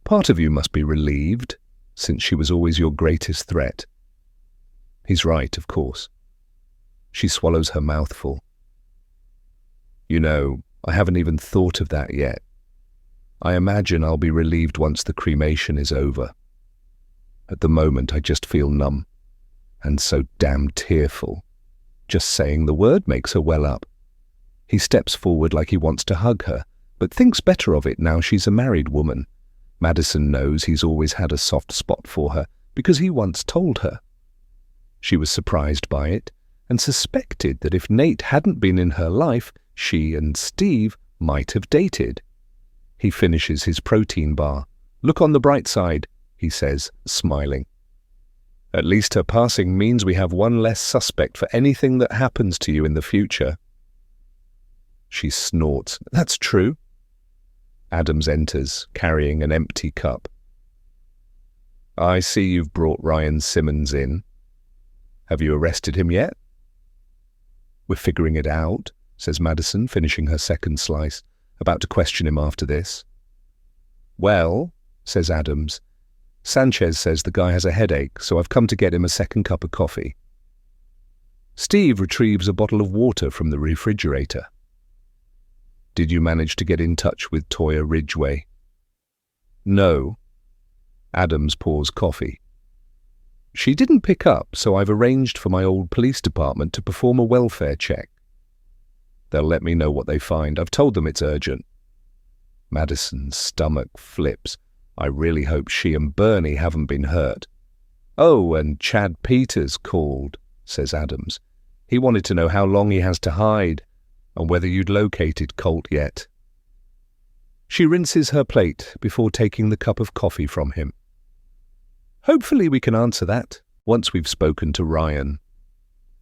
Part of you must be relieved, since she was always your greatest threat. He's right, of course. She swallows her mouthful. You know, I haven't even thought of that yet. I imagine I'll be relieved once the cremation is over. At the moment, I just feel numb, and so damn tearful. Just saying the word makes her well up. He steps forward like he wants to hug her, but thinks better of it now she's a married woman. Madison knows he's always had a soft spot for her because he once told her. She was surprised by it and suspected that if Nate hadn't been in her life, she and Steve might have dated. He finishes his protein bar. Look on the bright side, he says, smiling. At least her passing means we have one less suspect for anything that happens to you in the future. She snorts. That's true. Adams enters, carrying an empty cup. I see you've brought Ryan Simmons in. Have you arrested him yet? We're figuring it out, says Madison, finishing her second slice, about to question him after this. Well, says Adams, Sanchez says the guy has a headache, so I've come to get him a second cup of coffee. Steve retrieves a bottle of water from the refrigerator. Did you manage to get in touch with Toya Ridgway? No. Adams pours coffee. She didn't pick up, so I've arranged for my old police department to perform a welfare check. They'll let me know what they find. I've told them it's urgent. Madison's stomach flips. I really hope she and Bernie haven't been hurt. Oh, and Chad Peters called, says Adams. He wanted to know how long he has to hide and whether you'd located Colt yet. She rinses her plate before taking the cup of coffee from him. Hopefully we can answer that once we've spoken to Ryan.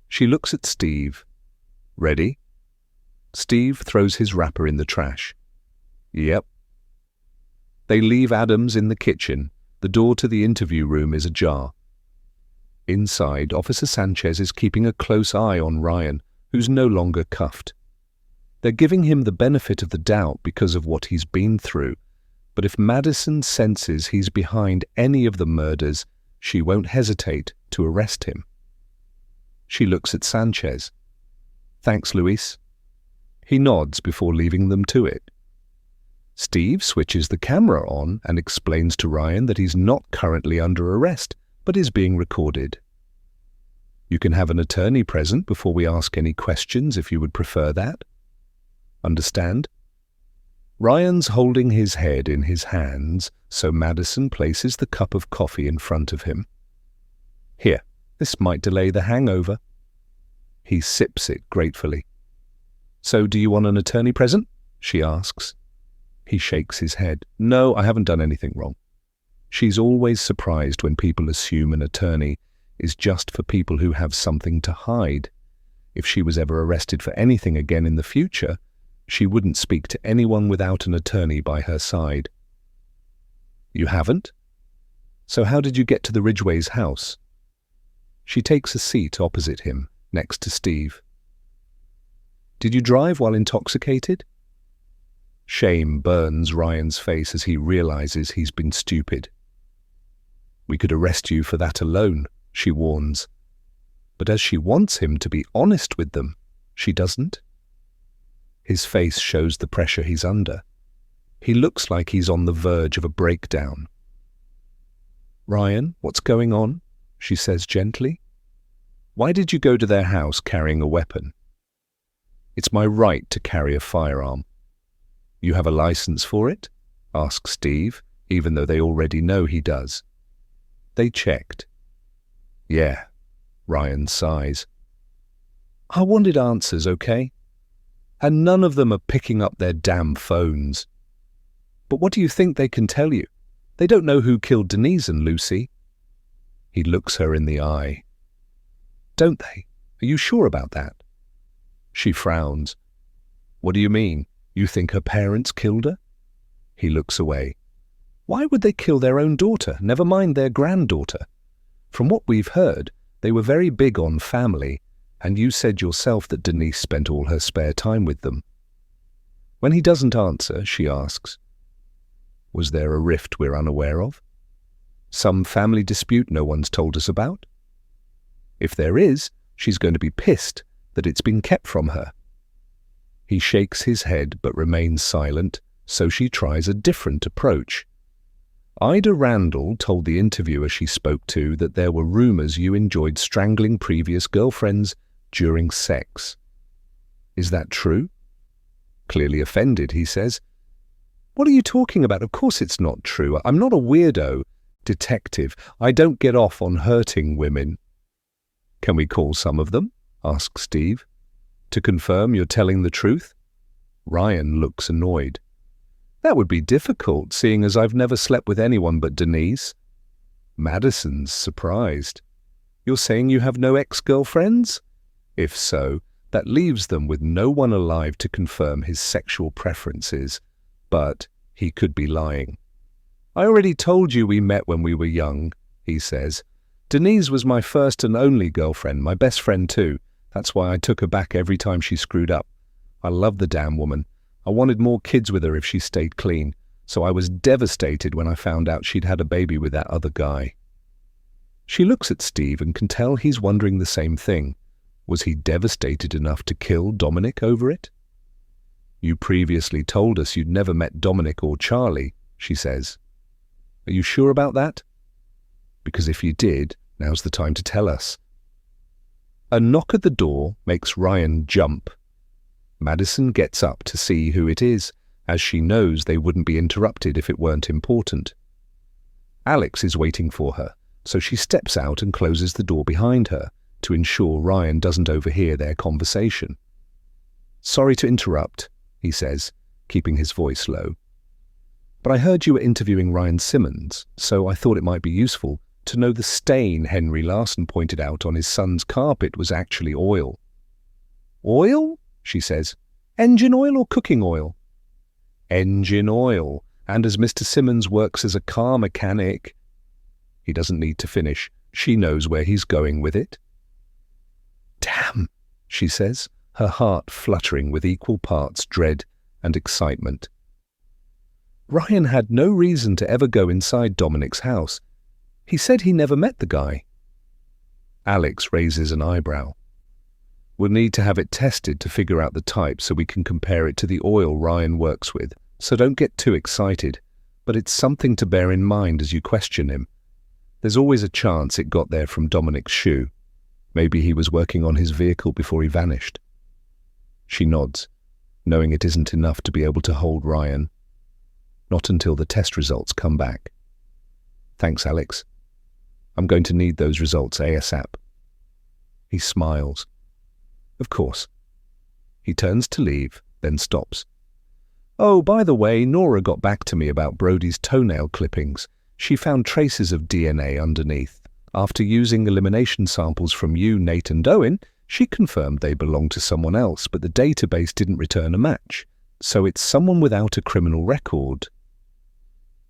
She looks at Steve. Ready? Steve throws his wrapper in the trash. Yep. They leave Adams in the kitchen. The door to the interview room is ajar. Inside, Officer Sanchez is keeping a close eye on Ryan, who's no longer cuffed. They're giving him the benefit of the doubt because of what he's been through, but if Madison senses he's behind any of the murders, she won't hesitate to arrest him. She looks at Sanchez. Thanks, Luis. He nods before leaving them to it. Steve switches the camera on and explains to Ryan that he's not currently under arrest, but is being recorded. You can have an attorney present before we ask any questions if you would prefer that. Understand? Ryan's holding his head in his hands, so Madison places the cup of coffee in front of him. Here, this might delay the hangover. He sips it gratefully. So do you want an attorney present? She asks. He shakes his head. No, I haven't done anything wrong. She's always surprised when people assume an attorney is just for people who have something to hide. If she was ever arrested for anything again in the future, she wouldn't speak to anyone without an attorney by her side. You haven't? So how did you get to the Ridgway's house? She takes a seat opposite him, next to Steve. Did you drive while intoxicated? Shame burns Ryan's face as he realizes he's been stupid. We could arrest you for that alone, she warns. But as she wants him to be honest with them, she doesn't. His face shows the pressure he's under. He looks like he's on the verge of a breakdown. Ryan, what's going on? She says gently. Why did you go to their house carrying a weapon? It's my right to carry a firearm. You have a license for it? Asks Steve, even though they already know he does. They checked. Yeah, Ryan sighs. I wanted answers, okay? And none of them are picking up their damn phones. But what do you think they can tell you? They don't know who killed Denise and Lucy. He looks her in the eye. Don't they? Are you sure about that? She frowns. What do you mean? You think her parents killed her? He looks away. Why would they kill their own daughter, never mind their granddaughter? From what we've heard, they were very big on family, and you said yourself that Denise spent all her spare time with them. When he doesn't answer, she asks, was there a rift we're unaware of? Some family dispute no one's told us about? If there is, she's going to be pissed that it's been kept from her. He shakes his head but remains silent, so she tries a different approach. Ida Randall told the interviewer she spoke to that there were rumors you enjoyed strangling previous girlfriends during sex. Is that true? Clearly offended, he says. What are you talking about? Of course it's not true. I'm not a weirdo. Detective, I don't get off on hurting women. Can we call some of them? Asks Steve. To confirm you're telling the truth? Ryan looks annoyed. That would be difficult, seeing as I've never slept with anyone but Denise. Madison's surprised. You're saying you have no ex-girlfriends? If so, That leaves them with no one alive to confirm his sexual preferences, but he could be lying. "I already told you we met when we were young," he says. "Denise was my first and only girlfriend, my best friend too. That's why I took her back every time she screwed up. I love the damn woman. I wanted more kids with her if she stayed clean, so I was devastated when I found out she'd had a baby with that other guy." She looks at Steve and can tell he's wondering the same thing. Was he devastated enough to kill Dominic over it? "You previously told us you'd never met Dominic or Charlie," she says. "Are you sure about that? Because if you did, now's the time to tell us." A knock at the door makes Ryan jump. Madison gets up to see who it is, as she knows they wouldn't be interrupted if it weren't important. Alex is waiting for her, so she steps out and closes the door behind her to ensure Ryan doesn't overhear their conversation. "Sorry to interrupt," he says, keeping his voice low. "But I heard you were interviewing Ryan Simmons, so I thought it might be useful to know the stain Henry Larson pointed out on his son's carpet was actually oil." "Oil?" she says. "Engine oil or cooking oil?" "Engine oil, and as Mr. Simmons works as a car mechanic—" He doesn't need to finish. She knows where he's going with it. "Damn," she says, her heart fluttering with equal parts dread and excitement. Ryan had no reason to ever go inside Dominic's house. He said he never met the guy. Alex raises an eyebrow. "We'll need to have it tested to figure out the type so we can compare it to the oil Ryan works with, so don't get too excited, but it's something to bear in mind as you question him. There's always a chance it got there from Dominic's shoe. Maybe he was working on his vehicle before he vanished." She nods, knowing it isn't enough to be able to hold Ryan. Not until the test results come back. "Thanks, Alex. I'm going to need those results ASAP." He smiles. "Of course." He turns to leave, then stops. "Oh, by the way, Nora got back to me about Brody's toenail clippings. She found traces of DNA underneath. After using elimination samples from you, Nate, and Owen, she confirmed they belonged to someone else, but the database didn't return a match. So it's someone without a criminal record."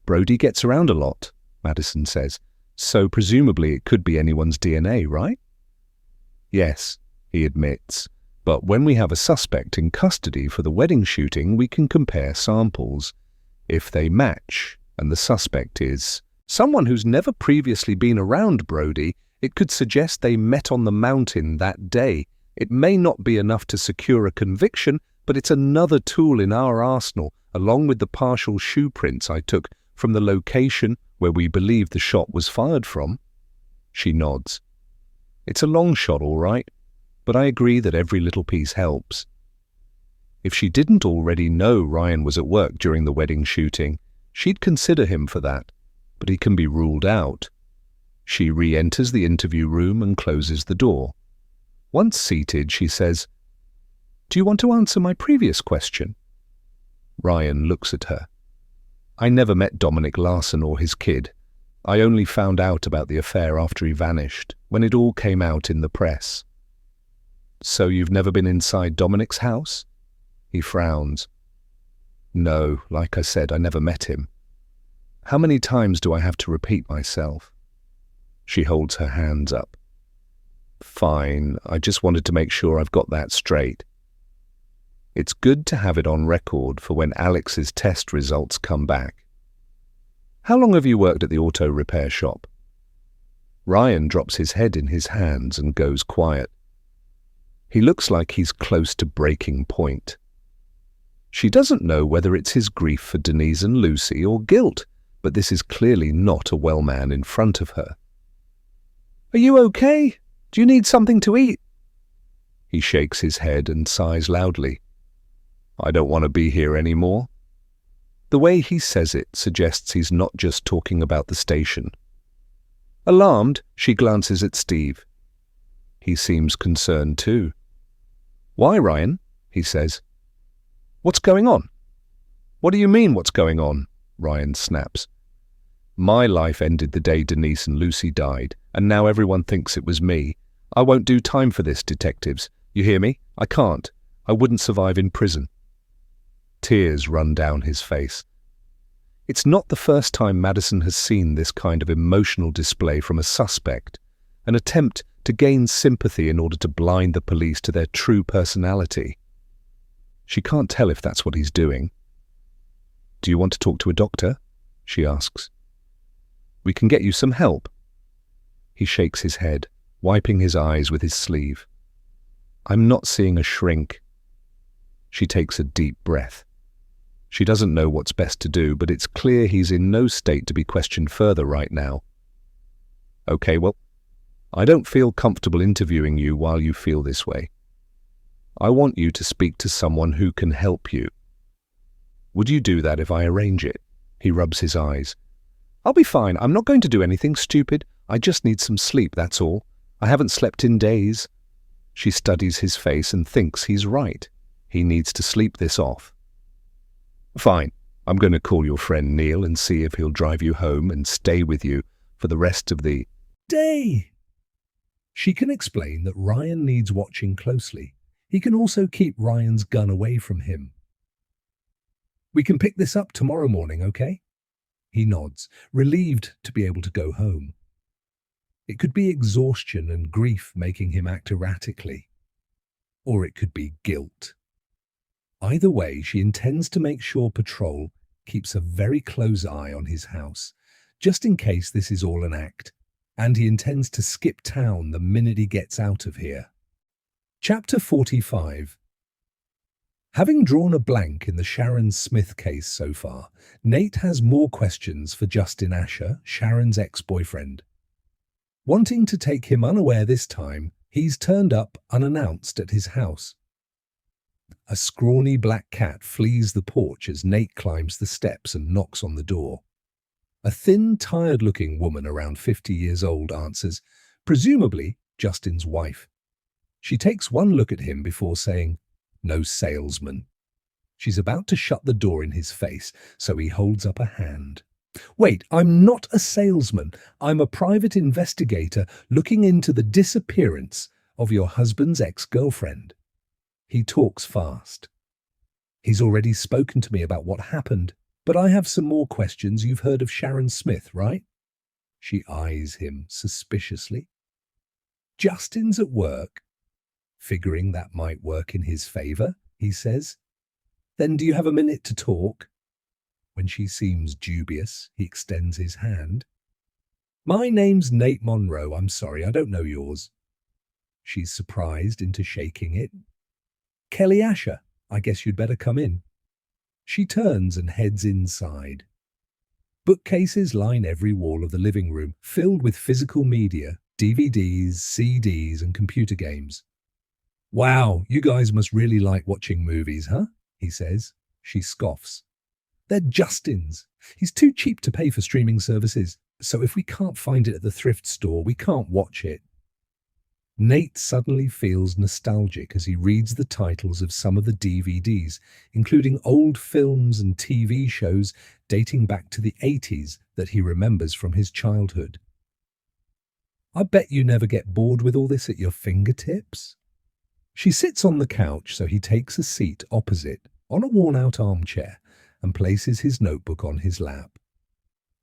"Brody gets around a lot," Madison says, "so presumably it could be anyone's DNA, right?" "Yes," he admits, "but when we have a suspect in custody for the wedding shooting, we can compare samples. If they match, and the suspect is someone who's never previously been around Brody, it could suggest they met on the mountain that day. It may not be enough to secure a conviction, but it's another tool in our arsenal, along with the partial shoe prints I took from the location where we believe the shot was fired from." She nods. "It's a long shot, all right, but I agree that every little piece helps." If she didn't already know Ryan was at work during the wedding shooting, she'd consider him for that, but he can be ruled out. She re-enters the interview room and closes the door. Once seated, she says, "Do you want to answer my previous question?" Ryan looks at her. "I never met Dominic Larson or his kid. I only found out about the affair after he vanished, when it all came out in the press." "So you've never been inside Dominic's house?" He frowns. "No, like I said, I never met him. How many times do I have to repeat myself?" She holds her hands up. "Fine, I just wanted to make sure I've got that straight. It's good to have it on record for when Alex's test results come back. How long have you worked at the auto repair shop?" Ryan drops his head in his hands and goes quiet. He looks like he's close to breaking point. She doesn't know whether it's his grief for Denise and Lucy or guilt, but this is clearly not a well man in front of her. "Are you okay? Do you need something to eat?" He shakes his head and sighs loudly. "I don't want to be here anymore." The way he says it suggests he's not just talking about the station. Alarmed, she glances at Steve. He seems concerned too. "Why, Ryan?" he says. "What's going on?" "What do you mean, what's going on?" Ryan snaps. "My life ended the day Denise and Lucy died, and now everyone thinks it was me. I won't do time for this, detectives. You hear me? I can't. I wouldn't survive in prison. Tears run down his face. It's not the first time Madison has seen this kind of emotional display from a suspect, an attempt to gain sympathy in order to blind the police to their true personality. She can't tell if that's what he's doing. Do you want to talk to a doctor? She asks. We can get you some help. He shakes his head, wiping his eyes with his sleeve. I'm not seeing a shrink. She takes a deep breath. She doesn't know what's best to do, but it's clear he's in no state to be questioned further right now. Okay, well, I don't feel comfortable interviewing you while you feel this way. I want you to speak to someone who can help you. Would you do that if I arrange it? He rubs his eyes. I'll be fine. I'm not going to do anything stupid. I just need some sleep, that's all. I haven't slept in days. She studies his face and thinks he's right. He needs to sleep this off. Fine. I'm going to call your friend Neil and see if he'll drive you home and stay with you for the rest of the day. She can explain that Ryan needs watching closely. He can also keep Ryan's gun away from him. We can pick this up tomorrow morning, okay? He nods, relieved to be able to go home. It could be exhaustion and grief making him act erratically. Or it could be guilt. Either way, she intends to make sure patrol keeps a very close eye on his house, just in case this is all an act, and he intends to skip town the minute he gets out of here. Chapter 45. Having drawn a blank in the Sharon Smith case so far, Nate has more questions for Justin Asher, Sharon's ex-boyfriend. Wanting to take him unaware this time, he's turned up unannounced at his house. A scrawny black cat flees the porch as Nate climbs the steps and knocks on the door. A thin, tired-looking woman around 50 years old answers, presumably Justin's wife. She takes one look at him before saying, "No salesman." She's about to shut the door in his face, so he holds up a hand. "Wait, I'm not a salesman. I'm a private investigator looking into the disappearance of your husband's ex-girlfriend." He talks fast. "He's already spoken to me about what happened, but I have some more questions. You've heard of Sharon Smith, right?" She eyes him suspiciously. "Justin's at work." Figuring that might work in his favor, he says. "Then do you have a minute to talk?" When she seems dubious, he extends his hand. "My name's Nate Monroe. I'm sorry, I don't know yours." She's surprised into shaking it. "Kelly Asher. I guess you'd better come in." She turns and heads inside. Bookcases line every wall of the living room, filled with physical media, DVDs, CDs, and computer games. "Wow, you guys must really like watching movies, huh?" he says. She scoffs. "They're Justin's. He's too cheap to pay for streaming services, so if we can't find it at the thrift store, we can't watch it." Nate suddenly feels nostalgic as he reads the titles of some of the DVDs, including old films and TV shows dating back to the 80s that he remembers from his childhood. "I bet you never get bored with all this at your fingertips." She sits on the couch, so he takes a seat opposite, on a worn-out armchair, and places his notebook on his lap.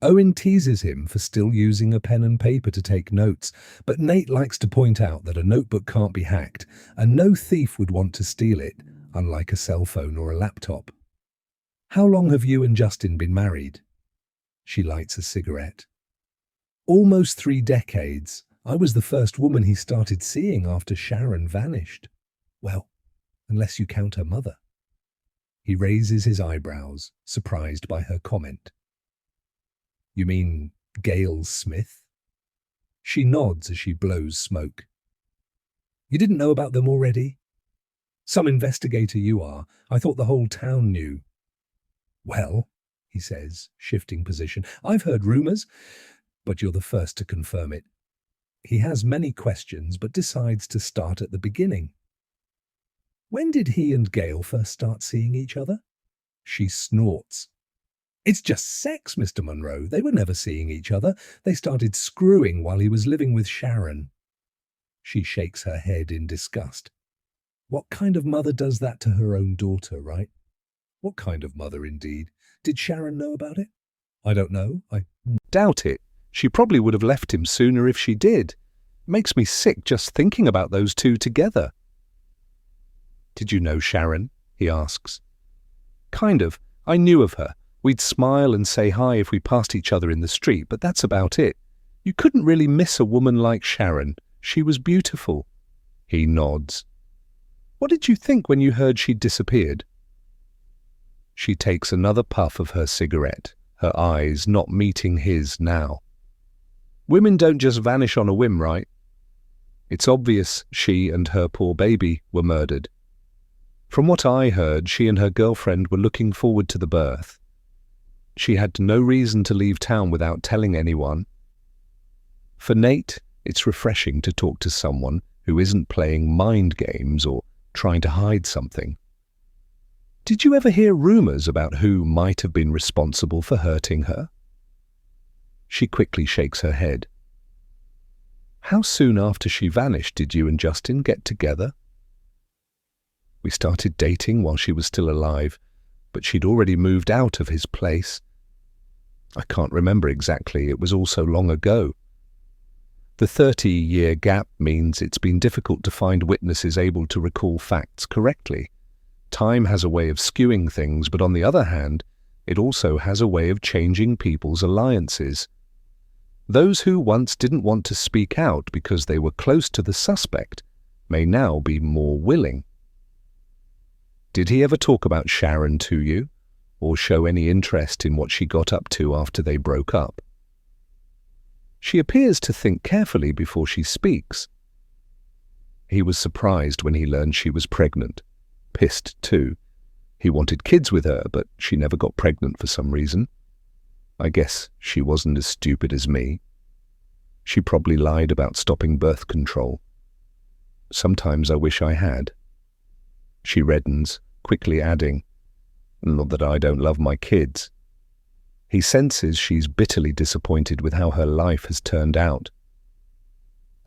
Owen teases him for still using a pen and paper to take notes, but Nate likes to point out that a notebook can't be hacked, and no thief would want to steal it, unlike a cell phone or a laptop. "How long have you and Justin been married?" She lights a cigarette. "Almost 3 decades. I was the first woman he started seeing after Sharon vanished. Well, unless you count her mother." He raises his eyebrows, surprised by her comment. "You mean Gail Smith?" She nods as she blows smoke. "You didn't know about them already?" "Some investigator you are. I thought the whole town knew." "Well," he says, shifting position, "I've heard rumors, but you're the first to confirm it." He has many questions, but decides to start at the beginning. "When did he and Gail first start seeing each other?" She snorts. "It's just sex, Mr. Monroe. They were never seeing each other. They started screwing while he was living with Sharon." She shakes her head in disgust. What kind of mother does that to her own daughter, right? What kind of mother, indeed? Did Sharon know about it? I don't know. I Doubt it. She probably would have left him sooner if she did. Makes me sick just thinking about those two together. Did you know Sharon? He asks. Kind of. I knew of her. We'd smile and say hi if we passed each other in the street, but that's about it. You couldn't really miss a woman like Sharon. She was beautiful. He nods. What did you think when you heard she'd disappeared? She takes another puff of her cigarette, her eyes not meeting his now. Women don't just vanish on a whim, right? It's obvious she and her poor baby were murdered. From what I heard, she and her girlfriend were looking forward to the birth. She had no reason to leave town without telling anyone. For Nate, it's refreshing to talk to someone who isn't playing mind games or trying to hide something. Did you ever hear rumors about who might have been responsible for hurting her? She quickly shakes her head. How soon after she vanished did you and Justin get together? We started dating while she was still alive, but she'd already moved out of his place. I can't remember exactly, it was all so long ago. The 30-year gap means it's been difficult to find witnesses able to recall facts correctly. Time has a way of skewing things, but on the other hand, it also has a way of changing people's alliances. Those who once didn't want to speak out because they were close to the suspect may now be more willing. Did he ever talk about Sharon to you, or show any interest in what she got up to after they broke up? She appears to think carefully before she speaks. He was surprised when he learned she was pregnant. Pissed too. He wanted kids with her, but she never got pregnant for some reason. I guess she wasn't as stupid as me. She probably lied about stopping birth control. Sometimes I wish I had. She reddens, quickly adding, not that I don't love my kids. He senses she's bitterly disappointed with how her life has turned out.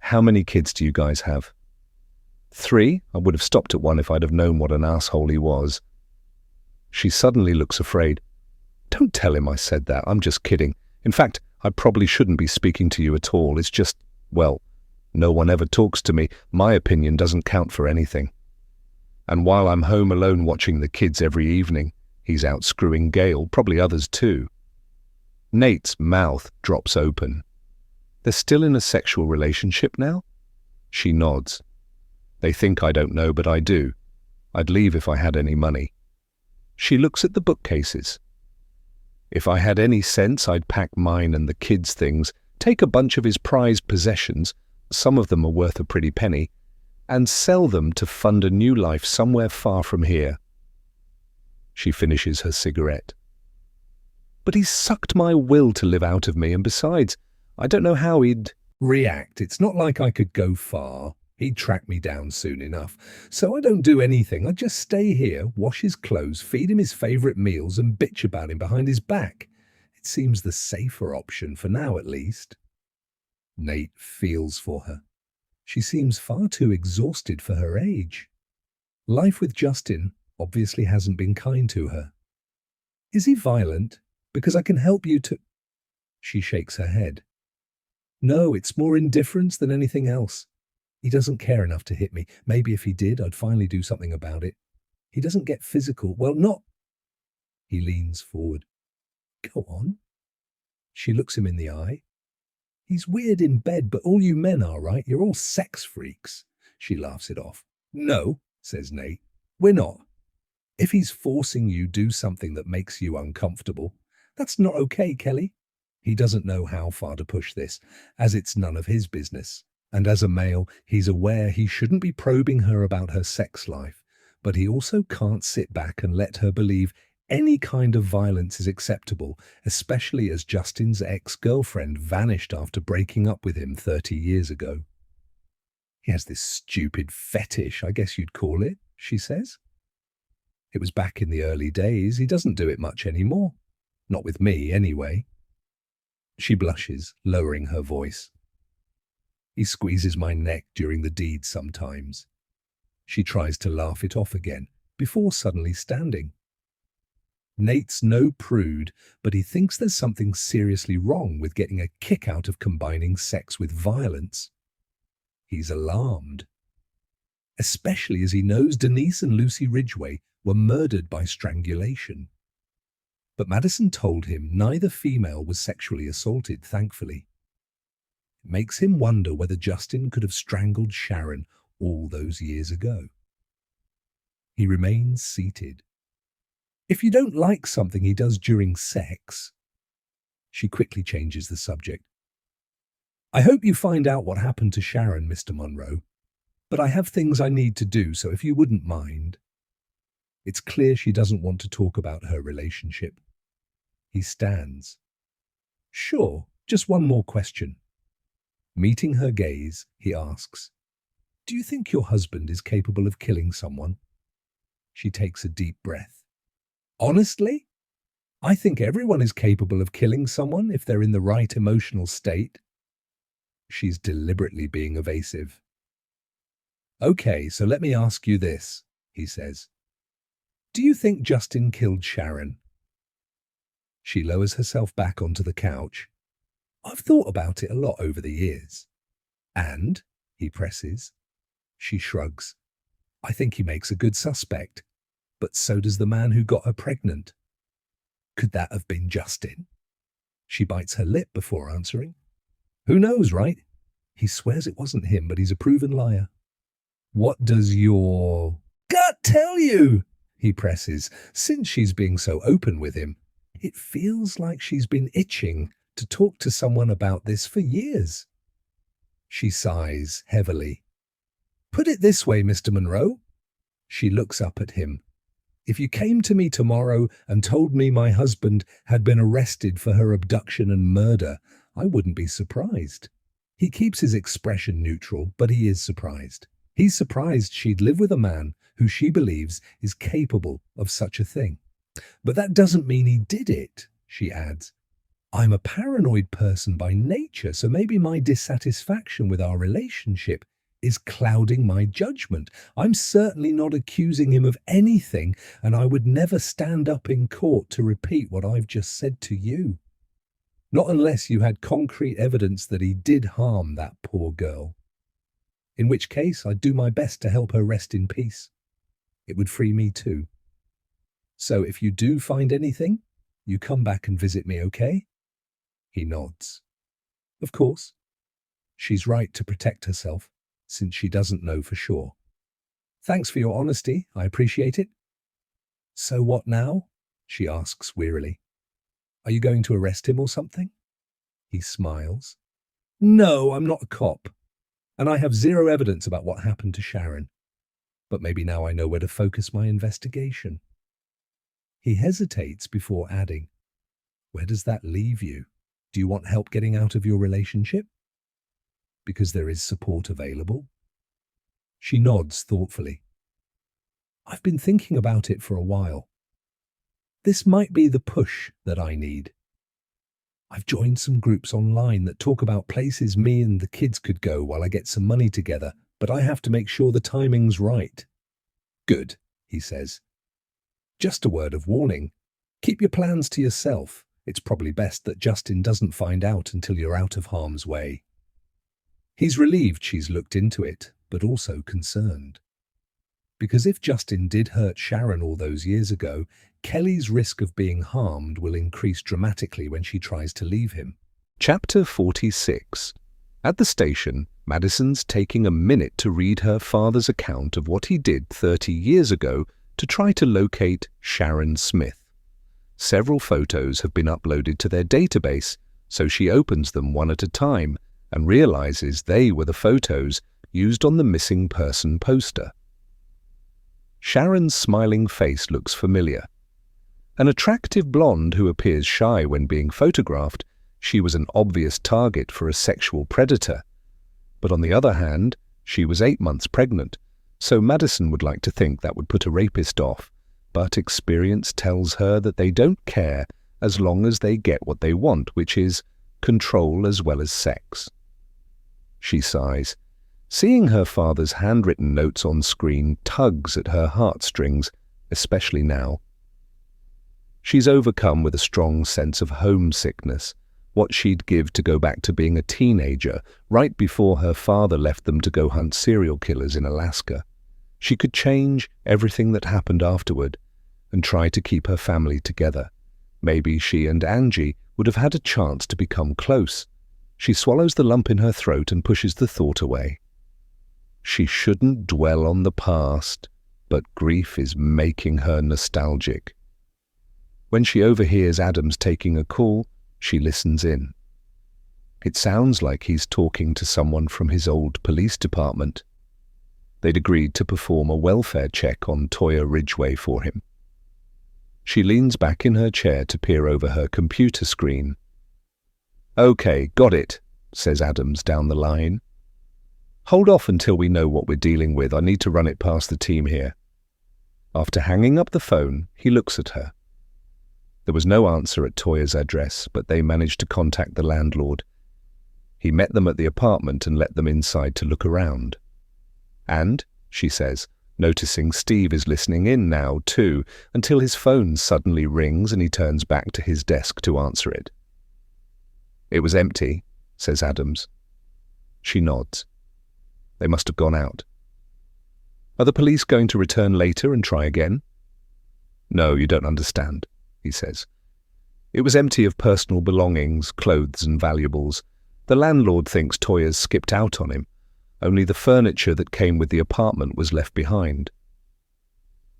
How many kids do you guys have? 3? I would have stopped at 1 if I'd have known what an asshole he was. She suddenly looks afraid. Don't tell him I said that. I'm just kidding. In fact, I probably shouldn't be speaking to you at all. It's just, well, no one ever talks to me. My opinion doesn't count for anything. And while I'm home alone watching the kids every evening, he's out screwing Gail, probably others too. Nate's mouth drops open. They're still in a sexual relationship now? She nods. They think I don't know, but I do. I'd leave if I had any money. She looks at the bookcases. If I had any sense, I'd pack mine and the kids' things, take a bunch of his prized possessions, some of them are worth a pretty penny, and sell them to fund a new life somewhere far from here. She finishes her cigarette. But he's sucked my will to live out of me, and besides, I don't know how he'd react. It's not like I could go far. He'd track me down soon enough. So I don't do anything. I just stay here, wash his clothes, feed him his favourite meals and bitch about him behind his back. It seems the safer option, for now at least. Nate feels for her. She seems far too exhausted for her age. Life with Justin obviously hasn't been kind to her. Is he violent? Because I can help you to... She shakes her head. No, it's more indifference than anything else. He doesn't care enough to hit me. Maybe if he did, I'd finally do something about it. He doesn't get physical. Well, not... He leans forward. Go on. She looks him in the eye. He's weird in bed, but all you men are, right? You're all sex freaks. She laughs it off. No, says Nate. We're not. If he's forcing you do something that makes you uncomfortable, that's not okay, Kelly. He doesn't know how far to push this, as it's none of his business. And as a male, he's aware he shouldn't be probing her about her sex life, but he also can't sit back and let her believe any kind of violence is acceptable, especially as Justin's ex-girlfriend vanished after breaking up with him 30 years ago. He has this stupid fetish, I guess you'd call it, she says. It was back in the early days. He doesn't do it much anymore. Not with me, anyway. She blushes, lowering her voice. He squeezes my neck during the deed sometimes. She tries to laugh it off again, before suddenly standing. Nate's no prude, but he thinks there's something seriously wrong with getting a kick out of combining sex with violence. He's alarmed, especially as he knows Denise and Lucy Ridgway were murdered by strangulation. But Madison told him neither female was sexually assaulted, thankfully. It makes him wonder whether Justin could have strangled Sharon all those years ago. He remains seated. If you don't like something he does during sex, she quickly changes the subject. I hope you find out what happened to Sharon, Mr. Monroe, but I have things I need to do, so if you wouldn't mind. It's clear she doesn't want to talk about her relationship. He stands. Sure, just one more question. Meeting her gaze, he asks, do you think your husband is capable of killing someone? She takes a deep breath. Honestly, I think everyone is capable of killing someone if they're in the right emotional state. She's deliberately being evasive. Okay, so let me ask you this, he says. Do you think Justin killed Sharon? She lowers herself back onto the couch. I've thought about it a lot over the years. And, he presses. She shrugs. I think he makes a good suspect, but so does the man who got her pregnant. Could that have been Justin? She bites her lip before answering. Who knows, right? He swears it wasn't him, but he's a proven liar. What does your gut tell you? He presses, since she's being so open with him. It feels like she's been itching to talk to someone about this for years. She sighs heavily. Put it this way, Mr. Monroe. She looks up at him. If you came to me tomorrow and told me my husband had been arrested for her abduction and murder, I wouldn't be surprised. He keeps his expression neutral, but he is surprised. He's surprised she'd live with a man who she believes is capable of such a thing. But that doesn't mean he did it, she adds. I'm a paranoid person by nature, so maybe my dissatisfaction with our relationship is clouding my judgment. I'm certainly not accusing him of anything, and I would never stand up in court to repeat what I've just said to you. Not unless you had concrete evidence that he did harm that poor girl. In which case, I'd do my best to help her rest in peace. It would free me too. So if you do find anything, you come back and visit me, okay? He nods. Of course. She's right to protect herself, since she doesn't know for sure. Thanks for your honesty. I appreciate it. So what now? She asks wearily. Are you going to arrest him or something? He smiles. No, I'm not a cop. And I have zero evidence about what happened to Sharon. But maybe now I know where to focus my investigation. He hesitates before adding, where does that leave you? Do you want help getting out of your relationship? Because there is support available. She nods thoughtfully. I've been thinking about it for a while. This might be the push that I need. I've joined some groups online that talk about places me and the kids could go while I get some money together, but I have to make sure the timing's right. Good, he says. Just a word of warning. Keep your plans to yourself. It's probably best that Justin doesn't find out until you're out of harm's way. He's relieved she's looked into it, but also concerned. Because if Justin did hurt Sharon all those years ago, Kelly's risk of being harmed will increase dramatically when she tries to leave him. Chapter 46. At the station, Madison's taking a minute to read her father's account of what he did 30 years ago to try to locate Sharon Smith. Several photos have been uploaded to their database, so she opens them one at a time and realizes they were the photos used on the missing person poster. Sharon's smiling face looks familiar. An attractive blonde who appears shy when being photographed, she was an obvious target for a sexual predator. But on the other hand, she was 8 months pregnant, so Madison would like to think that would put a rapist off, but experience tells her that they don't care as long as they get what they want, which is control as well as sex. She sighs. Seeing her father's handwritten notes on screen tugs at her heartstrings, especially now. She's overcome with a strong sense of homesickness, what she'd give to go back to being a teenager right before her father left them to go hunt serial killers in Alaska. She could change everything that happened afterward and try to keep her family together. Maybe she and Angie would have had a chance to become close. She swallows the lump in her throat and pushes the thought away. She shouldn't dwell on the past, but grief is making her nostalgic. When she overhears Adams taking a call, she listens in. It sounds like he's talking to someone from his old police department. They'd agreed to perform a welfare check on Toya Ridgway for him. She leans back in her chair to peer over her computer screen. "Okay, got it," says Adams down the line. "Hold off until we know what we're dealing with. I need to run it past the team here." After hanging up the phone, he looks at her. There was no answer at Toya's address, but they managed to contact the landlord. He met them at the apartment and let them inside to look around. "And," she says, noticing Steve is listening in now too, until his phone suddenly rings and he turns back to his desk to answer it. "It was empty," says Adams. She nods. They must have gone out. "Are the police going to return later and try again?" "No, you don't understand," he says. "It was empty of personal belongings, clothes and valuables. The landlord thinks Toya's skipped out on him. Only the furniture that came with the apartment was left behind."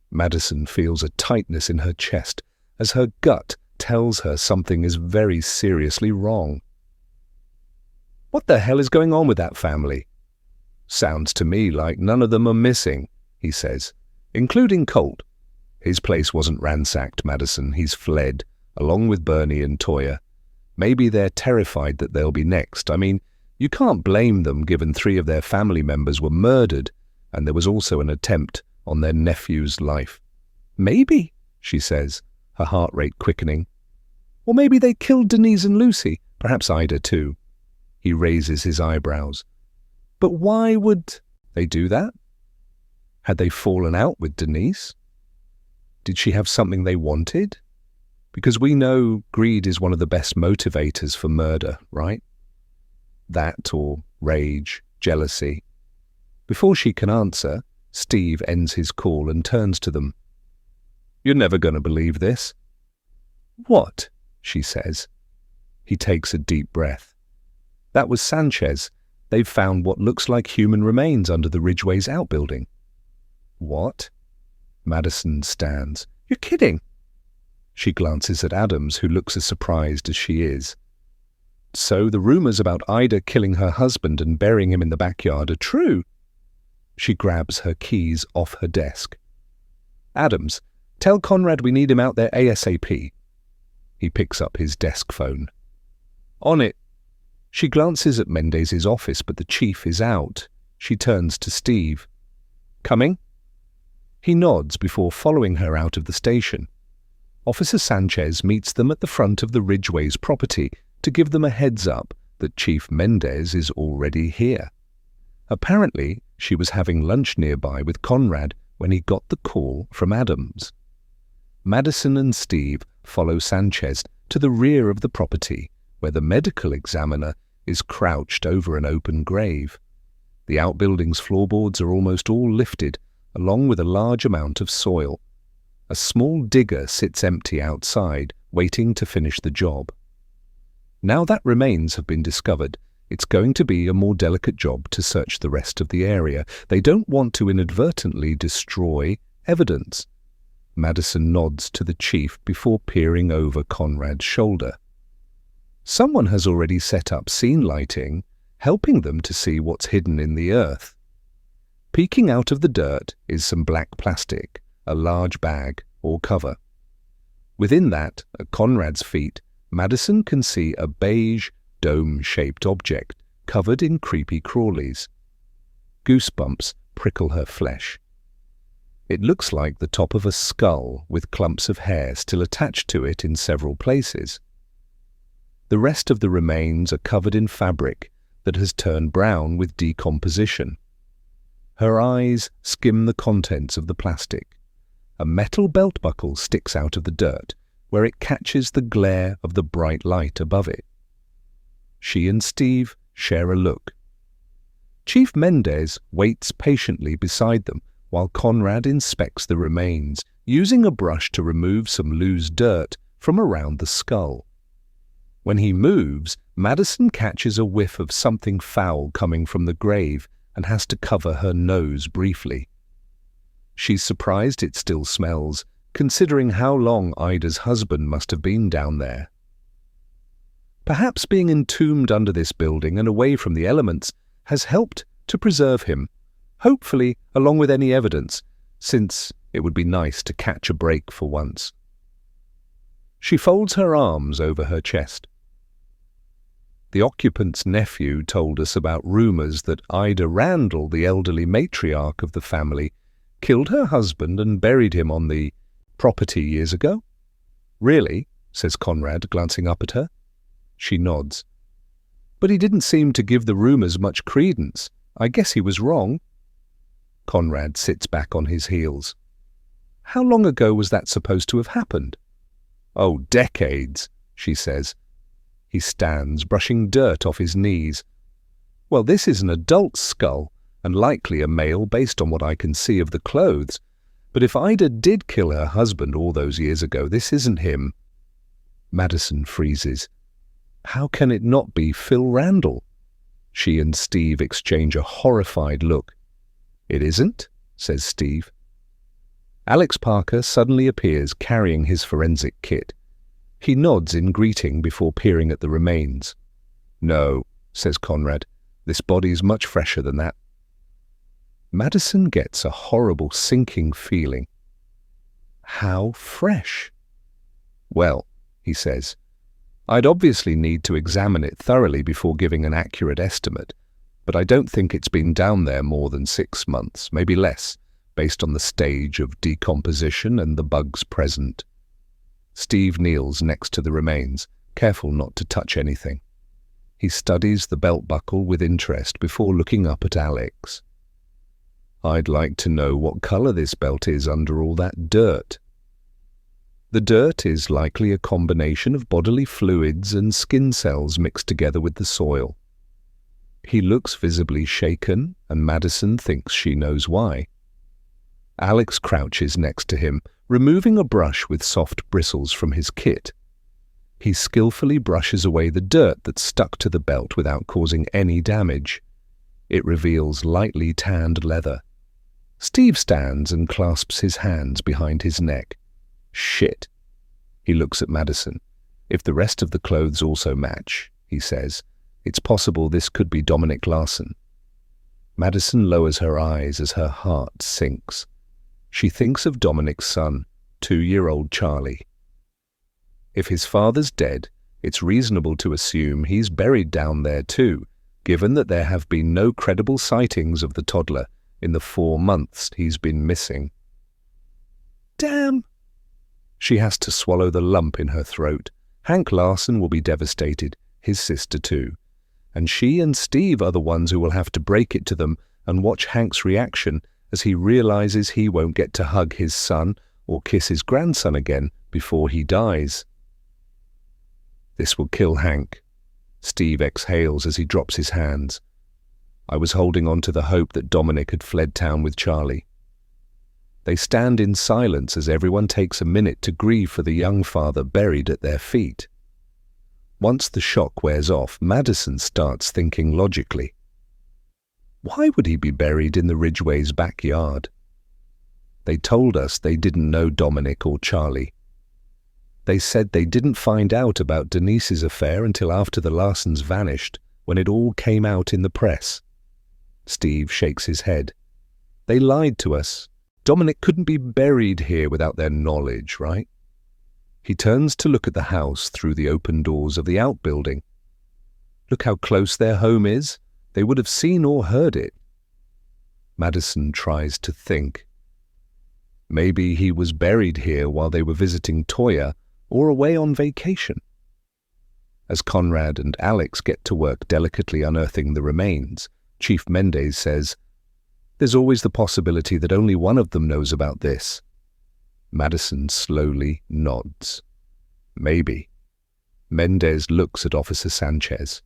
Madison feels a tightness in her chest as her gut tells her something is very seriously wrong. "What the hell is going on with that family?" "Sounds to me like none of them are missing," he says, "including Colt. His place wasn't ransacked, Madison. He's fled, along with Bernie and Toya. Maybe they're terrified that they'll be next. I mean, you can't blame them given 3 of their family members were murdered, and there was also an attempt on their nephew's life." "Maybe," she says, her heart rate quickening. "Or maybe they killed Denise and Lucy, perhaps Ida too." He raises his eyebrows. "But why would they do that? Had they fallen out with Denise? Did she have something they wanted? Because we know greed is one of the best motivators for murder, right? That or rage, jealousy." Before she can answer, Steve ends his call and turns to them. "You're never going to believe this." "What?" she says. He takes a deep breath. "That was Sanchez. They've found what looks like human remains under the Ridgway's outbuilding." "What?" Madison stands. "You're kidding." She glances at Adams, who looks as surprised as she is. "So the rumors about Ida killing her husband and burying him in the backyard are true?" She grabs her keys off her desk. "Adams, tell Conrad we need him out there ASAP." He picks up his desk phone. "On it." She glances at Mendez's office, but the chief is out. She turns to Steve. "Coming?" He nods before following her out of the station. Officer Sanchez meets them at the front of the Ridgway's property to give them a heads up that Chief Mendez is already here. Apparently, she was having lunch nearby with Conrad when he got the call from Adams. Madison and Steve follow Sanchez to the rear of the property, where the medical examiner is crouched over an open grave. The outbuilding's floorboards are almost all lifted, along with a large amount of soil. A small digger sits empty outside, waiting to finish the job. Now that remains have been discovered, it's going to be a more delicate job to search the rest of the area. They don't want to inadvertently destroy evidence. Madison nods to the chief before peering over Conrad's shoulder. Someone has already set up scene lighting, helping them to see what's hidden in the earth. Peeking out of the dirt is some black plastic, a large bag or cover. Within that, at Conrad's feet, Madison can see a beige, dome-shaped object covered in creepy crawlies. Goosebumps prickle her flesh. It looks like the top of a skull with clumps of hair still attached to it in several places. The rest of the remains are covered in fabric that has turned brown with decomposition. Her eyes skim the contents of the plastic. A metal belt buckle sticks out of the dirt, where it catches the glare of the bright light above it. She and Steve share a look. Chief Mendez waits patiently beside them while Conrad inspects the remains, using a brush to remove some loose dirt from around the skull. When he moves, Madison catches a whiff of something foul coming from the grave and has to cover her nose briefly. She's surprised it still smells, considering how long Ida's husband must have been down there. Perhaps being entombed under this building and away from the elements has helped to preserve him, hopefully along with any evidence, since it would be nice to catch a break for once. She folds her arms over her chest. The occupant's nephew told us about rumors that Ida Randall, the elderly matriarch of the family, killed her husband and buried him on the property years ago. Really? Says Conrad, glancing up at her. She nods. But he didn't seem to give the rumors much credence. I guess he was wrong. Conrad sits back on his heels. How long ago was that supposed to have happened? Oh, decades, she says. He stands, brushing dirt off his knees. Well, this is an adult skull, and likely a male based on what I can see of the clothes. But if Ida did kill her husband all those years ago, this isn't him. Madison freezes. How can it not be Phil Randall? She and Steve exchange a horrified look. It isn't, says Steve. Alex Parker suddenly appears carrying his forensic kit. He nods in greeting before peering at the remains. No, says Conrad. This body's much fresher than that. Madison gets a horrible sinking feeling. How fresh? Well, he says, I'd obviously need to examine it thoroughly before giving an accurate estimate, but I don't think it's been down there more than 6 months, maybe less, based on the stage of decomposition and the bugs present. Steve kneels next to the remains, careful not to touch anything. He studies the belt buckle with interest before looking up at Alex. I'd like to know what color this belt is under all that dirt. The dirt is likely a combination of bodily fluids and skin cells mixed together with the soil. He looks visibly shaken, and Madison thinks she knows why. Alex crouches next to him, removing a brush with soft bristles from his kit. He skillfully brushes away the dirt that stuck to the belt without causing any damage. It reveals lightly tanned leather. Steve stands and clasps his hands behind his neck. Shit. He looks at Madison. If the rest of the clothes also match, he says, it's possible this could be Dominic Larson. Madison lowers her eyes as her heart sinks. She thinks of Dominic's son, 2-year-old Charlie. If his father's dead, it's reasonable to assume he's buried down there too, given that there have been no credible sightings of the toddler in the 4 months he's been missing. Damn! She has to swallow the lump in her throat. Hank Larson will be devastated, his sister too. And she and Steve are the ones who will have to break it to them and watch Hank's reaction as he realizes he won't get to hug his son or kiss his grandson again before he dies. This will kill Hank. Steve exhales as he drops his hands. I was holding on to the hope that Dominic had fled town with Charlie. They stand in silence as everyone takes a minute to grieve for the young father buried at their feet. Once the shock wears off, Madison starts thinking logically. Why would he be buried in the Ridgways' backyard? They told us they didn't know Dominic or Charlie. They said they didn't find out about Denise's affair until after the Larsons vanished, when it all came out in the press. Steve shakes his head. They lied to us. Dominic couldn't be buried here without their knowledge, right? He turns to look at the house through the open doors of the outbuilding. Look how close their home is. They would have seen or heard it. Madison tries to think. Maybe he was buried here while they were visiting Toya or away on vacation. As Conrad and Alex get to work delicately unearthing the remains, Chief Mendez says, There's always the possibility that only one of them knows about this. Madison slowly nods. Maybe. Mendez looks at Officer Sanchez.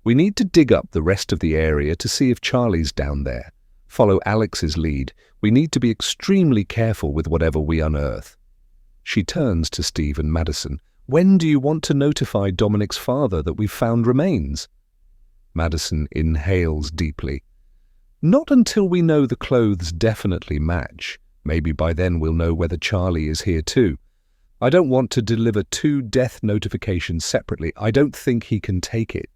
We need to dig up the rest of the area to see if Charlie's down there. Follow Alex's lead. We need to be extremely careful with whatever we unearth. She turns to Steve and Madison. When do you want to notify Dominic's father that we've found remains? Madison inhales deeply. Not until we know the clothes definitely match. Maybe by then we'll know whether Charlie is here too. I don't want to deliver 2 death notifications separately. I don't think he can take it.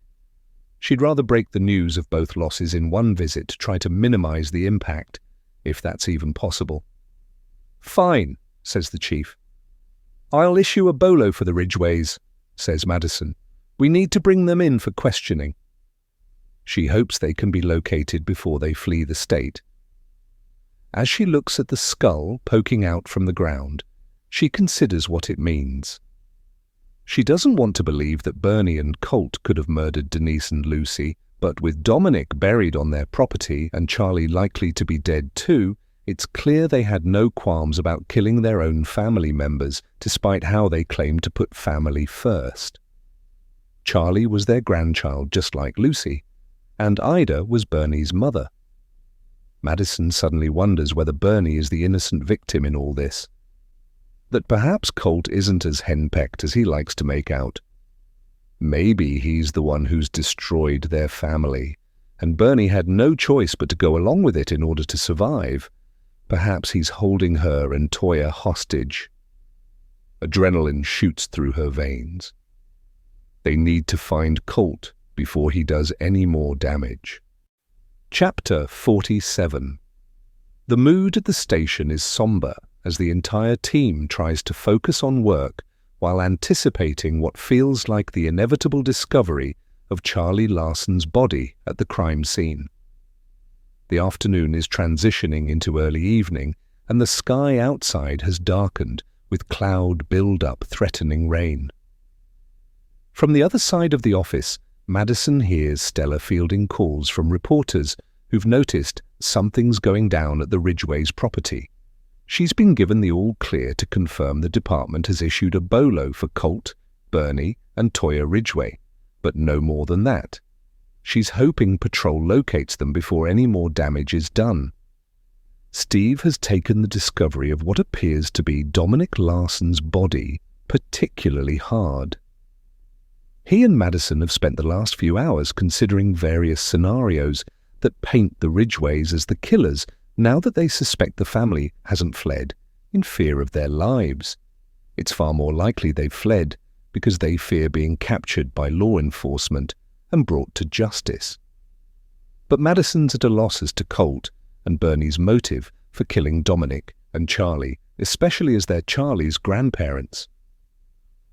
She'd rather break the news of both losses in one visit to try to minimize the impact, if that's even possible. Fine, says the chief. I'll issue a bolo for the Ridgeways, says Madison. We need to bring them in for questioning. She hopes they can be located before they flee the state. As she looks at the skull poking out from the ground, she considers what it means. She doesn't want to believe that Bernie and Colt could have murdered Denise and Lucy, but with Dominic buried on their property and Charlie likely to be dead too, it's clear they had no qualms about killing their own family members, despite how they claimed to put family first. Charlie was their grandchild just like Lucy, and Ida was Bernie's mother. Madison suddenly wonders whether Bernie is the innocent victim in all this. That perhaps Colt isn't as henpecked as he likes to make out. Maybe he's the one who's destroyed their family, and Bernie had no choice but to go along with it in order to survive. Perhaps he's holding her and Toya hostage. Adrenaline shoots through her veins. They need to find Colt before he does any more damage. Chapter 47. The mood at the station is somber as the entire team tries to focus on work while anticipating what feels like the inevitable discovery of Charlie Larson's body at the crime scene. The afternoon is transitioning into early evening, and the sky outside has darkened, with cloud build-up threatening rain. From the other side of the office, Madison hears Stella fielding calls from reporters who've noticed something's going down at the Ridgway's property. She's been given the all-clear to confirm the department has issued a bolo for Colt, Bernie, and Toya Ridgway, but no more than that. She's hoping patrol locates them before any more damage is done. Steve has taken the discovery of what appears to be Dominic Larson's body particularly hard. He and Madison have spent the last few hours considering various scenarios that paint the Ridgways as the killers now that they suspect the family hasn't fled in fear of their lives. It's far more likely they've fled because they fear being captured by law enforcement and brought to justice. But Madison's at a loss as to Colt and Bernie's motive for killing Dominic and Charlie, especially as they're Charlie's grandparents.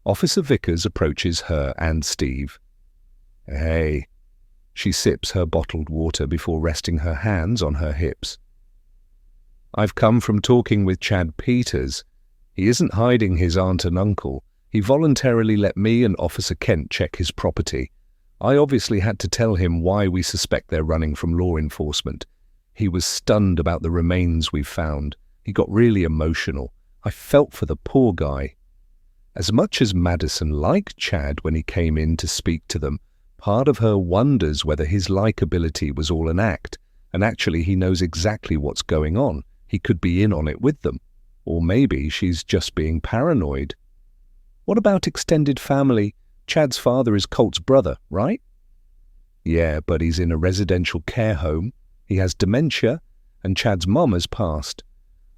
Officer Vickers approaches her and Steve. Hey. She sips her bottled water before resting her hands on her hips. I've come from talking with Chad Peters. He isn't hiding his aunt and uncle. He voluntarily let me and Officer Kent check his property. I obviously had to tell him why we suspect they're running from law enforcement. He was stunned about the remains we've found. He got really emotional. I felt for the poor guy. As much as Madison liked Chad when he came in to speak to them, part of her wonders whether his likability was all an act, and actually he knows exactly what's going on. He could be in on it with them. Or maybe she's just being paranoid. What about extended family? Chad's father is Colt's brother, right? Yeah, but he's in a residential care home. He has dementia, and Chad's mom has passed.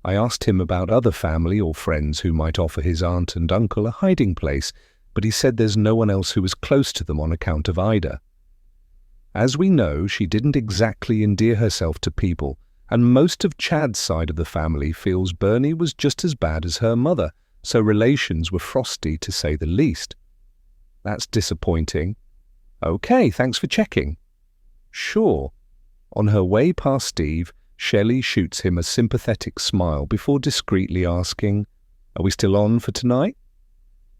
I asked him about other family or friends who might offer his aunt and uncle a hiding place, but he said there's no one else who was close to them on account of Ida. As we know, she didn't exactly endear herself to people, and most of Chad's side of the family feels Bernie was just as bad as her mother, so relations were frosty to say the least. That's disappointing. Okay, thanks for checking. Sure. On her way past Steve, Shelley shoots him a sympathetic smile before discreetly asking, "Are we still on for tonight?"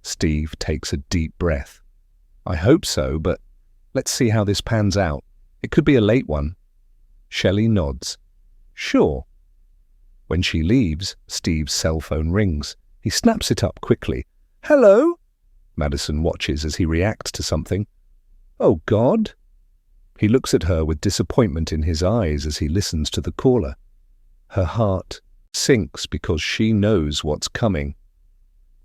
Steve takes a deep breath. I hope so, but let's see how this pans out. It could be a late one. Shelley nods. Sure. When she leaves, Steve's cell phone rings. He snaps it up quickly. Hello? Madison watches as he reacts to something. Oh, God. He looks at her with disappointment in his eyes as he listens to the caller. Her heart sinks because she knows what's coming.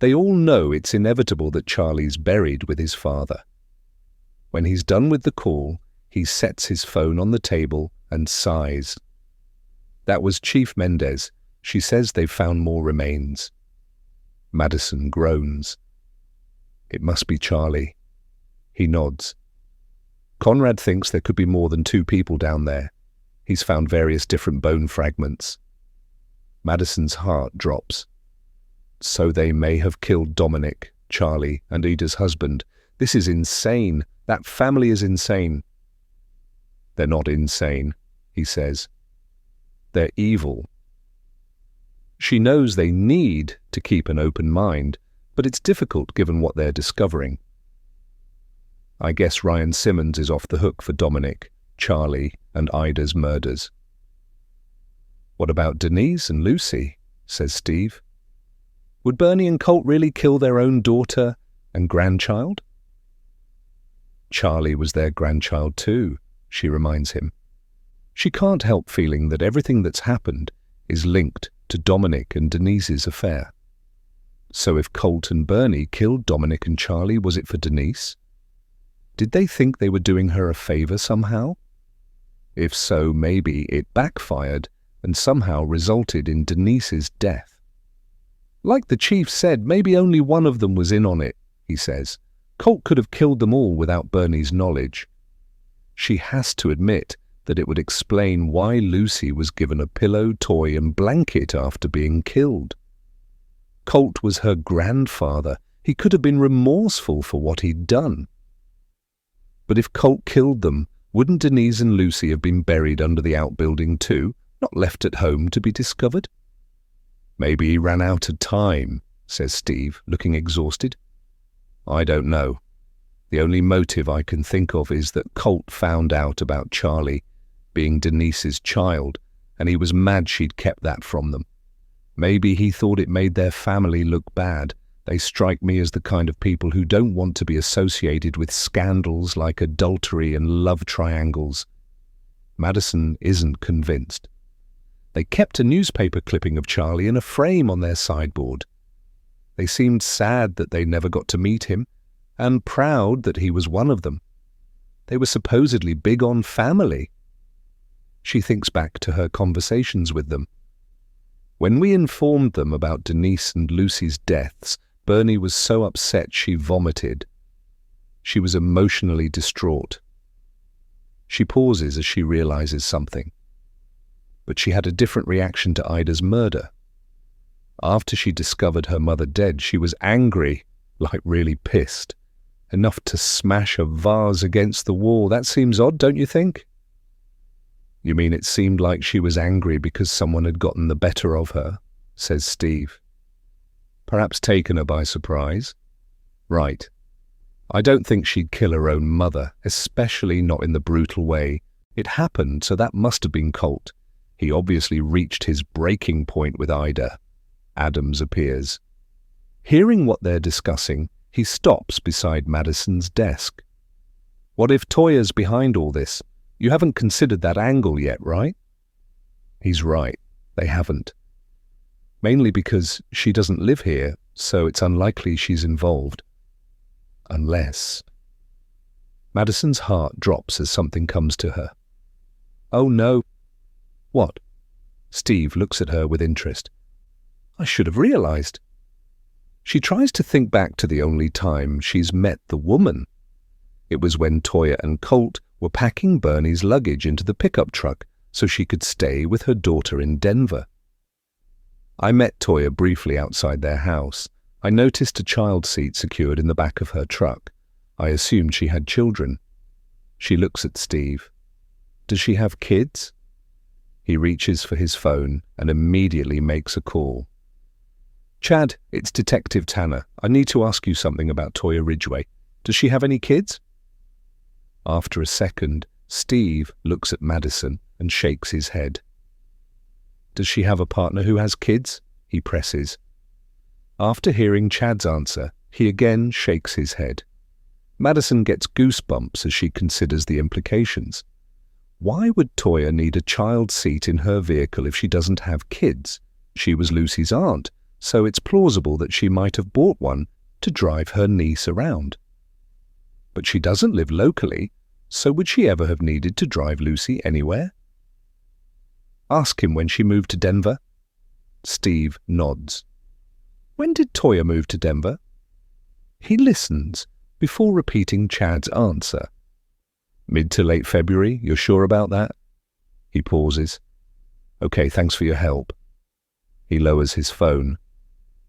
They all know it's inevitable that Charlie's buried with his father. When he's done with the call, he sets his phone on the table and sighs. That was Chief Mendez. She says they've found more remains. Madison groans. It must be Charlie. He nods. Conrad thinks there could be more than 2 people down there. He's found various different bone fragments. Madison's heart drops. So they may have killed Dominic, Charlie, and Ida's husband. This is insane. That family is insane. They're not insane, he says. They're evil. She knows they need to keep an open mind, but it's difficult given what they're discovering. I guess Ryan Simmons is off the hook for Dominic, Charlie, and Ida's murders. What about Denise and Lucy? Says Steve. Would Bernie and Colt really kill their own daughter and grandchild? Charlie was their grandchild too, she reminds him. She can't help feeling that everything that's happened is linked to Dominic and Denise's affair. So if Colt and Bernie killed Dominic and Charlie, was it for Denise? Did they think they were doing her a favor somehow? If so, maybe it backfired and somehow resulted in Denise's death. Like the chief said, maybe only one of them was in on it, he says. Colt could have killed them all without Bernie's knowledge. She has to admit that it would explain why Lucy was given a pillow, toy, and blanket after being killed. Colt was her grandfather. He could have been remorseful for what he'd done. But if Colt killed them, wouldn't Denise and Lucy have been buried under the outbuilding too, not left at home to be discovered? Maybe he ran out of time, says Steve, looking exhausted. I don't know. The only motive I can think of is that Colt found out about Charlie being Denise's child, and he was mad she'd kept that from them. Maybe he thought it made their family look bad. They strike me as the kind of people who don't want to be associated with scandals like adultery and love triangles. Madison isn't convinced. They kept a newspaper clipping of Charlie in a frame on their sideboard. They seemed sad that they never got to meet him, and proud that he was one of them. They were supposedly big on family. She thinks back to her conversations with them. When we informed them about Denise and Lucy's deaths, Bernie was so upset she vomited. She was emotionally distraught. She pauses as she realizes something. But she had a different reaction to Ida's murder. After she discovered her mother dead, she was angry, like really pissed, enough to smash a vase against the wall. That seems odd, don't you think? You mean it seemed like she was angry because someone had gotten the better of her, says Steve. Perhaps taken her by surprise. Right. I don't think she'd kill her own mother, especially not in the brutal way. It happened, so that must have been Colt. He obviously reached his breaking point with Ida. Adams appears. Hearing what they're discussing, he stops beside Madison's desk. What if Toya's behind all this? You haven't considered that angle yet, right? He's right. They haven't. Mainly because she doesn't live here, so it's unlikely she's involved. Unless... Madison's heart drops as something comes to her. Oh no. What? Steve looks at her with interest. I should have realized. She tries to think back to the only time she's met the woman. It was when Toya and Colt were packing Bernie's luggage into the pickup truck so she could stay with her daughter in Denver. I met Toya briefly outside their house. I noticed a child seat secured in the back of her truck. I assumed she had children. She looks at Steve. Does she have kids? He reaches for his phone and immediately makes a call. Chad, it's Detective Tanner. I need to ask you something about Toya Ridgway. Does she have any kids? After a second, Steve looks at Madison and shakes his head. Does she have a partner who has kids? He presses. After hearing Chad's answer, he again shakes his head. Madison gets goosebumps as she considers the implications. Why would Toya need a child seat in her vehicle if she doesn't have kids? She was Lucy's aunt, so it's plausible that she might have bought one to drive her niece around. But she doesn't live locally, so would she ever have needed to drive Lucy anywhere? Ask him when she moved to Denver. Steve nods. When did Toya move to Denver? He listens before repeating Chad's answer. Mid to late February, you're sure about that? He pauses. Okay, thanks for your help. He lowers his phone.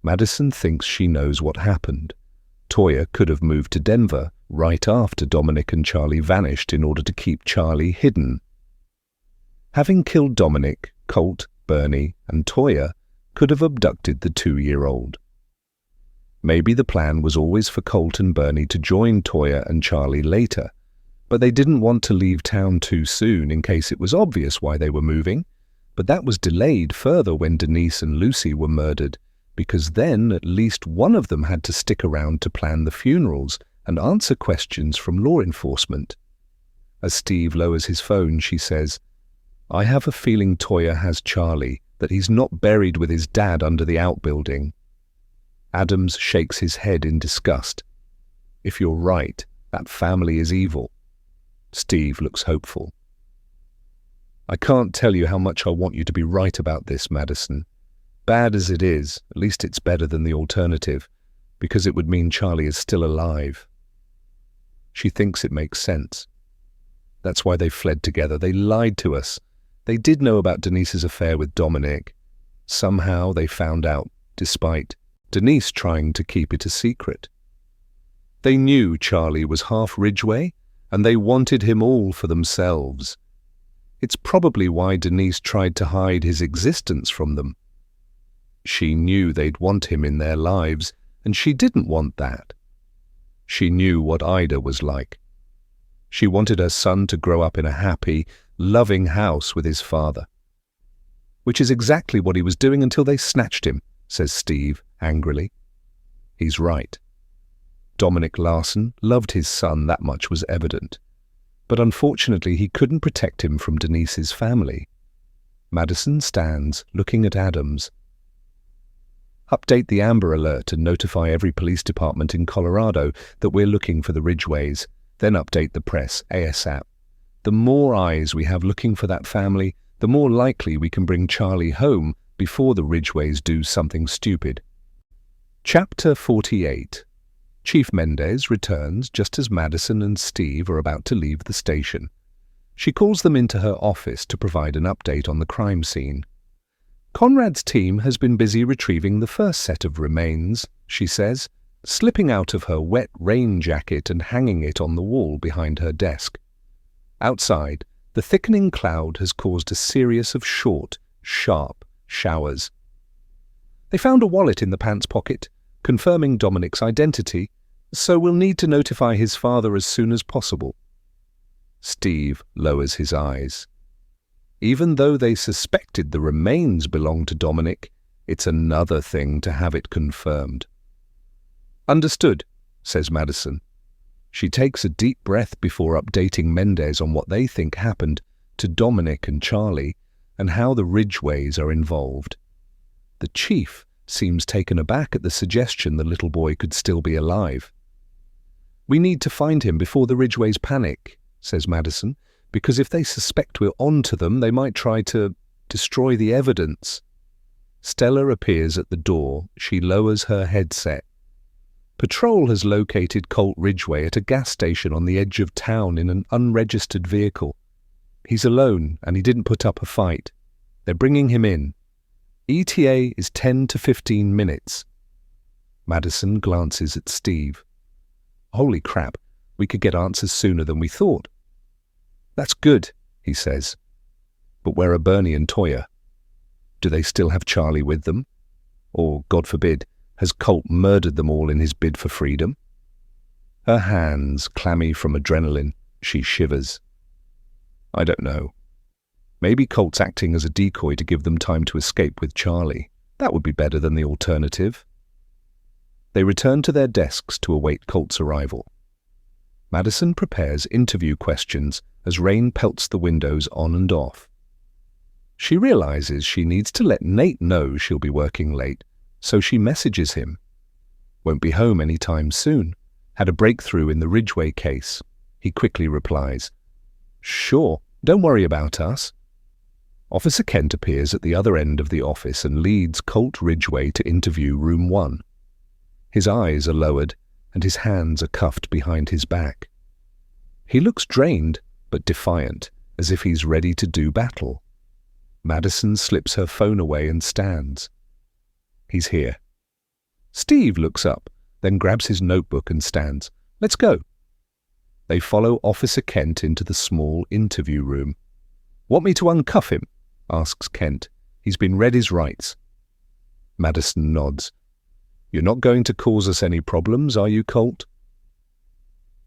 Madison thinks she knows what happened. Toya could have moved to Denver right after Dominic and Charlie vanished in order to keep Charlie hidden. Having killed Dominic, Colt, Bernie, and Toya could have abducted the 2-year-old. Maybe the plan was always for Colt and Bernie to join Toya and Charlie later, but they didn't want to leave town too soon in case it was obvious why they were moving. But that was delayed further when Denise and Lucy were murdered, because then at least one of them had to stick around to plan the funerals and answer questions from law enforcement. As Steve lowers his phone, she says, I have a feeling Toya has Charlie, that he's not buried with his dad under the outbuilding. Adams shakes his head in disgust. If you're right, that family is evil. Steve looks hopeful. I can't tell you how much I want you to be right about this, Madison. Bad as it is, at least it's better than the alternative, because it would mean Charlie is still alive. She thinks it makes sense. That's why they fled together. They lied to us. They did know about Denise's affair with Dominic. Somehow they found out, despite Denise trying to keep it a secret. They knew Charlie was half Ridgway, and they wanted him all for themselves. It's probably why Denise tried to hide his existence from them. She knew they'd want him in their lives, and she didn't want that. She knew what Ida was like. She wanted her son to grow up in a happy, loving house with his father. Which is exactly what he was doing until they snatched him, says Steve angrily. He's right. Dominic Larson loved his son, that much was evident. But unfortunately he couldn't protect him from Denise's family. Madison stands, looking at Adams. Update the Amber Alert and notify every police department in Colorado that we're looking for the Ridgways. Then update the press, ASAP. The more eyes we have looking for that family, the more likely we can bring Charlie home before the Ridgways do something stupid. Chapter 48. Chief Mendez returns just as Madison and Steve are about to leave the station. She calls them into her office to provide an update on the crime scene. Conrad's team has been busy retrieving the first set of remains, she says, slipping out of her wet rain jacket and hanging it on the wall behind her desk. Outside, the thickening cloud has caused a series of short, sharp showers. They found a wallet in the pants pocket, confirming Dominic's identity, so we'll need to notify his father as soon as possible. Steve lowers his eyes. Even though they suspected the remains belonged to Dominic, it's another thing to have it confirmed. Understood, says Madison. She takes a deep breath before updating Mendez on what they think happened to Dominic and Charlie and how the Ridgways are involved. The chief seems taken aback at the suggestion the little boy could still be alive. We need to find him before the Ridgways panic, says Madison, because if they suspect we're onto them, they might try to destroy the evidence. Stella appears at the door. She lowers her headset. Patrol has located Colt Ridgway at a gas station on the edge of town in an unregistered vehicle. He's alone, and he didn't put up a fight. They're bringing him in. ETA is 10 to 15 minutes. Madison glances at Steve. Holy crap, we could get answers sooner than we thought. That's good, he says. But where are Bernie and Toya? Do they still have Charlie with them? Or, God forbid, has Colt murdered them all in his bid for freedom? Her hands clammy from adrenaline, she shivers. I don't know. Maybe Colt's acting as a decoy to give them time to escape with Charlie. That would be better than the alternative. They return to their desks to await Colt's arrival. Madison prepares interview questions as rain pelts the windows on and off. She realizes she needs to let Nate know she'll be working late, so she messages him. Won't be home any time soon. Had a breakthrough in the Ridgway case. He quickly replies, "Sure, don't worry about us." Officer Kent appears at the other end of the office and leads Colt Ridgway to interview room 1. His eyes are lowered and his hands are cuffed behind his back. He looks drained but defiant, as if he's ready to do battle. Madison slips her phone away and stands. He's here. Steve looks up, then grabs his notebook and stands. "Let's go." They follow Officer Kent into the small interview room. "Want me to uncuff him?" asks Kent. "He's been read his rights." Madison nods. "You're not going to cause us any problems, are you, Colt?"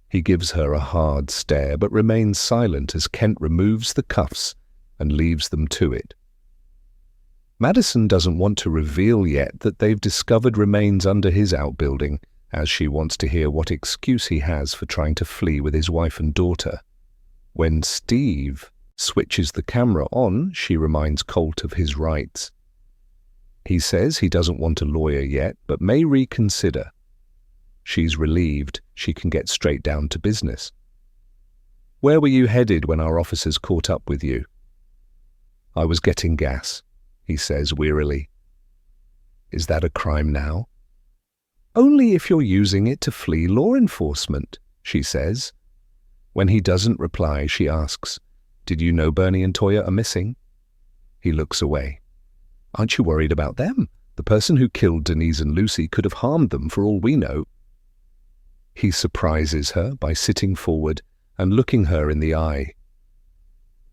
He gives her a hard stare but remains silent as Kent removes the cuffs and leaves them to it. Madison doesn't want to reveal yet that they've discovered remains under his outbuilding, as she wants to hear what excuse he has for trying to flee with his wife and daughter. When Steve switches the camera on, she reminds Colt of his rights. He says he doesn't want a lawyer yet, but may reconsider. She's relieved she can get straight down to business. "Where were you headed when our officers caught up with you?" "I was getting gas," he says wearily. "Is that a crime now?" "Only if you're using it to flee law enforcement," she says. When he doesn't reply, she asks, "Did you know Bernie and Toya are missing?" He looks away. "Aren't you worried about them? The person who killed Denise and Lucy could have harmed them for all we know." He surprises her by sitting forward and looking her in the eye.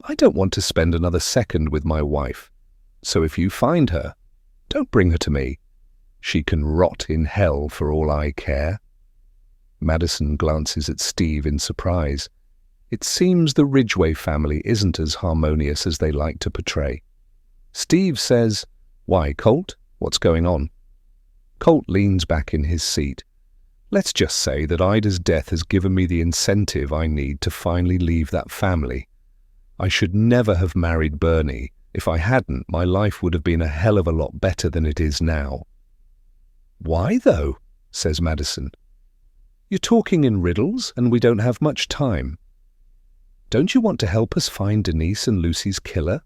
"I don't want to spend another second with my wife, so if you find her, don't bring her to me. She can rot in hell for all I care." Madison glances at Steve in surprise. It seems the Ridgway family isn't as harmonious as they like to portray. Steve says, "Why, Colt? What's going on?" Colt leans back in his seat. "Let's just say that Ida's death has given me the incentive I need to finally leave that family. I should never have married Bernie. If I hadn't, my life would have been a hell of a lot better than it is now." "Why, though?" says Madison. "You're talking in riddles, and we don't have much time. Don't you want to help us find Denise and Lucy's killer?"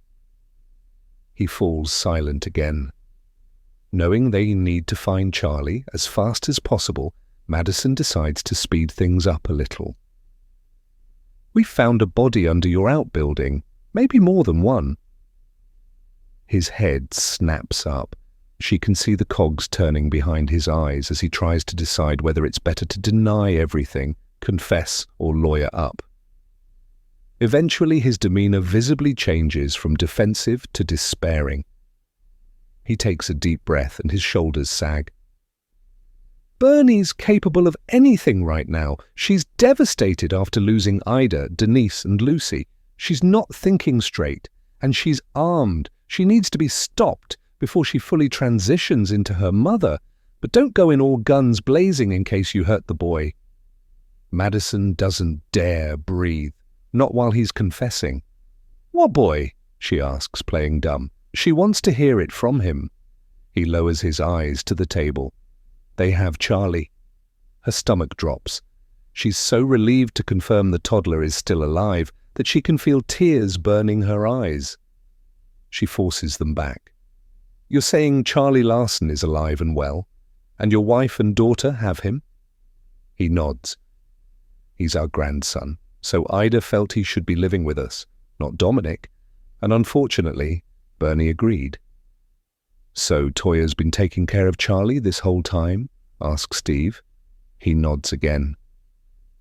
He falls silent again. Knowing they need to find Charlie as fast as possible, Madison decides to speed things up a little. "We found a body under your outbuilding, maybe more than one." His head snaps up. She can see the cogs turning behind his eyes as he tries to decide whether it's better to deny everything, confess, or lawyer up. Eventually, his demeanor visibly changes from defensive to despairing. He takes a deep breath and his shoulders sag. "Bernie's capable of anything right now. She's devastated after losing Ida, Denise, and Lucy. She's not thinking straight, and she's armed. She needs to be stopped before she fully transitions into her mother. But don't go in all guns blazing in case you hurt the boy." Madison doesn't dare breathe, not while he's confessing. "What boy?" she asks, playing dumb. She wants to hear it from him. He lowers his eyes to the table. They have Charlie. Her stomach drops. She's so relieved to confirm the toddler is still alive that she can feel tears burning her eyes. She forces them back. "You're saying Charlie Larson is alive and well, and your wife and daughter have him?" He nods. "He's our grandson, so Ida felt he should be living with us, not Dominic, and unfortunately, Bernie agreed." "So Toya's been taking care of Charlie this whole time?" asks Steve. He nods again.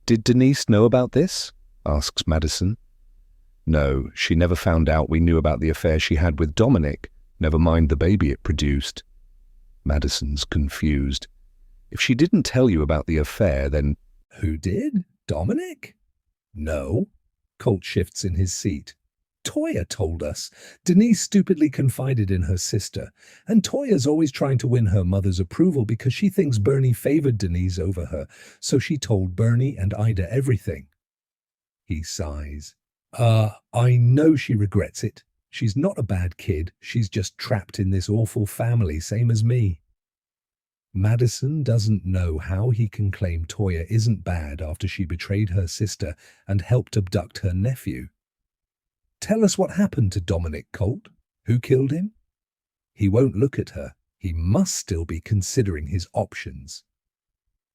"Did Denise know about this?" asks Madison. "No, she never found out we knew about the affair she had with Dominic, never mind the baby it produced." Madison's confused. "If she didn't tell you about the affair, then—" "Who did? Dominic?" "No." Colt shifts in his seat. Toya told us. Denise stupidly confided in her sister, and Toya's always trying to win her mother's approval because she thinks Bernie favored Denise over her, so she told Bernie and Ida everything. He sighs. I know she regrets it. She's not a bad kid. She's just trapped in this awful family, same as me. Madison doesn't know how he can claim Toya isn't bad after she betrayed her sister and helped abduct her nephew. Tell us what happened to Dominic, Colt. Who killed him? He won't look at her. He must still be considering his options.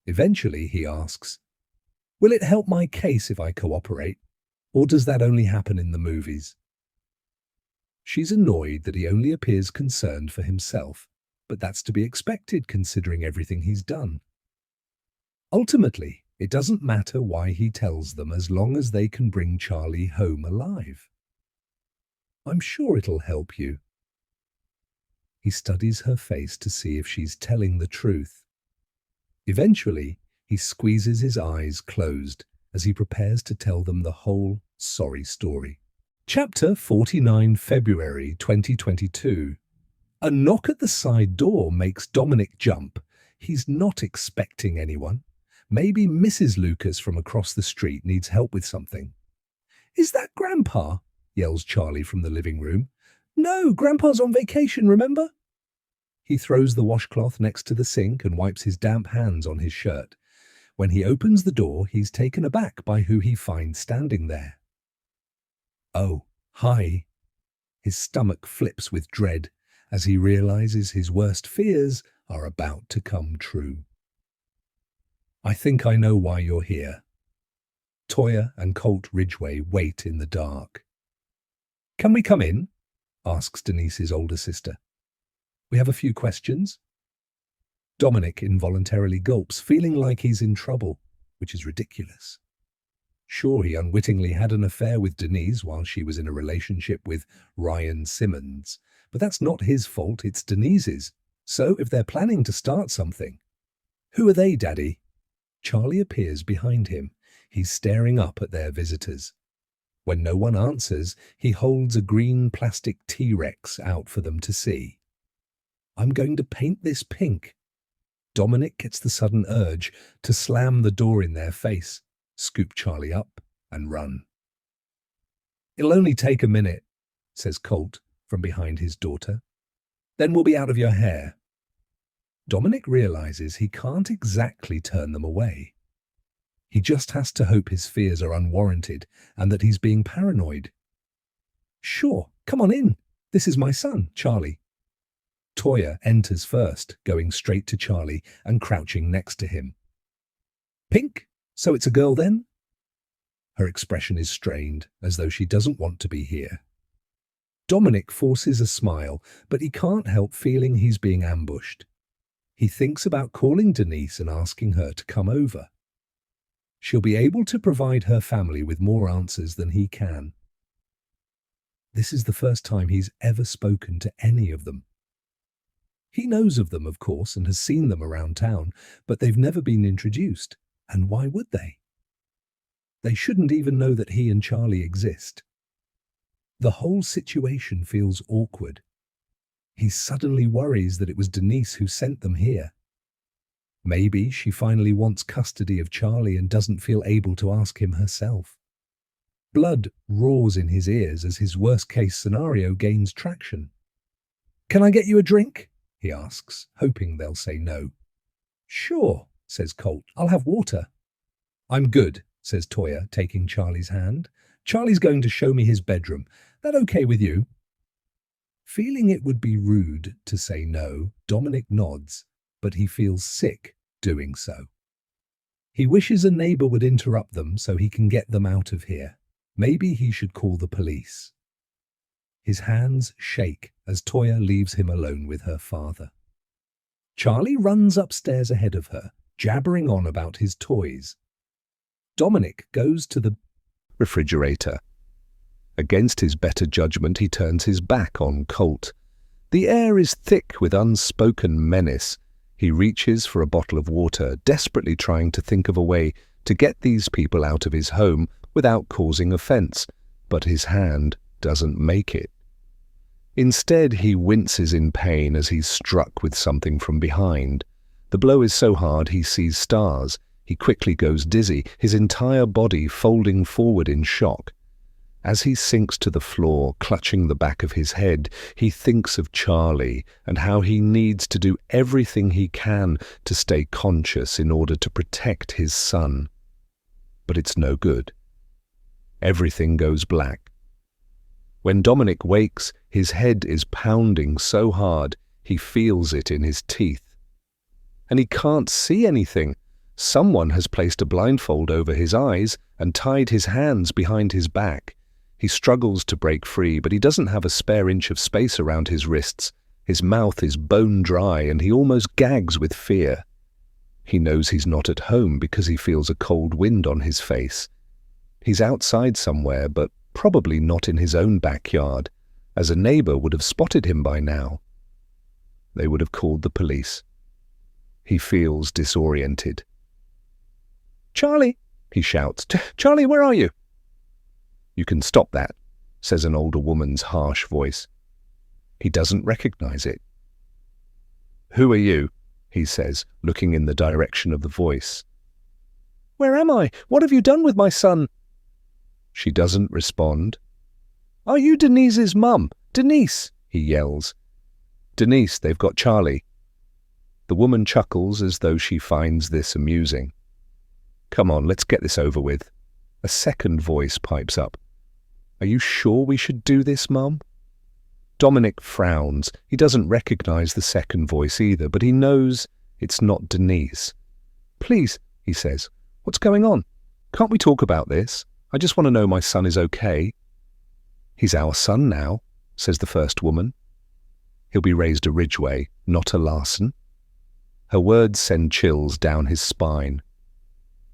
Eventually, he asks, will it help my case if I cooperate? Or does that only happen in the movies? She's annoyed that he only appears concerned for himself, but that's to be expected considering everything he's done. Ultimately, it doesn't matter why he tells them as long as they can bring Charlie home alive. I'm sure it'll help you. He studies her face to see if she's telling the truth. Eventually, he squeezes his eyes closed as he prepares to tell them the whole sorry story. Chapter 49, February 2022. A knock at the side door makes Dominic jump. He's not expecting anyone. Maybe Mrs. Lucas from across the street needs help with something. Is that Grandpa? Yells Charlie from the living room. No, Grandpa's on vacation, remember? He throws the washcloth next to the sink and wipes his damp hands on his shirt. When he opens the door, he's taken aback by who he finds standing there. Oh, hi. His stomach flips with dread as he realizes his worst fears are about to come true. I think I know why you're here. Toya and Colt Ridgway wait in the dark. Can we come in? Asks Denise's older sister. We have a few questions. Dominic involuntarily gulps, feeling like he's in trouble, which is ridiculous. Sure, he unwittingly had an affair with Denise while she was in a relationship with Ryan Simmons, but that's not his fault, it's Denise's. So if they're planning to start something... Who are they, Daddy? Charlie appears behind him. He's staring up at their visitors. When no one answers, he holds a green plastic T-Rex out for them to see. I'm going to paint this pink. Dominic gets the sudden urge to slam the door in their face, scoop Charlie up, and run. It'll only take a minute, says Colt from behind his daughter. Then we'll be out of your hair. Dominic realizes he can't exactly turn them away. He just has to hope his fears are unwarranted and that he's being paranoid. Sure, come on in. This is my son, Charlie. Toya enters first, going straight to Charlie and crouching next to him. Pink? So it's a girl then? Her expression is strained, as though she doesn't want to be here. Dominic forces a smile, but he can't help feeling he's being ambushed. He thinks about calling Denise and asking her to come over. She'll be able to provide her family with more answers than he can. This is the first time he's ever spoken to any of them. He knows of them, of course, and has seen them around town, but they've never been introduced. And why would they? They shouldn't even know that he and Charlie exist. The whole situation feels awkward. He suddenly worries that it was Denise who sent them here. Maybe she finally wants custody of Charlie and doesn't feel able to ask him herself. Blood roars in his ears as his worst-case scenario gains traction. Can I get you a drink? He asks, hoping they'll say no. Sure, says Colt. I'll have water. I'm good, says Toya, taking Charlie's hand. Charlie's going to show me his bedroom. That okay with you? Feeling it would be rude to say no, Dominic nods, but he feels sick doing so. He wishes a neighbor would interrupt them so he can get them out of here. Maybe he should call the police. His hands shake as Toya leaves him alone with her father. Charlie runs upstairs ahead of her, jabbering on about his toys. Dominic goes to the refrigerator. Against his better judgment, he turns his back on Colt. The air is thick with unspoken menace. He reaches for a bottle of water, desperately trying to think of a way to get these people out of his home without causing offense, but his hand doesn't make it. Instead, he winces in pain as he's struck with something from behind. The blow is so hard he sees stars. He quickly goes dizzy, his entire body folding forward in shock. As he sinks to the floor, clutching the back of his head, he thinks of Charlie and how he needs to do everything he can to stay conscious in order to protect his son. But it's no good. Everything goes black. When Dominic wakes, his head is pounding so hard he feels it in his teeth. And he can't see anything. Someone has placed a blindfold over his eyes and tied his hands behind his back. He struggles to break free, but he doesn't have a spare inch of space around his wrists. His mouth is bone dry and he almost gags with fear. He knows he's not at home because he feels a cold wind on his face. He's outside somewhere, but probably not in his own backyard, as a neighbor would have spotted him by now. They would have called the police. He feels disoriented. "Charlie!" he shouts. "Charlie, where are you?" "You can stop that," says an older woman's harsh voice. He doesn't recognize it. "Who are you?" he says, looking in the direction of the voice. "Where am I? What have you done with my son?" She doesn't respond. "Are you Denise's mum? Denise!" he yells. "Denise, they've got Charlie." The woman chuckles as though she finds this amusing. "Come on, let's get this over with." A second voice pipes up. "Are you sure we should do this, Mum?" Dominic frowns. He doesn't recognize the second voice either, but he knows it's not Denise. "Please," he says, "what's going on? Can't we talk about this? I just want to know my son is okay." "He's our son now," says the first woman. "He'll be raised a Ridgway, not a Larson." Her words send chills down his spine.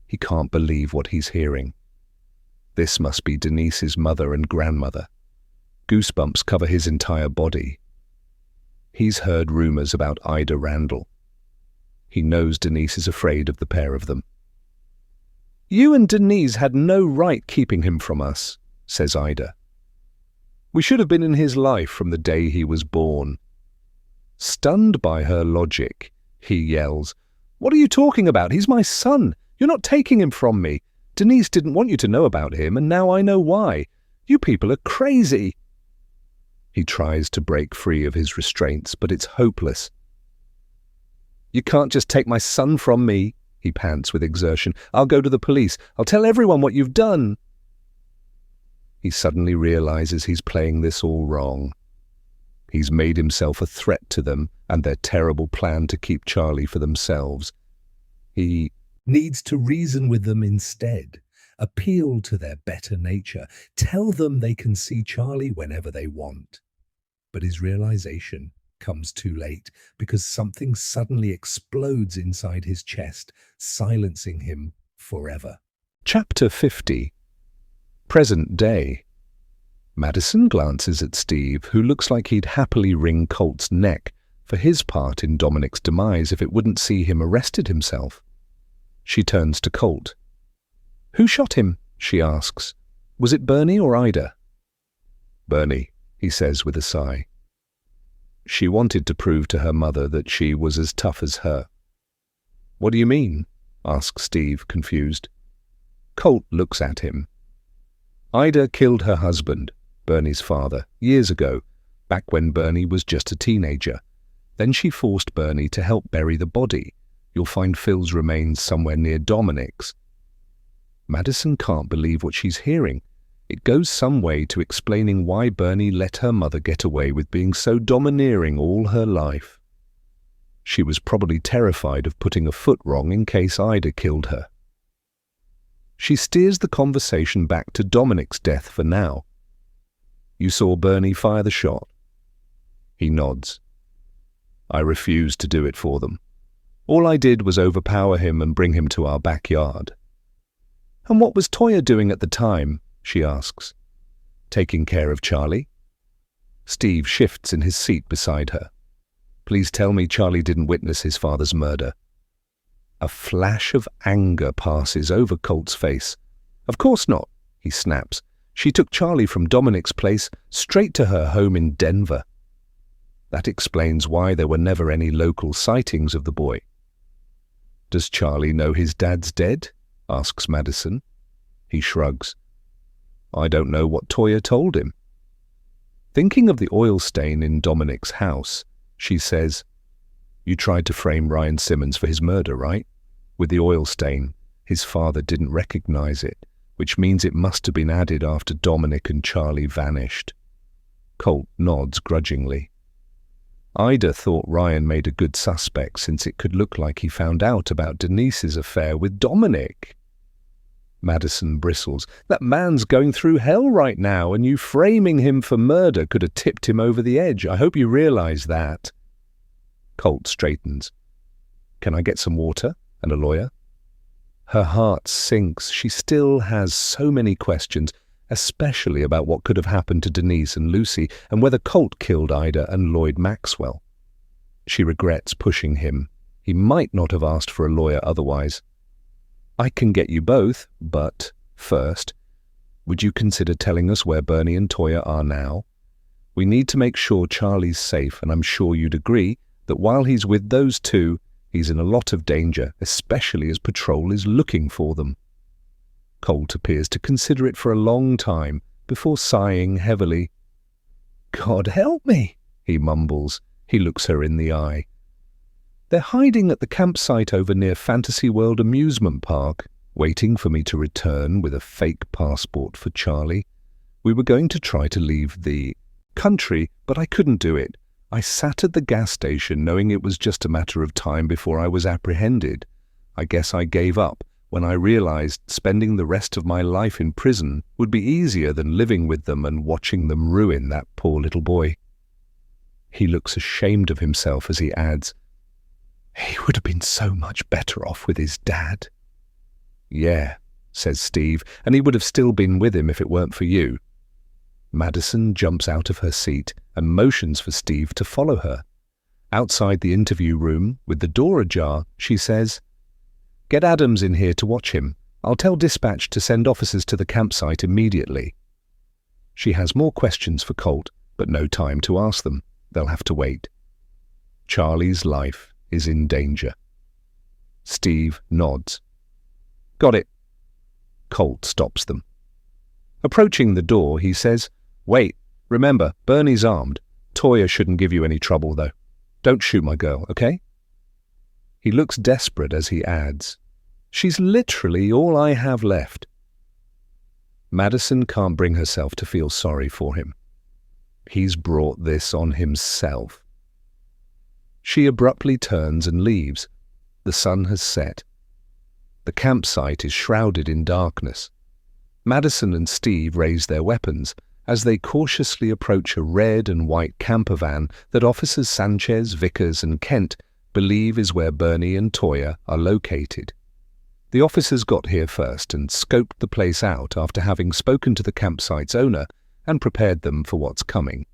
He can't believe what he's hearing. This must be Denise's mother and grandmother. Goosebumps cover his entire body. He's heard rumors about Ida Randall. He knows Denise is afraid of the pair of them. "You and Denise had no right keeping him from us," says Ida. "We should have been in his life from the day he was born." Stunned by her logic, he yells, "What are you talking about? He's my son. You're not taking him from me. Denise didn't want you to know about him, and now I know why. You people are crazy." He tries to break free of his restraints, but it's hopeless. "You can't just take my son from me," he pants with exertion. "I'll go to the police. I'll tell everyone what you've done." He suddenly realizes he's playing this all wrong. He's made himself a threat to them and their terrible plan to keep Charlie for themselves. He needs to reason with them instead, appeal to their better nature, tell them they can see Charlie whenever they want. But his realization comes too late because something suddenly explodes inside his chest, silencing him forever. Chapter 50. Present day. Madison glances at Steve, who looks like he'd happily wring Colt's neck for his part in Dominic's demise if it wouldn't see him arrested himself. She turns to Colt. "Who shot him?" she asks. "Was it Bernie or Ida?" "Bernie," he says with a sigh. She wanted to prove to her mother that she was as tough as her. "What do you mean?" asks Steve, confused. Colt looks at him. "Ida killed her husband, Bernie's father, years ago, back when Bernie was just a teenager. Then she forced Bernie to help bury the body. You'll find Phil's remains somewhere near Dominic's." Madison can't believe what she's hearing. It goes some way to explaining why Bernie let her mother get away with being so domineering all her life. She was probably terrified of putting a foot wrong in case Ida killed her. She steers the conversation back to Dominic's death for now. "You saw Bernie fire the shot?" He nods. "I refused to do it for them. All I did was overpower him and bring him to our backyard." "And what was Toya doing at the time?" she asks. "Taking care of Charlie." Steve shifts in his seat beside her. "Please tell me Charlie didn't witness his father's murder." A flash of anger passes over Colt's face. "Of course not," he snaps. She took Charlie from Dominic's place straight to her home in Denver. That explains why there were never any local sightings of the boy. Does Charlie know his dad's dead? Asks Madison. He shrugs. I don't know what Toya told him. Thinking of the oil stain in Dominic's house, she says, You tried to frame Ryan Simmons for his murder, right? With the oil stain, his father didn't recognize it, which means it must have been added after Dominic and Charlie vanished. Colt nods grudgingly. Ida thought Ryan made a good suspect since it could look like he found out about Denise's affair with Dominic. Madison bristles. That man's going through hell right now, and you framing him for murder could have tipped him over the edge. I hope you realize that. Colt straightens. Can I get some water and a lawyer? Her heart sinks. She still has so many questions, especially about what could have happened to Denise and Lucy and whether Colt killed Ida and Lloyd Maxwell. She regrets pushing him. He might not have asked for a lawyer otherwise. I can get you both, but first, would you consider telling us where Bernie and Toya are now? We need to make sure Charlie's safe, and I'm sure you'd agree that while he's with those two, he's in a lot of danger, especially as patrol is looking for them. Colt appears to consider it for a long time before sighing heavily. God help me, he mumbles. He looks her in the eye. They're hiding at the campsite over near Fantasy World Amusement Park, waiting for me to return with a fake passport for Charlie. We were going to try to leave the country, but I couldn't do it. I sat at the gas station knowing it was just a matter of time before I was apprehended. I guess I gave up when I realized spending the rest of my life in prison would be easier than living with them and watching them ruin that poor little boy. He looks ashamed of himself as he adds, He would have been so much better off with his dad. Yeah, says Steve, and he would have still been with him if it weren't for you. Madison jumps out of her seat and motions for Steve to follow her. Outside the interview room, with the door ajar, she says, Get Adams in here to watch him. I'll tell dispatch to send officers to the campsite immediately. She has more questions for Colt, but no time to ask them. They'll have to wait. Charlie's life is in danger. Steve nods. Got it. Colt stops them. Approaching the door, he says, Wait, remember, Bernie's armed. Toya shouldn't give you any trouble, though. Don't shoot my girl, okay? He looks desperate as he adds, She's literally all I have left. Madison can't bring herself to feel sorry for him. He's brought this on himself. She abruptly turns and leaves. The sun has set. The campsite is shrouded in darkness. Madison and Steve raise their weapons as they cautiously approach a red and white camper van that officers Sanchez, Vickers, and Kent believe is where Bernie and Toya are located. The officers got here first and scoped the place out after having spoken to the campsite's owner and prepared them for what's coming.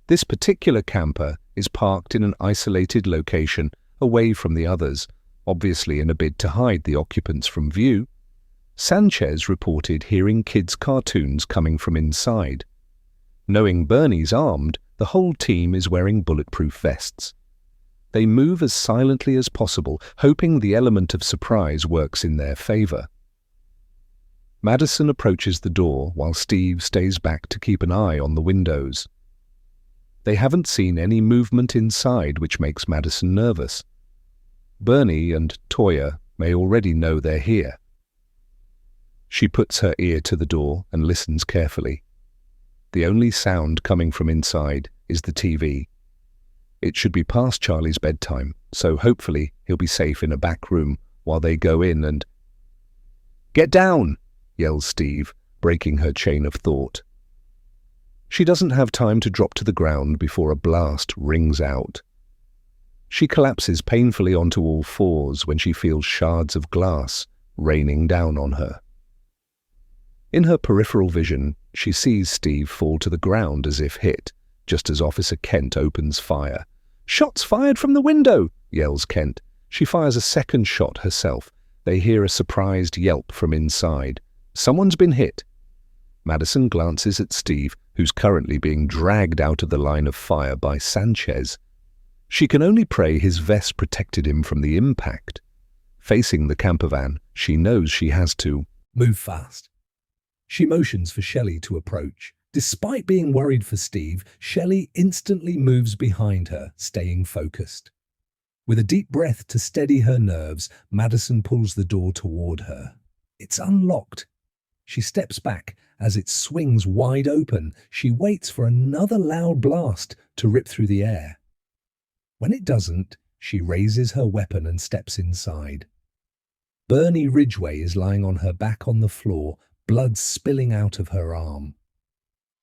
This particular camper is parked in an isolated location away from the others, obviously in a bid to hide the occupants from view. Sanchez reported hearing kids' cartoons coming from inside. Knowing Bernie's armed, the whole team is wearing bulletproof vests. They move as silently as possible, hoping the element of surprise works in their favor. Madison approaches the door while Steve stays back to keep an eye on the windows. They haven't seen any movement inside, which makes Madison nervous. Bernie and Toya may already know they're here. She puts her ear to the door and listens carefully. The only sound coming from inside is the TV. It should be past Charlie's bedtime, so hopefully he'll be safe in a back room while they go in and... Get down! Yells Steve, breaking her chain of thought. She doesn't have time to drop to the ground before a blast rings out. She collapses painfully onto all fours when she feels shards of glass raining down on her. In her peripheral vision, she sees Steve fall to the ground as if hit, just as Officer Kent opens fire. Shots fired from the window, yells Kent. She fires a second shot herself. They hear a surprised yelp from inside. Someone's been hit. Madison glances at Steve, who's currently being dragged out of the line of fire by Sanchez. She can only pray his vest protected him from the impact. Facing the campervan, she knows she has to move fast. She motions for Shelley to approach. Despite being worried for Steve, Shelley instantly moves behind her, staying focused. With a deep breath to steady her nerves, Madison pulls the door toward her. It's unlocked. She steps back. As it swings wide open, she waits for another loud blast to rip through the air. When it doesn't, she raises her weapon and steps inside. Bernie Ridgway is lying on her back on the floor, blood spilling out of her arm.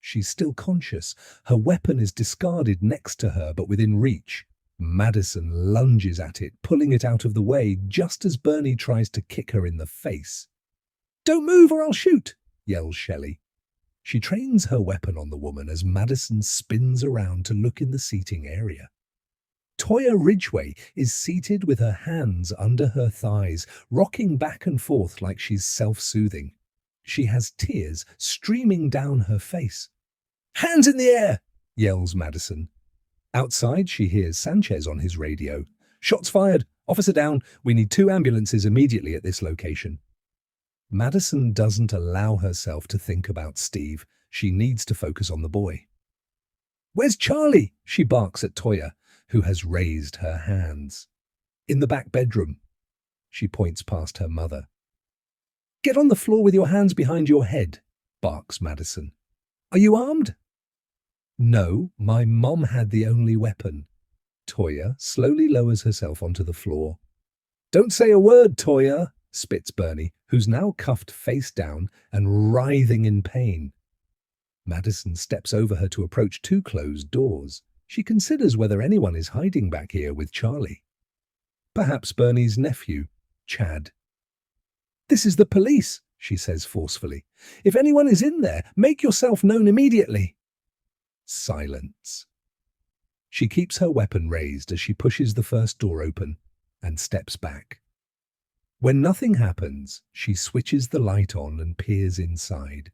She's still conscious. Her weapon is discarded next to her, but within reach. Madison lunges at it, pulling it out of the way just as Bernie tries to kick her in the face. "Don't move or I'll shoot!" yells Shelley. She trains her weapon on the woman as Madison spins around to look in the seating area. Toya Ridgway is seated with her hands under her thighs, rocking back and forth like she's self-soothing. She has tears streaming down her face. "Hands in the air!" yells Madison. Outside, she hears Sanchez on his radio. "Shots fired! Officer down! We need 2 ambulances immediately at this location." Madison doesn't allow herself to think about Steve. She needs to focus on the boy. "Where's Charlie?" she barks at Toya, who has raised her hands. "In the back bedroom." She points past her mother. "Get on the floor with your hands behind your head," barks Madison. "Are you armed?" "No, my mom had the only weapon." Toya slowly lowers herself onto the floor. "Don't say a word, Toya," spits Bernie, who's now cuffed face down and writhing in pain. Madison steps over her to approach 2 closed doors. She considers whether anyone is hiding back here with Charlie. Perhaps Bernie's nephew, Chad. "This is the police," she says forcefully. "If anyone is in there, make yourself known immediately." Silence. She keeps her weapon raised as she pushes the first door open and steps back. When nothing happens, she switches the light on and peers inside.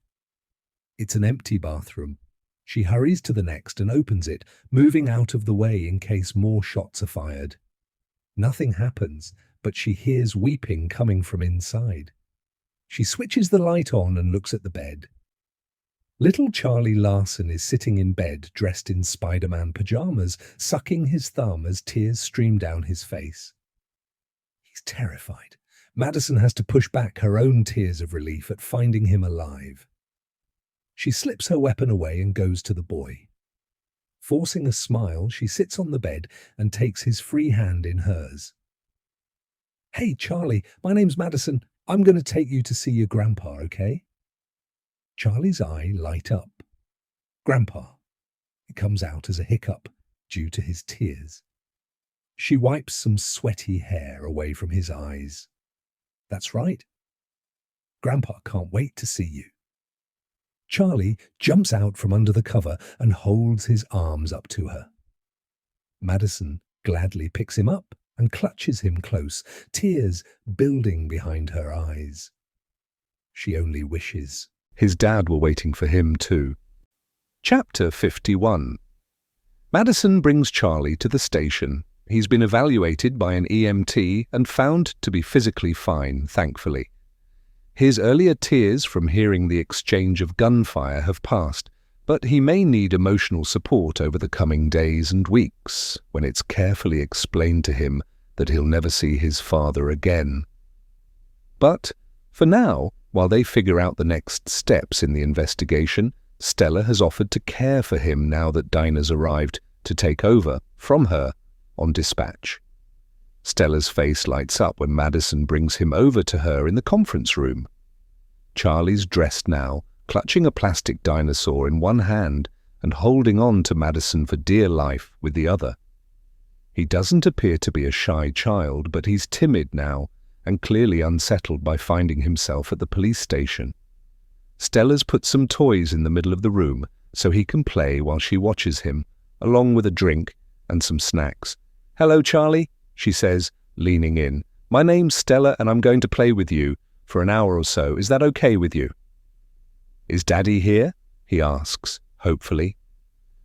It's an empty bathroom. She hurries to the next and opens it, moving out of the way in case more shots are fired. Nothing happens, but she hears weeping coming from inside. She switches the light on and looks at the bed. Little Charlie Larson is sitting in bed, dressed in Spider-Man pajamas, sucking his thumb as tears stream down his face. He's terrified. Madison has to push back her own tears of relief at finding him alive. She slips her weapon away and goes to the boy. Forcing a smile, she sits on the bed and takes his free hand in hers. "Hey, Charlie, my name's Madison. I'm going to take you to see your grandpa, okay?" Charlie's eyes light up. "Grandpa." It comes out as a hiccup due to his tears. She wipes some sweaty hair away from his eyes. "That's right. Grandpa can't wait to see you." Charlie jumps out from under the cover and holds his arms up to her. Madison gladly picks him up and clutches him close, tears building behind her eyes. She only wishes his dad were waiting for him too. Chapter 51. Madison brings Charlie to the station. He's been evaluated by an EMT and found to be physically fine, thankfully. His earlier tears from hearing the exchange of gunfire have passed, but he may need emotional support over the coming days and weeks when it's carefully explained to him that he'll never see his father again. But for now, while they figure out the next steps in the investigation, Stella has offered to care for him now that Dinah's arrived to take over from her on dispatch. Stella's face lights up when Madison brings him over to her in the conference room. Charlie's dressed now, clutching a plastic dinosaur in one hand and holding on to Madison for dear life with the other. He doesn't appear to be a shy child, but he's timid now and clearly unsettled by finding himself at the police station. Stella's put some toys in the middle of the room so he can play while she watches him, along with a drink and some snacks. "Hello, Charlie," she says, leaning in. "My name's Stella and I'm going to play with you for an hour or so. Is that okay with you?" "Is Daddy here?" he asks, hopefully.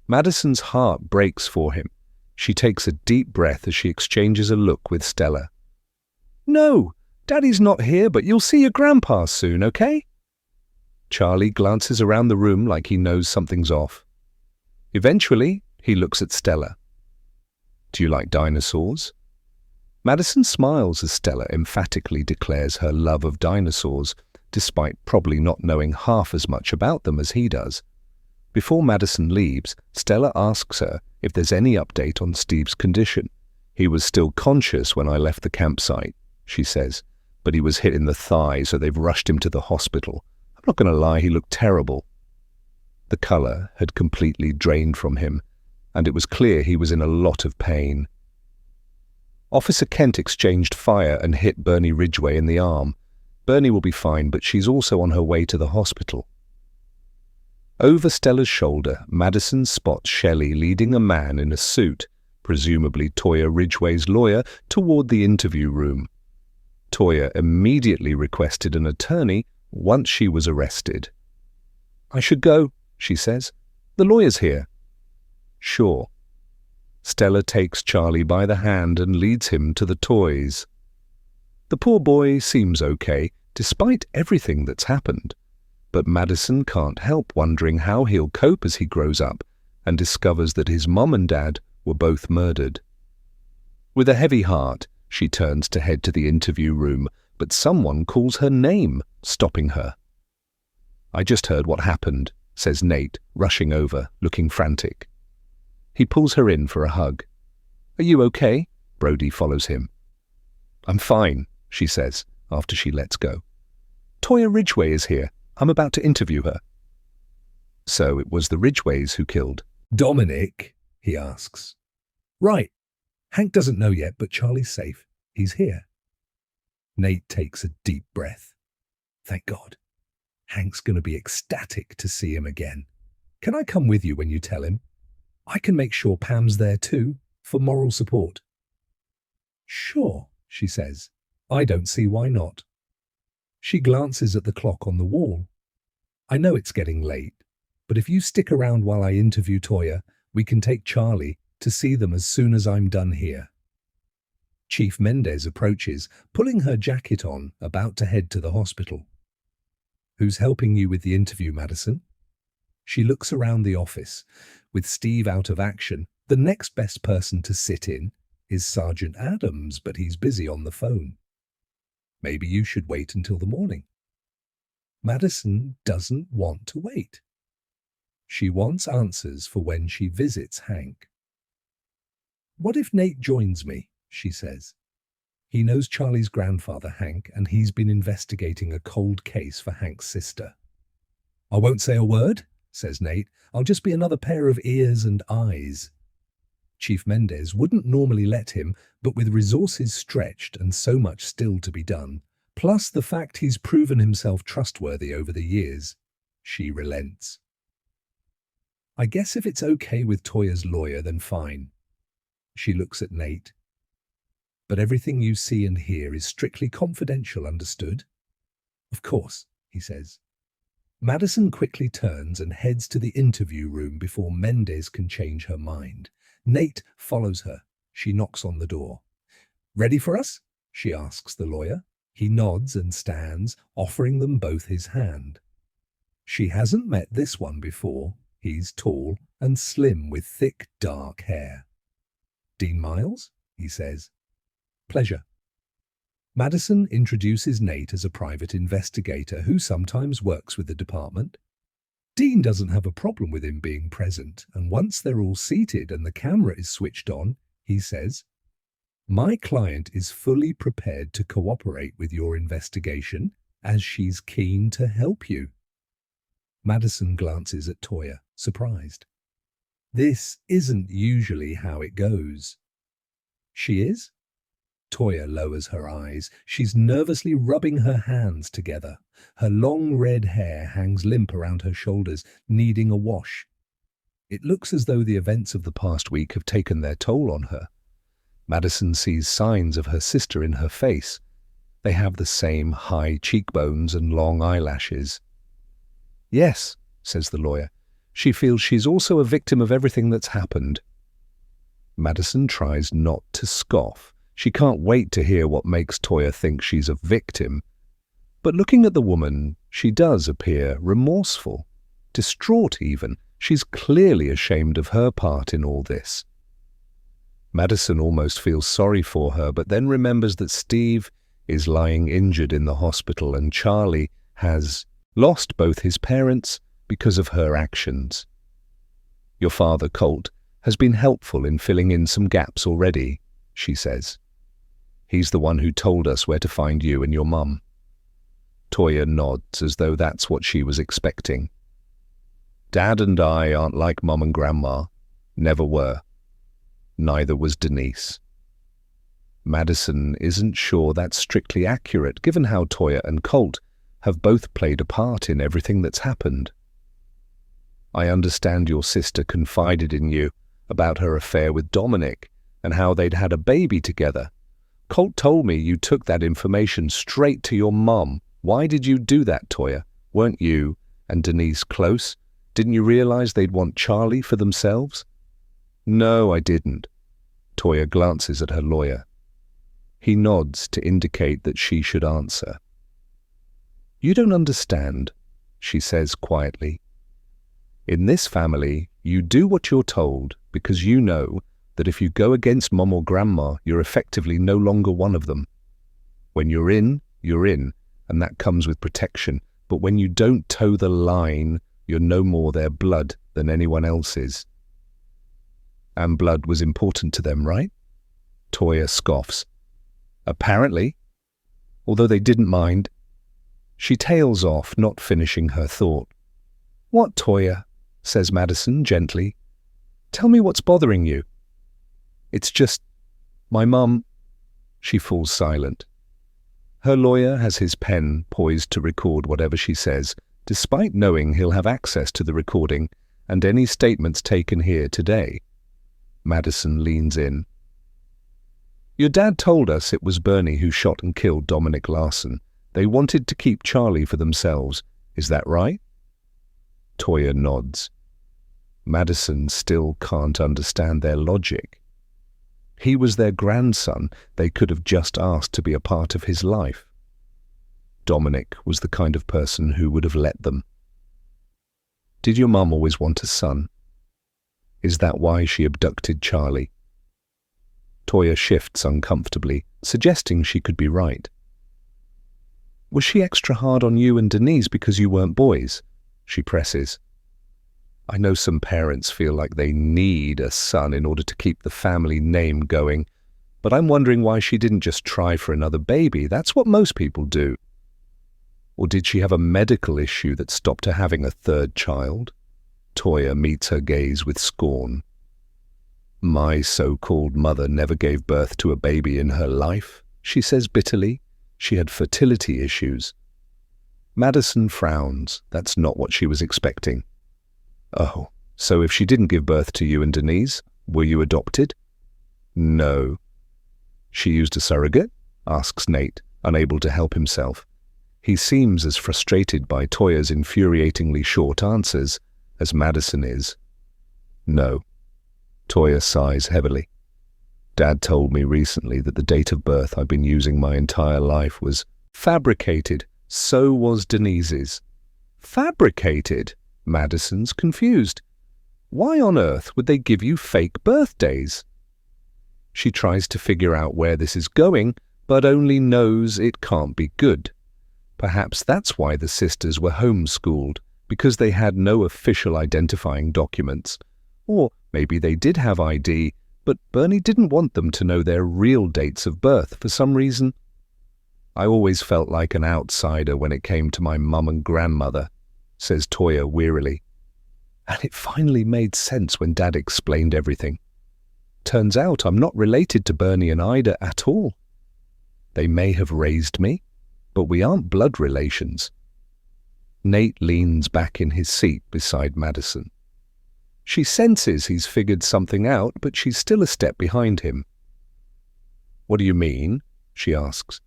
Madison's heart breaks for him. She takes a deep breath as she exchanges a look with Stella. "No, Daddy's not here, but you'll see your grandpa soon, okay?" Charlie glances around the room like he knows something's off. Eventually, he looks at Stella. "Do you like dinosaurs?" Madison smiles as Stella emphatically declares her love of dinosaurs, despite probably not knowing half as much about them as he does. Before Madison leaves, Stella asks her if there's any update on Steve's condition. "He was still conscious when I left the campsite," she says, "but he was hit in the thigh, so they've rushed him to the hospital. I'm not going to lie, he looked terrible." The colour had completely drained from him, and it was clear he was in a lot of pain. Officer Kent exchanged fire and hit Bernie Ridgway in the arm. Bernie will be fine, but she's also on her way to the hospital. Over Stella's shoulder, Madison spots Shelley leading a man in a suit, presumably Toya Ridgway's lawyer, toward the interview room. Toya immediately requested an attorney once she was arrested. "I should go," she says. "The lawyer's here." "Sure." Stella takes Charlie by the hand and leads him to the toys. The poor boy seems okay, despite everything that's happened. But Madison can't help wondering how he'll cope as he grows up and discovers that his mom and dad were both murdered. With a heavy heart, she turns to head to the interview room, but someone calls her name, stopping her. "I just heard what happened," says Nate, rushing over, looking frantic. He pulls her in for a hug. "Are you okay?" Brody follows him. "I'm fine," she says, after she lets go. "Toya Ridgway is here. I'm about to interview her." "So it was the Ridgways who killed?" Dominic, he asks. "Right. Hank doesn't know yet, but Charlie's safe. He's here." Nate takes a deep breath. Thank God. Hank's going to be ecstatic to see him again. "Can I come with you when you tell him? I can make sure Pam's there too, for moral support." "Sure," she says. "I don't see why not." She glances at the clock on the wall. "I know it's getting late, but if you stick around while I interview Toya, we can take Charlie to see them as soon as I'm done here." Chief Mendez approaches, pulling her jacket on, about to head to the hospital. "Who's helping you with the interview, Madison?" She looks around the office. With Steve out of action, the next best person to sit in is Sergeant Adams, but he's busy on the phone. "Maybe you should wait until the morning." Madison doesn't want to wait. She wants answers for when she visits Hank. "What if Nate joins me?" she says. He knows Charlie's grandfather, Hank, and he's been investigating a cold case for Hank's sister. "I won't say a word," says Nate. "I'll just be another pair of ears and eyes." Chief Mendez wouldn't normally let him, but with resources stretched and so much still to be done, plus the fact he's proven himself trustworthy over the years, she relents. "I guess if it's okay with Toya's lawyer, then fine." She looks at Nate. "But everything you see and hear is strictly confidential, understood?" "Of course," he says. Madison quickly turns and heads to the interview room before Mendez can change her mind. Nate follows her. She knocks on the door. "Ready for us?" she asks the lawyer. He nods and stands, offering them both his hand. She hasn't met this one before. He's tall and slim with thick, dark hair. "Dean Miles?" he says. "Pleasure." Madison introduces Nate as a private investigator who sometimes works with the department. Dean doesn't have a problem with him being present, and once they're all seated and the camera is switched on, he says, "My client is fully prepared to cooperate with your investigation, as she's keen to help you." Madison glances at Toya, surprised. This isn't usually how it goes. "She is?" Toya lowers her eyes. She's nervously rubbing her hands together. Her long red hair hangs limp around her shoulders, needing a wash. It looks as though the events of the past week have taken their toll on her. Madison sees signs of her sister in her face. They have the same high cheekbones and long eyelashes. Yes, says the lawyer. She feels she's also a victim of everything that's happened. Madison tries not to scoff. She can't wait to hear what makes Toya think she's a victim. But looking at the woman, she does appear remorseful, distraught even. She's clearly ashamed of her part in all this. Madison almost feels sorry for her, but then remembers that Steve is lying injured in the hospital and Charlie has lost both his parents because of her actions. Your father, Colt, has been helpful in filling in some gaps already, she says. He's the one who told us where to find you and your mum. Toya nods as though that's what she was expecting. Dad and I aren't like Mum and Grandma. Never were. Neither was Denise. Madison isn't sure that's strictly accurate, given how Toya and Colt have both played a part in everything that's happened. I understand your sister confided in you about her affair with Dominic and how they'd had a baby together. Colt told me you took that information straight to your mum. Why did you do that, Toya? Weren't you and Denise close? Didn't you realize they'd want Charlie for themselves? No, I didn't. Toya glances at her lawyer. He nods to indicate that she should answer. You don't understand, she says quietly. In this family, you do what you're told because you know that if you go against Mom or Grandma, you're effectively no longer one of them. When you're in, and that comes with protection. But when you don't toe the line, you're no more their blood than anyone else's. And blood was important to them, right? Toya scoffs. Apparently, although they didn't mind. She tails off, not finishing her thought. What, Toya? Says Madison gently. Tell me what's bothering you. It's just, my mum. She falls silent. Her lawyer has his pen poised to record whatever she says, despite knowing he'll have access to the recording and any statements taken here today. Madison leans in. Your dad told us it was Bernie who shot and killed Dominic Larson. They wanted to keep Charlie for themselves. Is that right? Toya nods. Madison still can't understand their logic. He was their grandson. They could have just asked to be a part of his life. Dominic was the kind of person who would have let them. Did your mum always want a son? Is that why she abducted Charlie? Toya shifts uncomfortably, suggesting she could be right. Was she extra hard on you and Denise because you weren't boys? She presses. I know some parents feel like they need a son in order to keep the family name going, but I'm wondering why she didn't just try for another baby. That's what most people do. Or did she have a medical issue that stopped her having a third child? Toya meets her gaze with scorn. My so-called mother never gave birth to a baby in her life, she says bitterly. She had fertility issues. Madison frowns. That's not what she was expecting. Oh, so if she didn't give birth to you and Denise, were you adopted? No. She used a surrogate? Asks Nate, unable to help himself. He seems as frustrated by Toya's infuriatingly short answers as Madison is. No. Toya sighs heavily. Dad told me recently that the date of birth I've been using my entire life was fabricated. So was Denise's. Fabricated? Madison's confused. Why on earth would they give you fake birthdays? She tries to figure out where this is going, but only knows it can't be good. Perhaps that's why the sisters were homeschooled, because they had no official identifying documents. Or maybe they did have ID, but Bernie didn't want them to know their real dates of birth for some reason. I always felt like an outsider when it came to my mum and grandmother, says Toya wearily. And it finally made sense when Dad explained everything. Turns out I'm not related to Bernie and Ida at all. They may have raised me, but we aren't blood relations. Nate leans back in his seat beside Madison. She senses he's figured something out, but she's still a step behind him. What do you mean? She asks.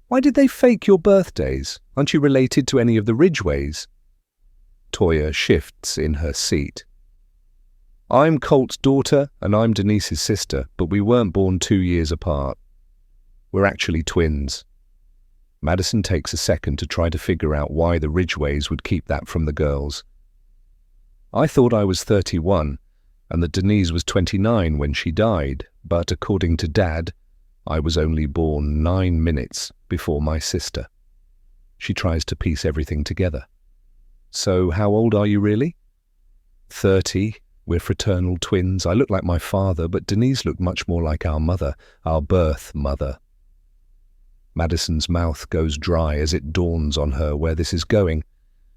Why did they fake your birthdays? Aren't you related to any of the Ridgeways? Toya shifts in her seat. I'm Colt's daughter and I'm Denise's sister, but we weren't born 2 years apart. We're actually twins. Madison takes a second to try to figure out why the Ridgways would keep that from the girls. I thought I was 31 and that Denise was 29 when she died, but according to Dad, I was only born 9 minutes before my sister. She tries to piece everything together. So how old are you really? 30. We're fraternal twins. I look like my father, but Denise looked much more like our mother, our birth mother. Madison's mouth goes dry as it dawns on her where this is going.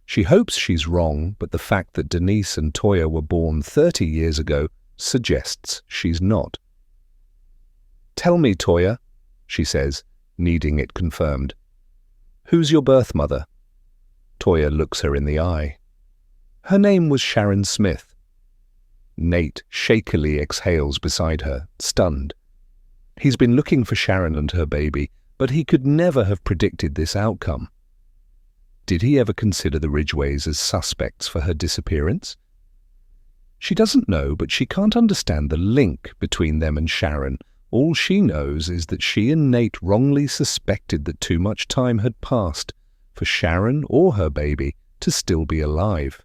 She hopes she's wrong, but the fact that Denise and Toya were born 30 years ago suggests she's not. Tell me, Toya, she says, needing it confirmed. Who's your birth mother? Toya looks her in the eye. Her name was Sharon Smith. Nate shakily exhales beside her, stunned. He's been looking for Sharon and her baby, but he could never have predicted this outcome. Did he ever consider the Ridgways as suspects for her disappearance? She doesn't know, but she can't understand the link between them and Sharon. All she knows is that she and Nate wrongly suspected that too much time had passed for Sharon or her baby to still be alive.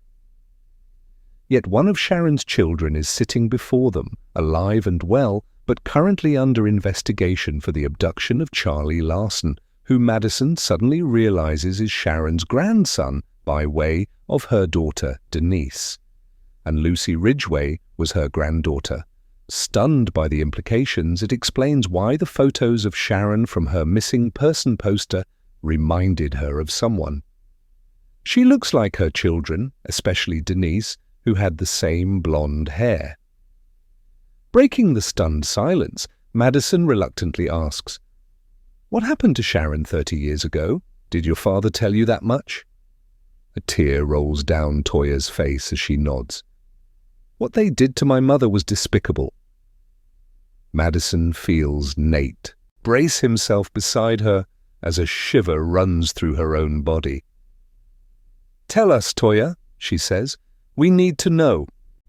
Yet one of Sharon's children is sitting before them, alive and well, but currently under investigation for the abduction of Charlie Larson, who Madison suddenly realizes is Sharon's grandson by way of her daughter Denise. And Lucy Ridgway was her granddaughter. Stunned by the implications, it explains why the photos of Sharon from her missing person poster reminded her of someone. She looks like her children, especially Denise, who had the same blonde hair. Breaking the stunned silence, Madison reluctantly asks, What happened to Sharon 30 years ago? Did your father tell you that much? A tear rolls down Toya's face as she nods. What they did to my mother was despicable. Madison feels Nate brace himself beside her as a shiver runs through her own body. Tell us, Toya, she says. We need to know.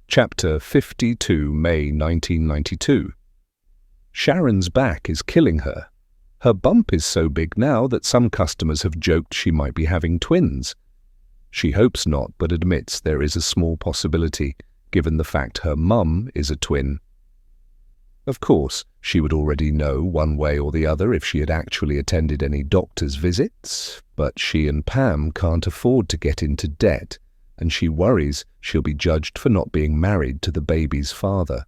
Chapter 52, May 1992. Sharon's back is killing her. Her bump is so big now that some customers have joked she might be having twins. She hopes not, but admits there is a small possibility, given the fact her mum is a twin. Of course, she would already know one way or the other if she had actually attended any doctor's visits, but she and Pam can't afford to get into debt, and she worries she'll be judged for not being married to the baby's father.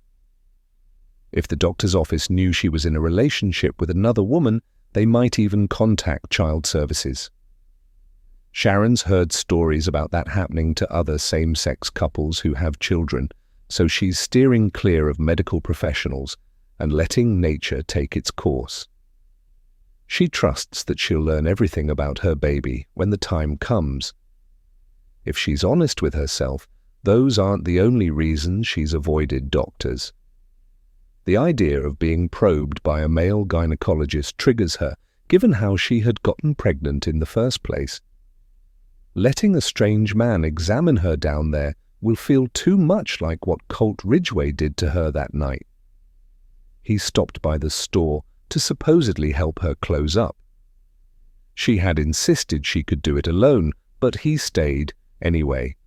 If the doctor's office knew she was in a relationship with another woman, they might even contact child services. Sharon's heard stories about that happening to other same-sex couples who have children, so she's steering clear of medical professionals and letting nature take its course. She trusts that she'll learn everything about her baby when the time comes. If she's honest with herself, those aren't the only reasons she's avoided doctors. The idea of being probed by a male gynecologist triggers her, given how she had gotten pregnant in the first place. Letting a strange man examine her down there will feel too much like what Colt Ridgway did to her that night. He stopped by the store to supposedly help her close up. She had insisted she could do it alone, but he stayed anyway.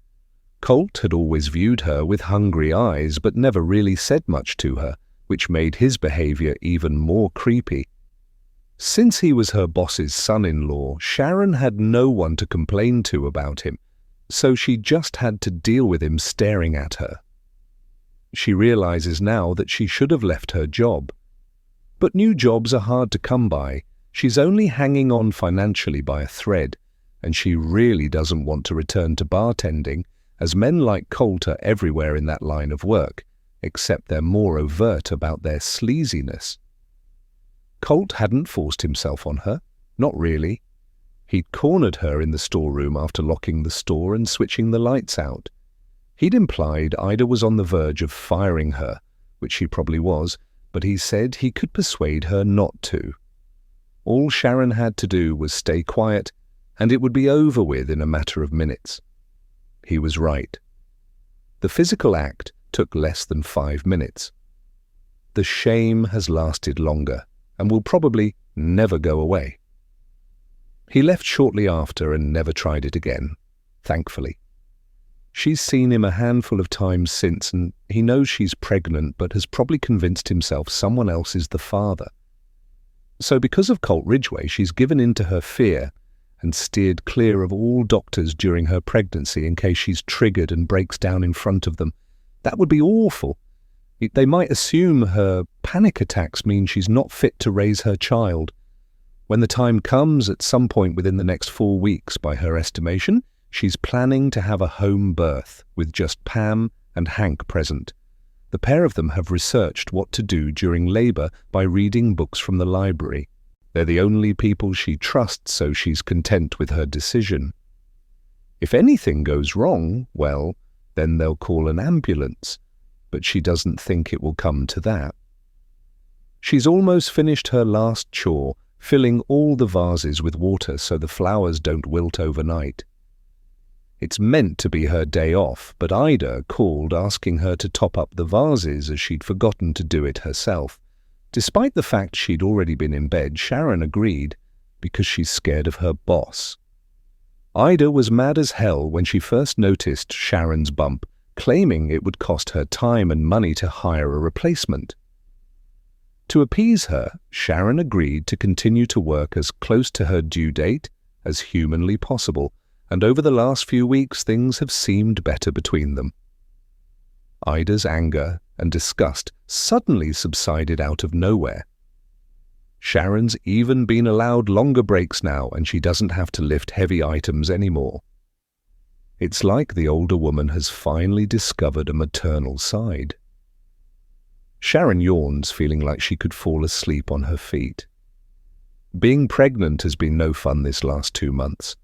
Colt had always viewed her with hungry eyes, but never really said much to her, which made his behavior even more creepy. Since he was her boss's son-in-law, Sharon had no one to complain to about him, so she just had to deal with him staring at her. She realizes now that she should have left her job. But new jobs are hard to come by. She's only hanging on financially by a thread, and she really doesn't want to return to bartending, as men like Colt are everywhere in that line of work, except they're more overt about their sleaziness. Colt hadn't forced himself on her, not really. He'd cornered her in the storeroom after locking the store and switching the lights out. He'd implied Ida was on the verge of firing her, which she probably was, but he said he could persuade her not to. All Sharon had to do was stay quiet, and it would be over with in a matter of minutes. He was right. The physical act took less than 5 minutes. The shame has lasted longer and will probably never go away. He left shortly after and never tried it again, thankfully. She's seen him a handful of times since, and he knows she's pregnant but has probably convinced himself someone else is the father. So because of Colt Ridgway, she's given in to her fear and steered clear of all doctors during her pregnancy in case she's triggered and breaks down in front of them. That would be awful. They might assume her panic attacks mean she's not fit to raise her child. When the time comes, at some point within the next 4 weeks by her estimation, she's planning to have a home birth with just Pam and Hank present. The pair of them have researched what to do during labour by reading books from the library. They're the only people she trusts, so she's content with her decision. If anything goes wrong, well, then they'll call an ambulance, but she doesn't think it will come to that. She's almost finished her last chore, filling all the vases with water so the flowers don't wilt overnight. It's meant to be her day off, but Ida called asking her to top up the vases as she'd forgotten to do it herself. Despite the fact she'd already been in bed, Sharon agreed because she's scared of her boss. Ida was mad as hell when she first noticed Sharon's bump, claiming it would cost her time and money to hire a replacement. To appease her, Sharon agreed to continue to work as close to her due date as humanly possible, and over the last few weeks things have seemed better between them. Ida's anger and disgust suddenly subsided out of nowhere. Sharon's even been allowed longer breaks now, and she doesn't have to lift heavy items anymore. It's like the older woman has finally discovered a maternal side. Sharon yawns, feeling like she could fall asleep on her feet. Being pregnant has been no fun this last 2 months.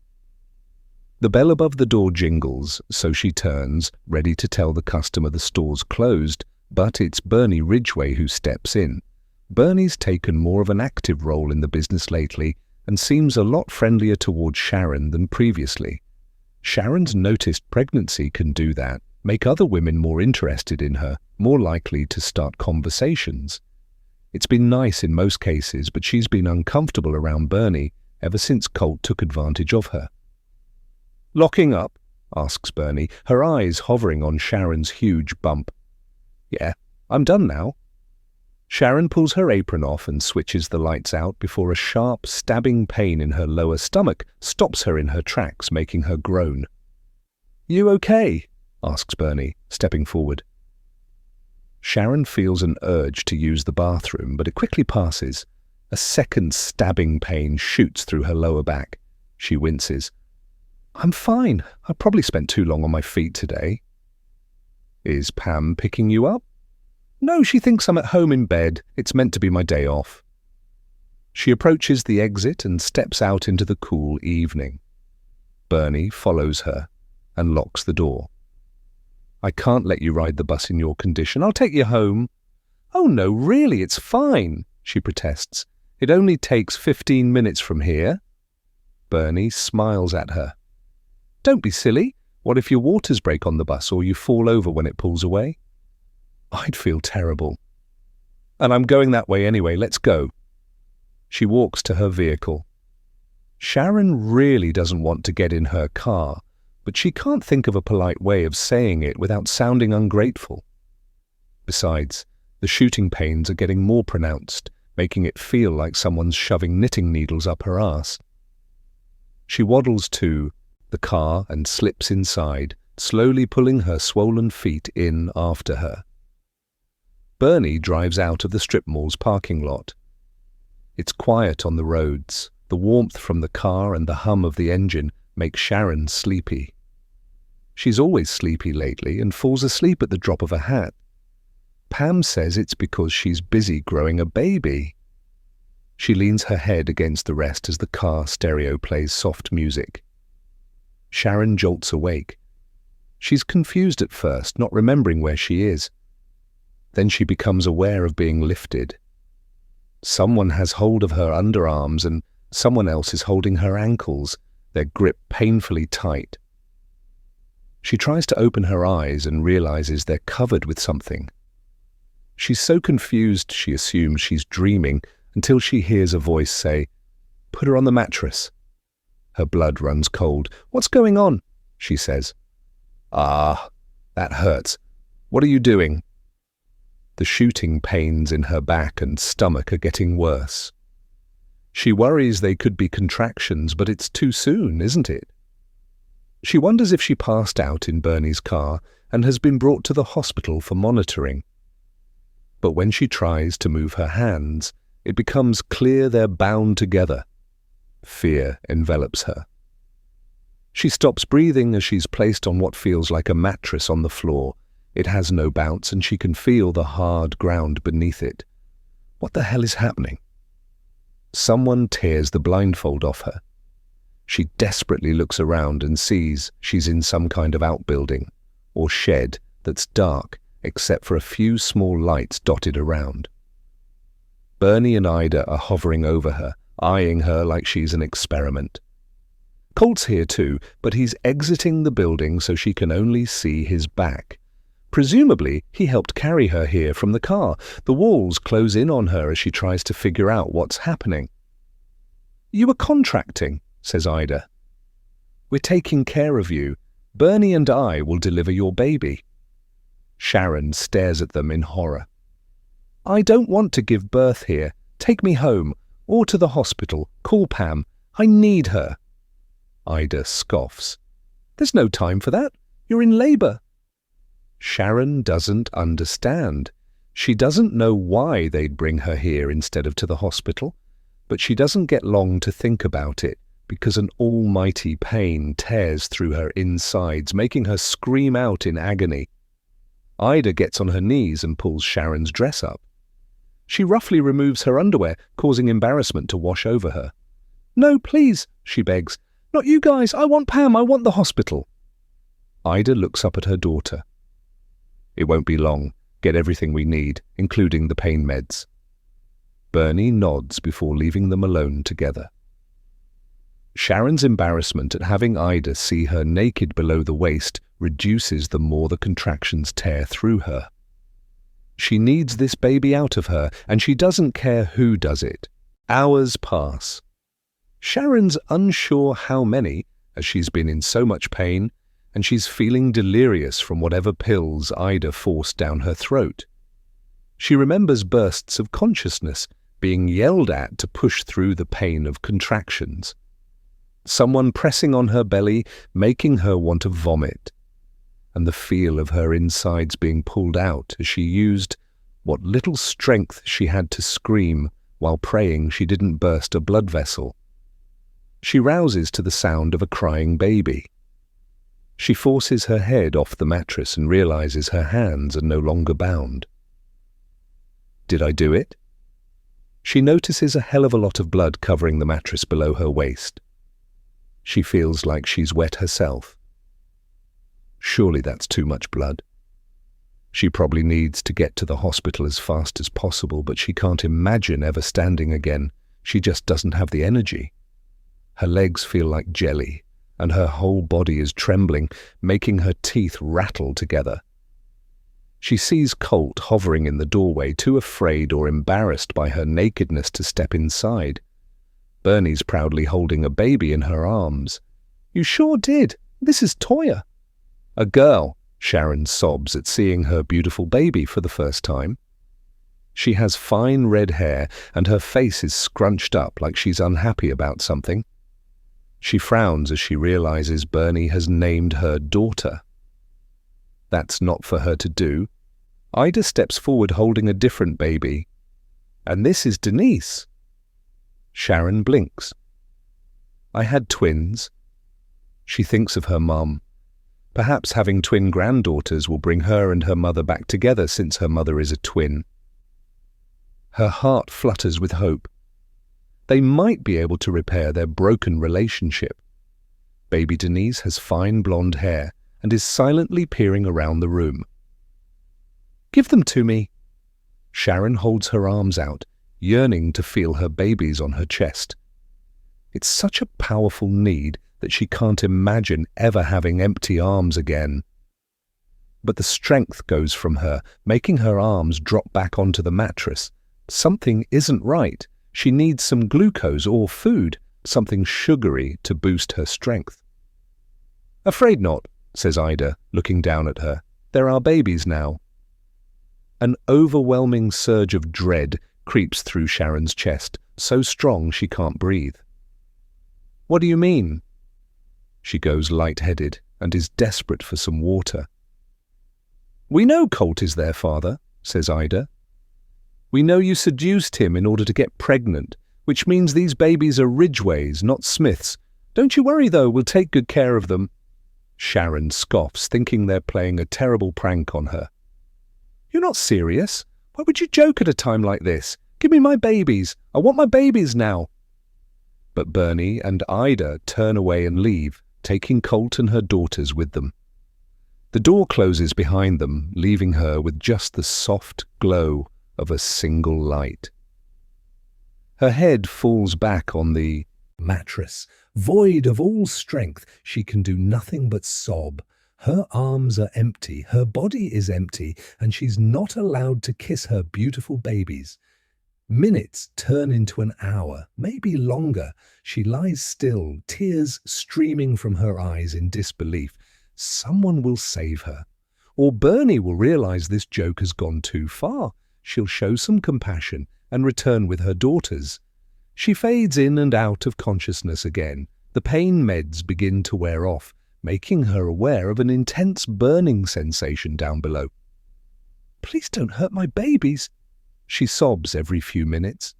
The bell above the door jingles, so she turns, ready to tell the customer the store's closed, but it's Bernie Ridgway who steps in. Bernie's taken more of an active role in the business lately and seems a lot friendlier towards Sharon than previously. Sharon's noticed pregnancy can do that, make other women more interested in her, more likely to start conversations. It's been nice in most cases, but she's been uncomfortable around Bernie ever since Colt took advantage of her. "Locking up?" asks Bernie, her eyes hovering on Sharon's huge bump. "Yeah, I'm done now." Sharon pulls her apron off and switches the lights out before a sharp, stabbing pain in her lower stomach stops her in her tracks, making her groan. "You okay?" asks Bernie, stepping forward. Sharon feels an urge to use the bathroom, but it quickly passes. A second stabbing pain shoots through her lower back. She winces. "I'm fine. I probably spent too long on my feet today." "Is Pam picking you up?" "No, she thinks I'm at home in bed. It's meant to be my day off." She approaches the exit and steps out into the cool evening. Bernie follows her and locks the door. "I can't let you ride the bus in your condition. I'll take you home." "Oh no, really, it's fine," she protests. "It only takes 15 minutes from here." Bernie smiles at her. "Don't be silly. What if your waters break on the bus or you fall over when it pulls away?" "I'd feel terrible." "And I'm going that way anyway. Let's go." She walks to her vehicle. Sharon really doesn't want to get in her car, but she can't think of a polite way of saying it without sounding ungrateful. Besides, the shooting pains are getting more pronounced, making it feel like someone's shoving knitting needles up her arse. She waddles to the car and slips inside, slowly pulling her swollen feet in after her. Bernie drives out of the strip mall's parking lot. It's quiet on the roads. The warmth from the car and the hum of the engine make Sharon sleepy. She's always sleepy lately and falls asleep at the drop of a hat. Pam says it's because she's busy growing a baby. She leans her head against the rest as the car stereo plays soft music. Sharon jolts awake. She's confused at first, not remembering where she is. Then she becomes aware of being lifted. Someone has hold of her underarms and someone else is holding her ankles, their grip painfully tight. She tries to open her eyes and realizes they're covered with something. She's so confused she assumes she's dreaming until she hears a voice say, "Put her on the mattress." Her blood runs cold. "What's going on?" she says. "Ah, that hurts. What are you doing?" The shooting pains in her back and stomach are getting worse. She worries they could be contractions, but it's too soon, isn't it? She wonders if she passed out in Bernie's car and has been brought to the hospital for monitoring. But when she tries to move her hands, it becomes clear they're bound together. Fear envelops her. She stops breathing as she's placed on what feels like a mattress on the floor. It has no bounce and she can feel the hard ground beneath it. What the hell is happening? Someone tears the blindfold off her. She desperately looks around and sees she's in some kind of outbuilding or shed that's dark except for a few small lights dotted around. Bernie and Ida are hovering over her, eyeing her like she's an experiment. Colt's here too, but he's exiting the building so she can only see his back. Presumably, he helped carry her here from the car. The walls close in on her as she tries to figure out what's happening. "You were contracting," says Ida. "We're taking care of you. Bernie and I will deliver your baby." Sharon stares at them in horror. "I don't want to give birth here. Take me home, or to the hospital. Call Pam. I need her." Ida scoffs. "There's no time for that. You're in labor." Sharon doesn't understand. She doesn't know why they'd bring her here instead of to the hospital, but she doesn't get long to think about it because an almighty pain tears through her insides, making her scream out in agony. Ida gets on her knees and pulls Sharon's dress up. She roughly removes her underwear, causing embarrassment to wash over her. "No, please," she begs. "Not you guys. I want Pam. I want the hospital." Ida looks up at her daughter. "It won't be long. Get everything we need, including the pain meds." Bernie nods before leaving them alone together. Sharon's embarrassment at having Ida see her naked below the waist reduces the more the contractions tear through her. She needs this baby out of her, and she doesn't care who does it. Hours pass. Sharon's unsure how many, as she's been in so much pain, and she's feeling delirious from whatever pills Ida forced down her throat. She remembers bursts of consciousness, being yelled at to push through the pain of contractions. Someone pressing on her belly, making her want to vomit, and the feel of her insides being pulled out as she used what little strength she had to scream while praying she didn't burst a blood vessel. She rouses to the sound of a crying baby. She forces her head off the mattress and realizes her hands are no longer bound. Did I do it? She notices a hell of a lot of blood covering the mattress below her waist. She feels like she's wet herself. Surely that's too much blood. She probably needs to get to the hospital as fast as possible, but she can't imagine ever standing again. She just doesn't have the energy. Her legs feel like jelly, and her whole body is trembling, making her teeth rattle together. She sees Colt hovering in the doorway, too afraid or embarrassed by her nakedness to step inside. Bernie's proudly holding a baby in her arms. "You sure did. This is Toya." "A girl," Sharon sobs at seeing her beautiful baby for the first time. She has fine red hair and her face is scrunched up like she's unhappy about something. She frowns as she realizes Bernie has named her daughter. That's not for her to do. Ida steps forward holding a different baby. "And this is Denise." Sharon blinks. "I had twins." She thinks of her mum. Perhaps having twin granddaughters will bring her and her mother back together since her mother is a twin. Her heart flutters with hope. They might be able to repair their broken relationship. Baby Denise has fine blonde hair and is silently peering around the room. "Give them to me." Sharon holds her arms out, yearning to feel her babies on her chest. It's such a powerful need that she can't imagine ever having empty arms again. But the strength goes from her, making her arms drop back onto the mattress. Something isn't right. She needs some glucose or food, something sugary to boost her strength. "Afraid not," says Ida, looking down at her. "They're our babies now." An overwhelming surge of dread creeps through Sharon's chest, so strong she can't breathe. "What do you mean?" She goes light-headed and is desperate for some water. "We know Colt is their father," says Ida. "We know you seduced him in order to get pregnant, which means these babies are Ridgways, not Smiths. Don't you worry, though, we'll take good care of them." Sharon scoffs, thinking they're playing a terrible prank on her. "You're not serious? Why would you joke at a time like this? Give me my babies. I want my babies now." But Bernie and Ida turn away and leave, taking Colt and her daughters with them. The door closes behind them, leaving her with just the soft glow of a single light. Her head falls back on the mattress. Void of all strength, she can do nothing but sob. Her arms are empty, her body is empty, and she's not allowed to kiss her beautiful babies. Minutes turn into an hour, maybe longer. She lies still, tears streaming from her eyes in disbelief. Someone will save her. Or Bernie will realize this joke has gone too far. She'll show some compassion and return with her daughters. She fades in and out of consciousness again. The pain meds begin to wear off, making her aware of an intense burning sensation down below. "Please don't hurt my babies," she sobs every few minutes.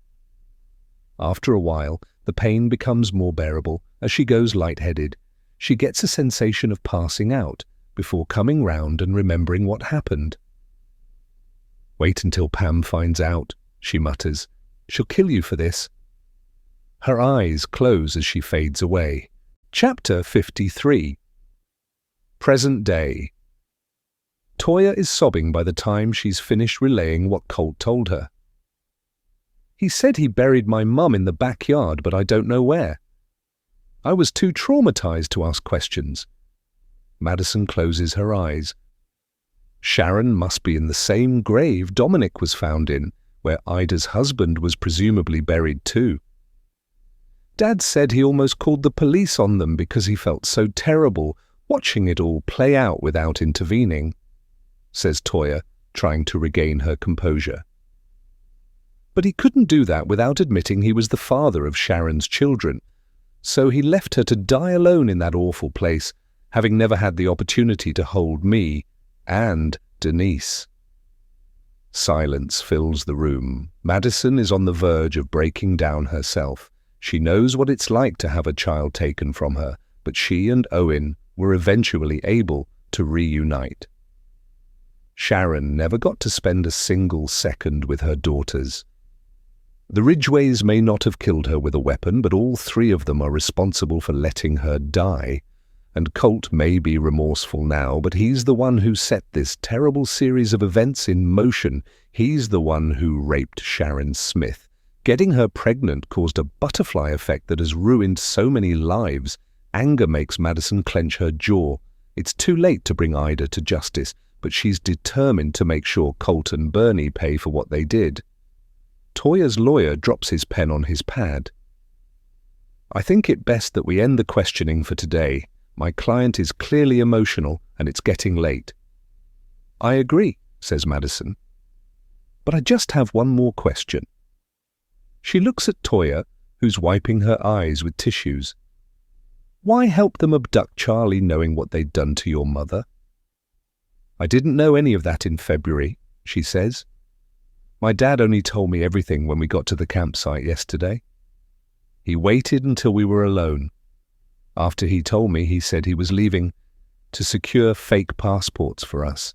After a while, the pain becomes more bearable as she goes lightheaded. She gets a sensation of passing out before coming round and remembering what happened. "Wait until Pam finds out," she mutters. "She'll kill you for this." Her eyes close as she fades away. Chapter 53. Present day. Toya is sobbing by the time she's finished relaying what Colt told her. "He said he buried my mum in the backyard, but I don't know where. I was too traumatized to ask questions." Madison closes her eyes. Sharon must be in the same grave Dominic was found in, where Ida's husband was presumably buried too. "Dad said he almost called the police on them because he felt so terrible watching it all play out without intervening," says Toya, trying to regain her composure. "But he couldn't do that without admitting he was the father of Sharon's children, so he left her to die alone in that awful place, having never had the opportunity to hold me and Denise." Silence fills the room. Madison is on the verge of breaking down herself. She knows what it's like to have a child taken from her, but she and Owen were eventually able to reunite. Sharon never got to spend a single second with her daughters. The Ridgways may not have killed her with a weapon, but all three of them are responsible for letting her die. And Colt may be remorseful now, but he's the one who set this terrible series of events in motion. He's the one who raped Sharon Smith. Getting her pregnant caused a butterfly effect that has ruined so many lives. Anger makes Madison clench her jaw. It's too late to bring Ida to justice, but she's determined to make sure Colt and Bernie pay for what they did. Toya's lawyer drops his pen on his pad. "I think it best that we end the questioning for today. My client is clearly emotional, and it's getting late." "I agree," says Madison. "But I just have one more question." She looks at Toya, who's wiping her eyes with tissues. "Why help them abduct Charlie knowing what they'd done to your mother?" "I didn't know any of that in February," she says. "My dad only told me everything when we got to the campsite yesterday. He waited until we were alone. After he told me, he said he was leaving to secure fake passports for us.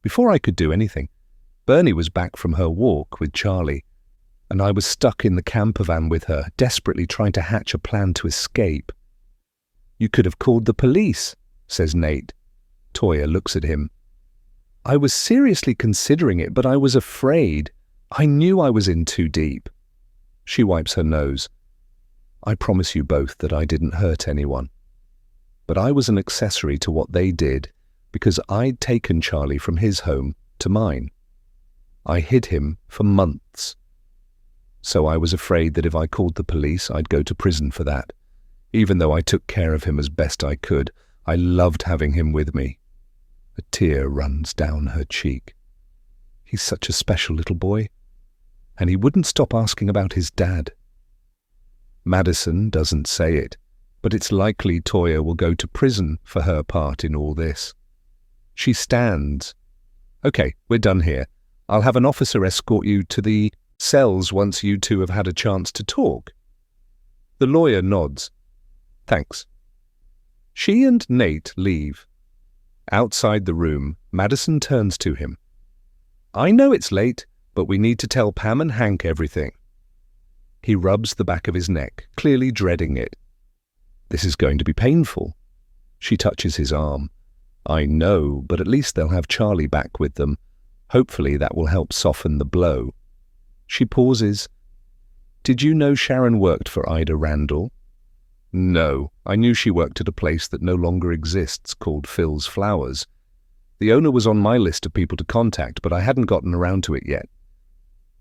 Before I could do anything, Bernie was back from her walk with Charlie, and I was stuck in the camper van with her, desperately trying to hatch a plan to escape." "You could have called the police," says Nate. Toya looks at him. "I was seriously considering it, but I was afraid. I knew I was in too deep." She wipes her nose. I promise you both that I didn't hurt anyone. But I was an accessory to what they did because I'd taken Charlie from his home to mine. I hid him for months. So I was afraid that if I called the police, I'd go to prison for that. Even though I took care of him as best I could, I loved having him with me. A tear runs down her cheek. He's such a special little boy. And he wouldn't stop asking about his dad. Madison doesn't say it, but it's likely Toya will go to prison for her part in all this. She stands. Okay, we're done here. I'll have an officer escort you to the cells once you two have had a chance to talk. The lawyer nods. Thanks. She and Nate leave. Outside the room, Madison turns to him. I know it's late, but we need to tell Pam and Hank everything. He rubs the back of his neck, clearly dreading it. This is going to be painful. She touches his arm. I know, but at least they'll have Charlie back with them. Hopefully that will help soften the blow. She pauses. Did you know Sharon worked for Ida Randall? No, I knew she worked at a place that no longer exists called Phil's Flowers. The owner was on my list of people to contact, but I hadn't gotten around to it yet.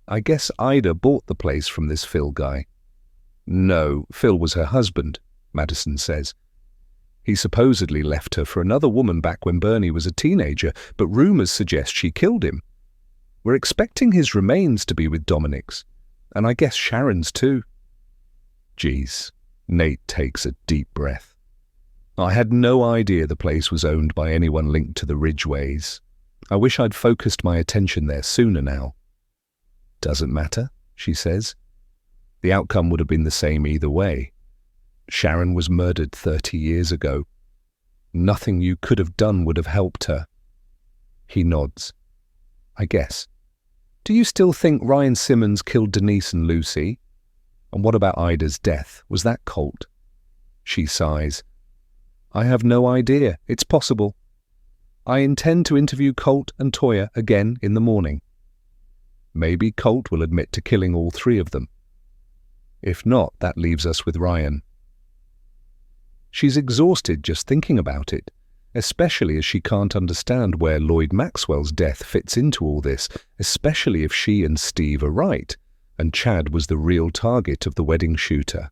I guess Ida bought the place from this Phil guy. No, Phil was her husband, Madison says. He supposedly left her for another woman back when Bernie was a teenager, but rumors suggest she killed him. We're expecting his remains to be with Dominic's, and I guess Sharon's too. Geez, Nate takes a deep breath. I had no idea the place was owned by anyone linked to the Ridgeways. I wish I'd focused my attention there sooner now. Doesn't matter, she says. The outcome would have been the same either way. Sharon was murdered 30 years ago. Nothing you could have done would have helped her. He nods. I guess. Do you still think Ryan Simmons killed Denise and Lucy? And what about Ida's death? Was that Colt? She sighs. I have no idea. It's possible. I intend to interview Colt and Toya again in the morning. Maybe Colt will admit to killing all three of them. If not, that leaves us with Ryan. She's exhausted just thinking about it, especially as she can't understand where Lloyd Maxwell's death fits into all this, especially if she and Steve are right, and Chad was the real target of the wedding shooter.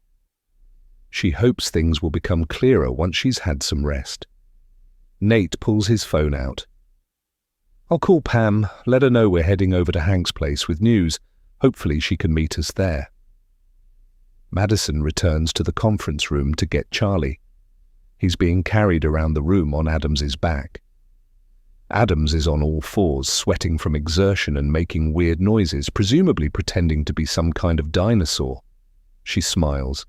She hopes things will become clearer once she's had some rest. Nate pulls his phone out. I'll call Pam, let her know we're heading over to Hank's place with news. Hopefully she can meet us there. Madison returns to the conference room to get Charlie. He's being carried around the room on Adams's back. Adams is on all fours, sweating from exertion and making weird noises, presumably pretending to be some kind of dinosaur. She smiles.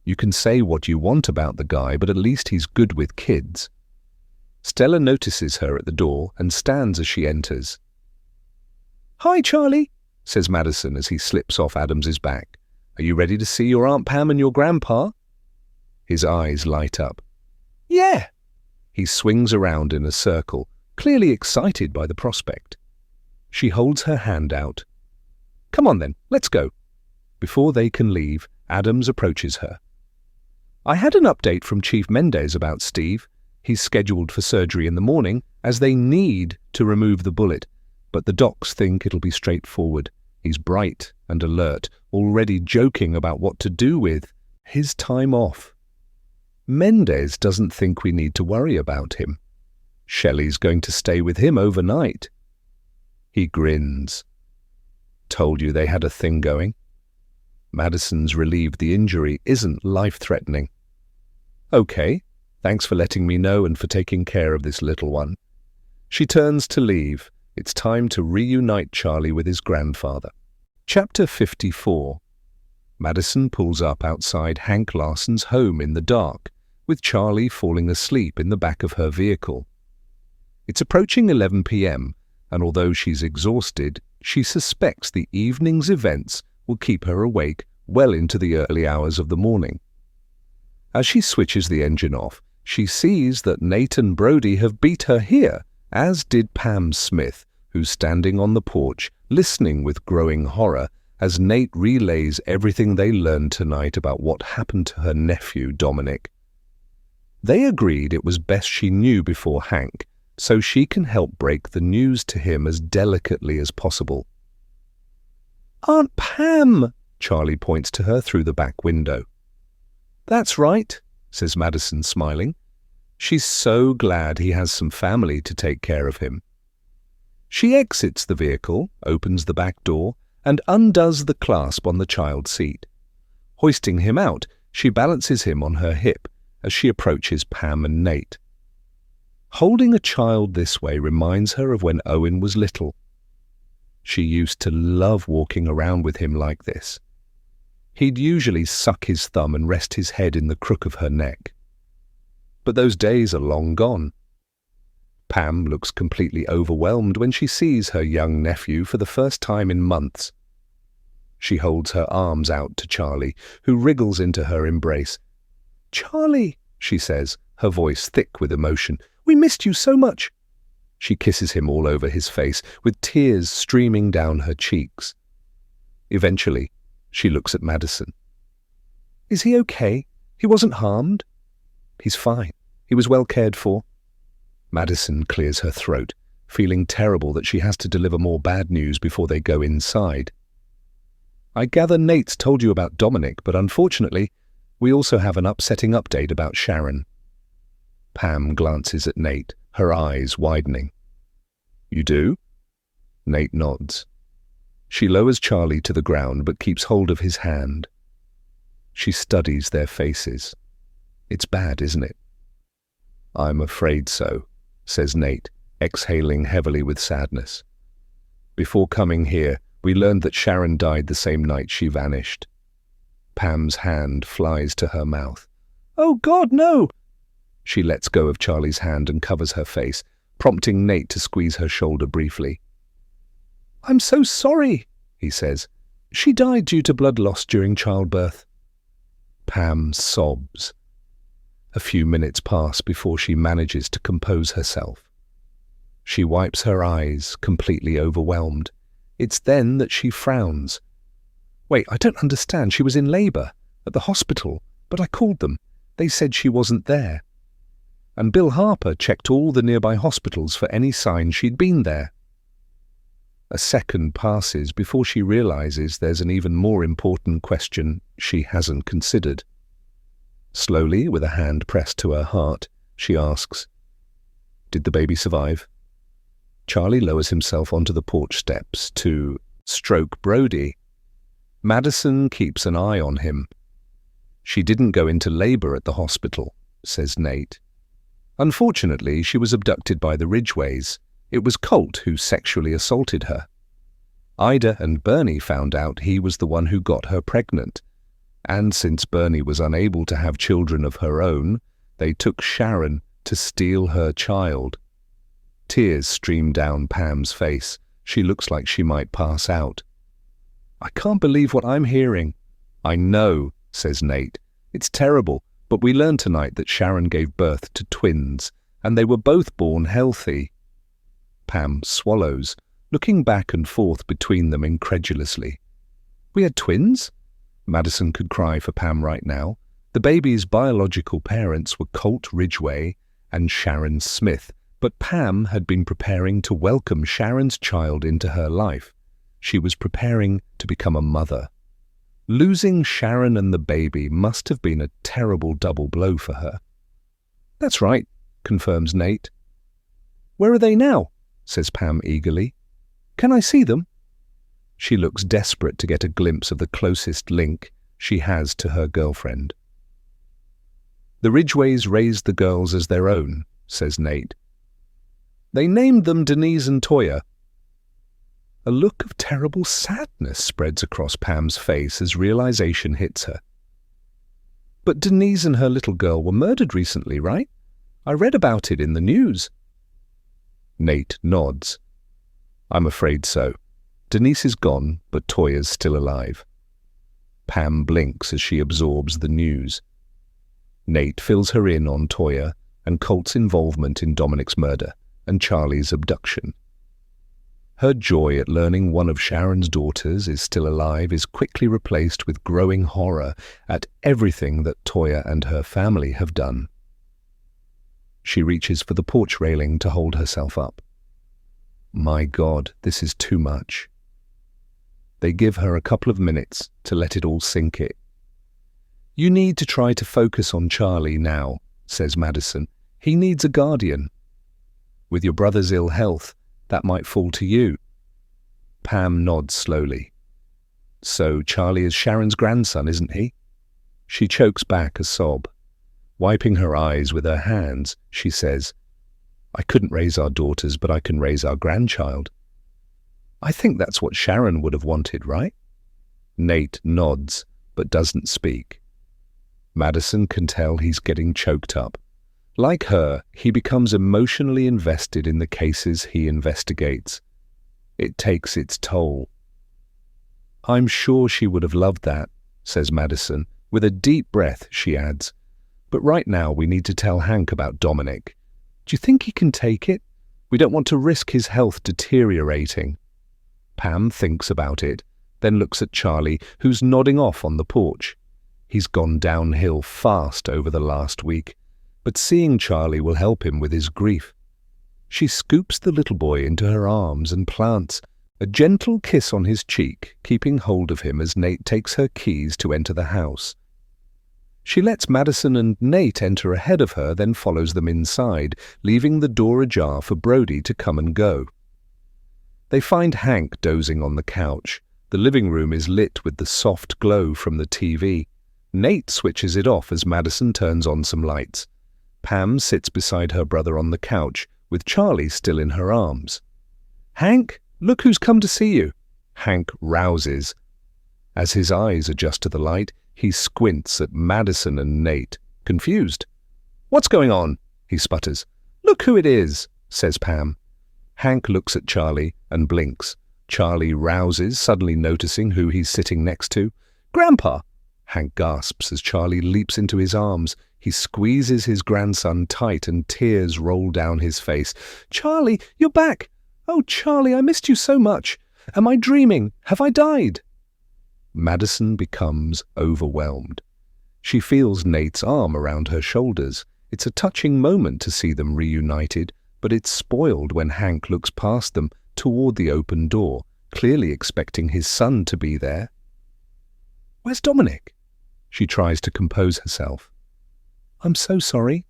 You can say what you want about the guy, but at least he's good with kids. Stella notices her at the door and stands as she enters. Hi, Charlie, says Madison as he slips off Adams's back. Are you ready to see your Aunt Pam and your grandpa? His eyes light up. Yeah. He swings around in a circle, clearly excited by the prospect. She holds her hand out. Come on then, let's go. Before they can leave, Adams approaches her. I had an update from Chief Mendez about Steve. He's scheduled for surgery in the morning, as they need to remove the bullet, but the docs think it'll be straightforward. He's bright and alert, already joking about what to do with his time off. Mendez doesn't think we need to worry about him. Shelley's going to stay with him overnight. He grins. Told you they had a thing going. Madison's relieved the injury isn't life-threatening. Okay, thanks for letting me know and for taking care of this little one. She turns to leave. It's time to reunite Charlie with his grandfather. Chapter 54. Madison pulls up outside Hank Larson's home in the dark, with Charlie falling asleep in the back of her vehicle. It's approaching 11 p.m., and although she's exhausted, she suspects the evening's events will keep her awake well into the early hours of the morning. As she switches the engine off, she sees that Nate and Brody have beat her here, as did Pam Smith, who's standing on the porch, listening with growing horror as Nate relays everything they learned tonight about what happened to her nephew, Dominic. They agreed it was best she knew before Hank, so she can help break the news to him as delicately as possible. "Aunt Pam!" Charlie points to her through the back window. "That's right," says Madison, smiling. She's so glad he has some family to take care of him. She exits the vehicle, opens the back door, and undoes the clasp on the child's seat. Hoisting him out, she balances him on her hip as she approaches Pam and Nate. Holding a child this way reminds her of when Owen was little. She used to love walking around with him like this. He'd usually suck his thumb and rest his head in the crook of her neck. But those days are long gone. Pam looks completely overwhelmed when she sees her young nephew for the first time in months. She holds her arms out to Charlie, who wriggles into her embrace. "Charlie," she says, her voice thick with emotion, "we missed you so much." She kisses him all over his face, with tears streaming down her cheeks. Eventually, she looks at Madison. "Is he okay? He wasn't harmed?" "He's fine. He was well cared for." Madison clears her throat, feeling terrible that she has to deliver more bad news before they go inside. "I gather Nate's told you about Dominic, but unfortunately, we also have an upsetting update about Sharon." Pam glances at Nate, her eyes widening. "You do?" Nate nods. She lowers Charlie to the ground but keeps hold of his hand. She studies their faces. "It's bad, isn't it?" "I'm afraid so," says Nate, exhaling heavily with sadness. "Before coming here, we learned that Sharon died the same night she vanished." Pam's hand flies to her mouth. "Oh God, no!" She lets go of Charlie's hand and covers her face, prompting Nate to squeeze her shoulder briefly. "I'm so sorry," he says. "She died due to blood loss during childbirth." Pam sobs. A few minutes pass before she manages to compose herself. She wipes her eyes, completely overwhelmed. It's then that she frowns. "Wait, I don't understand. She was in labor at the hospital, but I called them. They said she wasn't there. And Bill Harper checked all the nearby hospitals for any sign she'd been there." A second passes before she realizes there's an even more important question she hasn't considered. Slowly, with a hand pressed to her heart, she asks, "Did the baby survive?" Charlie lowers himself onto the porch steps to stroke Brody. Madison keeps an eye on him. "She didn't go into labor at the hospital," says Nate. "Unfortunately, she was abducted by the Ridgeways. It was Colt who sexually assaulted her. Ida and Bernie found out he was the one who got her pregnant. And since Bernie was unable to have children of her own, they took Sharon to steal her child." Tears stream down Pam's face. She looks like she might pass out. "I can't believe what I'm hearing." "I know," says Nate. "It's terrible, but we learned tonight that Sharon gave birth to twins, and they were both born healthy." Pam swallows, looking back and forth between them incredulously. "We had twins?" Madison could cry for Pam right now. The baby's biological parents were Colt Ridgway and Sharon Smith, but Pam had been preparing to welcome Sharon's child into her life. She was preparing to become a mother. Losing Sharon and the baby must have been a terrible double blow for her. "That's right," confirms Nate. "Where are they now?" says Pam eagerly. "Can I see them?" She looks desperate to get a glimpse of the closest link she has to her girlfriend. "The Ridgways raised the girls as their own," says Nate. "They named them Denise and Toya." A look of terrible sadness spreads across Pam's face as realization hits her. "But Denise and her little girl were murdered recently, right? I read about it in the news." Nate nods. "I'm afraid so. Denise is gone, but Toya's still alive." Pam blinks as she absorbs the news. Nate fills her in on Toya and Colt's involvement in Dominic's murder and Charlie's abduction. Her joy at learning one of Sharon's daughters is still alive is quickly replaced with growing horror at everything that Toya and her family have done. She reaches for the porch railing to hold herself up. My God, this is too much. They give her a couple of minutes to let it all sink in. You need to try to focus on Charlie now, says Madison. He needs a guardian. With your brother's ill health, that might fall to you. Pam nods slowly. So Charlie is Sharon's grandson, isn't he? She chokes back a sob. Wiping her eyes with her hands, she says, I couldn't raise our daughters, but I can raise our grandchild. I think that's what Sharon would have wanted, right? Nate nods, but doesn't speak. Madison can tell he's getting choked up. Like her, he becomes emotionally invested in the cases he investigates. It takes its toll. I'm sure she would have loved that, says Madison. With a deep breath, she adds, but right now we need to tell Hank about Dominic. Do you think he can take it? We don't want to risk his health deteriorating. Pam thinks about it, then looks at Charlie, who's nodding off on the porch. He's gone downhill fast over the last week, but seeing Charlie will help him with his grief. She scoops the little boy into her arms and plants a gentle kiss on his cheek, keeping hold of him as Nate takes her keys to enter the house. She lets Madison and Nate enter ahead of her, then follows them inside, leaving the door ajar for Brody to come and go. They find Hank dozing on the couch. The living room is lit with the soft glow from the TV. Nate switches it off as Madison turns on some lights. Pam sits beside her brother on the couch, with Charlie still in her arms. Hank, look who's come to see you. Hank rouses. As his eyes adjust to the light, he squints at Madison and Nate, confused. What's going on? He sputters. Look who it is, says Pam. Hank looks at Charlie and blinks. Charlie rouses, suddenly noticing who he's sitting next to. Grandpa! Hank gasps as Charlie leaps into his arms. He squeezes his grandson tight and tears roll down his face. Charlie, you're back! Oh, Charlie, I missed you so much. Am I dreaming? Have I died? Madison becomes overwhelmed. She feels Nate's arm around her shoulders. It's a touching moment to see them reunited, but it's spoiled when Hank looks past them toward the open door, clearly expecting his son to be there. Where's Dominic? She tries to compose herself. I'm so sorry.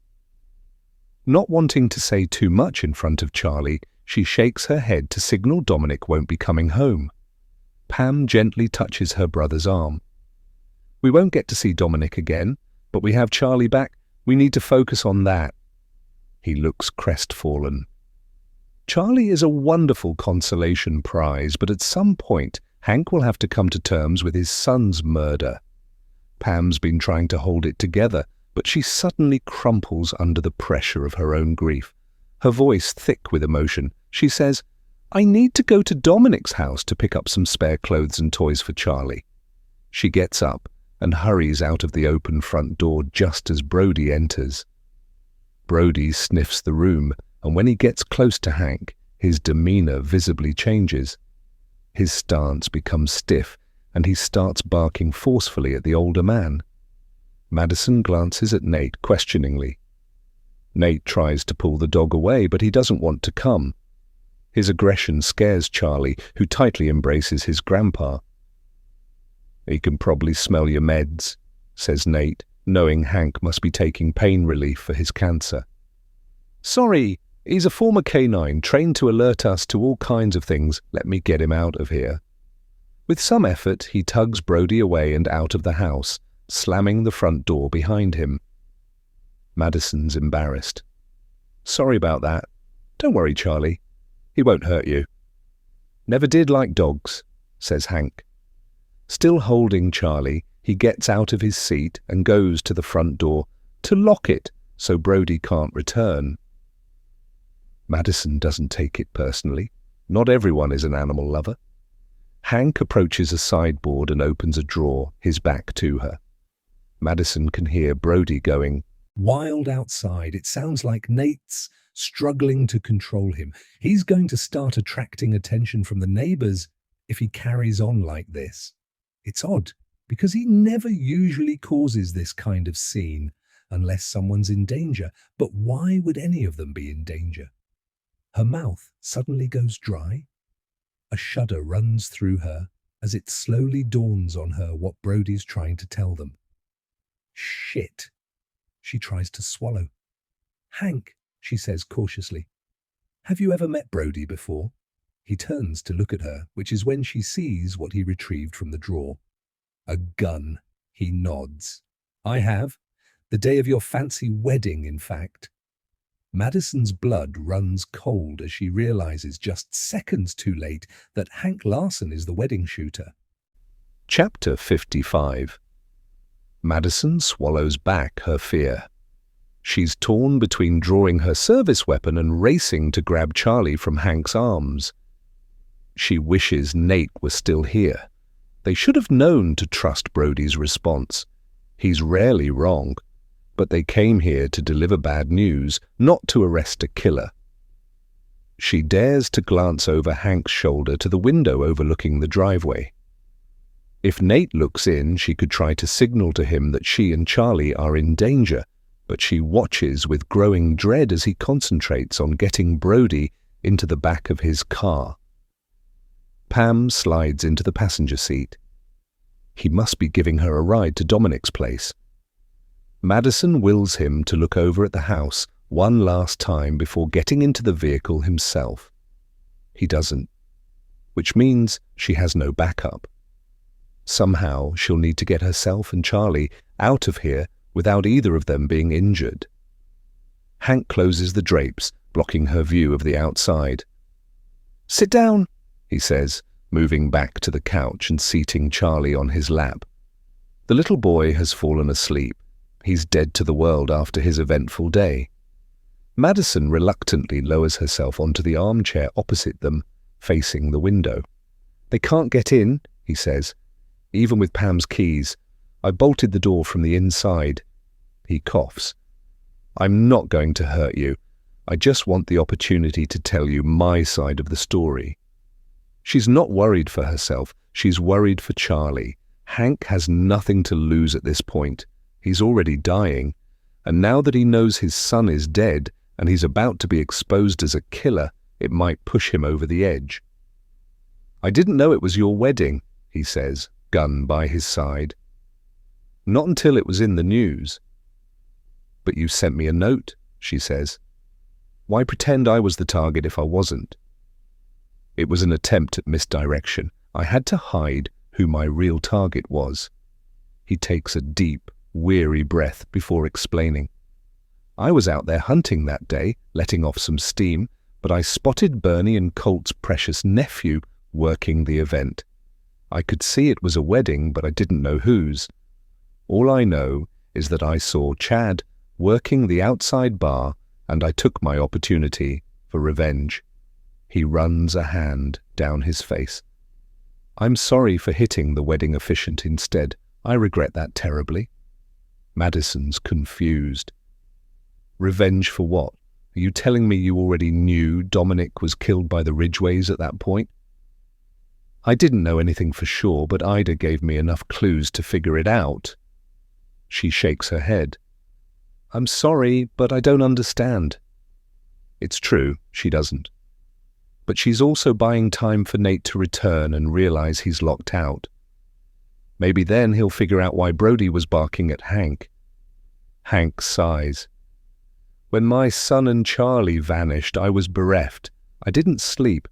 Not wanting to say too much in front of Charlie, she shakes her head to signal Dominic won't be coming home. Pam gently touches her brother's arm. We won't get to see Dominic again, but we have Charlie back. We need to focus on that. He looks crestfallen. Charlie is a wonderful consolation prize, but at some point, Hank will have to come to terms with his son's murder. Pam's been trying to hold it together, but she suddenly crumples under the pressure of her own grief. Her voice thick with emotion, she says, I need to go to Dominic's house to pick up some spare clothes and toys for Charlie. She gets up and hurries out of the open front door just as Brody enters. Brody sniffs the room, and when he gets close to Hank, his demeanor visibly changes. His stance becomes stiff, and he starts barking forcefully at the older man. Madison glances at Nate questioningly. Nate tries to pull the dog away, but he doesn't want to come. His aggression scares Charlie, who tightly embraces his grandpa. He can probably smell your meds, says Nate, knowing Hank must be taking pain relief for his cancer. Sorry, he's a former canine trained to alert us to all kinds of things. Let me get him out of here. With some effort, he tugs Brody away and out of the house, slamming the front door behind him. Madison's embarrassed. Sorry about that. Don't worry, Charlie. He won't hurt you. Never did like dogs, says Hank. Still holding Charlie, he gets out of his seat and goes to the front door to lock it so Brody can't return. Madison doesn't take it personally. Not everyone is an animal lover. Hank approaches a sideboard and opens a drawer, his back to her. Madison can hear Brody going, wild outside. It sounds like Nate's struggling to control him. He's going to start attracting attention from the neighbors if he carries on like this. It's odd, because he never usually causes this kind of scene unless someone's in danger. But why would any of them be in danger? Her mouth suddenly goes dry. A shudder runs through her as it slowly dawns on her what Brody's trying to tell them. Shit. She tries to swallow. Hank, she says cautiously, have you ever met Brody before? He turns to look at her, which is when she sees what he retrieved from the drawer. A gun. He nods. I have. The day of your fancy wedding, in fact. Madison's blood runs cold as she realizes just seconds too late that Hank Larson is the wedding shooter. Chapter 55. Madison swallows back her fear. She's torn between drawing her service weapon and racing to grab Charlie from Hank's arms. She wishes Nate was still here. They should have known to trust Brody's response. He's rarely wrong, but they came here to deliver bad news, not to arrest a killer. She dares to glance over Hank's shoulder to the window overlooking the driveway. If Nate looks in, she could try to signal to him that she and Charlie are in danger, but she watches with growing dread as he concentrates on getting Brody into the back of his car. Pam slides into the passenger seat. He must be giving her a ride to Dominic's place. Madison wills him to look over at the house one last time before getting into the vehicle himself. He doesn't, which means she has no backup. Somehow she'll need to get herself and Charlie out of here without either of them being injured. Hank closes the drapes, blocking her view of the outside. "Sit down," he says, moving back to the couch and seating Charlie on his lap. The little boy has fallen asleep. He's dead to the world after his eventful day. Madison reluctantly lowers herself onto the armchair opposite them, facing the window. "They can't get in," he says, "even with Pam's keys. I bolted the door from the inside." He coughs. "I'm not going to hurt you. I just want the opportunity to tell you my side of the story." She's not worried for herself. She's worried for Charlie. Hank has nothing to lose at this point. He's already dying, and now that he knows his son is dead and he's about to be exposed as a killer, it might push him over the edge. "I didn't know it was your wedding," he says, gun by his side. "Not until it was in the news." "But you sent me a note," she says. "Why pretend I was the target if I wasn't?" "It was an attempt at misdirection. I had to hide who my real target was." He takes a deep, weary breath before explaining. "I was out there hunting that day, letting off some steam, but I spotted Bernie and Colt's precious nephew working the event. I could see it was a wedding, but I didn't know whose. All I know is that I saw Chad working the outside bar, and I took my opportunity for revenge." He runs a hand down his face. "I'm sorry for hitting the wedding officiant instead. I regret that terribly." Madison's confused. "Revenge for what? Are you telling me you already knew Dominic was killed by the Ridgeways at that point?" "I didn't know anything for sure, but Ida gave me enough clues to figure it out." She shakes her head. "I'm sorry, but I don't understand." It's true, she doesn't. But she's also buying time for Nate to return and realize he's locked out. Maybe then he'll figure out why Brody was barking at Hank. Hank sighs. "When my son and Charlie vanished, I was bereft. I didn't sleep.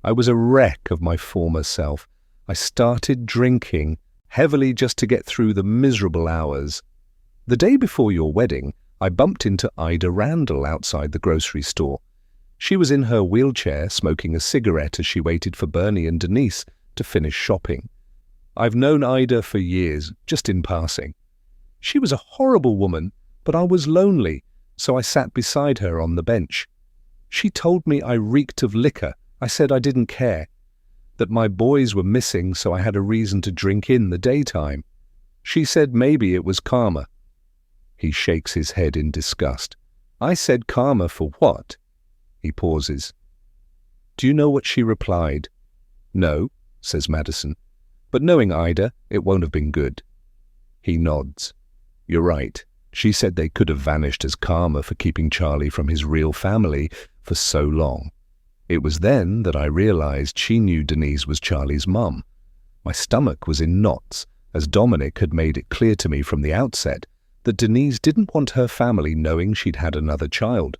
I was a wreck of my former self. I started drinking heavily just to get through the miserable hours. The day before your wedding, I bumped into Ida Randall outside the grocery store. She was in her wheelchair smoking a cigarette as she waited for Bernie and Denise to finish shopping. I've known Ida for years, just in passing. She was a horrible woman, but I was lonely, so I sat beside her on the bench. She told me I reeked of liquor. I said I didn't care. That my boys were missing, so I had a reason to drink in the daytime. She said maybe it was karma." He shakes his head in disgust. I said karma for what? He pauses. Do you know what she replied? No, says Madison. But knowing Ida, it won't have been good. He nods. You're right. She said they could have vanished as karma for keeping Charlie from his real family for so long. It was then that I realized she knew Denise was Charlie's mum. My stomach was in knots, as Dominic had made it clear to me from the outset that Denise didn't want her family knowing she'd had another child.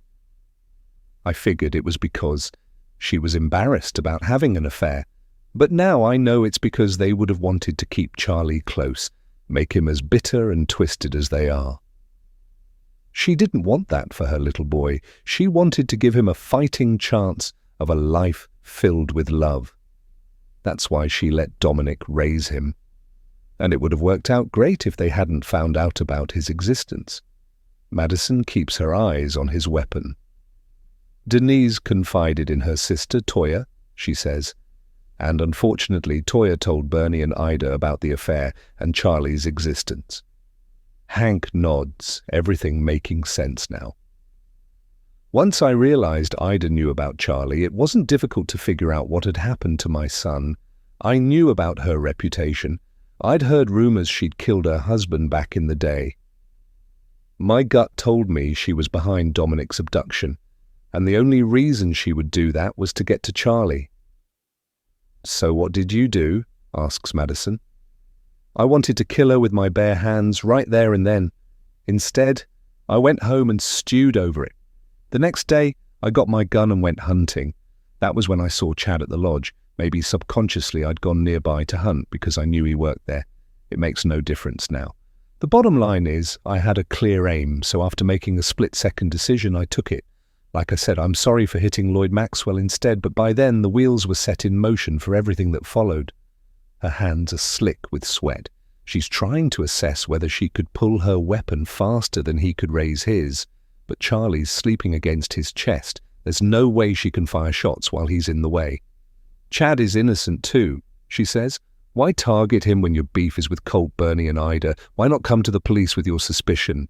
I figured it was because she was embarrassed about having an affair, but now I know it's because they would have wanted to keep Charlie close, make him as bitter and twisted as they are. She didn't want that for her little boy. She wanted to give him a fighting chance of a life filled with love. That's why she let Dominic raise him. And it would have worked out great if they hadn't found out about his existence. Madison keeps her eyes on his weapon. Denise confided in her sister, Toya, she says, and unfortunately Toya told Bernie and Ida about the affair and Charlie's existence. Hank nods, everything making sense now. Once I realized Ida knew about Charlie, it wasn't difficult to figure out what had happened to my son. I knew about her reputation. I'd heard rumors she'd killed her husband back in the day. My gut told me she was behind Dominic's abduction, and the only reason she would do that was to get to Charlie. So what did you do? Asks Madison. I wanted to kill her with my bare hands right there and then. Instead, I went home and stewed over it. The next day, I got my gun and went hunting. That was when I saw Chad at the lodge. Maybe subconsciously I'd gone nearby to hunt because I knew he worked there. It makes no difference now. The bottom line is I had a clear aim, so after making a split-second decision, I took it. Like I said, I'm sorry for hitting Lloyd Maxwell instead, but by then the wheels were set in motion for everything that followed. Her hands are slick with sweat. She's trying to assess whether she could pull her weapon faster than he could raise his, but Charlie's sleeping against his chest. There's no way she can fire shots while he's in the way. Chad is innocent too, she says. Why target him when your beef is with Colt, Bernie and Ida? Why not come to the police with your suspicion?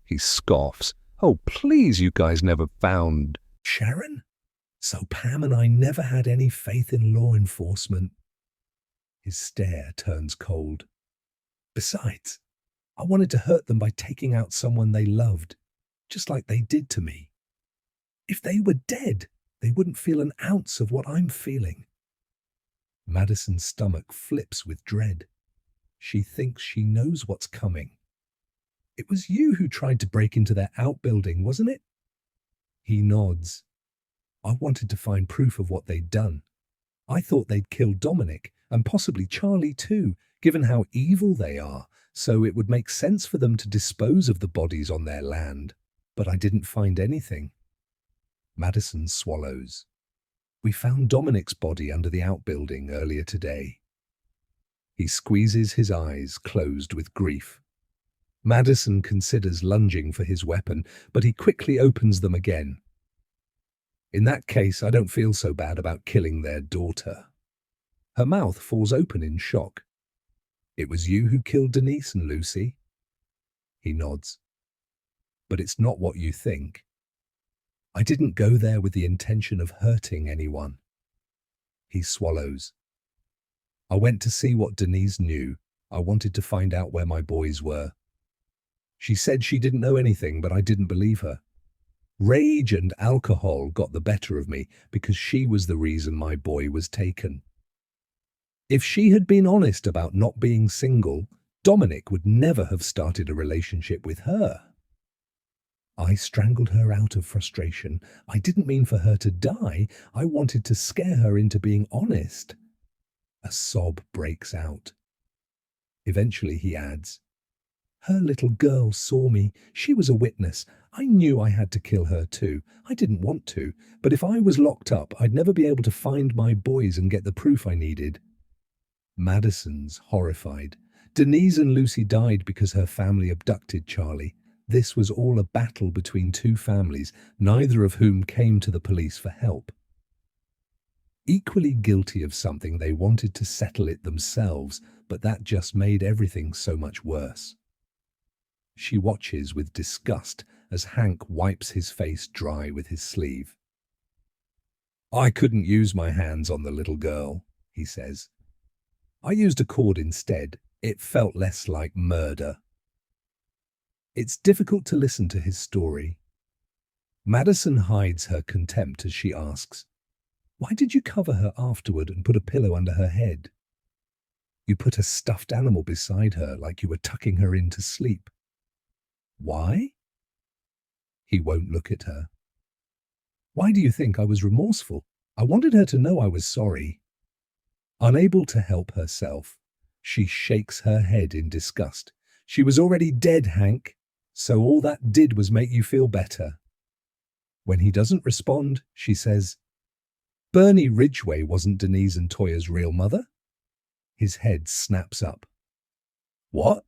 He scoffs. Oh, please, you guys never found Sharon? So Pam and I never had any faith in law enforcement. His stare turns cold. Besides, I wanted to hurt them by taking out someone they loved, just like they did to me. If they were dead, they wouldn't feel an ounce of what I'm feeling. Madison's stomach flips with dread. She thinks she knows what's coming. It was you who tried to break into their outbuilding, wasn't it? He nods. I wanted to find proof of what they'd done. I thought they'd killed Dominic, and possibly Charlie too, given how evil they are, so it would make sense for them to dispose of the bodies on their land. But I didn't find anything. Madison swallows. We found Dominic's body under the outbuilding earlier today. He squeezes his eyes closed with grief. Madison considers lunging for his weapon, but he quickly opens them again. In that case, I don't feel so bad about killing their daughter. Her mouth falls open in shock. It was you who killed Denise and Lucy? He nods. But it's not what you think. I didn't go there with the intention of hurting anyone. He swallows. I went to see what Denise knew. I wanted to find out where my boys were. She said she didn't know anything, but I didn't believe her. Rage and alcohol got the better of me because she was the reason my boy was taken. If she had been honest about not being single, Dominic would never have started a relationship with her. I strangled her out of frustration. I didn't mean for her to die. I wanted to scare her into being honest. A sob breaks out. Eventually he adds, her little girl saw me. She was a witness. I knew I had to kill her too. I didn't want to, but if I was locked up, I'd never be able to find my boys and get the proof I needed. Madison's horrified. Denise and Lucy died because her family abducted Charlie. This was all a battle between two families, neither of whom came to the police for help. Equally guilty of something, they wanted to settle it themselves, but that just made everything so much worse. She watches with disgust as Hank wipes his face dry with his sleeve. I couldn't use my hands on the little girl, he says. I used a cord instead. It felt less like murder. It's difficult to listen to his story. Madison hides her contempt as she asks, "Why did you cover her afterward and put a pillow under her head? You put a stuffed animal beside her like you were tucking her in to sleep. Why?" He won't look at her. "Why do you think I was remorseful? I wanted her to know I was sorry." Unable to help herself, she shakes her head in disgust. "She was already dead, Hank, so all that did was make you feel better." When he doesn't respond, she says, "Bernie Ridgway wasn't Denise and Toya's real mother." His head snaps up. "What?"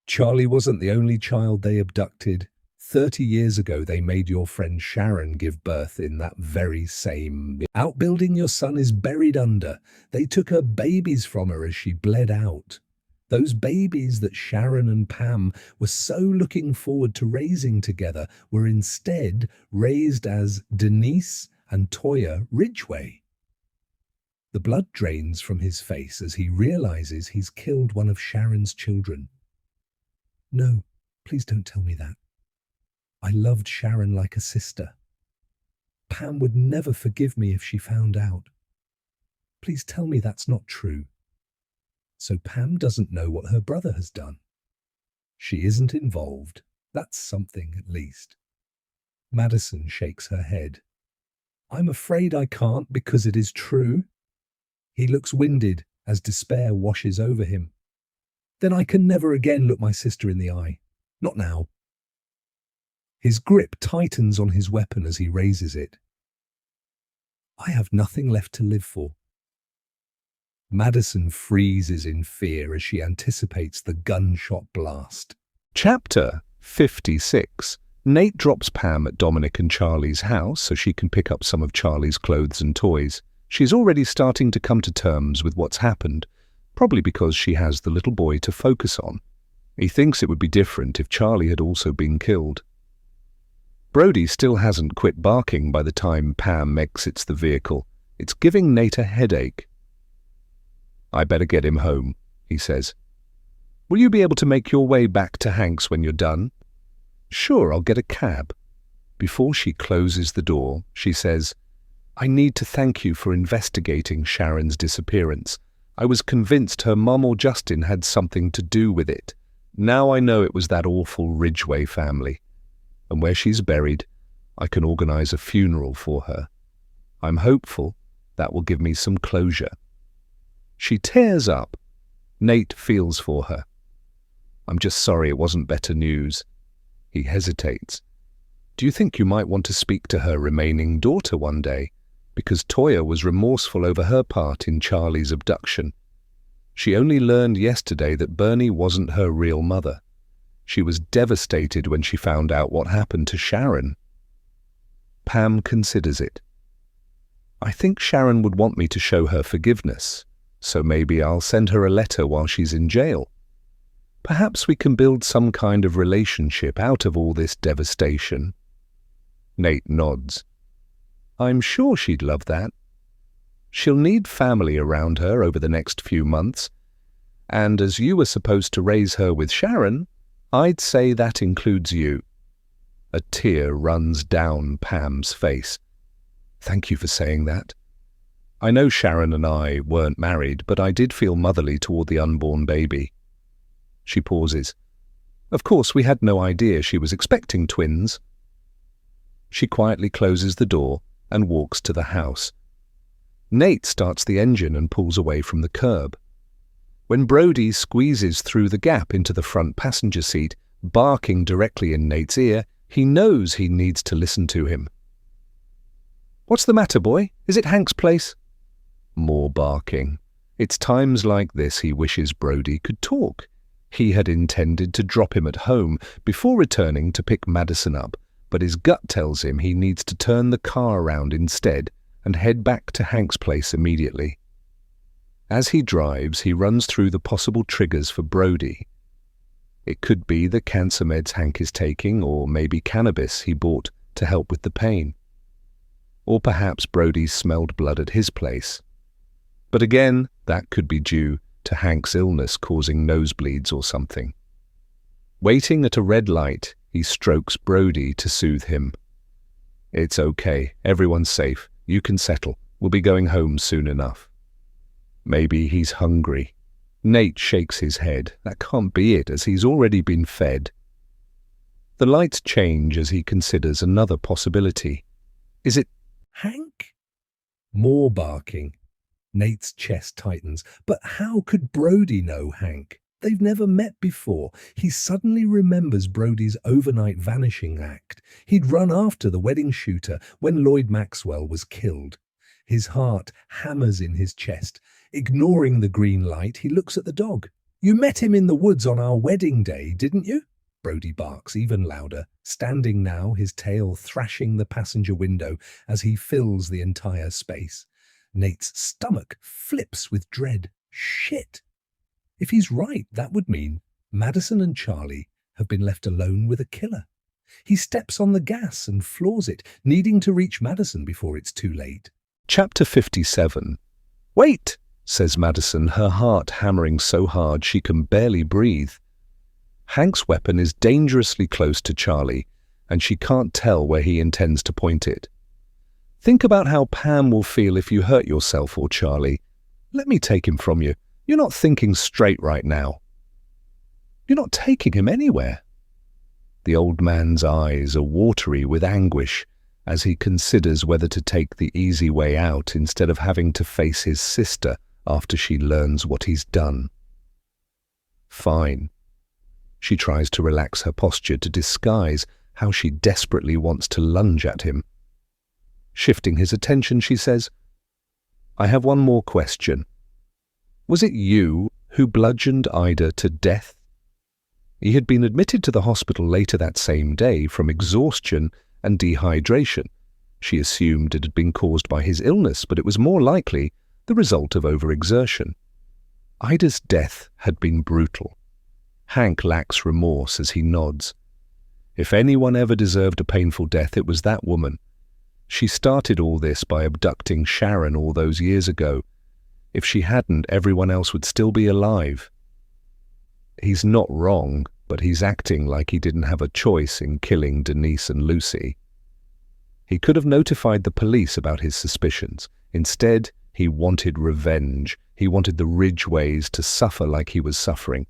"Charlie wasn't the only child they abducted. 30 years ago, they made your friend Sharon give birth in that very same outbuilding your son is buried under. They took her babies from her as she bled out. Those babies that Sharon and Pam were so looking forward to raising together were instead raised as Denise and Toya Ridgway." The blood drains from his face as he realizes he's killed one of Sharon's children. "No, please don't tell me that. I loved Sharon like a sister. Pam would never forgive me if she found out. Please tell me that's not true." So Pam doesn't know what her brother has done. She isn't involved. That's something, at least. Madison shakes her head. "I'm afraid I can't because it is true." He looks winded as despair washes over him. "Then I can never again look my sister in the eye. Not now." His grip tightens on his weapon as he raises it. "I have nothing left to live for." Madison freezes in fear as she anticipates the gunshot blast. Chapter 56. Nate drops Pam at Dominic and Charlie's house so she can pick up some of Charlie's clothes and toys. She's already starting to come to terms with what's happened, probably because she has the little boy to focus on. He thinks it would be different if Charlie had also been killed. Brody still hasn't quit barking by the time Pam exits the vehicle. It's giving Nate a headache. "I better get him home," he says. "Will you be able to make your way back to Hank's when you're done?" "Sure, I'll get a cab." Before she closes the door, she says, "I need to thank you for investigating Sharon's disappearance. I was convinced her mum or Justin had something to do with it. Now I know it was that awful Ridgway family. And where she's buried, I can organize a funeral for her. I'm hopeful that will give me some closure." She tears up. Nate feels for her. "I'm just sorry it wasn't better news." He hesitates. "Do you think you might want to speak to her remaining daughter one day? Because Toya was remorseful over her part in Charlie's abduction. She only learned yesterday that Bernie wasn't her real mother. She was devastated when she found out what happened to Sharon." Pam considers it. "I think Sharon would want me to show her forgiveness, so maybe I'll send her a letter while she's in jail. Perhaps we can build some kind of relationship out of all this devastation." Nate nods. "I'm sure she'd love that. She'll need family around her over the next few months, and as you were supposed to raise her with Sharon, I'd say that includes you." A tear runs down Pam's face. "Thank you for saying that. I know Sharon and I weren't married, but I did feel motherly toward the unborn baby." She pauses. "Of course, we had no idea she was expecting twins." She quietly closes the door and walks to the house. Nate starts the engine and pulls away from the curb. When Brody squeezes through the gap into the front passenger seat, barking directly in Nate's ear, he knows he needs to listen to him. "What's the matter, boy? Is it Hank's place?" More barking. It's times like this he wishes Brody could talk. He had intended to drop him at home before returning to pick Madison up, but his gut tells him he needs to turn the car around instead and head back to Hank's place immediately. As he drives, he runs through the possible triggers for Brody. It could be the cancer meds Hank is taking, or maybe cannabis he bought to help with the pain. Or perhaps Brody smelled blood at his place. But again, that could be due to Hank's illness causing nosebleeds or something. Waiting at a red light, he strokes Brody to soothe him. "It's okay, everyone's safe, you can settle, we'll be going home soon enough." Maybe he's hungry. Nate shakes his head. That can't be it, as he's already been fed. The lights change as he considers another possibility. Is it Hank? More barking. Nate's chest tightens. But how could Brody know Hank? They've never met before. He suddenly remembers Brody's overnight vanishing act. He'd run after the wedding shooter when Lloyd Maxwell was killed. His heart hammers in his chest. Ignoring the green light, he looks at the dog. "You met him in the woods on our wedding day, didn't you?" Brody barks even louder, standing now, his tail thrashing the passenger window as he fills the entire space. Nate's stomach flips with dread. Shit! If he's right, that would mean Madison and Charlie have been left alone with a killer. He steps on the gas and floors it, needing to reach Madison before it's too late. Chapter 57. "Wait!" says Madison, her heart hammering so hard she can barely breathe. Hank's weapon is dangerously close to Charlie, and she can't tell where he intends to point it. "Think about how Pam will feel if you hurt yourself or Charlie. Let me take him from you. You're not thinking straight right now." "You're not taking him anywhere." The old man's eyes are watery with anguish as he considers whether to take the easy way out instead of having to face his sister after she learns what he's done. Fine. She tries to relax her posture to disguise how she desperately wants to lunge at him. Shifting his attention, she says, "I have one more question. Was it you who bludgeoned Ida to death?" He had been admitted to the hospital later that same day from exhaustion and dehydration. She assumed it had been caused by his illness, but it was more likely the result of overexertion. Ida's death had been brutal. Hank lacks remorse as he nods. If anyone ever deserved a painful death, it was that woman. She started all this by abducting Sharon all those years ago. If she hadn't, everyone else would still be alive. He's not wrong, but he's acting like he didn't have a choice in killing Denise and Lucy. He could have notified the police about his suspicions. Instead, he wanted revenge. He wanted the Ridgeways to suffer like he was suffering.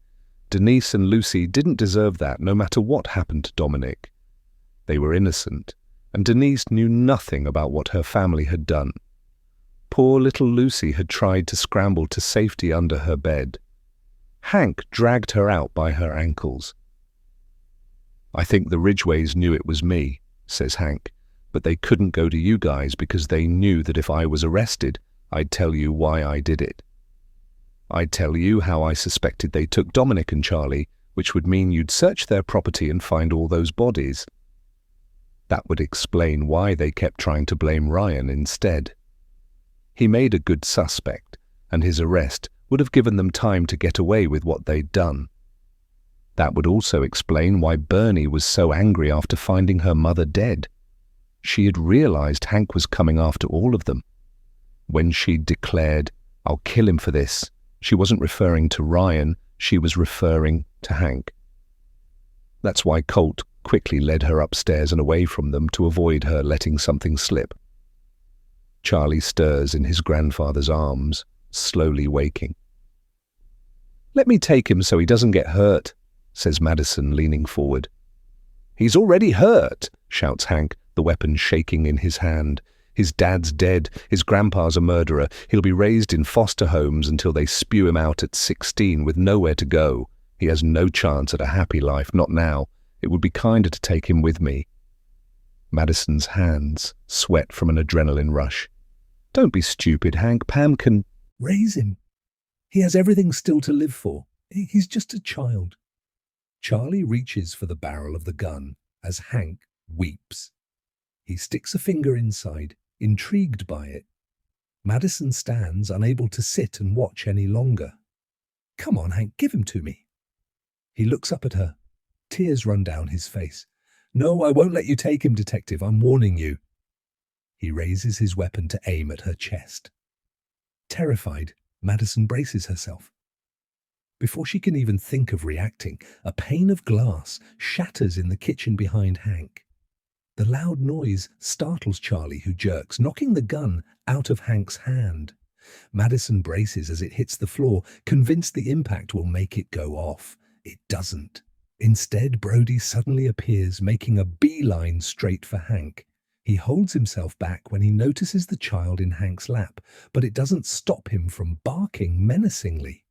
Denise and Lucy didn't deserve that, no matter what happened to Dominic. They were innocent, and Denise knew nothing about what her family had done. Poor little Lucy had tried to scramble to safety under her bed. Hank dragged her out by her ankles. "I think the Ridgeways knew it was me," says Hank, "but they couldn't go to you guys because they knew that if I was arrested, I'd tell you why I did it. I'd tell you how I suspected they took Dominic and Charlie, which would mean you'd search their property and find all those bodies. That would explain why they kept trying to blame Ryan instead. He made a good suspect, and his arrest would have given them time to get away with what they'd done. That would also explain why Bernie was so angry after finding her mother dead. She had realized Hank was coming after all of them. When she declared, "I'll kill him for this," she wasn't referring to Ryan, she was referring to Hank. That's why Colt quickly led her upstairs and away from them to avoid her letting something slip. Charlie stirs in his grandfather's arms, slowly waking. "Let me take him so he doesn't get hurt," says Madison, leaning forward. "He's already hurt," shouts Hank, the weapon shaking in his hand. "His dad's dead, his grandpa's a murderer, he'll be raised in foster homes until they spew him out at 16 with nowhere to go. He has no chance at a happy life, not now. It would be kinder to take him with me." Madison's hands sweat from an adrenaline rush. "Don't be stupid, Hank. Pam can—" "Raise him. He has everything still to live for. He's just a child." Charlie reaches for the barrel of the gun as Hank weeps. He sticks a finger inside, intrigued by it. Madison stands, unable to sit and watch any longer. "Come on, Hank, give him to me." He looks up at her. Tears run down his face. "No, I won't let you take him, Detective. I'm warning you." He raises his weapon to aim at her chest. Terrified, Madison braces herself. Before she can even think of reacting, a pane of glass shatters in the kitchen behind Hank. The loud noise startles Charlie, who jerks, knocking the gun out of Hank's hand. Madison braces as it hits the floor, convinced the impact will make it go off. It doesn't. Instead, Brody suddenly appears, making a beeline straight for Hank. He holds himself back when he notices the child in Hank's lap, but it doesn't stop him from barking menacingly.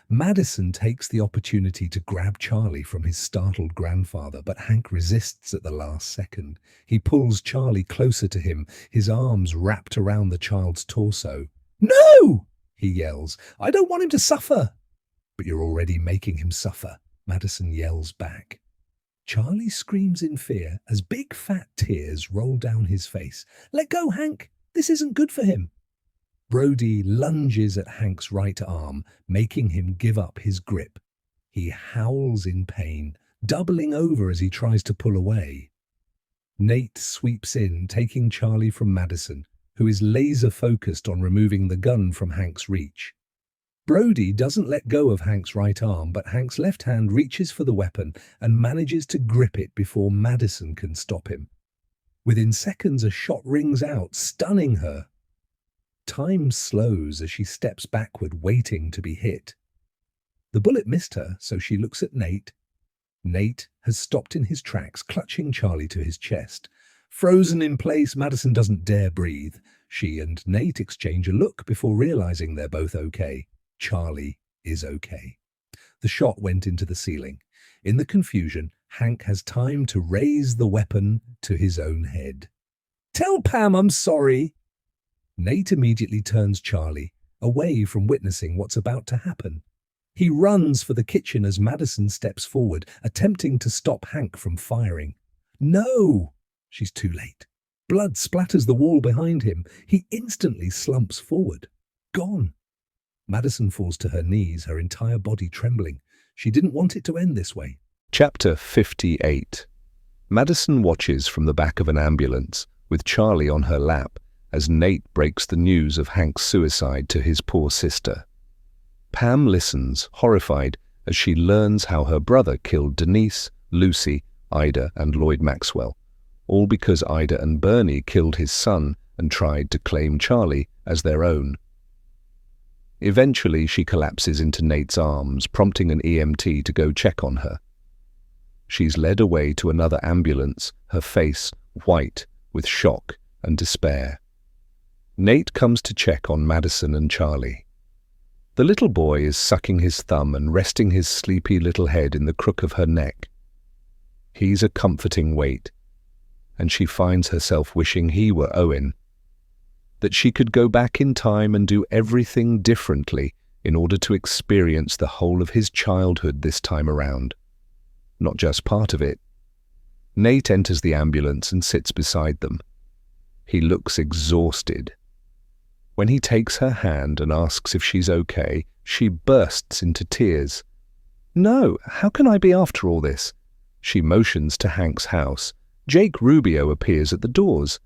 Madison takes the opportunity to grab Charlie from his startled grandfather, but Hank resists at the last second. He pulls Charlie closer to him, his arms wrapped around the child's torso. "No!" he yells. "I don't want him to suffer." "But you're already making him suffer," Madison yells back. Charlie screams in fear as big fat tears roll down his face. "Let go, Hank! This isn't good for him." Brody lunges at Hank's right arm, making him give up his grip. He howls in pain, doubling over as he tries to pull away. Nate sweeps in, taking Charlie from Madison, who is laser-focused on removing the gun from Hank's reach. Brody doesn't let go of Hank's right arm, but Hank's left hand reaches for the weapon and manages to grip it before Madison can stop him. Within seconds, a shot rings out, stunning her. Time slows as she steps backward, waiting to be hit. The bullet missed her, so she looks at Nate. Nate has stopped in his tracks, clutching Charlie to his chest. Frozen in place, Madison doesn't dare breathe. She and Nate exchange a look before realizing they're both okay. Charlie is okay. The shot went into the ceiling. In the confusion, Hank has time to raise the weapon to his own head. "Tell Pam I'm sorry." Nate immediately turns Charlie away from witnessing what's about to happen. He runs for the kitchen as Madison steps forward, attempting to stop Hank from firing. "No!" She's too late. Blood splatters the wall behind him. He instantly slumps forward. Gone. Madison falls to her knees, her entire body trembling. She didn't want it to end this way. Chapter 58. Madison watches from the back of an ambulance, with Charlie on her lap, as Nate breaks the news of Hank's suicide to his poor sister. Pam listens, horrified, as she learns how her brother killed Denise, Lucy, Ida, and Lloyd Maxwell, all because Ida and Bernie killed his son and tried to claim Charlie as their own. Eventually, she collapses into Nate's arms, prompting an EMT to go check on her. She's led away to another ambulance, her face white with shock and despair. Nate comes to check on Madison and Charlie. The little boy is sucking his thumb and resting his sleepy little head in the crook of her neck. He's a comforting weight, and she finds herself wishing he were Owen, that she could go back in time and do everything differently in order to experience the whole of his childhood this time around. Not just part of it. Nate enters the ambulance and sits beside them. He looks exhausted. When he takes her hand and asks if she's okay, she bursts into tears. "No, how can I be after all this?" She motions to Hank's house. Jake Rubio appears at the doors.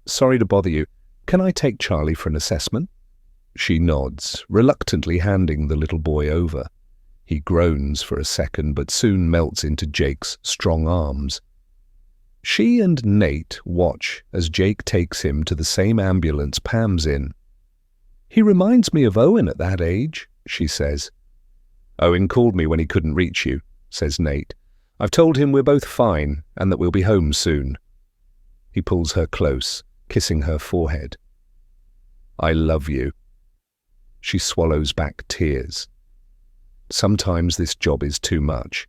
"Sorry to bother you. Can I take Charlie for an assessment?" She nods, reluctantly handing the little boy over. He groans for a second, but soon melts into Jake's strong arms. She and Nate watch as Jake takes him to the same ambulance Pam's in. "He reminds me of Owen at that age," she says. "Owen called me when he couldn't reach you," says Nate. "I've told him we're both fine and that we'll be home soon." He pulls her close, kissing her forehead. "I love you." She swallows back tears. Sometimes this job is too much.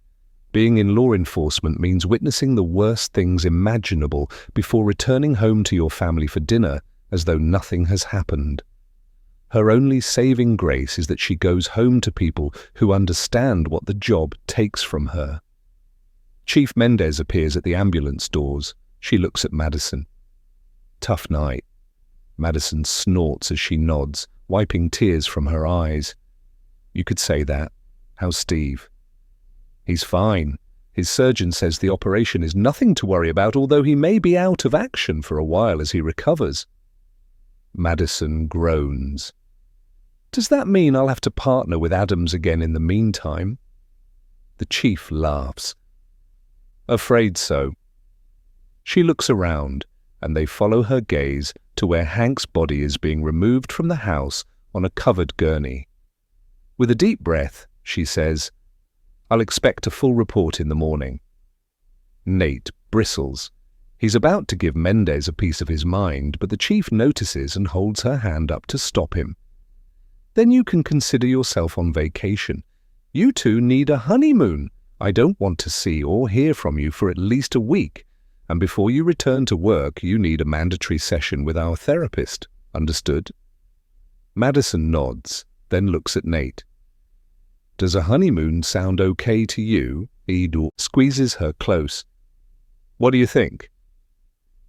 Being in law enforcement means witnessing the worst things imaginable before returning home to your family for dinner as though nothing has happened. Her only saving grace is that she goes home to people who understand what the job takes from her. Chief Mendez appears at the ambulance doors. She looks at Madison. "Tough night." Madison snorts as she nods, wiping tears from her eyes. "You could say that. How's Steve?" He's fine. His surgeon says the operation is nothing to worry about, although he may be out of action for a while as he recovers. Madison groans. Does that mean I'll have to partner with Adams again in the meantime? The chief laughs. Afraid so. She looks around, and they follow her gaze to where Hank's body is being removed from the house on a covered gurney. With a deep breath, she says, I'll expect a full report in the morning. Nate bristles. He's about to give Mendez a piece of his mind, but the chief notices and holds her hand up to stop him. Then you can consider yourself on vacation. You two need a honeymoon. I don't want to see or hear from you for at least a week, and before you return to work, you need a mandatory session with our therapist. Understood? Madison nods, then looks at Nate. Does a honeymoon sound okay to you? Edo squeezes her close. What do you think?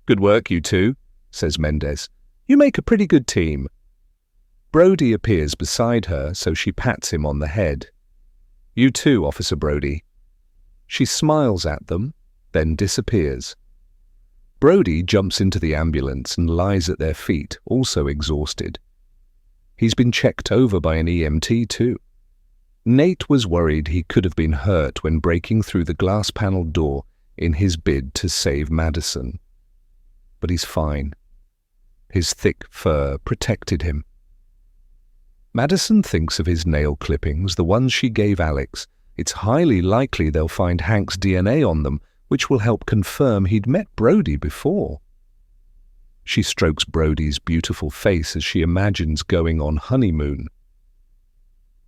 Good work, you two, says Mendez. You make a pretty good team. Brody appears beside her, so she pats him on the head. You too, Officer Brody. She smiles at them, then disappears. Brody jumps into the ambulance and lies at their feet, also exhausted. He's been checked over by an EMT too. Nate was worried he could have been hurt when breaking through the glass-paneled door in his bid to save Madison. But he's fine. His thick fur protected him. Madison thinks of his nail clippings, the ones she gave Alex. It's highly likely they'll find Hank's DNA on them, which will help confirm he'd met Brody before. She strokes Brody's beautiful face as she imagines going on honeymoon.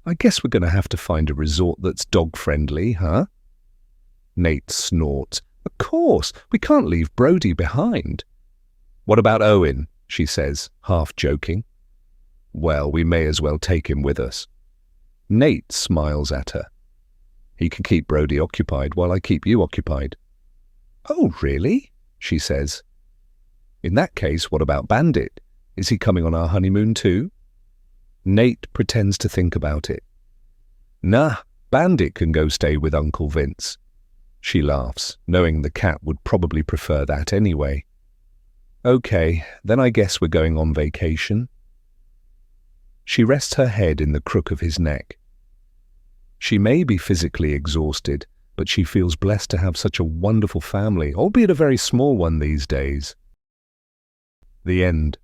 I guess we're going to have to find a resort that's dog-friendly, huh? Nate snorts. Of course, we can't leave Brody behind. What about Owen? She says, half joking. Well, we may as well take him with us. Nate smiles at her. He can keep Brody occupied while I keep you occupied. Oh, really? She says. In that case, what about Bandit? Is he coming on our honeymoon too? Nate pretends to think about it. Nah, Bandit can go stay with Uncle Vince. She laughs, knowing the cat would probably prefer that anyway. Okay, then I guess we're going on vacation. She rests her head in the crook of his neck. She may be physically exhausted, but she feels blessed to have such a wonderful family, albeit a very small one these days. The end.